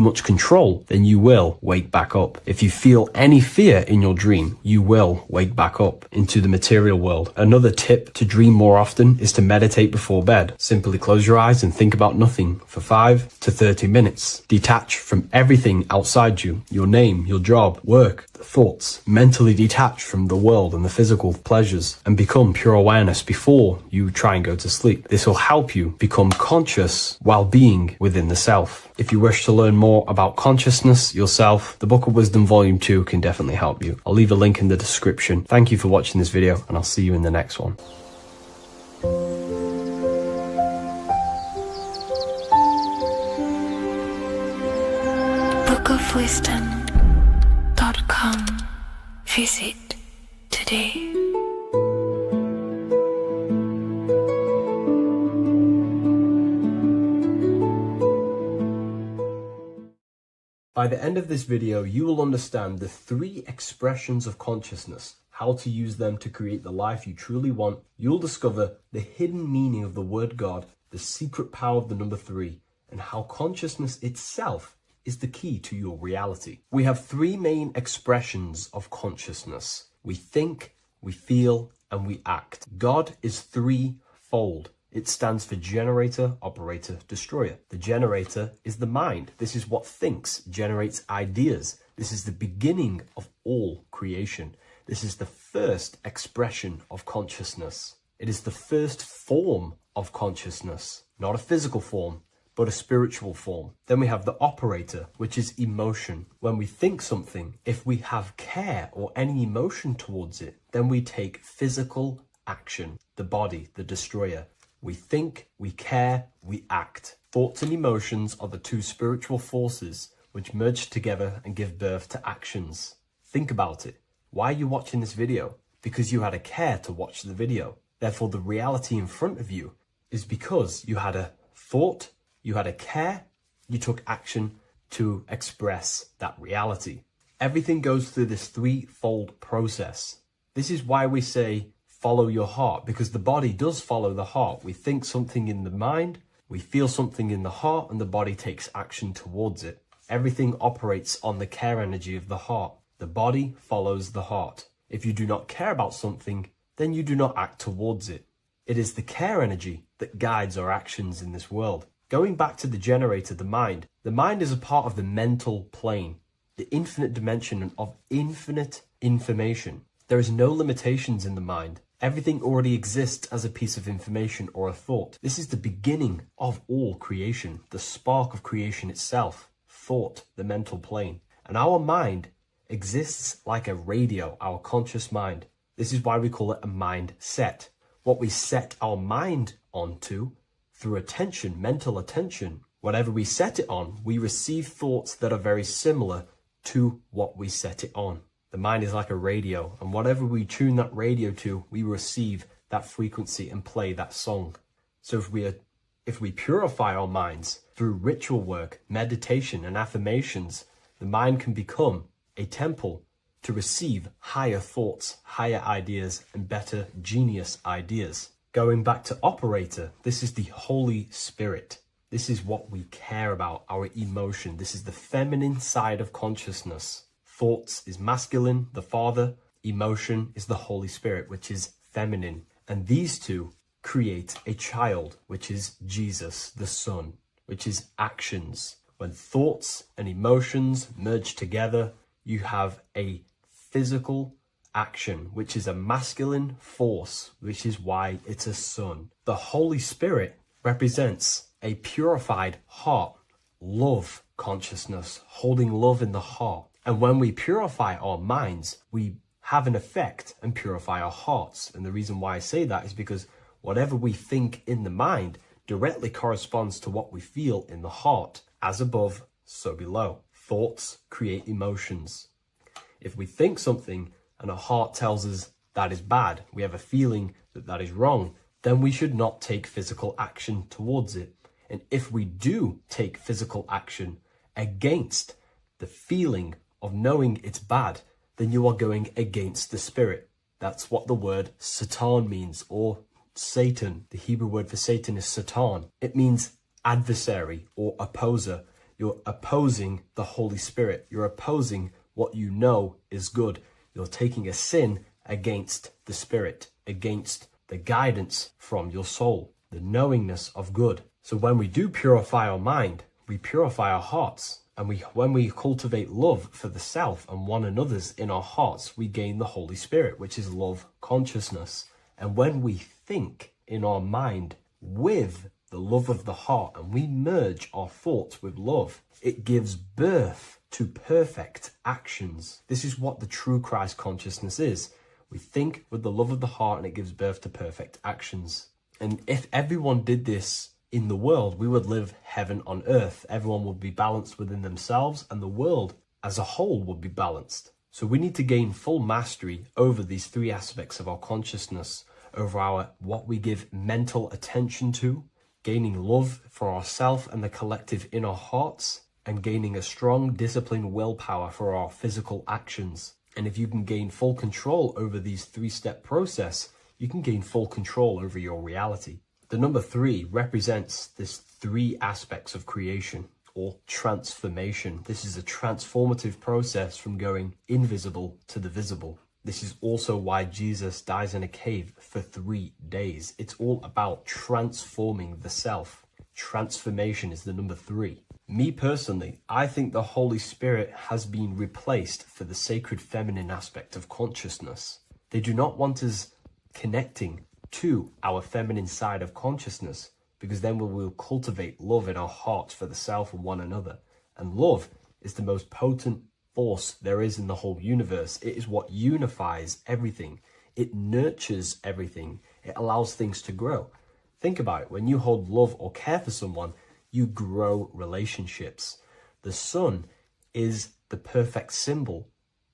much control, then you will wake back up. If you feel any fear in your dream, you will wake back up into the material world. Another tip to dream more often is to meditate before bed. Simply close your eyes and think about nothing for 5 to 30 minutes. Detach from everything outside you, your name, your job, work, thoughts. Mentally detach from the world and the physical pleasures and become pure awareness before you try and go to sleep. This will help you become conscious while being within the self. If you wish to learn more about consciousness, yourself, the Book of Wisdom Volume 2 can definitely help you. I'll leave a link in the description. Thank you for watching this video, and I'll see you in the next one. bookofwisdom.com. Visit today. By the end of this video, you will understand the 3 expressions of consciousness, how to use them to create the life you truly want. You'll discover the hidden meaning of the word God, the secret power of the number 3, and how consciousness itself is the key to your reality. We have 3 main expressions of consciousness. We think, we feel, and we act. God is 3-fold. It stands for generator, operator, destroyer. The generator is the mind. This is what thinks, generates ideas. This is the beginning of all creation. This is the first expression of consciousness. It is the first form of consciousness, not a physical form, but a spiritual form. Then we have the operator, which is emotion. When we think something, if we have care or any emotion towards it, then we take physical action, the body, the destroyer. We think, we care, we act. Thoughts and emotions are the 2 spiritual forces which merge together and give birth to actions. Think about it. Why are you watching this video? Because you had a care to watch the video. Therefore, the reality in front of you is because you had a thought, you had a care, you took action to express that reality. Everything goes through this 3-fold process. This is why we say, follow your heart, because the body does follow the heart. We think something in the mind, we feel something in the heart, and the body takes action towards it. Everything operates on the care energy of the heart. The body follows the heart. If you do not care about something, then you do not act towards it. It is the care energy that guides our actions in this world. Going back to the generator, the mind is a part of the mental plane, the infinite dimension of infinite information. There is no limitations in the mind. Everything already exists as a piece of information or a thought. This is the beginning of all creation, the spark of creation itself, thought, the mental plane. And our mind exists like a radio, our conscious mind. This is why we call it a mindset. What we set our mind onto through attention, mental attention, whatever we set it on, we receive thoughts that are very similar to what we set it on. The mind is like a radio, and whatever we tune that radio to, we receive that frequency and play that song. So if we purify our minds through ritual work, meditation, and affirmations, the mind can become a temple to receive higher thoughts, higher ideas, and better genius ideas. Going back to operator, this is the Holy Spirit. This is what we care about, our emotion. This is the feminine side of consciousness. Thoughts is masculine, the Father. Emotion is the Holy Spirit, which is feminine. And these 2 create a child, which is Jesus, the Son, which is actions. When thoughts and emotions merge together, you have a physical action, which is a masculine force, which is why it's a son. The Holy Spirit represents a purified heart, love consciousness, holding love in the heart. And when we purify our minds, we have an effect and purify our hearts. And the reason why I say that is because whatever we think in the mind directly corresponds to what we feel in the heart. As above, so below. Thoughts create emotions. If we think something and our heart tells us that is bad, we have a feeling that that is wrong, then we should not take physical action towards it. And if we do take physical action against the feeling of knowing it's bad, then you are going against the spirit. That's what the word Satan means, or Satan. The Hebrew word for Satan is Satan. It means adversary or opposer. You're opposing the Holy Spirit. You're opposing what you know is good. You're taking a sin against the Spirit, against the guidance from your soul, the knowingness of good. So when we do purify our mind, we purify our hearts. And when we cultivate love for the self and one another's in our hearts, we gain the Holy Spirit, which is love consciousness. And when we think in our mind with the love of the heart and we merge our thoughts with love, it gives birth to perfect actions. This is what the true Christ consciousness is. We think with the love of the heart and it gives birth to perfect actions. And if everyone did this in the world, we would live heaven on earth. Everyone would be balanced within themselves and the world as a whole would be balanced. So we need to gain full mastery over these three aspects of our consciousness, over our what we give mental attention to, gaining love for ourselves and the collective in our hearts, and gaining a strong disciplined willpower for our physical actions. And if you can gain full control over these three-step process, you can gain full control over your reality. The number 3 represents this 3 aspects of creation or transformation. This is a transformative process from going invisible to the visible. This is also why Jesus dies in a cave for 3 days. It's all about transforming the self. Transformation is the number 3. Me personally, I think the Holy Spirit has been replaced for the sacred feminine aspect of consciousness. They do not want us connecting to our feminine side of consciousness, because then we will cultivate love in our hearts for the self and one another. And love is the most potent force there is in the whole universe. It is what unifies everything. It nurtures everything. It allows things to grow. Think about it. When you hold love or care for someone, you grow relationships. The sun is the perfect symbol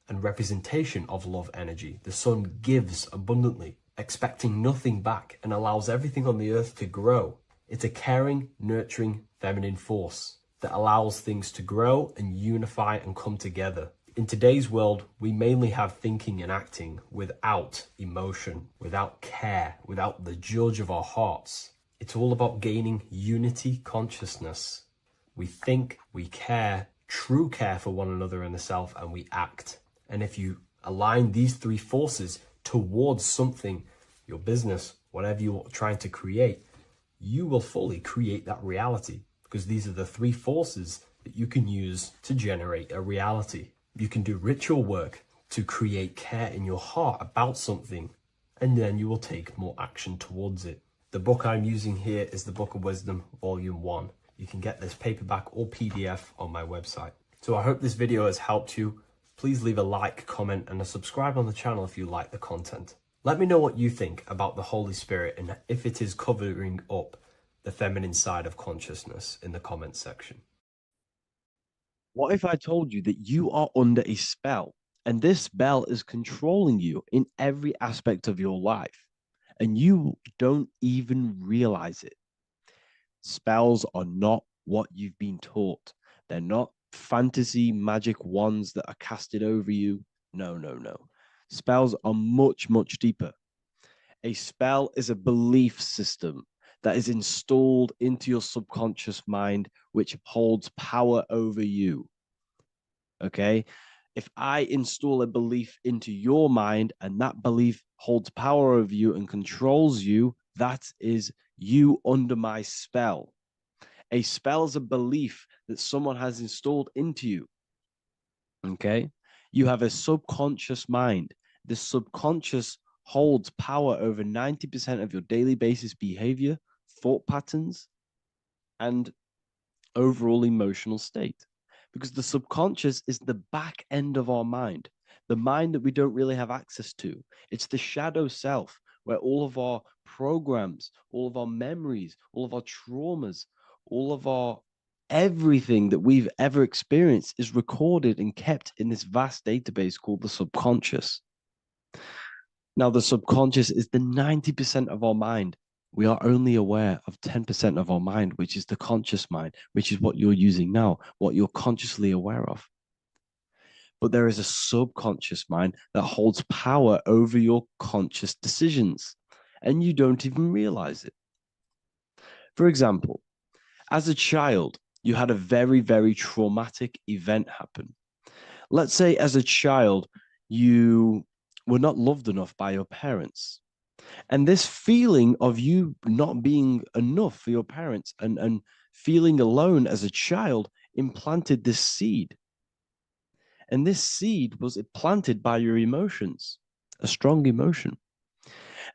and representation of love energy. The sun gives abundantly, expecting nothing back, and allows everything on the earth to grow. It's a caring, nurturing, feminine force that allows things to grow and unify and come together. In today's world, we mainly have thinking and acting without emotion, without care, without the judge of our hearts. It's all about gaining unity consciousness. We think, we care, true care for one another and the self, and we act. And if you align these 3 forces towards something, your business, whatever you're trying to create, you will fully create that reality, because these are the 3 forces that you can use to generate a reality. You can do ritual work to create care in your heart about something, and then you will take more action towards it. The book I'm using here is the Book of Wisdom, Volume 1. You can get this paperback or PDF on my website. So I hope this video has helped you. Please leave a like, comment, and a subscribe on the channel if you like the content. Let me know what you think about the Holy Spirit and if it is covering up the feminine side of consciousness in the comments section. What if I told you that you are under a spell and this spell is controlling you in every aspect of your life and you don't even realize it? Spells are not what you've been taught. They're not fantasy magic wands that are casted over you. No, no, no. Spells are much, much deeper. A spell is a belief system that is installed into your subconscious mind, which holds power over you. Okay? If I install a belief into your mind and that belief holds power over you and controls you, that is you under my spell. A spell is a belief that someone has installed into you. Okay? You have a subconscious mind. The subconscious holds power over 90% of your daily basis behavior thought patterns, and overall emotional state. Because the subconscious is the back end of our mind, the mind that we don't really have access to. It's the shadow self where all of our programs, all of our memories, all of our traumas, all of our everything that we've ever experienced is recorded and kept in this vast database called the subconscious. Now, the subconscious is the 90% of our mind. We are only aware of 10% of our mind, which is the conscious mind, which is what you're using now, what you're consciously aware of. But there is a subconscious mind that holds power over your conscious decisions, and you don't even realize it. For example, as a child, you had a very, very traumatic event happen. Let's say as a child, you were not loved enough by your parents. And this feeling of you not being enough for your parents and feeling alone as a child implanted this seed. And this seed was planted by your emotions, a strong emotion.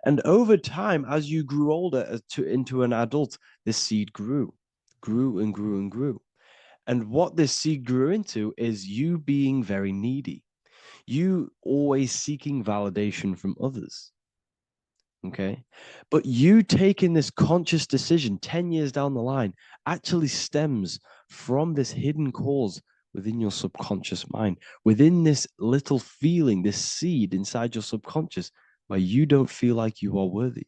And over time, as you grew older into an adult, this seed grew and grew and grew. And what this seed grew into is you being very needy, you always seeking validation from others. Okay. But you taking this conscious decision 10 years down the line actually stems from this hidden cause within your subconscious mind, within this little feeling, this seed inside your subconscious where you don't feel like you are worthy.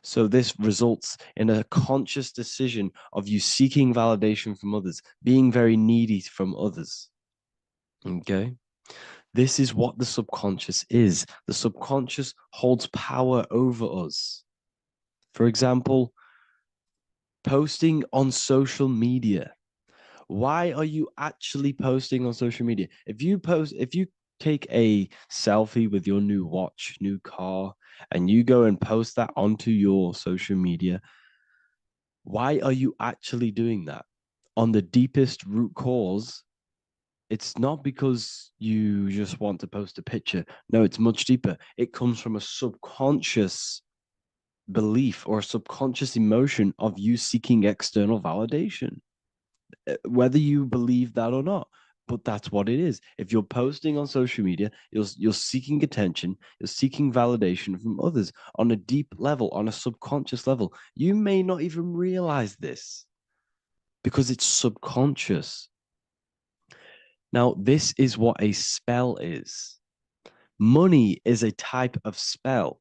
So this results in a conscious decision of you seeking validation from others, being very needy from others. Okay. This is what the subconscious is. The subconscious holds power over us. For example, posting on social media. Why are you actually posting on social media? If you take a selfie with your new watch, new car, and you go and post that onto your social media, why are you actually doing that? On the deepest root cause, it's not because you just want to post a picture. No, it's much deeper. It comes from a subconscious belief or a subconscious emotion of you seeking external validation, whether you believe that or not. But that's what it is. If you're posting on social media, you're seeking attention, you're seeking validation from others on a deep level, on a subconscious level. You may not even realize this because it's subconscious. Now, this is what a spell is. Money is a type of spell.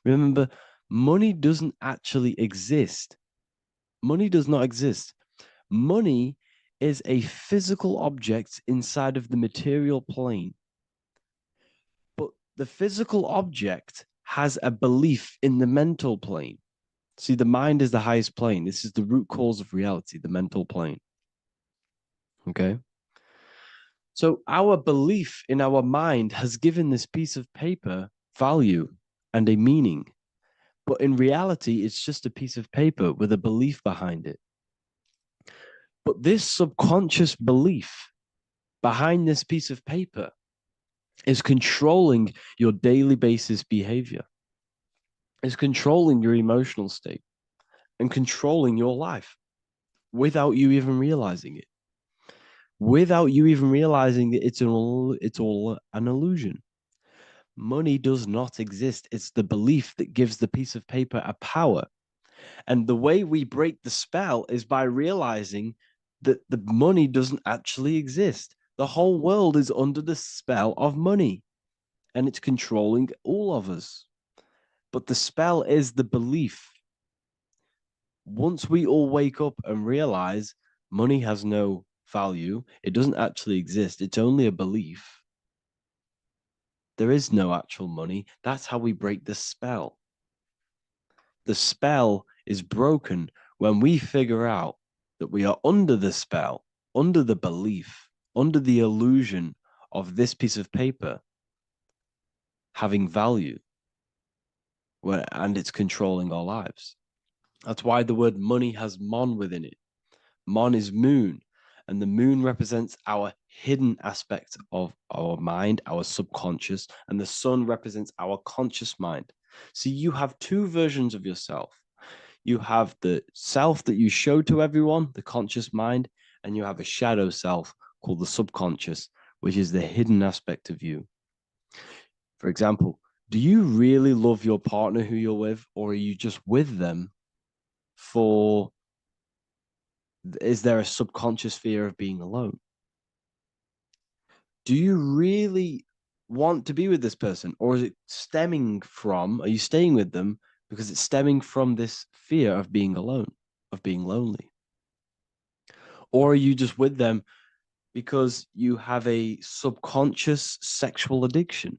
Remember, money doesn't actually exist. Money does not exist. Money is a physical object inside of the material plane. But the physical object has a belief in the mental plane. See, the mind is the highest plane. This is the root cause of reality, the mental plane. Okay? So our belief in our mind has given this piece of paper value and a meaning. But in reality, it's just a piece of paper with a belief behind it. But this subconscious belief behind this piece of paper is controlling your daily basis behavior, is controlling your emotional state and controlling your life without you even realizing it. Without you even realizing that it's all an illusion. Money does not exist. It's the belief that gives the piece of paper a power. And the way we break the spell is by realizing that the money doesn't actually exist. The whole world is under the spell of money, and it's controlling all of us. But the spell is the belief. Once we all wake up and realize money has no value, it doesn't actually exist, it's only a belief. There is no actual money. That's how we break the spell. The spell is broken when we figure out that we are under the spell, under the belief, under the illusion of this piece of paper having value, and it's controlling our lives. That's why the word money has mon within it. Mon is moon, and the moon represents our hidden aspect of our mind, our subconscious, and the sun represents our conscious mind. So you have two versions of yourself. You have the self that you show to everyone, the conscious mind, and you have a shadow self called the subconscious, which is the hidden aspect of you. For example, do you really love your partner who you're with, or are you just with them for, is there a subconscious fear of being alone? Do you really want to be with this person, or is it stemming from, are you staying with them because it's stemming from this fear of being alone, of being lonely? Or are you just with them because you have a subconscious sexual addiction?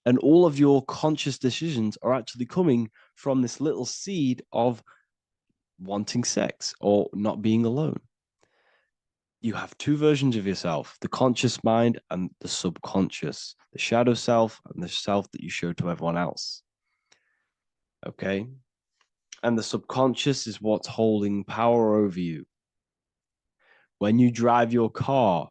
And all of your conscious decisions are actually coming from this little seed of wanting sex or not being alone. You have two versions of yourself, the conscious mind and the subconscious, the shadow self and the self that you show to everyone else. Okay? And the subconscious is what's holding power over you. When you drive your car,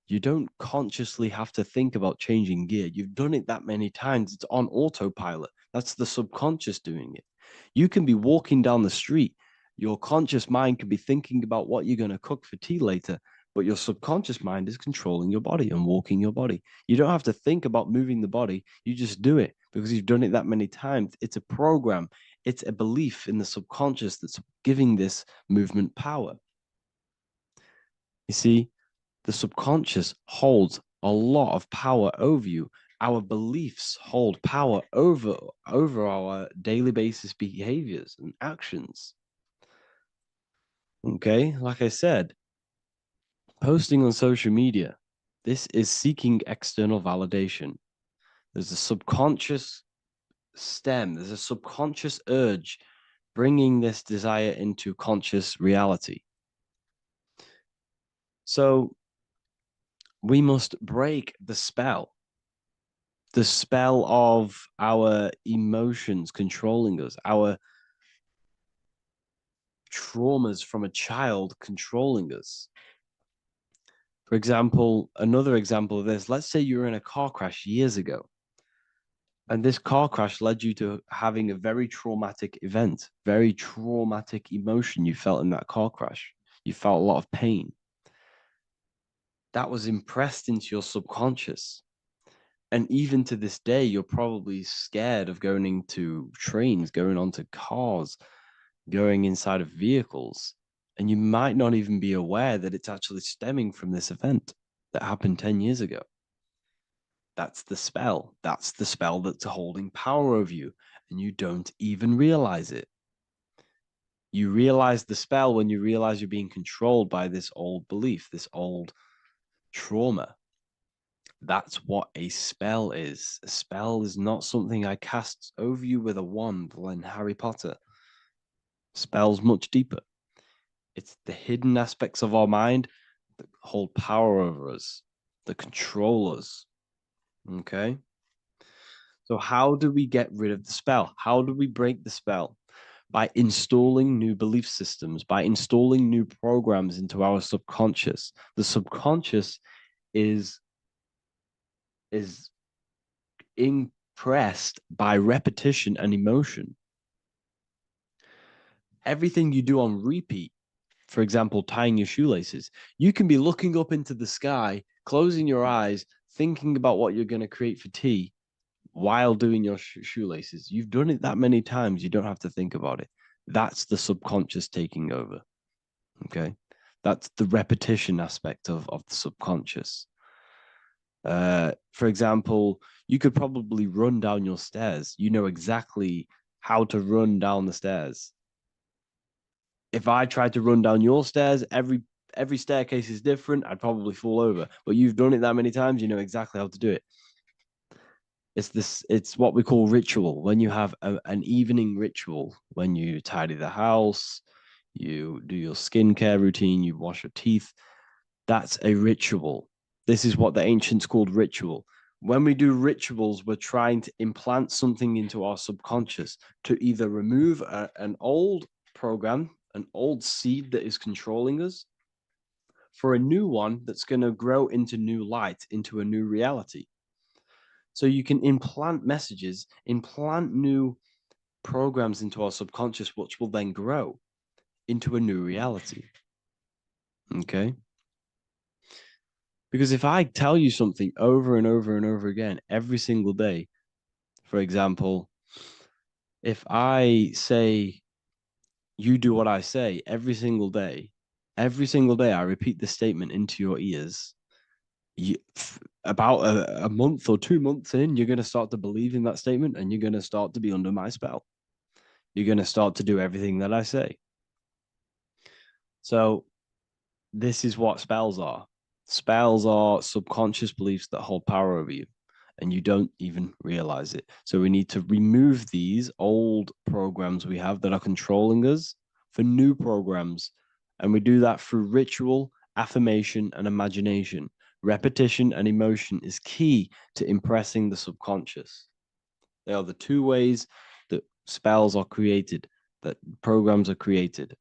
you don't consciously have to think about changing gear. You've done it that many times. It's on autopilot. That's the subconscious doing it. You can be walking down the street. Your conscious mind could be thinking about what you're going to cook for tea later, but your subconscious mind is controlling your body and walking your body. You don't have to think about moving the body. You just do it because you've done it that many times. It's a program. It's a belief in the subconscious that's giving this movement power. You see, the subconscious holds a lot of power over you. Our beliefs hold power over our daily basis behaviors and actions. Okay, like I said, posting on social media, this is seeking external validation. There's a subconscious stem, there's a subconscious urge bringing this desire into conscious reality. So we must break the spell of our emotions controlling us, our traumas from a child controlling us. For example, another example of this, let's say you were in a car crash years ago, and this car crash led you to having a very traumatic event, very traumatic emotion you felt in that car crash. You felt a lot of pain. That was impressed into your subconscious. And even to this day, you're probably scared of going into trains, going onto cars, going inside of vehicles. And you might not even be aware that it's actually stemming from this event that happened 10 years ago. That's the spell. That's the spell that's holding power over you. And you don't even realize it. You realize the spell when you realize you're being controlled by this old belief, this old trauma. That's what a spell is. A spell is not something I cast over you with a wand like Harry Potter. Spell's much deeper. It's the hidden aspects of our mind that hold power over us, that control us. Okay? So how do we get rid of the spell? How do we break the spell? By installing new belief systems, by installing new programs into our subconscious. The subconscious is impressed by repetition and emotion. Everything you do on repeat, for example, tying your shoelaces, you can be looking up into the sky, closing your eyes, thinking about what you're going to create for tea while doing your shoelaces. You've done it that many times, you don't have to think about it. That's the subconscious taking over. Okay? That's the repetition aspect of the subconscious. For example, you could probably run down your stairs. You know exactly how to run down the stairs. If I tried to run down your stairs, every staircase is different. I'd probably fall over. But you've done it that many times, you know exactly how to do it. It's what we call ritual. When you have an evening ritual, when you tidy the house, you do your skincare routine, you wash your teeth, that's a ritual. This is what the ancients called ritual. When we do rituals, we're trying to implant something into our subconscious to either remove an old program, an old seed that is controlling us, for a new one that's going to grow into new light, into a new reality. So you can implant messages, implant new programs into our subconscious, which will then grow into a new reality. Okay? Because if I tell you something over and over and over again every single day, for example, if I say, you do what I say every single day I repeat this statement into your ears, about a month or 2 months in, you're going to start to believe in that statement and you're going to start to be under my spell. You're going to start to do everything that I say. So this is what spells are. Spells are subconscious beliefs that hold power over you, and you don't even realize it. So we need to remove these old programs we have that are controlling us for new programs. And we do that through ritual, affirmation, and imagination. Repetition and emotion is key to impressing the subconscious. They are the two ways that spells are created, that programs are created.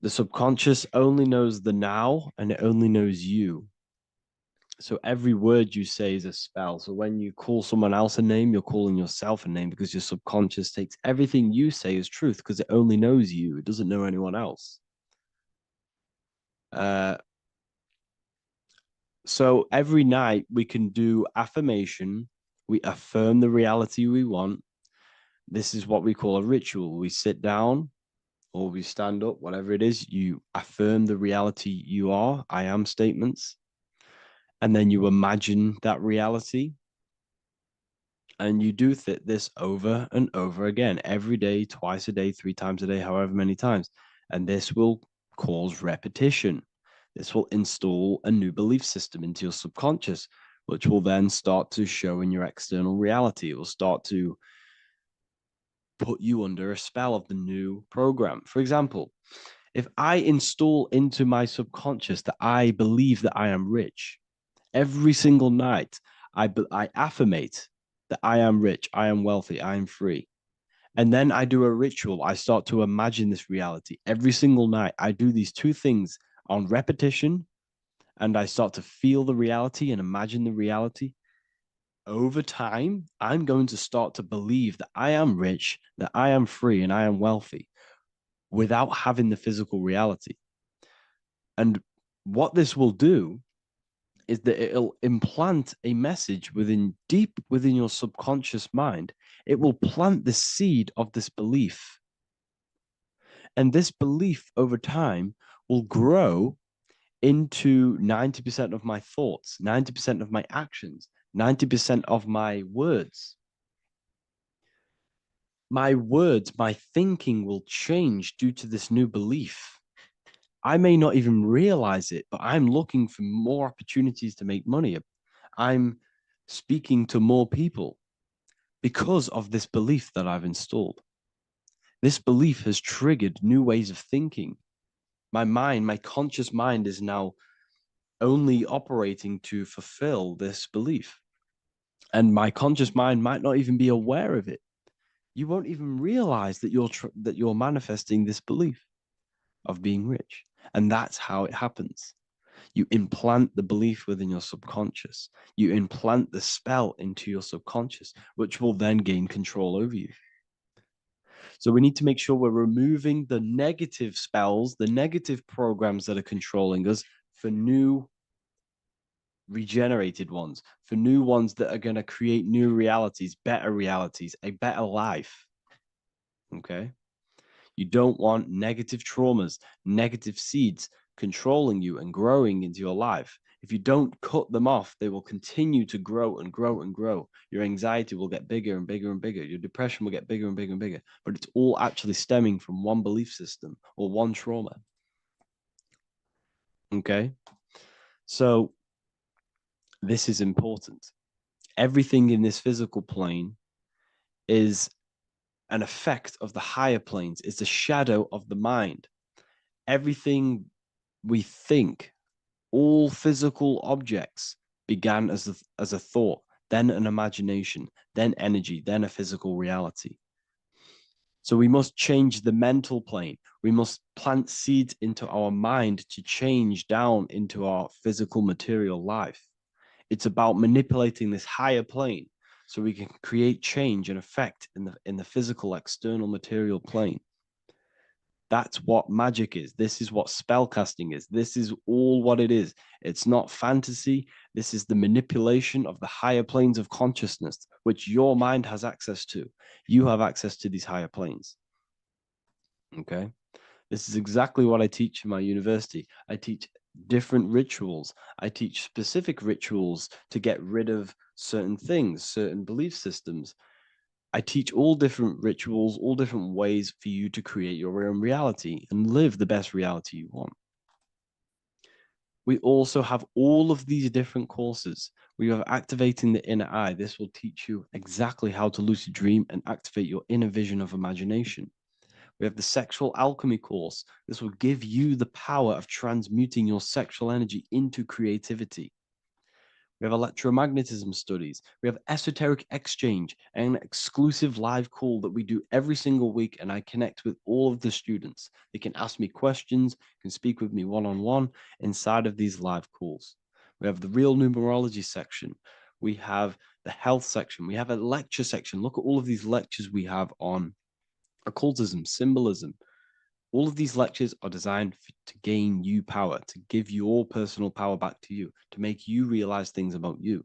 The subconscious only knows the now, and it only knows you. So every word you say is a spell. So when you call someone else a name, you're calling yourself a name, because your subconscious takes everything you say as truth, because it only knows you. It doesn't know anyone else. So every night we can do affirmation. We affirm the reality we want. This is what we call a ritual. We sit down or we stand up, whatever it is, you affirm the reality you are, I am statements. And then you imagine that reality. And you do this over and over again, every day, twice a day, 3 times a day, however many times. And this will cause repetition. This will install a new belief system into your subconscious, which will then start to show in your external reality. It will start to put you under a spell of the new program. For example, if I install into my subconscious that I believe that I am rich, every single night I affirmate that I am rich, I am wealthy, I am free. And then I do a ritual. I start to imagine this reality. Every single night, I do these 2 things on repetition, and I start to feel the reality and imagine the reality. Over time, I'm going to start to believe that I am rich, that I am free, and I am wealthy without having the physical reality. And what this will do is that it'll implant a message deep within your subconscious mind. It will plant the seed of this belief. And this belief over time will grow into 90% of my thoughts, 90% of my actions, 90% of my words. My words, my thinking will change due to this new belief. I may not even realize it, but I'm looking for more opportunities to make money. I'm speaking to more people because of this belief that I've installed. This belief has triggered new ways of thinking. My mind, my conscious mind, is now only operating to fulfill this belief. And my conscious mind might not even be aware of it. You won't even realize that you're manifesting this belief of being rich. And that's how it happens. You implant the belief within your subconscious. You implant the spell into your subconscious, which will then gain control over you. So we need to make sure we're removing the negative spells, the negative programs that are controlling us, for new regenerated ones, for new ones that are going to create new realities, a better life. Okay? You don't want negative traumas, negative seeds controlling you and growing into your life. If you don't cut them off, they will continue to grow and grow and grow. Your anxiety will get bigger and bigger and bigger. Your depression will get bigger and bigger and bigger. But it's all actually stemming from one belief system or one trauma. Okay? So this is important. Everything in this physical plane is an effect of the higher planes. It's a shadow of the mind. Everything we think, all physical objects, began as a thought, then an imagination, then energy, then a physical reality. So we must change the mental plane. We must plant seeds into our mind to change down into our physical material life. It's about manipulating this higher plane so we can create change and effect in the physical external material plane. That's what magic is. This is what spellcasting is. This is all what it is. It's not fantasy. This is the manipulation of the higher planes of consciousness, which your mind has access to. You have access to these higher planes. Okay? This is exactly what I teach in my university. I teach different rituals. I teach specific rituals to get rid of certain things, certain belief systems. I teach all different rituals, all different ways for you to create your own reality and live the best reality you want. We also have all of these different courses. We have Activating the Inner Eye. This will teach you exactly how to lucid dream and activate your inner vision of imagination. We have the Sexual Alchemy course. This will give you the power of transmuting your sexual energy into creativity. We have electromagnetism studies. We have esoteric exchange, an exclusive live call that we do every single week, and I connect with all of the students. They can ask me questions, can speak with me one-on-one inside of these live calls. We have the real numerology section. We have the health section. We have a lecture section. Look at all of these lectures we have on occultism, symbolism. All of these lectures are designed to gain you power, to give your personal power back to you, to make you realize things about you.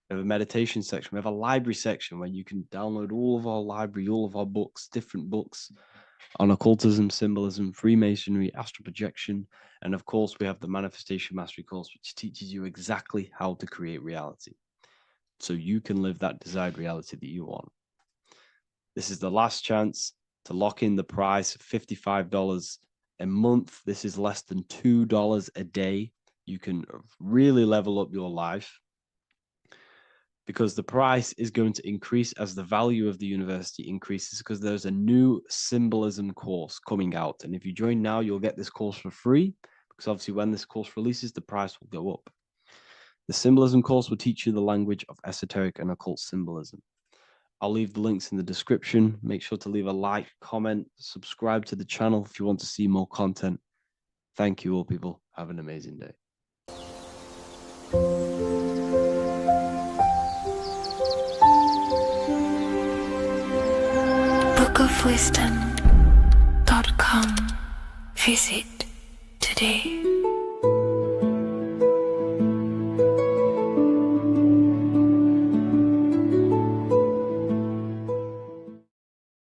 We have a meditation section. We have a library section where you can download all of our library, all of our books, different books on occultism, symbolism, Freemasonry, astral projection. And of course, we have the Manifestation Mastery course, which teaches you exactly how to create reality so you can live that desired reality that you want. This is the last chance to lock in the price of $55 a month. This is less than $2 a day. You can really level up your life because the price is going to increase as the value of the university increases, because there's a new symbolism course coming out. And if you join now, you'll get this course for free, because obviously when this course releases, the price will go up. The symbolism course will teach you the language of esoteric and occult symbolism. I'll leave the links in the description. Make sure to leave a like, comment, subscribe to the channel if you want to see more content. Thank you all, people. Have an amazing day. bookofwisdom.com. Visit today.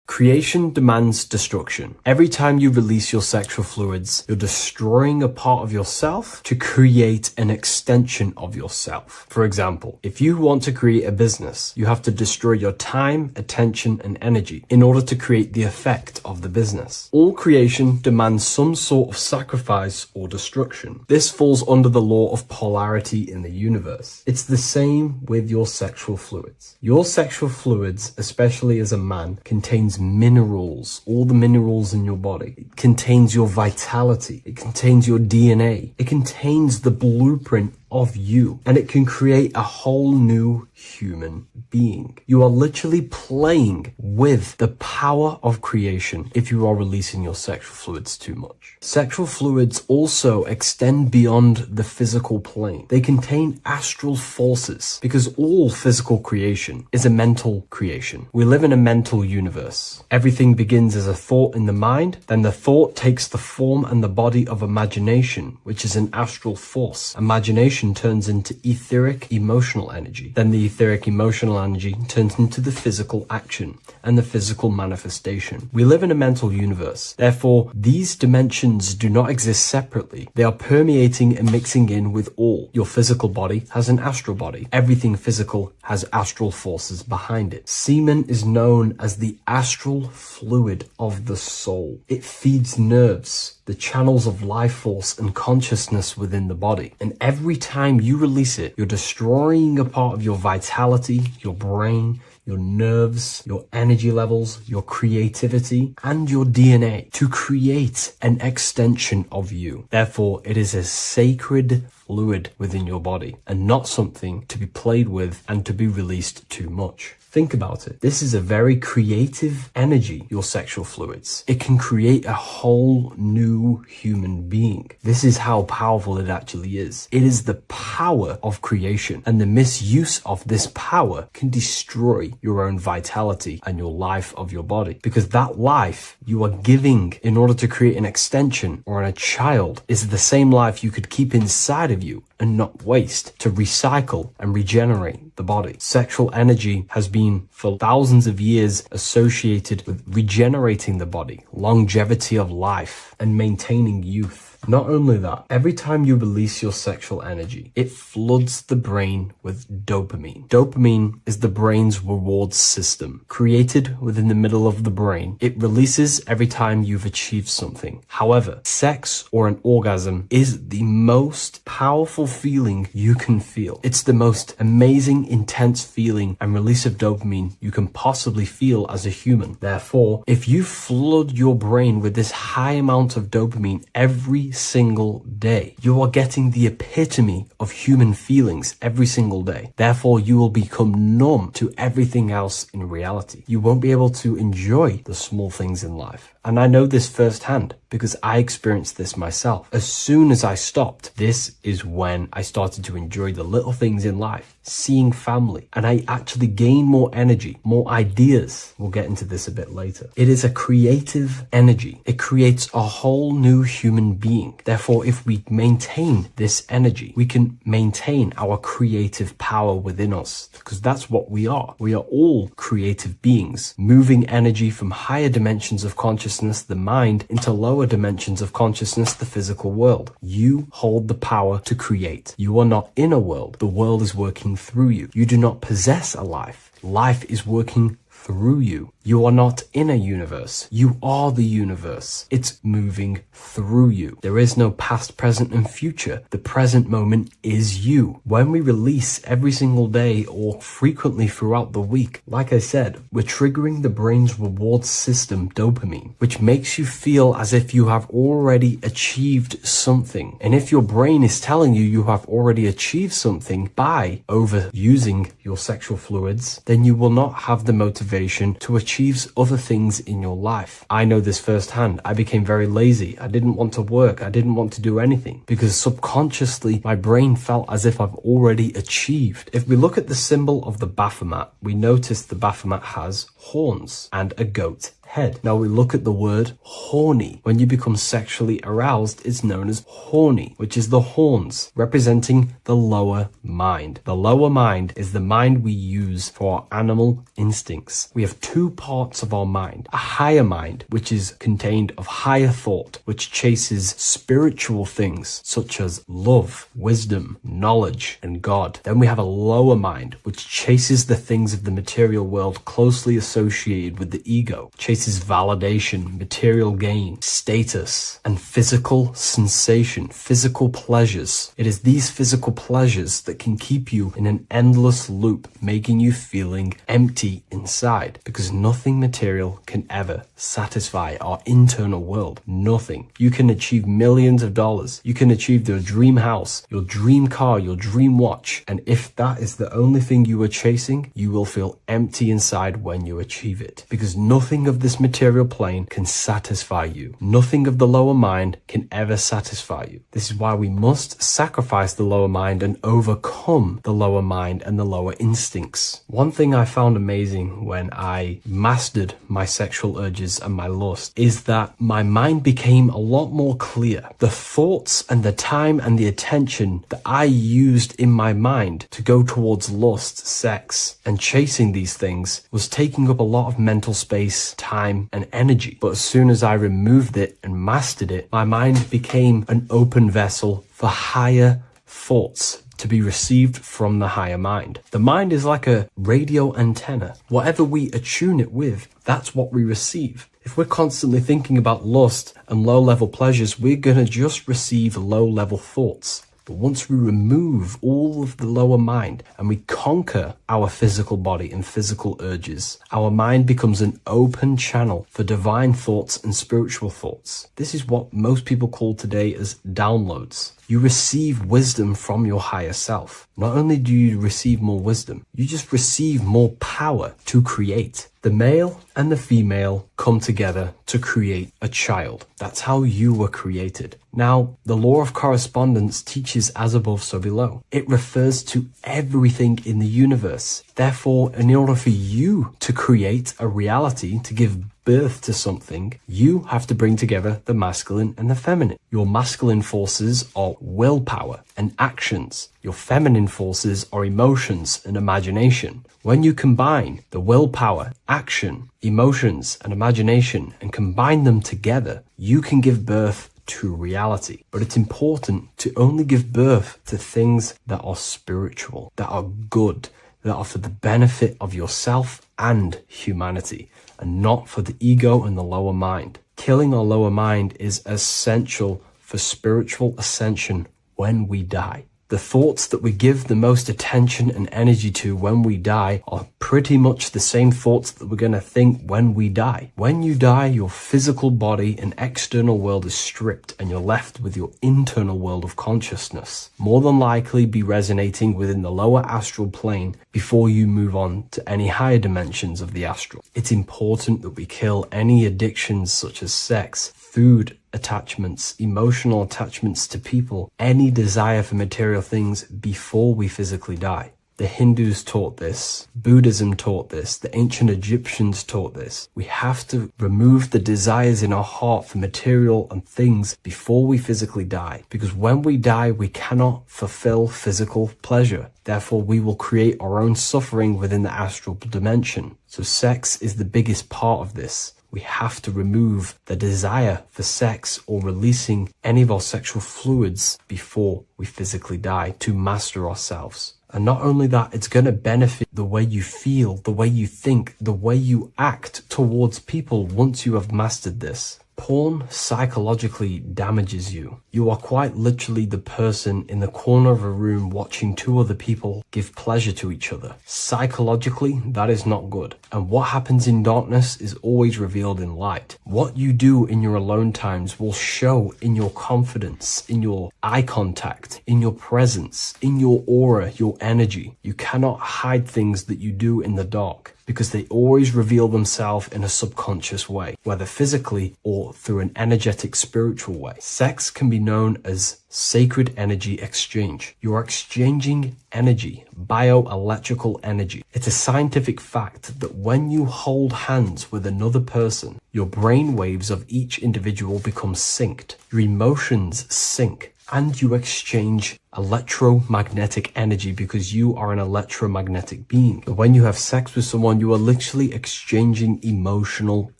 Creation demands destruction. Every time you release your sexual fluids, you're destroying a part of yourself to create an extension of yourself. For example, if you want to create a business, you have to destroy your time, attention, and energy in order to create the effect of the business. All creation demands some sort of sacrifice or destruction. This falls under the law of polarity in the universe. It's the same with your sexual fluids. Your sexual fluids, especially as a man, contains minerals, all the minerals in your body. It contains your vitality. It contains your DNA. It contains the blueprint of you, and it can create a whole new human being. You are literally playing with the power of creation if you are releasing your sexual fluids too much. Sexual fluids also extend beyond the physical plane. They contain astral forces, because all physical creation is a mental creation. We live in a mental universe. Everything begins as a thought in the mind, then the thought takes the form and the body of imagination, which is an astral force. Imagination turns into etheric emotional energy. Then the etheric emotional energy turns into the physical action and the physical manifestation. We live in a mental universe. Therefore, these dimensions do not exist separately. They are permeating and mixing in with all. Your physical body has an astral body. Everything physical has astral forces behind it. Semen is known as the astral fluid of the soul. It feeds nerves, the channels of life force and consciousness within the body. And every time you release it, you're destroying a part of your vitality, your brain, your nerves, your energy levels, your creativity, and your DNA to create an extension of you. Therefore, it is a sacred fluid within your body and not something to be played with and to be released too much. Think about it. This is a very creative energy, your sexual fluids. It can create a whole new human being. This is how powerful it actually is. It is the power of creation, and the misuse of this power can destroy your own vitality and your life of your body, because that life you are giving in order to create an extension or a child is the same life you could keep inside of you and not waste to recycle and regenerate the body. Sexual energy has been for thousands of years associated with regenerating the body, longevity of life, and maintaining youth. Not only that, every time you release your sexual energy, it floods the brain with dopamine. Dopamine is the brain's reward system, created within the middle of the brain. It releases every time you've achieved something. However, sex or an orgasm is the most powerful feeling you can feel. It's the most amazing, intense feeling and release of dopamine you can possibly feel as a human. Therefore, if you flood your brain with this high amount of dopamine every single day, you are getting the epitome of human feelings every single day. Therefore, you will become numb to everything else in reality. You won't be able to enjoy the small things in life. And I know this firsthand because I experienced this myself. As soon as I stopped, this is when I started to enjoy the little things in life, seeing family, and I actually gained more energy, more ideas. We'll get into this a bit later. It is a creative energy. It creates a whole new human being. Therefore, if we maintain this energy, we can maintain our creative power within us, because that's what we are. We are all creative beings, moving energy from higher dimensions of consciousness, the mind, into lower dimensions of consciousness, the physical world. You hold the power to create. You are not in a world. The world is working through you. You do not possess a life. Life is working through you. You are not in a universe. You are the universe. It's moving through you. There is no past, present, and future. The present moment is you. When we release every single day or frequently throughout the week, like I said, we're triggering the brain's reward system, dopamine, which makes you feel as if you have already achieved something. And if your brain is telling you you have already achieved something by overusing your sexual fluids, then you will not have the motivation to achieve other things in your life. I know this firsthand. I became very lazy. I didn't want to work. I didn't want to do anything because subconsciously my brain felt as if I've already achieved. If we look at the symbol of the Baphomet, we notice the Baphomet has horns and a goat head. Now we look at the word horny. When you become sexually aroused, it's known as horny, which is the horns, representing the lower mind. The lower mind is the mind we use for our animal instincts. We have two parts of our mind. A higher mind, which is contained of higher thought, which chases spiritual things such as love, wisdom, knowledge, and God. Then we have a lower mind, which chases the things of the material world closely associated with the ego, chases validation, material gain, status, and physical sensation, physical pleasures. It is these physical pleasures that can keep you in an endless loop, making you feeling empty inside, because nothing material can ever satisfy our internal world. Nothing. You can achieve millions of dollars. You can achieve your dream house, your dream car, your dream watch. And if that is the only thing you are chasing, you will feel empty inside when you achieve it, because nothing of this material plane can satisfy you. Nothing of the lower mind can ever satisfy you. This is why we must sacrifice the lower mind and overcome the lower mind and the lower instincts. One thing I found amazing when I mastered my sexual urges and my lust is that my mind became a lot more clear. The thoughts and the time and the attention that I used in my mind to go towards lust, sex, and chasing these things was taking up a lot of mental space, time, and energy. But as soon as I removed it and mastered it, my mind became an open vessel for higher thoughts to be received from the higher mind. The mind is like a radio antenna. Whatever we attune it with, that's what we receive. If we're constantly thinking about lust and low-level pleasures, we're going to just receive low-level thoughts. But once we remove all of the lower mind and we conquer our physical body and physical urges, our mind becomes an open channel for divine thoughts and spiritual thoughts. This is what most people call today as downloads. You receive wisdom from your higher self. Not only do you receive more wisdom, you just receive more power to create. The male and the female come together to create a child. That's how you were created. Now, the law of correspondence teaches as above, so below. It refers to everything in the universe. Therefore, in order for you to create a reality, to give birth to something, you have to bring together the masculine and the feminine. Your masculine forces are willpower and actions. Your feminine forces are emotions and imagination. When you combine the willpower, action, emotions, and imagination and combine them together, you can give birth to reality. But it's important to only give birth to things that are spiritual, that are good, that are for the benefit of yourself and humanity, and not for the ego and the lower mind. Killing our lower mind is essential for spiritual ascension when we die. The thoughts that we give the most attention and energy to when we die are pretty much the same thoughts that we're going to think when we die. When you die, your physical body and external world is stripped and you're left with your internal world of consciousness, more than likely be resonating within the lower astral plane before you move on to any higher dimensions of the astral. It's important that we kill any addictions such as sex, food, attachments, emotional attachments to people, any desire for material things before we physically die. The Hindus taught this, Buddhism taught this, the ancient Egyptians taught this. We have to remove the desires in our heart for material and things before we physically die, because when we die, we cannot fulfill physical pleasure. Therefore, we will create our own suffering within the astral dimension. So sex is the biggest part of this. We have to remove the desire for sex or releasing any of our sexual fluids before we physically die to master ourselves. And not only that, it's going to benefit the way you feel, the way you think, the way you act towards people once you have mastered this. Porn psychologically damages you. You are quite literally the person in the corner of a room watching two other people give pleasure to each other. Psychologically, that is not good. And what happens in darkness is always revealed in light. What you do in your alone times will show in your confidence, in your eye contact, in your presence, in your aura, your energy. You cannot hide things that you do in the dark, because they always reveal themselves in a subconscious way, whether physically or through an energetic spiritual way. Sex can be known as sacred energy exchange. You are exchanging energy, bioelectrical energy. It's a scientific fact that when you hold hands with another person, your brain waves of each individual become synced. Your emotions sync. And you exchange electromagnetic energy because you are an electromagnetic being. When you have sex with someone, you are literally exchanging emotional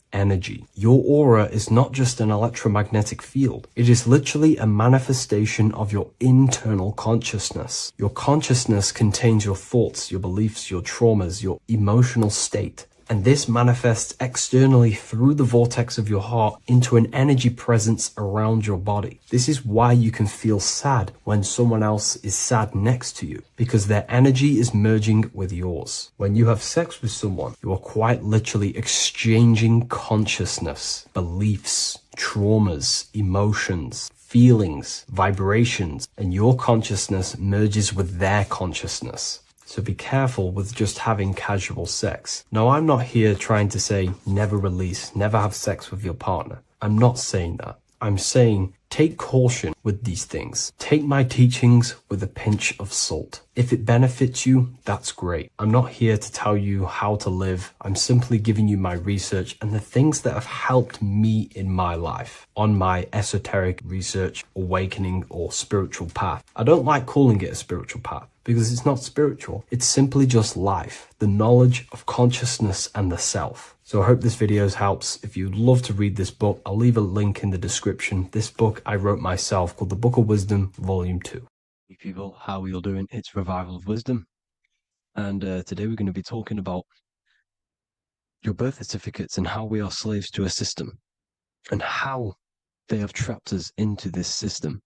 energy. Your aura is not just an electromagnetic field. It is literally a manifestation of your internal consciousness. Your consciousness contains your thoughts, your beliefs, your traumas, your emotional state. And this manifests externally through the vortex of your heart into an energy presence around your body. This is why you can feel sad when someone else is sad next to you, because their energy is merging with yours. When you have sex with someone, you are quite literally exchanging consciousness, beliefs, traumas, emotions, feelings, vibrations, and your consciousness merges with their consciousness. So be careful with just having casual sex. Now, I'm not here trying to say never release, never have sex with your partner. I'm not saying that. I'm saying take caution with these things. Take my teachings with a pinch of salt. If it benefits you, that's great. I'm not here to tell you how to live. I'm simply giving you my research and the things that have helped me in my life on my esoteric research, awakening, or spiritual path. I don't like calling it a spiritual path, because it's not spiritual. It's simply just life, the knowledge of consciousness and the self. So I hope this video helps. If you'd love to read this book, I'll leave a link in the description. This book I wrote myself called The Book of Wisdom, Volume 2. Hey people, how are you all doing? It's Revival of Wisdom. And today we're going to be talking about your birth certificates and how we are slaves to a system and how they have trapped us into this system.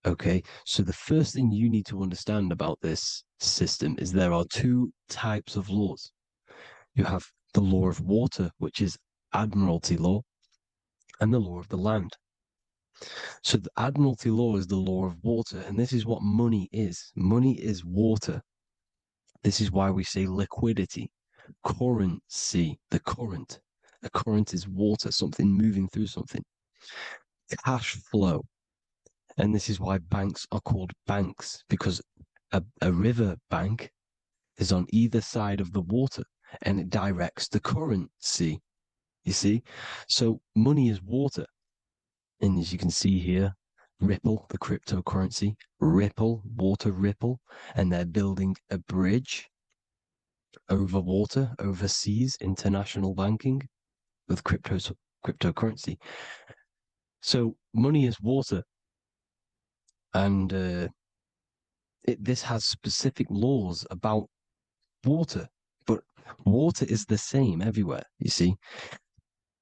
Okay, so the first thing you need to understand about this system is there are two types of laws. You have the law of water, which is Admiralty law, and the law of the land. So the Admiralty law is the law of water, and this is what money is. Money is water. This is why we say liquidity, currency, the current. A current is water, something moving through something. Cash flow. And this is why banks are called banks, because a river bank is on either side of the water and it directs the currency. You see? So money is water. And as you can see here, Ripple, the cryptocurrency, Ripple, water Ripple, and they're building a bridge over water, overseas, international banking with cryptocurrency. So money is water, and this has specific laws about water, but water is the same everywhere. You see,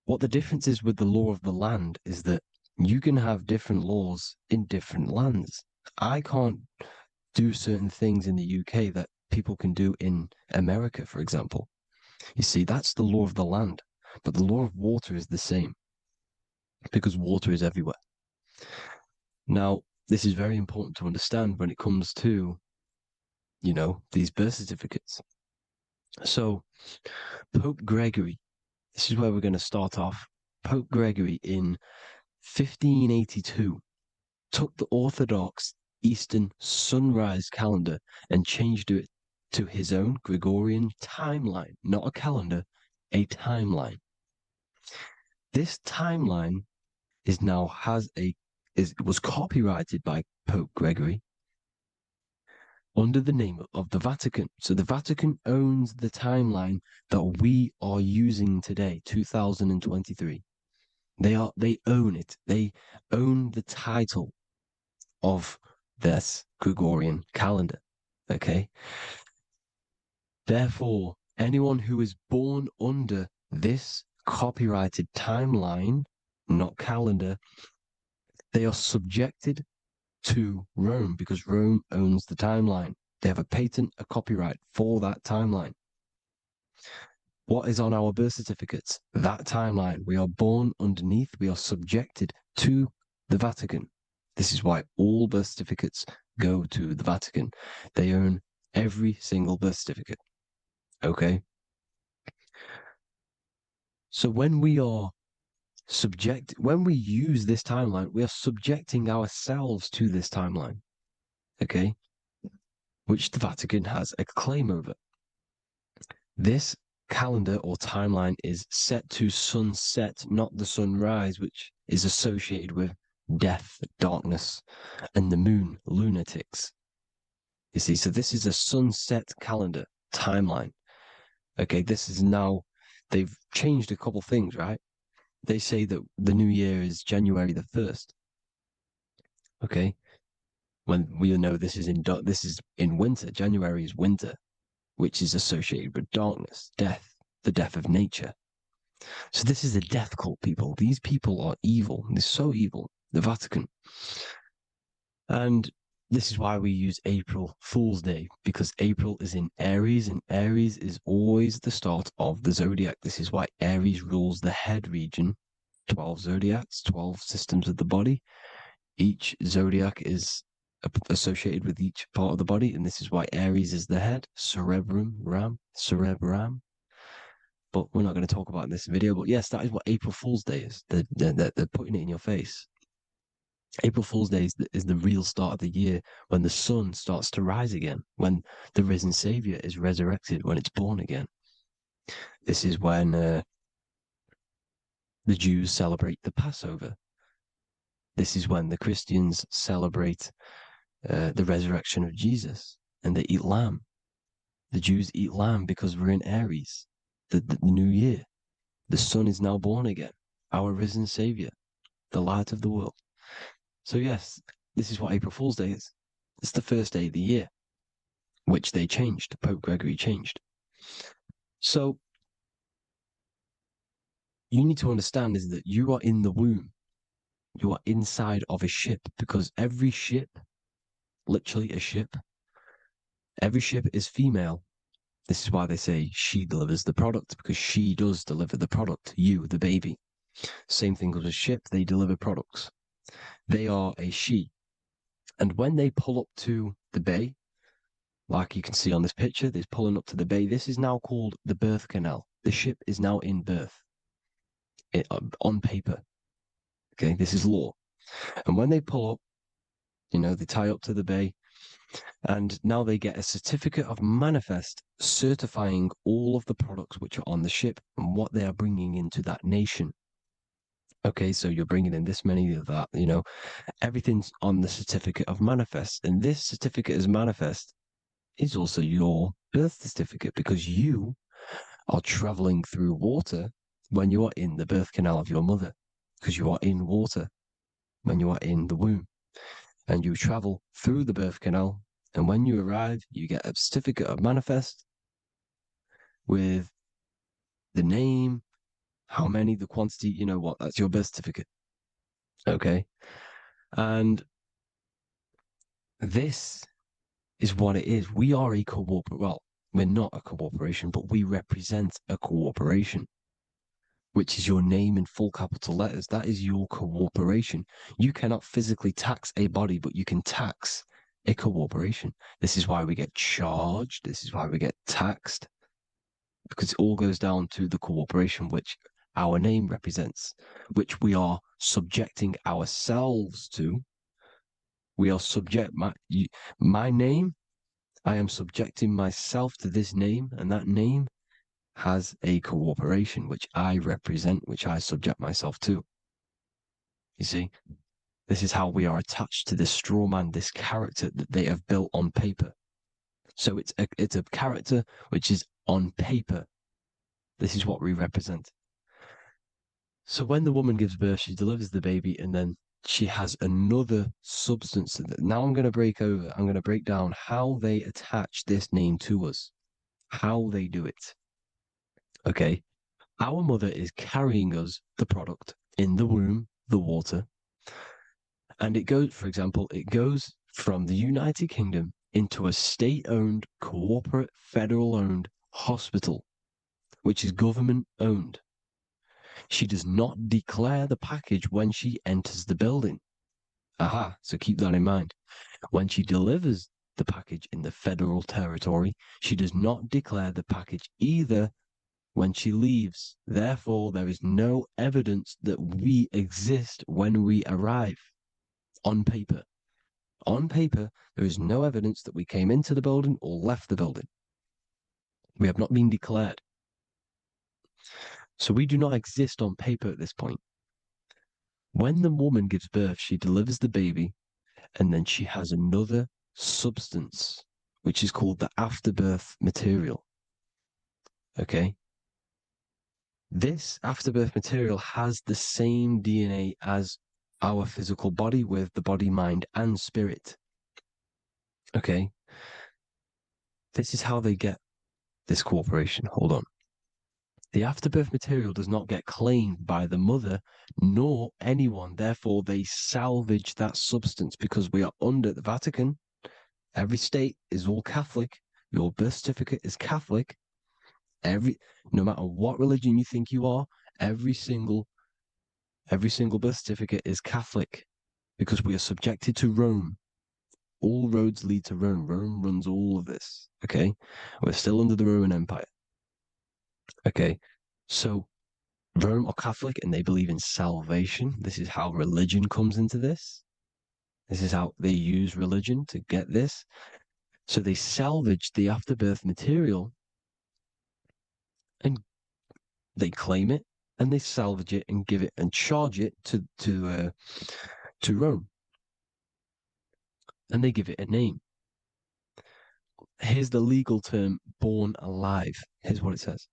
what the difference is with the law of the land is that you can have different laws in different lands. I can't do certain things in the UK that people can do in America, for example. You see, that's the law of the land, but the law of water is the same because water is everywhere. Now, this is very important to understand when it comes to, these birth certificates. So, Pope Gregory, this is where we're going to start off. Pope Gregory in 1582 took the Orthodox Eastern sunrise calendar and changed it to his own Gregorian timeline, not a calendar, a timeline. This timeline was copyrighted by Pope Gregory under the name of the Vatican. So the Vatican owns the timeline that we are using today, 2023. They own it. They own the title of this Gregorian calendar. Okay. Therefore, anyone who is born under this copyrighted timeline, not calendar, they are subjected to Rome because Rome owns the timeline. They have a patent, a copyright for that timeline. What is on our birth certificates? That timeline. We are born underneath, we are subjected to the Vatican. This is why all birth certificates go to the Vatican. They own every single birth certificate. Okay? So when we use this timeline, we are subjecting ourselves to this timeline. Okay? Which the Vatican has a claim over. This calendar or timeline is set to sunset, not the sunrise, which is associated with death, darkness, and the moon, lunatics. You see, so this is a sunset calendar timeline. Okay, this is now, they've changed a couple things, right? They say that the new year is January the 1st. Okay, when we know this is in winter. January is winter, which is associated with darkness, death, the death of nature. So this is a death cult, people. These people are evil. They're so evil. The Vatican. And this is why we use April Fool's Day, because April is in Aries, and Aries is always the start of the zodiac. This is why Aries rules the head region. 12 zodiacs, 12 systems of the body. Each zodiac is associated with each part of the body, and this is why Aries is the head, cerebrum. But we're not going to talk about it in this video. But yes, that is what April Fool's Day is. They're putting it in your face. April Fool's Day is the real start of the year, when the sun starts to rise again, when the risen Savior is resurrected, when it's born again. This is when the Jews celebrate the Passover. This is when the Christians celebrate the resurrection of Jesus, and they eat lamb. The Jews eat lamb because we're in Aries, the new year. The sun is now born again, our risen Savior, the light of the world. So yes, this is what April Fool's Day is. It's the first day of the year, which they changed. Pope Gregory changed. So you need to understand is that you are in the womb. You are inside of a ship, because every ship, literally a ship, every ship is female. This is why they say she delivers the product, because she does deliver the product, you, the baby. Same thing with a ship, they deliver products. They are a she. And when they pull up to the bay, like you can see on this picture, they're pulling up to the bay. This is now called the birth canal. The ship is now in birth on paper. Okay, this is law. And when they pull up, they tie up to the bay, and now they get a certificate of manifest certifying all of the products which are on the ship and what they are bringing into that nation. Okay, so you're bringing in this many of that, everything's on the certificate of manifest. And this certificate of manifest is also your birth certificate, because you are traveling through water when you are in the birth canal of your mother, because you are in water when you are in the womb, and you travel through the birth canal. And when you arrive, you get a certificate of manifest with the name, how many, the quantity, that's your birth certificate. Okay. And this is what it is. We are a we're not a corporation, but we represent a corporation, which is your name in full capital letters. That is your corporation. You cannot physically tax a body, but you can tax a corporation. This is why we get charged. This is why we get taxed, because it all goes down to the corporation which our name represents, which we are subjecting ourselves to. We are my name. I am subjecting myself to this name, and that name has a corporation which I represent, which I subject myself to. You see, this is how we are attached to this straw man, this character that they have built on paper. So it's a character which is on paper. This is what we represent. So when the woman gives birth, she delivers the baby, and then she has another substance. Now I'm going to break down how they attach this name to us, how they do it. Okay. Our mother is carrying us the product in the womb, the water. And it goes from the United Kingdom into a state-owned, corporate, federal-owned hospital, which is government-owned. She does not declare the package when she enters the building. Aha, so keep that in mind. When she delivers the package in the federal territory, she does not declare the package either when she leaves. Therefore, there is no evidence that we exist when we arrive. On paper. On paper, there is no evidence that we came into the building or left the building. We have not been declared. So we do not exist on paper at this point. When the woman gives birth, she delivers the baby, and then she has another substance, which is called the afterbirth material. Okay? This afterbirth material has the same DNA as our physical body, with the body, mind, and spirit. Okay? This is how they get this corporation. Hold on. The afterbirth material does not get claimed by the mother nor anyone. Therefore, they salvage that substance, because we are under the Vatican. Every state is all Catholic. Your birth certificate is Catholic. No matter what religion you think you are, every single birth certificate is Catholic, because we are subjected to Rome. All roads lead to Rome. Rome runs all of this. Okay? We're still under the Roman Empire. Okay, so Rome are Catholic and they believe in salvation. This is how religion comes into this. This is how they use religion to get this. So they salvage the afterbirth material and they claim it, and they salvage it and give it and charge it to Rome. And they give it a name. Here's the legal term, born alive. Here's what it says.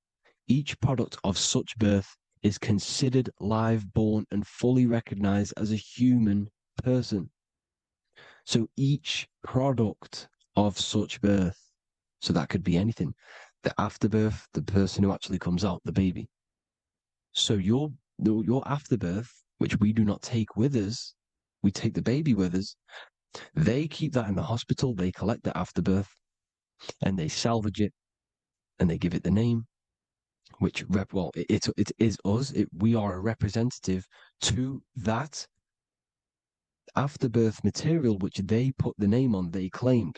Each product of such birth is considered live, born, and fully recognized as a human person. So each product of such birth, so that could be anything, the afterbirth, the person who actually comes out, the baby. So your afterbirth, which we do not take with us, we take the baby with us, they keep that in the hospital, they collect the afterbirth, and they salvage it, and they give it the name, which it is us. We are a representative to that afterbirth material, which they put the name on, they claimed,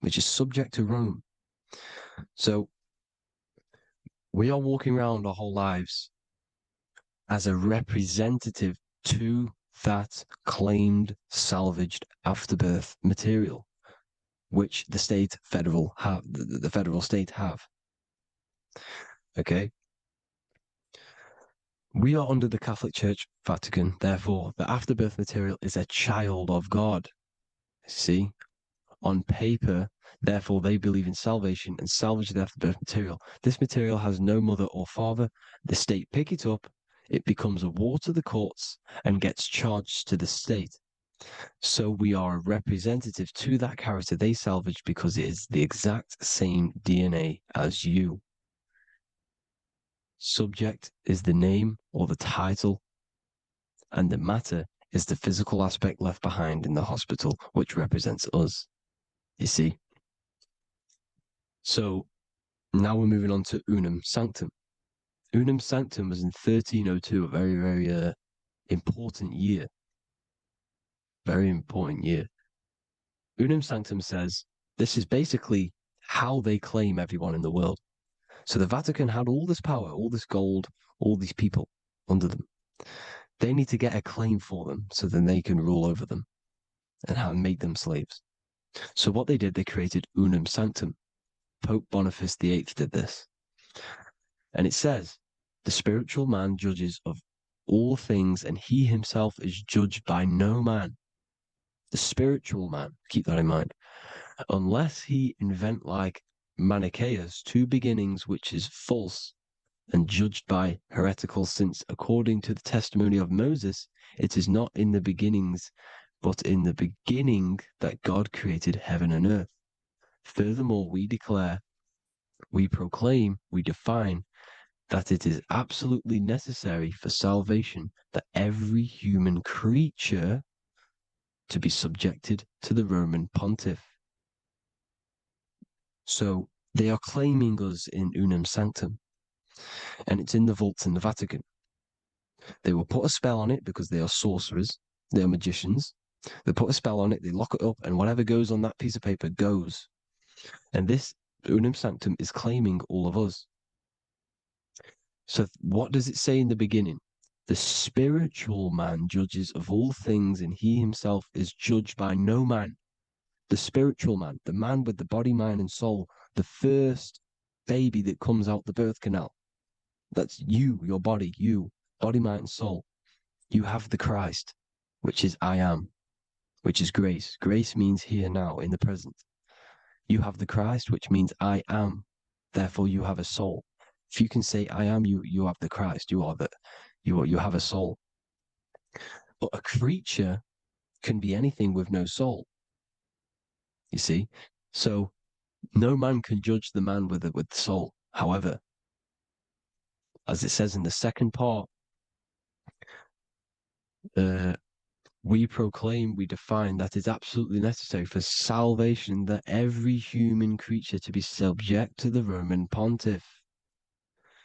which is subject to Rome. So we are walking around our whole lives as a representative to that claimed salvaged afterbirth material, which the federal state have. Okay. We are under the Catholic Church, Vatican. Therefore, the afterbirth material is a child of God. See, on paper, therefore, they believe in salvation and salvage the afterbirth material. This material has no mother or father. The state pick it up. It becomes a war to the courts and gets charged to the state. So we are a representative to that character they salvaged because it is the exact same DNA as you. Subject is the name or the title, and the matter is the physical aspect left behind in the hospital, which represents us. You see? So now we're moving on to Unum Sanctum. Unum Sanctum was in 1302, a very, very important year. Very important year. Unum Sanctum says this is basically how they claim everyone in the world. So the Vatican had all this power, all this gold, all these people under them. They need to get a claim for them so then they can rule over them and make them slaves. So what they did, they created Unum Sanctum. Pope Boniface VIII did this. And it says, the spiritual man judges of all things, and he himself is judged by no man. The spiritual man, keep that in mind, unless he invent like Manichaeus, two beginnings, which is false and judged by heretical, since according to the testimony of Moses, it is not in the beginnings, but in the beginning that God created heaven and earth. Furthermore, we declare, we proclaim, we define that it is absolutely necessary for salvation that every human creature to be subjected to the Roman pontiff. So they are claiming us in Unum Sanctum, and it's in the vaults in the Vatican. They will put a spell on it because they are sorcerers, they are magicians. They put a spell on it, they lock it up, and whatever goes on that piece of paper goes. And this Unum Sanctum is claiming all of us. So what does it say in the beginning? The spiritual man judges of all things, and he himself is judged by no man. The spiritual man, the man with the body, mind, and soul, the first baby that comes out the birth canal. That's you, your body, you, body, mind, and soul. You have the Christ, which is I am, which is grace. Grace means here, now, in the present. You have the Christ, which means I am. Therefore, you have a soul. If you can say I am, you have the Christ. You have a soul. But a creature can be anything with no soul. You see? So no man can judge the man with the soul. However, as it says in the second part, we proclaim, we define that it's absolutely necessary for salvation that every human creature to be subject to the Roman pontiff.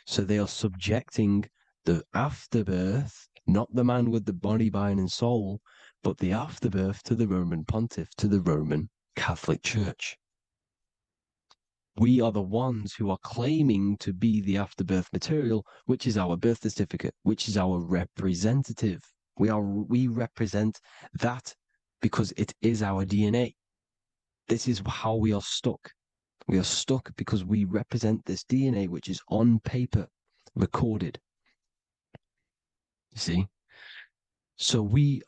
So they are subjecting the afterbirth, not the man with the body, mind, and soul, but the afterbirth to the Roman pontiff, to the Roman Catholic Church. We are the ones who are claiming to be the afterbirth material, which is our birth certificate, which is our representative. We represent that because it is our DNA. This is how we are stuck. We are stuck because we represent this DNA, which is on paper, recorded. You see? So we,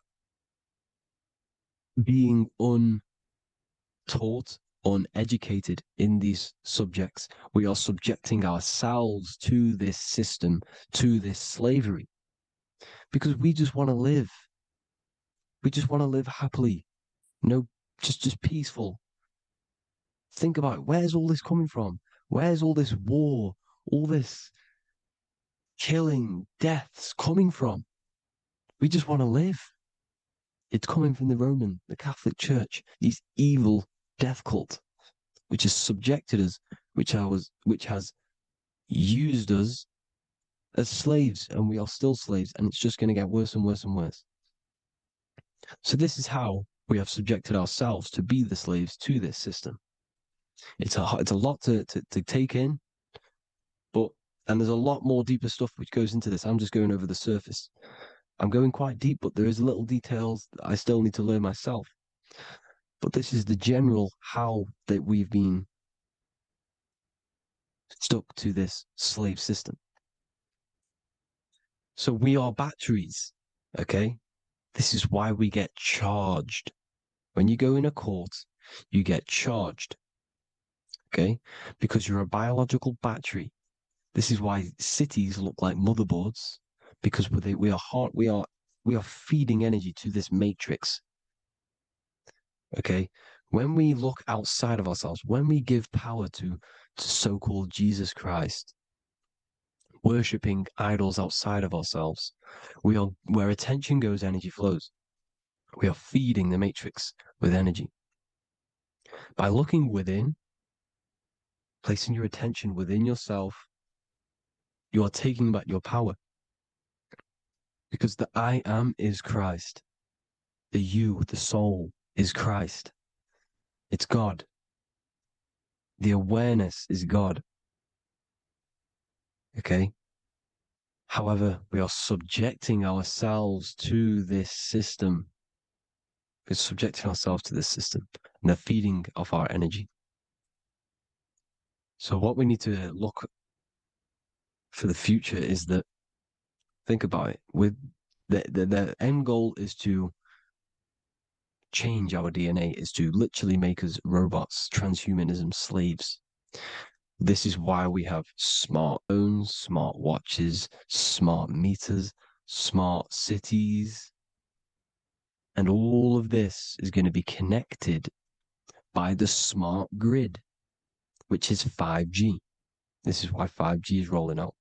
being untaught, uneducated in these subjects, we are subjecting ourselves to this system, to this slavery, because we just want to live. We just want to live happily, just peaceful. Think about it. Where's all this coming from? Where's all this war, all this killing, deaths coming from? We just want to live. It's coming from the Catholic Church, these evil death cult, which has subjected us, which has used us as slaves, and we are still slaves, and it's just going to get worse and worse and worse. So this is how we have subjected ourselves to be the slaves to this system. It's a lot to take in, and there's a lot more deeper stuff which goes into this. I'm just going over the surface. I'm going quite deep, but there is little details that I still need to learn myself. But this is the general how that we've been stuck to this slave system. So we are batteries, okay? This is why we get charged. When you go in a court, you get charged, okay? Because you're a biological battery. This is why cities look like motherboards, because we are feeding energy to this matrix. Okay, when we look outside of ourselves, when we give power to so-called Jesus Christ, worshipping idols outside of ourselves, where attention goes, energy flows. We are feeding the matrix with energy. By looking within, placing your attention within yourself, you are taking back your power. Because the I am is Christ. The you, the soul, is Christ. It's God. The awareness is God. Okay? However, we are subjecting ourselves to this system. We're subjecting ourselves to this system and the feeding of our energy. So what we need to look for the future is that, think about it, with the end goal is to change our DNA, is to literally make us robots, transhumanism, slaves. This is why we have smartphones, smart watches, smart meters, smart cities. And all of this is going to be connected by the smart grid, which is 5G. This is why 5G is rolling out.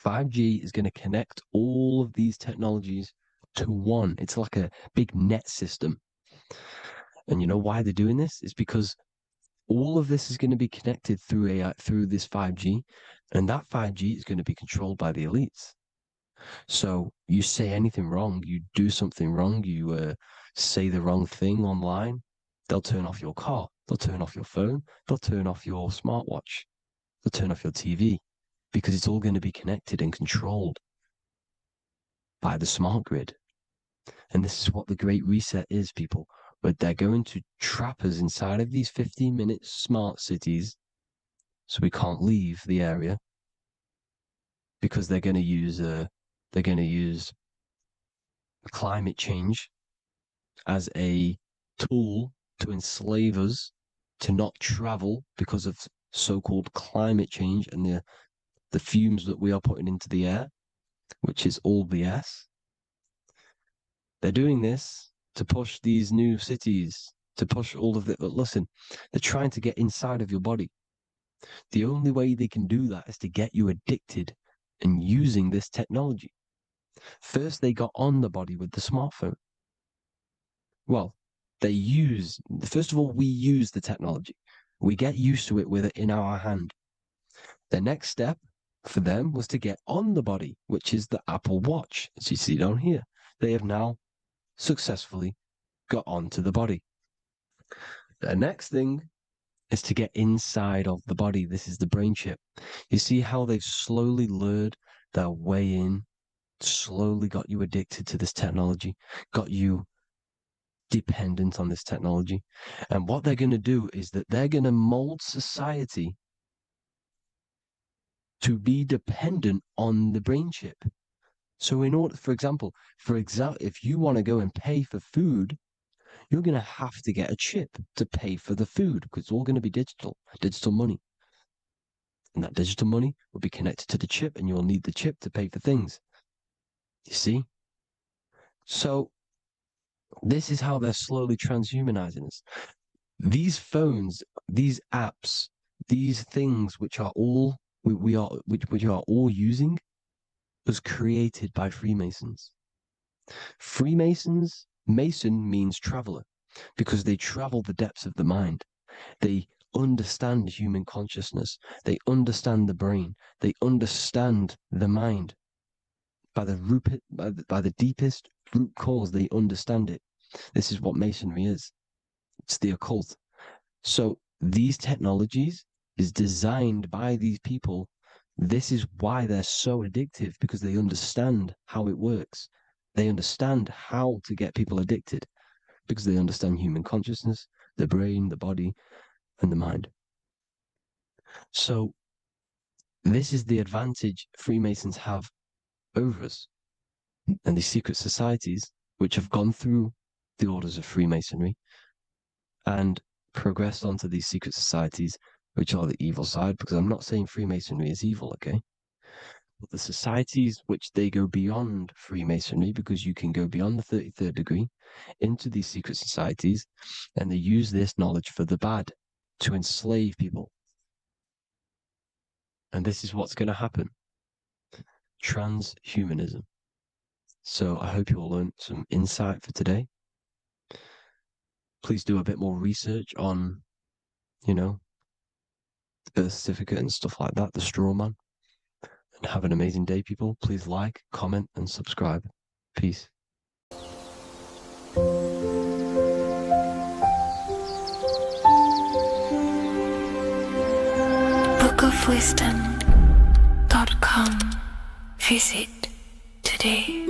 5G is going to connect all of these technologies to one. It's like a big net system. And you know why they're doing this? It's because all of this is going to be connected through AI, through this 5G, and that 5G is going to be controlled by the elites. So you say anything wrong, you do something wrong, you say the wrong thing online, they'll turn off your car, they'll turn off your phone, they'll turn off your smartwatch, they'll turn off your TV, because it's all going to be connected and controlled by the smart grid. And this is what the Great Reset is, people. But they're going to trap us inside of these 15-minute smart cities so we can't leave the area, because they're going to use climate change as a tool to enslave us to not travel because of so-called climate change and the fumes that we are putting into the air, which is all BS. They're doing this to push these new cities, to push all of it. But listen, they're trying to get inside of your body. The only way they can do that is to get you addicted and using this technology. First, they got on the body with the smartphone. Well, first of all, we use the technology. We get used to it with it in our hand. The next step for them was to get on the body, which is the Apple Watch, as you see down here. They have now successfully got onto the body. The next thing is to get inside of the body. This is the brain chip. You see how they've slowly lured their way in, slowly got you addicted to this technology, got you dependent on this technology. And what they're going to do is that they're going to mold society to be dependent on the brain chip. So in order, for example, if you want to go and pay for food, you're going to have to get a chip to pay for the food, because it's all going to be digital money. And that digital money will be connected to the chip, and you'll need the chip to pay for things. You see? So this is how they're slowly transhumanizing us. These phones, these apps, these things which are all which are all using was created by Freemasons. Mason means traveler, because they travel the depths of the mind. They understand human consciousness. They understand the brain. They understand the mind. By the deepest root cause, they understand it. This is what Masonry is. It's the occult. So these technologies is designed by these people. This is why they're so addictive, because they understand how it works. They understand how to get people addicted, because they understand human consciousness, the brain, the body, and the mind. So this is the advantage Freemasons have over us. And these secret societies, which have gone through the orders of Freemasonry and progressed onto these secret societies, which are the evil side, because I'm not saying Freemasonry is evil, okay? But the societies which they go beyond Freemasonry, because you can go beyond the 33rd degree into these secret societies, and they use this knowledge for the bad, to enslave people. And this is what's going to happen. Transhumanism. So I hope you all learned some insight for today. Please do a bit more research on, the birth certificate and stuff like that, the straw man. And have an amazing day, people. Please like, comment, and subscribe. Peace. bookofwisdom.com. Visit today.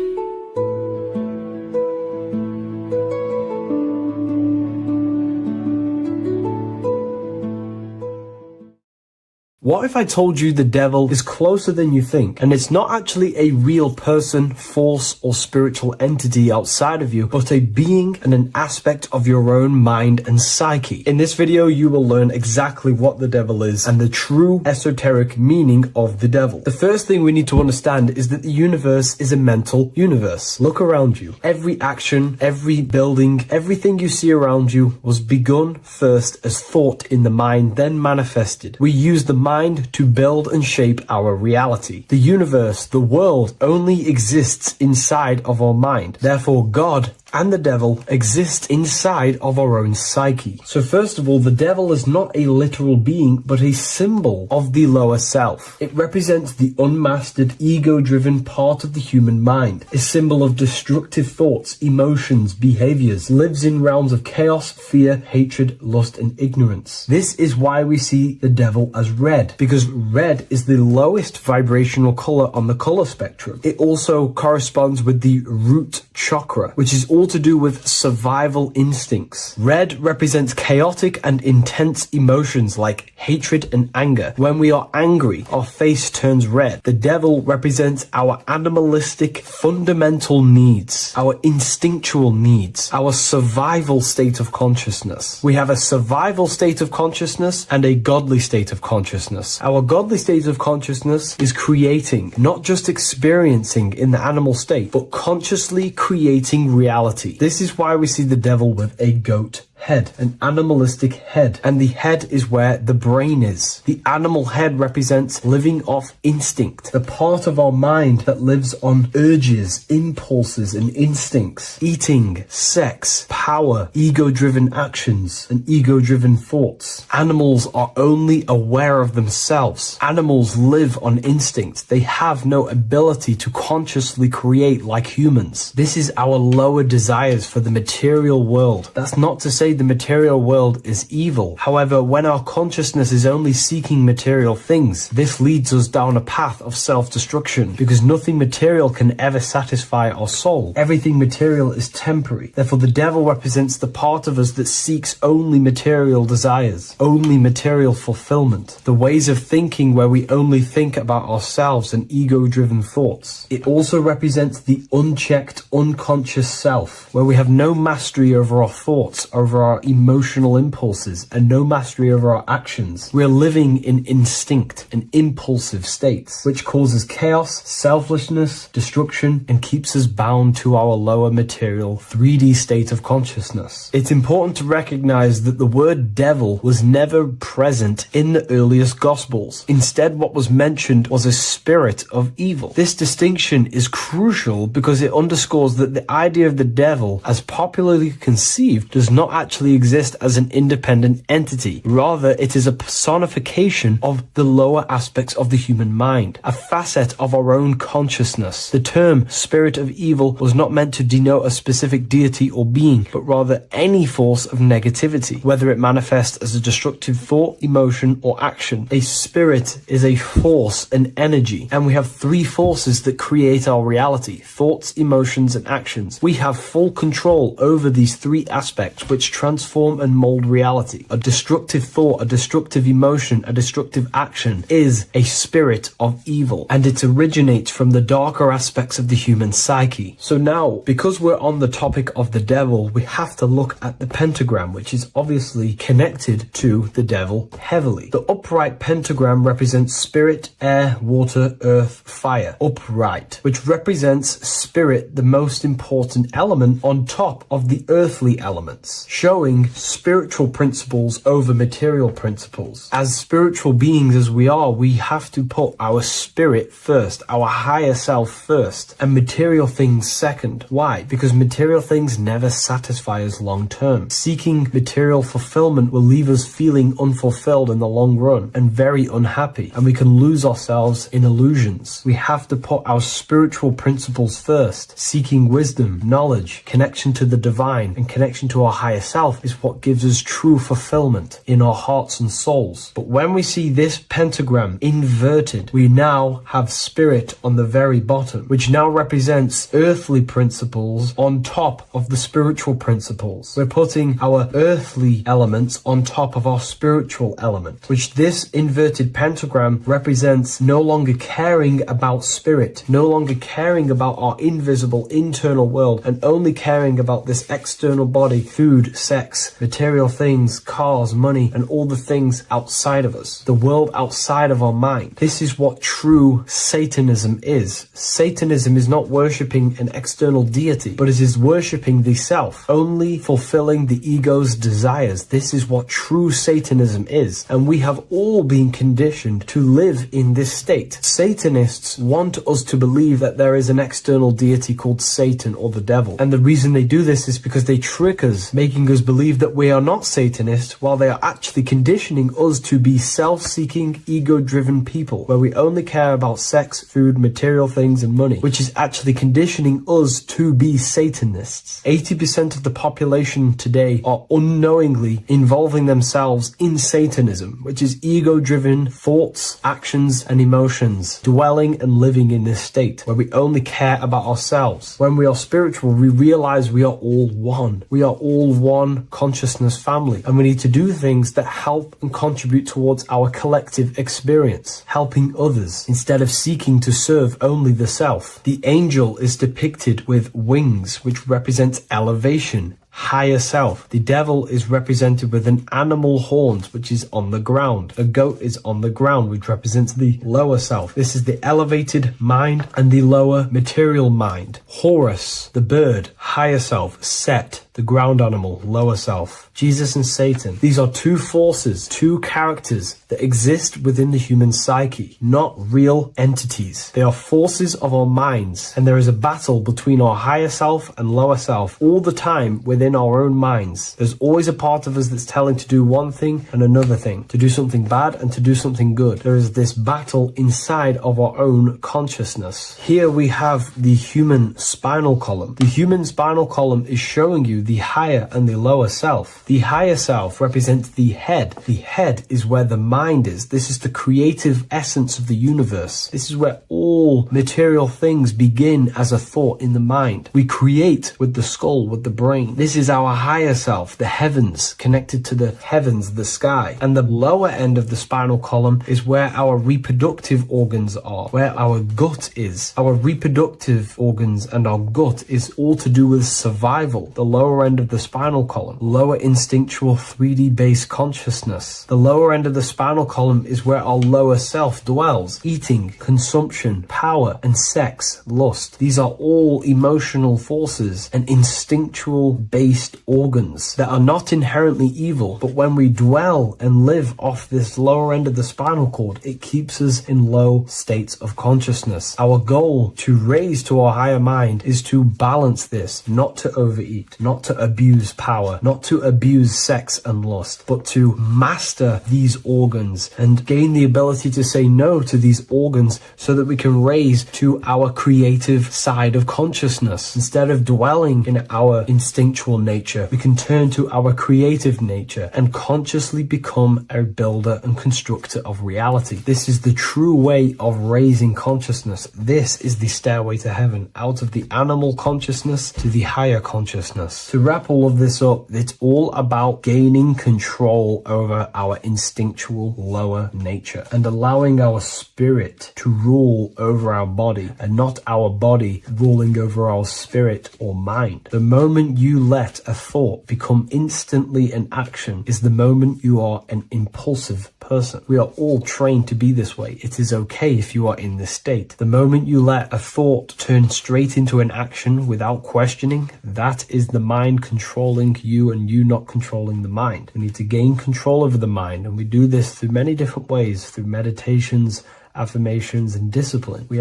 What if I told you the devil is closer than you think, and it's not actually a real person, force, or spiritual entity outside of you, but a being and an aspect of your own mind and psyche? In this video, you will learn exactly what the devil is and the true esoteric meaning of the devil. The first thing we need to understand is that the universe is a mental universe. Look around you. Every action, every building, everything you see around you was begun first as thought in the mind, then manifested. We use the mind to build and shape our reality. The universe, the world, only exists inside of our mind. Therefore, God and the devil exist inside of our own psyche. So first of all, the devil is not a literal being, but a symbol of the lower self. It represents the unmastered, ego-driven part of the human mind, a symbol of destructive thoughts, emotions, behaviors, lives in realms of chaos, fear, hatred, lust, and ignorance. This is why we see the devil as red, because red is the lowest vibrational color on the color spectrum. It also corresponds with the root chakra, which is all to do with survival instincts. Red represents chaotic and intense emotions like hatred and anger. When we are angry, our face turns red. The devil represents our animalistic fundamental needs, our instinctual needs, our survival state of consciousness. We have a survival state of consciousness and a godly state of consciousness. Our godly state of consciousness is creating, not just experiencing in the animal state, but consciously creating reality. This is why we see the devil with a goat head, an animalistic head, and the head is where the brain is. The animal head represents living off instinct, the part of our mind that lives on urges, impulses, and instincts. Eating, sex, power, ego-driven actions, and ego-driven thoughts. Animals are only aware of themselves. Animals live on instinct. They have no ability to consciously create like humans. This is our lower desires for the material world. That's not to say the material world is evil. However, when our consciousness is only seeking material things, this leads us down a path of self-destruction, because nothing material can ever satisfy our soul. Everything material is temporary. Therefore, the devil represents the part of us that seeks only material desires, only material fulfillment, the ways of thinking where we only think about ourselves and ego-driven thoughts. It also represents the unchecked, unconscious self, where we have no mastery over our thoughts, over our emotional impulses, and no mastery over our actions. We're living in instinct and impulsive states, which causes chaos, selflessness, destruction, and keeps us bound to our lower material 3D state of consciousness. It's important to recognize that the word devil was never present in the earliest Gospels. Instead, what was mentioned was a spirit of evil. This distinction is crucial because it underscores that the idea of the devil, as popularly conceived, does not actually actually exist as an independent entity. Rather, it is a personification of the lower aspects of the human mind, a facet of our own consciousness. The term spirit of evil was not meant to denote a specific deity or being, but rather any force of negativity, whether it manifests as a destructive thought, emotion, or action. A spirit is a force, an energy, and we have three forces that create our reality: thoughts, emotions, and actions. We have full control over these three aspects which transform and mold reality. A destructive thought, a destructive emotion, a destructive action is a spirit of evil, and it originates from the darker aspects of the human psyche. So now, because we're on the topic of the devil, we have to look at the pentagram, which is obviously connected to the devil heavily. The upright pentagram represents spirit, air, water, earth, fire. Upright, which represents spirit, the most important element on top of the earthly elements, showing spiritual principles over material principles. As spiritual beings as we are, we have to put our spirit first, our higher self first, and material things second. Why? Because material things never satisfy us long term. Seeking material fulfillment will leave us feeling unfulfilled in the long run and very unhappy, and we can lose ourselves in illusions. We have to put our spiritual principles first. Seeking wisdom, knowledge, connection to the divine, and connection to our higher self is what gives us true fulfillment in our hearts and souls. But when we see this pentagram inverted, we now have spirit on the very bottom, which now represents earthly principles on top of the spiritual principles. We're putting our earthly elements on top of our spiritual element, which this inverted pentagram represents no longer caring about spirit, no longer caring about our invisible internal world, and only caring about this external body, food, sex, material things, cars, money, and all the things outside of us, the world outside of our mind. This is what true Satanism is. Satanism is not worshipping an external deity, but it is worshipping the self, only fulfilling the ego's desires. This is what true Satanism is, and we have all been conditioned to live in this state. Satanists want us to believe that there is an external deity called Satan or the devil, and the reason they do this is because they trick us, making us believe that we are not Satanists, while they are actually conditioning us to be self-seeking, ego-driven people, where we only care about sex, food, material things, and money, which is actually conditioning us to be Satanists. 80% of the population today are unknowingly involving themselves in Satanism, which is ego-driven thoughts, actions, and emotions, dwelling and living in this state where we only care about ourselves. When we are spiritual, we realize we are all one. We are all one consciousness family, and we need to do things that help and contribute towards our collective experience, helping others instead of seeking to serve only the self. The angel is depicted with wings, which represents elevation, higher self. The devil is represented with an animal horns, which is on the ground. A goat is on the ground, which represents the lower self. This is the elevated mind and the lower material mind. Horus, the bird, higher self. Set, the ground animal, lower self. Jesus and Satan. These are two forces, two characters that exist within the human psyche, not real entities. They are forces of our minds, and there is a battle between our higher self and lower self all the time within our own minds. There's always a part of us that's telling to do one thing and another thing, to do something bad and to do something good. There is this battle inside of our own consciousness. Here we have the human spinal column. The human spinal column is showing you the higher and the lower self. The higher self represents the head. The head is where the mind is. This is the creative essence of the universe. This is where all material things begin as a thought in the mind. We create with the skull, with the brain. This is our higher self, the heavens, connected to the heavens, the sky. And the lower end of the spinal column is where our reproductive organs are, where our gut is. Our reproductive organs and our gut is all to do with survival. The lower end of the spinal column, lower instinctual 3D based consciousness. The lower end of the spinal column is where our lower self dwells. Eating, consumption, power, and sex, lust. These are all emotional forces and instinctual based organs that are not inherently evil, but when we dwell and live off this lower end of the spinal cord, it keeps us in low states of consciousness. Our goal to raise to our higher mind is to balance this, not to overeat, not not to abuse power, not to abuse sex and lust, but to master these organs and gain the ability to say no to these organs so that we can raise to our creative side of consciousness. Instead of dwelling in our instinctual nature, we can turn to our creative nature and consciously become a builder and constructor of reality. This is the true way of raising consciousness. This is the stairway to heaven, out of the animal consciousness to the higher consciousness. To wrap all of this up, it's all about gaining control over our instinctual lower nature and allowing our spirit to rule over our body and not our body ruling over our spirit or mind. The moment you let a thought become instantly an action is the moment you are an impulsive person. We are all trained to be this way. It is okay if you are in this state. The moment you let a thought turn straight into an action without questioning, that is the mind controlling you and you not controlling the mind. We need to gain control over the mind, and we do this through many different ways, through meditations, affirmations, and discipline. We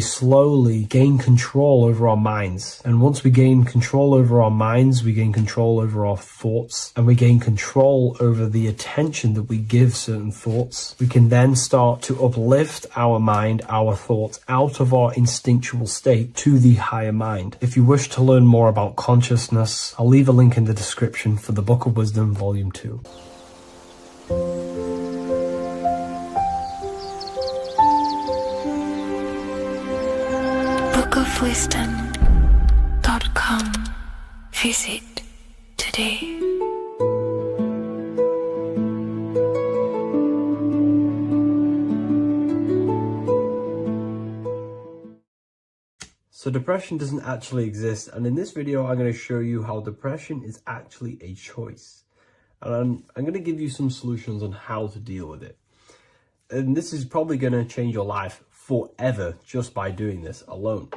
slowly gain control over our minds, and once we gain control over our minds, we gain control over our thoughts, and we gain control over the attention that we give certain thoughts. We can then start to uplift our mind, our thoughts, out of our instinctual state to the higher mind. If you wish to learn more about consciousness, I'll leave a link in the description for the Book of Wisdom, Volume 2. bookofwisdom.com. Visit today. So depression doesn't actually exist, and in this video I'm going to show you how depression is actually a choice. And I'm going to give you some solutions on how to deal with it. And this is probably going to change your life forever just by doing this alone.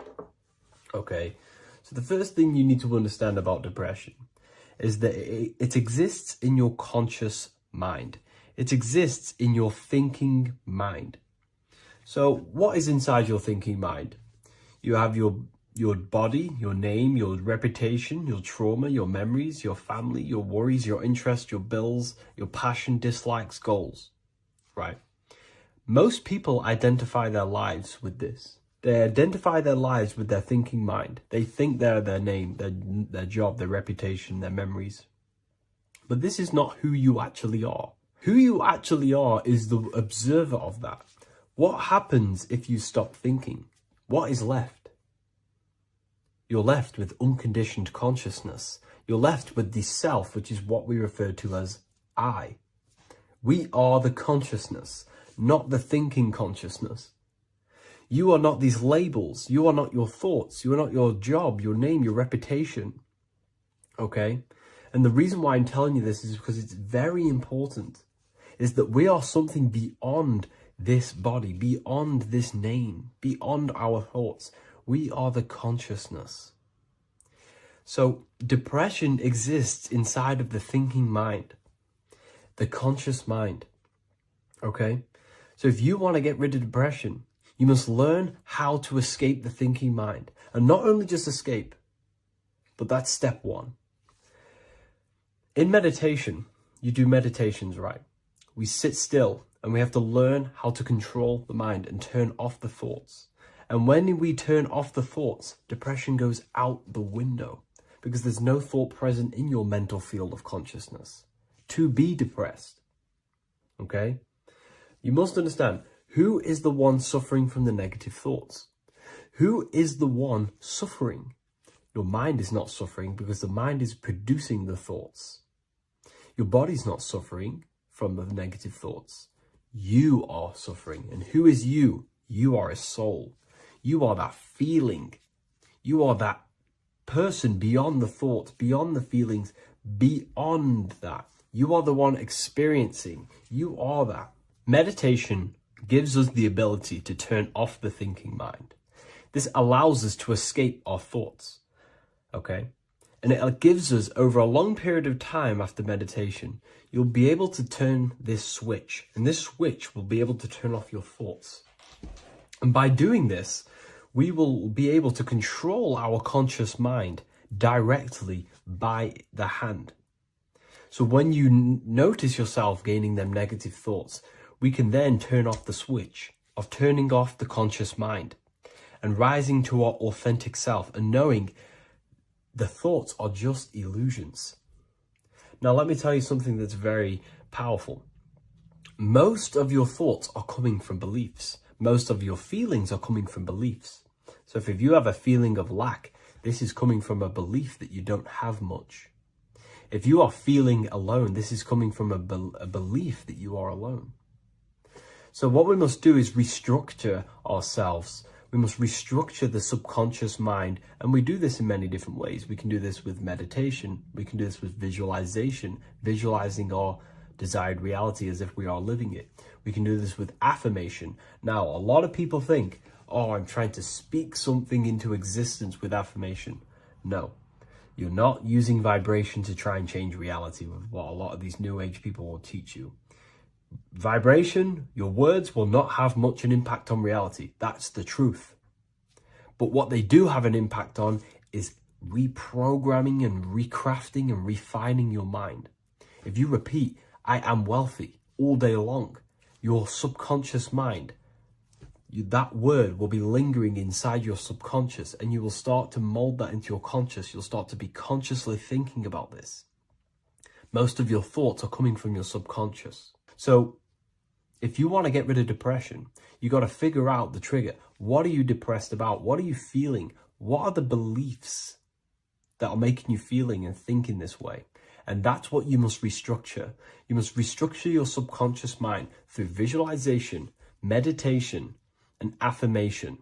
Okay, so the first thing you need to understand about depression is that it exists in your conscious mind. It exists in your thinking mind. So what is inside your thinking mind? You have your body, your name, your reputation, your trauma, your memories, your family, your worries, your interests, your bills, your passion, dislikes, goals, right? Most people identify their lives with this. They identify their lives with their thinking mind. They think they're their name, their job, their reputation, their memories. But this is not who you actually are. Who you actually are is the observer of that. What happens if you stop thinking? What is left? You're left with unconditioned consciousness. You're left with the self, which is what we refer to as I. We are the consciousness, not the thinking consciousness. You are not these labels. You are not your thoughts. You are not your job, your name, your reputation. Okay? And the reason why I'm telling you this is because it's very important, is that we are something beyond this body, beyond this name, beyond our thoughts. We are the consciousness. So depression exists inside of the thinking mind, the conscious mind. Okay? So if you want to get rid of depression, you must learn how to escape the thinking mind. And not only just escape, but that's step one. In meditation, you do meditations, right? We sit still and we have to learn how to control the mind and turn off the thoughts. And when we turn off the thoughts, depression goes out the window because there's no thought present in your mental field of consciousness to be depressed. Okay? You must understand, who is the one suffering from the negative thoughts? Who is the one suffering? Your mind is not suffering because the mind is producing the thoughts. Your body's not suffering from the negative thoughts. You are suffering. And who is you? You are a soul. You are that feeling. You are that person beyond the thoughts, beyond the feelings, beyond that. You are the one experiencing. You are that. Meditation gives us the ability to turn off the thinking mind. This allows us to escape our thoughts, okay? And it gives us, over a long period of time after meditation, you'll be able to turn this switch, and this switch will be able to turn off your thoughts. And by doing this, we will be able to control our conscious mind directly by the hand. So when you notice yourself gaining them negative thoughts, we can then turn off the switch of turning off the conscious mind and rising to our authentic self and knowing the thoughts are just illusions. Now, let me tell you something that's very powerful. Most of your thoughts are coming from beliefs. Most of your feelings are coming from beliefs. So if you have a feeling of lack, this is coming from a belief that you don't have much. If you are feeling alone, this is coming from a belief that you are alone. So what we must do is restructure ourselves. We must restructure the subconscious mind. And we do this in many different ways. We can do this with meditation. We can do this with visualization, visualizing our desired reality as if we are living it. We can do this with affirmation. Now, a lot of people think, oh, I'm trying to speak something into existence with affirmation. No. You're not using vibration to try and change reality with what a lot of these new age people will teach you. Vibration, your words will not have much an impact on reality. That's the truth. But what they do have an impact on is reprogramming and recrafting and refining your mind. If you repeat, I am wealthy all day long, your subconscious mind, that word will be lingering inside your subconscious, and you will start to mold that into your conscious. You'll start to be consciously thinking about this. Most of your thoughts are coming from your subconscious. So if you want to get rid of depression, you got to figure out the trigger. What are you depressed about? What are you feeling? What are the beliefs that are making you feeling and thinking this way? And that's what you must restructure. You must restructure your subconscious mind through visualization, meditation, and affirmation.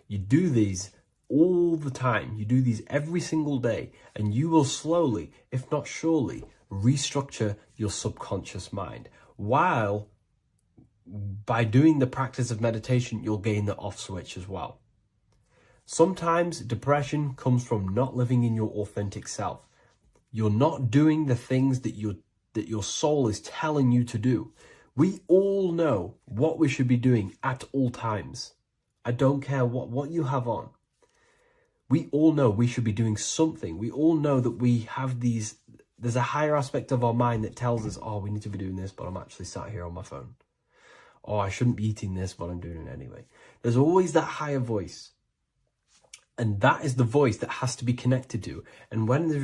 You do these all the time. You do these every single day, and you will slowly, if not surely, restructure your subconscious mind. While by doing the practice of meditation, you'll gain the off switch as well. Sometimes depression comes from not living in your authentic self. You're not doing the things that your soul is telling you to do. We all know what we should be doing at all times. I don't care what you have on. We all know we should be doing something. We all know that we have there's a higher aspect of our mind that tells us, oh, we need to be doing this, but I'm actually sat here on my phone. Oh, I shouldn't be eating this, but I'm doing it anyway. There's always that higher voice. And that is the voice that has to be connected to. And when your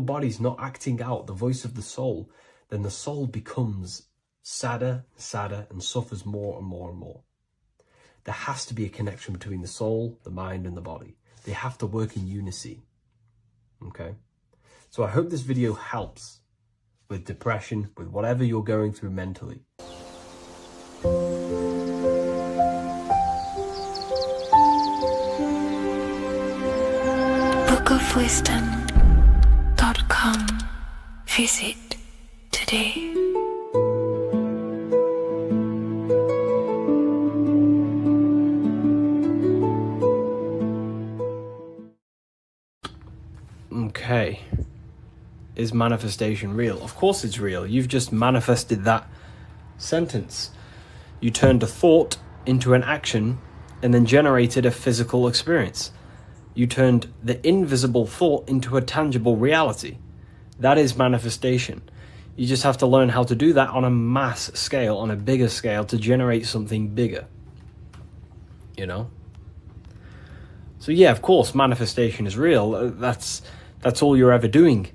body's not acting out the voice of the soul, then the soul becomes sadder, and suffers more and more and more. There has to be a connection between the soul, the mind, and the body. They have to work in unison. Okay? So I hope this video helps with depression, with whatever you're going through mentally. bookofwisdom.com. Visit today. Okay. Is manifestation real? Of course it's real. You've just manifested that sentence. You turned a thought into an action and then generated a physical experience. You turned the invisible thought into a tangible reality. That is manifestation. You just have to learn how to do that on a mass scale, on a bigger scale, to generate something bigger. You know? So yeah, of course, manifestation is real. That's all you're ever doing.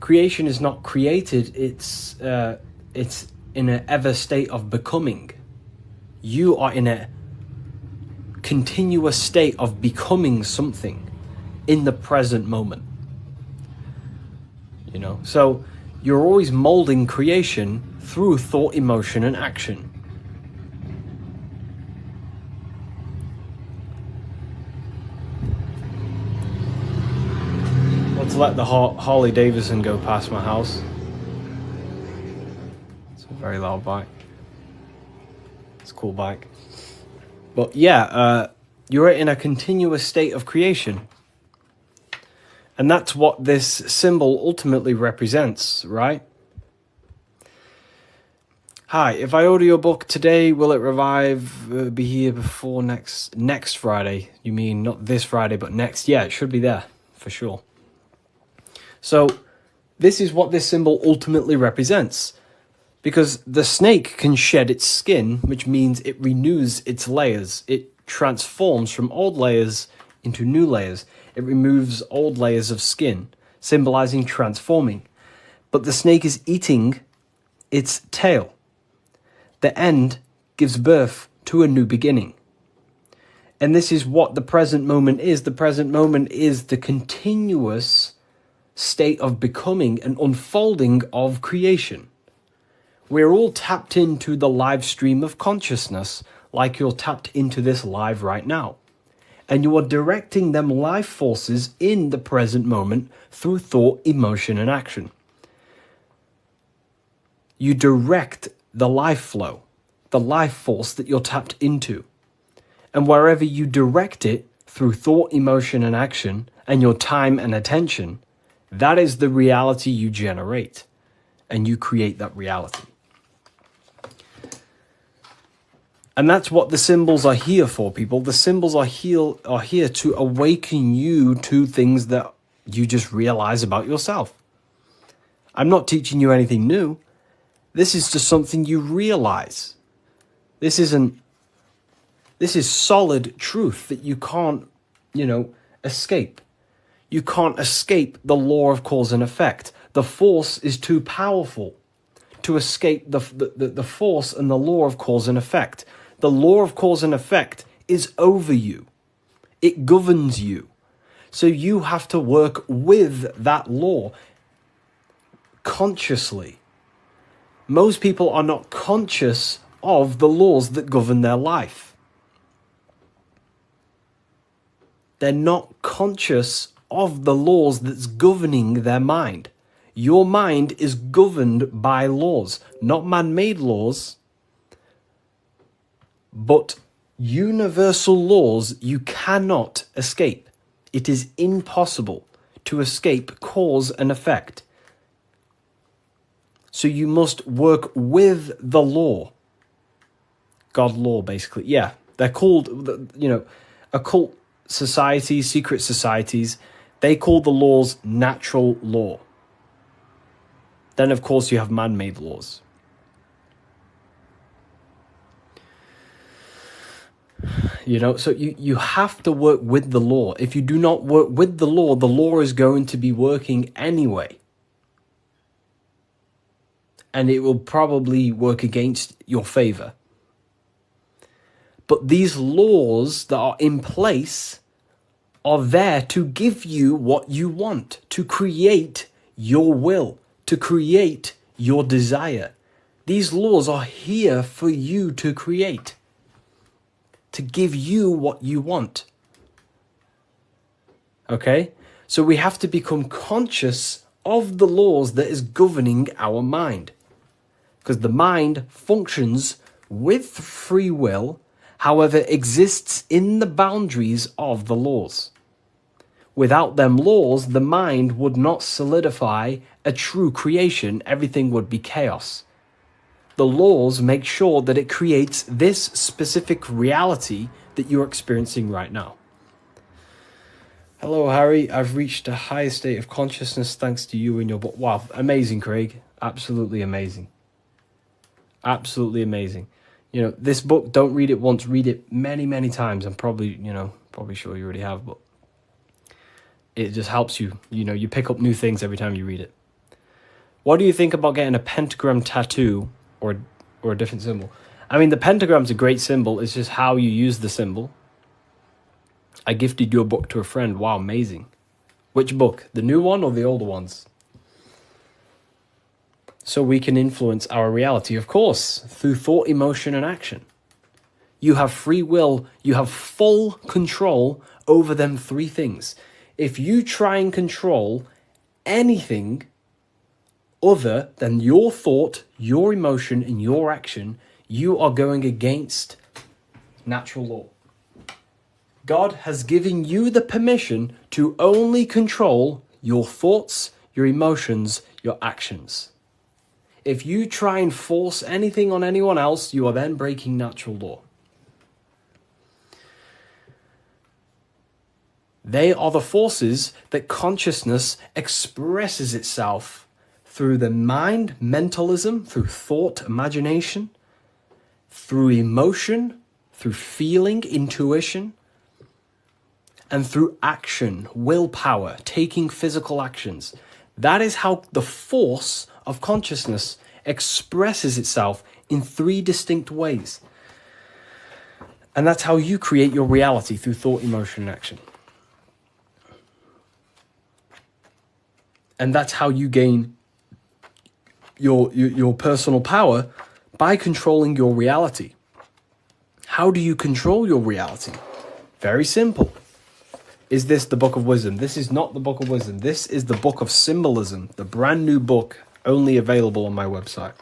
Creation is not created. It's in an ever state of becoming. You are in a continuous state of becoming something in the present moment. You know, so you're always molding creation through thought, emotion, and action. Let's let the Harley Davidson go past my house. It's a very loud bike. It's a cool bike. But yeah, you're in a continuous state of creation. And that's what this symbol ultimately represents, right? Hi, if I order your book today, will it be here before next Friday? You mean not this Friday, but next? Yeah, it should be there, for sure. So, this is what this symbol ultimately represents. Because the snake can shed its skin, which means it renews its layers. It transforms from old layers into new layers. It removes old layers of skin, symbolizing transforming. But the snake is eating its tail. The end gives birth to a new beginning. And this is what the present moment is. The present moment is the continuous state of becoming and unfolding of creation. We're all tapped into the live stream of consciousness, like you're tapped into this live right now. And you are directing them life forces in the present moment through thought, emotion, and action. You direct the life flow, the life force that you're tapped into. And wherever you direct it through thought, emotion, and action, and your time and attention, that is the reality you generate. And you create that reality. And that's what the symbols are here for, people. The symbols are here to awaken you to things that you just realize about yourself. I'm not teaching you anything new. This is just something you realize. This is solid truth that you can't, escape. You can't escape the law of cause and effect. The force is too powerful to escape the force and the law of cause and effect. The law of cause and effect is over you. It governs you. So you have to work with that law consciously. Most people are not conscious of the laws that govern their life. They're not conscious of the laws that's governing their mind. Your mind is governed by laws, not man-made laws, but universal laws you cannot escape. It is impossible to escape cause and effect. So you must work with the law. God law, basically. Yeah, they're called, occult societies, secret societies, they call the laws natural law. Then, of course, you have man-made laws. So you have to work with the law. If you do not work with the law is going to be working anyway. And it will probably work against your favor. But these laws that are in place are there to give you what you want, to create your will, to create your desire. These laws are here for you to create, to give you what you want. Okay? So we have to become conscious of the laws that is governing our mind. Because the mind functions with free will, however, exists in the boundaries of the laws. Without them laws, the mind would not solidify a true creation. Everything would be chaos. The laws make sure that it creates this specific reality that you're experiencing right now. Hello, Harry. I've reached a higher state of consciousness thanks to you and your book. Wow, amazing, Craig. Absolutely amazing. Absolutely amazing. This book, don't read it once, read it many, many times. I'm probably sure you already have, but it just helps you. You pick up new things every time you read it. What do you think about getting a pentagram tattoo or a different symbol? I mean, the pentagram's a great symbol. It's just how you use the symbol. I gifted your book to a friend. Wow, amazing. Which book? The new one or the older ones? So we can influence our reality, of course, through thought, emotion, and action. You have free will. You have full control over them three things. If you try and control anything other than your thought, your emotion, and your action, you are going against natural law. God has given you the permission to only control your thoughts, your emotions, your actions. If you try and force anything on anyone else, you are then breaking natural law. They are the forces that consciousness expresses itself through the mind, mentalism, through thought, imagination, through emotion, through feeling, intuition, and through action, willpower, taking physical actions. That is how the force of consciousness expresses itself in 3 distinct ways. And that's how you create your reality, through thought, emotion, and action. And that's how you gain your personal power, by controlling your reality. How do you control your reality? Very simple. Is this the Book of Wisdom? This is not the Book of Wisdom. This is the Book of Symbolism, the brand new book, only available on my website.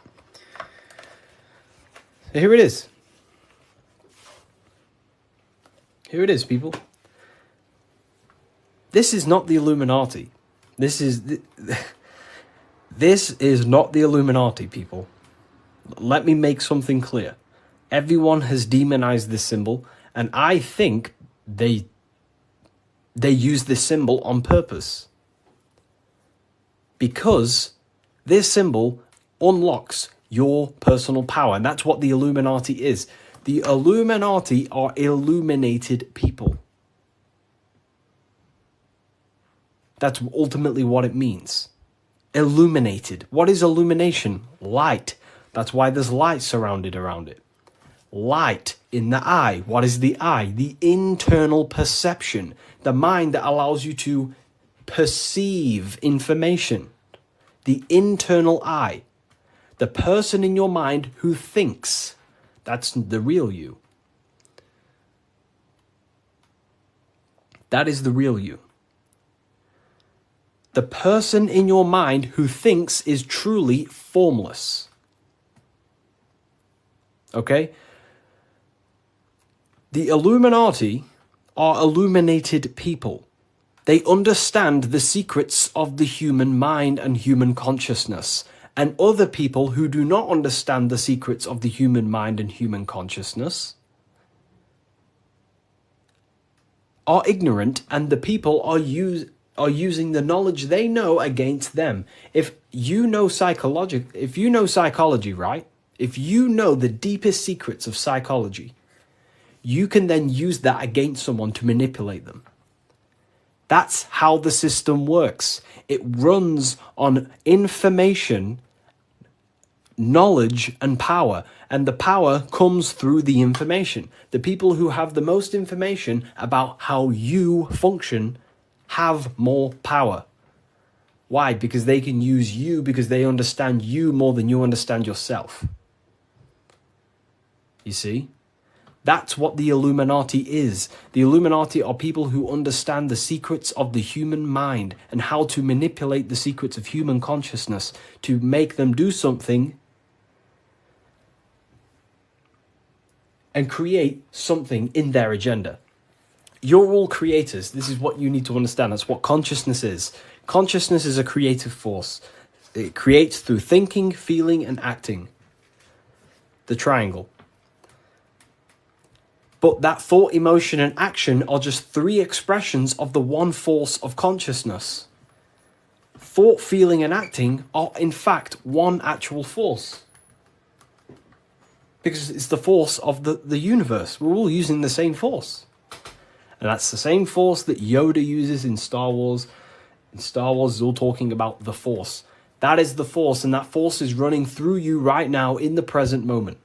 So here it is. Here it is, people. This is not the Illuminati. This is not the Illuminati, people. Let me make something clear. Everyone has demonized this symbol, and I think they use this symbol on purpose. Because this symbol unlocks your personal power, and that's what the Illuminati is. The Illuminati are illuminated people. That's ultimately what it means. Illuminated. What is illumination? Light. That's why there's light surrounded around it. Light in the eye. What is the eye? The internal perception. The mind that allows you to perceive information. The internal eye. The person in your mind who thinks. That's the real you. That is the real you. The person in your mind who thinks is truly formless. Okay? The Illuminati are illuminated people. They understand the secrets of the human mind and human consciousness. And other people who do not understand the secrets of the human mind and human consciousness are ignorant, and the people are using the knowledge they know against them. If you know psychology, right? If you know the deepest secrets of psychology, you can then use that against someone to manipulate them. That's how the system works. It runs on information, knowledge, and power. And the power comes through the information. The people who have the most information about how you function have more power. Why? Because they can use you, because they understand you more than you understand yourself. You see? That's what the Illuminati is. The Illuminati are people who understand the secrets of the human mind and how to manipulate the secrets of human consciousness to make them do something and create something in their agenda. You're all creators. This is what you need to understand. That's what consciousness is. Consciousness is a creative force. It creates through thinking, feeling, and acting. The triangle. But that thought, emotion, and action are just 3 expressions of the one force of consciousness. Thought, feeling, and acting are in fact one actual force. Because it's the force of the universe. We're all using the same force. And that's the same force that Yoda uses in Star Wars. In Star Wars, is all talking about the force. That is the force, and that force is running through you right now in the present moment.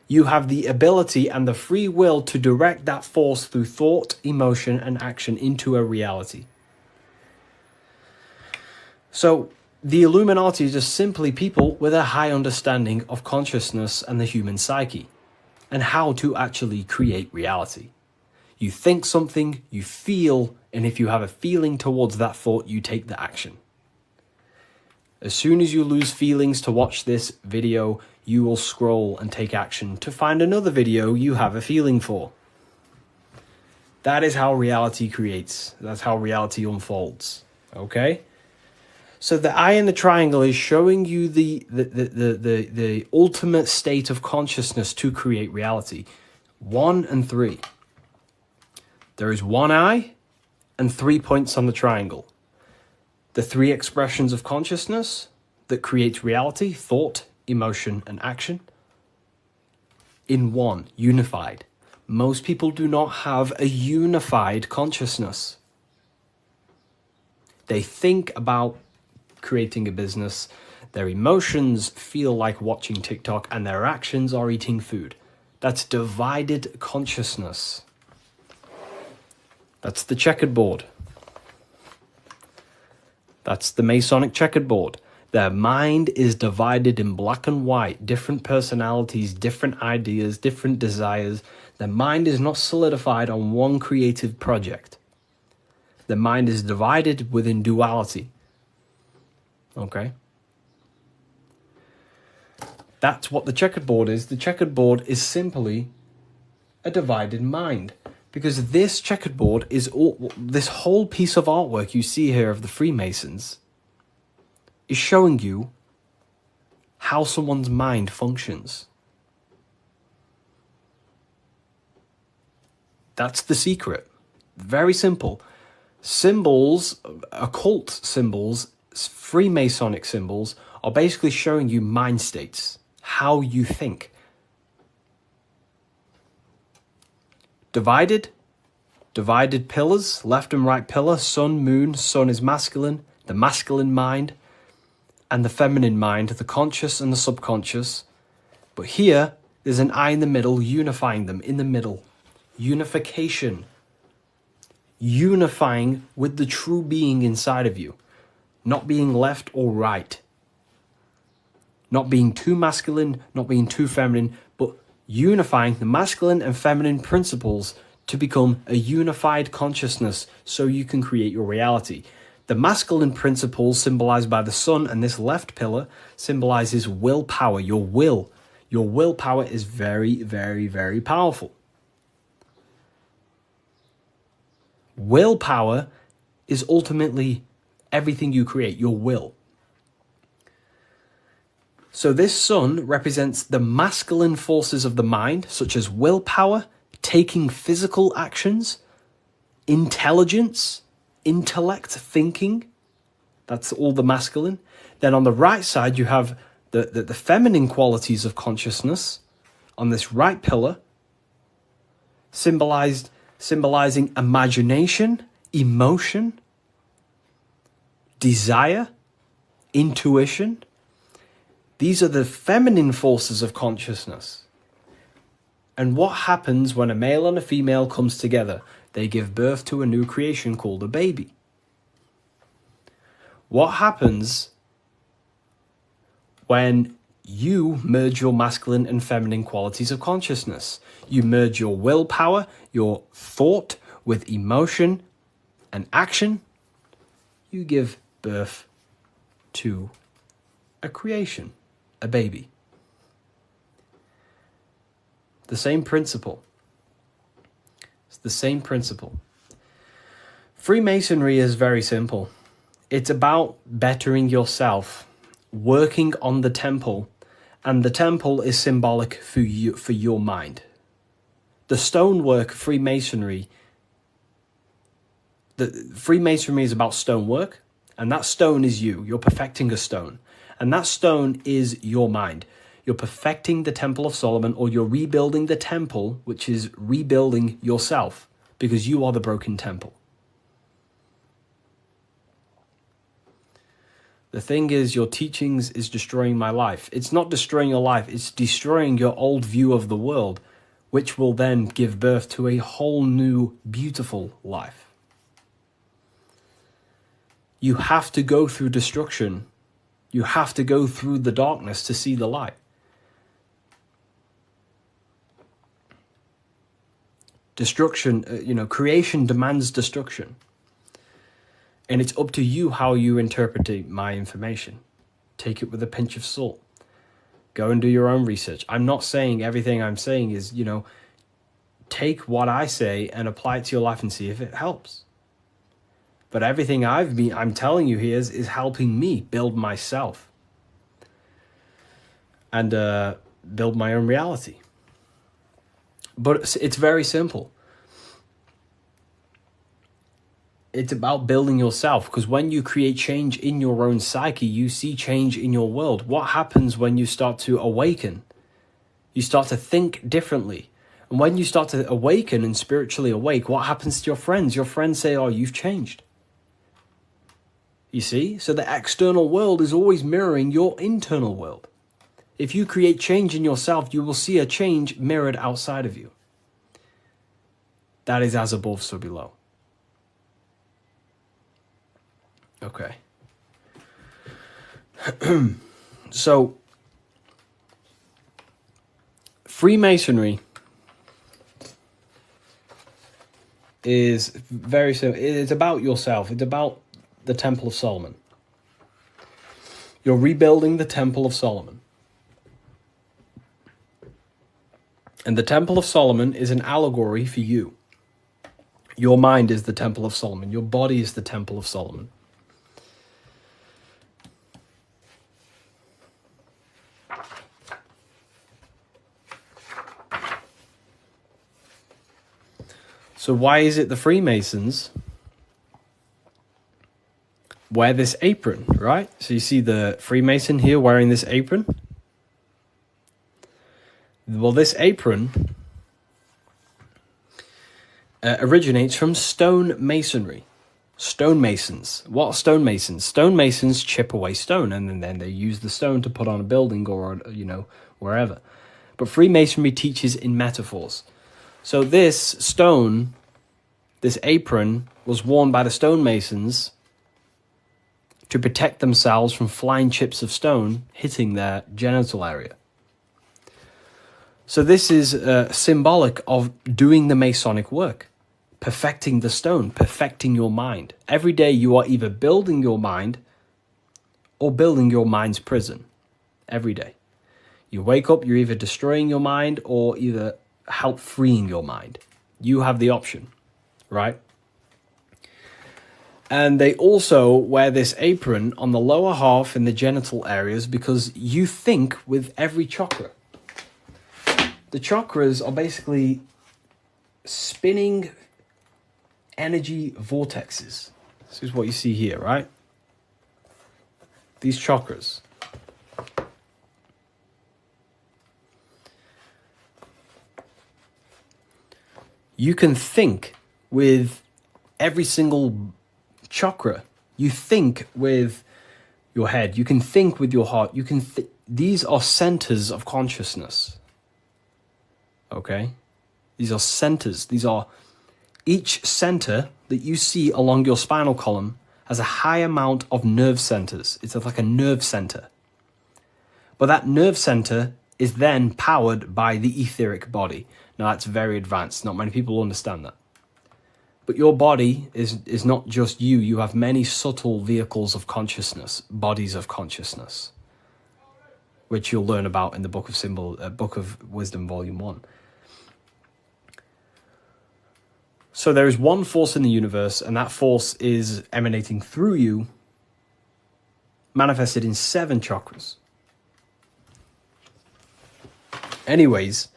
You have the ability and the free will to direct that force through thought, emotion, and action into a reality. So, the Illuminati is just simply people with a high understanding of consciousness and the human psyche, and how to actually create reality. You think something, you feel, and if you have a feeling towards that thought, you take the action. As soon as you lose feelings to watch this video, you will scroll and take action to find another video you have a feeling for. That is how reality creates. That's how reality unfolds. Okay? So the eye in the triangle is showing you the ultimate state of consciousness to create reality. 1 and 3. There is one eye and 3 points on the triangle. The 3 expressions of consciousness that creates reality: thought, emotion, and action. In one, unified. Most people do not have a unified consciousness. They think about creating a business, their emotions feel like watching TikTok, and their actions are eating food. That's divided consciousness. That's the checkered board. That's the Masonic checkered board. Their mind is divided in black and white, different personalities, different ideas, different desires. Their mind is not solidified on one creative project. The mind is divided within duality. Okay? That's what the checkered board is. The checkered board is simply a divided mind. Because this checkered board is this whole piece of artwork you see here of the Freemasons is showing you how someone's mind functions. That's the secret. Very simple. Symbols, occult symbols, Freemasonic symbols are basically showing you mind states, how you think. Divided pillars, left and right pillar, sun, moon. Sun is masculine, the masculine mind, and the feminine mind, the conscious and the subconscious. But here, there's an eye in the middle, unifying them in the middle. Unification. Unifying with the true being inside of you. Not being left or right. Not being too masculine, not being too feminine, but unifying the masculine and feminine principles to become a unified consciousness so you can create your reality. The masculine principles symbolized by the sun, and this left pillar symbolizes willpower, your will. Your willpower is very, very, very powerful. Willpower is ultimately everything you create, your will. So this sun represents the masculine forces of the mind, such as willpower, taking physical actions, intelligence, intellect, thinking. That's all the masculine. Then on the right side, you have the feminine qualities of consciousness on this right pillar, symbolizing imagination, emotion, desire, intuition. These are the feminine forces of consciousness. And what happens when a male and a female comes together? They give birth to a new creation called a baby. What happens when you merge your masculine and feminine qualities of consciousness? You merge your willpower, your thought with emotion and action. You give birth to a creation, a baby. The same principle. It's the same principle. Freemasonry is very simple. It's about bettering yourself, working on the temple, and the temple is symbolic for you, for your mind. The stonework Freemasonry, Freemasonry is about stonework, and that stone is you. You're perfecting a stone, and that stone is your mind. You're perfecting the Temple of Solomon, or you're rebuilding the temple, which is rebuilding yourself, because you are the broken temple. The thing is, your teachings is destroying my life. It's not destroying your life, it's destroying your old view of the world, which will then give birth to a whole new, beautiful life. You have to go through destruction. You have to go through the darkness to see the light. Destruction, creation demands destruction. And it's up to you how you interpret my information. Take it with a pinch of salt. Go and do your own research. I'm not saying everything I'm saying is, take what I say and apply it to your life and see if it helps. But everything I'm telling you here is helping me build myself and build my own reality. But it's very simple. It's about building yourself, because when you create change in your own psyche, you see change in your world. What happens when you start to awaken? You start to think differently. And when you start to awaken and spiritually awake, what happens to your friends? Your friends say, oh, you've changed. You see? So the external world is always mirroring your internal world. If you create change in yourself, you will see a change mirrored outside of you. That is as above, so below. Okay. So, Freemasonry is very simple. It's about yourself. It's about the Temple of Solomon. You're rebuilding the Temple of Solomon. And the Temple of Solomon is an allegory for you. Your mind is the Temple of Solomon. Your body is the Temple of Solomon. So why is it the Freemasons wear this apron, right? So you see the Freemason here wearing this apron. Well, this apron originates from stone masonry. Stonemasons. What are stonemasons? Stonemasons chip away stone, and then they use the stone to put on a building or, wherever. But Freemasonry teaches in metaphors. So this stone, this apron, was worn by the stonemasons to protect themselves from flying chips of stone hitting their genital area. So this is symbolic of doing the Masonic work, perfecting the stone, perfecting your mind. Every day you are either building your mind or building your mind's prison. Every day. You wake up, you're either destroying your mind or either help freeing your mind. You have the option, right? And they also wear this apron on the lower half in the genital areas because you think with every chakra. The chakras are basically spinning energy vortexes. This is what you see here, right? These chakras. You can think with every single chakra. You think with your head. You can think with your heart. You can. These are centers of consciousness. Okay? These are centers. These are each center that you see along your spinal column has a high amount of nerve centers. It's like a nerve center. But that nerve center is then powered by the etheric body. Now that's very advanced. Not many people understand that. But your body is not just you. You have many subtle vehicles of consciousness, bodies of consciousness, which you'll learn about in the Book of Wisdom, Volume 1. So there is one force in the universe, and that force is emanating through you, manifested in 7 chakras. Anyways,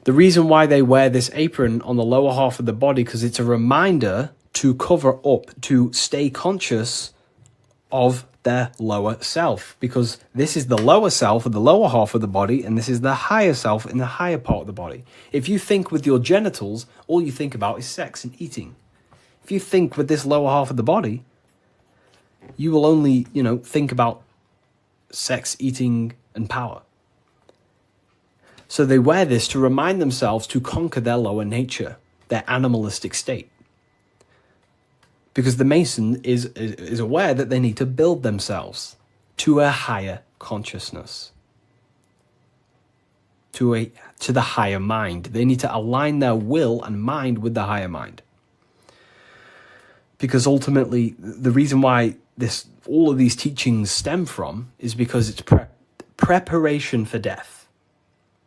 the reason why they wear this apron on the lower half of the body, because it's a reminder to cover up, to stay conscious of their lower self, because this is the lower self of the lower half of the body, and this is the higher self in the higher part of the body. If you think with your genitals, all you think about is sex and eating. If you think with this lower half of the body, you will only, think about sex, eating, and power. So they wear this to remind themselves to conquer their lower nature, their animalistic state. Because the Mason is aware that they need to build themselves to a higher consciousness, to the higher mind. They need to align their will and mind with the higher mind. Because ultimately, the reason why all of these teachings stem from is because it's preparation for death.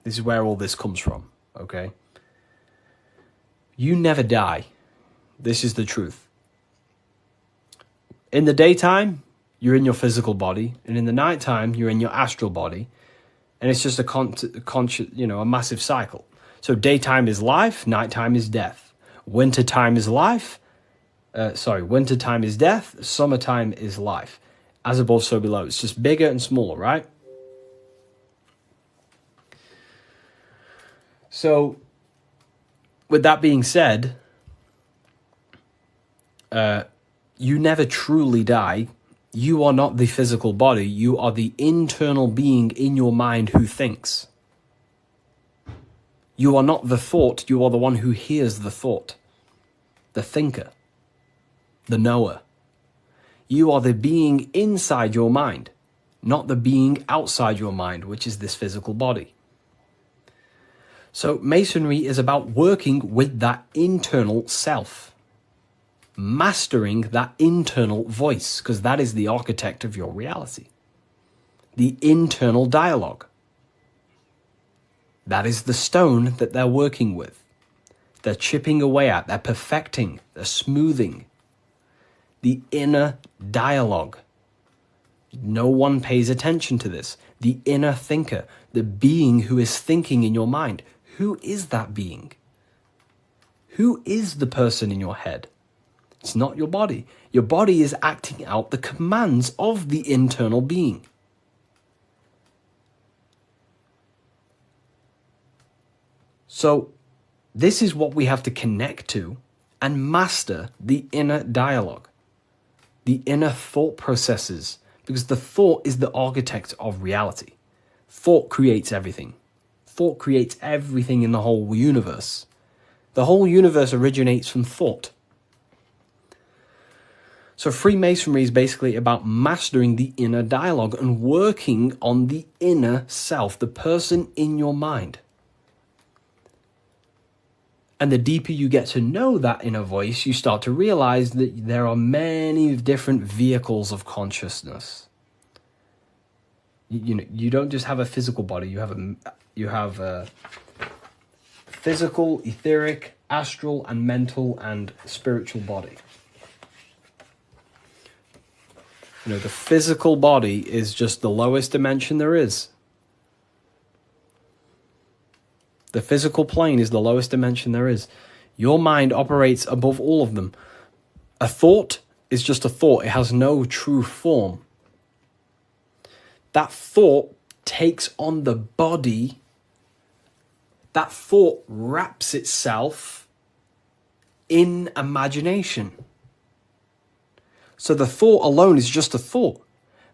This is where all this comes from, okay? You never die. This is the truth. In the daytime, you're in your physical body, and in the nighttime, you're in your astral body, and it's just a massive cycle. So daytime is life, nighttime is death. Wintertime is life. Wintertime is death. Summertime is life. As above, so below. It's just bigger and smaller, right? So, with that being said, you never truly die. You are not the physical body. You are the internal being in your mind who thinks. You are not the thought. You are the one who hears the thought. The thinker. The knower. You are the being inside your mind, not the being outside your mind, which is this physical body. So Masonry is about working with that internal self, mastering that internal voice, because that is the architect of your reality. The internal dialogue. That is the stone that they're working with. They're chipping away at, they're perfecting, they're smoothing. The inner dialogue. No one pays attention to this. The inner thinker, the being who is thinking in your mind. Who is that being? Who is the person in your head? It's not your body. Your body is acting out the commands of the internal being. So, this is what we have to connect to and master the inner dialogue, the inner thought processes, because the thought is the architect of reality. Thought creates everything. Thought creates everything in the whole universe. The whole universe originates from thought. So Freemasonry is basically about mastering the inner dialogue and working on the inner self, the person in your mind. And the deeper you get to know that inner voice, you start to realize that there are many different vehicles of consciousness. You don't just have a physical body. You have a physical, etheric, astral, and mental and spiritual body. The physical body is just the lowest dimension there is. The physical plane is the lowest dimension there is. Your mind operates above all of them. A thought is just a thought. It has no true form. That thought takes on the body. That thought wraps itself in imagination. So the thought alone is just a thought.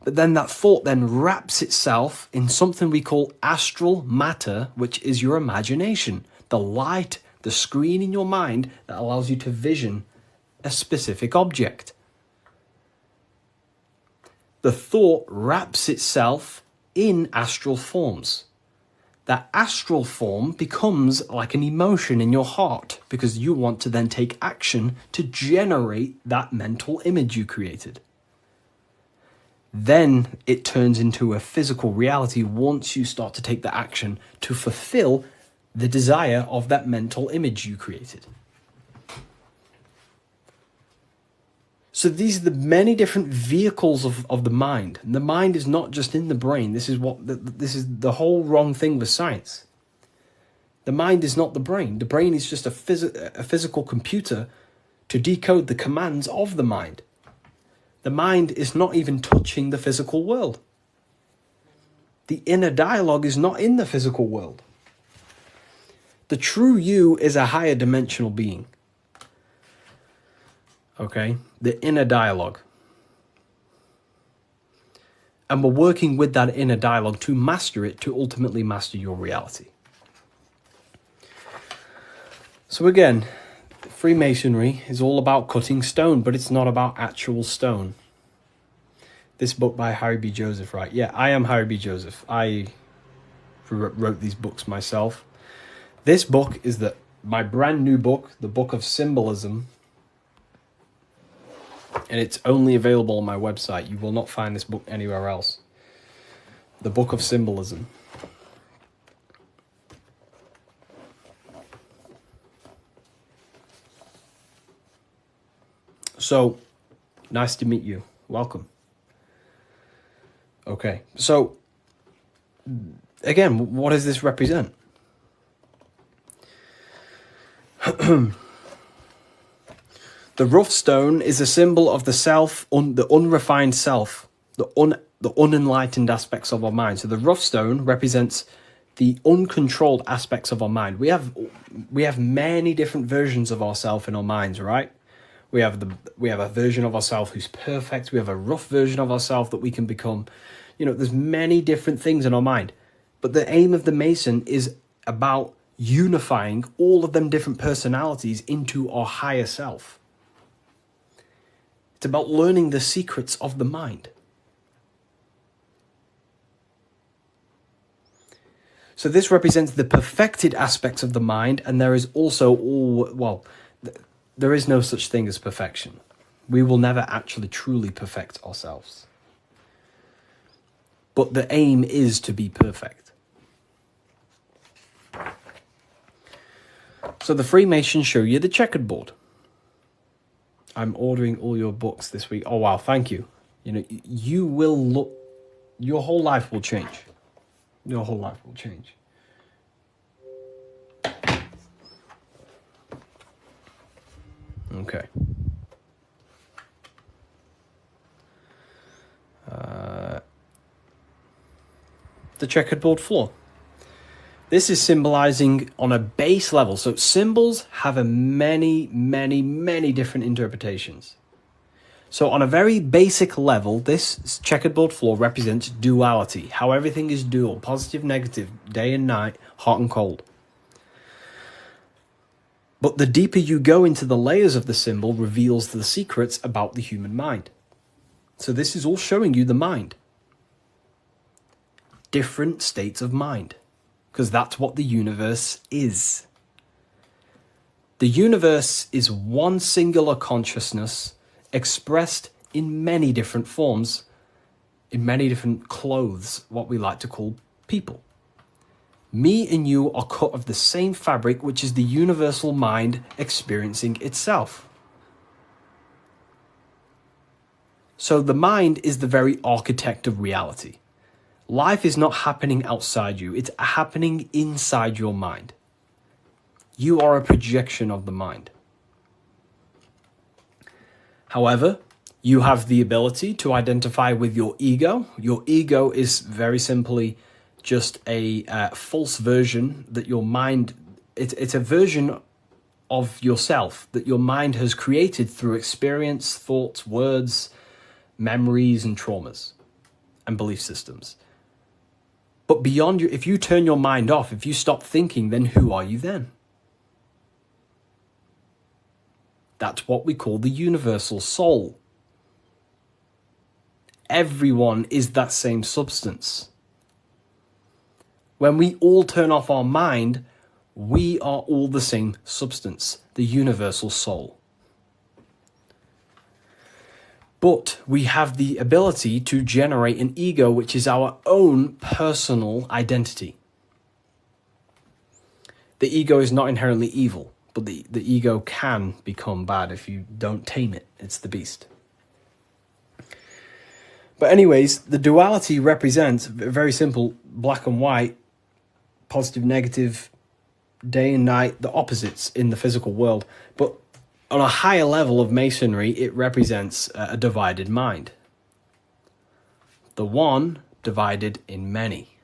But then that thought then wraps itself in something we call astral matter, which is your imagination. The light, the screen in your mind that allows you to vision a specific object. The thought wraps itself in astral forms. That astral form becomes like an emotion in your heart because you want to then take action to generate that mental image you created. Then it turns into a physical reality once you start to take the action to fulfill the desire of that mental image you created. So these are the many different vehicles of the mind. And the mind is not just in the brain. This is the whole wrong thing with science. The mind is not the brain. The brain is just a physical computer to decode the commands of the mind. The mind is not even touching the physical world. The inner dialogue is not in the physical world. The true you is a higher dimensional being. Okay? The inner dialogue. And we're working with that inner dialogue to master it, to ultimately master your reality. So again, Freemasonry is all about cutting stone, but it's not about actual stone. This book by Harry B. Joseph, right? Yeah, I am Harry B. Joseph. I wrote these books myself. This book is my brand new book, the Book of Symbolism. And it's only available on my website. You will not find this book anywhere else. The Book of Symbolism. So, nice to meet you. Welcome. Okay, so again, what does this represent? The rough stone is a symbol of the self, the unrefined self, the unenlightened aspects of our mind. So the rough stone represents the uncontrolled aspects of our mind. We have many different versions of ourselves in our minds, right? We have a version of ourselves who's perfect. We have a rough version of ourselves that we can become. You know, there's many different things in our mind. But the aim of the Mason is about unifying all of them different personalities into our higher self. It's about learning the secrets of the mind. So this represents the perfected aspects of the mind, and there is also there is no such thing as perfection. We will never actually truly perfect ourselves. But the aim is to be perfect. So the Freemasons show you the checkered board. I'm ordering all your books this week. Oh, wow, thank you. You know, you will look, your whole life will change. Your whole life will change. Okay. The checkered board floor. This is symbolizing on a base level. So symbols have many different interpretations. So on a very basic level, this checkered board floor represents duality, how everything is dual, positive, negative, day and night, hot and cold. But the deeper you go into the layers of the symbol reveals the secrets about the human mind. So this is all showing you the mind. Different states of mind. Because that's what the universe is. The universe is one singular consciousness expressed in many different forms, in many different clothes, what we like to call people. Me and you are cut of the same fabric, which is the universal mind experiencing itself. So the mind is the very architect of reality. Life is not happening outside you, it's happening inside your mind. You are a projection of the mind. However, you have the ability to identify with your ego. Your ego is very simply just a false version that your mind, it's a version of yourself that your mind has created through experience, thoughts, words, memories, and traumas, and belief systems. But beyond you, if you turn your mind off, if you stop thinking, then who are you then? That's what we call the universal soul. Everyone is that same substance. When we all turn off our mind, we are all the same substance, the universal soul. But we have the ability to generate an ego, which is our own personal identity. The ego is not inherently evil, but the ego can become bad if you don't tame it. It's the beast. But anyways, the duality represents, very simple, black and white, positive, negative, day and night, the opposites in the physical world. But on a higher level of masonry, it represents a divided mind. The one divided in many.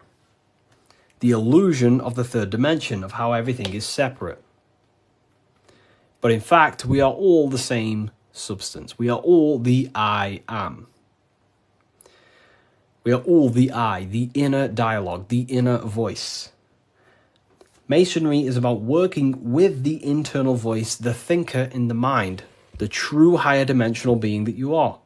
The illusion of the third dimension, of how everything is separate. But in fact, we are all the same substance. We are all the I am. We are all the I, the inner dialogue, the inner voice. Masonry is about working with the internal voice, the thinker in the mind, the true higher dimensional being that you are.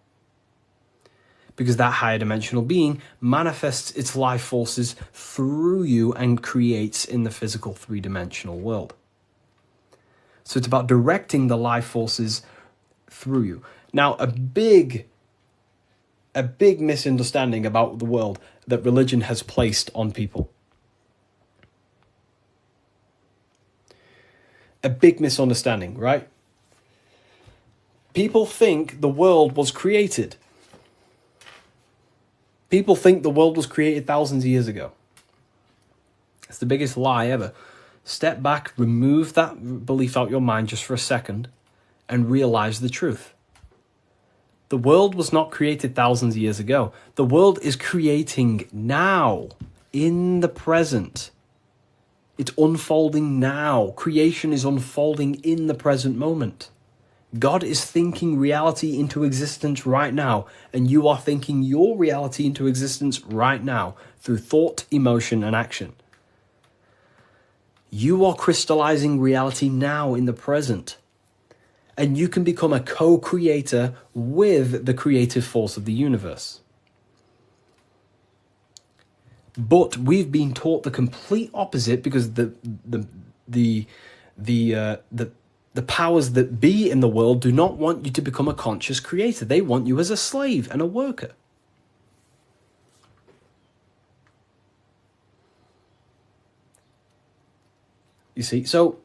Because that higher dimensional being manifests its life forces through you and creates in the physical three-dimensional world. So it's about directing the life forces through you. Now, a big misunderstanding about the world that religion has placed on people. A big misunderstanding, right? People think the world was created. People think the world was created thousands of years ago. It's the biggest lie ever. Step back, remove that belief out your mind just for a second, and realize the truth. The world was not created thousands of years ago. The world is creating now, in the present. It's unfolding now. Creation is unfolding in the present moment. God is thinking reality into existence right now, and you are thinking your reality into existence right now through thought, emotion, and action. You are crystallizing reality now in the present, and you can become a co-creator with the creative force of the universe. But we've been taught the complete opposite, because the powers that be in the world do not want you to become a conscious creator. They want you as a slave and a worker. You see, so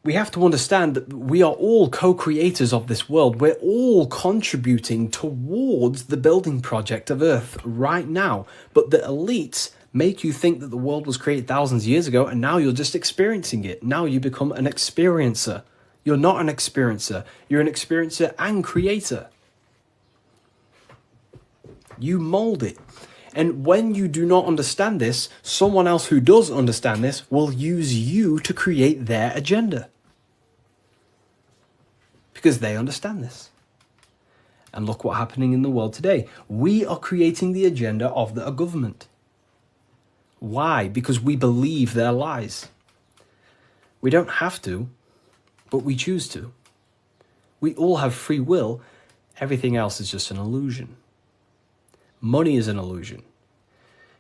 we have to understand that we are all co-creators of this world. We're all contributing towards the building project of Earth right now. But the elites make you think that the world was created thousands of years ago, and now you're just experiencing it. Now you become an experiencer. You're not an experiencer. You're an experiencer and creator. You mold it. And when you do not understand this, someone else who does understand this will use you to create their agenda. Because they understand this. And look what's happening in the world today. We are creating the agenda of a government. Why? Because we believe their lies. We don't have to, but we choose to. We all have free will. Everything else is just an illusion. Money is an illusion.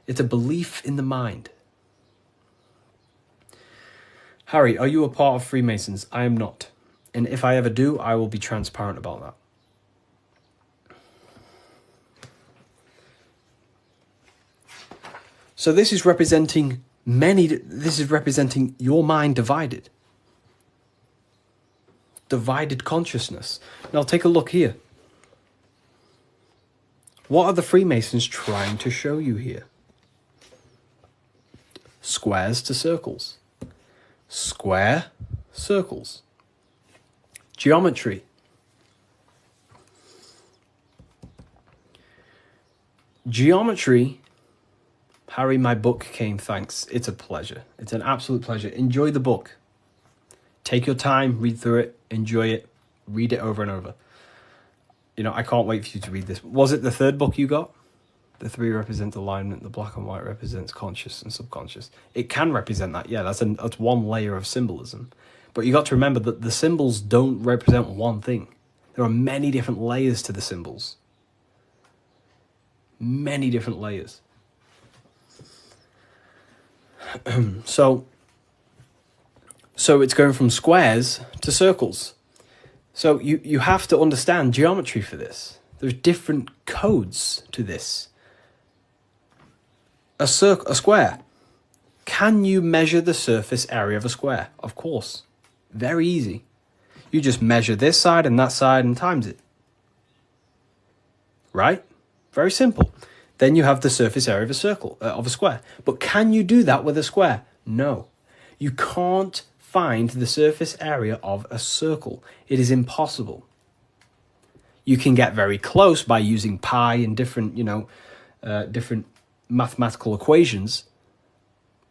It's a belief in the mind. Harry, are you a part of Freemasons? I am not. And if I ever do, I will be transparent about that. So this is representing your mind divided. Divided consciousness. Now take a look here. What are the Freemasons trying to show you here? Squares to circles. Square, circles. Geometry. Geometry. Harry, my book came, thanks. It's a pleasure. It's an absolute pleasure. Enjoy the book. Take your time, read through it, enjoy it, read it over and over. You know, I can't wait for you to read this. Was it the third book you got? The three represent alignment, the black and white represents conscious and subconscious. It can represent that, yeah, that's one layer of symbolism. But you got to remember that the symbols don't represent one thing. There are many different layers to the symbols. Many different layers. So it's going from squares to circles. So you have to understand geometry for this. There's different codes to this. A square. Can you measure the surface area of a square? Of course. Very easy. You just measure this side and that side and times it. Right? Very simple. Then you have the surface area of a circle, of a square. But can you do that with a square? No. You can't find the surface area of a circle. It is impossible. You can get very close by using pi and different, different mathematical equations,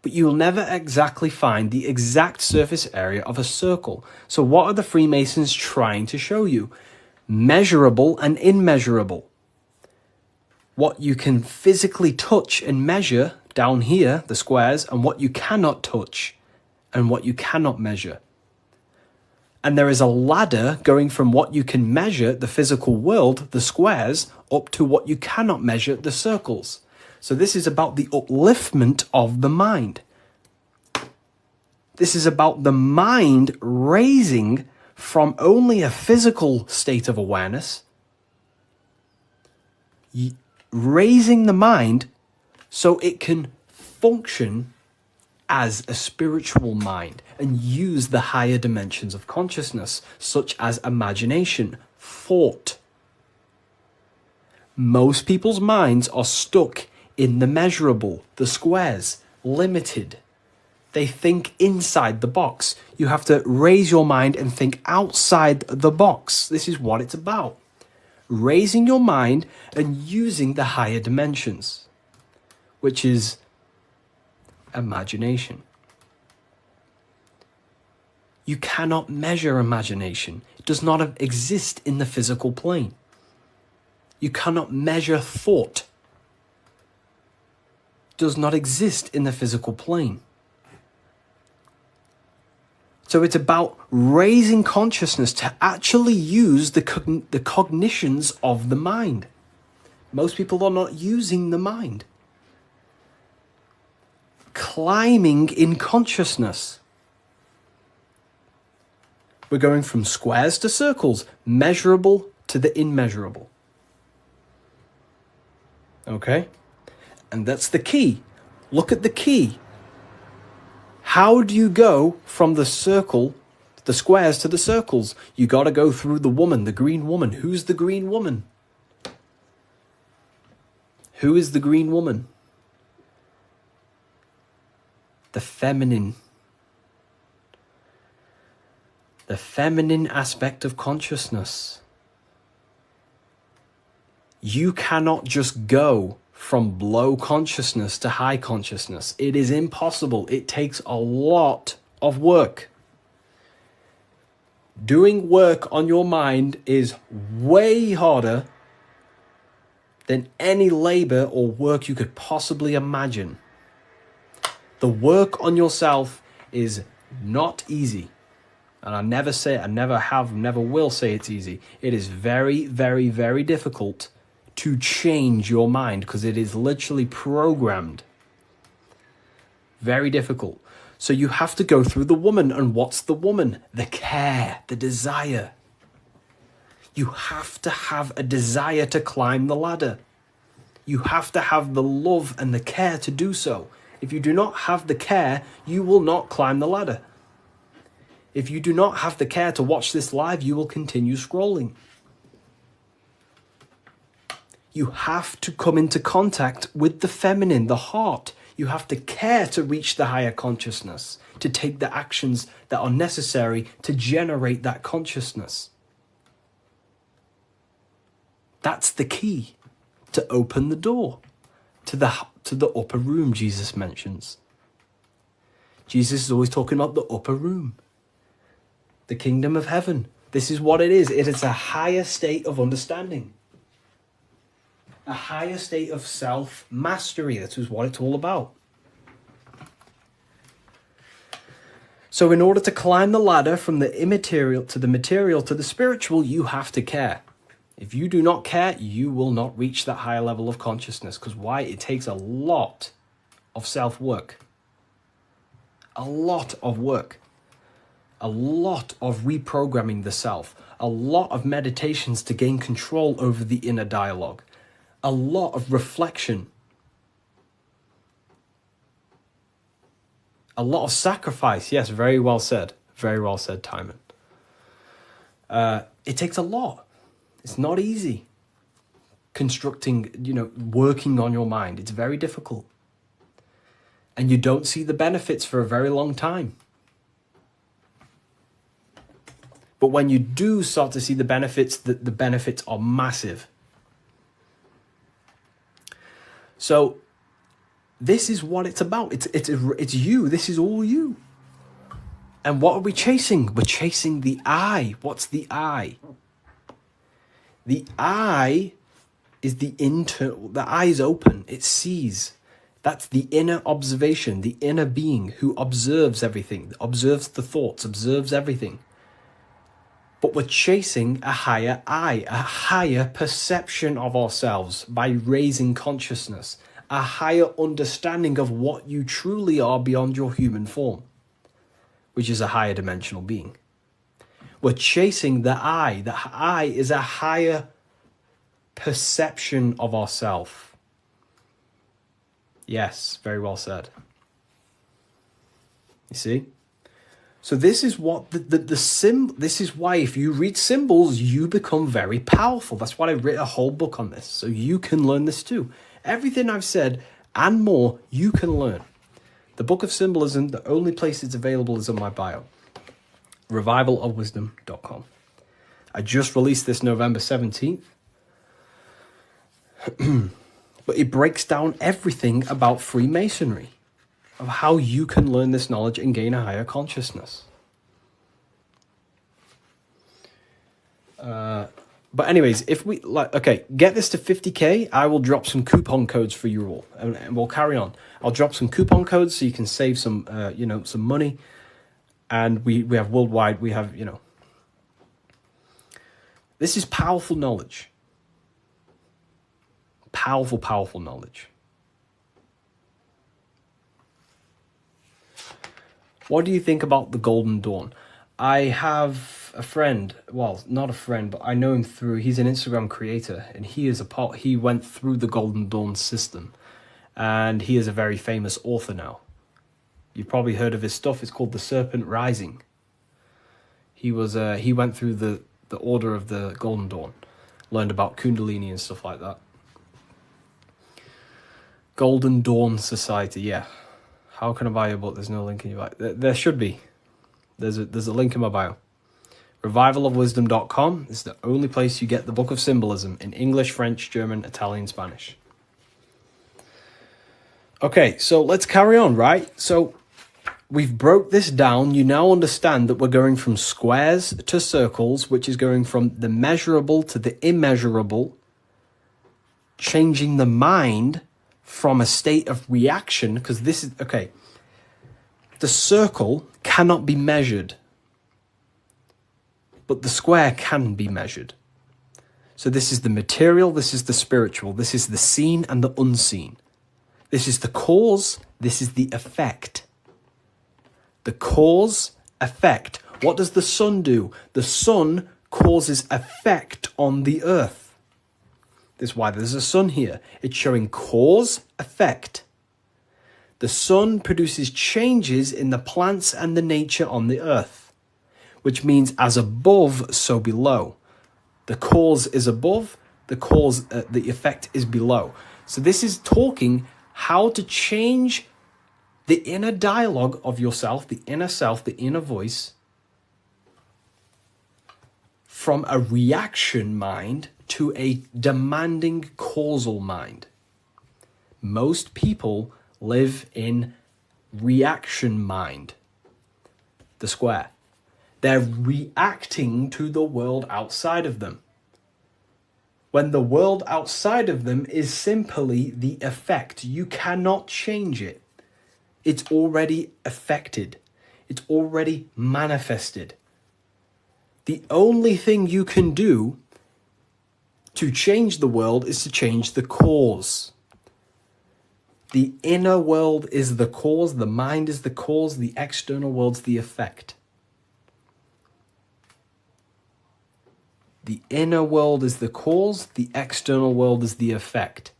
but you'll never exactly find the exact surface area of a circle. So what are the Freemasons trying to show you? Measurable and immeasurable. What you can physically touch and measure down here, the squares, and what you cannot touch and what you cannot measure. And there is a ladder going from what you can measure, the physical world, the squares, up to what you cannot measure, the circles. So this is about the upliftment of the mind. This is about the mind raising from only a physical state of awareness, raising the mind so it can function as a spiritual mind and use the higher dimensions of consciousness, such as imagination, thought, Most people's minds are stuck in the measurable, the squares, limited. They think inside the box. You have to raise your mind and think outside the box. This is what it's about. Raising your mind and using the higher dimensions, which is imagination. You cannot measure imagination. It does not exist in the physical plane. You cannot measure thought. It does not exist in the physical plane. So it's about raising consciousness to actually use the cognitions of the mind. Most people are not using the mind. Climbing in consciousness. We're going from squares to circles, measurable to the immeasurable. Okay? And that's the key. Look at the key. How do you go from the circle, the squares to the circles? You got to go through the woman, the green woman. Who's the green woman? Who is the green woman? The feminine. The feminine aspect of consciousness. You cannot just go from low consciousness to high consciousness. It is impossible. It takes a lot of work. Doing work on your mind is way harder than any labor or work you could possibly imagine. The work on yourself is not easy. And I never say it, I never have, never will say it's easy. It is very, very, very difficult to change your mind because it is literally programmed. Very difficult. So you have to go through the woman. And what's the woman? The care, the desire. You have to have a desire to climb the ladder. You have to have the love and the care to do so. If you do not have the care, you will not climb the ladder. If you do not have the care to watch this live, you will continue scrolling. You have to come into contact with the feminine, the heart. You have to care to reach the higher consciousness, to take the actions that are necessary to generate that consciousness. That's the key to open the door to the upper room Jesus mentions. Jesus is always talking about the upper room, the kingdom of heaven. This is what it is. It is a higher state of understanding. A higher state of self-mastery. That is what it's all about. So in order to climb the ladder from the immaterial to the material to the spiritual, you have to care. If you do not care, you will not reach that higher level of consciousness. Because why? It takes a lot of self-work. A lot of work. A lot of reprogramming the self. A lot of meditations to gain control over the inner dialogue. A lot of reflection. A lot of sacrifice. Yes, very well said. Very well said, Timon. It takes a lot. It's not easy. Constructing, working on your mind. It's very difficult. And you don't see the benefits for a very long time. But when you do start to see the benefits, the benefits are massive. So this is what it's about. It's you. This is all you. And what are we chasing? We're chasing the I. What's the I? The I is the eye is open. It sees. That's the inner observation, the inner being who observes everything, observes the thoughts, observes everything. But we're chasing a higher I, a higher perception of ourselves by raising consciousness, a higher understanding of what you truly are beyond your human form, which is a higher dimensional being. We're chasing the I. The I is a higher perception of ourself. Yes, very well said. You see? So this is what this is why if you read symbols, you become very powerful. That's why I wrote a whole book on this. So you can learn this too. Everything I've said and more, you can learn. The Book of Symbolism, the only place it's available is on my bio. Revivalofwisdom.com. I just released this November 17th. But it breaks down everything about Freemasonry, of how you can learn this knowledge and gain a higher consciousness. But anyways, if we get this to 50k, I will drop some coupon codes for you all, and we'll carry on. I'll drop some coupon codes so you can save some, some money. And we have worldwide. We have, this is powerful knowledge. Powerful knowledge. What do you think about the Golden Dawn? I have a friend, well, not a friend, but I know him he's an Instagram creator, and he went through the Golden Dawn system, and he is a very famous author now. You've probably heard of his stuff. It's called The Serpent Rising. He went through the order of the Golden Dawn, learned about Kundalini and stuff like that. Golden Dawn Society, yeah. How can I buy your book? There's no link in your bio. There should be. There's a link in my bio. Revivalofwisdom.com is the only place you get the Book of Symbolism in English, French, German, Italian, Spanish. Okay, so let's carry on, right? So we've broke this down. You now understand that we're going from squares to circles, which is going from the measurable to the immeasurable, changing the mind from a state of reaction, because this is, okay, the circle cannot be measured, but the square can be measured. So this is the material, this is the spiritual, this is the seen and the unseen. This is the cause, this is the effect. The cause, effect. What does the sun do? The sun causes effect on the earth. This is why there's a sun here. It's showing cause, effect. The sun produces changes in the plants and the nature on the earth, which means as above, so below. The cause is above, the effect is below. So this is talking how to change the inner dialogue of yourself, the inner voice, from a reaction mind to a demanding causal mind. Most people live in reaction mind, the square. They're reacting to the world outside of them, when the world outside of them is simply the effect. You cannot change it. It's already affected. It's already manifested. The only thing you can do to change the world is to change the cause. The inner world is the cause, the mind is the cause, the external world's the effect. The inner world is the cause, the external world is the effect.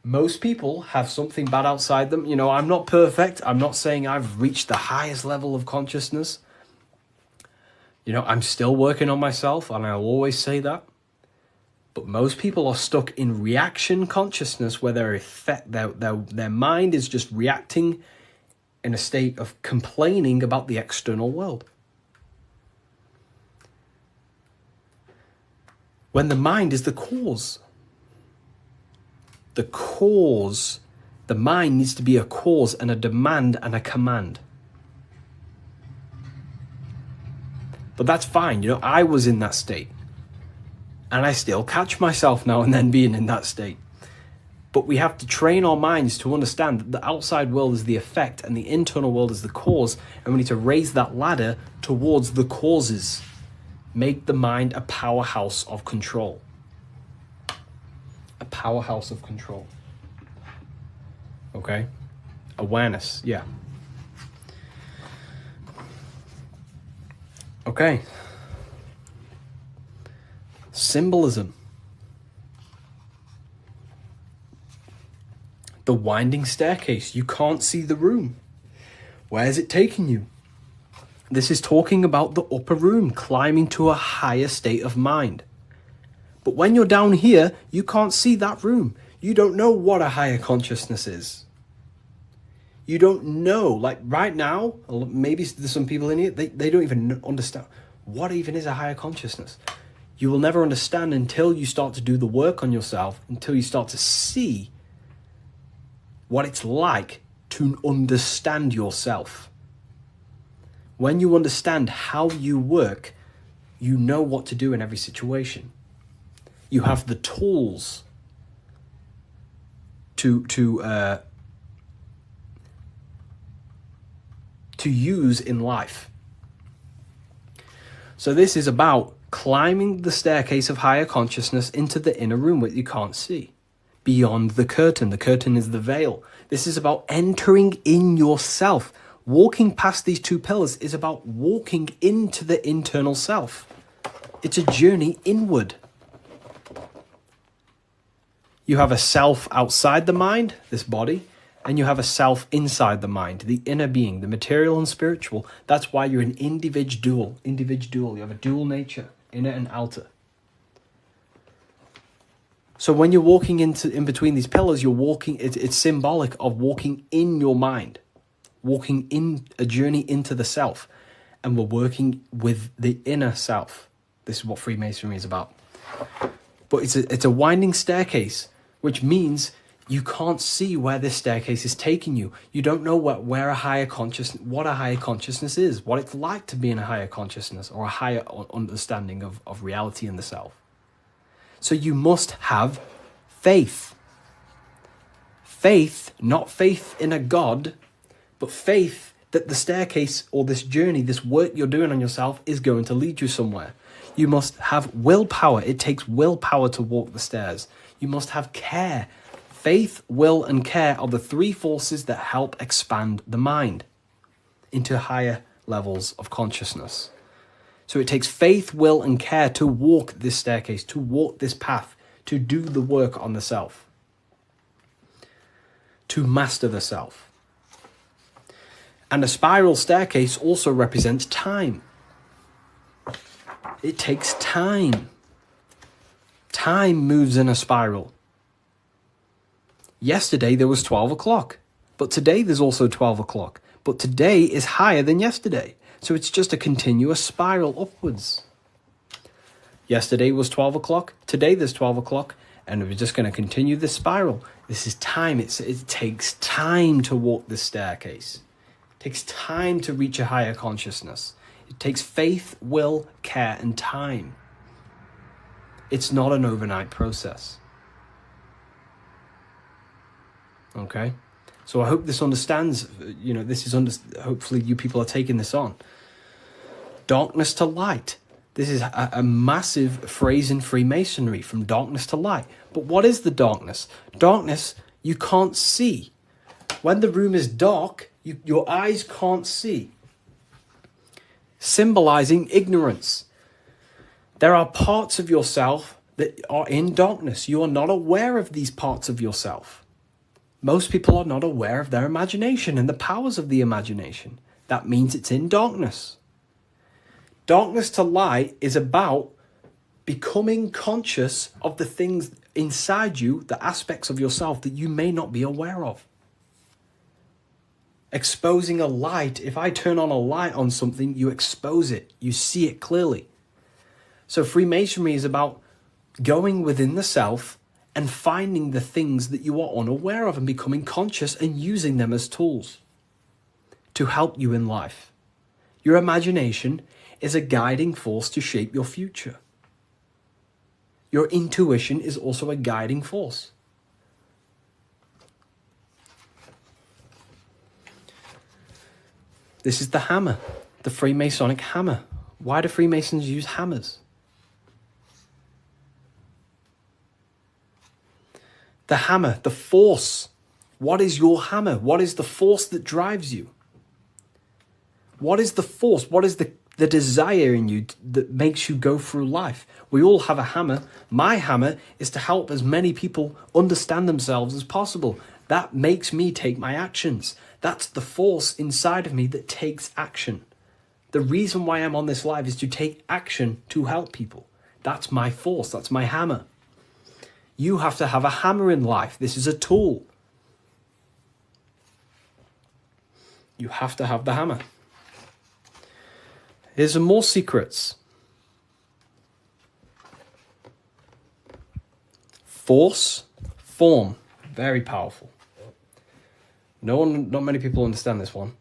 Most people have something bad outside them. I'm not perfect. I'm not saying I've reached the highest level of consciousness. I'm still working on myself, and I'll always say that. But most people are stuck in reaction consciousness, where their mind is just reacting in a state of complaining about the external world. When the mind is the cause. The cause, the mind needs to be a cause and a demand and a command. But that's fine. I was in that state. And I still catch myself now and then being in that state. But we have to train our minds to understand that the outside world is the effect and the internal world is the cause. And we need to raise that ladder towards the causes. Make the mind a powerhouse of control. A powerhouse of control. Okay? Awareness, yeah. Okay. Symbolism. The winding staircase. You can't see the room. Where is it taking you? This is talking about the upper room, climbing to a higher state of mind. But when you're down here, you can't see that room. You don't know what a higher consciousness is. You don't know, like right now, maybe there's some people in here, they don't even understand what even is a higher consciousness. You will never understand until you start to do the work on yourself, until you start to see what it's like to understand yourself. When you understand how you work, you know what to do in every situation. You have the tools to use in life. So this is about climbing the staircase of higher consciousness into the inner room that you can't see. Beyond the curtain. The curtain is the veil. This is about entering in yourself. Walking past these two pillars is about walking into the internal self. It's a journey inward. You have a self outside the mind, this body, and you have a self inside the mind, the inner being, the material and spiritual. That's why you're an individual. You have a dual nature, inner and outer. So when you're walking in between these pillars, you're walking, it's symbolic of walking in your mind, walking in a journey into the self. And we're working with the inner self. This is what Freemasonry is about. But it's a winding staircase, which means you can't see where this staircase is taking you. You don't know what a higher consciousness is, what it's like to be in a higher consciousness or a higher understanding of reality in the self. So you must have faith. Faith, not faith in a God, but faith that the staircase or this journey, this work you're doing on yourself is going to lead you somewhere. You must have willpower. It takes willpower to walk the stairs. You must have care. Faith, will, and care are the three forces that help expand the mind into higher levels of consciousness. So it takes faith, will, and care to walk this staircase, to walk this path, to do the work on the self, to master the self. And a spiral staircase also represents time. It takes time. Time moves in a spiral. Yesterday there was 12 o'clock, but today there's also 12 o'clock. But today is higher than yesterday. So it's just a continuous spiral upwards. Yesterday was 12 o'clock, today there's 12 o'clock, and we're just going to continue this spiral. This is time. It takes time to walk this staircase. It takes time to reach a higher consciousness. It takes faith, will, care, and time. It's not an overnight process. Okay? So I hope this understands, hopefully you people are taking this on. Darkness to light. This is a massive phrase in Freemasonry, from darkness to light. But what is the darkness? Darkness, you can't see. When the room is dark, your eyes can't see. Symbolizing ignorance. There are parts of yourself that are in darkness. You are not aware of these parts of yourself. Most people are not aware of their imagination and the powers of the imagination. That means it's in darkness. Darkness to light is about becoming conscious of the things inside you, the aspects of yourself that you may not be aware of. Exposing a light. If I turn on a light on something, you expose it. You see it clearly. So Freemasonry is about going within the self and finding the things that you are unaware of and becoming conscious and using them as tools to help you in life. Your imagination is a guiding force to shape your future. Your intuition is also a guiding force. This is the hammer, the Freemasonic hammer. Why do Freemasons use hammers? The hammer, the force. What is your hammer? What is the force that drives you? What is the force? What is the desire in you that makes you go through life? We all have a hammer. My hammer is to help as many people understand themselves as possible. That makes me take my actions. That's the force inside of me that takes action. The reason why I'm on this live is to take action to help people. That's my force. That's my hammer. You have to have a hammer in life. This is a tool. You have to have the hammer. Here's some more secrets. Force, form, very powerful. Not many people understand this one.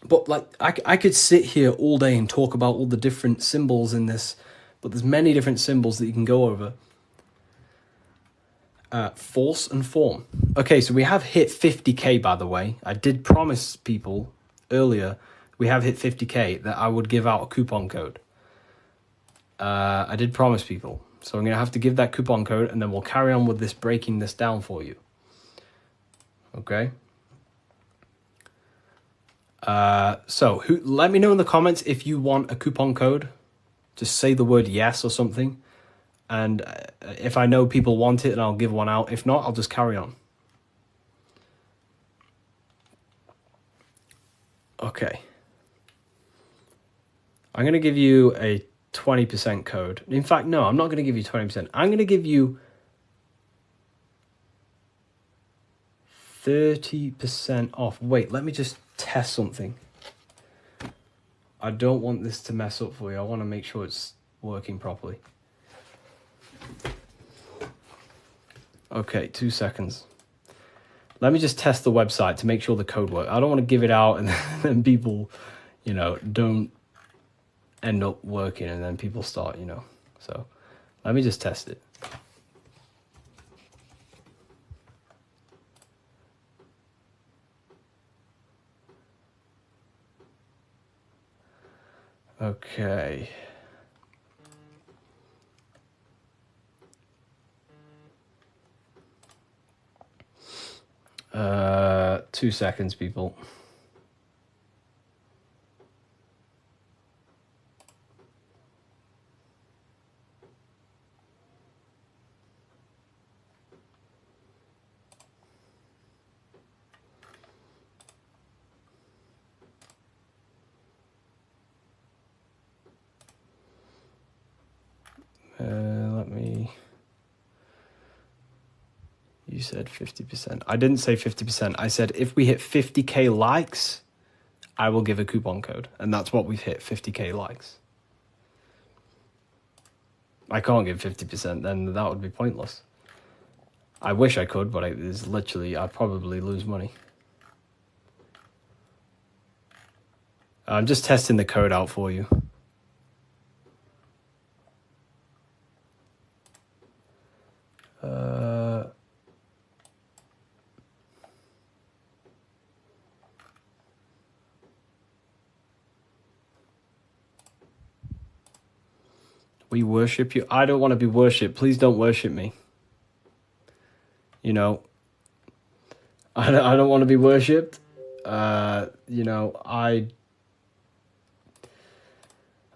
But like, I could sit here all day and talk about all the different symbols in this, but there's many different symbols that you can go over. Force and form. Okay, so we have hit 50k, by the way. I did promise people earlier, we have hit 50k, that I would give out a coupon code. I did promise people. So I'm going to have to give that coupon code, and then we'll carry on with this, breaking this down for you. Okay? So let me know in the comments if you want a coupon code. Just say the word yes or something. And if I know people want it, then I'll give one out. If not, I'll just carry on. Okay. I'm going to give you a 20% code. In fact, no, I'm not going to give you 20%. I'm going to give you 30% off. Wait, let me just test something. I don't want this to mess up for you. I want to make sure it's working properly. Okay, 2 seconds. Let me just test the website to make sure the code works. I don't want to give it out and then people, don't end up working and then people start, So let me just test it. Okay. 2 seconds, people. Let me... You said 50%. I didn't say 50%. I said if we hit 50k likes, I will give a coupon code. And that's what we've hit, 50k likes. I can't give 50%, then that would be pointless. I wish I could, but it's literally, I'd probably lose money. I'm just testing the code out for you. We worship you. I don't want to be worshipped. Please don't worship me. I don't want to be worshipped. I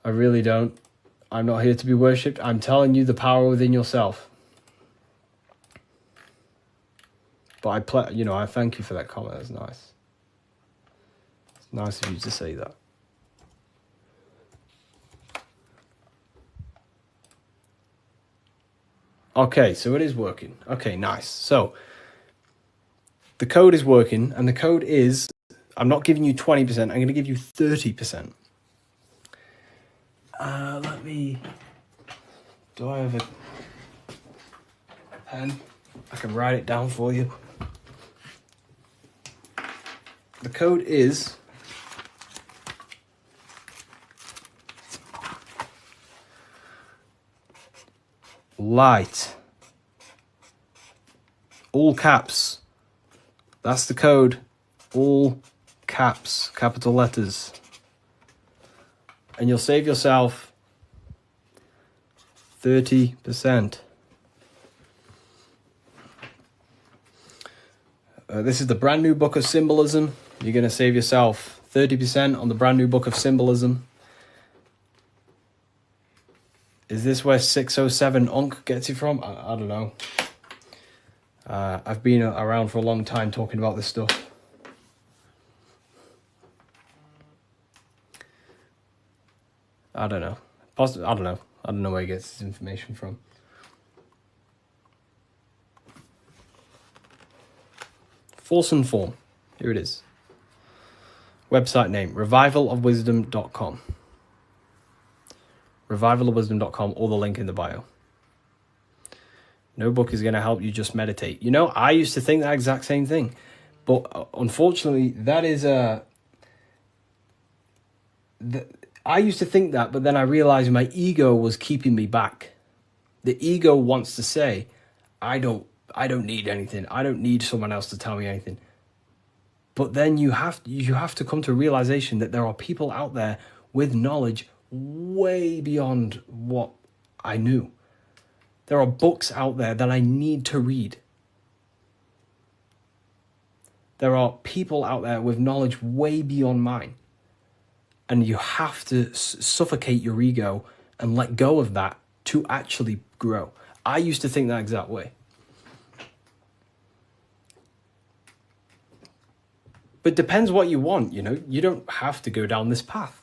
really don't. I'm not here to be worshipped. I'm telling you the power within yourself. But I thank you for that comment. That's nice. It's nice of you to say that. Okay, so it is working. Okay, nice. So the code is working, and the code is, I'm not giving you 20%, I'm going to give you 30%. Do I have a pen? I can write it down for you. The code is light. All caps. That's the code. All caps, capital letters. And you'll save yourself 30%. This is the brand new book of symbolism. You're going to save yourself 30% on the brand new book of symbolism. Is this where 607 Unk gets it from? I don't know. I've been around for a long time talking about this stuff. I don't know. I don't know where he gets his information from. Force and Form. Here it is. Website name, revivalofwisdom.com. Revivalofwisdom.com, or the link in the bio. No book is going to help you, just meditate. You know, I used to think that exact same thing. But unfortunately, that is I used to think that, but then I realized my ego was keeping me back. The ego wants to say, I don't need anything. I don't need someone else to tell me anything. But then you have to come to a realization that there are people out there with knowledge way beyond what I knew. There are books out there that I need to read. There are people out there with knowledge way beyond mine. And you have to suffocate your ego and let go of that to actually grow. I used to think that exact way. But it depends what you want, you know. You don't have to go down this path.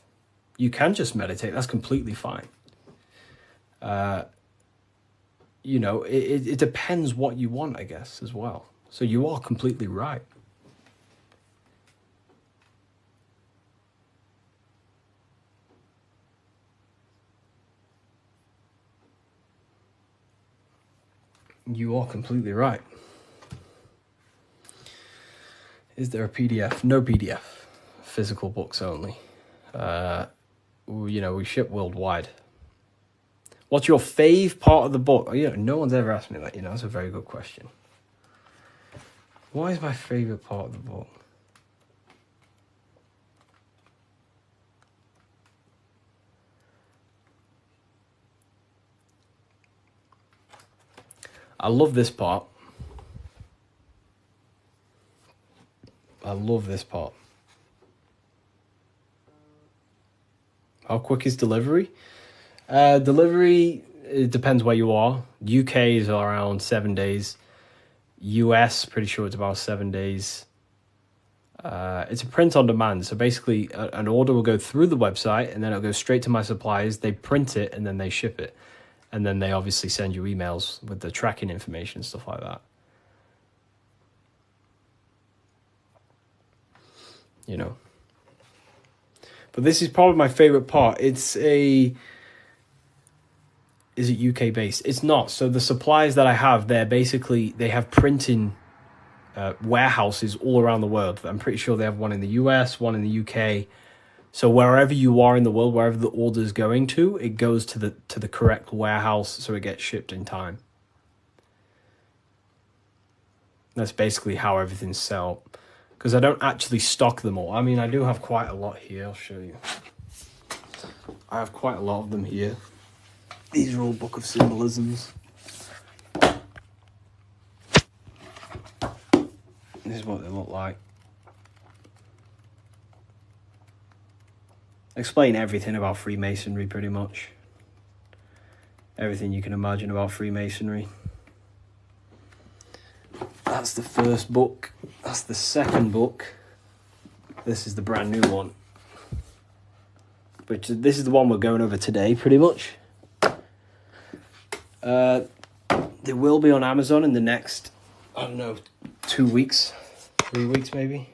You can just meditate. That's completely fine. You know, it depends what you want, I guess, as well. So you are completely right. You are completely right. Is there a PDF? No PDF. Physical books only. You know, we ship worldwide. What's your fave part of the book? Oh, yeah, no one's ever asked me that, you know. That's a very good question. What is my favorite part of the book? I love this part. I love this part. How quick is delivery? Delivery, it depends where you are. UK is around 7 days. US, pretty sure it's about 7 days. It's a print on demand. So basically, an order will go through the website, and then it'll go straight to my suppliers. They print it, and then they ship it. And then they obviously send you emails with the tracking information and stuff like that. You know. But this is probably my favorite part. Is it UK based? It's not. So the supplies that I have, they have printing warehouses all around the world. I'm pretty sure they have one in the US, one in the UK. So wherever you are in the world, wherever the order is going to, it goes to the correct warehouse, so it gets shipped in time. That's basically how everything's set up. Because I don't actually stock them all. I mean, I do have quite a lot here. I'll show you. I have quite a lot of them here. These are all Book of Symbolisms. This is what they look like. Explain everything about Freemasonry, pretty much. Everything you can imagine about Freemasonry. That's the first book. That's the second book. This is the brand new one. But this is the one we're going over today, pretty much. They will be on Amazon in the next, I don't know, 2 weeks, 3 weeks maybe.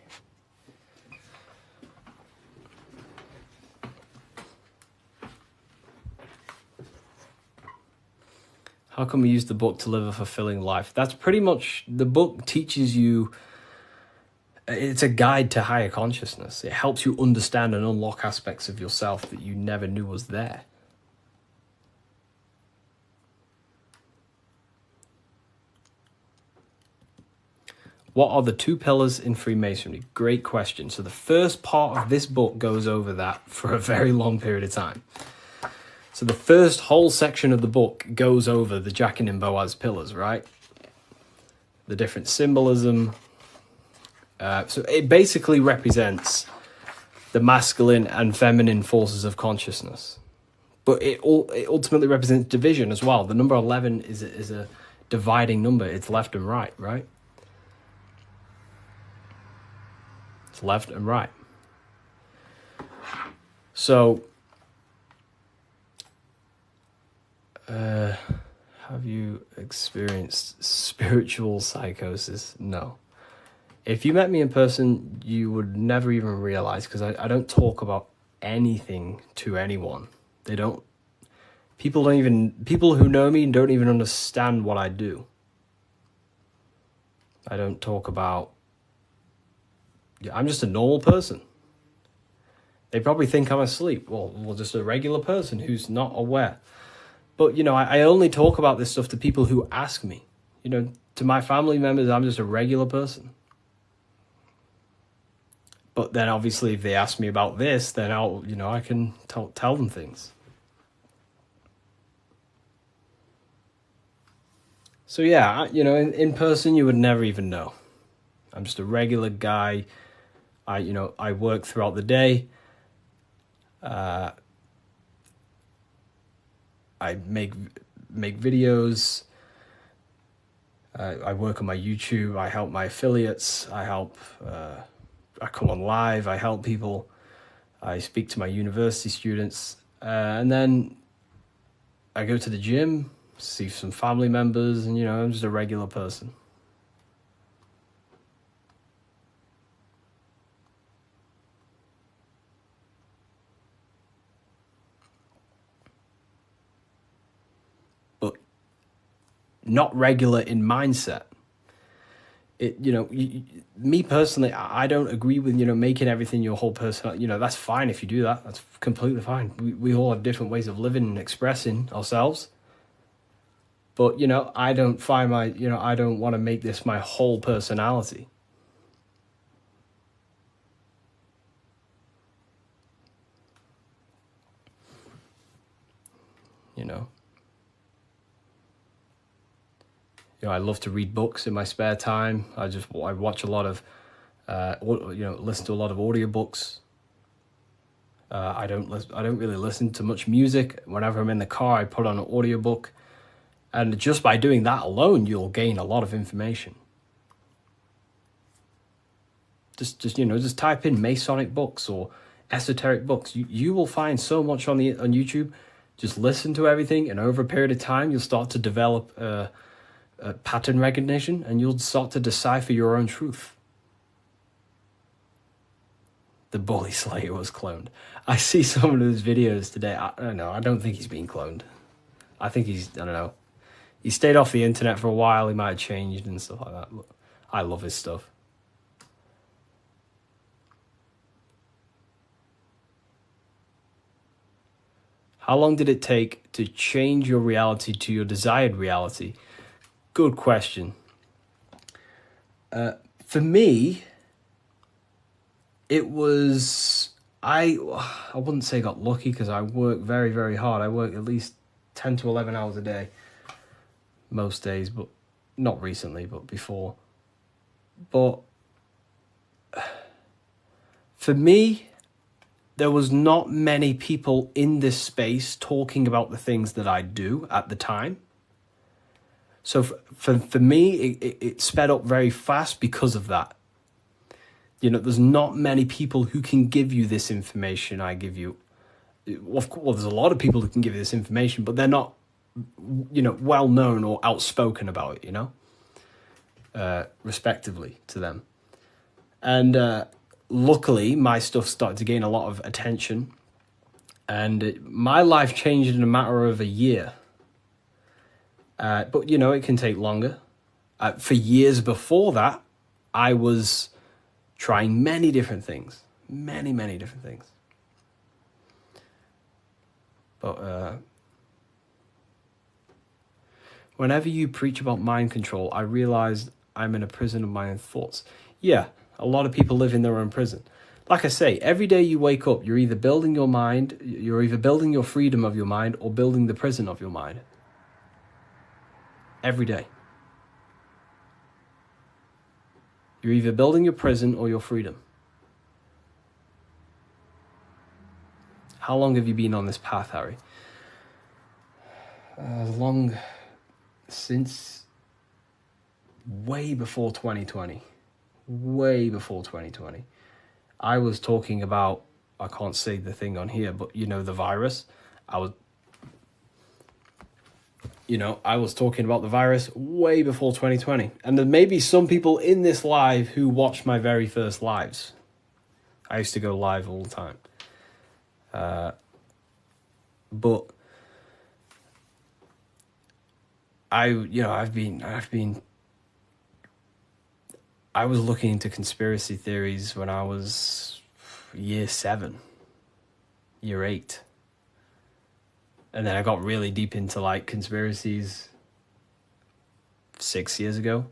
How can we use the book to live a fulfilling life? That's pretty much, the book teaches you, it's a guide to higher consciousness. It helps you understand and unlock aspects of yourself that you never knew was there. What are the 2 pillars in Freemasonry? Great question. So the first part of this book goes over that for a very long period of time. So the first whole section of the book goes over the Jachin and Boaz pillars, right? The different symbolism. So it basically represents the masculine and feminine forces of consciousness. But it ultimately represents division as well. The number 11 is a dividing number. It's left and right, right? It's left and right. So Have you experienced spiritual psychosis? No. If you met me in person, you would never even realize, because I don't talk about anything to anyone. People who know me don't even understand what I do. I don't talk about, I'm just a normal person. They probably think I'm asleep. Well, just a regular person who's not aware. But, I only talk about this stuff to people who ask me. To my family members, I'm just a regular person. But then obviously if they ask me about this, then I can tell them things. So yeah, in person you would never even know. I'm just a regular guy. I work throughout the day. I make videos. I work on my YouTube. I help my affiliates. I come on live. I help people. I speak to my university students. And then I go to the gym, see some family members, and I'm just a regular person. But not regular in mindset. Me personally, I don't agree with, making everything your whole person. That's fine if you do that. That's completely fine. We all have different ways of living and expressing ourselves. But, I don't find I don't want to make this my whole personality. I love to read books in my spare time. I watch a lot of, listen to a lot of audiobooks. I don't really listen to much music. Whenever I'm in the car, I put on an audiobook. And just by doing that alone, you'll gain a lot of information. Just type in Masonic books or esoteric books. You will find so much on YouTube. Just listen to everything, and over a period of time, you'll start to develop pattern recognition, and you'll start to decipher your own truth. The Bully Slayer was cloned. I see some of his videos today. I don't know. I don't think he's being cloned. I think I don't know. He stayed off the internet for a while. He might have changed and stuff like that. But I love his stuff. How long did it take to change your reality to your desired reality? Good question. For me, it was, I wouldn't say got lucky, because I work very, very hard. I work at least 10 to 11 hours a day. Most days, but not recently, but before. But for me, there was not many people in this space talking about the things that I do at the time. So for me, it sped up very fast because of that. There's not many people who can give you this information I give you. Of course, there's a lot of people who can give you this information, but they're not, well known or outspoken about it, respectively to them. And luckily, my stuff started to gain a lot of attention, and my life changed in a matter of a year. But it can take longer. For years before that, I was trying many different things, many different things. But whenever you preach about mind control, I realized I'm in a prison of my own thoughts. Yeah, a lot of people live in their own prison. Like I say, every day you wake up, you're either building your mind, you're either building your freedom of your mind, or building the prison of your mind. Every day. You're either building your prison or your freedom. How long have you been on this path, Harry? Long since way before 2020. Way before 2020. I was talking about, I can't say the thing on here, but the virus. you know, I was talking about the virus way before 2020. And there may be some people in this live who watched my very first lives. I used to go live all the time. But I was looking into conspiracy theories when I was year 7, year 8. And then I got really deep into like conspiracies 6 years ago.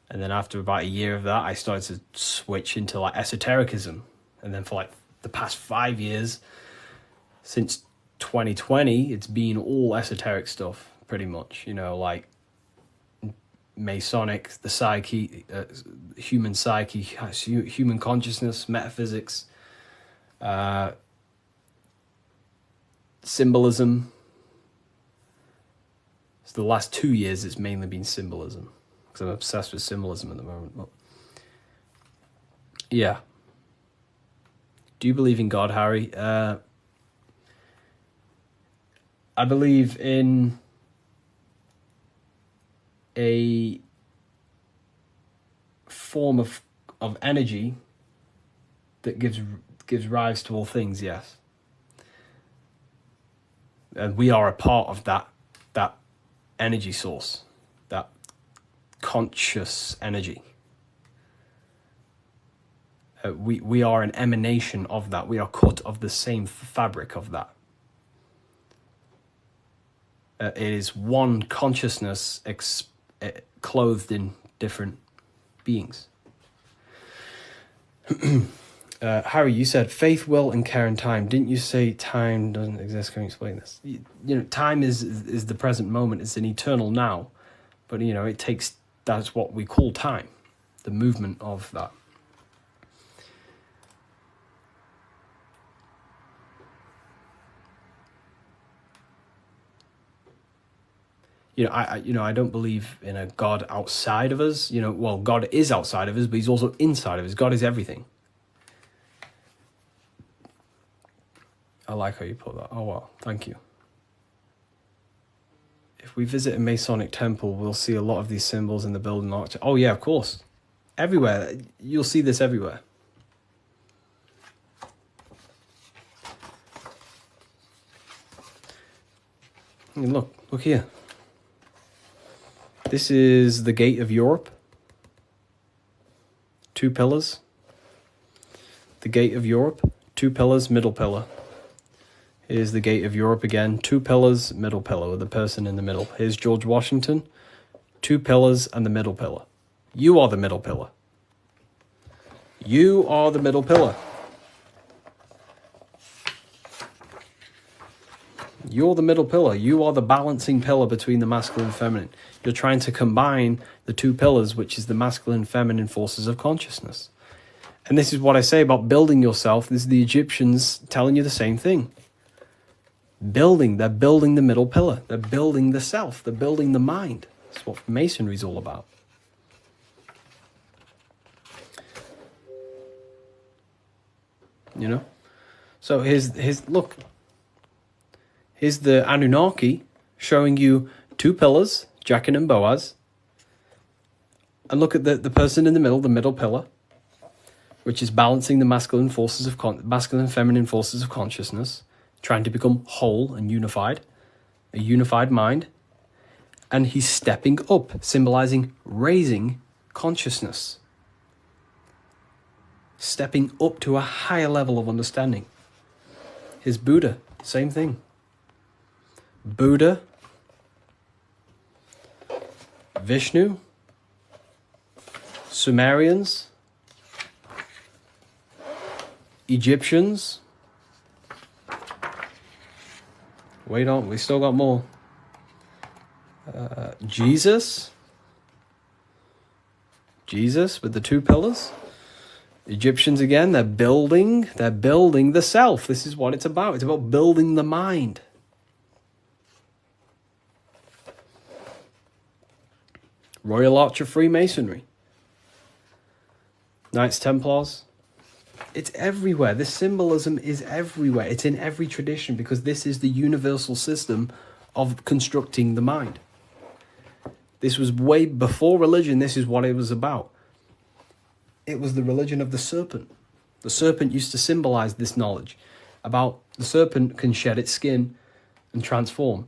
And then after about a year of that, I started to switch into like esotericism. And then for like the past 5 years, since 2020, it's been all esoteric stuff, pretty much. You know, like Masonic, the psyche, human psyche, human consciousness, metaphysics, symbolism. So the last 2 years, it's mainly been symbolism, because I'm obsessed with symbolism at the moment. But yeah. Do you believe in God, Harry? I believe in a form of energy that gives rise to all things, yes. And we are a part of that energy source, that conscious energy. We are an emanation of that. We are cut of the same fabric of that. It is one consciousness clothed in different beings. Harry, you said faith, will, and care and time. Didn't you say time doesn't exist? Can you explain this? You know, time is the present moment. It's an eternal now. But, you know, it takes, that's what we call time, the movement of that. I don't believe in a God outside of us. You know, well, God is outside of us, but he's also inside of us. God is everything. I like how you put that. Oh, well, thank you. If we visit a Masonic temple, we'll see a lot of these symbols in the building architecture. Oh, yeah, of course. Everywhere. You'll see this everywhere. I mean, look here. This is the gate of Europe. 2 pillars. The gate of Europe, 2 pillars, middle pillar. Here's the gate of Europe again, 2 pillars, middle pillar, with the person in the middle. Here's George Washington, 2 pillars and the middle pillar. You are the middle pillar. You are the middle pillar. You're the middle pillar. You are the balancing pillar between the masculine and feminine. You're trying to combine the 2 pillars, which is the masculine and feminine forces of consciousness. And this is what I say about building yourself. This is the Egyptians telling you the same thing. They're building the middle pillar. They're building the self. They're building the mind. That's what Masonry is all about. You know? So look. Here's the Anunnaki showing you 2 pillars, Jachin and Boaz. And look at the person in the middle pillar, which is balancing the masculine and feminine forces of consciousness, trying to become whole and unified, a unified mind. And he's stepping up, symbolizing raising consciousness. Stepping up to a higher level of understanding. Here's Buddha, same thing. Buddha, Vishnu, Sumerians, Egyptians. Wait on, we still got more. Jesus with the 2 pillars. Egyptians again, they're building the self. This is what it's about. It's about building the mind. Royal Arch of Freemasonry. Knights Templars. It's everywhere. This symbolism is everywhere. It's in every tradition because this is the universal system of constructing the mind. This was way before religion. This is what it was about. It was the religion of the serpent. The serpent used to symbolize this knowledge about the serpent can shed its skin and transform.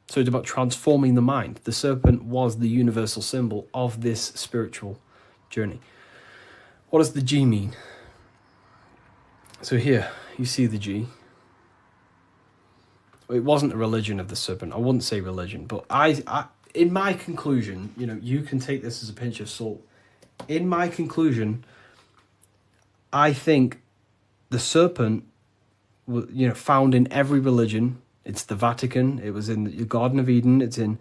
So it's about transforming the mind. The serpent was the universal symbol of this spiritual journey. What does the G mean? So here, you see the G. It wasn't a religion of the serpent. I wouldn't say religion, but I in my conclusion, you can take this as a pinch of salt. In my conclusion, I think the serpent was, found in every religion. It's the Vatican. It was in the Garden of Eden. It's in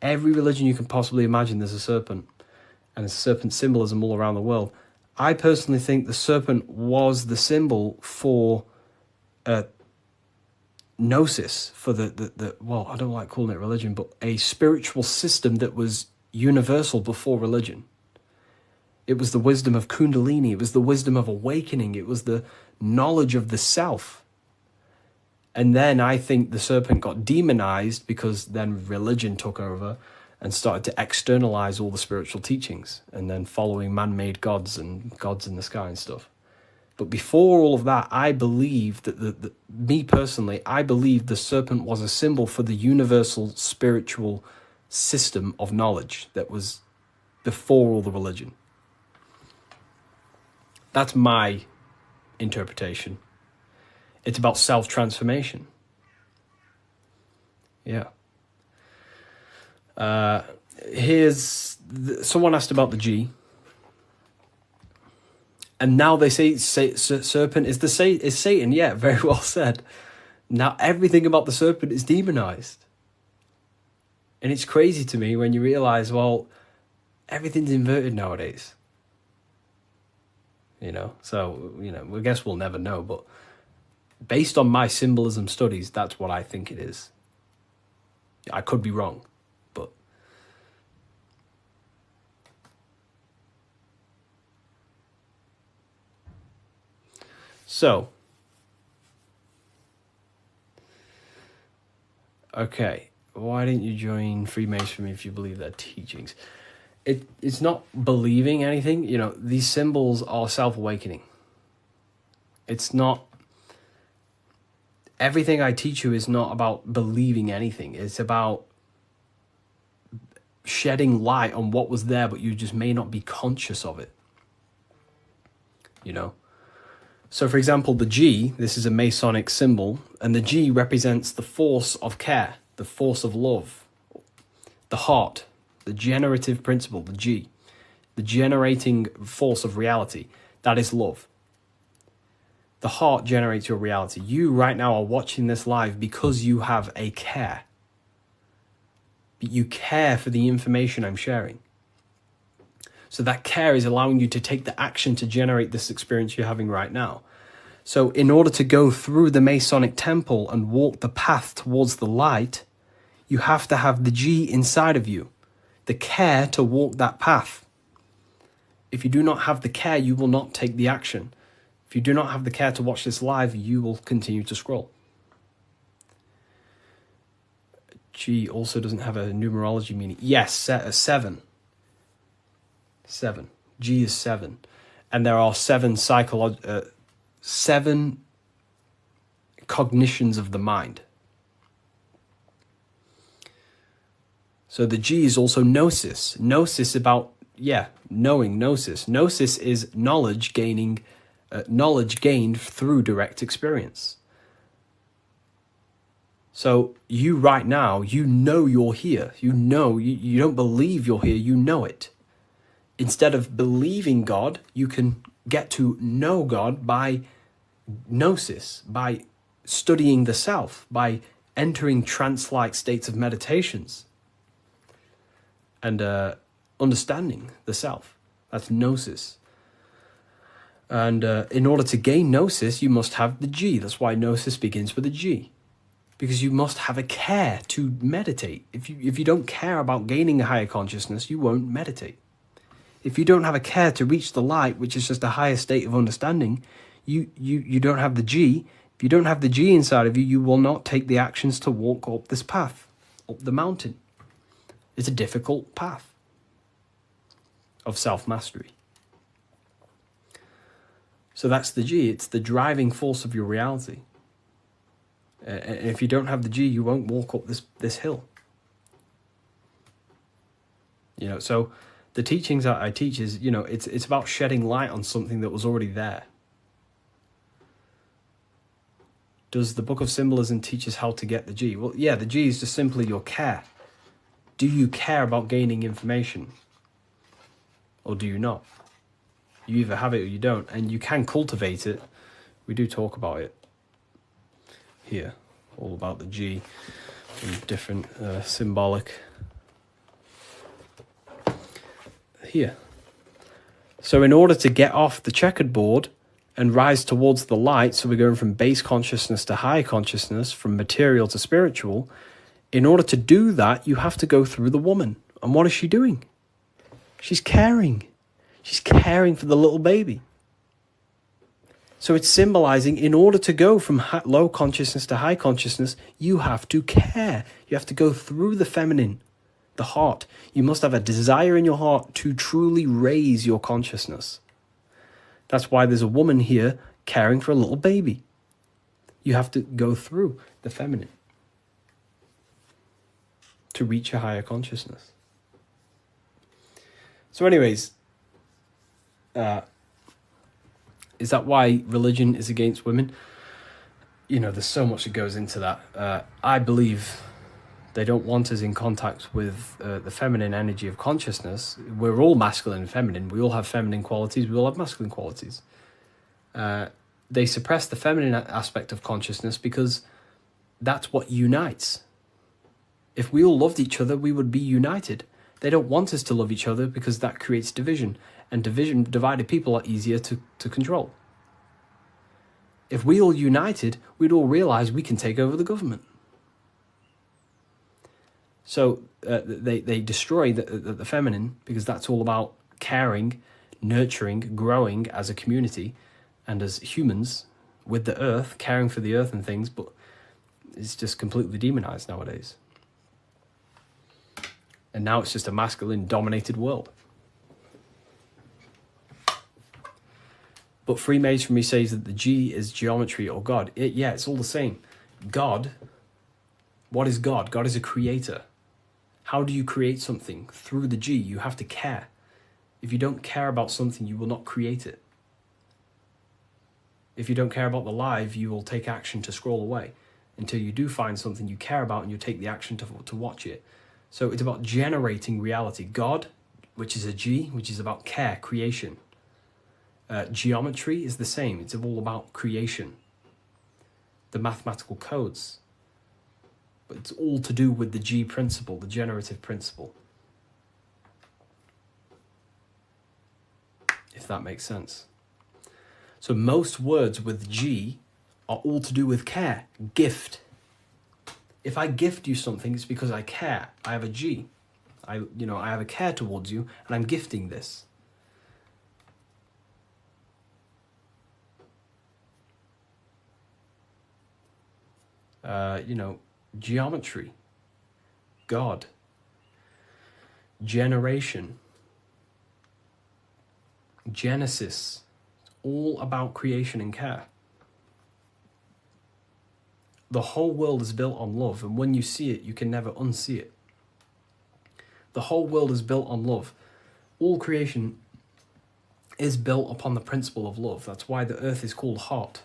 every religion you can possibly imagine. There's a serpent, and there's serpent symbolism all around the world. I personally think the serpent was the symbol for gnosis, for the well, I don't like calling it religion, but a spiritual system that was universal before religion. It was the wisdom of Kundalini. It was the wisdom of awakening. It was the knowledge of the self. And then I think the serpent got demonized because then religion took over and started to externalize all the spiritual teachings, and then following man-made gods and gods in the sky and stuff. But before all of that, I believe that me personally, I believe the serpent was a symbol for the universal spiritual system of knowledge that was before all the religion. That's my interpretation. It's about self-transformation. Yeah. Someone asked about the G. And now they say serpent is Satan. Yeah, very well said. Now everything about the serpent is demonized. And it's crazy to me when you realize, well, everything's inverted nowadays. So, I guess we'll never know, but based on my symbolism studies, that's what I think it is. I could be wrong, but so, okay, why didn't you join Freemasonry if you believe their teachings? It's not believing anything. These symbols are self-awakening. It's not... Everything I teach you is not about believing anything. It's about shedding light on what was there, but you just may not be conscious of it. So, for example, the G, this is a Masonic symbol, and the G represents the force of care, the force of love, the heart, the generative principle, the G, the generating force of reality. That is love. The heart generates your reality. You right now are watching this live because you have a care. You care for the information I'm sharing. So that care is allowing you to take the action to generate this experience you're having right now. So in order to go through the Masonic temple and walk the path towards the light, you have to have the G inside of you, the care to walk that path. If you do not have the care, you will not take the action. If you do not have the care to watch this live, you will continue to scroll. G also doesn't have a numerology meaning. Yes, 7. 7. G is 7. And there are 7 cognitions of the mind. So the G is also gnosis. Gnosis about, knowing, gnosis. Gnosis is knowledge gained through direct experience. So you right now, you're here. You don't believe you're here, you know it. Instead of believing God, you can get to know God by gnosis, by studying the self, by entering trance-like states of meditations and understanding the self. That's gnosis. And in order to gain gnosis, you must have the G. That's why gnosis begins with a G. Because you must have a care to meditate. If you don't care about gaining a higher consciousness, you won't meditate. If you don't have a care to reach the light, which is just a higher state of understanding, you don't have the G. If you don't have the G inside of you, you will not take the actions to walk up this path, up the mountain. It's a difficult path of self-mastery. So that's the G. It's the driving force of your reality. And if you don't have the G, you won't walk up this hill. You know, so the teachings that I teach is, you know, it's about shedding light on something that was already there. Does the Book of Symbolism teach us how to get the G? Well, yeah, the G is just simply your care. Do you care about gaining information? Or do you not? You either have it or you don't. And you can cultivate it. We do talk about it here. All about the G and different symbolic. Here. So in order to get off the checkered board and rise towards the light, so we're going from base consciousness to high consciousness, from material to spiritual, in order to do that, you have to go through the woman. And what is she doing? She's caring. She's caring for the little baby. So it's symbolizing, in order to go from low consciousness to high consciousness, you have to care. You have to go through the feminine, the heart. You must have a desire in your heart to truly raise your consciousness. That's why there's a woman here caring for a little baby. You have to go through the feminine to reach a higher consciousness. So anyways, is that why religion is against women? You know, there's so much that goes into that. I believe they don't want us in contact with the feminine energy of consciousness. We're all masculine and feminine. We all have feminine qualities. We all have masculine qualities. They suppress the feminine aspect of consciousness because that's what unites. If we all loved each other, we would be united. They don't want us to love each other because that creates division. And divided people are easier to control. If we all united, we'd all realize we can take over the government. So they destroy the feminine because that's all about caring, nurturing, growing as a community and as humans with the earth, caring for the earth and things, but it's just completely demonized nowadays. And now it's just a masculine-dominated world. But Freemasonry says that the G is geometry or God. It's all the same. God, what is God? God is a creator. How do you create something? Through the G, you have to care. If you don't care about something, you will not create it. If you don't care about the live, you will take action to scroll away until you do find something you care about and you take the action to watch it. So it's about generating reality. God, which is a G, which is about care, creation. Geometry is the same. It's all about creation. The mathematical codes. But it's all to do with the G principle, the generative principle. If that makes sense. So most words with G are all to do with care. Gift. If I gift you something, it's because I care. I have a G. I have a care towards you, and I'm gifting this. Geometry, God, generation, Genesis, it's all about creation and care. The whole world is built on love, and when you see it, you can never unsee it. The whole world is built on love. All creation is built upon the principle of love. That's why the earth is called heart.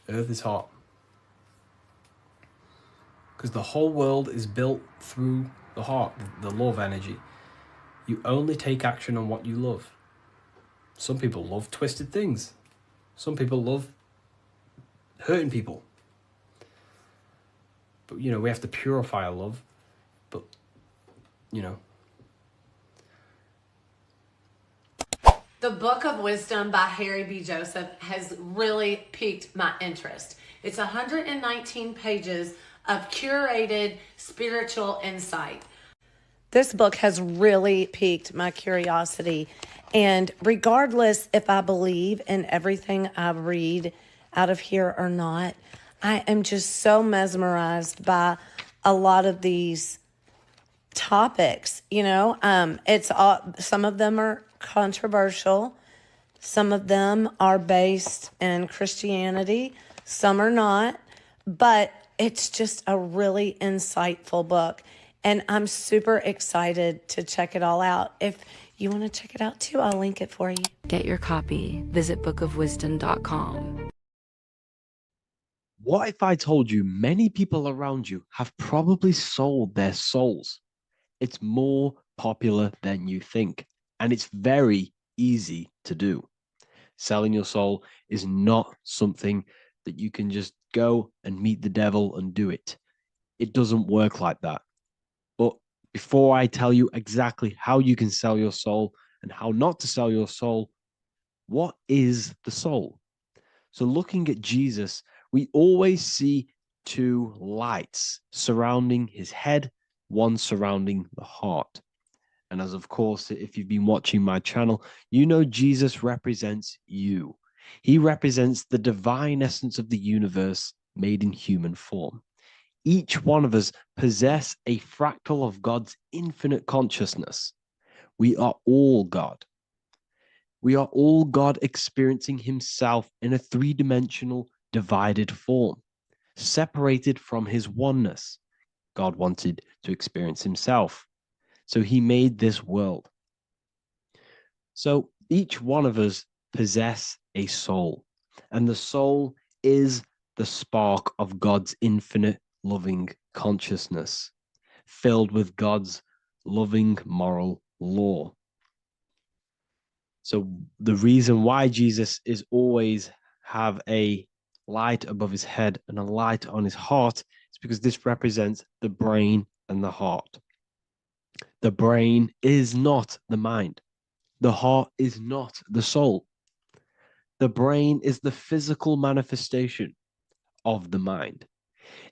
Earth is heart. Because the whole world is built through the heart, the love energy. You only take action on what you love. Some people love twisted things. Some people love hurting people. But, we have to purify our love. But, The Book of Wisdom by Harry B. Joseph has really piqued my interest. It's 119 pages of curated spiritual insight. This book has really piqued my curiosity. And regardless if I believe in everything I read out of here or not, I am just so mesmerized by a lot of these topics. It's all, some of them are controversial, some of them are based in Christianity, some are not, but it's just a really insightful book. And I'm super excited to check it all out. If you want to check it out too, I'll link it for you. Get your copy. Visit bookofwisdom.com. What if I told you many people around you have probably sold their souls? It's more popular than you think, and it's very easy to do. Selling your soul is not something that you can just go and meet the devil and do it. It doesn't work like that. But before I tell you exactly how you can sell your soul and how not to sell your soul, what is the soul? So looking at Jesus, we always see two lights surrounding his head, one surrounding the heart. And as of course, if you've been watching my channel, you know Jesus represents you. He represents the divine essence of the universe made in human form. Each one of us possess a fractal of God's infinite consciousness. We are all God. We are all God experiencing himself in a three-dimensional divided form, separated from his oneness. God wanted to experience himself, so he made this world. So each one of us possess a soul, and the soul is the spark of God's infinite loving consciousness, filled with God's loving moral law. So the reason why Jesus is always have a light above his head and a light on his heart is because this represents the brain and the heart. The brain is not the mind. The heart is not the soul. The brain is the physical manifestation of the mind.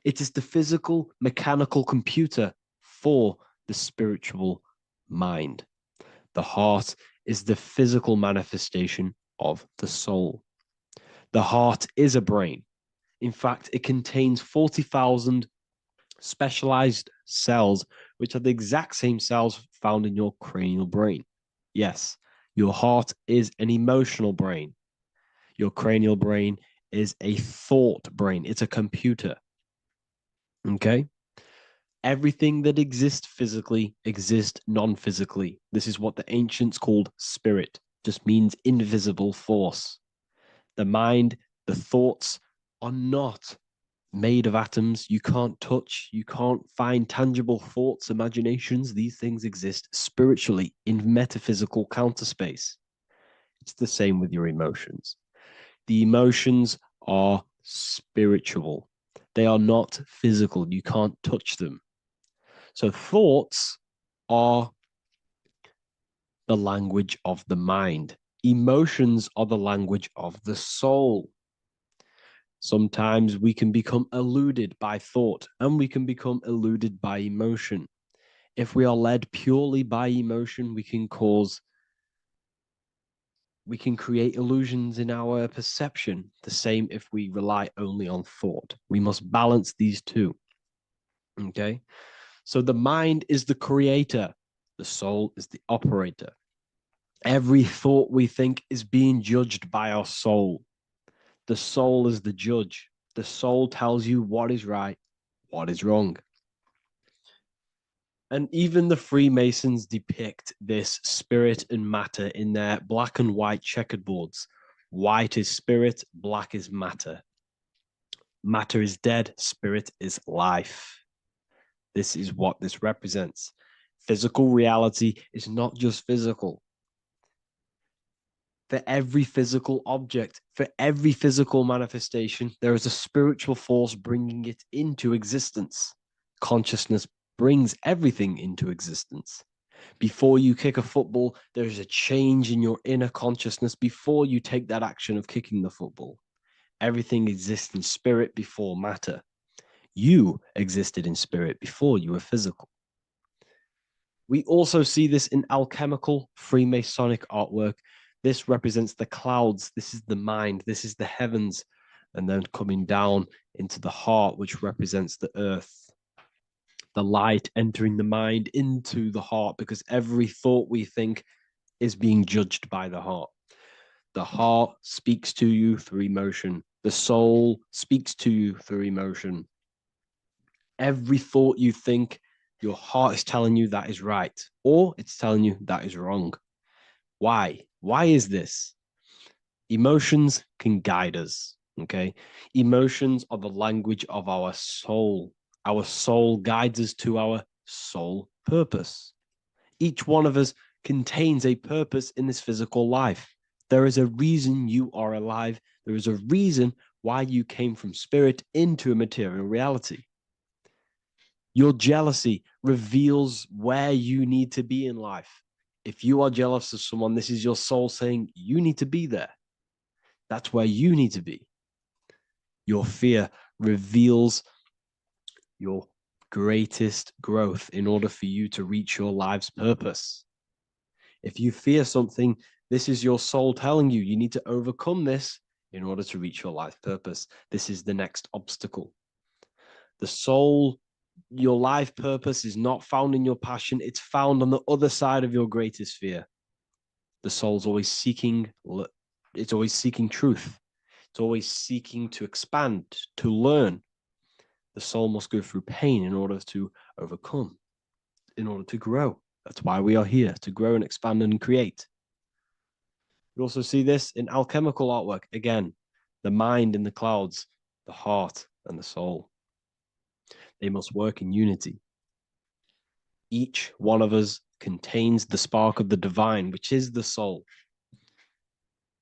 It is the physical mechanical computer for the spiritual mind. The heart is the physical manifestation of the soul. The heart is a brain. In fact, it contains 40,000 specialized cells, which are the exact same cells found in your cranial brain. Yes, your heart is an emotional brain. Your cranial brain is a thought brain. It's a computer. Okay? Everything that exists physically exists non-physically. This is what the ancients called spirit. Just means invisible force. The mind, the thoughts are not made of atoms. You can't touch, you can't find tangible thoughts, imaginations. These things exist spiritually in metaphysical counterspace. It's the same with your emotions. The emotions are spiritual. They are not physical. You can't touch them. So thoughts are the language of the mind. Emotions are the language of the soul. Sometimes we can become eluded by thought and we can become eluded by emotion. If we are led purely by emotion, we can create illusions in our perception. The same if we rely only on thought. We must balance these two. Okay? So the mind is the creator. The soul is the operator. Every thought we think is being judged by our soul. The soul is the judge. The soul tells you what is right, what is wrong. And even the Freemasons depict this spirit and matter in their black and white checkered boards. White is spirit, black is matter. Matter is dead, spirit is life. This is what this represents. Physical reality is not just physical. For every physical object, for every physical manifestation, there is a spiritual force bringing it into existence. Consciousness brings everything into existence. Before you kick a football, there is a change in your inner consciousness before you take that action of kicking the football. Everything exists in spirit before matter. You existed in spirit before you were physical. We also see this in alchemical Freemasonic artwork. This represents the clouds. This is the mind. This is the heavens. And then coming down into the heart, which represents the earth. The light entering the mind into the heart, because every thought we think is being judged by the heart. The heart speaks to you through emotion. The soul speaks to you through emotion. Every thought you think, your heart is telling you that is right, or it's telling you that is wrong. Why? Why is this? Emotions can guide us, okay? Emotions are the language of our soul. Our soul guides us to our soul purpose. Each one of us contains a purpose in this physical life. There is a reason you are alive. There is a reason why you came from spirit into a material reality. Your jealousy reveals where you need to be in life. If you are jealous of someone, this is your soul saying you need to be there. That's where you need to be. Your fear reveals your greatest growth in order for you to reach your life's purpose. If you fear something, this is your soul telling you you need to overcome this in order to reach your life purpose. This is the next obstacle. The soul, your life purpose is not found in your passion. It's found on the other side of your greatest fear. The soul's always seeking, it's always seeking truth. It's always seeking to expand, to learn. The soul must go through pain in order to overcome, in order to grow. That's why we are here, to grow and expand and create. We also see this in alchemical artwork. Again, the mind in the clouds, the heart and the soul. They must work in unity. Each one of us contains the spark of the divine, which is the soul.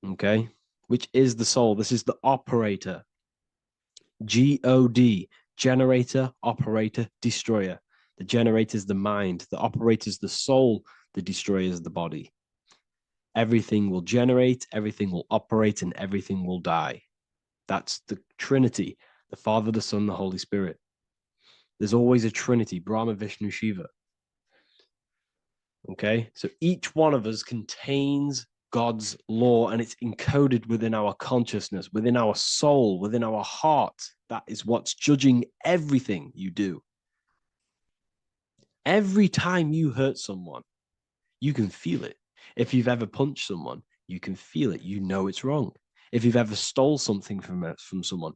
Okay? Which is the soul. This is the operator. G-O-D, generator, operator, destroyer. The generator is the mind. The operator is the soul. The destroyer is the body. Everything will generate, everything will operate, and everything will die. That's the Trinity, the Father, the Son, the Holy Spirit. There's always a Trinity, Brahma, Vishnu, Shiva. Okay, so each one of us contains God's law, and it's encoded within our consciousness, within our soul, within our heart. That is what's judging everything you do. Every time you hurt someone, you can feel it. If you've ever punched someone, you can feel it. You know it's wrong. If you've ever stole something from someone,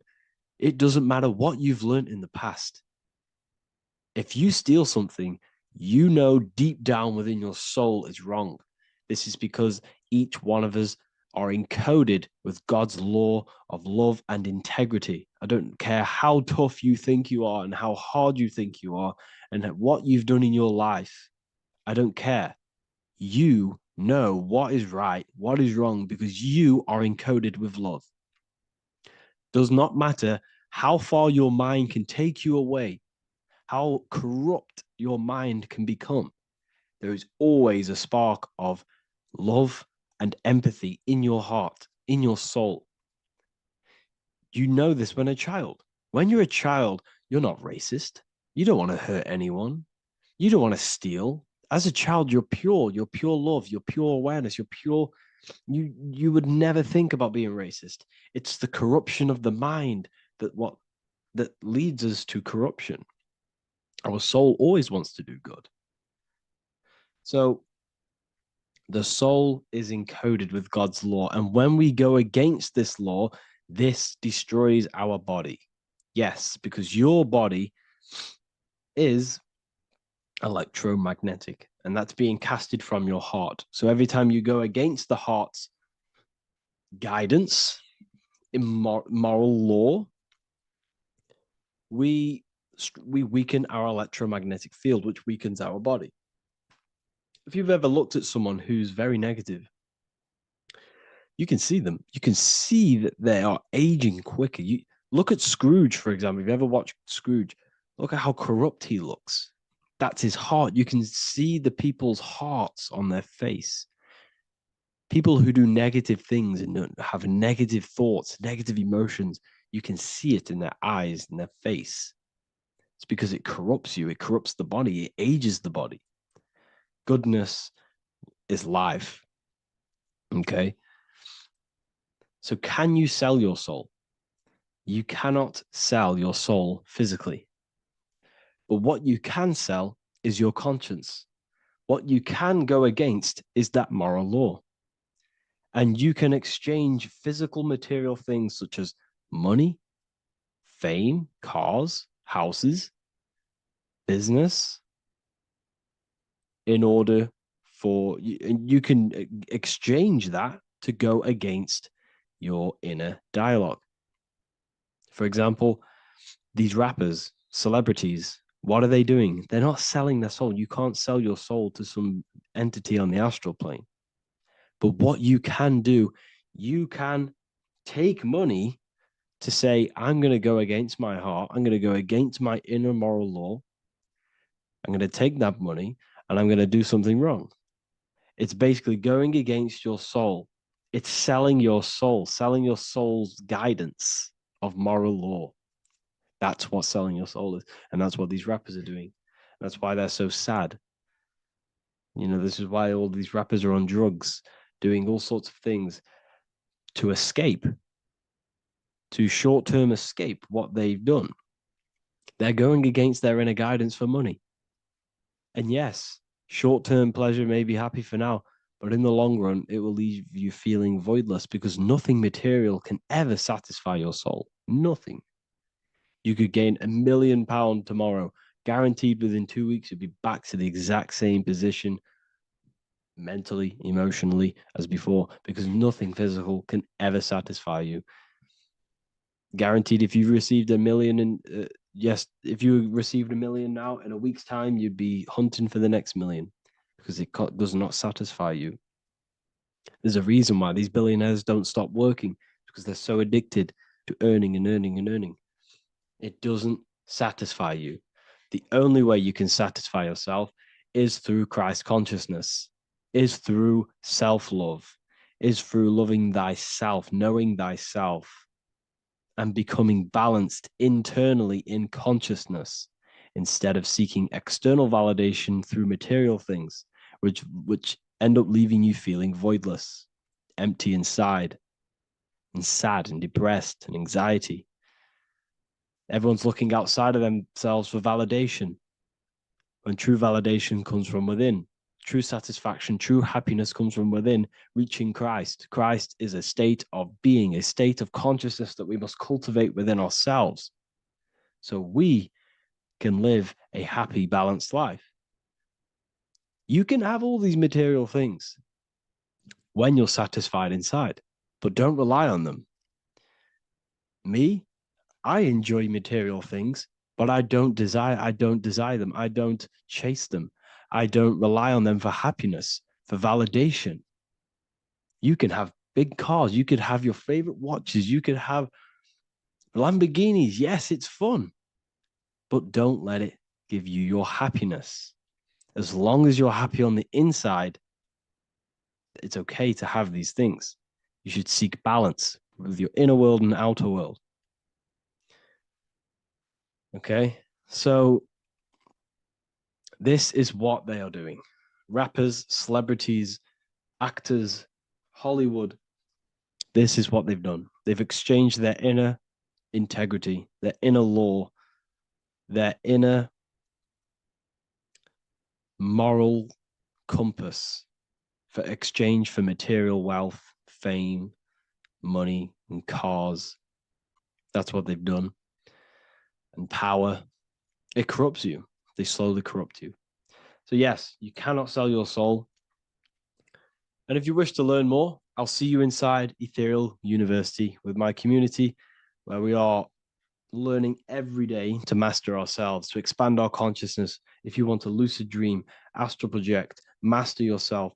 it doesn't matter what you've learned in the past. If you steal something, you know deep down within your soul it's wrong. This is because each one of us are encoded with God's law of love and integrity. I don't care how tough you think you are and how hard you think you are and what you've done in your life. I don't care. You know what is right, what is wrong, because you are encoded with love. Does not matter how far your mind can take you away, how corrupt your mind can become. There is always a spark of love and empathy in your heart, in your soul. You know this when a child. When you're a child, you're not racist. You don't want to hurt anyone. You don't want to steal. As a child, you're pure love, you're pure awareness, you're pure. You would never think about being racist. It's the corruption of the mind that leads us to corruption. Our soul always wants to do good. So the soul is encoded with God's law. And when we go against this law, this destroys our body. Yes, because your body is electromagnetic, and that's being casted from your heart. So every time you go against the heart's guidance, moral law, we weaken our electromagnetic field, which weakens our body. If you've ever looked at someone who's very negative, you can see them. You can see that they are aging quicker. You look at Scrooge, for example. If you ever watched Scrooge, look at how corrupt he looks. That's his heart. You can see the people's hearts on their face. People who do negative things and have negative thoughts, negative emotions, you can see it in their eyes and their face. It's because it corrupts you. It corrupts the body. It ages the body. goodness is life. Okay? So can you sell your soul? You cannot sell your soul physically. But what you can sell is your conscience. What you can go against is that moral law. And you can exchange physical material things such as money, fame, cars, houses, business, in order for you can exchange that to go against your inner dialogue. For example, these rappers, celebrities, what are they doing? They're not selling their soul. You can't sell your soul to some entity on the astral plane. But what you can do, you can take money to say, I'm going to go against my heart. I'm going to go against my inner moral law. I'm going to take that money and I'm going to do something wrong. It's basically going against your soul. It's selling your soul's guidance of moral law. That's what selling your soul is. And that's what these rappers are doing. That's why they're so sad. You know, this is why all these rappers are on drugs, doing all sorts of things to escape, to short-term escape what they've done. They're going against their inner guidance for money. And yes, short-term pleasure may be happy for now, but in the long run, it will leave you feeling voidless because nothing material can ever satisfy your soul. Nothing. You could gain £1 million tomorrow, guaranteed within 2 weeks, you'll be back to the exact same position mentally, emotionally as before, because nothing physical can ever satisfy you. Guaranteed, if you received $1 million if you received $1 million now, in a week's time, you'd be hunting for the next million because it does not satisfy you. There's a reason why these billionaires don't stop working, because they're so addicted to earning and earning and earning. It doesn't satisfy you. The only way you can satisfy yourself is through Christ consciousness, is through self-love, is through loving thyself, knowing thyself, and becoming balanced internally in consciousness instead of seeking external validation through material things, which end up leaving you feeling voidless, empty inside, and sad and depressed and anxiety. Everyone's looking outside of themselves for validation, when true validation comes from within. True satisfaction, true happiness comes from within, reaching Christ. Christ is a state of being, a state of consciousness that we must cultivate within ourselves so we can live a happy, balanced life. You can have all these material things when you're satisfied inside, but don't rely on them. Me, I enjoy material things, but I don't desire them. I don't chase them. I don't rely on them for happiness, for validation. You can have big cars. You could have your favorite watches. You could have Lamborghinis. Yes, it's fun, but don't let it give you your happiness. As long as you're happy on the inside, it's okay to have these things. You should seek balance with your inner world and outer world. Okay, so this is what they are doing. Rappers, celebrities, actors, Hollywood. This is what they've done. They've exchanged their inner integrity, their inner law, their inner moral compass for exchange for material wealth, fame, money, and cars. That's what they've done. And power. It corrupts you. They slowly corrupt you. So yes, you cannot sell your soul. And if you wish to learn more, I'll see you inside Ethereal University with my community, where we are learning every day to master ourselves, to expand our consciousness. If you want to lucid dream, astral project, master yourself,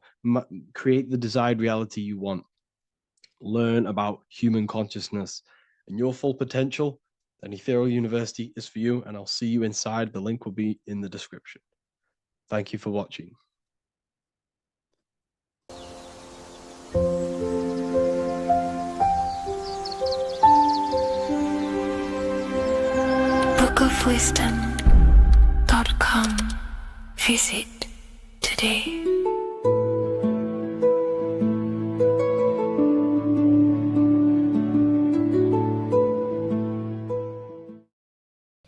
create the desired reality you want, learn about human consciousness and your full potential, then Ethereal University is for you, and I'll see you inside. The link will be in the description. Thank you for watching. bookofwisdom.com. Visit today.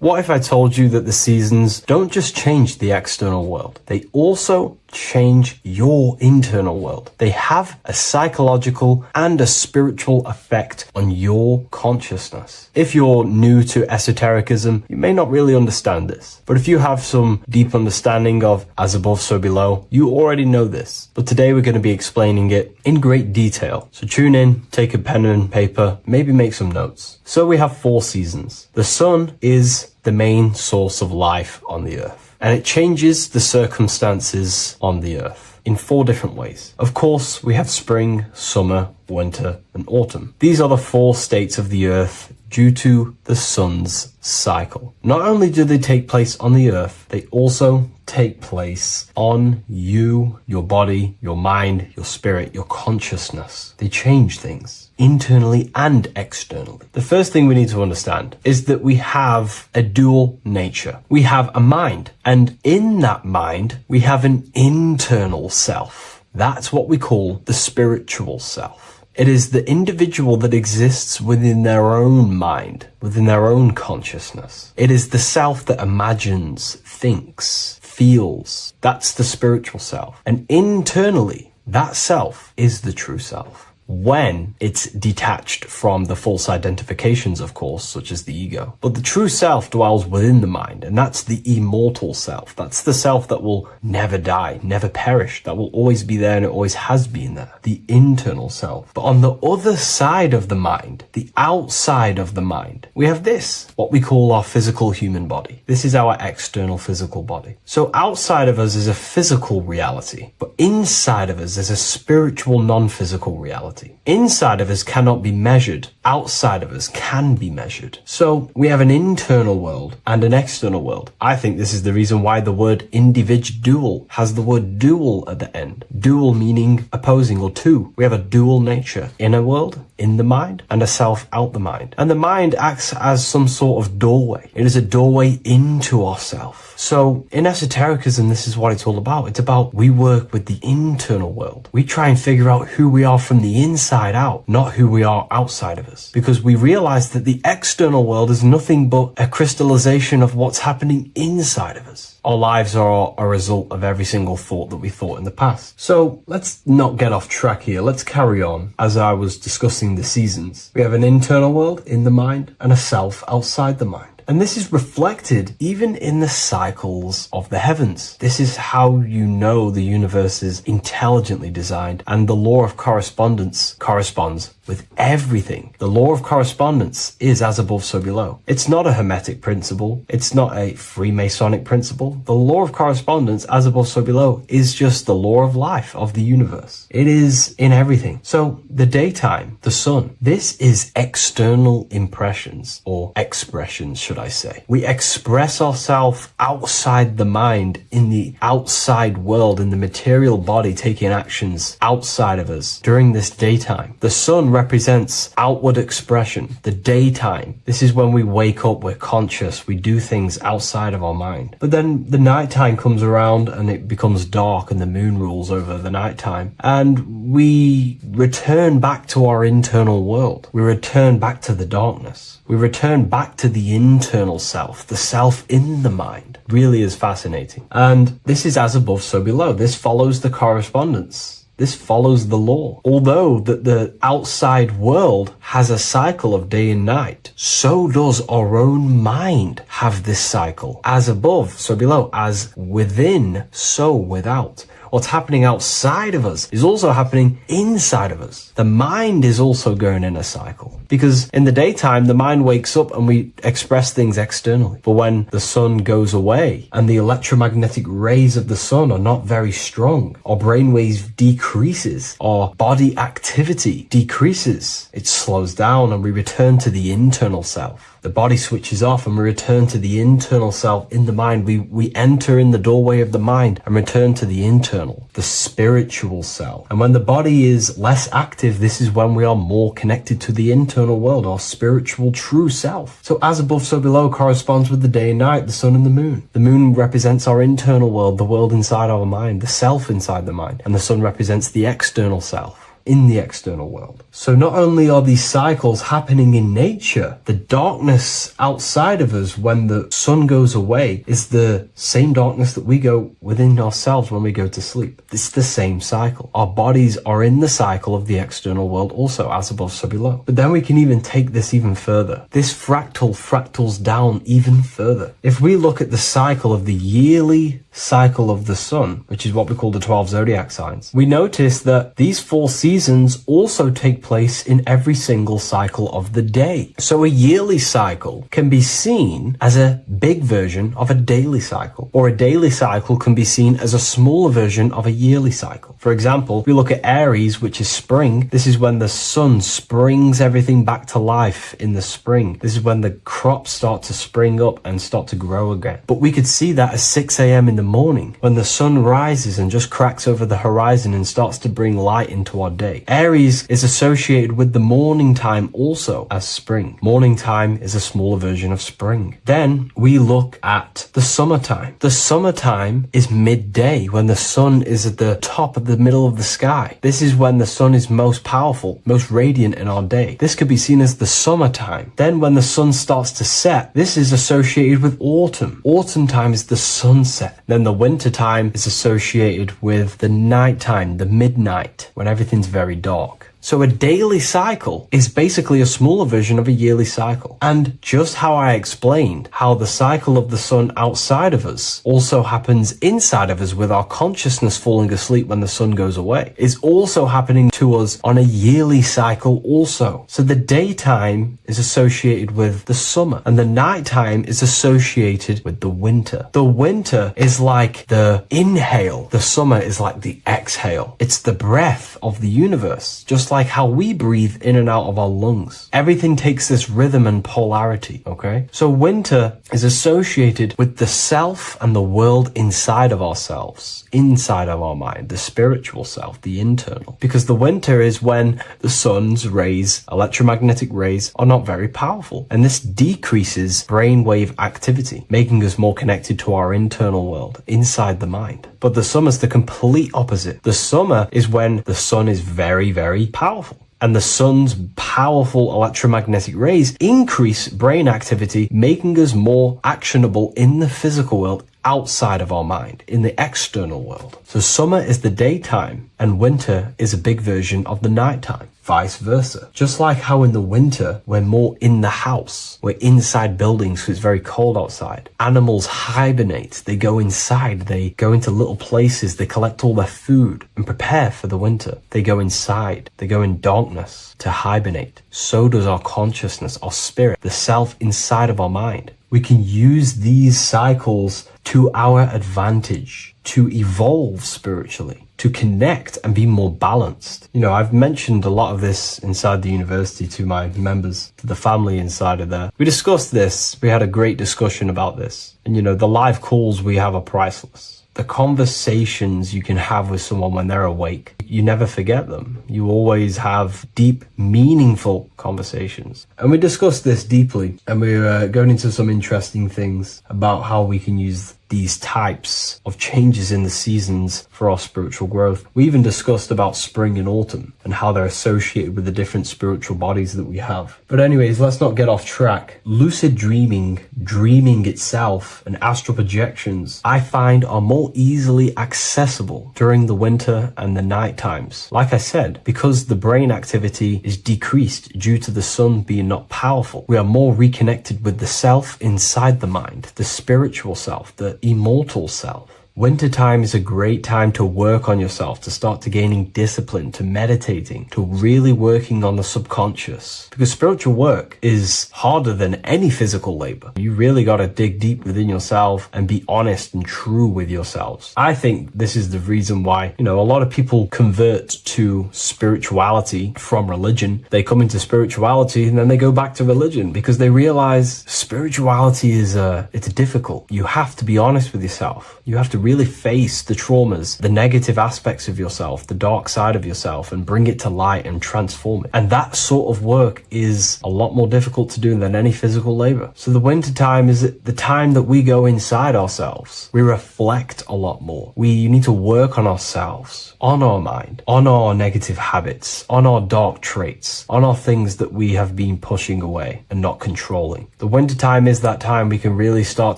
What if I told you that the seasons don't just change the external world, they also change your internal world? They have a psychological and a spiritual effect on your consciousness. If you're new to esotericism, you may not really understand this. But if you have some deep understanding of as above, so below, you already know this. But today we're going to be explaining it in great detail. So tune in, take a pen and paper, maybe make some notes. So we have 4 seasons. The sun is the main source of life on the earth, and it changes the circumstances on the earth in 4 different ways. Of course, we have spring, summer, winter, and autumn. These are the 4 states of the earth due to the sun's cycle. Not only do they take place on the earth, they also take place on you, your body, your mind, your spirit, your consciousness. They change things internally and externally. The first thing we need to understand is that we have a dual nature. We have a mind, and in that mind, we have an internal self. That's what we call the spiritual self. It is the individual that exists within their own mind, within their own consciousness. It is the self that imagines, thinks, feels. That's the spiritual self. And internally, that self is the true self. When it's detached from the false identifications, of course, such as the ego. But the true self dwells within the mind, and that's the immortal self. That's the self that will never die, never perish, that will always be there, and it always has been there. The internal self. But on the other side of the mind, the outside of the mind, we have this, what we call our physical human body. This is our external physical body. So outside of us is a physical reality, but inside of us is a spiritual non-physical reality. Inside of us cannot be measured. Outside of us can be measured. So we have an internal world and an external world. I think this is the reason why the word individual has the word dual at the end. Dual meaning opposing or two. We have a dual nature. Inner world, in the mind, and a self out the mind. And the mind acts as some sort of doorway. It is a doorway into ourself. So in esotericism, this is what it's all about. It's about we work with the internal world. We try and figure out who we are from the inside out, not who we are outside of us. Because we realize that the external world is nothing but a crystallization of what's happening inside of us. Our lives are a result of every single thought that we thought in the past. So let's not get off track here. Let's carry on. As I was discussing the seasons, we have an internal world in the mind and a self outside the mind. And this is reflected even in the cycles of the heavens. This is how you know the universe is intelligently designed, and the law of correspondence corresponds with everything. The law of correspondence is as above, so below. It's not a Hermetic principle. It's not a Freemasonic principle. The law of correspondence, as above, so below, is just the law of life of the universe. It is in everything. So the daytime, the sun, this is external impressions or expressions, should I say. We express ourselves outside the mind, in the outside world, in the material body, taking actions outside of us during this daytime. The sun represents outward expression, the daytime. This is when we wake up, we're conscious, we do things outside of our mind. But then the nighttime comes around and it becomes dark and the moon rules over the nighttime. And we return back to our internal world. We return back to the darkness. We return back to the internal self, the self in the mind. Really is fascinating. And this is as above, so below. This follows the correspondence. This follows the law. Although that the outside world has a cycle of day and night, so does our own mind have this cycle. As above, so below. As within, so without. What's happening outside of us is also happening inside of us. The mind is also going in a cycle. Because in the daytime, the mind wakes up and we express things externally. But when the sun goes away and the electromagnetic rays of the sun are not very strong, our brainwave decreases, our body activity decreases. It slows down and we return to the internal self. The body switches off and we return to the internal self in the mind. We enter in the doorway of the mind and return to the internal, the spiritual self. And when the body is less active, this is when we are more connected to the internal world, our spiritual true self. So as above, so below corresponds with the day and night, the sun and the moon. The moon represents our internal world, the world inside our mind, the self inside the mind. And the sun represents the external self. in the external world. So not only are these cycles happening in nature, the darkness outside of us when the sun goes away is the same darkness that we go within ourselves when we go to sleep. It's the same cycle. Our bodies are in the cycle of the external world also, as above, so below. But then we can even take this even further. This fractals down even further. If we look at the cycle of the yearly cycle of the sun, which is what we call the 12 zodiac signs, we notice that these 4 seasons also take place in every single cycle of the day. So a yearly cycle can be seen as a big version of a daily cycle, or a daily cycle can be seen as a smaller version of a yearly cycle. For example, we look at Aries, which is spring. This is when the sun springs everything back to life in the spring. This is when the crops start to spring up and start to grow again. But we could see that at 6 a.m. in the morning, when the sun rises and just cracks over the horizon and starts to bring light into our day. Aries is associated with the morning time also as spring. Morning time is a smaller version of spring. Then we look at the summertime. The summertime is midday, when the sun is at the top of the middle of the sky. This is when the sun is most powerful, most radiant in our day. This could be seen as the summertime. Then when the sun starts to set, this is associated with autumn. Autumn time is the sunset. Then the winter time is associated with the nighttime, the midnight, when everything's very dark. So a daily cycle is basically a smaller version of a yearly cycle. And just how I explained how the cycle of the sun outside of us also happens inside of us with our consciousness falling asleep when the sun goes away, is also happening to us on a yearly cycle also. So the daytime is associated with the summer and the nighttime is associated with the winter. The winter is like the inhale. The summer is like the exhale. It's the breath of the universe, just like how we breathe in and out of our lungs. Everything takes this rhythm and polarity, okay? So winter is associated with the self and the world inside of ourselves, inside of our mind, the spiritual self, the internal. Because the winter is when the sun's rays, electromagnetic rays, are not very powerful. And this decreases brainwave activity, making us more connected to our internal world, inside the mind. But the summer's the complete opposite. The summer is when the sun is very, very powerful. And the sun's powerful electromagnetic rays increase brain activity, making us more actionable in the physical world, outside of our mind, in the external world. So summer is the daytime and winter is a big version of the nighttime. Vice versa. Just like how in the winter, we're more in the house. We're inside buildings because it's very cold outside. Animals hibernate. They go inside. They go into little places. They collect all their food and prepare for the winter. They go inside. They go in darkness to hibernate. So does our consciousness, our spirit, the self inside of our mind. We can use these cycles to our advantage, to evolve spiritually, to connect and be more balanced. You know, I've mentioned a lot of this inside the university to my members, to the family inside of there. We discussed this. We had a great discussion about this. And, you know, the live calls we have are priceless. The conversations you can have with someone when they're awake, you never forget them. You always have deep, meaningful conversations. And we discussed this deeply, and we were going into some interesting things about how we can use these types of changes in the seasons for our spiritual growth. We even discussed about spring and autumn and how they're associated with the different spiritual bodies that we have. But anyways, let's not get off track. Lucid dreaming, dreaming itself, and astral projections, I find are more easily accessible during the winter and the night times. Like I said, because the brain activity is decreased due to the sun being not powerful, we are more reconnected with the self inside the mind, the spiritual self, the immortal self. Wintertime is a great time to work on yourself, to start to gaining discipline, to meditating, to really working on the subconscious. Because spiritual work is harder than any physical labor. You really got to dig deep within yourself and be honest and true with yourselves. I think this is the reason why, you know, a lot of people convert to spirituality from religion. They come into spirituality and then they go back to religion because they realize spirituality is it's difficult. You have to be honest with yourself. You have to really face the traumas, the negative aspects of yourself, the dark side of yourself, and bring it to light and transform it. And that sort of work is a lot more difficult to do than any physical labor. So the winter time is the time that we go inside ourselves. We reflect a lot more. We need to work on ourselves, on our mind, on our negative habits, on our dark traits, on our things that we have been pushing away and not controlling. The winter time is that time we can really start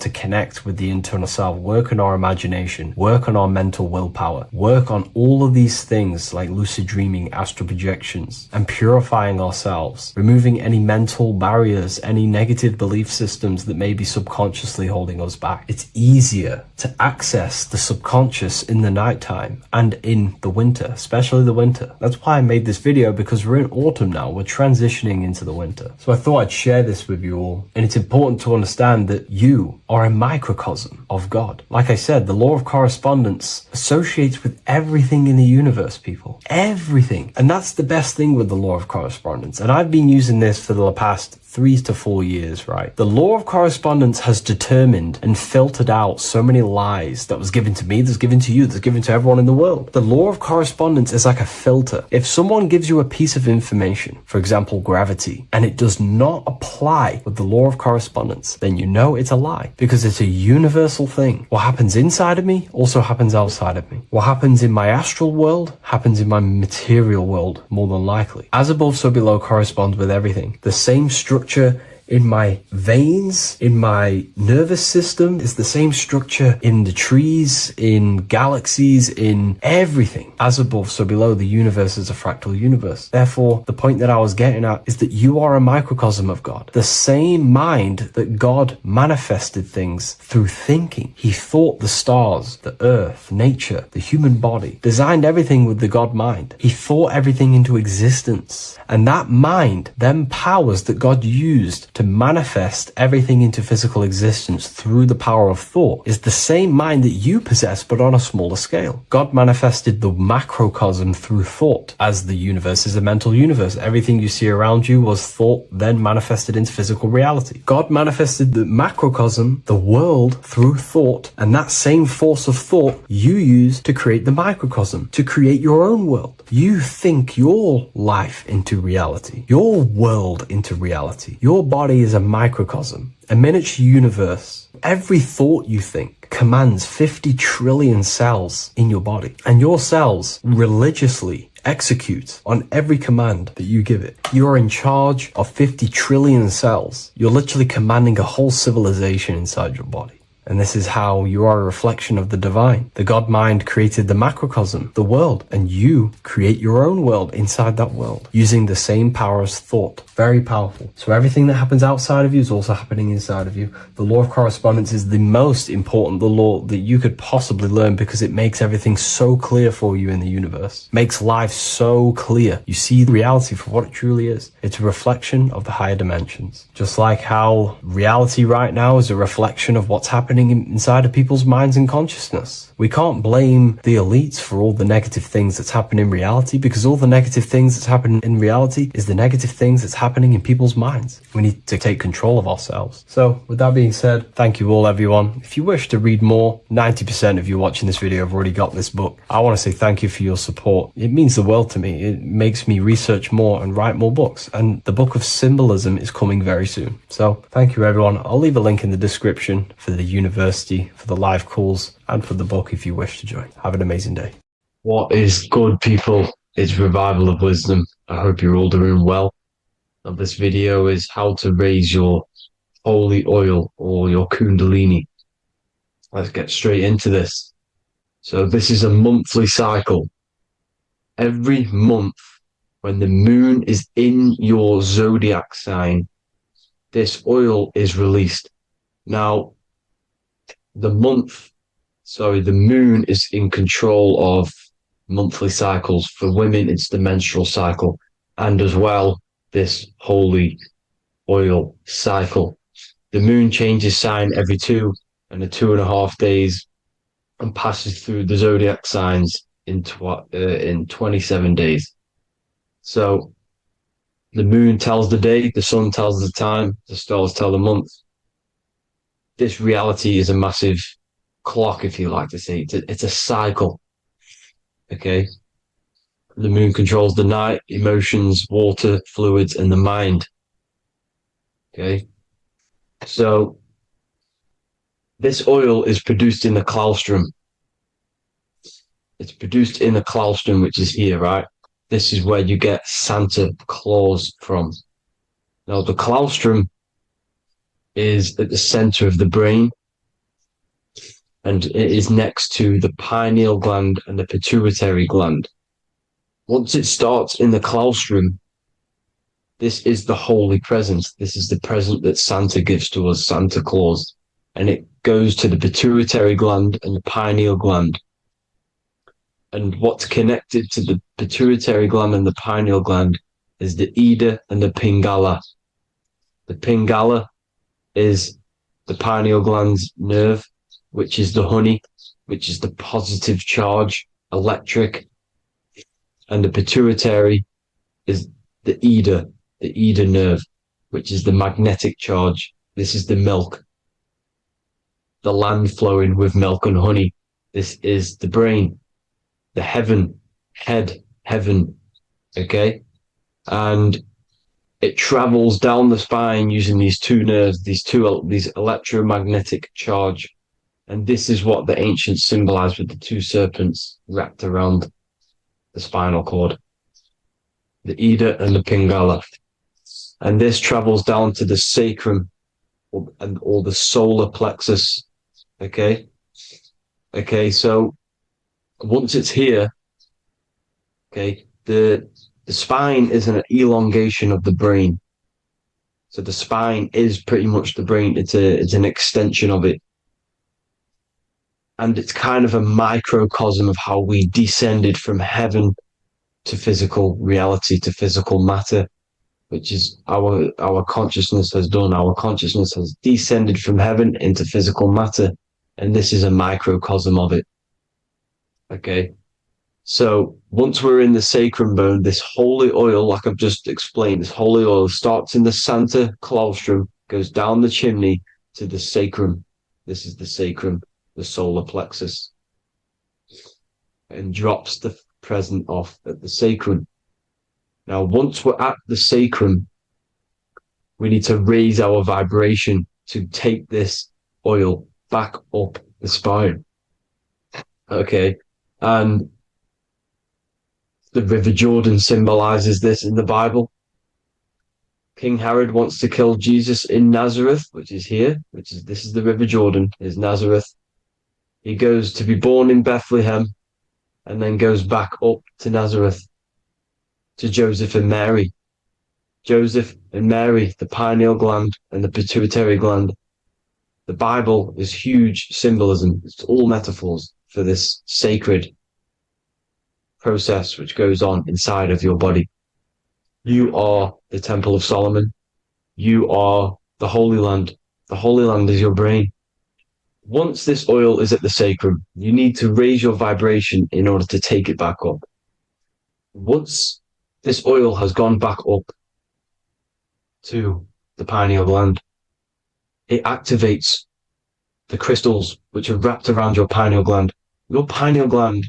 to connect with the internal self, work on our imagination, work on our mental willpower, work on all of these things like lucid dreaming, astral projections, and purifying ourselves, removing any mental barriers, any negative belief systems that may be subconsciously holding us back. It's easier to access the subconscious in the nighttime and in the winter, especially the winter. That's why I made this video, because we're in autumn now. We're transitioning into the winter. So I thought I'd share this with you all. And it's important to understand that you are a microcosm of God. Like I said, the law of correspondence associates with everything in the universe, people. Everything. And that's the best thing with the law of correspondence. And I've been using this for the past 3 to 4 years, right? The law of correspondence has determined and filtered out so many lies that was given to me, that's given to you, that's given to everyone in the world. The law of correspondence is like a filter. If someone gives you a piece of information, for example, gravity, and it does not apply with the law of correspondence, then you know it's a lie, because it's a universal thing. What happens inside of me also happens outside of me. What happens in my astral world happens in my material world, more than likely. As above, so below corresponds with everything. The same structure in my veins, in my nervous system, is the same structure in the trees, in galaxies, in everything. As above, so below, the universe is a fractal universe. Therefore, the point that I was getting at is that you are a microcosm of God. The same mind that God manifested things through thinking. He thought the stars, the earth, nature, the human body, designed everything with the God mind. He thought everything into existence. And that mind, them powers that God used to manifest everything into physical existence through the power of thought, is the same mind that you possess, but on a smaller scale. God manifested the macrocosm through thought, as the universe is a mental universe. Everything you see around you was thought, then manifested into physical reality. God manifested the macrocosm, the world, through thought, and that same force of thought you use to create the microcosm, to create your own world. You think your life into reality, your world into reality. Your body is a microcosm, a miniature universe. Every thought you think commands 50 trillion cells in your body, and your cells religiously execute on every command that you give it. You're in charge of 50 trillion cells. You're literally commanding a whole civilization inside your body. And this is how you are a reflection of the divine. The God mind created the macrocosm, the world, and you create your own world inside that world using the same power as thought. Very powerful. So everything that happens outside of you is also happening inside of you. The law of correspondence is the most important, the law that you could possibly learn, because it makes everything so clear for you in the universe. Makes life so clear. You see reality for what it truly is. It's a reflection of the higher dimensions. Just like how reality right now is a reflection of what's happening inside of people's minds and consciousness. We can't blame the elites for all the negative things that's happening in reality, because all the negative things that's happening in reality is the negative things that's happening in people's minds. We need to take control of ourselves. So with that being said, thank you all, everyone. If you wish to read more, 90% of you watching this video have already got this book. I want to say thank you for your support. It means the world to me. It makes me research more and write more books. And the book of symbolism is coming very soon. So thank you, everyone. I'll leave a link in the description for the university, for the live calls, and for the book if you wish to join. Have an amazing day. What is good, people? It's Revival of Wisdom. I hope you're all doing well. And this video is how to raise your holy oil or your kundalini. Let's get straight into this. So this is a monthly cycle. Every month, when the moon is in your zodiac sign, this oil is released. Now, the moon is in control of monthly cycles. For women, it's the menstrual cycle, and as well, this holy oil cycle. The moon changes sign every 2.5 days and passes through the zodiac signs in 27 days. So the moon tells the day, the sun tells the time, the stars tell the month. This reality is a massive clock, if you like to say. It's a cycle. Okay. The moon controls the night, emotions, water, fluids, and the mind. Okay. So this oil is produced in the claustrum. It's produced in the claustrum, which is here, right? This is where you get Santa Claus from. Now, the claustrum is at the center of the brain, and it is next to the pineal gland and the pituitary gland. Once it starts in the claustrum, this is the holy present. This is the present that Santa gives to us, Santa Claus. And it goes to the pituitary gland and the pineal gland. And what's connected to the pituitary gland and the pineal gland is the Ida and the Pingala. The Pingala is the pineal gland's nerve, which is the honey, which is the positive charge, electric. And the pituitary is the Ida nerve, which is the magnetic charge. This is the milk, the land flowing with milk and honey. This is the brain, the heaven, heaven, okay? And it travels down the spine using these two nerves, these electromagnetic charge. And this is what the ancients symbolized with the two serpents wrapped around the spinal cord, the Ida and the Pingala. And this travels down to the sacrum or the solar plexus. Okay. So once it's here, okay, the spine is an elongation of the brain. So the spine is pretty much the brain. It's an extension of it. And it's kind of a microcosm of how we descended from heaven to physical reality, to physical matter, which is our consciousness has done. Our consciousness has descended from heaven into physical matter. And this is a microcosm of it. Okay. So once we're in the sacrum bone, this holy oil, like I've just explained, this holy oil starts in the Santa Claustrum, goes down the chimney to the sacrum. This is the sacrum, the solar plexus, and drops the present off at the sacrum. Now, once we're at the sacrum, we need to raise our vibration to take this oil back up the spine. Okay. And the River Jordan symbolizes this in the Bible. King Herod wants to kill Jesus in Nazareth, which is here, this is the River Jordan, is Nazareth. He goes to be born in Bethlehem and then goes back up to Nazareth to Joseph and Mary. Joseph and Mary, the pineal gland and the pituitary gland. The Bible is huge symbolism. It's all metaphors for this sacred process which goes on inside of your body. You are the Temple of Solomon. You are the Holy Land. The Holy Land is your brain. Once this oil is at the sacrum, you need to raise your vibration in order to take it back up. Once this oil has gone back up to the pineal gland, it activates the crystals which are wrapped around your pineal gland. Your pineal gland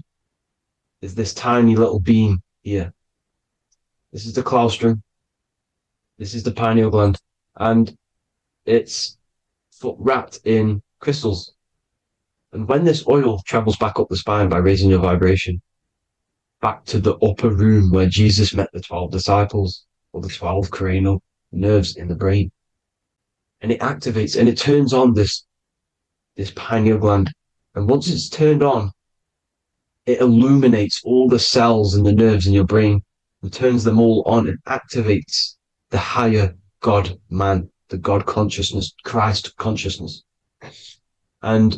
is this tiny little beam here. This is the claustrum. This is the pineal gland. And it's wrapped in crystals. And when this oil travels back up the spine by raising your vibration, back to the upper room where Jesus met the 12 disciples, or the 12 cranial nerves in the brain, and it activates and it turns on this pineal gland. And once it's turned on, it illuminates all the cells and the nerves in your brain and turns them all on and activates the higher God man, the God consciousness, Christ consciousness. And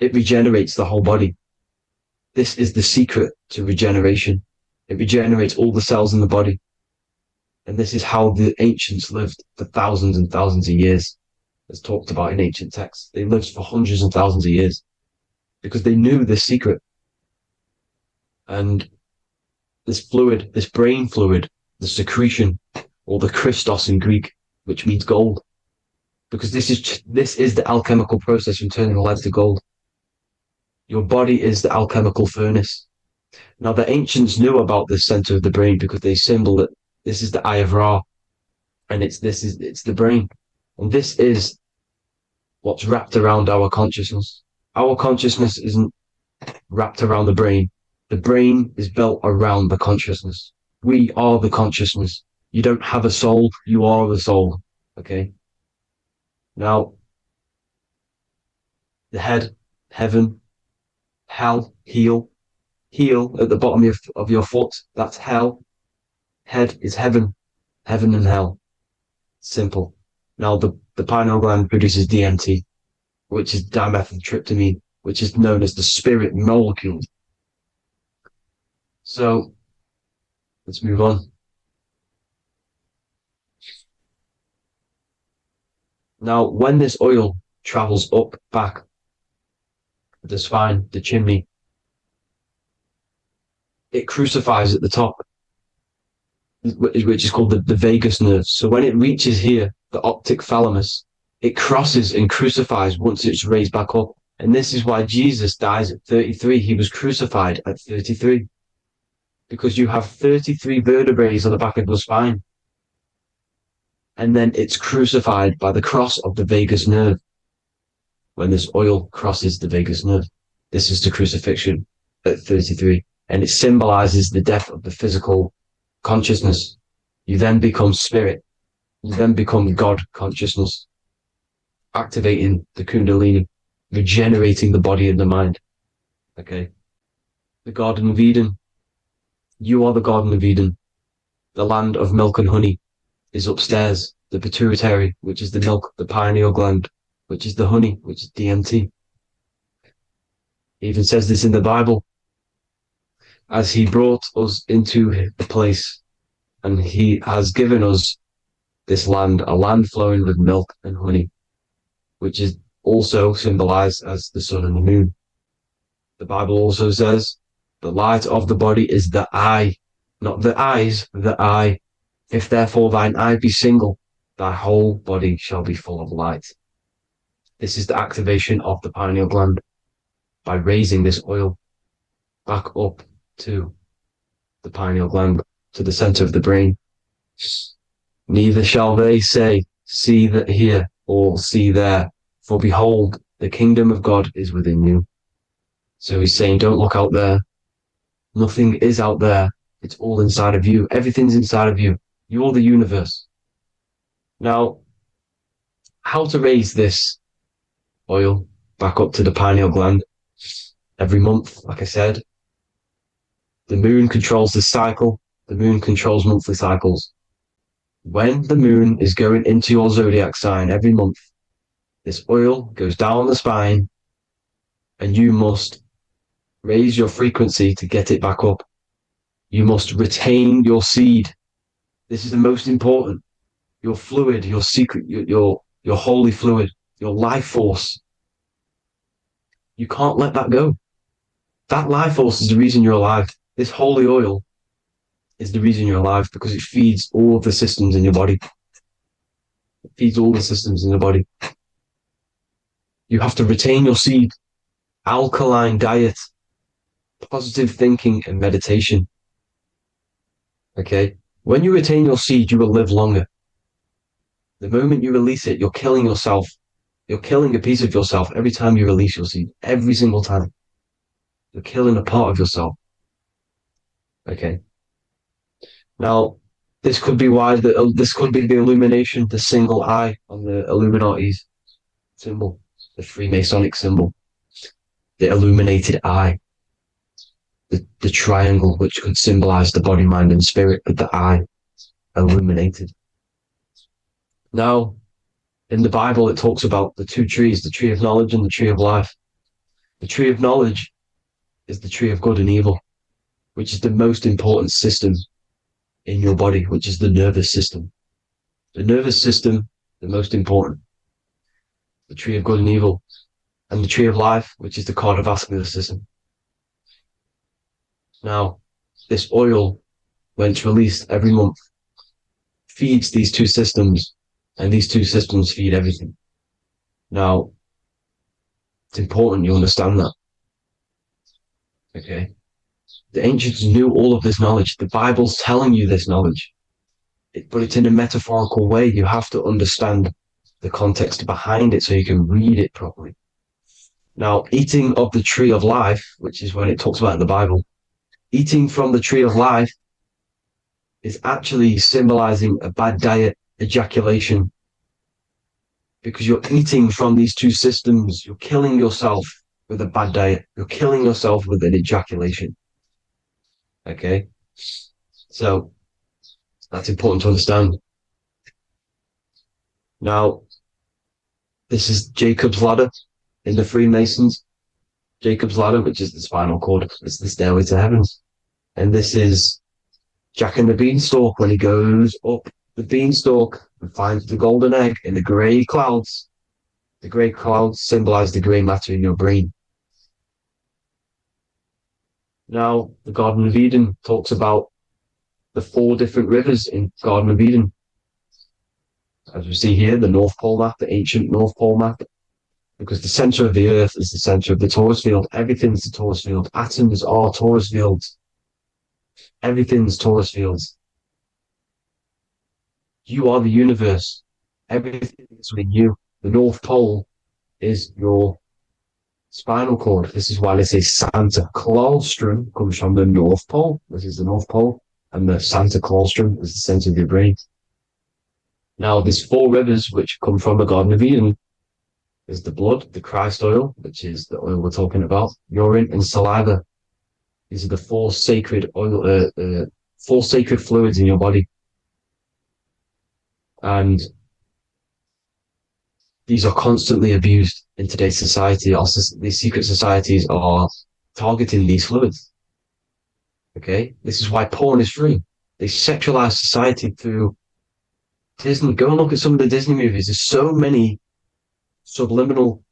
it regenerates the whole body. This is the secret to regeneration. It regenerates all the cells in the body. And this is how the ancients lived for thousands and thousands of years, as talked about in ancient texts. They lived for hundreds and thousands of years because they knew this secret. And this fluid, this brain fluid, the secretion, or the Christos in Greek, which means gold, because this is the alchemical process from turning lead to gold. Your body is the alchemical furnace. Now, the ancients knew about this center of the brain because they symboled it. This is the eye of Ra, and it's the brain, and this is what's wrapped around our consciousness. Our consciousness isn't wrapped around the brain. The brain is built around the consciousness. We are the consciousness. You don't have a soul, you are the soul. Okay? Now, the head, heaven, hell, heel at the bottom of your foot, that's hell. Head is heaven and hell. Simple. Now, the pineal gland produces DMT, which is dimethyltryptamine, which is known as the spirit molecule. So, let's move on. Now, when this oil travels up, back, the spine, the chimney, it crucifies at the top, which is called the vagus nerve. So when it reaches here, the optic thalamus, it crosses and crucifies once it's raised back up. And this is why Jesus dies at 33. He was crucified at 33. Because you have 33 vertebrae on the back of the spine. And then it's crucified by the cross of the vagus nerve. When this oil crosses the vagus nerve, this is the crucifixion at 33. And it symbolizes the death of the physical consciousness. You then become spirit. You then become God consciousness, activating the Kundalini, regenerating the body and the mind. Okay. The Garden of Eden. You are the Garden of Eden. The land of milk and honey is upstairs. The pituitary, which is the milk, the pineal gland, which is the honey, which is DMT. It even says this in the Bible. As he brought us into the place, and he has given us this land, a land flowing with milk and honey, which is also symbolized as the sun and the moon. The Bible also says, the light of the body is the eye, not the eyes, the eye. If therefore thine eye be single, thy whole body shall be full of light. This is the activation of the pineal gland by raising this oil back up to the pineal gland, to the center of the brain. Neither shall they say, see that here, or see there, for behold, the kingdom of God is within you. So he's saying, don't look out there. Nothing is out there. It's all inside of you. Everything's inside of you. You're the universe. Now, how to raise this oil back up to the pineal gland? Every month, like I said. The moon controls the cycle. The moon controls monthly cycles. When the moon is going into your zodiac sign every month, this oil goes down the spine, and you must raise your frequency to get it back up. You must retain your seed. This is the most important. Your fluid, your secret, your holy fluid, your life force. You can't let that go. That life force is the reason you're alive. This holy oil is the reason you're alive, because it feeds all of the systems in your body. It feeds all the systems in your body. You have to retain your seed, alkaline diet, positive thinking, and meditation. Okay? When you retain your seed, you will live longer. The moment you release it, you're killing yourself. You're killing a piece of yourself every time you release your seed. Every single time. You're killing a part of yourself. Okay? Now, this could be why this could be the illumination, the single eye on the Illuminati's symbol, the Freemasonic symbol, the illuminated eye, the triangle, which could symbolize the body, mind, and spirit, but the eye illuminated. Now, in the Bible, it talks about the two trees, the tree of knowledge and the tree of life. The tree of knowledge is the tree of good and evil, which is the most important system in your body, which is the nervous system. The nervous system, the most important. The tree of good and evil. And the tree of life, which is the cardiovascular system. Now, this oil, when it's released every month, feeds these two systems, and these two systems feed everything. Now, it's important you understand that. Okay? The ancients knew all of this knowledge. The Bible's telling you this knowledge. But it's in a metaphorical way. You have to understand the context behind it so you can read it properly. Now, eating of the tree of life, which is when it talks about in the Bible, eating from the tree of life is actually symbolizing a bad diet, ejaculation, because you're eating from these two systems. You're killing yourself with a bad diet. You're killing yourself with an ejaculation. Okay? So, that's important to understand. Now, this is Jacob's ladder in the Freemasons. Jacob's ladder, which is the spinal cord, it's the stairway to heaven. And this is Jack and the Beanstalk when he goes up the beanstalk and finds the golden egg in the grey clouds. The grey clouds symbolize the grey matter in your brain. Now, the Garden of Eden talks about the 4 different rivers in Garden of Eden. As we see here, the North Pole map, the ancient North Pole map, because the center of the earth is the center of the torus field. Everything's the torus field. Atoms are torus fields. Everything's torus fields. You are the universe. Everything is within you. The North Pole is your spinal cord. This is why they say Santa Claustrum comes from the North Pole. This is the North Pole. And the Santa Claustrum is the center of your brain. Now, there's 4 rivers which come from the Garden of Eden. There's the blood, the Christ oil, which is the oil we're talking about, urine, and saliva. These are the 4 sacred oil, 4 sacred fluids in your body. And these are constantly abused in today's society. These secret societies are targeting these fluids. Okay? This is why porn is free. They sexualize society through Disney. Go and look at some of the Disney movies. There's so many subliminal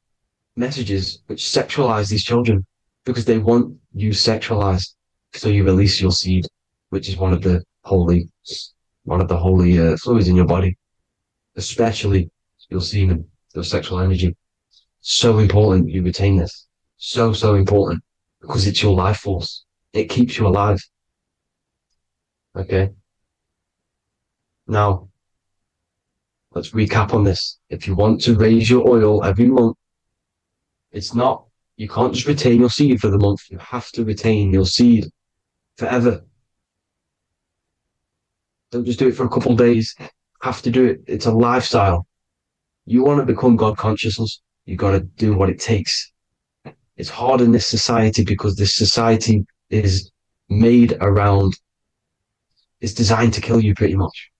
messages which sexualize these children because they want you sexualized. So you release your seed, which is one of the holy fluids in your body, especially your semen, your sexual energy. So important you retain this. So important because it's your life force. It keeps you alive. Okay. Now, let's recap on this. If you want to raise your oil every month, you can't just retain your seed for the month. You have to retain your seed forever. Don't just do it for a couple of days. Have to do it. It's a lifestyle. You want to become God consciousness, you got to do what it takes. It's hard in this society because this society is made around, it's designed to kill you pretty much.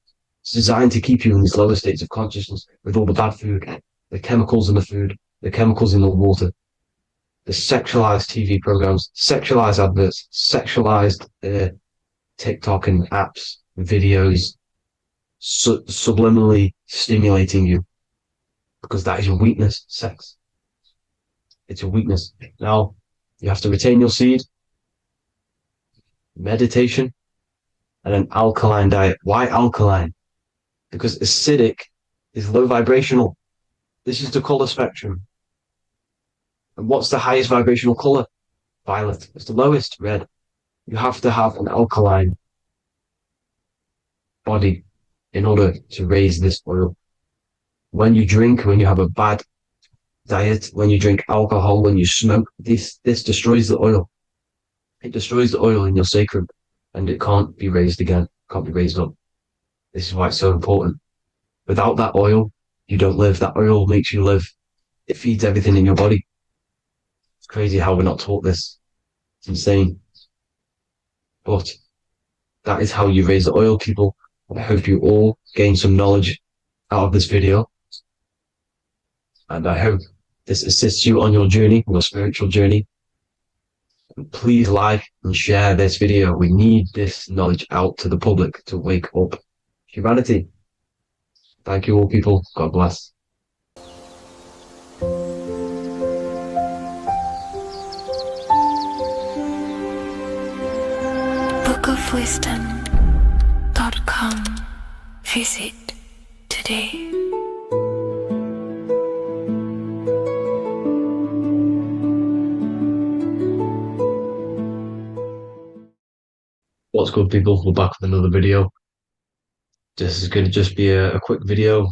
It's designed to keep you in these lower states of consciousness with all the bad food, the chemicals in the food, the chemicals in the water, the sexualized TV programs, sexualized adverts, sexualized TikTok and apps, videos, subliminally stimulating you. Because that is your weakness, sex. It's your weakness. Now, you have to retain your seed, meditation, and an alkaline diet. Why alkaline? Because acidic is low vibrational. This is the color spectrum. And what's the highest vibrational color? Violet. It's the lowest, red. You have to have an alkaline body in order to raise this oil. When you drink, when you have a bad diet, when you drink alcohol, when you smoke, this destroys the oil. It destroys the oil in your sacrum and it can't be raised again, can't be raised up. This is why it's so important. Without that oil, you don't live. That oil makes you live. It feeds everything in your body. It's crazy how we're not taught this. It's insane. But that is how you raise the oil, people. I hope you all gain some knowledge out of this video. And I hope this assists you on your journey, your spiritual journey. And please like and share this video. We need this knowledge out to the public to wake up humanity. Thank you all, people. God bless. bookofwisdom.com. Visit today. What's good, people? We're back with another video. This is going to just be a quick video.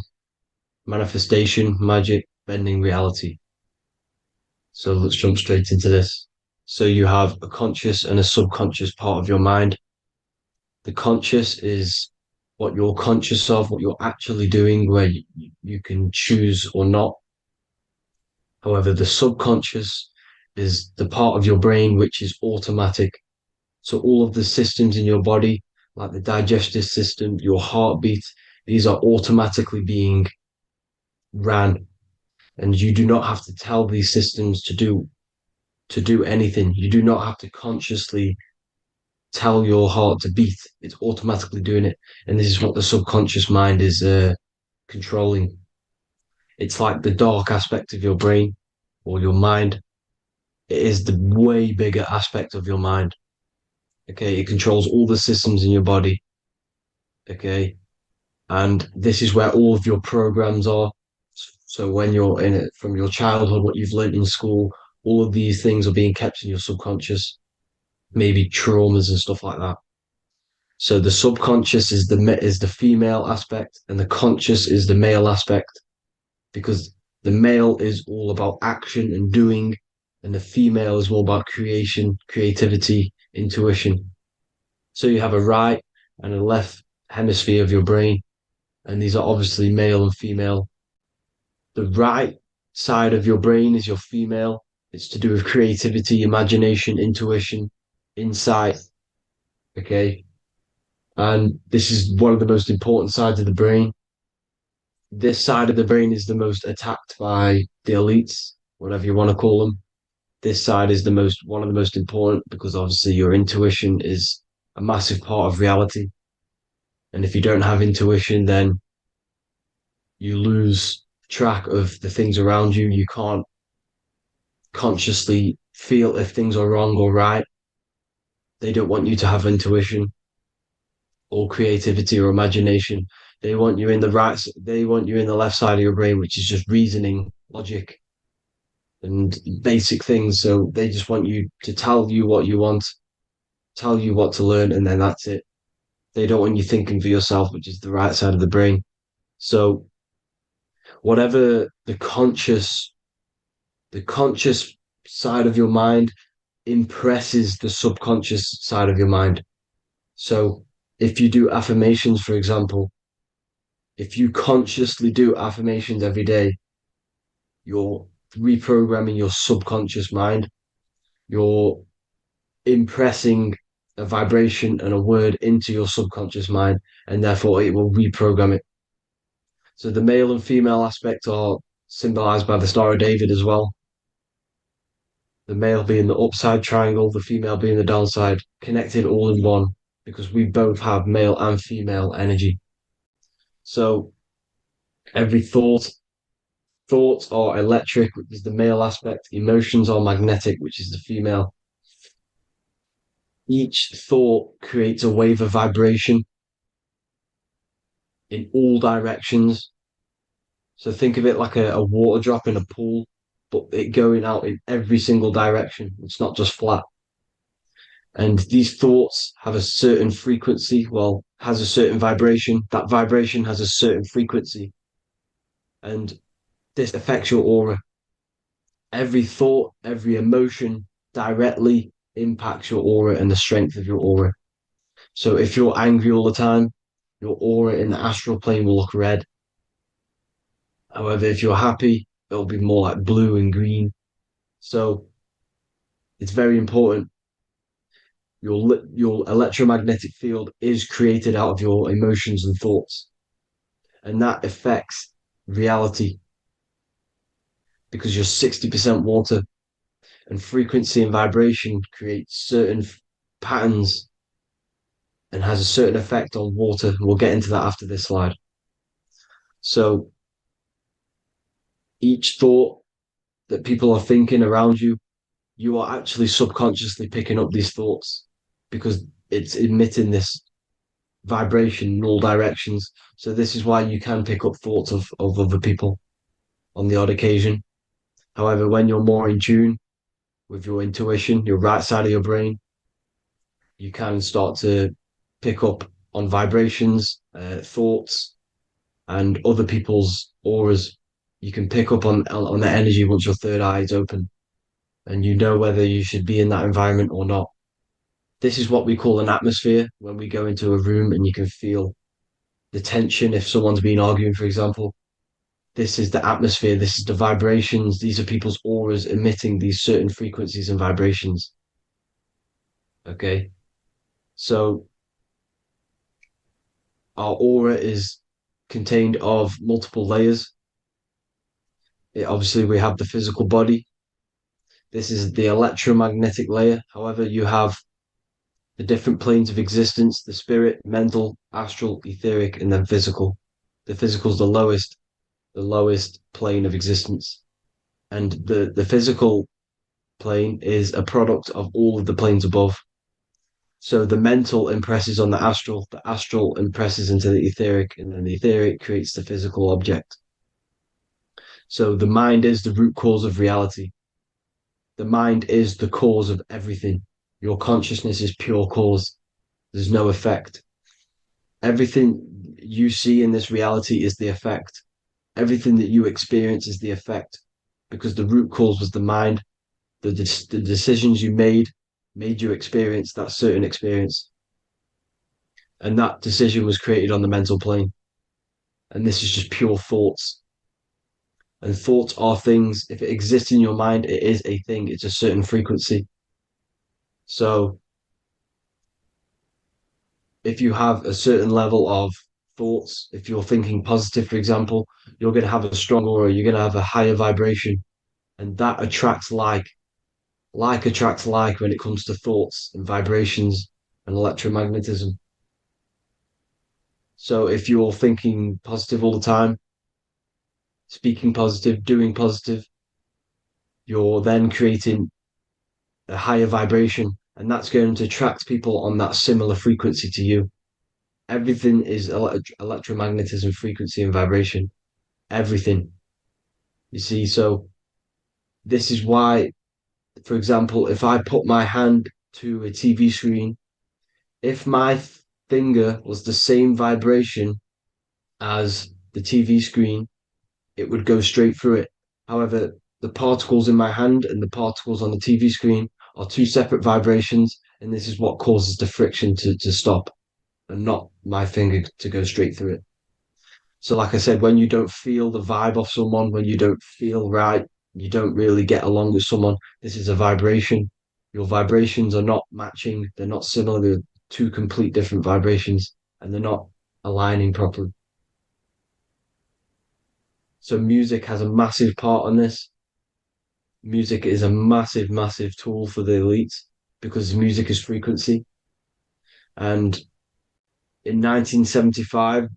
Manifestation, magic, bending reality. So let's jump straight into this. So you have a conscious and a subconscious part of your mind. The conscious is what you're conscious of, what you're actually doing, where you can choose or not. However, the subconscious is the part of your brain which is automatic. So all of the systems in your body, like the digestive system, your heartbeat, these are automatically being ran. And you do not have to tell these systems to do anything. You do not have to consciously tell your heart to beat. It's automatically doing it. And this is what the subconscious mind is controlling. It's like the dark aspect of your brain or your mind. It is the way bigger aspect of your mind. Okay, it controls all the systems in your body. Okay, and this is where all of your programs are. So when you're in it from your childhood, what you've learned in school, all of these things are being kept in your subconscious, maybe traumas and stuff like that. So the subconscious is the female aspect, and the conscious is the male aspect, because the male is all about action and doing, and the female is more about creation, creativity, intuition. So you have a right and a left hemisphere of your brain, and these are obviously male and female. The right side of your brain is your female. It's to do with creativity, imagination, intuition, insight. Okay. And this is one of the most important sides of the brain. This side of the brain is the most attacked by the elites, whatever you want to call them. This side is one of the most important, because obviously your intuition is a massive part of reality. And if you don't have intuition, then you lose track of the things around you. You can't consciously feel if things are wrong or right. They don't want you to have intuition or creativity or imagination. They want you in the left side of your brain, which is just reasoning, logic, and basic things. So they just want you to tell you what you want, tell you what to learn, and then that's it. They don't want you thinking for yourself, which is the right side of the brain. So whatever the conscious side of your mind impresses the subconscious side of your mind. So if you do affirmations, for example, if you consciously do affirmations every day, you're reprogramming your subconscious mind. You're impressing a vibration and a word into your subconscious mind, and therefore it will reprogram it. So the male and female aspect are symbolized by the Star of David as well. The male being the upside triangle, the female being the downside, connected all in one, because we both have male and female energy. So every thoughts are electric, which is the male aspect. Emotions are magnetic, which is the female. Each thought creates a wave of vibration in all directions. So think of it like a water drop in a pool, but it going out in every single direction. It's not just flat. And these thoughts have a certain frequency, has a certain vibration. That vibration has a certain frequency. And this affects your aura. Every thought, every emotion directly impacts your aura and the strength of your aura. So if you're angry all the time, your aura in the astral plane will look red. However, if you're happy, it'll be more like blue and green. So it's very important. Your electromagnetic field is created out of your emotions and thoughts, and that affects reality, because you're 60% water, and frequency and vibration create certain patterns and has a certain effect on water. We'll get into that after this slide. So each thought that people are thinking around you, you are actually subconsciously picking up these thoughts, because it's emitting this vibration in all directions. So this is why you can pick up thoughts of other people on the odd occasion. However, when you're more in tune with your intuition, your right side of your brain, you can start to pick up on vibrations, thoughts, and other people's auras. You can pick up on the energy once your third eye is open, and you know whether you should be in that environment or not. This is what we call an atmosphere. When we go into a room and you can feel the tension if someone's been arguing, for example. This is the atmosphere, this is the vibrations, these are people's auras emitting these certain frequencies and vibrations. Okay, so our aura is contained of multiple layers. Obviously, we have the physical body. This is the electromagnetic layer. However, you have the different planes of existence, the spirit, mental, astral, etheric, and then physical. The physical is the lowest plane of existence. And the physical plane is a product of all of the planes above. So the mental impresses on the astral impresses into the etheric, and then the etheric creates the physical object. So the mind is the root cause of reality. The mind is the cause of everything. Your consciousness is pure cause. There's no effect. Everything you see in this reality is the effect. Everything that you experience is the effect, because the root cause was the mind. The decisions you made you experience that certain experience. And that decision was created on the mental plane. And this is just pure thoughts. And thoughts are things. If it exists in your mind, it is a thing. It's a certain frequency. So if you have a certain level of thoughts, if you're thinking positive, for example, you're going to have a strong aura, you're going to have a higher vibration. And that attracts like. Like attracts like when it comes to thoughts and vibrations and electromagnetism. So if you're thinking positive all the time, speaking positive, doing positive, you're then creating a higher vibration, and that's going to attract people on that similar frequency to you. Everything is electromagnetism, frequency, and vibration. Everything. You see, so this is why, for example, if I put my hand to a TV screen, if my finger was the same vibration as the TV screen, it would go straight through it. However, the particles in my hand and the particles on the TV screen are two separate vibrations, and this is what causes the friction to stop and not my finger to go straight through it. So, like I said, when you don't feel the vibe of someone, when you don't feel right, you don't really get along with someone, this is a vibration. Your vibrations are not matching, they're not similar, they're two complete different vibrations, and they're not aligning properly. So music has a massive part on this. Music is a massive, massive tool for the elites because music is frequency. And in 1975,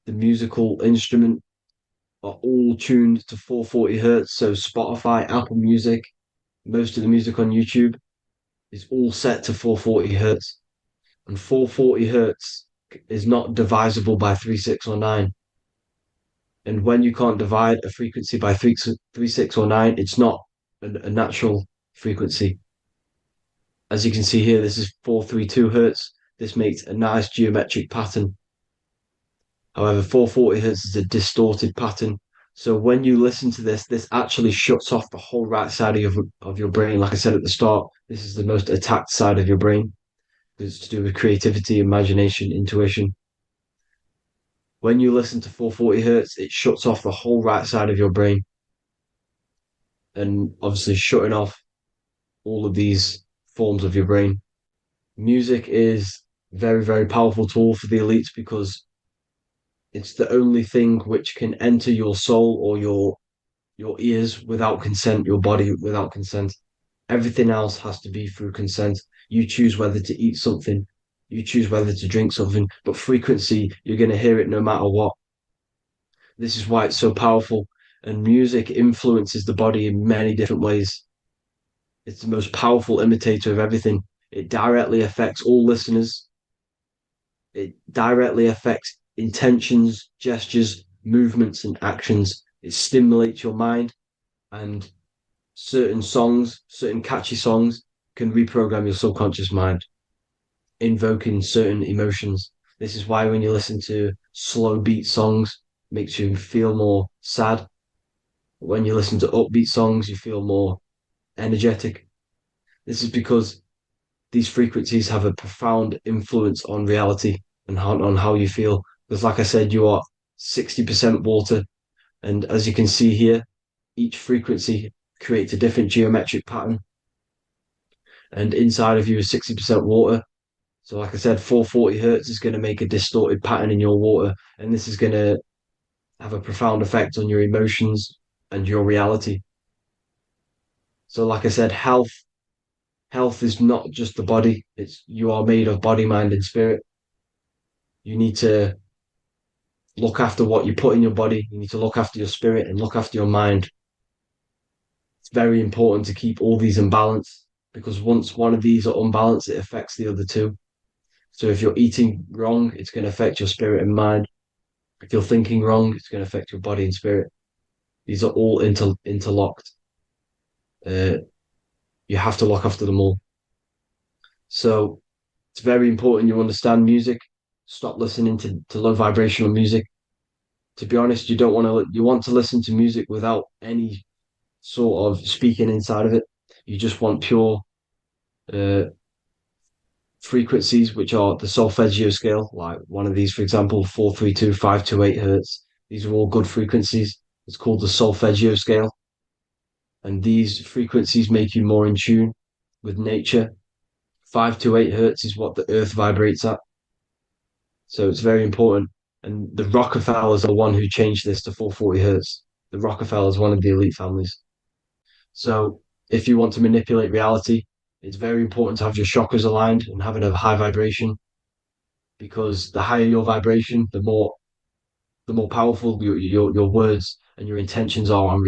the musical instrument are all tuned to 440 hertz. So Spotify, Apple Music, most of the music on YouTube is all set to 440 hertz. And 440 hertz is not divisible by 3, 6, or 9. And when you can't divide a frequency by 3, 6, or 9, it's not a natural frequency. As you can see here, this is 432 hertz. This makes a nice geometric pattern. However, 440 hertz is a distorted pattern. So when you listen to this, this actually shuts off the whole right side of your brain. Like I said at the start, this is the most attacked side of your brain. It's to do with creativity, imagination, intuition. When you listen to 440 hertz, it shuts off the whole right side of your brain. And obviously shutting off all of these forms of your brain. Music is a very, very powerful tool for the elites because it's the only thing which can enter your soul or your ears without consent, your body without consent. Everything else has to be through consent. You choose whether to eat something, you choose whether to drink something, but frequency, you're going to hear it no matter what. This is why it's so powerful. And music influences the body in many different ways. It's the most powerful imitator of everything. It directly affects all listeners. It directly affects intentions, gestures, movements, and actions. It stimulates your mind, and certain songs, certain catchy songs can reprogram your subconscious mind. invoking certain emotions. This is why when you listen to slow beat songs, it makes you feel more sad. When you listen to upbeat songs, you feel more energetic. This is because these frequencies have a profound influence on reality and on how you feel. Because, like I said, you are 60% water. And as you can see here, each frequency creates a different geometric pattern. And inside of you is 60% water. So, like I said, 440 hertz is going to make a distorted pattern in your water. And this is going to have a profound effect on your emotions and your reality. So, like I said, health is not just the body. It's you are made of body, mind, and spirit. You need to look after what you put in your body. You need to look after your spirit and look after your mind. It's very important to keep all these in balance because once one of these are unbalanced, it affects the other two. So if you're eating wrong, it's going to affect your spirit and mind. If you're thinking wrong, it's going to affect your body and spirit. These are all interlocked. You have to look after them all. So it's very important you understand music. Stop listening to low vibrational music. To be honest, you want to listen to music without any sort of speaking inside of it. You just want pure uh, frequencies, which are the solfeggio scale, like one of these, for example, 432, 528 hertz. These are all good frequencies. It's called the solfeggio scale. And these frequencies make you more in tune with nature. 528 hertz is what the earth vibrates at. So it's very important. And the Rockefellers are the one who changed this to 440 hertz. The Rockefellers, one of the elite families. So if you want to manipulate reality, it's very important to have your chakras aligned and having a high vibration, because the higher your vibration, the more powerful your words and your intentions are on